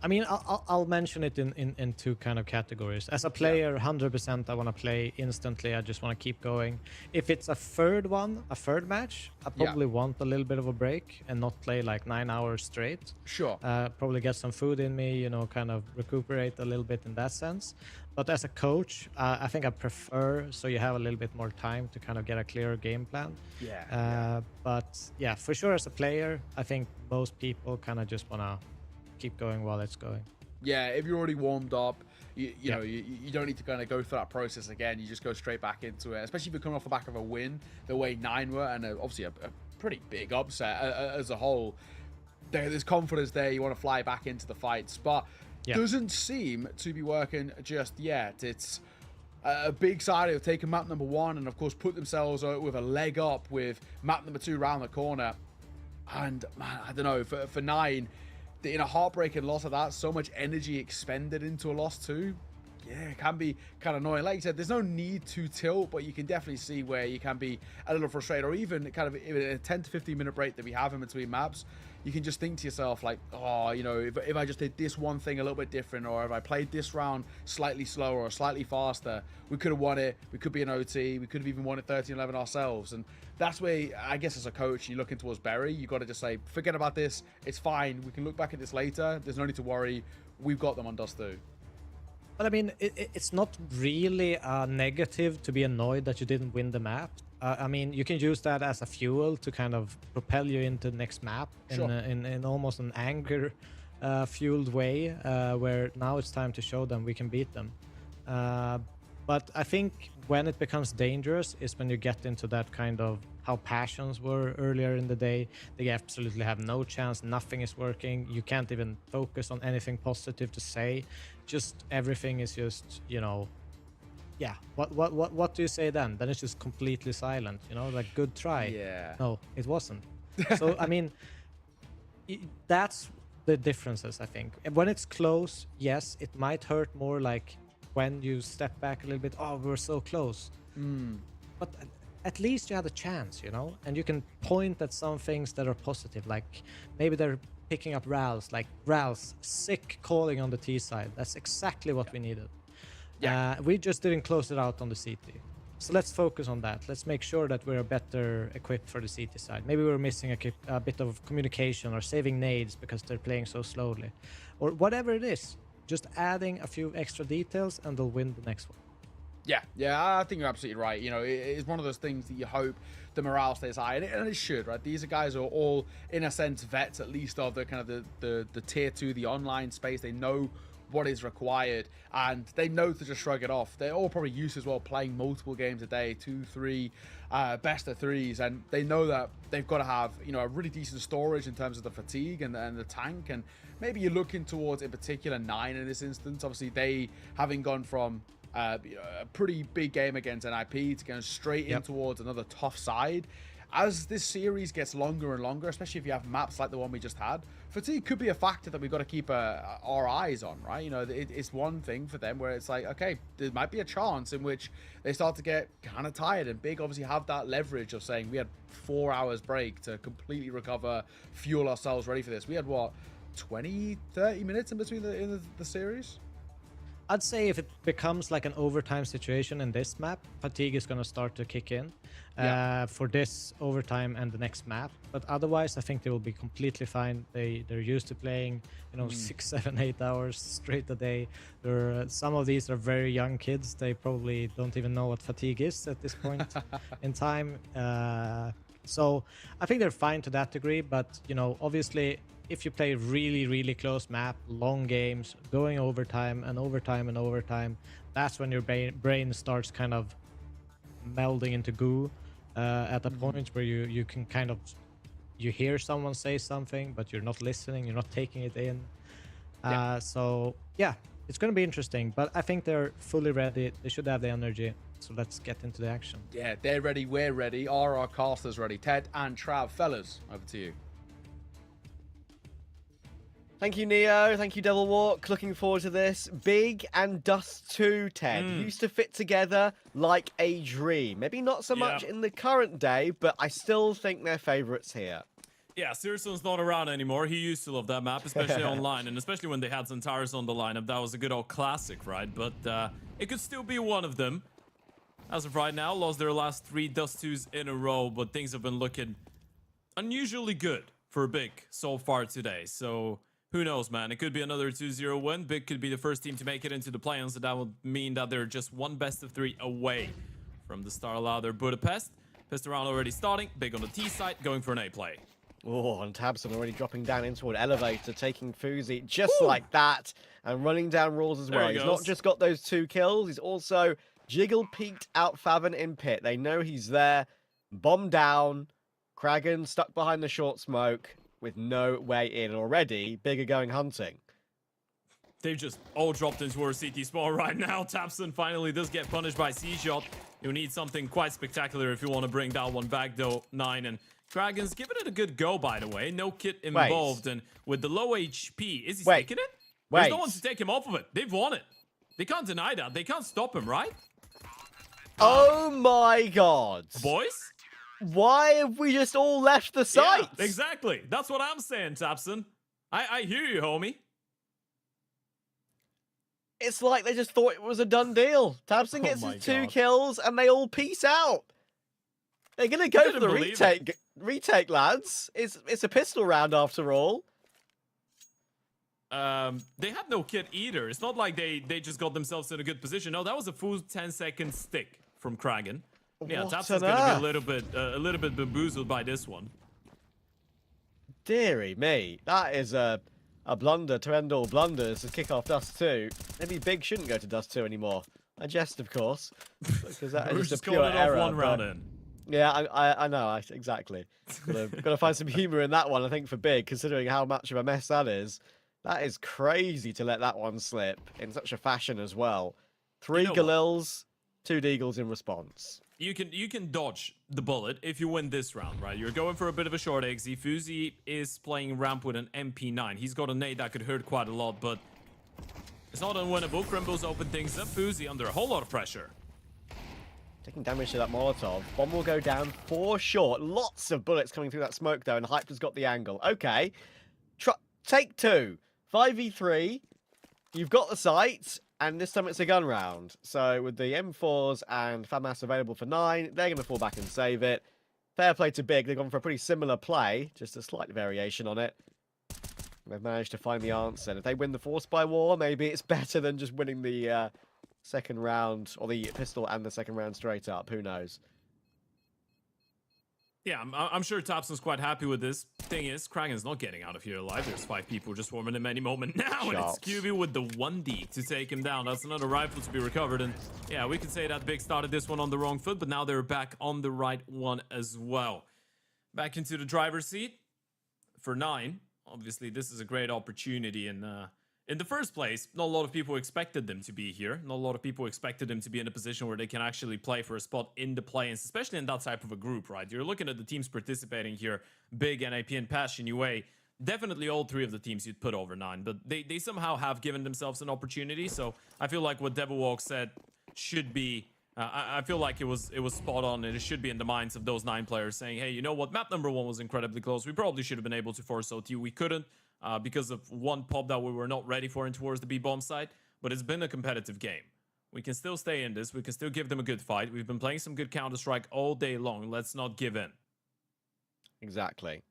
I mean, I'll mention it in 2 kind of categories. As a player, 100% I want to play instantly. I just want to keep going. If it's a third match, I probably want a little bit of a break and not play like 9 hours straight. Sure. Probably get some food in me, kind of recuperate a little bit in that sense. But as a coach, I think I prefer, so you have a little bit more time to kind of get a clearer game plan. But yeah, for sure as a player, I think most people kind of just want to keep going while it's going. Yeah, if you're already warmed up, you know, you don't need to kind of go through that process again. You just go straight back into it, especially if you're coming off the back of a win the way 9 were, and obviously a pretty big upset as a whole. There's confidence there. You want to fly back into the fights, but doesn't seem to be working just yet. It's a big side of taking map number 1 and of course put themselves with a leg up with map number 2 round the corner. And man, I don't know, for 9, in a heartbreaking loss of that, so much energy expended into a loss too. Yeah, it can be kind of annoying. Like you said, there's no need to tilt, but you can definitely see where you can be a little frustrated, or even kind of in a 10 to 15 minute break that we have in between maps, you can just think to yourself like, oh, you know, if I just did this one thing a little bit different, or if I played this round slightly slower or slightly faster, we could have won it. We could be an OT. We could have even won it 13-11 ourselves. And that's where, I guess, as a coach, you're looking towards Berry. You got to just say, forget about this. It's fine. We can look back at this later. There's no need to worry. We've got them on Dust 2. But I mean, it's not really a negative to be annoyed that you didn't win the map. I mean, you can use that as a fuel to kind of propel you into the next map in almost an anger fueled way, where now it's time to show them we can beat them. But I think when it becomes dangerous is when you get into that kind of how passions were earlier in the day. They absolutely have no chance. Nothing is working. You can't even focus on anything positive to say. Just everything is just, you know, yeah. What do you say then? Then it's just completely silent. You know, like good try. Yeah. No, it wasn't. So I mean, that's the differences. I think when it's close, yes, it might hurt more. Like when you step back a little bit. Oh, we're so close. But at least you had a chance, you know, and you can point at some things that are positive, like maybe they're picking up Rals, like Rals, sick calling on the T side. That's exactly what we needed. We just didn't close it out on the CT. So let's focus on that. Let's make sure that we're better equipped for the CT side. Maybe we're missing a bit of communication or saving nades because they're playing so slowly. Or whatever it is, just adding a few extra details and they'll win the next one. Yeah, I think you're absolutely right. You know, it's one of those things that you hope the morale stays high, and it should, right? These guys are all, in a sense, vets at least of the kind of the tier 2, the online space. They know what is required, and they know to just shrug it off. They're all probably used as well playing multiple games a day, 2, 3, best of 3s, and they know that they've got to have, you know, a really decent storage in terms of the fatigue and the tank. And maybe you're looking towards, in particular, 9 in this instance. Obviously, they having gone from a pretty big game against NIP to going straight in towards another tough side. As this series gets longer and longer, especially if you have maps like the one we just had, fatigue could be a factor that we've got to keep our eyes on, right? You know, it's one thing for them where it's like, okay, there might be a chance in which they start to get kind of tired, and Big obviously have that leverage of saying we had 4 hours break to completely recover, fuel ourselves ready for this. We had, what, 20, 30 minutes in between the series? I'd say if it becomes like an overtime situation in this map, fatigue is going to start to kick in for this overtime and the next map. But otherwise, I think they will be completely fine. They're used to playing, you know, 6, 7, 8 hours straight a day. Some of these are very young kids. They probably don't even know what fatigue is at this point in time. So I think they're fine to that degree. But, you know, obviously, if you play really, really close map, long games, going overtime and overtime and overtime, that's when your brain starts kind of melding into goo at a point where you can kind of, you hear someone say something, but you're not listening, you're not taking it in. So, yeah, it's going to be interesting, but I think they're fully ready. They should have the energy. So let's get into the action. Yeah, they're ready. We're ready. Are our casters ready? Ted and Trav, fellas, over to you. Thank you, Neo. Thank you, Devil Walk. Looking forward to this. Big and Dust 2, Ted. Used to fit together like a dream. Maybe not so much in the current day, but I still think they're favorites here. Yeah, Searson's not around anymore. He used to love that map, especially online, and especially when they had Centaurus on the lineup. That was a good old classic, right? But it could still be one of them. As of right now, lost their last 3 Dust 2s in a row, but things have been looking unusually good for Big so far today. So who knows, man? It could be another 2-0 win. Big could be the first team to make it into the play-ins, so that would mean that they're just one best of 3 away from the Star Louder Budapest. Pissed around already starting. Big on the T side, going for an A play. Oh, and Tabson already dropping down into an elevator, taking Fuzi just like that, and running down Rules as well. He's not just got those 2 kills, he's also jiggle-peeked out Faven in pit. They know he's there. Bomb down. Kragan stuck behind the short smoke with no way in already. Big are going hunting. They've just all dropped into our CT spawn right now. Tapson finally does get punished by C-Shot. You need something quite spectacular if you want to bring that one back, though. 9 and Kraken's giving it a good go, by the way. No kit involved, and with the low HP, is he sticking it? There's no one to take him off of it. They've won it. They can't deny that. They can't stop him, right? Oh my god. Boys? Why have we just all left the site? Yeah, exactly. That's what I'm saying, Tapson. I hear you, homie. It's like they just thought it was a done deal. Tabson gets his 2 kills and they all peace out. They're going to go for the retake, lads. It's a pistol round after all. They had no kit either. It's not like they just got themselves in a good position. No, that was a full 10-second stick from Kraken. Yeah, Tapson's going to be a little bit bamboozled by this one. Deary me. That is a blunder to end all blunders to kick off Dust 2. Maybe Big shouldn't go to Dust 2 anymore. I jest, of course. Because that is just a pure error. One round in. Yeah, I know, exactly. Got to find some humour in that one, I think, for Big, considering how much of a mess that is. That is crazy to let that one slip in such a fashion as well. 3 Galils, 2 Deagles in response. You can dodge the bullet if you win this round, right? You're going for a bit of a short exit. Fuzi is playing ramp with an MP9. He's got a nade that could hurt quite a lot, but it's not unwinnable. Crimbles open things up. Fuzi under a whole lot of pressure. Taking damage to that Molotov. Bomb will go down for short. Lots of bullets coming through that smoke, though, and Hyped has got the angle. Okay. Take 2. 5v3. You've got the sight, and this time it's a gun round. So with the M4s and FAMAS available for 9, they're going to fall back and save it. Fair play to Big. They've gone for a pretty similar play, just a slight variation on it. They've managed to find the answer. And if they win the Force by War, maybe it's better than just winning the second round, or the pistol and the second round straight up. Who knows? Yeah, I'm sure Tapson's quite happy with this. Thing is, Kraken's not getting out of here alive. There's 5 people just swarming him any moment now, and it's QB with the 1D to take him down. That's another rifle to be recovered, and yeah, we can say that Big started this one on the wrong foot, but now they're back on the right one as well. Back into the driver's seat for 9. Obviously, this is a great opportunity, and in the first place, not a lot of people expected them to be here. Not a lot of people expected them to be in a position where they can actually play for a spot in the play-ins, especially in that type of a group, right? You're looking at the teams participating here, Big, NIP, and Passion UA. Definitely all 3 of the teams you'd put over 9, but they somehow have given themselves an opportunity, so I feel like what Devilwalk said should be... I feel like it was spot on, and it should be in the minds of those 9 players saying, hey, you know what? Map number 1 was incredibly close. We probably should have been able to force OT. We couldn't. Because of one pop that we were not ready for in towards the B-bomb side, but it's been a competitive game. We can still stay in this. We can still give them a good fight. We've been playing some good Counter-Strike all day long. Let's not give in. Exactly.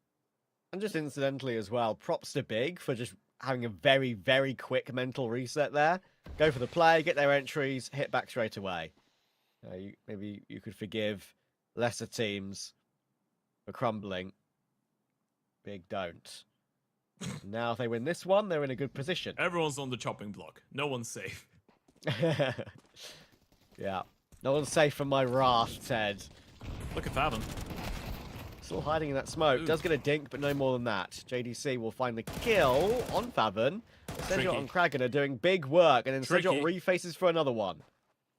And just incidentally as well, props to Big for just having a very, very quick mental reset there. Go for the play, get their entries, hit back straight away. Maybe you could forgive lesser teams for crumbling. Big don't. Now, if they win this one, they're in a good position. Everyone's on the chopping block. No one's safe. Yeah. No one's safe from my wrath, Ted. Look at Fathom. Still hiding in that smoke. Does get a dink, but no more than that. JDC will find the kill on Fathom. Sedgwick and Kraken are doing big work, and then Sedgwick refaces for another one.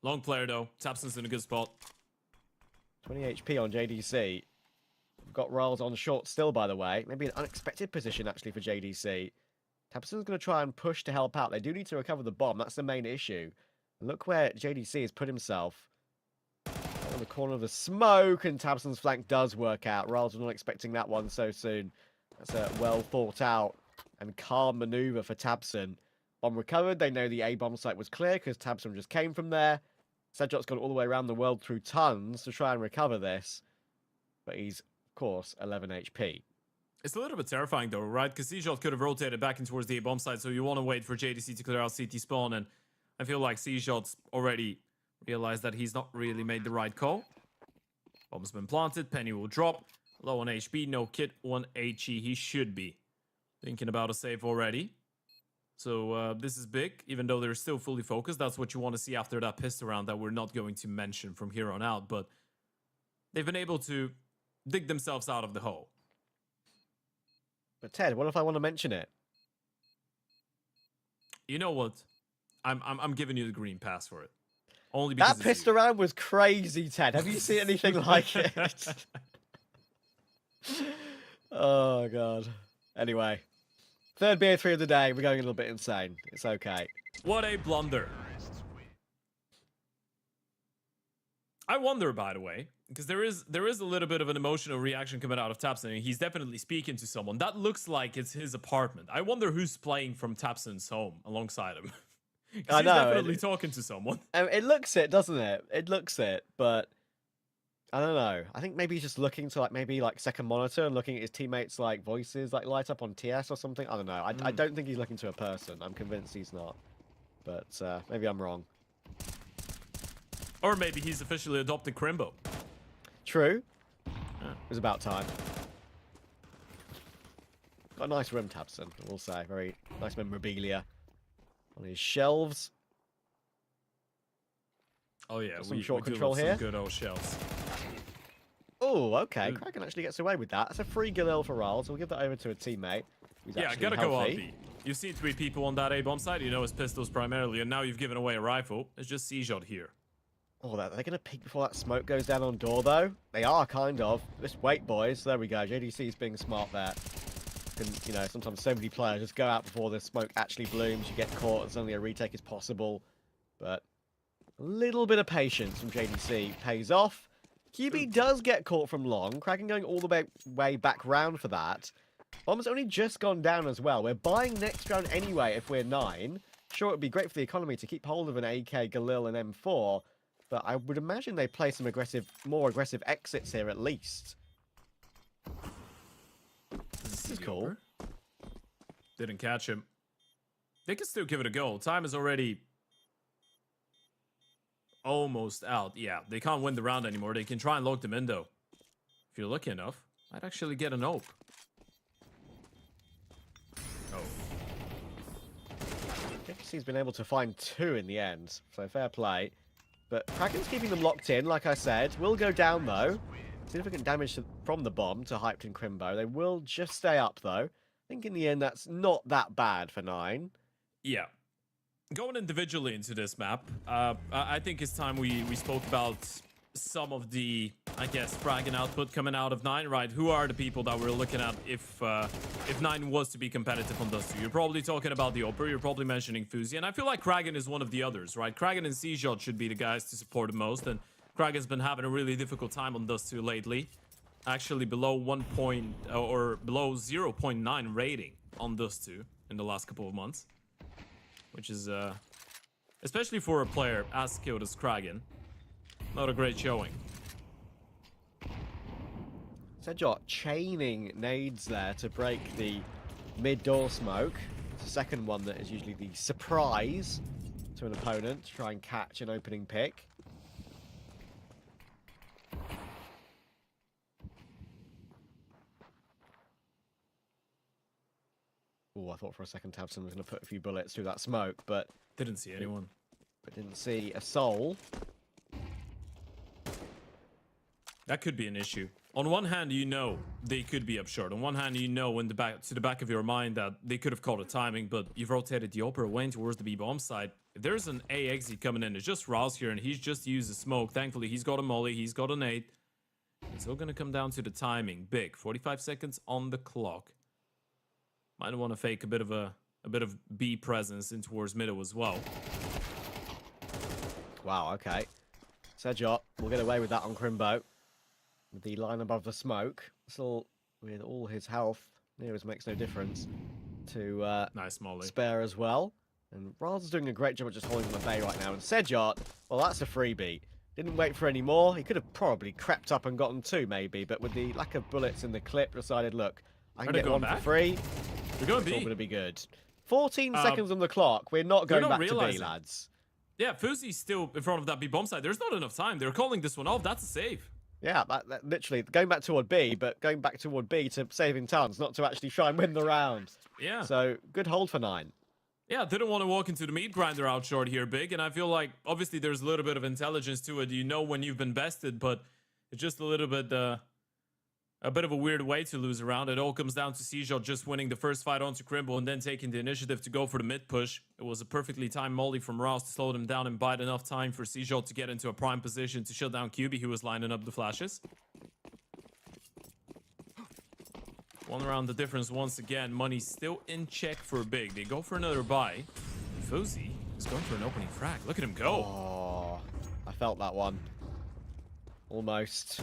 Long player, though. Tapson's in a good spot. 20 HP on JDC. Got Riles on short still, by the way. Maybe an unexpected position, actually, for JDC. Tapson's going to try and push to help out. They do need to recover the bomb. That's the main issue. Look where JDC has put himself. On the corner of the smoke, and Tapson's flank does work out. Riles was not expecting that one so soon. That's a well thought out and calm maneuver for Tapson. Bomb recovered. They know the A-bomb site was clear because Tapson just came from there. Sedgwick's gone all the way around the world through tons to try and recover this. But he's, of course, 11 HP. It's a little bit terrifying, though, right? Because C-Shot could have rotated back in towards the A-bomb side, so you want to wait for JDC to clear out CT spawn, and I feel like C-Shot's already realized that he's not really made the right call. Bomb's been planted. Penny will drop. Low on HP, no kit, 1 HE. He should be thinking about a save already. So this is big, even though they're still fully focused. That's what you want to see after that pistol round that we're not going to mention from here on out. But they've been able to dig themselves out of the hole. But Ted, what if I want to mention it? You know what? I'm giving you the green pass for it. Only because That it's pissed you. around was crazy, Ted. Have you seen anything like it? Oh, God. Anyway. Third BO3 of the day. We're going a little bit insane. It's okay. What a blunder. I wonder, by the way, because there is a little bit of an emotional reaction coming out of Tapson, and he's definitely speaking to someone. That looks like it's his apartment. I wonder who's playing from Tapson's home alongside him. I He's know. definitely talking to someone. It looks it, doesn't it? It looks it, but I don't know. I think maybe he's just looking to maybe second monitor and looking at his teammates' voices light up on TS or something. I don't know. I don't think he's looking to a person. I'm convinced he's not, but maybe I'm wrong. Or maybe he's officially adopted Crimbo. True. It was about time. Got a nice room, Tabson, I will say. Very nice memorabilia on his shelves. Oh yeah, Some we short do control love here. some good old shells. Oh, okay. Kraken actually gets away with that. That's a free Galil for Ryle, so we'll give that over to a teammate. Who's Yeah, actually gotta healthy. go on B. You've seen 3 people on that A bomb site. You know it's pistols primarily, and now you've given away a rifle. It's just C-shot here. Oh, they're going to peek before that smoke goes down on door, though. They are, kind of. Just wait, boys. There we go. JDC's being smart there. And, sometimes so many players just go out before the smoke actually blooms. You get caught, and suddenly a retake is possible. But a little bit of patience from JDC pays off. QB does get caught from long. Kraken going all the way back round for that. Bomb's only just gone down as well. We're buying next round anyway if we're 9. Sure, it would be great for the economy to keep hold of an AK, Galil, and M4. But I would imagine they play some more aggressive exits here at least. This is cool. Didn't catch him. They can still give it a go. Time is already almost out. Yeah, they can't win the round anymore. They can try and lock them in, though. If you're lucky enough, might actually get an ope. Oh. He's been able to find 2 in the end, so fair play. But Kraken's keeping them locked in, like I said. Will go down, though. Significant damage from the bomb to Hyped and Crimbo. They will just stay up, though. I think in the end, that's not that bad for 9. Yeah. Going individually into this map, I think it's time we spoke about some of the, I guess, fragging output coming out of 9, right? Who are the people that we're looking at if 9 was to be competitive on those 2? You're probably talking about the Oper, you're probably mentioning Fuzi, and I feel like Kraken is one of the others, right? Kraken and C-Shot should be the guys to support the most, and Kraken's been having a really difficult time on those 2 lately. Actually below 1 point, or below 0.9 rating on those 2 in the last couple of months. Which is, especially for a player as skilled as Kraken, not a great showing. Sedjot chaining nades there to break the mid-door smoke. It's the second one that is usually the surprise to an opponent to try and catch an opening pick. Oh, I thought for a second Tabson was going to put a few bullets through that smoke, but Didn't see anyone. But didn't see a soul. That could be an issue. On one hand, you know they could be up short. On one hand, you know in the back of your mind that they could have called a timing, but you've rotated the Opera away towards the B bomb side. If there's an A exit coming in, it's just Rouse here, and he's just used the smoke. Thankfully, he's got a molly, he's got an 8. It's all gonna come down to the timing. Big 45 seconds on the clock. Might want to fake a bit of B presence in towards middle as well. Wow, okay. Sedjot will get away with that on Crimbo. With the line above the smoke. Still, with all his health, Nearest makes no difference to Nice molly. spare as well. And Raz's doing a great job at just holding the bay right now. And Sedjot, well, that's a freebie. Didn't wait for any more. He could have probably crept up and gotten 2, maybe. But with the lack of bullets in the clip, decided, look, I can Are they get 1 going for back? free. We're going It's all B. going to be good. 14 seconds on the clock. We're not they're going not back to B, realizing. lads. Yeah, Fuzi's still in front of that B bomb side. There's not enough time. They're calling this one off. That's a save. Yeah, that literally going back toward B, but going back toward B to saving tons, not to actually try and win the round. Yeah. So good hold for 9. Yeah, didn't want to walk into the meat grinder out short here, Big. And I feel like, obviously, there's a little bit of intelligence to it. You know when you've been bested, but it's just a little bit A bit of a weird way to lose a round. It all comes down to Seajot just winning the first fight onto Crimbo and then taking the initiative to go for the mid push. It was a perfectly timed molly from Rouse to slow them down and bide enough time for Seajot to get into a prime position to shut down QB, who was lining up the flashes. One round the difference once again. Money still in check for Big. They go for another buy. Fuzi is going for an opening frag. Look at him go. Oh, I felt that one. Almost.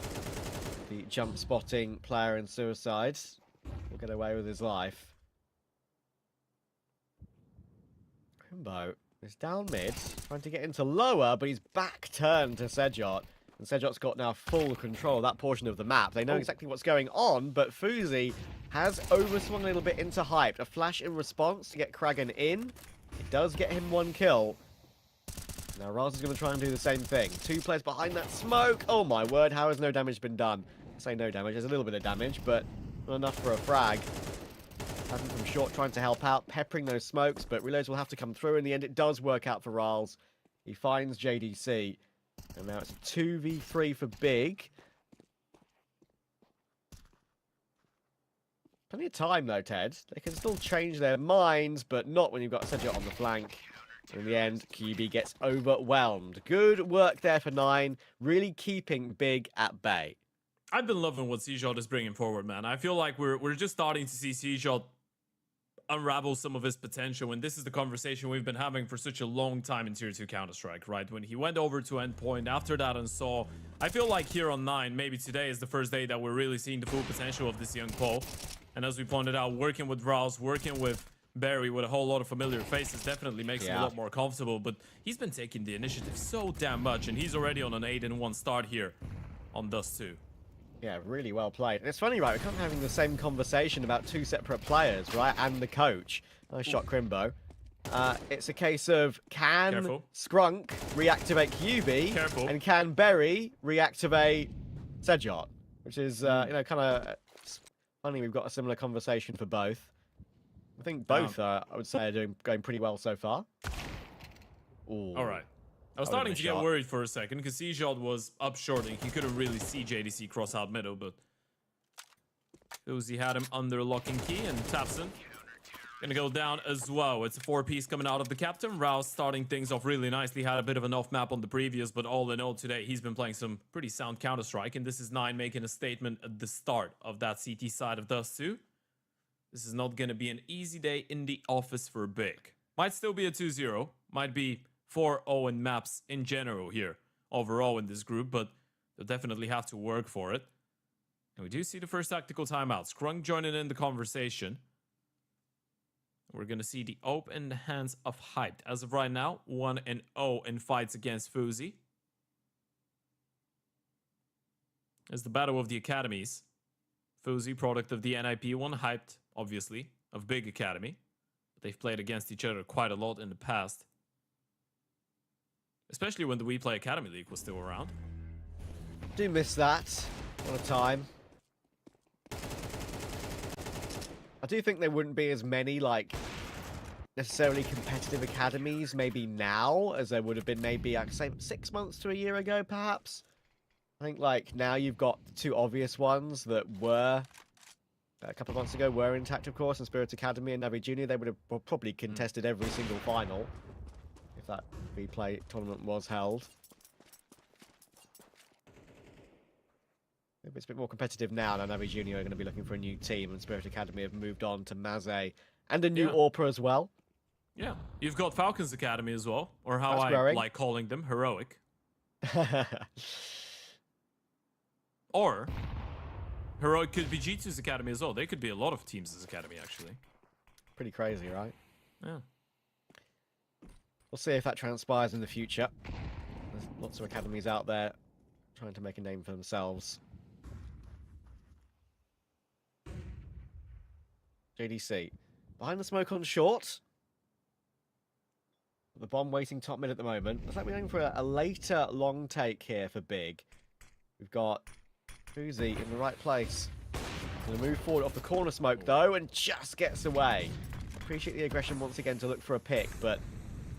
The jump spotting player in Suicide will get away with his life. Crimbo is down mid, trying to get into lower, but he's back turned to Sejot. And Sejot's got now full control of that portion of the map. They know exactly what's going on, but Fuzi has overswung a little bit into hyped. A flash in response to get Kragan in. It does get him 1 kill. Now Raz is going to try and do the same thing. 2 players behind that smoke. Oh my word, how has no damage been done? I say no damage, there's a little bit of damage, but not enough for a frag. Having from short trying to help out, peppering those smokes, but reloads will have to come through. In the end, it does work out for Raz. He finds JDC. And now it's a 2v3 for Big. Plenty of time though, Ted. They can still change their minds, but not when you've got Sejot on the flank. In the end, QB gets overwhelmed. Good work there for 9, really keeping Big at bay. I've been loving what Seajot is bringing forward, man. I feel like we're just starting to see Seajot unravel some of his potential, and this is the conversation we've been having for such a long time in Tier 2 Counter-Strike, right? When he went over to Endpoint, after that and saw, I feel like here on 9, maybe today is the first day that we're really seeing the full potential of this young Paul. And as we pointed out, working with Rouse, working with Barry with a whole lot of familiar faces definitely makes him a lot more comfortable, but he's been taking the initiative so damn much, and he's already on an 8-1 start here on Dust 2. Yeah, really well played. And it's funny, right? We're kind of having the same conversation about 2 separate players, right? And the coach. Nice shot, Crimbo. It's a case of can Skrunk reactivate QB, and can Berry reactivate Sejot, which is you know, kind of funny. We've got a similar conversation for both. I think both, I would say, are going pretty well so far. Ooh. All right. I was starting to get worried for a second because Seajot was up short and he couldn't really see JDC cross out middle, but Uzi had him under lock and key, and Tapson gonna go down as well. It's a 4-piece coming out of the captain. Rouse starting things off really nicely. Had a bit of an off map on the previous, but all in all today, he's been playing some pretty sound Counter-Strike, and this is 9 making a statement at the start of that CT side of Dust 2. This is not gonna be an easy day in the office for Big. Might still be a 2-0. Might be 4-0 in maps in general here, overall in this group, but they'll definitely have to work for it. And we do see the first tactical timeout. Skrunk joining in the conversation. We're going to see the open hands of Hyped. As of right now, 1-0 in fights against Fuzi. It's the battle of the academies. Fuzi, product of the NIP one, Hyped, obviously, of Big Academy. But they've played against each other quite a lot in the past. Especially when the We Play Academy League was still around. Do miss that. What a time. I do think there wouldn't be as many, like, necessarily competitive academies maybe now as there would have been maybe, I'd say, 6 months to a year ago, perhaps. I think, like, now you've got the 2 obvious ones that were, a couple of months ago, were intact, of course, in Spirit Academy and Navi Junior. They would have probably contested every single final if that replay tournament was held. Maybe it's a bit more competitive now. Now Navi Junior are going to be looking for a new team, and Spirit Academy have moved on to Maze and a new Orpa as well. Yeah, you've got Falcons Academy as well, or how I like calling them, Heroic. Or Heroic could be G2's Academy as well. They could be a lot of teams' Academy, actually. Pretty crazy, right? Yeah. We'll see if that transpires in the future. There's lots of academies out there trying to make a name for themselves. JDC. Behind the smoke on short. The bomb waiting top mid at the moment. Looks like we're going for a later long take here for Big. We've got Fuzi in the right place. Going to move forward off the corner smoke though, and just gets away. Appreciate the aggression once again to look for a pick, but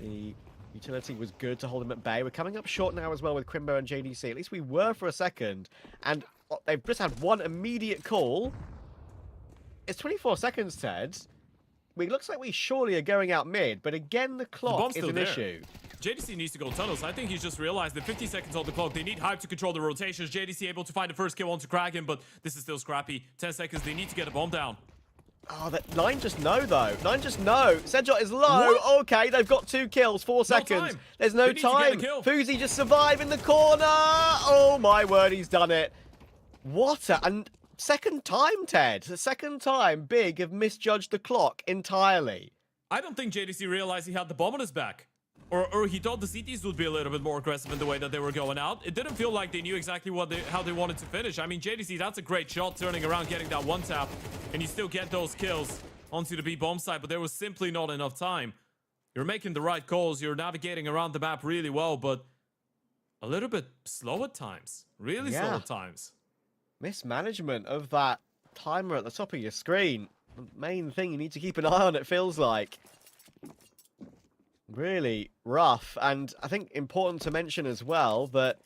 the utility was good to hold him at bay. We're coming up short now as well with Crimbo and JDC. At least we were for a second. And they've just had one immediate call. It's 24 seconds, Ted. It looks like we surely are going out mid, but again, the clock bomb's is still an there. issue. JDC needs to go tunnels. I think he's just realized that 50 seconds on the clock. They need Hype to control the rotations. JDC able to find the first kill onto Kraken, but this is still scrappy. 10 seconds. They need to get a bomb down. Oh, that 9 just no, though. 9 just no. Sedjot is low. What? Okay, they've got 2 kills, 4 seconds. time. There's no They need to get a time. kill. Fuzi just survive in the corner. Oh, my word, he's done it. What a... And second time, Ted. The second time Big have misjudged the clock entirely. I don't think JDC realized he had the bomb on his back. Or he thought the CTs would be a little bit more aggressive in the way that they were going out. It didn't feel like they knew exactly how they wanted to finish. I mean, JDC, that's a great shot, turning around, getting that one tap, and you still get those kills onto the B bomb side, but there was simply not enough time. You're making the right calls, you're navigating around the map really well, but a little bit slow at times. Really slow at times. Mismanagement of that timer at the top of your screen. The main thing you need to keep an eye on, it feels like. Really rough. And I think important to mention as well that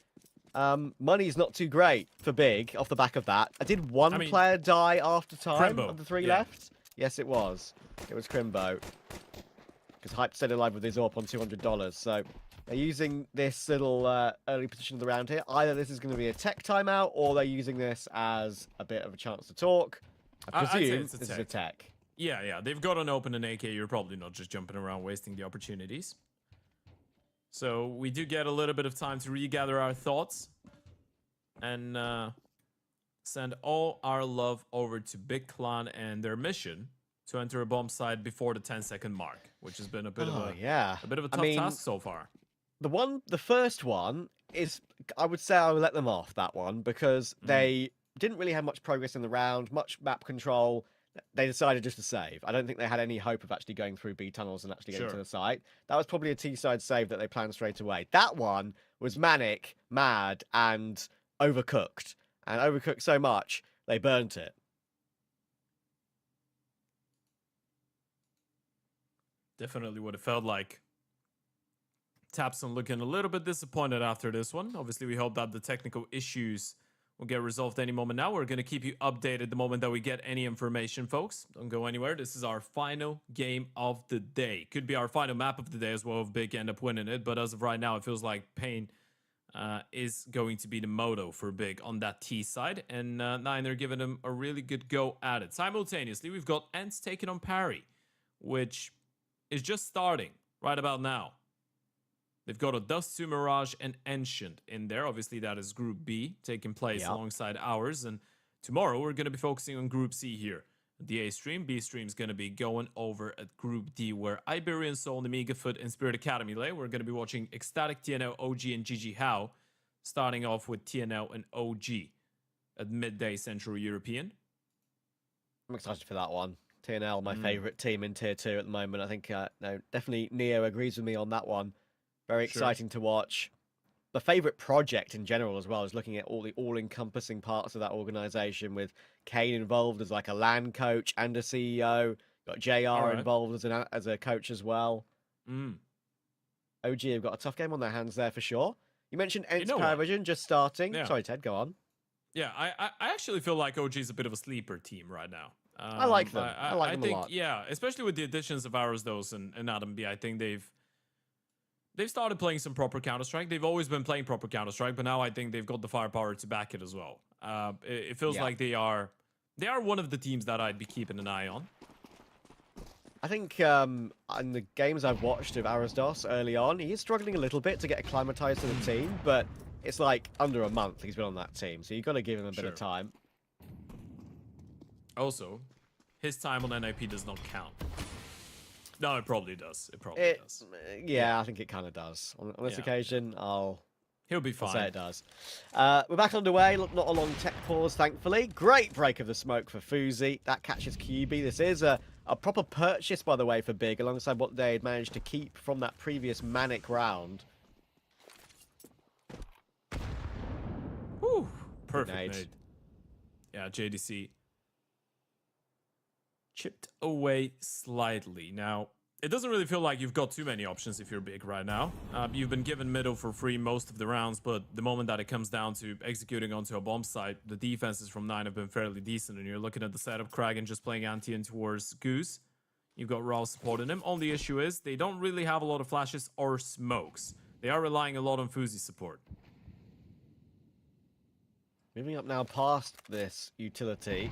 money's not too great for Big off the back of that. I did one player die after time Crimbo, of the 3 left? Yes, it was. It was Crimbo. Because Hype stayed alive with his AWP on $200. So they're using this little early position of the round here. Either this is going to be a tech timeout or they're using this as a bit of a chance to talk. I presume this is a tech. Yeah, they've got an open and AK. You're probably not just jumping around wasting the opportunities. So we do get a little bit of time to regather our thoughts and send all our love over to Big Clan and their mission to enter a bomb site before the 10-second mark, which has been a bit of a tough task so far. The first one is, I would say I would let them off that one because they didn't really have much progress in the round, much map control. They decided just to save. I don't think they had any hope of actually going through B tunnels and actually getting to the site. That was probably a T-side save that they planned straight away. That one was manic, mad, and overcooked. And overcooked so much, they burnt it. Definitely what it felt like. Tapson looking a little bit disappointed after this one. Obviously, we hope that the technical issues will get resolved any moment now. We're going to keep you updated the moment that we get any information, folks. Don't go anywhere. This is our final game of the day. Could be our final map of the day as well if Big end up winning it. But as of right now, it feels like Pain is going to be the moto for Big on that T side. And Nine, they're giving them a really good go at it. Simultaneously, we've got Ents taking on Parry, which is just starting right about now. They've got a Dust to Mirage and Ancient in there. Obviously, that is Group B taking place alongside ours. And tomorrow, we're going to be focusing on Group C here. The A stream, B stream is going to be going over at Group D, where Iberian Soul, Nemiga Foot, and Spirit Academy lay. We're going to be watching Ecstatic, TNL, OG, and GG How, starting off with TNL and OG at midday Central European. I'm excited for that one. TNL, my favourite team in Tier 2 at the moment. I think no, definitely Neo agrees with me on that one. Very exciting to watch. The favourite project in general as well is looking at all the all-encompassing parts of that organisation with Kane involved as like a LAN coach and a CEO. Got JR involved as a coach as well. OG have got a tough game on their hands there for sure. You mentioned Ents Paravision just starting. Yeah. Sorry, Ted, go on. Yeah, I actually feel like OG is a bit of a sleeper team right now. I like them. I like them a lot. Yeah, especially with the additions of Arasdos and Adam B. I think they've started playing some proper Counter-Strike. They've always been playing proper Counter-Strike, but now I think they've got the firepower to back it as well. It feels like they are one of the teams that I'd be keeping an eye on. I think in the games I've watched of Arasdos early on, he is struggling a little bit to get acclimatized to the team, but it's like under a month he's been on that team, so you've got to give him a bit of time. Also, his time on NIP does not count. No, it probably does. It probably does. Yeah, I think it kind of does. On this occasion, he'll be fine. I'll say it does. We're back underway. Not a long tech pause, thankfully. Great break of the smoke for Fuzi. That catches QB. This is a proper purchase, by the way, for Big, alongside what they had managed to keep from that previous manic round. Whew. Perfect nade. Yeah, JDC chipped away slightly. Now, it doesn't really feel like you've got too many options if you're big right now. You've been given middle for free most of the rounds, but the moment that it comes down to executing onto a bomb site, the defenses from 9 have been fairly decent, and you're looking at the setup. Kragan just playing anti in towards Goose. You've got Raul supporting him. Only issue is they don't really have a lot of flashes or smokes. They are relying a lot on Fuzi support. Moving up now past this utility.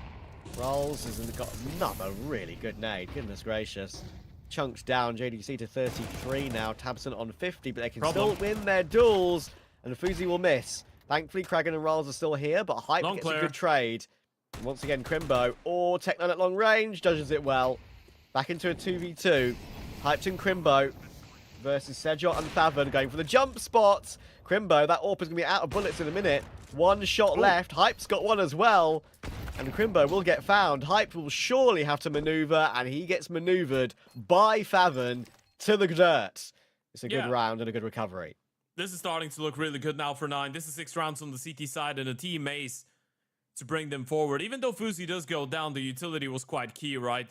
Rolls has got another really good nade. Goodness gracious. Chunks down. JDC to 33 now. Tabson on 50, but they can still win their duels. And Fuzi will miss. Thankfully, Kragan and Rolls are still here, but Hype gets a good trade. And once again, Crimbo, or Tech9 at long range, judges it well. Back into a 2v2. Hyped and Crimbo versus Sejot and Favon going for the jump spots. Crimbo, that AWP is going to be out of bullets in a minute. One shot left. Hype's got one as well. And Crimbo will get found. Hype will surely have to maneuver, and he gets maneuvered by Favon to the dirt. It's a good round and a good recovery. This is starting to look really good now for 9. This is 6 rounds on the CT side and a team ace to bring them forward. Even though Fuzi does go down, the utility was quite key, right?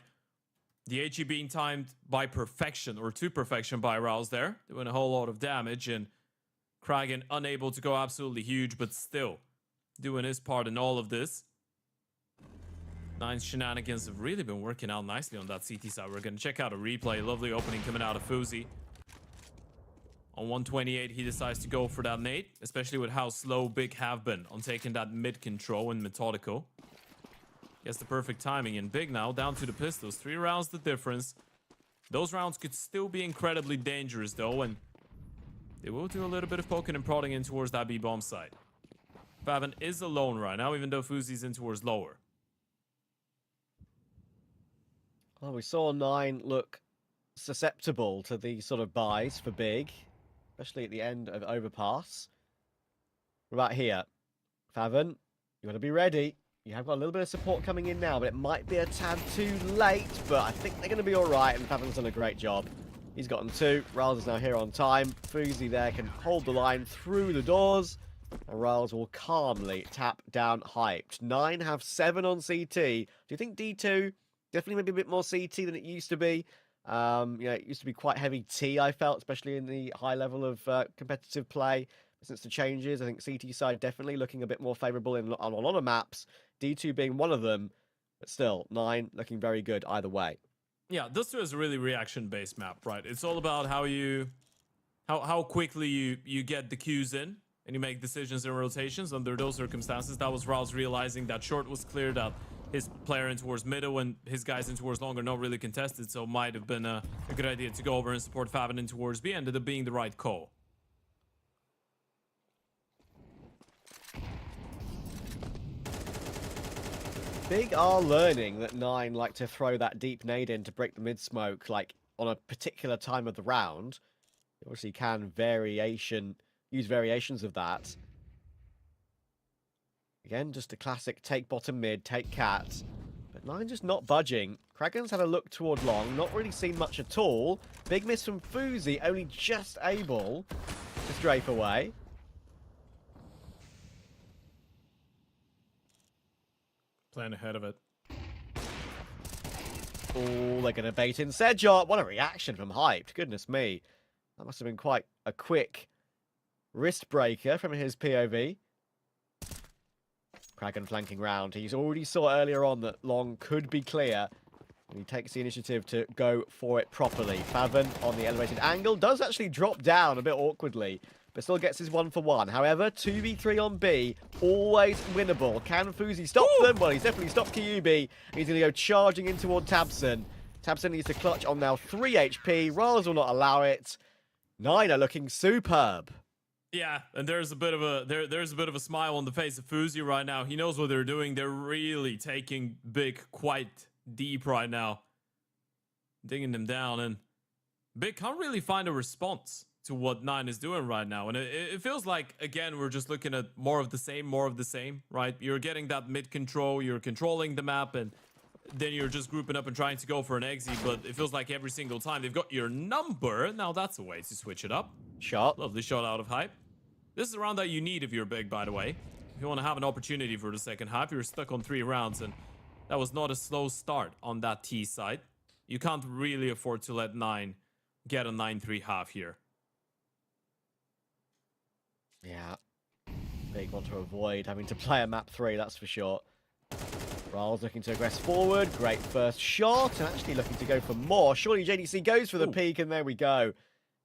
The HE being timed by perfection, or to perfection by Rouse there, doing a whole lot of damage, and Kragan unable to go absolutely huge, but still doing his part in all of this. 9's shenanigans have really been working out nicely on that CT side. We're going to check out a replay. Lovely opening coming out of Fuzi. On 128, he decides to go for that nade, especially with how slow Big have been on taking that mid control and methodical. Gets the perfect timing, and Big now down to the pistols. 3 rounds the difference. Those rounds could still be incredibly dangerous though, and they will do a little bit of poking and prodding in towards that B bomb side. Favon is alone right now, even though Fuzi's in towards lower. Well, we saw 9 look susceptible to these sort of buys for Big, especially at the end of Overpass. What about here? Favon, you want to be ready. You have got a little bit of support coming in now, but it might be a tad too late, but I think they're going to be all right, and Favon's done a great job. He's gotten 2. Riles is now here on time. Fuzi there can hold the line through the doors, and Riles will calmly tap down Hyped. 9 have 7 on CT. Do you think D2 definitely maybe a bit more CT than it used to be? It used to be quite heavy T, I felt, especially in the high level of competitive play. Since the changes, I think CT side definitely looking a bit more favourable on a lot of maps. D2 being one of them, but still, 9 looking very good either way. Yeah, this is a really reaction-based map, right? It's all about how quickly you get the cues in and you make decisions and rotations under those circumstances. That was Rouse realizing that short was clear, that his player in towards middle and his guys in towards long are not really contested, so might have been a good idea to go over and support Favon in towards B. Ended up being the right call. Big are learning that 9 like to throw that deep nade in to break the mid smoke, like on a particular time of the round. You obviously can use variations of that. Again, just a classic take bottom mid, take cat. But 9 just not budging. Kragan's had a look toward long, not really seen much at all. Big miss from Fuzi, only just able to strafe away. Playing ahead of it. Oh, they're going to bait in Sejot. What a reaction from Hyped. Goodness me. That must have been quite a quick wrist breaker from his POV. Kragan flanking round. He's already saw earlier on that long could be clear. And he takes the initiative to go for it properly. Favon on the elevated angle does actually drop down a bit awkwardly, but still gets his 1-for-1. However, 2v3 on B, always winnable. Can Fuzi stop them? Well, he's definitely stopped Kyubi. He's going to go charging in toward Tabson. Tabson needs to clutch on now 3 HP. Riles will not allow it. 9 are looking superb. Yeah, and there's a bit of a smile on the face of Fuzi right now. He knows what they're doing. They're really taking Big quite deep right now, digging them down, and Big can't really find a response to what 9 is doing right now. And it feels like, again, we're just looking at more of the same, right? You're getting that mid control, you're controlling the map, and then you're just grouping up and trying to go for an exit, but it feels like every single time they've got your number. Now that's a way to switch it up. Shot. Lovely shot out of Hype. This is a round that you need if you're Big, by the way. If you want to have an opportunity for the second half, you're stuck on 3 rounds, and that was not a slow start on that T side. You can't really afford to let 9 get a 9-3 half here. Yeah. Big one to avoid having to play a map 3, that's for sure. Riles looking to aggress forward. Great first shot, and actually looking to go for more. Surely JDC goes for the peak, and there we go.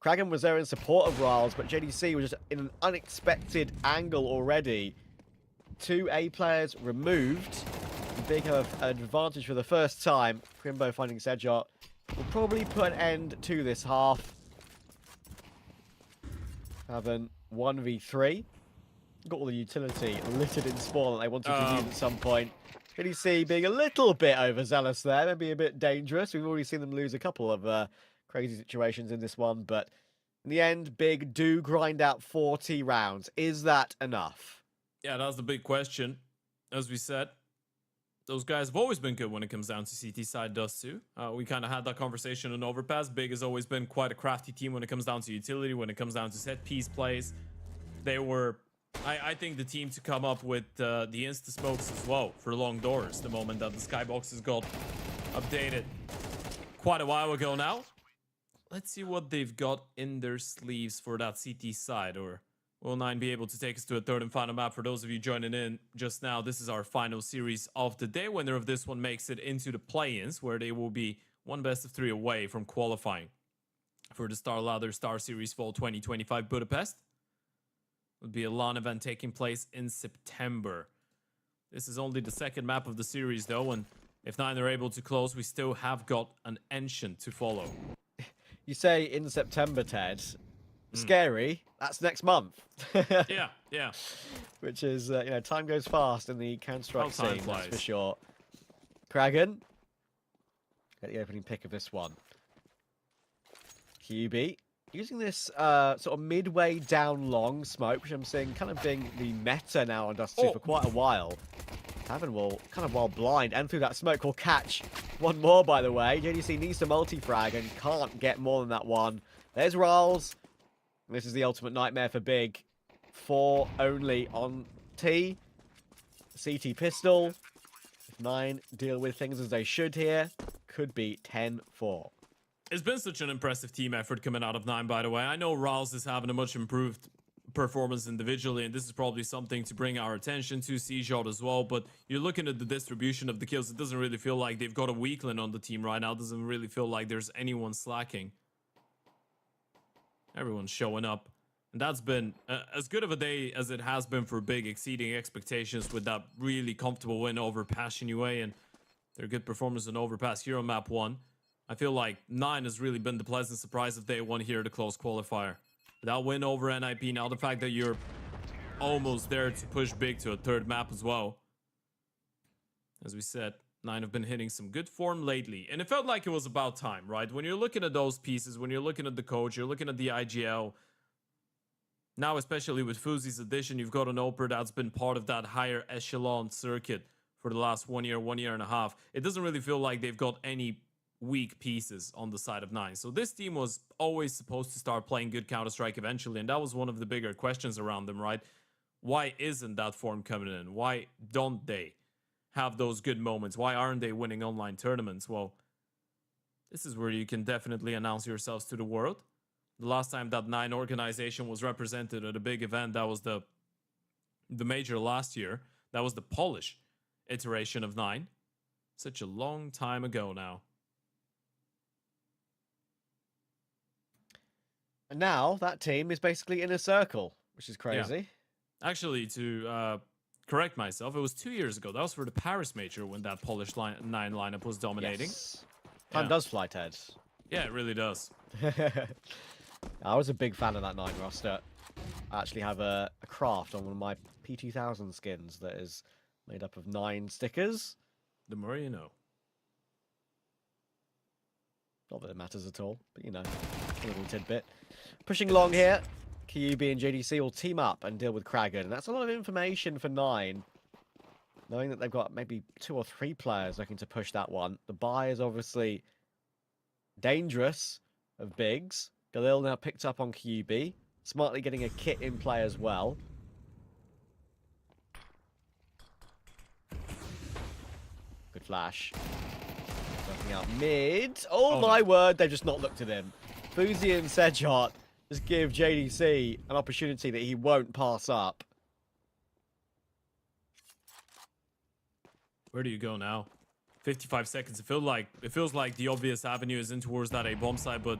Kragan was there in support of Riles, but JDC was just in an unexpected angle already. 2 A players removed. Big have an advantage for the first time. Crimbo finding Sedjot will probably put an end to this half. Having 1v3. Got all the utility littered in spawn that they wanted to use at some point. JDC being a little bit overzealous there, maybe a bit dangerous. We've already seen them lose a couple of crazy situations in this one, but in the end, Big do grind out 40 rounds. Is that enough? Yeah, that's the big question. As we said, those guys have always been good when it comes down to CT side does too. We kind of had that conversation on Overpass. Big has always been quite a crafty team when it comes down to utility, when it comes down to set piece plays. They were, I think, the team to come up with the insta smokes as well for long doors the moment that the skyboxes got updated quite a while ago now. Let's see what they've got in their sleeves for that CT side, or will 9 be able to take us to a third and final map? For those of you joining in just now, this is our final series of the day. Winner of this one makes it into the play-ins, where they will be one best of 3 away from qualifying for the Star Ladder StarSeries Fall 2025 Budapest. It would be a LAN event taking place in September. This is only the second map of the series though, and if 9 are able to close, we still have got an Ancient to follow. You say in September, Ted. Scary. That's next month. Yeah. Which is, you know, time goes fast in the Counter-Strike How time scene, that's for flies. sure. Kragan. Get the opening pick of this one. QB. Using this sort of midway down long smoke, which I'm seeing kind of being the meta now on Dust 2 for quite a while. Tavern will, kind of while blind, and through that smoke will catch one more, by the way. JDC needs to multi-frag and can't get more than that one. There's Riles. This is the ultimate nightmare for Big. 4 only on T. CT pistol. If 9 deal with things as they should here, could be 10-4. It's been such an impressive team effort coming out of 9, by the way. I know Riles is having a much improved performance individually, and this is probably something to bring our attention to. Seashot as well, but you're looking at the distribution of the kills. It doesn't really feel like they've got a weakling on the team right now. It doesn't really feel like there's anyone slacking. Everyone's showing up, and that's been as good of a day as it has been for Big, exceeding expectations with that really comfortable win over Passion UA and their good performance in Overpass here on map 1. I feel like 9 has really been the pleasant surprise of day 1 here to close qualifier. That win over NIP, now the fact that you're almost there to push Big to a third map as well. As we said, 9 have been hitting some good form lately, and it felt like it was about time, right? When you're looking at those pieces, when you're looking at the coach, you're looking at the IGL. Now, especially with Fuzi's addition, you've got an Oper that's been part of that higher echelon circuit for the last 1 year and a half. It doesn't really feel like they've got any weak pieces on the side of 9. So this team was always supposed to start playing good Counter-Strike eventually, and that was one of the bigger questions around them, right? Why isn't that form coming in? Why don't they have those good moments? Why aren't they winning online tournaments? Well, this is where you can definitely announce yourselves to the world. The last time that 9 organization was represented at a big event, that was the major last year. That was the Polish iteration of 9. Such a long time ago now. And now that team is basically in a circle, which is crazy. Yeah. Actually, to correct myself, it was 2 years ago. That was for the Paris Major when that Polish 9 lineup was dominating. Yes. Time does fly, Ted. Yeah, it really does. I was a big fan of that 9 roster. I actually have a craft on one of my P2000 skins that is made up of 9 stickers. The more you know. Not that it matters at all, but you know, a little tidbit. Pushing along here, QB and JDC will team up and deal with Kragan. And that's a lot of information for 9. Knowing that they've got maybe 2 or 3 players looking to push that one. The buy is obviously dangerous of Biggs. Galil now picked up on QB. Smartly getting a kit in play as well. Good flash. Looking out mid. Oh my word, they've just not looked at him. Fuzi and Sejot just give JDC an opportunity that he won't pass up. Where do you go now? 55 seconds. It feels like the obvious avenue is in towards that A bomb site, but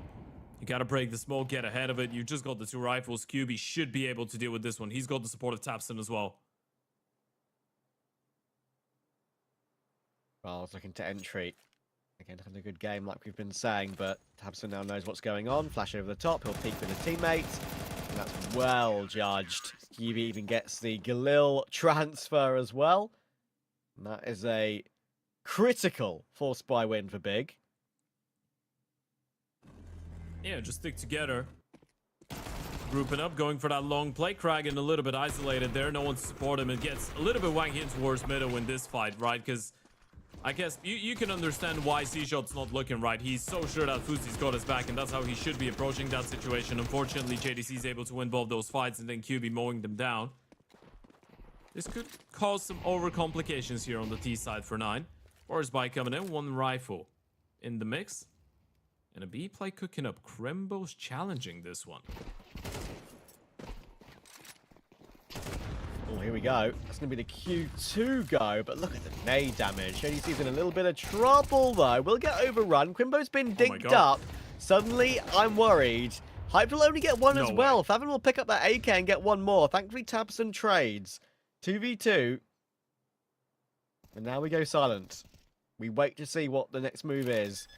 you gotta break the smoke, get ahead of it. You just got the 2 rifles. QB should be able to deal with this one. He's got the support of Tapson as well. Well, looking to entry. Again, having a good game like we've been saying, but Tabson now knows what's going on. Flash over the top. He'll peek with his teammates. And that's well judged. QB even gets the Galil transfer as well. And that is a critical force buy win for Big. Yeah, just stick together. Grouping up, going for that long play. Kragan a little bit isolated there. No one to support him. It gets a little bit wanky in towards middle in this fight, right? Because I guess you can understand why C-Shot's not looking right. He's so sure that Fuzi's got his back, and that's how he should be approaching that situation. Unfortunately, JDC is able to win both those fights, and then QB mowing them down. This could cause some over-complications here on the T side for 9. Force by coming in, 1 rifle in the mix. And a B play cooking up. Crimbo's challenging this one. Oh, here we go. That's going to be the Q2 go, but look at the nade damage. JDC's in a little bit of trouble, though. We'll get overrun. Crimbo's been dinked up. Suddenly, I'm worried. Hype will only get 1 as well. Favin will pick up that AK and get 1 more. Thankfully, Tabson trades. 2v2. And now we go silent. We wait to see what the next move is.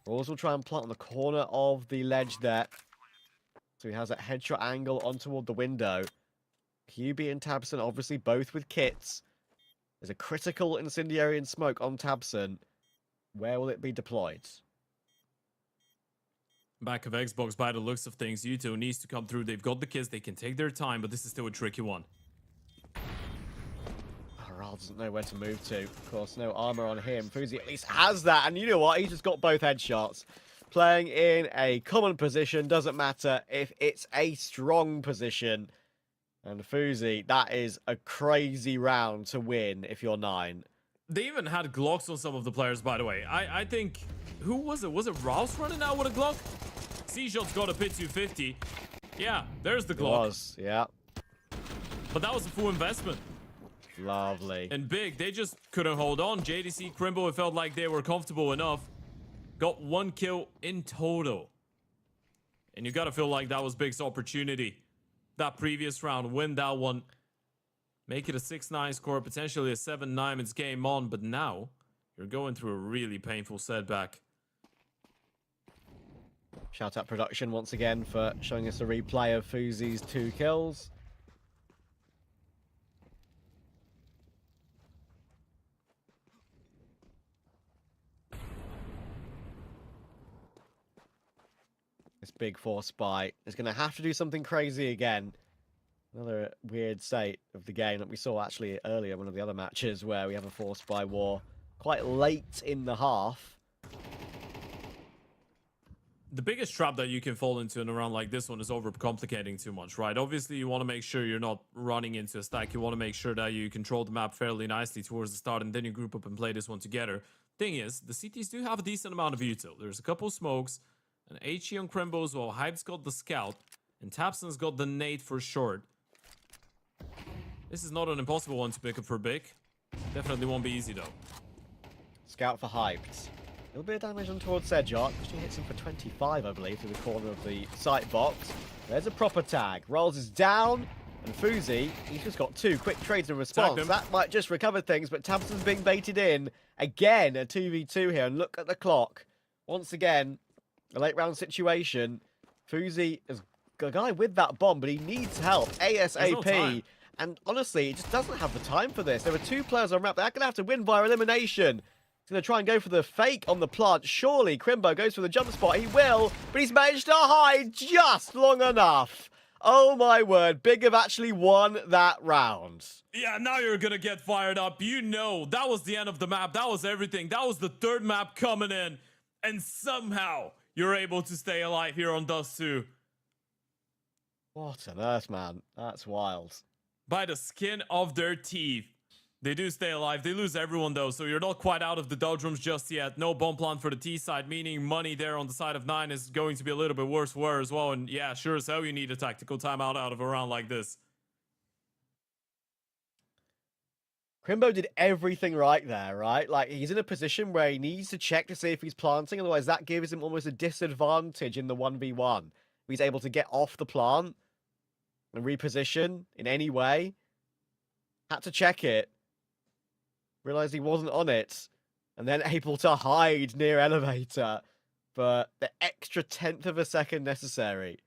Rawls will try and plant on the corner of the ledge there. So he has that headshot angle on toward the window. QB and Tabson obviously both with kits. There's a critical incendiary and smoke on Tabson. Where will it be deployed? Back of Xbox, by the looks of things, U2 needs to come through. They've got the kits, they can take their time, but this is still a tricky one. Ral doesn't know where to move to. Of course, no armor on him. Fuzi at least has that, and you know what? He's just got both headshots. Playing in a common position doesn't matter if it's a strong position. And Fuzi, that is a crazy round to win if you're 9. They even had Glocks on some of the players, by the way. I think... Who was it? Was it Rouse running out with a Glock? C-Shot's got a Pit 250. Yeah, there's the Glock. It was, yeah. But that was a full investment. Lovely. And Big, they just couldn't hold on. JDC, Crimbo, it felt like they were comfortable enough. Got 1 kill in total. And you gotta feel like that was Big's opportunity. That previous round, win that one. Make it a 6-9 score, potentially a 7-9. It's game on, but now you're going through a really painful setback. Shout out production once again for showing us a replay of Fuzi's 2 kills. This big force buy is going to have to do something crazy again. Another weird state of the game that we saw actually earlier, one of the other matches, where we have a force buy war quite late in the half. The biggest trap that you can fall into in a round like this one is overcomplicating too much, right? Obviously, you want to make sure you're not running into a stack. You want to make sure that you control the map fairly nicely towards the start, and then you group up and play this one together. Thing is, the CTs do have a decent amount of util. There's a couple smokes, an HE on Crimbo as well. Hype's got the scout, and Tapson's got the nade for short. This is not an impossible one to pick up for Big. Definitely won't be easy, though. Scout for Hyped. A little bit of damage on towards Sejot. Actually hits him for 25, I believe, through the corner of the sight box. There's a proper tag. Rolls is down, and Fuzi, he's just got 2 quick trades in response. That might just recover things, but Tabson's being baited in. Again, a 2v2 here, and look at the clock. Once again, a late round situation. Fuzi is a guy with that bomb, but he needs help ASAP. And honestly, he just doesn't have the time for this. There are 2 players on ramp. They're going to have to win via elimination. He's going to try and go for the fake on the plant. Surely Crimbo goes for the jump spot. He will, but he's managed to hide just long enough. Oh my word, Big have actually won that round. Yeah, now you're gonna get fired up. You know, that was the end of the map. That was everything. That was the 3rd map coming in. And somehow you're able to stay alive here on Dust 2. What on earth, man? That's wild. By the skin of their teeth. They do stay alive. They lose everyone, though, so you're not quite out of the doldrums just yet. No bomb plant for the T side, meaning money there on the side of 9 is going to be a little bit worse for her as well. And yeah, sure as hell you need a tactical timeout out of a round like this. Crimbo did everything right there, right? Like, he's in a position where he needs to check to see if he's planting, otherwise that gives him almost a disadvantage in the 1v1. He's able to get off the plant and reposition in any way. Had to check it. Realized he wasn't on it. And then able to hide near elevator for the extra 10th of a second necessary.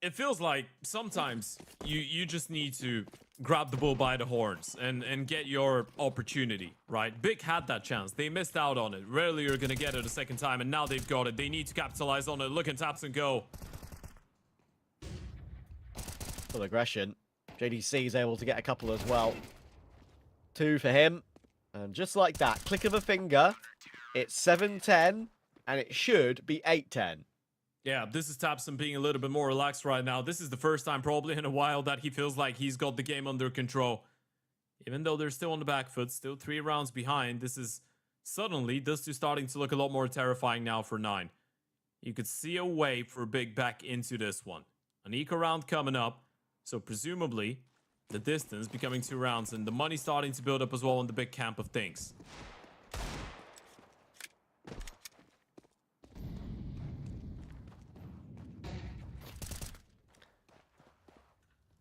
It feels like sometimes you just need to grab the bull by the horns and get your opportunity, right? Big had that chance. They missed out on it. Rarely you're going to get it a second time, and now they've got it. They need to capitalize on it. Look at Taps and go. Full aggression. JDC is able to get a couple as well. 2 for him. And just like that, click of a finger, it's 7-10, and it should be 8-10. Yeah, this is Tapson being a little bit more relaxed right now. This is the first time probably in a while that he feels like he's got the game under control. Even though they're still on the back foot, still 3 rounds behind, this is suddenly just starting to look a lot more terrifying now for 9. You could see a way for Big back into this one. An eco round coming up, so presumably the distance becoming 2 rounds and the money starting to build up as well in the big camp of things.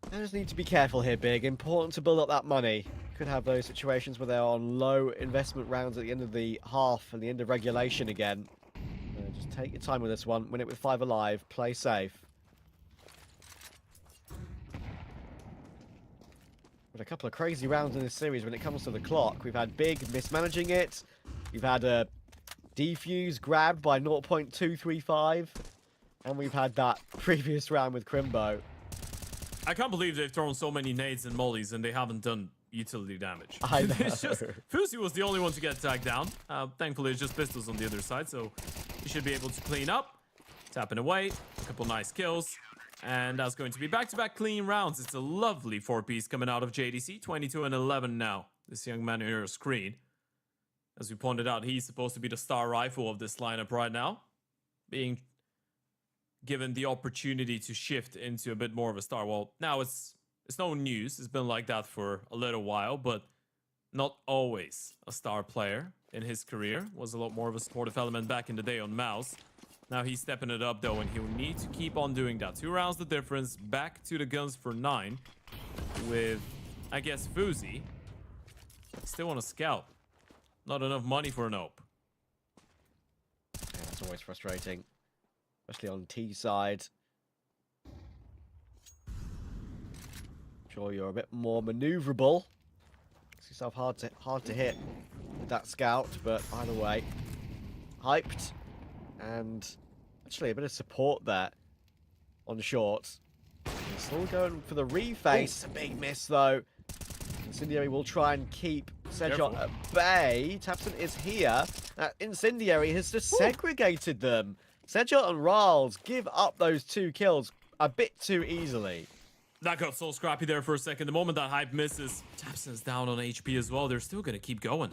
I just need to be careful here, Big. Important to build up that money. Could have those situations where they're on low investment rounds at the end of the half and the end of regulation again. Just take your time with this one. Win it with 5 alive. Play safe. But a couple of crazy rounds in this series when it comes to the clock. We've had Big mismanaging it. We've had a defuse grabbed by 0.235. And we've had that previous round with Crimbo. I can't believe they've thrown so many nades and mollies and they haven't done utility damage. I know. It's just, Fuzi was the only one to get tagged down. Thankfully, it's just pistols on the other side, so he should be able to clean up. Tapping away. A couple nice kills. And that's going to be back-to-back clean rounds. It's a lovely 4-piece coming out of JDC. 22 and 11 now. This young man on your screen. As we pointed out, he's supposed to be the star rifle of this lineup right now. Being given the opportunity to shift into a bit more of a star. Well, now it's no news. It's been like that for a little while, but not always a star player in his career. Was a lot more of a supportive element back in the day on mouse. Now he's stepping it up though, and he'll need to keep on doing that. 2 rounds the difference. Back to the guns for 9 with, I guess, Fuzi. Still on a scout. Not enough money for an op. Yeah, that's always frustrating. Especially on T side. Sure, you're a bit more maneuverable. Makes yourself hard to hit with that scout, but either way, hyped. And actually a bit of support there on short. He's still going for the reface. A big miss though. Incendiary will try and keep Sejot at bay. Tapson is here. Incendiary has just segregated them. Sejot and Riles give up those 2 kills a bit too easily. That got so scrappy there for a second. The moment that hype misses, Tapson's down on HP as well. They're still going to keep going.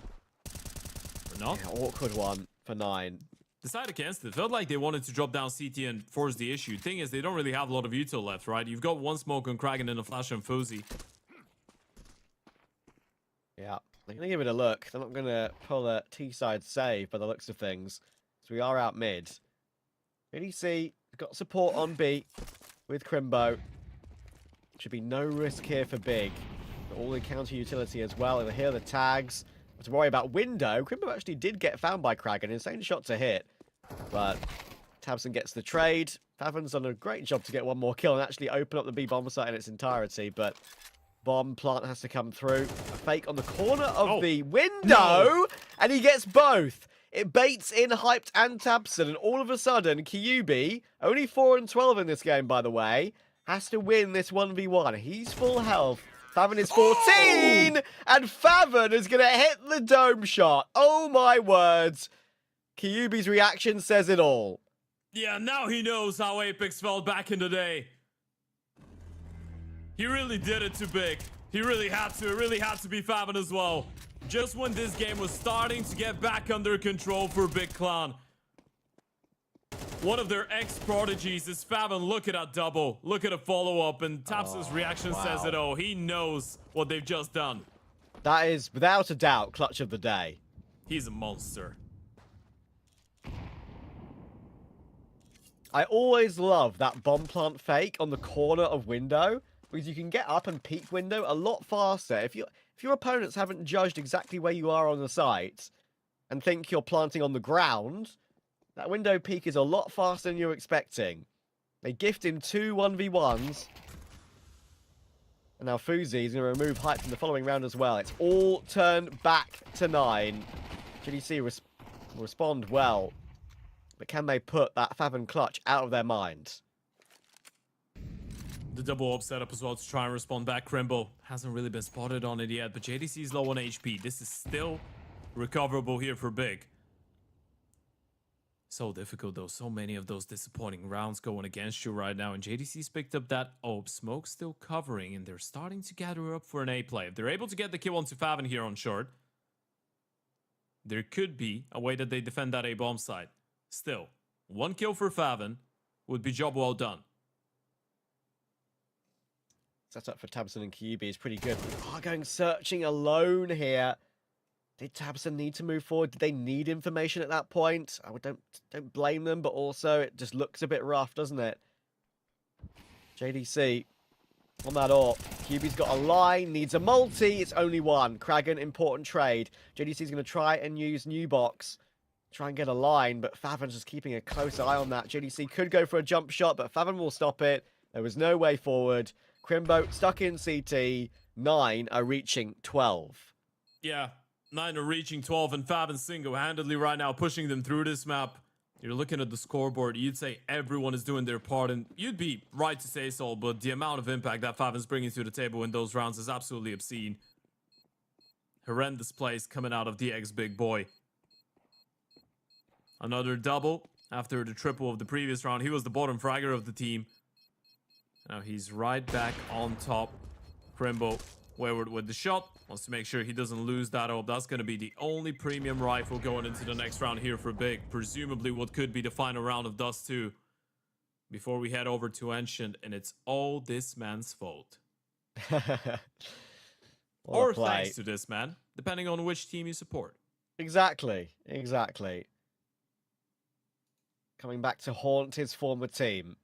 Or not? Yeah, awkward one for 9. Decide against it. Felt like they wanted to drop down CT and force the issue. Thing is, they don't really have a lot of util left, right? You've got 1 smoke on Kragan and a flash on Fuzi. Yeah, they're going to give it a look. They're not going to pull a T-side save by the looks of things. So we are out mid. BDC got support on B with Crimbo. Should be no risk here for Big. But all the counter utility as well. Over here, the tags. Not to worry about window. Crimbo actually did get found by Kragan. Insane shot to hit. But Tabson gets the trade. Favin's done a great job to get 1 more kill and actually open up the B bomb site in its entirety. But bomb plant has to come through. A fake on the corner of the window. And he gets both. It baits in Hyped and Tabson. And all of a sudden, Kyubi, only 4 and 12 in this game, by the way, has to win this 1v1. He's full health. Favin is 14. And Favin is going to hit the dome shot. Oh, my words. Kyubi's reaction says it all. Yeah, now he knows how Apex felt back in the day. He really did it to Big. He really had to. It really had to be Faven as well. Just when this game was starting to get back under control for Big Clan. One of their ex-prodigies is Faven. Look at that double. Look at a follow-up. And Tapsa's reaction says it all. He knows what they've just done. That is, without a doubt, clutch of the day. He's a monster. I always love that bomb plant fake on the corner of window, because you can get up and peek window a lot faster. If your opponents haven't judged exactly where you are on the site and think you're planting on the ground, that window peek is a lot faster than you're expecting. They gift him 2 1v1s. And now Fuzi is going to remove hype from the following round as well. It's all turned back to 9. GDC will respond well. But can they put that Faven clutch out of their minds? The double up setup as well to try and respond back. Crimbo hasn't really been spotted on it yet, but JDC is low on HP. This is still recoverable here for Big. So difficult though. So many of those disappointing rounds going against you right now. And JDC's picked up that AWP. Smoke still covering, and they're starting to gather up for an A play. If they're able to get the kill onto Faven here on short, there could be a way that they defend that A bomb site. Still, 1 kill for Faven would be job well done. Setup for Tabson and Kyubi is pretty good. We are going searching alone here. Did Tabson need to move forward? Did they need information at that point? I don't blame them, but also it just looks a bit rough, doesn't it? JDC on that AWP. Kyubi's got a line, needs a multi. It's only 1. Kragan, important trade. JDC's going to try and use new box. Try and get a line, but Faven's just keeping a close eye on that. JDC could go for a jump shot, but Faven will stop it. There was no way forward. Crimbo stuck in CT. 9 are reaching 12. Yeah, 9 are reaching 12, and Faven single-handedly right now pushing them through this map. You're looking at the scoreboard, you'd say everyone is doing their part, and you'd be right to say so, but the amount of impact that Faven's bringing to the table in those rounds is absolutely obscene. Horrendous plays coming out of the ex-big boy. Another double after the triple of the previous round. He was the bottom fragger of the team. Now he's right back on top. Crimbo wayward with the shot. Wants to make sure he doesn't lose that up. That's going to be the only premium rifle going into the next round here for Big. Presumably what could be the final round of Dust 2. Before we head over to Ancient, and it's all this man's fault. Or thanks to this man, depending on which team you support. Exactly. Coming back to haunt his former team.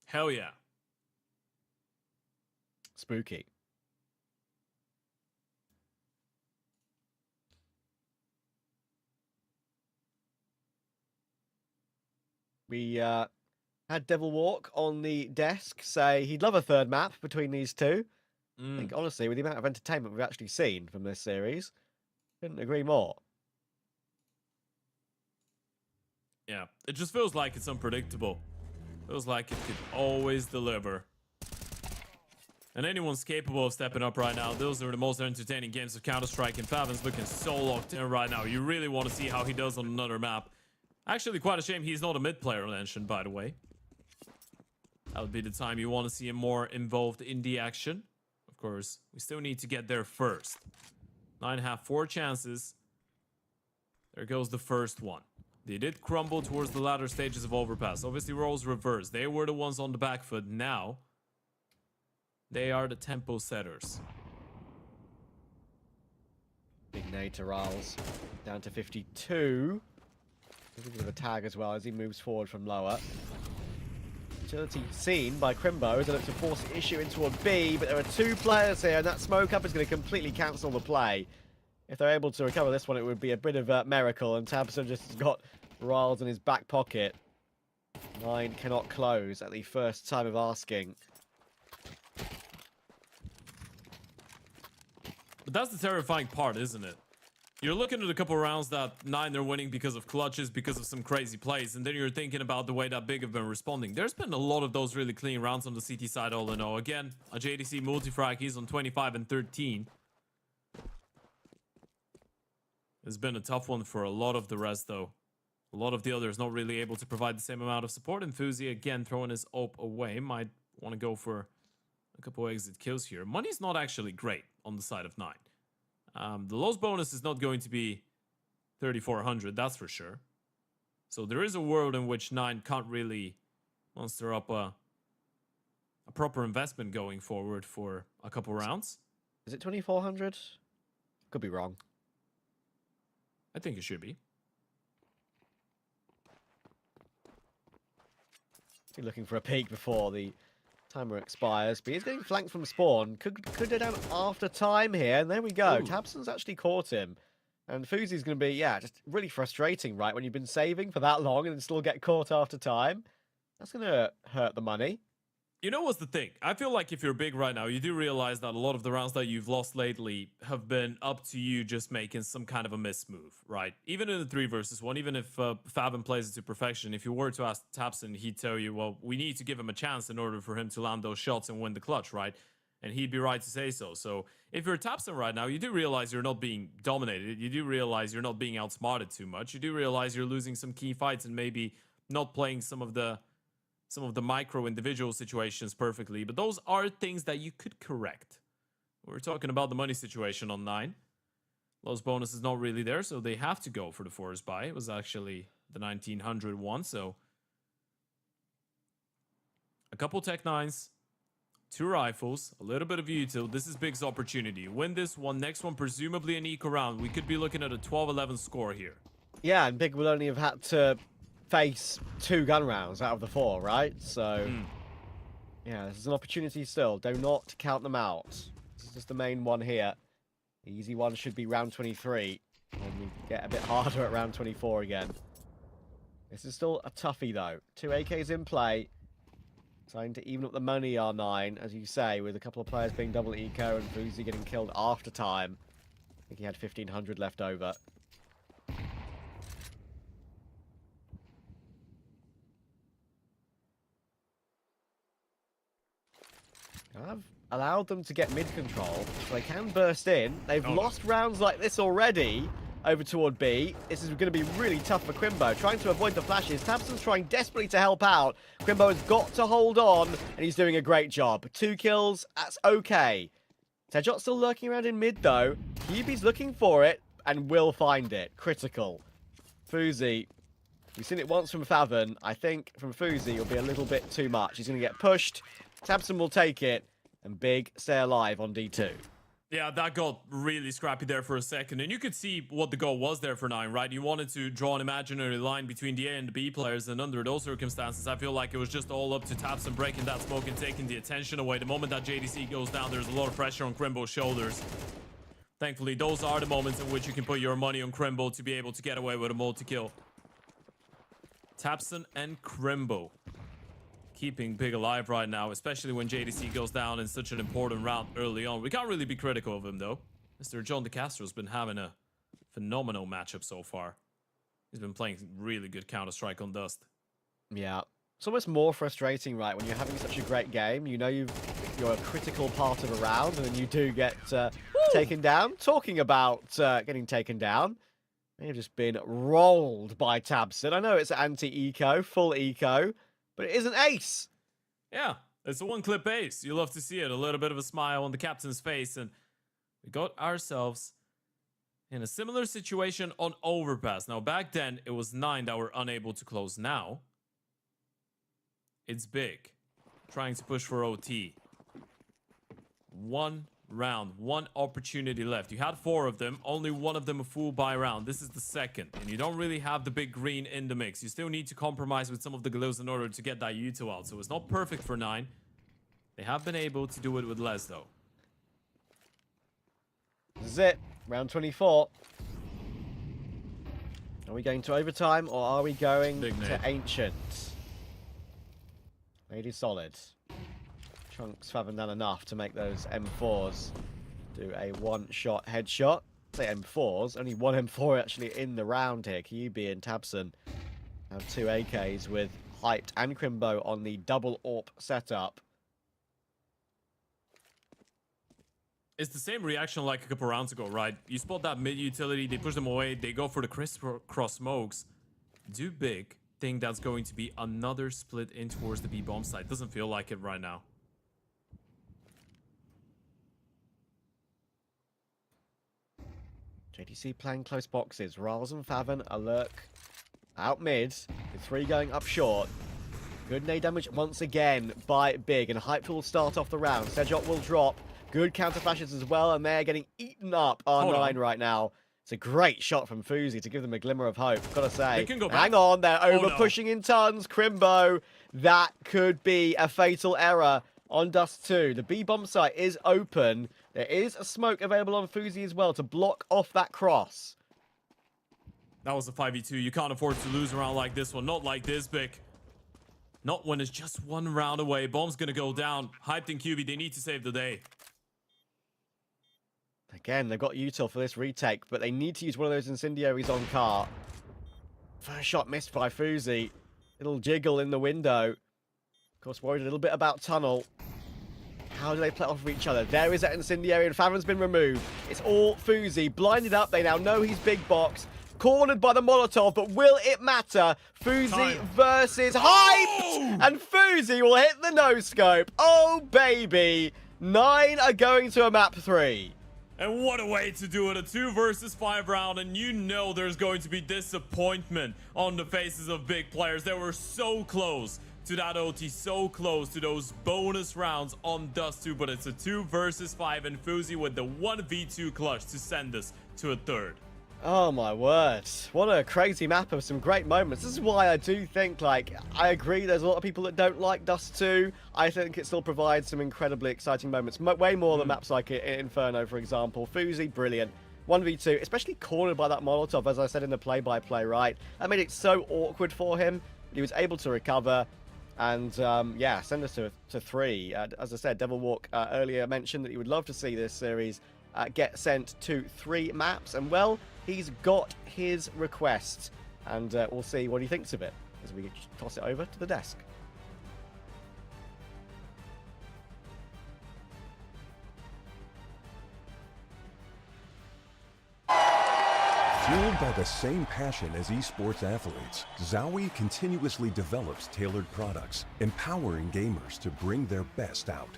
Hell yeah. Spooky. We had Devil Walk on the desk say he'd love a third map between these two. I think, honestly, with the amount of entertainment we've actually seen from this series, couldn't agree more. Yeah, it just feels like it's unpredictable. Feels like it could always deliver. And anyone's capable of stepping up right now. Those are the most entertaining games of Counter-Strike, and Faven's looking so locked in right now. You really want to see how he does on another map. Actually, quite a shame he's not a mid player on Ancient, by the way. That would be the time you want to see him more involved in the action. Of course, we still need to get there first. 9 have 4 chances. There goes the first one. They did crumble towards the latter stages of Overpass. Obviously, roles reversed. They were the ones on the back foot. Now, they are the tempo setters. Big nade to Riles. Down to 52. A bit of a tag as well as he moves forward from lower. Utility seen by Crimbo as they look to force the issue into a B, but there are 2 players here, and that smoke up is going to completely cancel the play. If they're able to recover this one, it would be a bit of a miracle, and Tabson just got Riles in his back pocket. 9 cannot close at the first time of asking. But that's the terrifying part, isn't it? You're looking at a couple rounds that 9 are winning because of clutches, because of some crazy plays, and then you're thinking about the way that Big have been responding. There's been a lot of those really clean rounds on the CT side all in all. Again, a JDC multi-frag, he's on 25 and 13. It's been a tough one for a lot of the rest, though. A lot of the others not really able to provide the same amount of support. And Fuzi, again, throwing his AWP away. Might want to go for a couple exit kills here. Money's not actually great on the side of 9. The loss bonus is not going to be 3,400, that's for sure. So there is a world in which 9 can't really muster up a proper investment going forward for a couple rounds. Is it 2,400? Could be wrong. I think it should be. He's looking for a peek before the timer expires, but he's getting flanked from spawn. Could go down after time here, and there we go. Ooh. Tabson's actually caught him. And Fuzi's going to be, yeah, just really frustrating, right? When you've been saving for that long and then still get caught after time. That's going to hurt the money. You know what's the thing? I feel like if you're big right now, you do realize that a lot of the rounds that you've lost lately have been up to you just making some kind of a miss move, right? Even in the 3 versus 1, even if Fabian plays it to perfection, if you were to ask Tabson, he'd tell you, well, we need to give him a chance in order for him to land those shots and win the clutch, right? And he'd be right to say so. So if you're Tabson right now, you do realize you're not being dominated. You do realize you're not being outsmarted too much. You do realize you're losing some key fights and maybe not playing some of the micro individual situations perfectly, but those are things that you could correct. We're talking about the money situation on 9. Lowe's bonus is not really there, so they have to go for the forest buy. It was actually the 1,900 one, so a couple Tech 9s, 2 rifles, a little bit of util. This is Big's opportunity. Win this one, next one presumably an eco round. We could be looking at a 12-11 score here. Yeah, and Big will only have had to face 2 gun rounds out of the 4, right? So, yeah, this is an opportunity still. Do not count them out. This is just the main one here. The easy one should be round 23. And we get a bit harder at round 24 again. This is still a toughie, though. 2 AKs in play. Trying to even up the money, R9, as you say, with a couple of players being double eco and Fuzi getting killed after time. I think he had 1,500 left over. I've allowed them to get mid-control, so they can burst in. They've lost rounds like this already over toward B. This is going to be really tough for Crimbo, trying to avoid the flashes. Tabson's trying desperately to help out. Crimbo has got to hold on, and he's doing a great job. 2 kills, that's okay. Tejot's still lurking around in mid, though. Yubi's looking for it, and will find it. Critical. Fuzi. We've seen it once from Faven. I think from Fuzi it'll be a little bit too much. He's going to get pushed. Tabson will take it, and Big stay alive on D2. Yeah, that got really scrappy there for a second, and you could see what the goal was there for 9, right? You wanted to draw an imaginary line between the A and the B players, and under those circumstances, I feel like it was just all up to Tabson breaking that smoke and taking the attention away. The moment that JDC goes down, there's a lot of pressure on Crimbo's shoulders. Thankfully, those are the moments in which you can put your money on Crimbo to be able to get away with a multi-kill. Tabson and Crimbo keeping Big alive right now, especially when JDC goes down in such an important round early on. We can't really be critical of him, though. Mr. John DeCastro's been having a phenomenal matchup so far. He's been playing really good Counter-Strike on Dust. Yeah. It's almost more frustrating, right, when you're having such a great game. You know you're a critical part of a round, and then you do get taken down. Talking about getting taken down, they have just been rolled by Tabson. I know it's anti-eco, full eco, but it is an ace. Yeah, it's a one-clip ace. You love to see it. A little bit of a smile on the captain's face, and we got ourselves in a similar situation on Overpass. Now, back then, it was 9 that were unable to close. Now, it's Big, trying to push for OT. 1 round, 1 opportunity left. You had 4 of them, only 1 of them a full buy round. This is the second, and you don't really have the big green in the mix. You still need to compromise with some of the glues in order to get that util out, so it's not perfect for 9. They have been able to do it with less, though. This is it. Round 24. Are we going to overtime, or are we going to Ancient? Lady solid. Trunks haven't done enough to make those M4s do a one-shot headshot. Say M4s, only 1 M4 actually in the round here. Kyubi and Tabson have 2 AKs with Hyped and Crimbo on the double AWP setup. It's the same reaction like a couple rounds ago, right? You spot that mid-utility, they push them away, they go for the crisscross smokes. Do Big think that's going to be another split in towards the B-bomb site? Doesn't feel like it right now. JTC playing close boxes. Riles and Faven are lurk out mid. The 3 going up short. Good nade damage once again by Big, and Hype will start off the round. Sejok will drop. Good counter flashes as well, and they're getting eaten up R9 right now. It's a great shot from Fuzi to give them a glimmer of hope. Gotta say, hang on, they're over pushing in tons. Crimbo, that could be a fatal error on Dust 2. The B bomb site is open. There is a smoke available on Fuzi as well to block off that cross. That was a 5v2. You can't afford to lose a round like this one. Not like this, Big. Not when it's just 1 round away. Bomb's gonna go down. Hyped and QB, they need to save the day. Again, they've got util for this retake, but they need to use one of those incendiaries on Cart. First shot missed by Fuzi. Little jiggle in the window. Of course, worried a little bit about Tunnel. How do they play off of each other? There is that incendiary, and Faven's been removed. It's all Fuzi. Blinded up, they now know he's big box. Cornered by the Molotov, but will it matter? Fuzi versus Hype! And Fuzi will hit the no-scope. Oh, baby. 9 are going to a map 3. And what a way to do it, a 2 versus 5 round, and you know there's going to be disappointment on the faces of big players. They were so close to that OT, so close to those bonus rounds on Dust 2, but it's a 2 versus 5, and Fuzi with the 1v2 clutch to send us to a 3rd. Oh my word. What a crazy map of some great moments. This is why I do think, like, I agree there's a lot of people that don't like Dust 2. I think it still provides some incredibly exciting moments. Way more than maps like Inferno, for example. Fuzi, brilliant. 1v2, especially cornered by that Molotov, as I said in the play-by-play, right? That made it so awkward for him. He was able to recover. And, yeah, send us to 3. As I said, Devil Walk earlier mentioned that he would love to see this series get sent to 3 maps. And, well, he's got his request, and we'll see what he thinks of it as we toss it over to the desk. Fueled by the same passion as esports athletes, Zowie continuously develops tailored products, empowering gamers to bring their best out.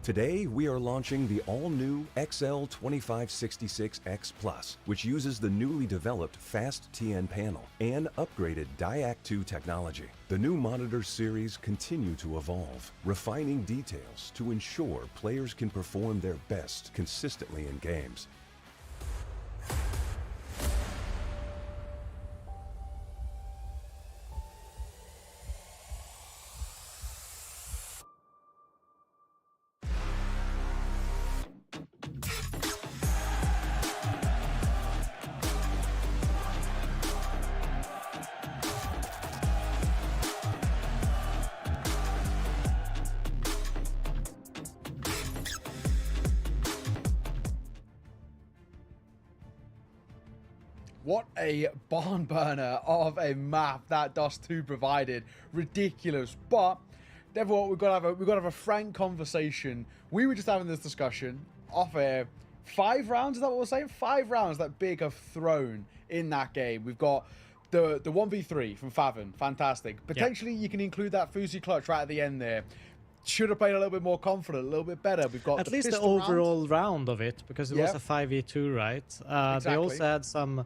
Today, we are launching the all-new XL2566X Plus, which uses the newly developed Fast TN panel and upgraded Diac 2 technology. The new monitor series continue to evolve, refining details to ensure players can perform their best consistently in games. What a barn burner of a map that Dust 2 provided. Ridiculous. But therefore, we've got to have a frank conversation. We were just having this discussion off air. 5 rounds, is that what we're saying? 5 rounds that Big have thrown in that game. We've got the 1v3 from Faven. Fantastic. Potentially, you can include that Fuzi clutch right at the end there. Should have played a little bit more confident, a little bit better. We've got at least the overall round of it, because it was a 5v2, right? Exactly. They also had some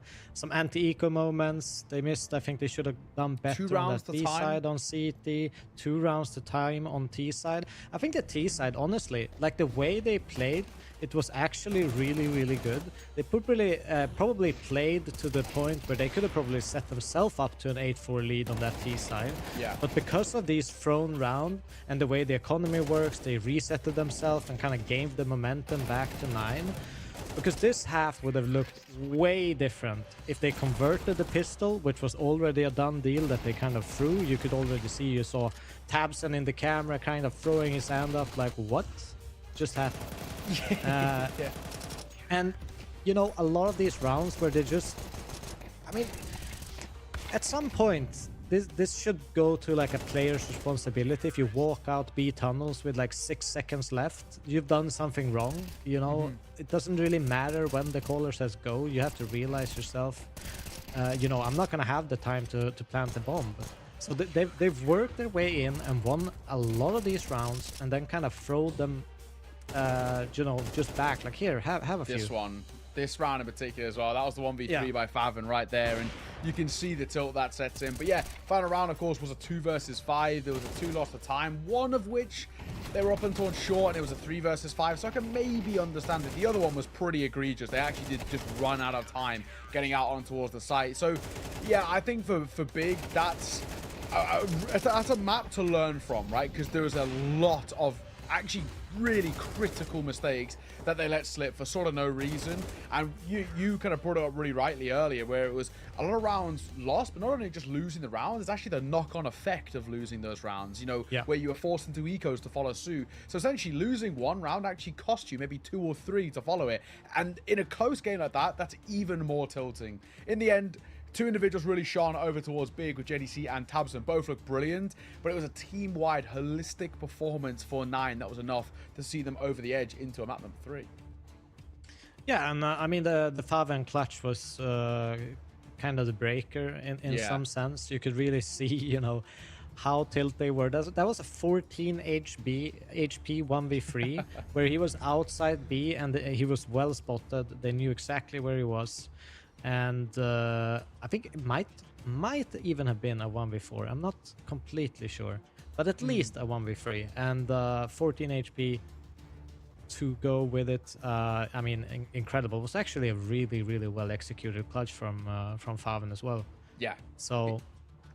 anti-eco moments. They missed. I think they should have done better 2 rounds on the T side on CT, 2 rounds to time on T side. I think the T side, honestly, like the way they played, it was actually really, really good. They probably played to the point where they could have probably set themselves up to an 8-4 lead on that T side. Yeah. But because of these thrown round and the way the economy works, they resetted themselves and kind of gave the momentum back to 9. Because this half would have looked way different if they converted the pistol, which was already a done deal that they kind of threw. You could already see, you saw Tabson in the camera kind of throwing his hand up like, what just happened? And, you know, a lot of these rounds where they just, I mean, at some point, this should go to like a player's responsibility. If you walk out B tunnels with like 6 seconds left, you've done something wrong. You know, it doesn't really matter when the caller says go. You have to realize yourself, you know, I'm not going to have the time to plant the bomb. So they've worked their way in and won a lot of these rounds and then kind of throw them, you know, just back. Like, here, have a few. This one, this round in particular as well. That was the 1v3 Yeah. by Favon right there, and you can see the tilt that sets in. But yeah, final round, of course, was a 2 versus 5. There was a 2 lost to time, one of which they were up and torn short, and it was a 3 versus 5. So I can maybe understand it. The other one was pretty egregious. They actually did just run out of time getting out on towards the site. So yeah, I think for Big, that's a map to learn from, right? Because there was a lot of actually really critical mistakes that they let slip for sort of no reason. And you kind of brought it up really rightly earlier, where it was a lot of rounds lost, but not only just losing the round, it's actually the knock-on effect of losing those rounds, you know, where you were forced into ecos to follow suit. So essentially losing one round actually cost you maybe 2 or 3 to follow it. And in a close game like that, that's even more tilting. In the end, 2 individuals really shone over towards Big with JDC and Tabson. Both looked brilliant, but it was a team-wide holistic performance for 9 that was enough to see them over the edge into a map number 3. Yeah, and I mean the Favon clutch was kind of the breaker in some sense. You could really see, you know, how tilt they were. That was a 14 HP 1v3 where he was outside B and he was well spotted. They knew exactly where he was. And I think it might even have been a 1v4. I'm not completely sure, but at least a 1v3 and 14 HP to go with it. I mean, incredible. It was actually a really well executed clutch from Favon as well. Yeah. So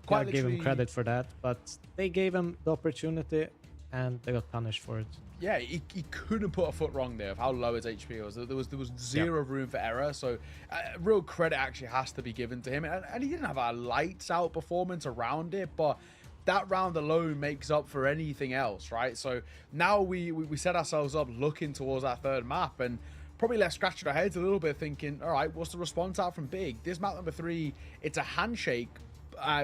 Quite gotta give him literally- credit for that, but they gave him the opportunity and they got punished for it. Yeah, he couldn't put a foot wrong there of how low his HP was. There was zero room for error, so real credit actually has to be given to him. And he didn't have a lights out performance around it, but that round alone makes up for anything else, right? So now we set ourselves up looking towards that third map and probably left scratching our heads a little bit thinking, all right, what's the response out from Big? This map number 3, it's a handshake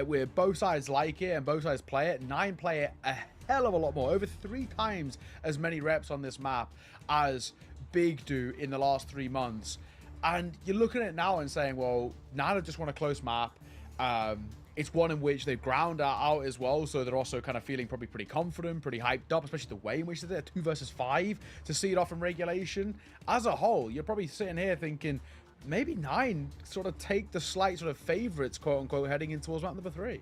where both sides like it and both sides play it. 9 play it a hell of a lot more, over 3 times as many reps on this map as Big do in the last 3 months. And you're looking at it now and saying, well, now they just want a close map. It's one in which they've ground out as well, so they're also kind of feeling probably pretty confident, pretty hyped up, especially the way in which they're 2 versus 5 to see it off in regulation. As a whole, you're probably sitting here thinking, maybe 9 sort of take the slight sort of favorites, quote unquote, heading in towards map number 3.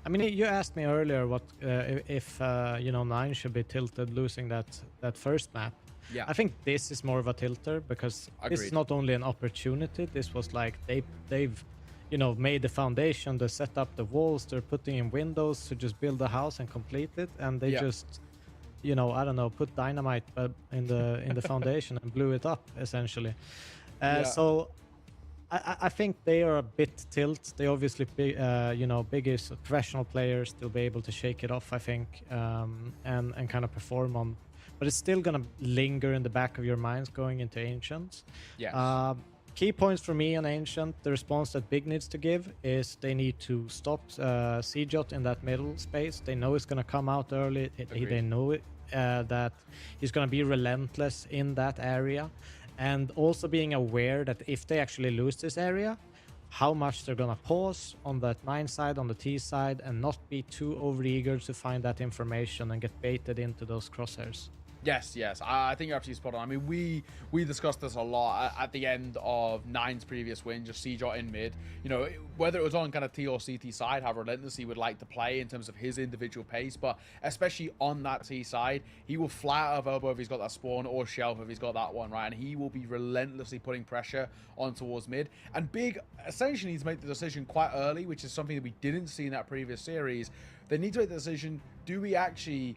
I mean, you asked me earlier what if you know, 9 should be tilted losing that first map. Yeah. I think this is more of a tilter because this is not only an opportunity. This was like they've you know, made the foundation, they set up the walls, they're putting in windows to just build a house and complete it, and they just, you know, I don't know, put dynamite in the foundation and blew it up essentially. So I think they are a bit tilt. They obviously, you know, biggest professional players to be able to shake it off, I think, and kind of perform on. But it's still gonna linger in the back of your minds going into Ancient. Yes. Key points for me on Ancient, the response that Big needs to give is they need to stop CJot in that middle space. They know it's gonna come out early. They know it, that he's gonna be relentless in that area. And also being aware that if they actually lose this area, how much they're gonna pause on that 9 side, on the T side, and not be too overeager to find that information and get baited into those crosshairs. Yes. I think you're absolutely spot on. I mean, we discussed this a lot at the end of 9's previous win, just CJot in mid. You know, whether it was on kind of T or CT side, how relentless he would like to play in terms of his individual pace, but especially on that T side, he will fly out of elbow if he's got that spawn or shelf if he's got that one, right? And he will be relentlessly putting pressure on towards mid. And Big essentially needs to make the decision quite early, which is something that we didn't see in that previous series. They need to make the decision, do we actually,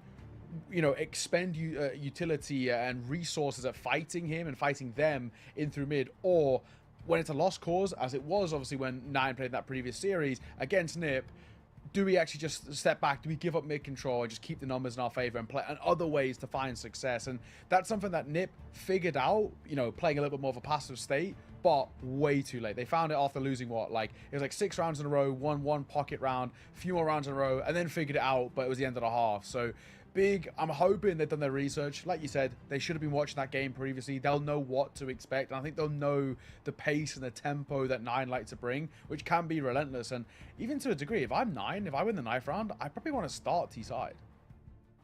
you know, expend utility and resources at fighting him and fighting them in through mid, or when it's a lost cause, as it was obviously when 9 played that previous series against Nip, do we actually just step back? Do we give up mid control and just keep the numbers in our favor and play and other ways to find success? And that's something that Nip figured out, you know, playing a little bit more of a passive state, but way too late. They found it after losing it was like 6 rounds in a row, won 1 pocket round, a few more rounds in a row, and then figured it out, but it was the end of the half. So Big, I'm hoping they've done their research. Like you said, they should have been watching that game previously. They'll know what to expect. And I think they'll know the pace and the tempo that 9 like to bring, which can be relentless. And even to a degree, if I'm 9, if I win the 9th round, I probably want to start T side.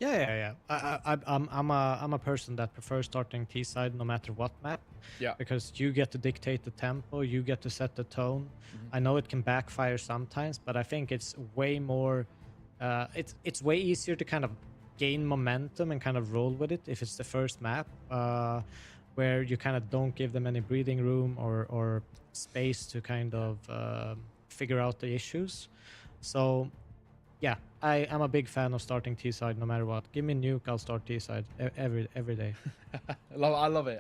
Yeah. I'm a person that prefers starting T side no matter what map. Yeah. because you get to dictate the tempo, you get to set the tone. I know it can backfire sometimes, but I think it's way more it's way easier to kind of gain momentum and kind of roll with it if it's the first map, where you kind of don't give them any breathing room or space to kind of figure out the issues. So yeah, I am a big fan of starting T side no matter what. Give me nuke, I'll start T side every day. I love it.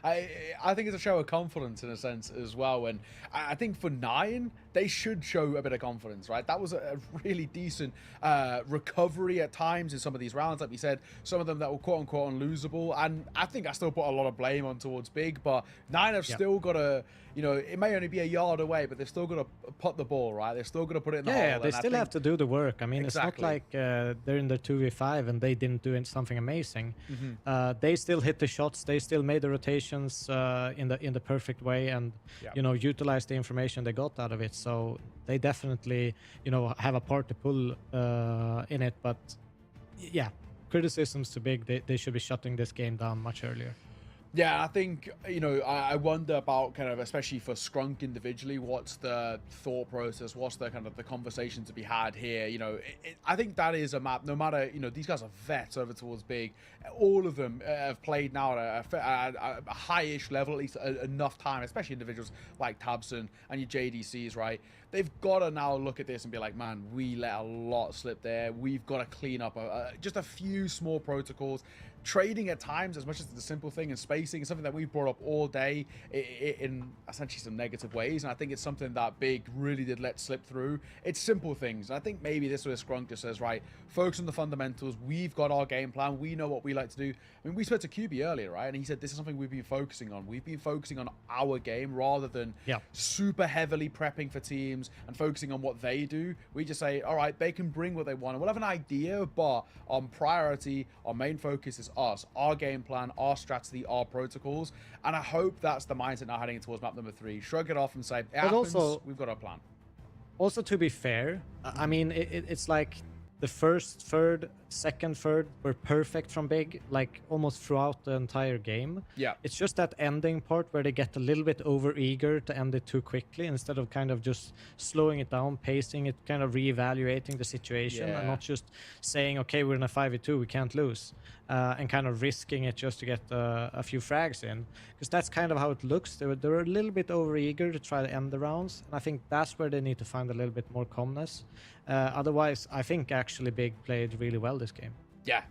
I think it's a show of confidence in a sense as well. And I think for 9, they should show a bit of confidence, right? That was a really decent recovery at times in some of these rounds. Like we said, some of them that were quote unquote unlosable. And I think I still put a lot of blame on towards Big, but 9 have still got to, you know, it may only be a yard away, but they've still got to put the ball, right? They're still got to put it in the hole. Yeah, they still have to do the work. I mean, Exactly. it's not like they're in their 2v5 and they didn't do something amazing. They still hit the shots. They still made the rotations in the perfect way, and you know, utilized the information they got out of it. So they definitely, you know, have a part to pull in it. But yeah, criticisms to Big. They should be shutting this game down much earlier. Yeah, I think, you know, I wonder about kind of, especially for Scrunk individually, what's the thought process, what's the kind of the conversation to be had here. You know, I think that is a map, no matter, you know, these guys are vets over towards Big. All of them have played now at a high-ish level, at least enough time, especially individuals like Tabson and your JDCs, right? They've got to now look at this and be like, man, we let a lot slip there. We've got to clean up just a few small protocols. Trading at times, as much as it's a simple thing, and spacing is something that we've brought up all day in essentially some negative ways. And I think it's something that Big really did let slip through. It's simple things. And I think maybe this was Scrunk just says, right, focus on the fundamentals. We've got our game plan. We know what we like to do. I mean, we spoke to QB earlier, right? And he said this is something we've been focusing on. We've been focusing on our game rather than super heavily prepping for teams and focusing on what they do. We just say, all right, they can bring what they want. And we'll have an idea, but on priority, our main focus is us, our game plan, our strategy, our protocols. And I hope that's the mindset now heading towards map number 3. Shrug it off and say, it happens, also, we've got our plan. Also, to be fair, I mean, it's like the first third, second third were perfect from Big, like almost throughout the entire game. Yeah. It's just that ending part where they get a little bit over eager to end it too quickly instead of kind of just slowing it down, pacing it, kind of reevaluating the situation and not just saying, okay, we're in a 5v2, we can't lose, and kind of risking it just to get a few frags in. Because that's kind of how it looks. They were a little bit over eager to try to end the rounds. And I think that's where they need to find a little bit more calmness. Otherwise, I think actually Big played really well this game.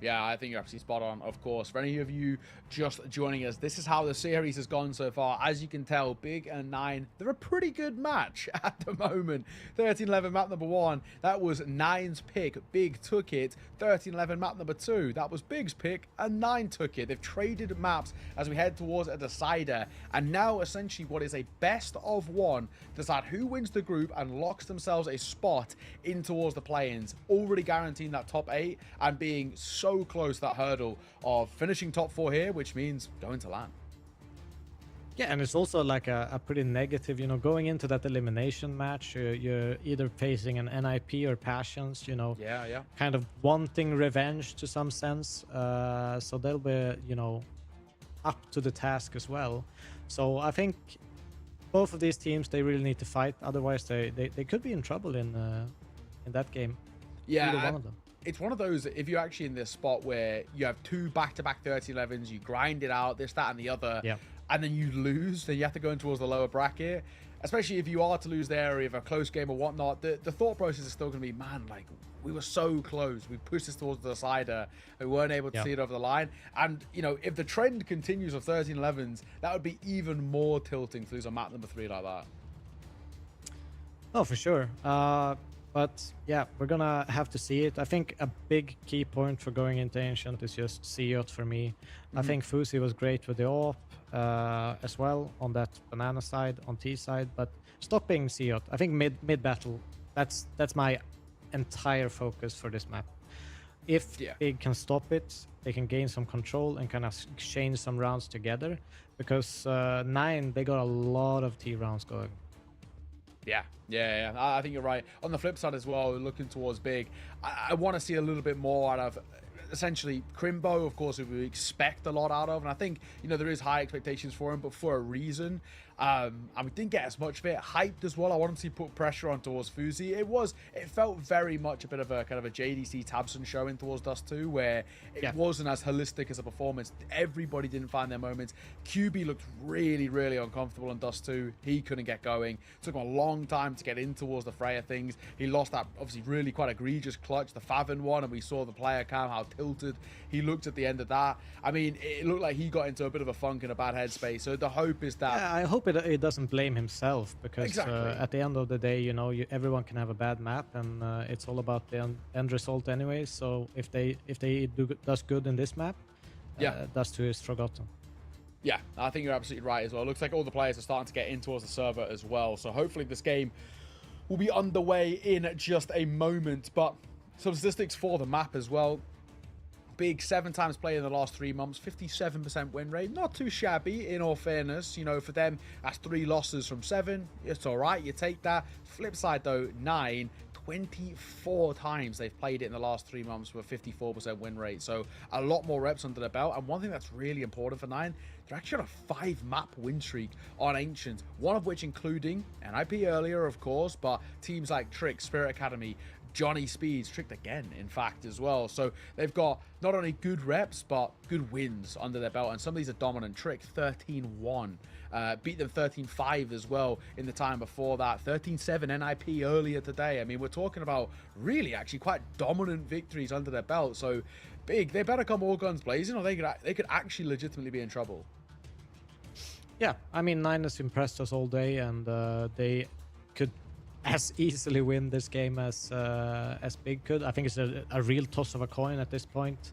Yeah, I think you're absolutely spot on, of course. For any of you just joining us, this is how the series has gone so far. As you can tell, Big and 9, they're a pretty good match at the moment. 13-11 map number 1, that was 9's pick. Big took it. 13-11 map number 2, that was Big's pick, and 9 took it. They've traded maps as we head towards a decider. And now, essentially, what is a best of 1 decide who wins the group and locks themselves a spot in towards the play-ins, already guaranteeing that top 8 and being so close to that hurdle of finishing top 4 here, which means going to LAN. Yeah, and it's also like a pretty negative, you know, going into that elimination match, you're either facing an NIP or Passions, you know, kind of wanting revenge to some sense. So they'll be, you know, up to the task as well. So I think both of these teams, they really need to fight. Otherwise, they could be in trouble in that game. Yeah. Either one of them. It's one of those, if you're actually in this spot where you have 2 back-to-back 13-11s, you grind it out, this, that, and the other, and then you lose, then you have to go in towards the lower bracket. Especially if you are to lose there, or if a close game or whatnot, the thought process is still going to be, man, like, we were so close. We pushed this towards the decider. We weren't able to see it over the line. And, you know, if the trend continues of 13-11s, that would be even more tilting to lose on map number 3 like that. Oh, for sure. But yeah, we're gonna have to see it. I think a big key point for going into Ancient is just Seot for me. I think Fusi was great with the AWP as well on that banana side, on T side, but stopping Seot. I think mid battle, that's my entire focus for this map. If they can stop it, they can gain some control and kind of exchange some rounds together, because 9, they got a lot of T rounds going. Yeah, I think you're right. On the flip side as well, looking towards Big, I want to see a little bit more out of essentially Crimbo, of course, we expect a lot out of, and I think, you know, there is high expectations for him, but for a reason. And we didn't get as much of it. Hyped as well. I wanted to see put pressure on towards Fuzi. It felt very much a bit of a kind of a JDC Tabson showing towards Dust 2, where it wasn't as holistic as a performance. Everybody didn't find their moments. QB looked really, really uncomfortable on Dust 2. He couldn't get going. Took him a long time to get in towards the Freya things. He lost that obviously really quite egregious clutch, the Favin one, and we saw the player cam, how tilted he looked at the end of that. I mean, it looked like he got into a bit of a funk and a bad headspace. So the hope is that... I hope it doesn't blame himself, because Exactly. at the end of the day, you know, everyone can have a bad map, and it's all about the end result anyway. So if they does good in this map, Dust 2 is forgotten. Yeah, I think you're absolutely right as well. It looks like all the players are starting to get in towards the server as well. So hopefully this game will be underway in just a moment. But some statistics for the map as well. Big 7 times played in the last 3 months, 57% win rate. Not too shabby, in all fairness. You know, for them, that's 3 losses from 7. It's all right. You take that. Flip side, though, 9. 24 times they've played it in the last 3 months with a 54% win rate. So a lot more reps under their belt. And one thing that's really important for 9, they're actually on a 5-map win streak on Ancient. One of which including NIP earlier, of course, but teams like Trick, Spirit Academy, Johnny Speeds, Tricked again, in fact, as well. So they've got not only good reps, but good wins under their belt. And some of these are dominant. Trick, 13-1. Beat them 13-5 as well in the time before that. 13-7 NIP earlier today. I mean, we're talking about really actually quite dominant victories under their belt. So big. They better come all guns blazing, or they could actually legitimately be in trouble. Yeah, I mean, 9 has impressed us all day, and they could as easily win this game as Big could. I think it's a real toss of a coin at this point.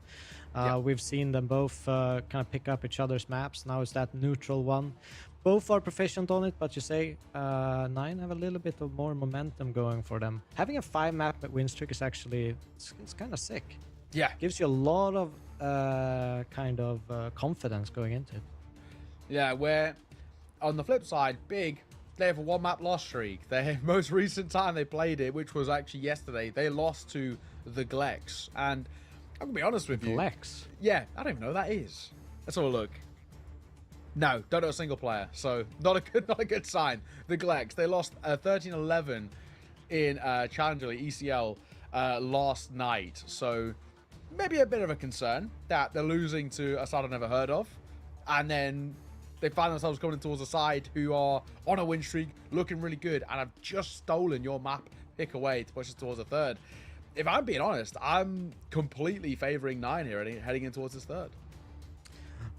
We've seen them both kind of pick up each other's maps. Now it's that neutral one. Both are proficient on it, but you say 9 have a little bit of more momentum going for them. Having a 5-map win streak is actually it's kind of sick. Yeah, Gives you a lot of confidence going into it. Yeah, where on the flip side, Big, they have a 1-map loss streak. Their most recent time they played it, which was actually yesterday, they lost to the Glex. And I'm gonna be honest with you. Glex? Yeah, I don't even know who that is. Let's have a look. No, don't know a single player. So not a good sign. The Glex, they lost 13-11 in Challenger League ECL last night. So maybe a bit of a concern that they're losing to a side I've never heard of, and then they find themselves coming towards a side who are on a win streak, looking really good, and have just stolen your map pick away to push us towards a third. If I'm being honest, I'm completely favoring 9 here, heading in towards this third.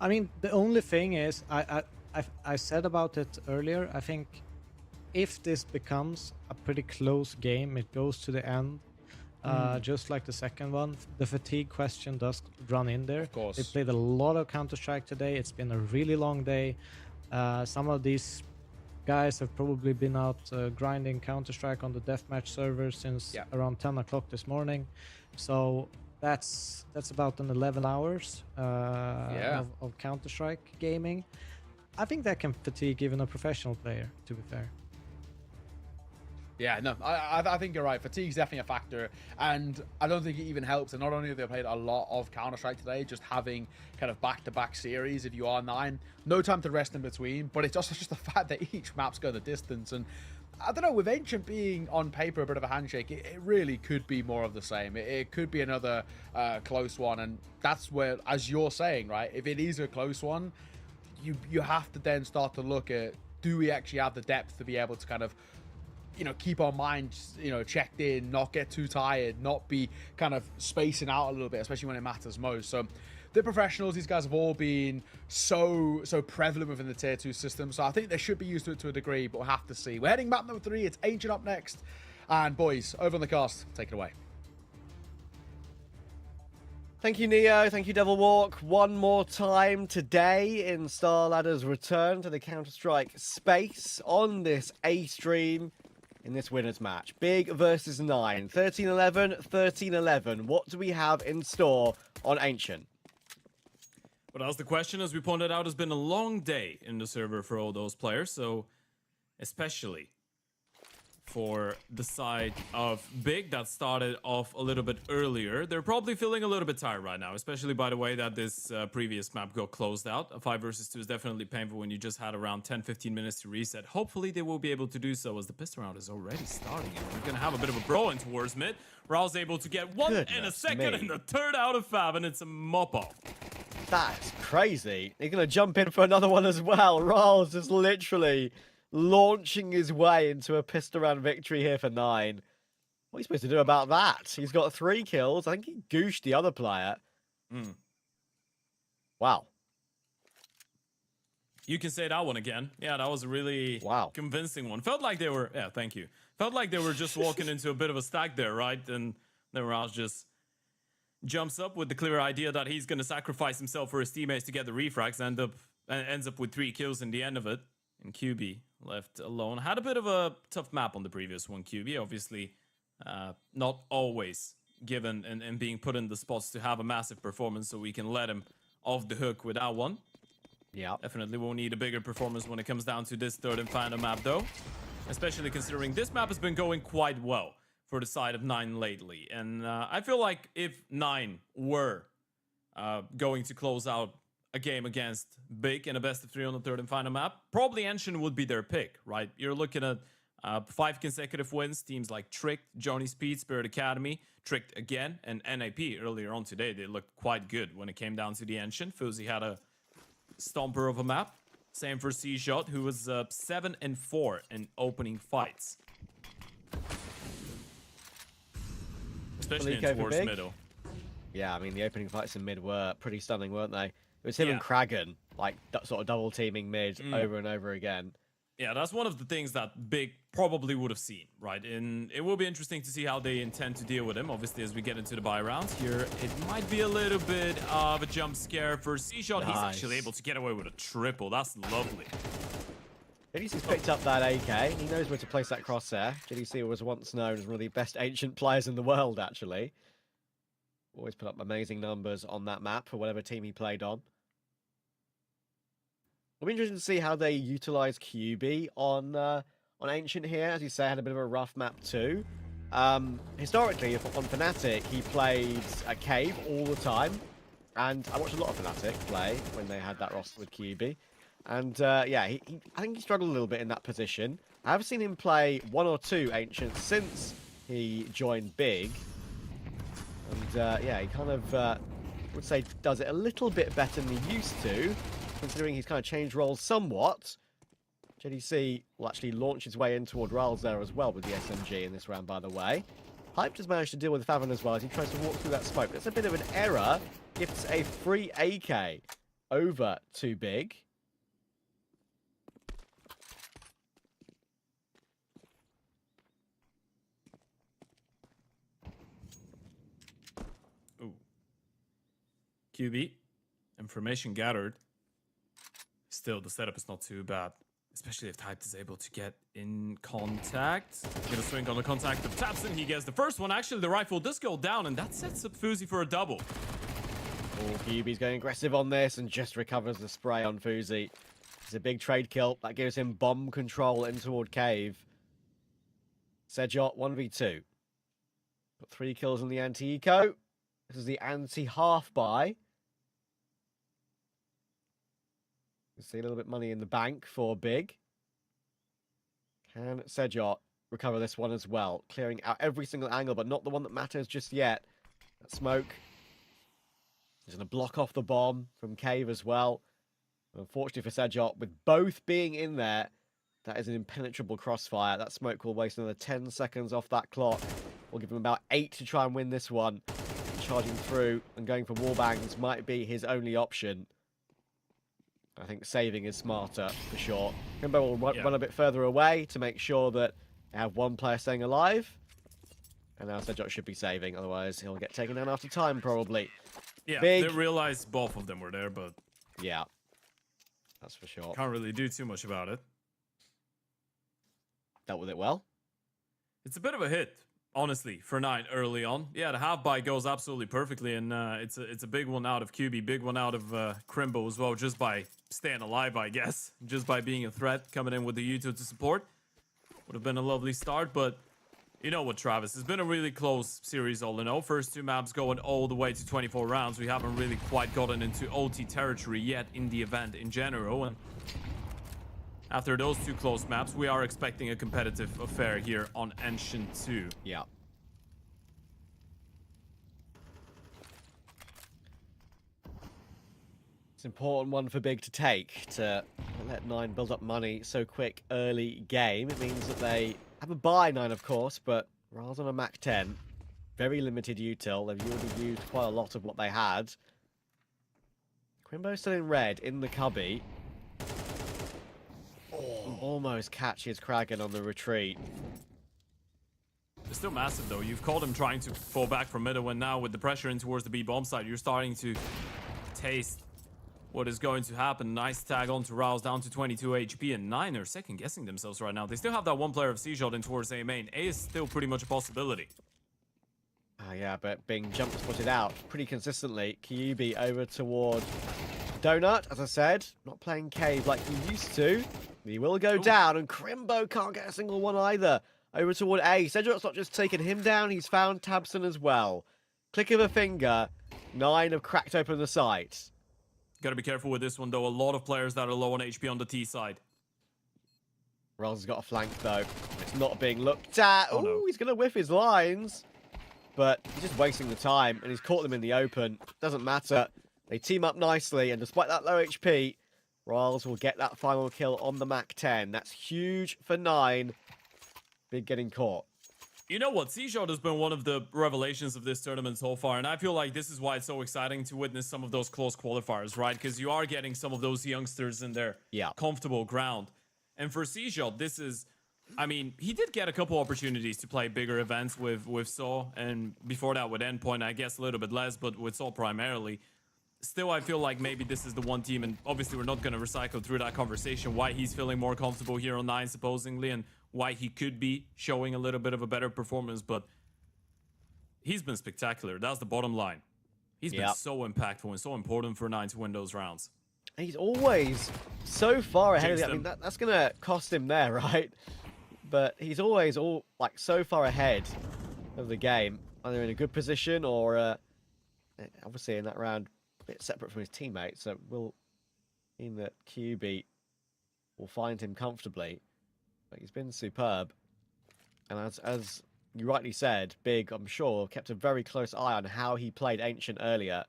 I mean, the only thing is, I said about it earlier, I think if this becomes a pretty close game, it goes to the end, just like the second one, the fatigue question does run in there. Of course. They played a lot of Counter-Strike today. It's been a really long day. Some of these guys have probably been out grinding Counter-Strike on the deathmatch server since around 10 o'clock this morning. So that's about an 11 hours of Counter-Strike gaming. I think that can fatigue even a professional player, to be fair. Yeah, no, I think you're right. Fatigue's definitely a factor, and I don't think it even helps. And not only have they played a lot of Counter-Strike today, just having kind of back-to-back series, if you are 9, no time to rest in between, but it's also just the fact that each map's go the distance. And I don't know, with Ancient being on paper a bit of a handshake, it really could be more of the same. It could be another close one, and that's where, as you're saying, right, if it is a close one, you have to then start to look at, do we actually have the depth to be able to kind of, you know, keep our minds, you know, checked in, not get too tired, not be kind of spacing out a little bit, especially when it matters most. So the professionals, these guys have all been so prevalent within the tier 2 system. So I think they should be used to it to a degree, but we'll have to see. We're heading map number 3. It's Ancient up next. And boys, over on the cast, take it away. Thank you, Neo. Thank you, Devil Walk. One more time today in Star Ladder's return to the Counter-Strike space on this A stream. In this winners match, Big versus 9, 13-11, 13-11. What do we have in store on Ancient? But as the question, as we pointed out, has been a long day in the server for all those players. So, especially for the side of Big that started off a little bit earlier. They're probably feeling a little bit tired right now, especially by the way that this previous map got closed out. A 5 versus 2 is definitely painful when you just had around 10-15 minutes to reset. Hopefully they will be able to do so as the pistol round is already starting. And we're going to have a bit of a brawl in towards mid. Raul's able to get one in a second and the third out of Fab, and it's a mop-off. That's crazy. He's going to jump in for another one as well. Raul's just literally launching his way into a pistol round victory here for 9. What are you supposed to do about that? He's got 3 kills. I think he gooshed the other player. Wow. You can say that one again. Yeah, that was a really convincing one. Felt like they were, yeah, thank you. Felt like they were just walking into a bit of a stack there, right? And then Raul just jumps up with the clear idea that he's going to sacrifice himself for his teammates to get the refrags, ends up with 3 kills in the end of it. And QB left alone. Had a bit of a tough map on the previous one, QB. Obviously, not always given and being put in the spots to have a massive performance, so we can let him off the hook with that one. Yeah. Definitely will need a bigger performance when it comes down to this third and final map, though. Especially considering this map has been going quite well for the side of 9 lately. And I feel like if 9 were going to close out a game against Big in a best of 3 on the third and final map, probably Ancient would be their pick, right? You're looking at 5 consecutive wins. Teams like Tricked, Johnny Speed, Spirit Academy, Tricked again, and NAP earlier on today. They looked quite good when it came down to the Ancient. Fuzi had a stomper of a map. Same for C-Shot, who was 7-4 in opening fights. Especially in towards middle. Yeah, I mean, the opening fights in mid were pretty stunning, weren't they? It was him and Kragan, like, sort of double teaming mid over and over again. Yeah, that's one of the things that Big probably would have seen, right? And it will be interesting to see how they intend to deal with him. Obviously, as we get into the buy rounds here, it might be a little bit of a jump scare for C-Shot. Nice. He's actually able to get away with a triple. That's lovely. JDC's picked up that AK. He knows where to place that crosshair. JDC was once known as one of the best ancient players in the world, actually. Always put up amazing numbers on that map for whatever team he played on. It'll be interesting to see how they utilize QB on Ancient here. As you say, had a bit of a rough map too. Historically, on Fnatic, he played a Cave all the time. And I watched a lot of Fnatic play when they had that roster with QB. And yeah, I think he struggled a little bit in that position. I have seen him play 1 or 2 Ancients since he joined Big. And yeah, he kind of, would say, does it a little bit better than he used to, considering he's kind of changed roles somewhat. JDC will actually launch his way in toward Raul's there as well with the SMG in this round, by the way. Hype has managed to deal with Favon as well as he tries to walk through that smoke. That's a bit of an error. Gifts a free AK over to Big. Ooh. QB. Information gathered. Still, the setup is not too bad. Especially if Hype is able to get in contact. Get a swing on the contact of Tapson. He gets the first one. Actually, the rifle does go down, and that sets up Fuzi for a double. Oh, QB's going aggressive on this and just recovers the spray on Fuzi. It's a big trade kill. That gives him bomb control in toward Cave. Sejot 1v2. Got 3 kills on the anti-eco. This is the anti-half buy. You see a little bit of money in the bank for Big. Can Sejot recover this one as well? Clearing out every single angle, but not the one that matters just yet. That smoke. He's going to block off the bomb from Cave as well. Unfortunately for Sejot, with both being in there, that is an impenetrable crossfire. That smoke will waste another 10 seconds off that clock. We'll give him about 8 to try and win this one. Charging through and going for wallbangs might be his only option. I think saving is smarter, for sure. Kimbo will run a bit further away to make sure that they have one player staying alive. And now Sejot should be saving, otherwise he'll get taken down after time, probably. Yeah, Big. they realized both of them were there, but... Yeah, that's for sure. Can't really do too much about it. Dealt with it well. It's a bit of a hit, honestly, for 9 early on. Yeah, the half buy goes absolutely perfectly, and it's a big one out of QB, big one out of Crimbo as well, just by staying alive, I guess. Just by being a threat, coming in with the U2 to support. Would have been a lovely start, but you know what, Travis? It's been a really close series all in all. First 2 maps going all the way to 24 rounds. We haven't really quite gotten into OT territory yet in the event in general. And after those 2 close maps, we are expecting a competitive affair here on Ancient 2. Yeah. It's an important one for Big to take, to let 9 build up money so quick early game. It means that they have a buy 9, of course, but rather than a Mac 10, very limited util. They've already used quite a lot of what they had. Crimbo still in red in the cubby. Almost catches Kragan on the retreat. It's still massive, though. You've caught him trying to fall back from middle, and now with the pressure in towards the B bomb side, you're starting to taste what is going to happen. Nice tag on to Rouse, down to 22 HP, and 9 are second guessing themselves right now. They still have that one player of C-Shot in towards A main. A is still pretty much a possibility. Yeah, but being jump spotted out pretty consistently. Kyubi over toward Donut, as I said. Not playing Cave like he used to. He will go down, and Crimbo can't get a single one either. Over toward A. Cedric's not just taken him down, he's found Tabson as well. Click of a finger, 9 have cracked open the site. Gotta be careful with this one, though. A lot of players that are low on HP on the T side. Rolls has got a flank, though. It's not being looked at. Oh, no. He's going to whiff his lines. But he's just wasting the time, and he's caught them in the open. Doesn't matter. They team up nicely, and despite that low HP, Rolls will get that final kill on the Mac 10. That's huge for 9. Big getting caught. You know what? C-Shot has been one of the revelations of this tournament so far, and I feel like this is why it's so exciting to witness some of those close qualifiers, right? Because you are getting some of those youngsters in their comfortable ground. And for C-Shot, this is... I mean, he did get a couple opportunities to play bigger events with Saw, and before that with Endpoint, I guess a little bit less, but with Saw primarily. Still, I feel like maybe this is the one team, and obviously we're not going to recycle through that conversation, why he's feeling more comfortable here on 9, supposedly, and why he could be showing a little bit of a better performance, but he's been spectacular. That's the bottom line. He's been so impactful and so important for 9 to win those rounds. He's always so far ahead of the... I mean, that's going to cost him there, right? But he's always so far ahead of the game, either in a good position or obviously in that round a bit separate from his teammates. So it will mean that QB will find him comfortably. But he's been superb. And as you rightly said, Big, I'm sure, kept a very close eye on how he played Ancient earlier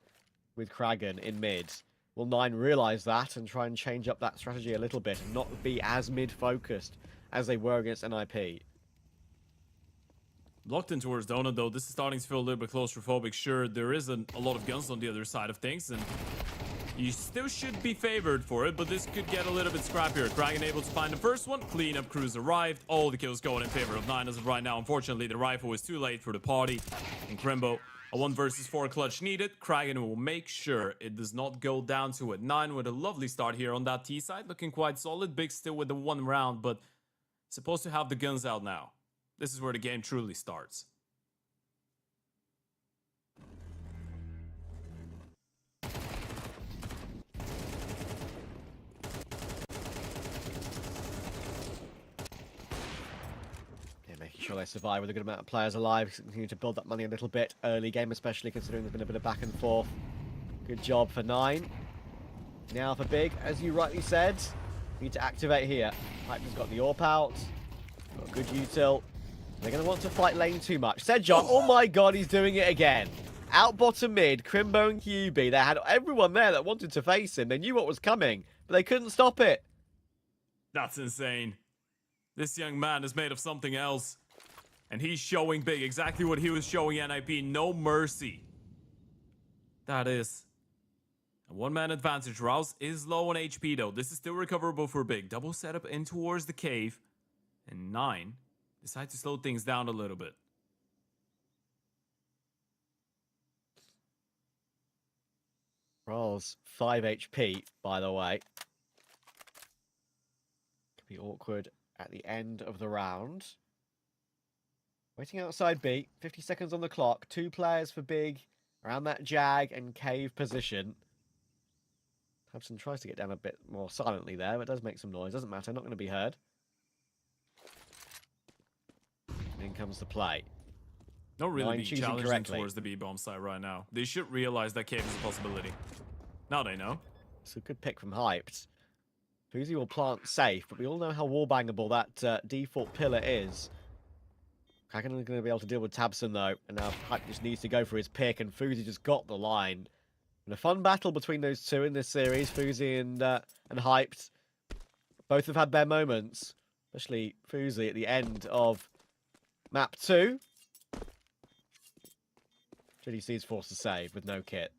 with Kragan in mid. Will 9 realise that and try and change up that strategy a little bit and not be as mid-focused as they were against NIP. Locked in towards Donut, though. This is starting to feel a little bit claustrophobic. Sure, there is a lot of guns on the other side of things, and you still should be favored for it, but this could get a little bit scrappier. Kragan able to find the first one. Cleanup crews arrived. All the kills going in favor of 9 as of right now. Unfortunately, the rifle is too late for the party. And Crimbo, a 1 versus 4 clutch needed. Kragan will make sure it does not go down to it. 9 with a lovely start here on that T side. Looking quite solid. Big still with the 1 round, but supposed to have the guns out now. This is where the game truly starts. Making sure they survive with a good amount of players alive. Continue to build that money a little bit early game, especially considering there's been a bit of back and forth. Good job for 9. Now for Big, as you rightly said, need to activate here. Piper's got the AWP out. Got a good util. They're going to want to fight lane too much. Sejong, oh my god, he's doing it again. Out bottom mid, Crimbo and QB. They had everyone there that wanted to face him. They knew what was coming, but they couldn't stop it. That's insane. This young man is made of something else. And he's showing Big exactly what he was showing NIP. No mercy. That is a one-man advantage. Rouse is low on HP, though. This is still recoverable for Big. Double setup in towards the cave. And 9 decide to slow things down a little bit. Rolls 5 HP, by the way. Could be awkward at the end of the round. Waiting outside B. 50 seconds on the clock. 2 players for Big around that Jag and cave position. Hubson tries to get down a bit more silently there, but does make some noise. Doesn't matter. Not going to be heard. in comes to play. Not really Nine being choosing challenged correctly. towards the B-bomb site right now. They should realize that cave is a possibility. Now they know. It's a good pick from Hyped. Fuzi will plant safe, but we all know how wallbangable that default pillar is. Kraken are going to be able to deal with Tabson, though, and now Hype just needs to go for his pick, and Fuzi just got the line. And a fun battle between those two in this series, Fuzi and Hyped. Both have had their moments, especially Fuzi at the end of map 2. JDC is forced to save with no kit.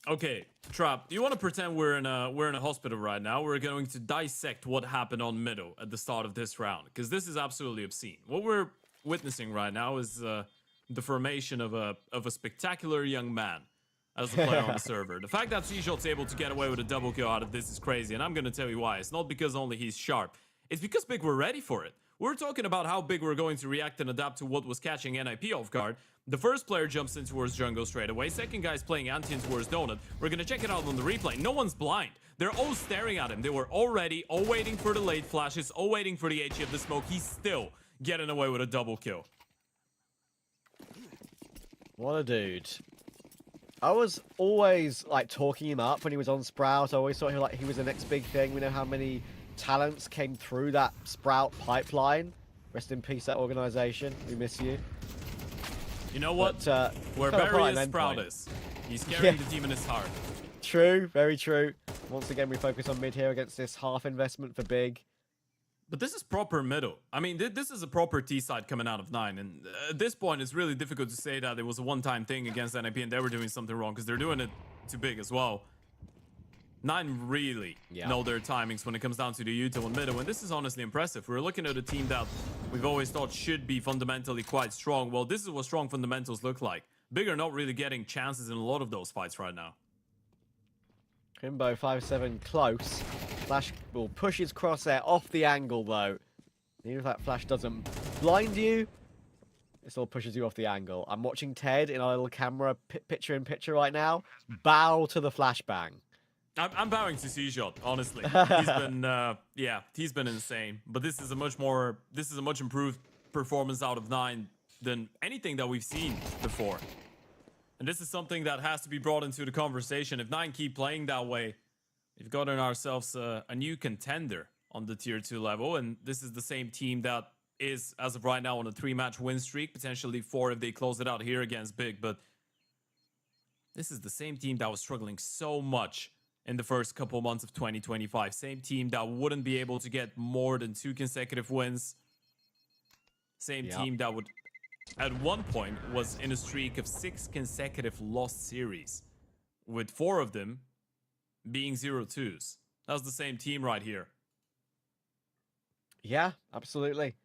Okay, Trap, you want to pretend we're in a hospital right now? We're going to dissect what happened on middle at the start of this round, because this is absolutely obscene. What we're witnessing right now is the formation of a spectacular young man as the player on the server. The fact that C-Shot's able to get away with a double kill out of this is crazy, and I'm going to tell you why. It's not because only he's sharp. It's because Big were ready for it. We're talking about how Big were going to react and adapt to what was catching NIP off guard. The first player jumps in towards jungle straight away. Second guy's playing Antian towards Donut. We're going to check it out on the replay. No one's blind. They're all staring at him. They were all ready, all waiting for the late flashes, all waiting for the HE of the smoke. He's still getting away with a double kill. What a dude. I was always like talking him up when he was on Sprout. I always thought he was the next big thing. We know how many talents came through that Sprout pipeline. Rest in peace, that organization. We miss you. You know what? But, where Barry is, Sprout is. He's carrying the team in his heart. True, very true. Once again, we focus on mid here against this half investment for Big. But this is proper middle. I mean, this is a proper T side coming out of 9. And at this point, it's really difficult to say that it was a one-time thing against NIP and they were doing something wrong, because they're doing it to Big as well. 9 really know their timings when it comes down to the util and middle, and this is honestly impressive. We're looking at a team that we've always thought should be fundamentally quite strong. Well, this is what strong fundamentals look like. Big are not really getting chances in a lot of those fights right now. Crimbo 5-7 close. Flash will push his crosshair off the angle, though. Even if that flash doesn't blind you, it still pushes you off the angle. I'm watching Ted in our little camera picture-in-picture right now. Bow to the flashbang. I'm bowing to C-Shot, honestly. He's been, he's been insane. But this is a much improved performance out of 9 than anything that we've seen before. And this is something that has to be brought into the conversation. If 9 keep playing that way, we've gotten ourselves a new contender on the tier 2 level. And this is the same team that is, as of right now, on a 3-match win streak. Potentially 4 if they close it out here against Big. But this is the same team that was struggling so much in the first couple months of 2025. Same team that wouldn't be able to get more than 2 consecutive wins. Same team that would, at one point, was in a streak of 6 consecutive lost series, with 4 of them being 0-2s. That's the same team right here. Yeah, absolutely.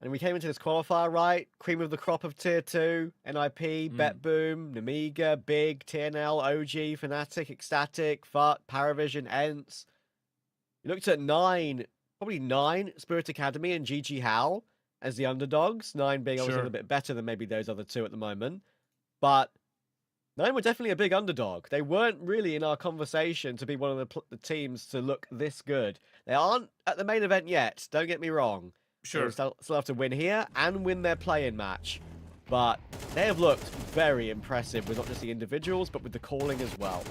And we came into this qualifier, right? Cream of the crop of tier 2, NIP, BetBoom, Namiga, Big, TNL, OG, Fnatic, Ecstatic, FUT, Paravision, ENTS. You looked at 9, probably 9, Spirit Academy and GG Hal as the underdogs. 9 being obviously a little bit better than maybe those other 2 at the moment. But 9 were definitely a big underdog. They weren't really in our conversation to be one of the teams to look this good. They aren't at the main event yet, don't get me wrong. Sure. They still have to win here and win their play-in match. But they have looked very impressive with not just the individuals, but with the calling as well.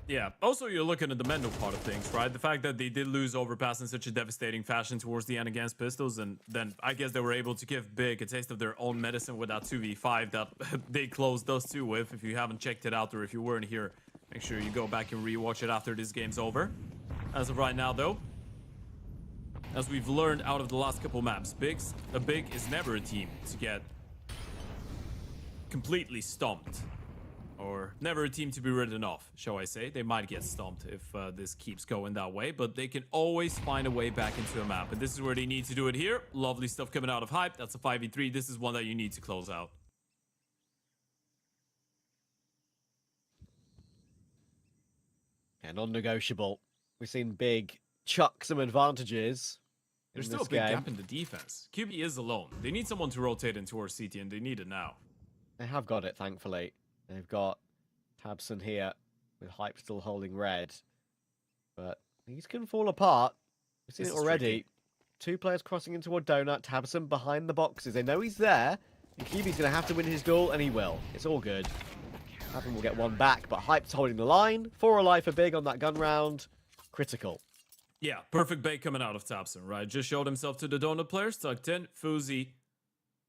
Yeah. Also, you're looking at the mental part of things, right? The fact that they did lose Overpass in such a devastating fashion towards the end against Pistols, and then I guess they were able to give Big a taste of their own medicine with that 2v5 that they closed those 2 with. If you haven't checked it out or if you weren't here, make sure you go back and rewatch it after this game's over. As of right now, though, as we've learned out of the last couple maps, Big is never a team to get completely stomped. Or never a team to be written off, shall I say. They might get stomped if this keeps going that way, but they can always find a way back into a map. And this is where they need to do it here. Lovely stuff coming out of Hype. That's a 5v3. This is one that you need to close out. And non-negotiable. We've seen Big chuck some advantages. There's still a big gap in the defense. QB is alone. They need someone to rotate in towards CT, and they need it now. They have got it, thankfully. They've got Tabson here with Hype still holding red. But these can fall apart. We've seen it already. Tricky. 2 players crossing into a donut. Tabson behind the boxes. They know he's there. And QB's going to have to win his duel, and he will. It's all good. Faven will get one back, but Hype's holding the line. 4 alive for Big on that gun round. Critical. Yeah, perfect bait coming out of Tapson, right? Just showed himself to the donut players, tucked in. Fuzi,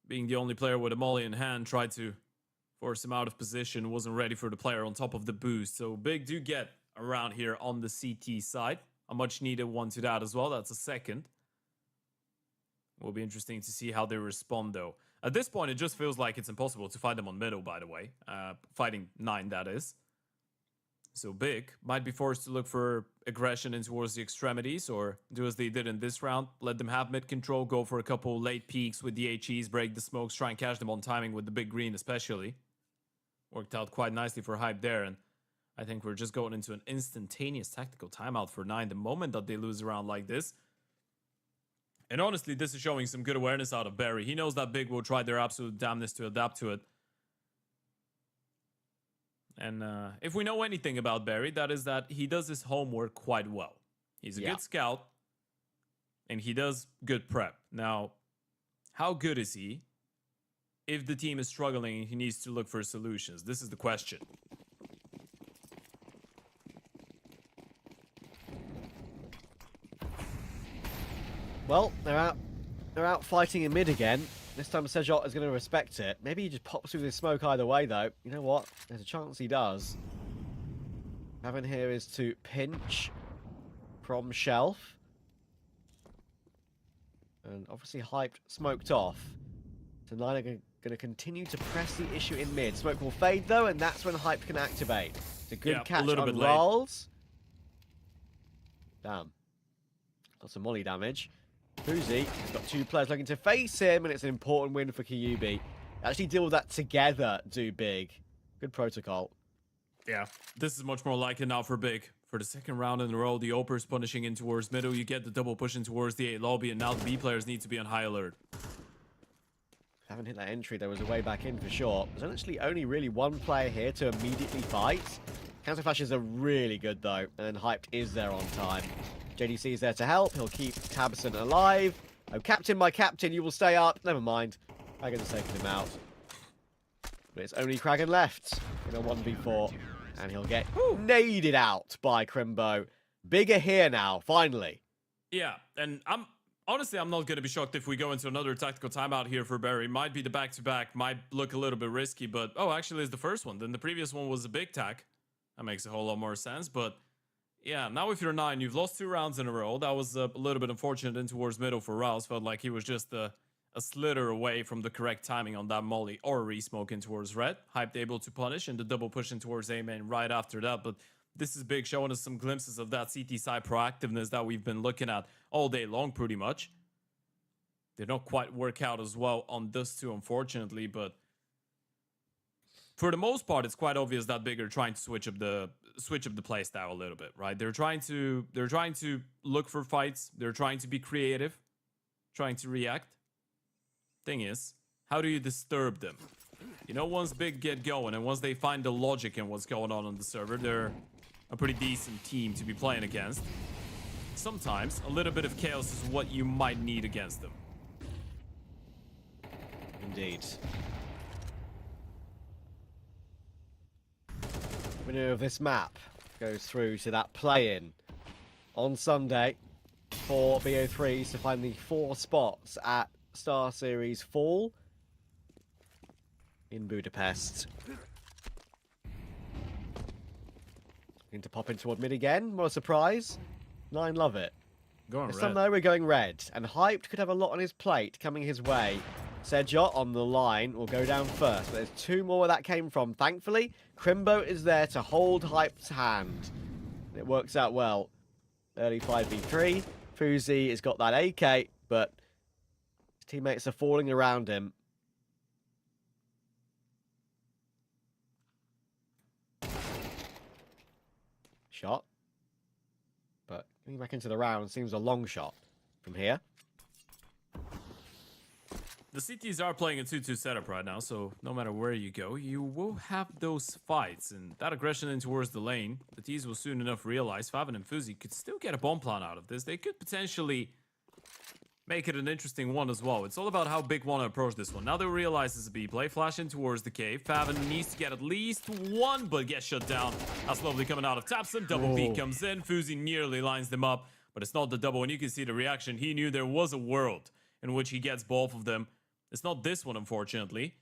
being the only player with a molly in hand, tried to force him out of position, wasn't ready for the player on top of the boost. So Big do get around here on the CT side. A much needed one to that as well. That's a second. Will be interesting to see how they respond, though. At this point, it just feels like it's impossible to fight them on middle, by the way. Fighting 9, that is. So Big might be forced to look for aggression in towards the extremities, or do as they did in this round. Let them have mid control, go for a couple late peeks with the HEs, break the smokes, try and catch them on timing with the big green especially. Worked out quite nicely for Hype there, and I think we're just going into an instantaneous tactical timeout for 9 the moment that they lose a round like this. And honestly, this is showing some good awareness out of Barry. He knows that Big will try their absolute damnness to adapt to it. And if we know anything about Barry, that is that he does his homework quite well. He's a good scout, and he does good prep. Now, how good is he? If the team is struggling, he needs to look for solutions. This is the question. Well, they're out fighting in mid again. This time Sejot is going to respect it. Maybe he just pops through the smoke either way, though. You know what? There's a chance he does. Faven here is to pinch from shelf. And obviously Hyped smoked off. So 9 are going to continue to press the issue in mid. Smoke will fade, though, and that's when Hyped can activate. It's a good catch on rolls. Damn. Got some molly damage. Fuzi has got 2 players looking to face him, and it's an important win for Kyubi. Actually deal with that together, do Big. Good protocol. Yeah, this is much more likely now for Big. For the second round in a row, the Opers punishing in towards middle. You get the double pushing towards the A lobby, and now the B players need to be on high alert. Haven't hit that entry. There was a way back in for sure. There's actually only really 1 player here to immediately fight. Counter flashes are really good, though, and Hyped is there on time. JDC is there to help. He'll keep Tabson alive. Oh, Captain, my Captain, you will stay up. Never mind. Kragen's taking him out. But it's only Kragen left in a 1v4. And he'll get naded out by Crimbo. Bigger here now, finally. Yeah, and honestly, I'm not going to be shocked if we go into another tactical timeout here for Barry. Might be the back-to-back, might look a little bit risky, but actually it's the first one. Then the previous one was a big tack. That makes a whole lot more sense, but yeah, now if you're 9, you've lost 2 rounds in a row. That was a little bit unfortunate in towards middle for Rouse. Felt like he was just a slither away from the correct timing on that molly or re-smoke in towards red. Hyped able to punish and the double push in towards A main right after that. But this is Big, showing us some glimpses of that CT side proactiveness that we've been looking at all day long pretty much. Did not quite work out as well on this 2, unfortunately, but for the most part, it's quite obvious that Big are trying to switch up the playstyle a little bit, right? They're trying to look for fights. They're trying to be creative, trying to react. Thing is, how do you disturb them? You know, once Big get going and once they find the logic in what's going on the server, they're a pretty decent team to be playing against. Sometimes a little bit of chaos is what you might need against them. Indeed. Winner of this map goes through to that play-in on Sunday for BO3s to find the 4 spots at StarSeries Fall in Budapest. Going to pop in toward mid again. What a surprise. 9 love it. Going this red. time though, we're going red, and Hyped could have a lot on his plate coming his way. Sejot on the line will go down first, but there's 2 more where that came from. Thankfully, Crimbo is there to hold Hyped's hand. And it works out well. Early 5v3. Fuzi has got that AK, but his teammates are falling around him. Shot. But getting back into the round seems a long shot from here. The CTs are playing a 2-2 setup right now, so no matter where you go, you will have those fights. And that aggression in towards the lane, the T's will soon enough realize Faven and Fuzi could still get a bomb plan out of this. They could potentially make it an interesting one as well. It's all about how Big want to approach this one. Now they realize it's a B play, flash in towards the cave. Faven needs to get at least one, but gets shut down. That's lovely coming out of Tapson. Double B comes in. Fuzi nearly lines them up, but it's not the double, and you can see the reaction. He knew there was a world in which he gets both of them. It's not this one, unfortunately.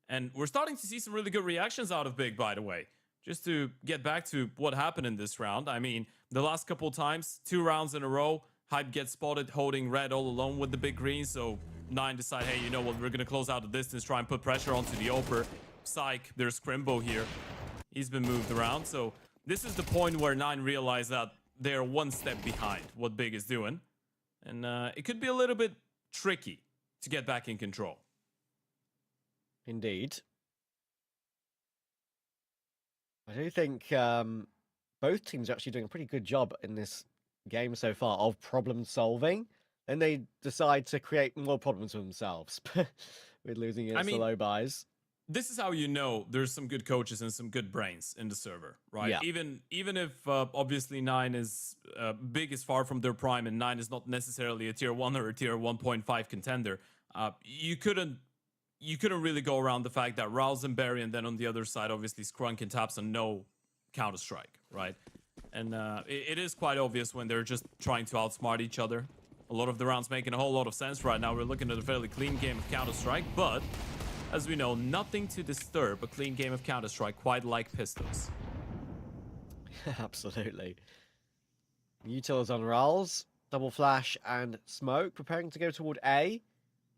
And we're starting to see some really good reactions out of Big, by the way. Just to get back to what happened in this round. I mean, the last couple times, 2 rounds in a row, Hype gets spotted holding red all alone with the big green. So 9 decide, hey, you know what? We're going to close out the distance, try and put pressure onto the Oper. Psych, there's Crimbo here. He's been moved around. So this is the point where 9 realize that they're one step behind what Big is doing. And it could be a little bit tricky to get back in control. Indeed. I do think both teams are actually doing a pretty good job in this game so far of problem solving. Then they decide to create more problems for themselves with losing against the low buys. This is how you know there's some good coaches and some good brains in the server, right? Yeah. Even if obviously 9 is Big is far from their prime and 9 is not necessarily a tier 1 or a tier 1.5 contender, you couldn't really go around the fact that Rouse and Barry, and then on the other side, obviously Scrunk and Tapson no Counter-Strike, right? And it is quite obvious when they're just trying to outsmart each other. A lot of the rounds making a whole lot of sense right now. We're looking at a fairly clean game of Counter-Strike, but as we know, nothing to disturb a clean game of Counter-Strike quite like Pistols. Absolutely. Utils on Ralls, double flash and smoke, preparing to go toward A.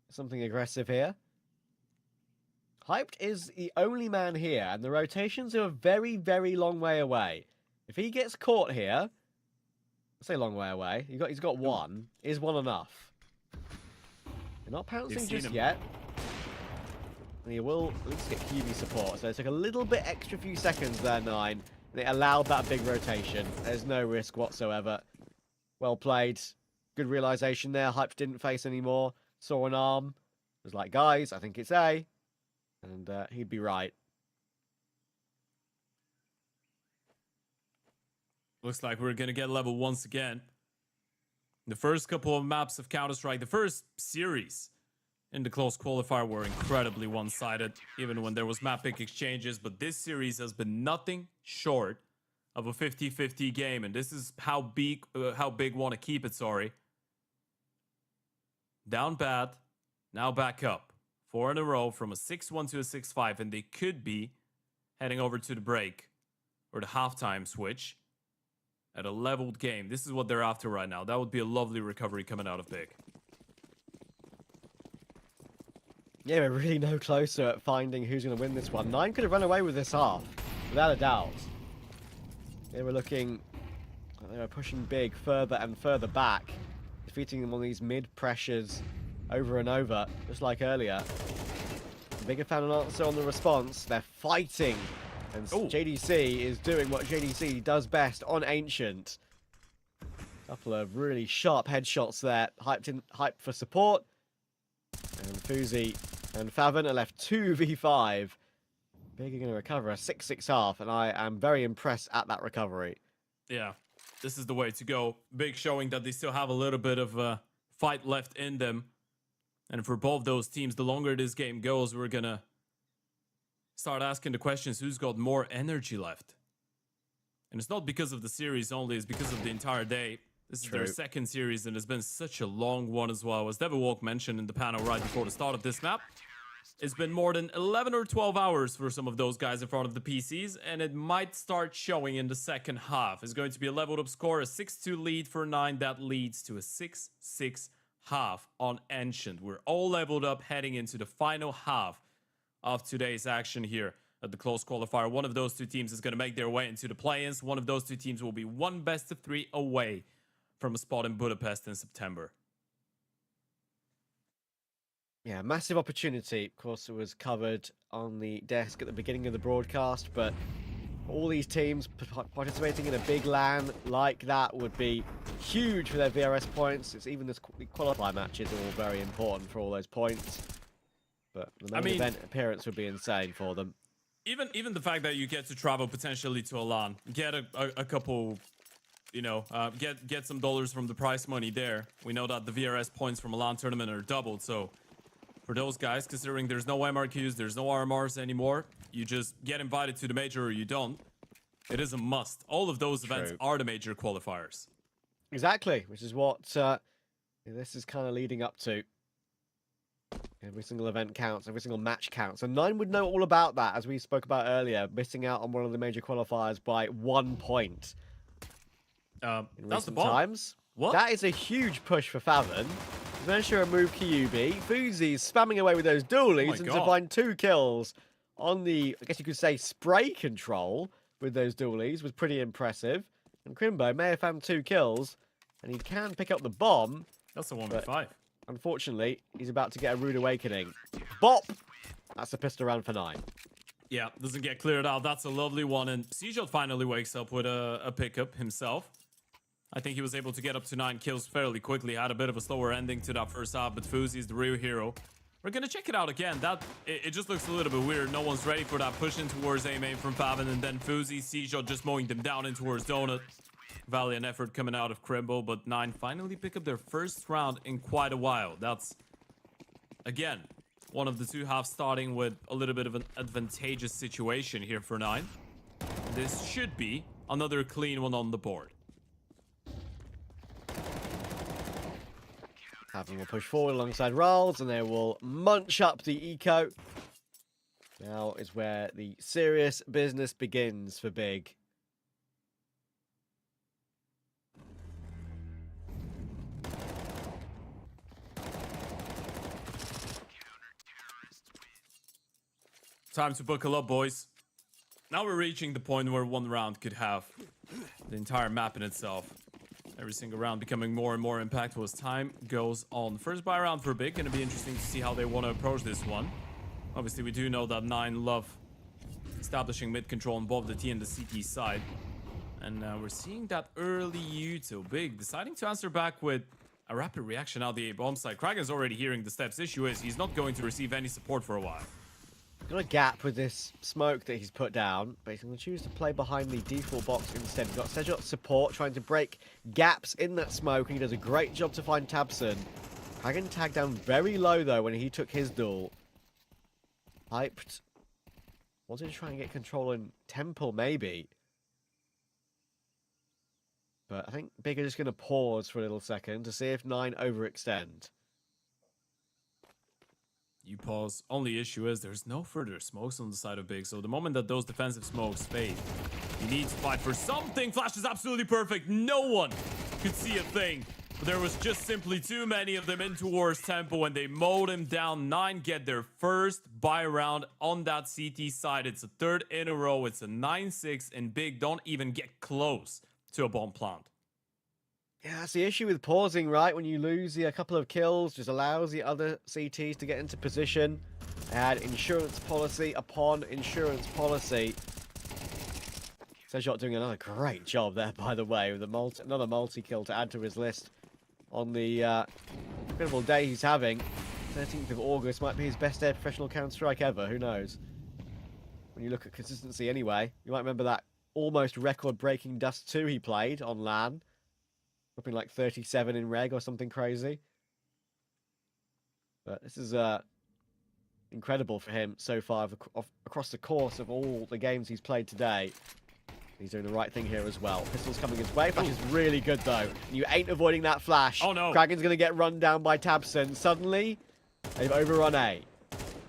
Something aggressive here. Hyped is the only man here, and the rotations are a very, very long way away. If he gets caught here, I say long way away. He's got one. Is one enough? They're not pouncing just yet. And he will at least get QB support. So it took a little bit extra few seconds there, 9. And it allowed that big rotation. There's no risk whatsoever. Well played. Good realization there. Hype didn't face anymore. Saw an arm. Was like, guys, I think it's A. And he'd be right. Looks like we're going to get level once again. The first couple of maps of Counter-Strike, the first series in the close qualifier were incredibly one-sided, even when there was map pick exchanges. But this series has been nothing short of a 50-50 game. And this is how Big want to keep it, sorry. Down bad, now back up. 4 in a row from a 6-1 to a 6-5. And they could be heading over to the break or the halftime switch at a leveled game. This is what they're after right now. That would be a lovely recovery coming out of Big. Yeah, we're really no closer at finding who's going to win this one. 9 could have run away with this half, without a doubt. They were pushing Big further and further back, defeating them on these mid pressures over and over, just like earlier. Bigger found an answer on the response. They're fighting. And JDC is doing what JDC does best on Ancient. Couple of really sharp headshots there. Hyped for support. And Fuzi and Faven are left 2v5. Big are going to recover a 6-6 half, and I am very impressed at that recovery. Yeah, this is the way to go. Big showing that they still have a little bit of fight left in them. And for both those teams, the longer this game goes, we're going to start asking the questions, who's got more energy left? And it's not because of the series only, it's because of the entire day. This is their second series, and it's been such a long one as well. As Devilwalk mentioned in the panel right before the start of this map, it's been more than 11 or 12 hours for some of those guys in front of the PCs, and it might start showing in the second half. It's going to be a leveled up score, a 6-2 lead for 9. That leads to a 6-6 half on Ancient. We're all leveled up heading into the final half of today's action here at the close qualifier. One of those two teams is going to make their way into the play-ins. One of those two teams will be one best of 3 away from a spot in Budapest in September. Yeah, massive opportunity. Of course, it was covered on the desk at the beginning of the broadcast, but all these teams participating in a big LAN like that would be huge for their VRS points. It's even the qualifier matches are all very important for all those points. But the main event appearance would be insane for them. Even the fact that you get to travel potentially to a LAN, get a couple you know, get some dollars from the prize money there. We know that the VRS points from a LAN tournament are doubled, so for those guys, considering there's no MRQs, there's no RMRs anymore, you just get invited to the major or you don't. It is a must. All of those events are the major qualifiers. Exactly, which is what this is kind of leading up to. Every single event counts, every single match counts. And Nine would know all about that, as we spoke about earlier, missing out on one of the major qualifiers by 1 point. In That's the recent bomb. times. What? That is a huge push for Faven. He's managed to remove Kyubi. Fuzi's spamming away with those dualies and to God. find 2 kills on the, I guess you could say, spray control with those dualies was pretty impressive. And Crimbo may have found 2 kills, and he can pick up the bomb. That's a 1v5. Unfortunately, he's about to get a rude awakening. Bop! That's a pistol round for 9. Yeah, doesn't get cleared out. That's a lovely one. And Seajot finally wakes up with a pickup himself. I think he was able to get up to 9 kills fairly quickly. Had a bit of a slower ending to that first half, but Fuzi's the real hero. We're going to check it out again. It just looks a little bit weird. No one's ready for that push in towards A-main from Faven, and then Fuzi, Seajot just mowing them down in towards Donut. Valiant effort coming out of Crimbo, but 9 finally pick up their first round in quite a while. That's, again, one of the 2 halves starting with a little bit of an advantageous situation here for 9. This should be another clean one on the board. Faven will push forward alongside Rolls, and they will munch up the eco. Now is where the serious business begins for Big. Time to buckle up, boys. Now we're reaching the point where 1 round could have the entire map in itself. Every single round becoming more and more impactful as time goes on. First buy round for Big, gonna be interesting to see how they want to approach this one. Obviously, we do know that 9 love establishing mid control on both the T and the CT side. And we're seeing that early Uto. Big deciding to answer back with a rapid reaction out the A bomb side. Kraken's already hearing the steps. Issue is he's not going to receive any support for a while. Got a gap with this smoke that he's put down, but he's going to choose to play behind the default box instead. He's got Sejot's support trying to break gaps in that smoke, and he does a great job to find Tabson. Kraken tagged down very low though when he took his duel. Hyped. Wanted to try and get control in Temple maybe. But I think Big are just going to pause for a little second to see if 9 overextend. You pause. Only issue is there's no further smokes on the side of Big, so the moment that those defensive smokes fade, he needs to fight for something. Flash is absolutely perfect. No one could see a thing. But there was just simply too many of them in towards Tempo, and they mowed him down. 9 get their first buy round on that CT side. It's a 3rd in a row. It's a 9-6, and Big don't even get close to a bomb plant. Yeah, that's the issue with pausing, right? When you lose a couple of kills, just allows the other CTs to get into position. Add insurance policy upon insurance policy. Sejot doing another great job there, by the way, with another multi-kill to add to his list on the incredible day he's having. 13th of August might be his best day of professional Counter-Strike ever, who knows? When you look at consistency anyway, you might remember that almost record-breaking Dust 2 he played on LAN. Something like 37 in reg or something crazy. But this is incredible for him so far across the course of all the games he's played today. He's doing the right thing here as well. Pistol's coming his way. Flash is really good though. You ain't avoiding that flash. Oh no. Kraken's going to get run down by Tabson. Suddenly, they've overrun A.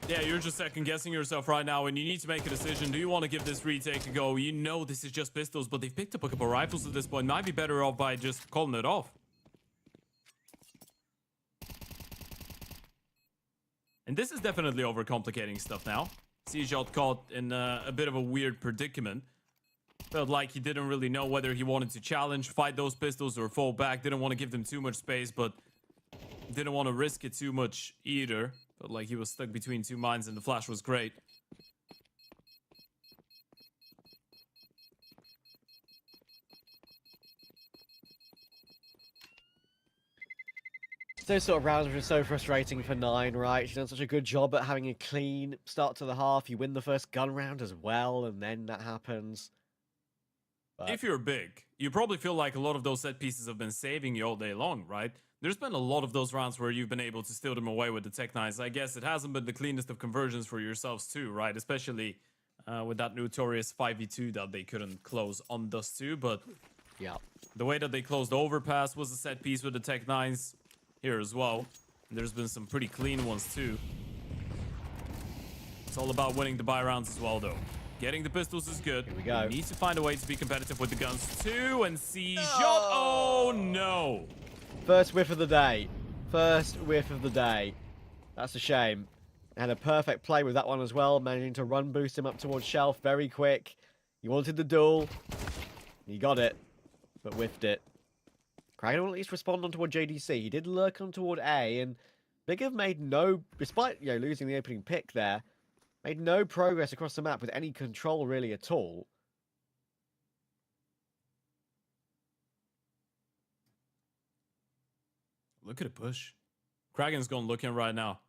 Yeah, you're just second guessing yourself right now, and you need to make a decision. Do you want to give this retake a go? You know this is just pistols, but they've picked up a couple rifles at this point. Might be better off by just calling it off. And this is definitely overcomplicating stuff now. Seajot caught in a bit of a weird predicament. Felt like he didn't really know whether he wanted to challenge, fight those pistols, or fall back. Didn't want to give them too much space, but didn't want to risk it too much either. Felt like he was stuck between 2 mines, and the flash was great. Those sort of rounds which are so frustrating for 9, right? She's done such a good job at having a clean start to the half. You win the first gun round as well, and then that happens. But if you're big, you probably feel like a lot of those set pieces have been saving you all day long, right? There's been a lot of those rounds where you've been able to steal them away with the Tech 9s. I guess it hasn't been the cleanest of conversions for yourselves too, right? Especially with that notorious 5v2 that they couldn't close on Dust 2, but yeah, the way that they closed the overpass was a set piece with the Tech 9s here as well. And there's been some pretty clean ones too. It's all about winning the buy rounds as well, though. Getting the pistols is good. Here we go. You need to find a way to be competitive with the guns too. And C shot. Oh no! first whiff of the day. First whiff of the day. That's a shame. Had a perfect play with that one as well, managing to run boost him up towards Shelf very quick. He wanted the duel. He got it, but whiffed it. Kragan will at least respond on toward JDC. He did lurk on toward A, and Big have made no, despite losing the opening pick there, made no progress across the map with any control really at all. Look at a push. Kragan's gone looking right now.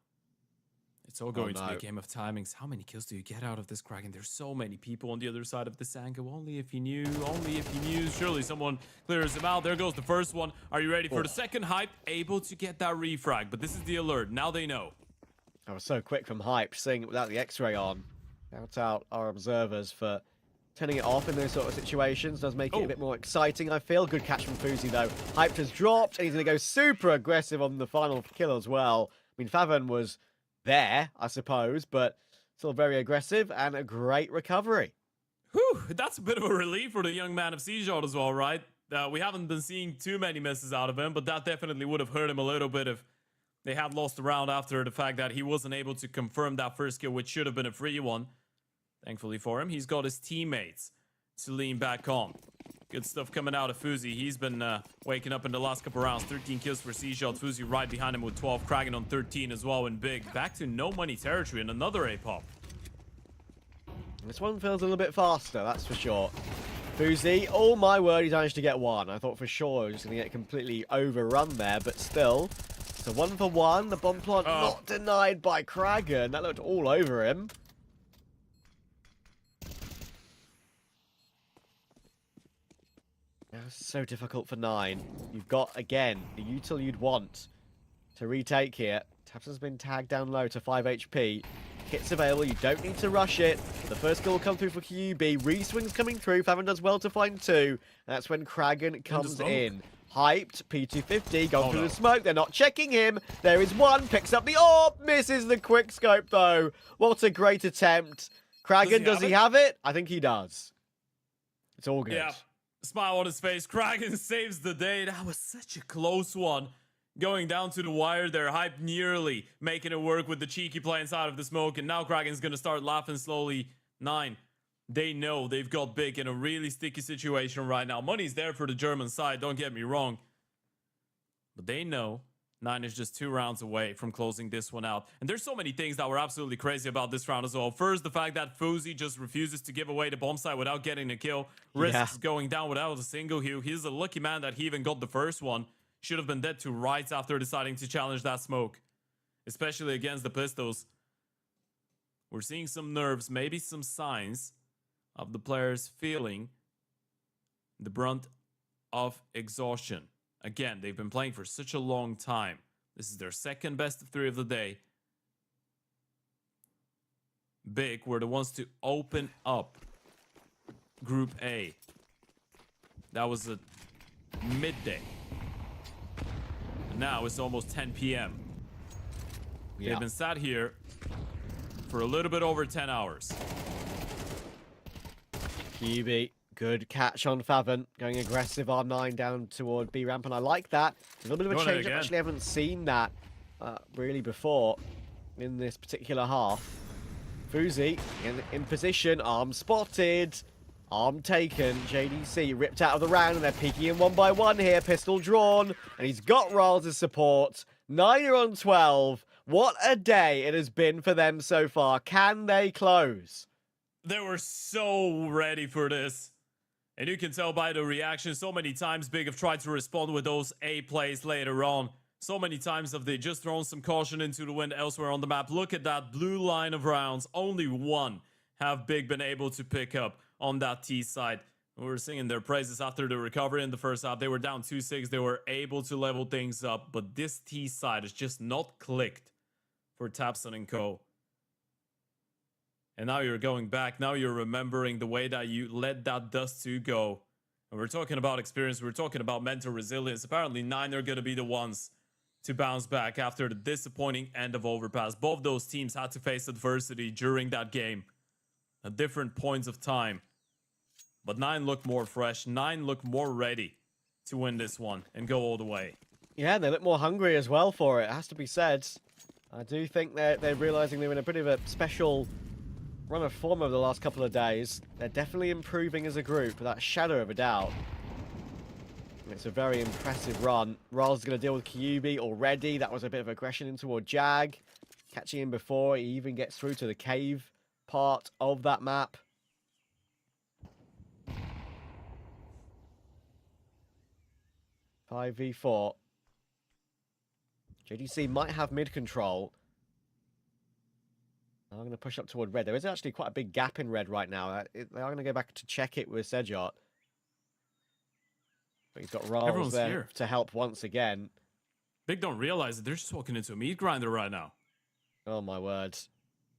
It's all going to be no. a game of timings. How many kills do you get out of this, Kragan? There's so many people on the other side of this angle. Only if you knew. Only if you knew. Surely someone clears him out. There goes the first one. Are you ready for the second? Hype, able to get that refrag. But this is the alert. Now they know. I was so quick from Hype, seeing it without the X-ray on. Shout out our observers for turning it off in those sort of situations. Does make it a bit more exciting, I feel. Good catch from Fuzi, though. Hype has dropped, and he's going to go super aggressive on the final kill as well. I mean, Favon was there, I suppose, but still very aggressive and a great recovery. Whew, that's a bit of a relief for the young man of C-Shot as well, right? We haven't been seeing too many misses out of him, but that definitely would have hurt him a little bit if they had lost the round after the fact that he wasn't able to confirm that first kill, which should have been a free one. Thankfully for him, he's got his teammates to lean back on. Good stuff coming out of Fuzi. He's been waking up in the last couple rounds. 13 kills for C-Shot. Fuzi right behind him with 12. Kragan on 13 as well. And Big back to no money territory and another A-pop. This one feels a little bit faster, that's for sure. Fuzi, oh my word, he's managed to get one. I thought for sure he was just going to get completely overrun there, but still. So 1 for 1. The bomb plant not denied by Kragan. That looked all over him. So difficult for 9. You've got, again, the util you'd want to retake here. Tapson's been tagged down low to 5 HP. Kit's available, you don't need to rush it. The first kill will come through for QB. Reswing's coming through. Favon does well to find 2. And that's when Kragan comes in. Hyped, P250, gone through the smoke. They're not checking him. There is one, picks up the AWP, misses the quick scope though. What a great attempt. Kragan, does he have it? I think he does. It's all good. Yeah. Smile on his face. Kragan saves the day. That was such a close one. Going down to the wire there. Hype nearly making it work with the cheeky play inside of the smoke. And now Kragan's going to start laughing slowly. 9. They know they've got Big in a really sticky situation right now. Money's there for the German side. Don't get me wrong. But they know 9 is just 2 rounds away from closing this one out. And there's so many things that were absolutely crazy about this round as well. First, the fact that Fuzi just refuses to give away the bomb site without getting a kill. Risks going down without a single heal. He's a lucky man that he even got the first one. Should have been dead to rights after deciding to challenge that smoke. Especially against the pistols. We're seeing some nerves, maybe some signs of the players feeling the brunt of exhaustion. Again, they've been playing for such a long time. This is their second best of 3 of the day. Big were the ones to open up Group A. That was at midday. And now it's almost 10 p.m. They've been sat here for a little bit over 10 hours. QB, good catch on Favon. Going aggressive R9 down toward B ramp, and I like that. A little bit of a change. I actually haven't seen that really before in this particular half. Fuzi in position, arm spotted, arm taken. JDC ripped out of the round, and they're peeking in 1 by 1 here. Pistol drawn, and he's got Riles' support. 9 are on 12. What a day it has been for them so far. Can they close? They were so ready for this. And you can tell by the reaction, so many times Big have tried to respond with those A plays later on. So many times have they just thrown some caution into the wind elsewhere on the map. Look at that blue line of rounds. Only 1 have Big been able to pick up on that T side. We were singing their praises after the recovery in the first half. They were down 2-6. They were able to level things up, but this T side is just not clicked for Tapson and co. And now you're going back. Now you're remembering the way that you let that Dust 2 go. And we're talking about experience. We're talking about mental resilience. Apparently, 9 are going to be the ones to bounce back after the disappointing end of Overpass. Both those teams had to face adversity during that game at different points of time. But 9 look more fresh. 9 look more ready to win this one and go all the way. Yeah, they look more hungry as well for it has to be said. I do think they're realizing they're in a bit of a special run of form over the last couple of days. They're definitely improving as a group, without a shadow of a doubt. It's a very impressive run. Ral's going to deal with Kyubi already. That was a bit of aggression in toward Jag. Catching him before he even gets through to the cave part of that map. Five v 4. JDC might have mid control. I'm going to push up toward red. There is actually quite a big gap in red right now. They are going to go back to check it with Sejot. But he's got Rals there here to help once again. Big don't realize that they're just walking into a meat grinder right now. Oh my word.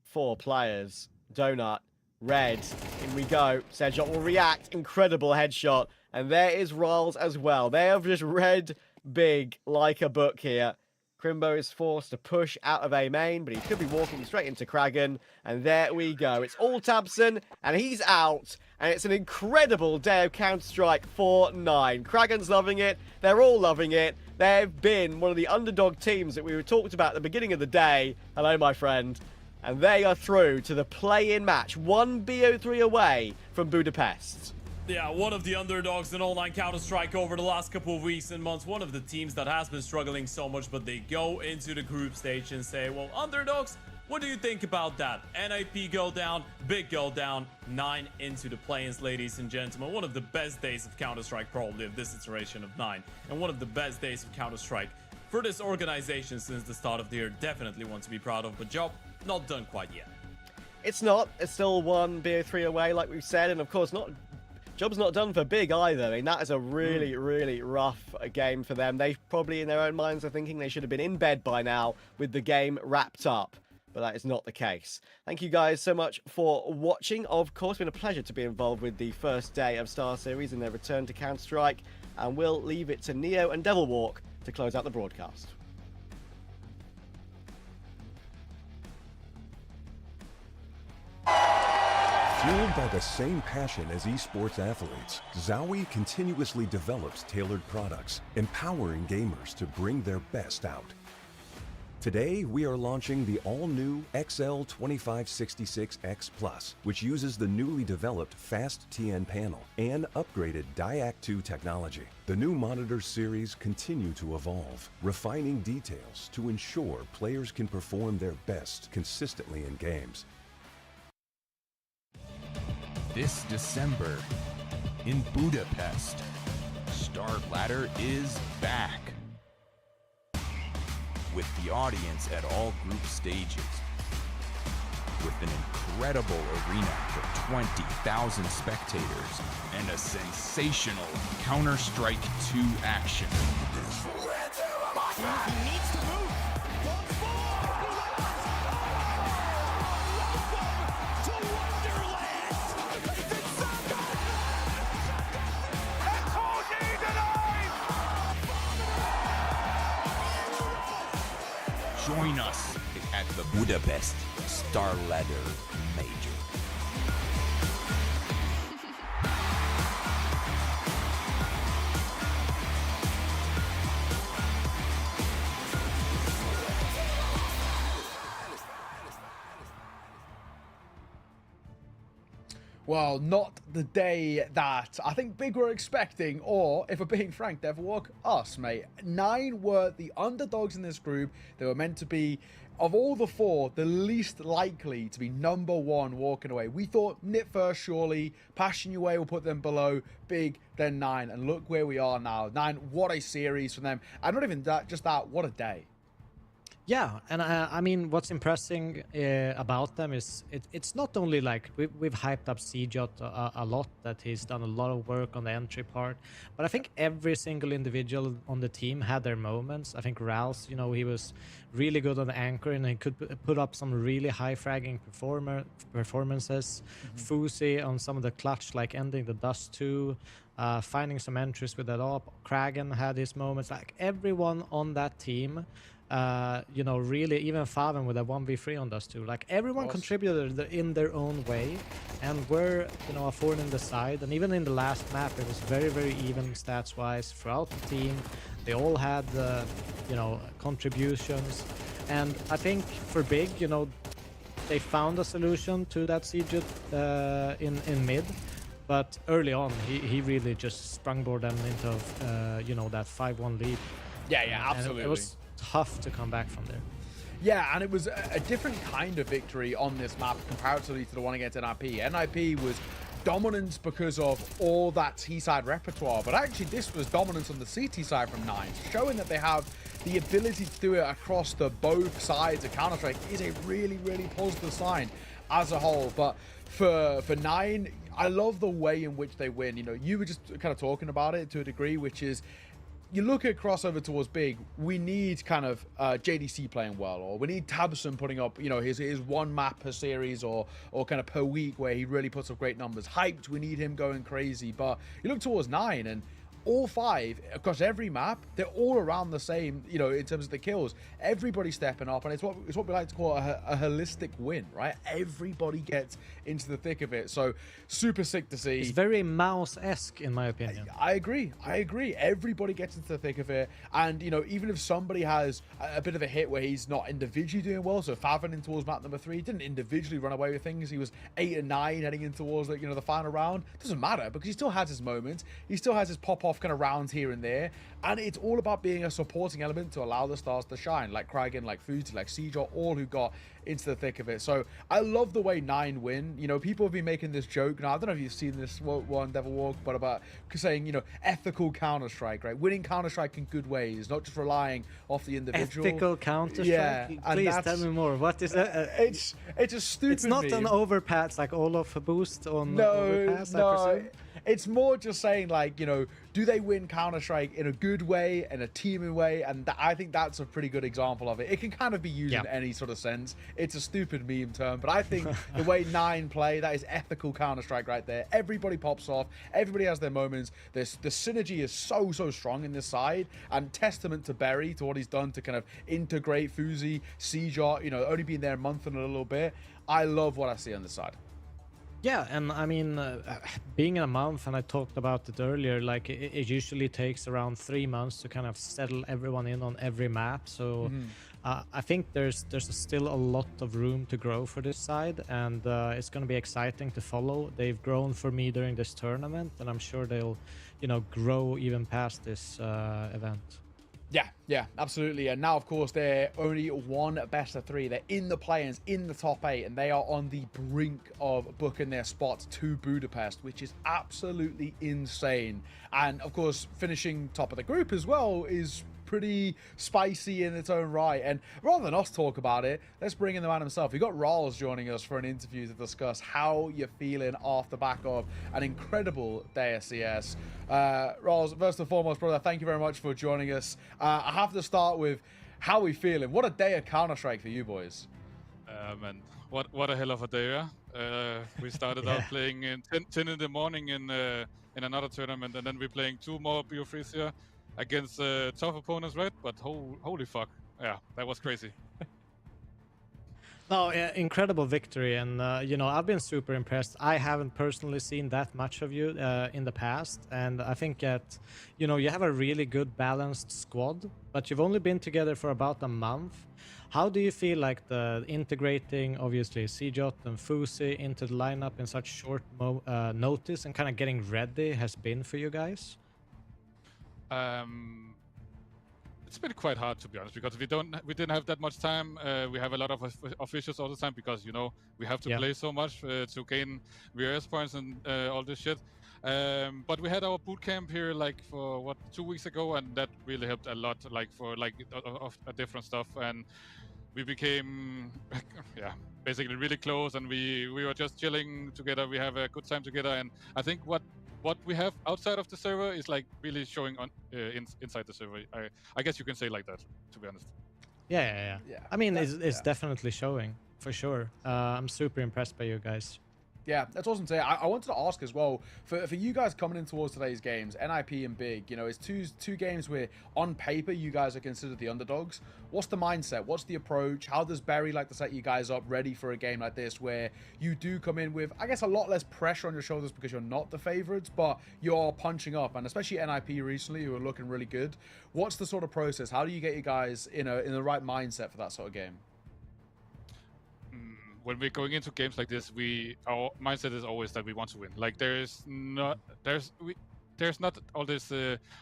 4 players. Donut. Red. In we go. Sejot will react. Incredible headshot. And there is Rals as well. They have just red big like a book here. Crimbo is forced to push out of A main, but he could be walking straight into Kragan. And there we go. It's all Tabson, and he's out. And it's an incredible day of Counter-Strike for 9. Kragan's loving it. They're all loving it. They've been one of the underdog teams that we were talked about at the beginning of the day. Hello, my friend. And they are through to the play-in match. 1 BO3 away from Budapest. Yeah, one of the underdogs in online Counter-Strike over the last couple of weeks and months. One of the teams that has been struggling so much, but they go into the group stage and say, well, underdogs, what do you think about that? NIP go down, Big go down, 9 into the play-ins, ladies and gentlemen. One of the best days of Counter-Strike probably of this iteration of 9. And one of the best days of Counter-Strike for this organization since the start of the year. Definitely one to be proud of, but job not done quite yet. It's not. It's still 1 BO3 away, like we've said, and of course job's not done for Big either. I mean, that is a really, really rough game for them. They probably, in their own minds, are thinking they should have been in bed by now with the game wrapped up. But that is not the case. Thank you guys so much for watching. Of course, it's been a pleasure to be involved with the first day of StarSeries and their return to Counter-Strike. And we'll leave it to Neo and Devilwalk to close out the broadcast. Fueled by the same passion as esports athletes, Zowie continuously develops tailored products, empowering gamers to bring their best out. Today, we are launching the all-new XL2566X Plus, which uses the newly developed Fast TN panel and upgraded Diac 2 technology. The new monitor series continue to evolve, refining details to ensure players can perform their best consistently in games. This December in Budapest, Star Ladder is back with the audience at all group stages, with an incredible arena for 20,000 spectators and a sensational Counter-Strike 2 action. He needs to move. Join us at the Budapest Star Ladder Major. Well, not the day that I think Big were expecting, or, if we're being frank, Devilwalk, us, mate. 9 were the underdogs in this group. They were meant to be, of all the 4, the least likely to be #1 walking away. We thought Nit first, surely. Passion Away will put them below. Big, then 9. And look where we are now. 9, what a series for them. And not even that, just that, what a day. Yeah, and I mean, what's impressing about them is it's not only like we've hyped up Cjot a lot, that he's done a lot of work on the entry part, but I think every single individual on the team had their moments. I think Ralph, he was really good on the anchor and he could put up some really high fragging performances. Fusi on some of the clutch, like ending the Dust 2, finding some entries with that up. Kragan had his moments. Like everyone on that team. Really, even Faven with a 1v3 on Dust 2, like everyone contributed in their own way, and we're a thorn in the side. And even in the last map, it was very, very even stats wise throughout the team. They all had contributions, and I think for Big, they found a solution to that siege in mid. But early on, he really just sprungboard them into that 5-1 lead. Yeah, absolutely. And it was tough to come back from there. Yeah, and it was a different kind of victory on this map comparatively to the one against NIP. NIP was dominance because of all that T-side repertoire, but actually this was dominance on the CT side from Nine, showing that they have the ability to do it across the both sides of Counter-Strike is a really, really positive sign as a whole. But for Nine, I love the way in which they win. You were just kind of talking about it to a degree, which is you look at crossover towards Big, we need kind of JDC playing well, or we need Tabson putting up, his one map per series or kind of per week where he really puts up great numbers. Hyped, we need him going crazy. But you look towards Nine and all 5 across every map, they're all around the same, in terms of the kills. Everybody stepping up, and it's what we like to call a holistic win, right? Everybody gets into the thick of it. So super sick to see. It's very Mouse-esque in my opinion. I agree. Everybody gets into the thick of it, and even if somebody has a bit of a hit where he's not individually doing well, so Faven in towards map number 3 didn't individually run away with things. He was 8 and 9 heading in towards the final round. Doesn't matter, because he still has his moments. He still has his pop-off kind of rounds here and there, and it's all about being a supporting element to allow the stars to shine, like Kragan, like Fuji, like Cjot, all who got into the thick of it. So I love the way Nine win. People have been making this joke now. I don't know if you've seen this one, Devil Walk, but about saying ethical Counter-Strike, right? Winning Counter-Strike in good ways, not just relying off the individual. Ethical Counter-Strike. Yeah, please tell me more. What is that? It's a stupid. It's not meme. an overpass like Olaf boost on no, overpass. I presume. It's more just saying do they win Counter-Strike in a good way, in a teaming way? And I think that's a pretty good example of it. It can kind of be used in any sort of sense. It's a stupid meme term, but I think the way Nine play, that is ethical Counter-Strike right there. Everybody pops off. Everybody has their moments. The synergy is so strong in this side, and testament to Berry, to what he's done to kind of integrate Fuzi, Cjot, only being there a month and a little bit. I love what I see on this side. Yeah, and I mean, being in a month, and I talked about it earlier, like it usually takes around 3 months to kind of settle everyone in on every map. So I think there's still a lot of room to grow for this side, and it's going to be exciting to follow. They've grown for me during this tournament, and I'm sure they'll, grow even past this event. Yeah, absolutely. And now, of course, they're only one best of 3. They're in the play-ins, in the top 8, and they are on the brink of booking their spot to Budapest, which is absolutely insane. And, of course, finishing top of the group as well is pretty spicy in its own right. And rather than us talk about it, let's bring in the man himself. We've got Rawls joining us for an interview to discuss how you're feeling off the back of an incredible day of CS. Rawls, first and foremost, brother, thank you very much for joining us. I have to start with how we feeling. What a day of Counter-Strike for you boys. Man, what a hell of a day, yeah? We started out playing in 10 in the morning in another tournament, and then we're playing 2 more BO3s here against tough opponents, right? But holy fuck, yeah, that was crazy. No, incredible victory, and I've been super impressed. I haven't personally seen that much of you in the past, and I think that you have a really good balanced squad, but you've only been together for about a month. How do you feel like the integrating, obviously, Cjot and Fusi into the lineup in such short notice and kind of getting ready has been for you guys? It's been quite hard, to be honest, because we didn't have that much time. We have a lot of officials all the time because we have to play so much to gain VRS points and all this shit. But we had our boot camp here like for 2 weeks ago, and that really helped a lot, like for like of different stuff, and we became yeah, basically really close, and we were just chilling together. We have a good time together, and I think what we have outside of the server is like really showing on inside the server. I guess you can say like that, to be honest. Yeah. I mean, it's definitely showing for sure. I'm super impressed by you guys. Yeah, that's awesome to say. I wanted to ask as well, for you guys coming in towards today's games, NIP and Big, you know, it's two games where on paper you guys are considered the underdogs. What's the mindset? What's the approach? How does Barry like to set you guys up ready for a game like this where you do come in with, I guess, a lot less pressure on your shoulders because you're not the favorites, but you're punching up, and especially NIP recently, who are looking really good. What's the sort of process? How do you get you guys in the right mindset for that sort of game? When we're going into games like this, our mindset is always that we want to win. Like there's not all this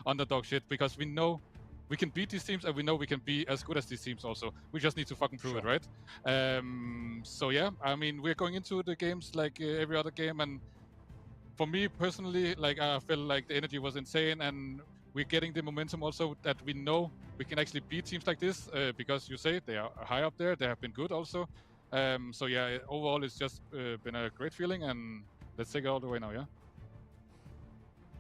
underdog shit, because we know we can beat these teams, and we know we can be as good as these teams also. We just need to fucking prove it, right? So yeah, I mean, we're going into the games like every other game, and for me personally, like I feel like the energy was insane, and we're getting the momentum also that we know we can actually beat teams like this, because you say they are high up there, they have been good also. So yeah, overall it's just been a great feeling, and let's take it all the way now.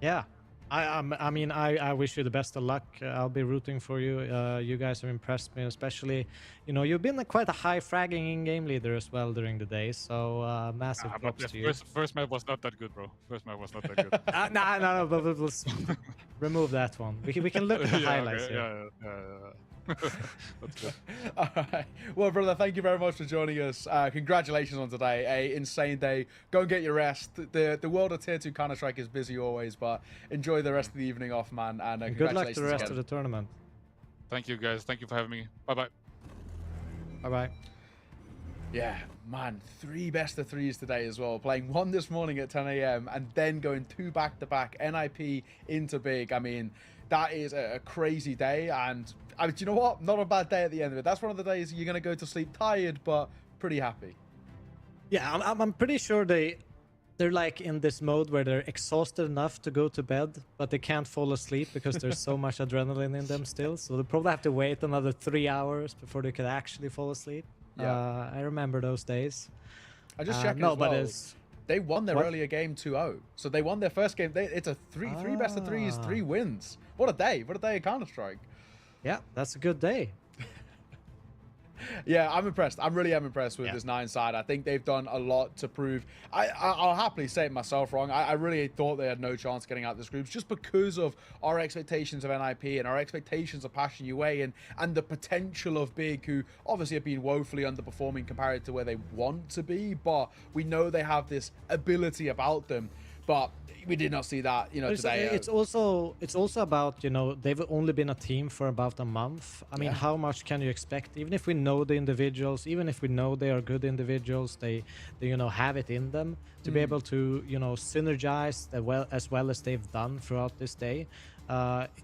Yeah, I mean, I wish you the best of luck. I'll be rooting for you. You guys have impressed me, especially, you know, you've been quite a high fragging in-game leader as well during the day, so massive props to you. First map was not that good, bro. First map was not that good. No, but we'll remove that one. We can look at the highlights okay. here. Yeah. That's good. All right. Well, brother, thank you very much for joining us. Congratulations on today. A insane day. Go and get your rest. The world of Tier 2 Counter-Strike is busy always, but enjoy the rest of the evening off, man. And good luck to the rest again. of the tournament. Thank you, guys. Thank you for having me. Bye-bye. Bye-bye. Yeah, man, 3 best of 3s today as well. Playing 1 this morning at 10 a.m. and then going 2 back-to-back, NIP into Big. I mean, that is a crazy day, and do you know what? Not a bad day at the end of it. That's one of the days you're going to go to sleep tired, but pretty happy. Yeah, I'm pretty sure they're like in this mode where they're exhausted enough to go to bed, but they can't fall asleep because there's so much adrenaline in them still. So they'll probably have to wait another 3 hours before they can actually fall asleep. Yeah, I remember those days. I just checked as well. But they won their earlier game 2-0. So they won their first game. It's a 3 best of 3s, 3 wins. What a day. What a day of Counter-Strike. Yeah, that's a good day. Yeah, I'm impressed. I really am impressed with this 9 side. I think they've done a lot to prove. I'll happily say it myself wrong. I really thought they had no chance getting out of this group just because of our expectations of NIP and our expectations of Passion UA and the potential of Big, who obviously have been woefully underperforming compared to where they want to be. But we know they have this ability about them. But we did not see that, today. It's also about, they've only been a team for about a month. I mean, how much can you expect? Even if we know the individuals, even if we know they are good individuals, they have it in them to be able to, synergize as well as they've done throughout this day.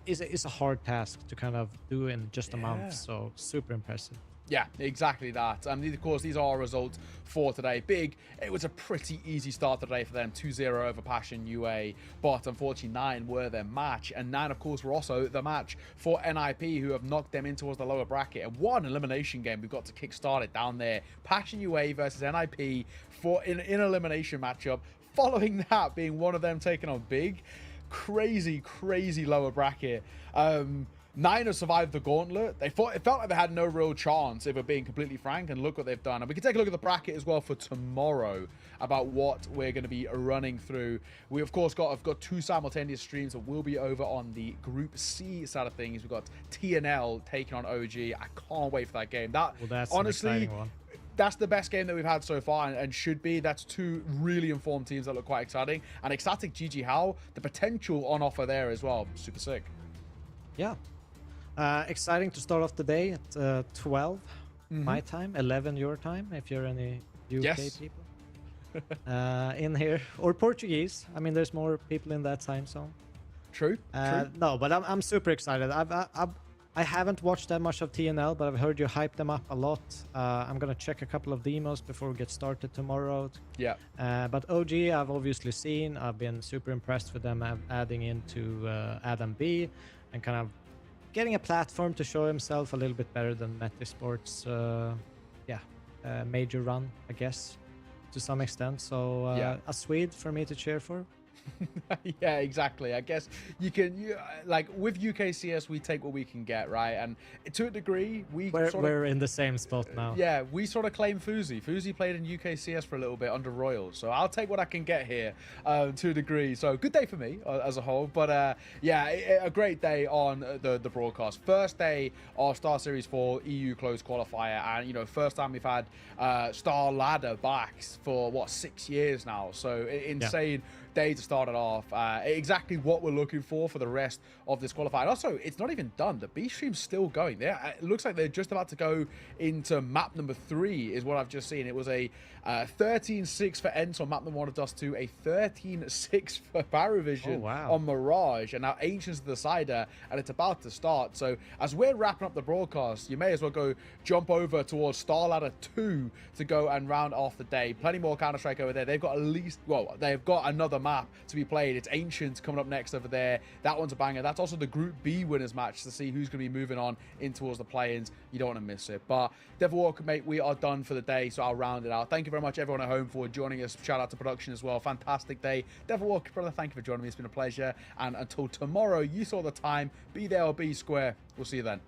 Is a hard task to kind of do in just a month. So super impressive. Yeah, exactly that. Of course, these are our results for today. Big, it was a pretty easy start today for them. 2-0 over Passion UA, but unfortunately 9 were their match. And 9, of course, were also the match for NIP, who have knocked them in towards the lower bracket. And what an elimination game we've got to kickstart it down there. Passion UA versus NIP in an elimination matchup. Following that being one of them taking on Big. Crazy lower bracket. 9 have survived the gauntlet. It felt like they had no real chance, if we're being completely frank, and look what they've done. And we can take a look at the bracket as well for tomorrow about what we're going to be running through. We, of course, have got 2 simultaneous streams that will be over on the Group C side of things. We've got TNL taking on OG. I can't wait for that game. That's honestly, an exciting one. That's the best game that we've had so far, and should be. That's 2 really informed teams that look quite exciting. And Ecstatic GG How, the potential on offer there as well. Super sick. Yeah. Exciting to start off the day at 12 my time, 11 your time, if you're any UK people in here, or Portuguese. I mean, there's more people in that time zone. True. No, but I'm super excited. I haven't watched that much of TNL, but I've heard you hype them up a lot. I'm gonna check a couple of demos before we get started tomorrow. Yeah. But OG, I've obviously seen. I've been super impressed with them adding into Adam B, and kind of getting a platform to show himself a little bit better than Metisport's major run, I guess, to some extent. So a Swede for me to cheer for. Yeah, exactly. I guess you like with UKCS, we take what we can get, right? And to a degree, we're in the same spot now. Yeah, we sort of claim Fuzi. Fuzi played in UKCS for a little bit under Royals, so I'll take what I can get here to a degree. So good day for me as a whole. But a great day on the broadcast. First day of StarSeries 4 EU closed qualifier, and first time we've had Star Ladder backs for 6 years now. So insane. Day to start it off. Exactly what we're looking for the rest of this qualifier. And also, it's not even done. The B stream's still going. It looks like they're just about to go into map number 3 is what I've just seen. It was a 13-6 for Ents on map number 1 of Dust 2, a 13-6 for Paravision on Mirage, and now Ancients the decider, and it's about to start. So as we're wrapping up the broadcast, you may as well jump over towards Star Ladder 2 to go and round off the day. Plenty more Counter-Strike over there. They've got they've got another map to be played. It's Ancients coming up next over there. That one's a banger. That's also the Group B winners match to see who's going to be moving on in towards the play-ins. You don't want to miss it. But Devil Walker, mate, we are done for the day, so I'll round it out. Thank you very much, everyone at home, for joining us. Shout out to production as well. Fantastic day. Devil Walker, brother, thank you for joining me. It's been a pleasure. And until tomorrow, you saw the time. Be there or be square. We'll see you then.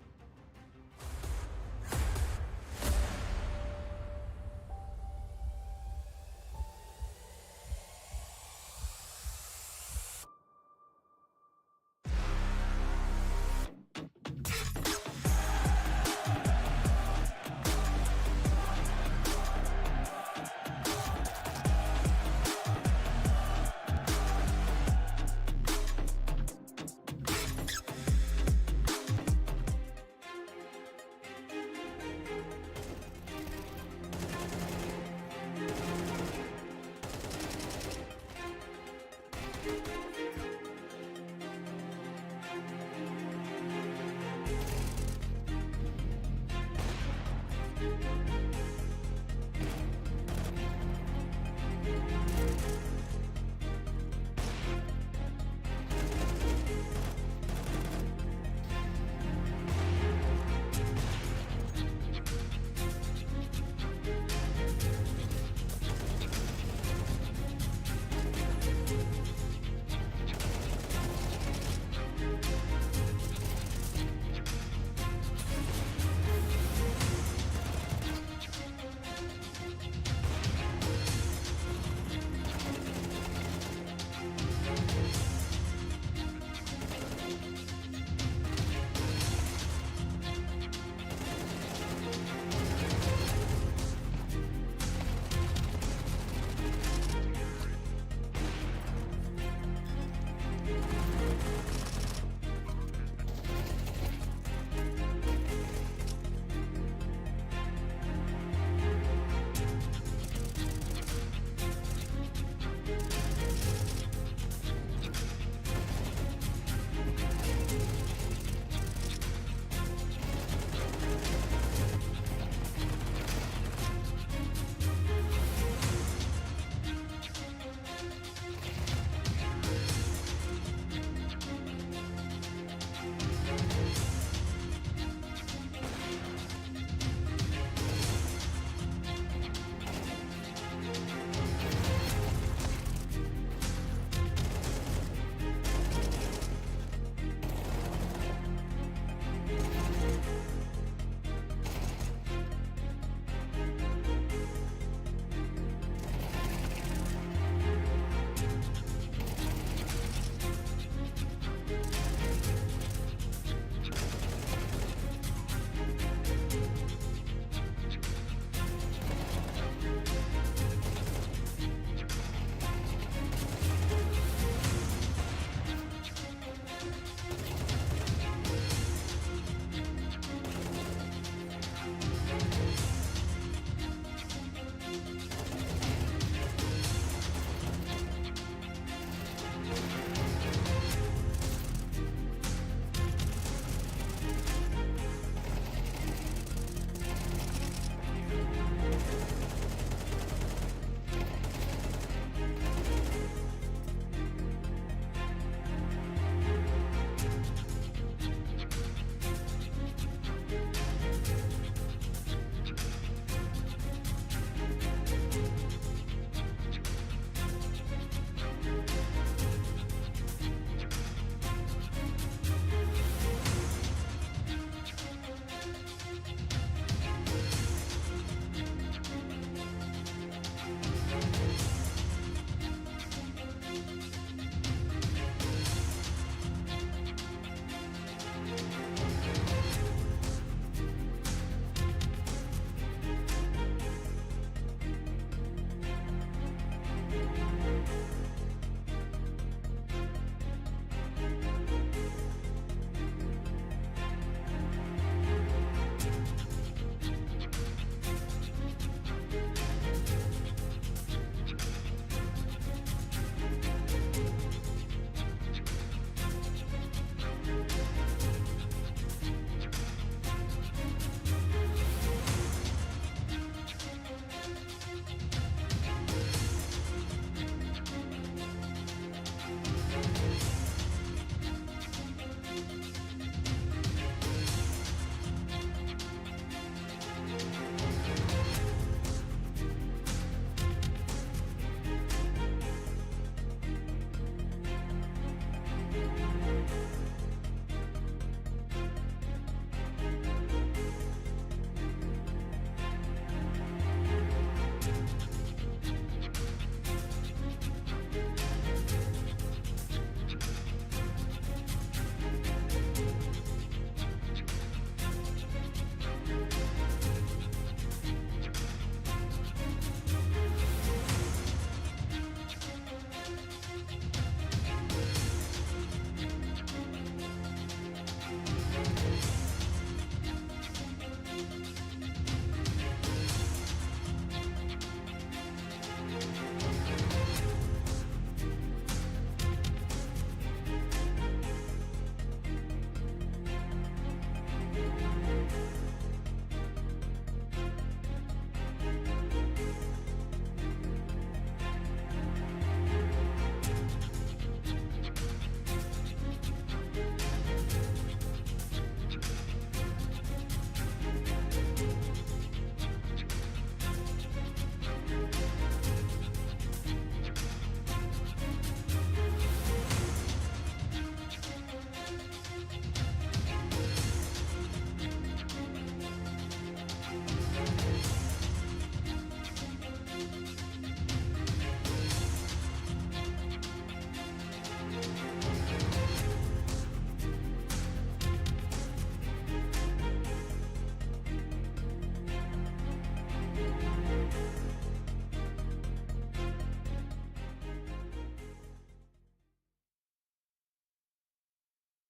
Bye.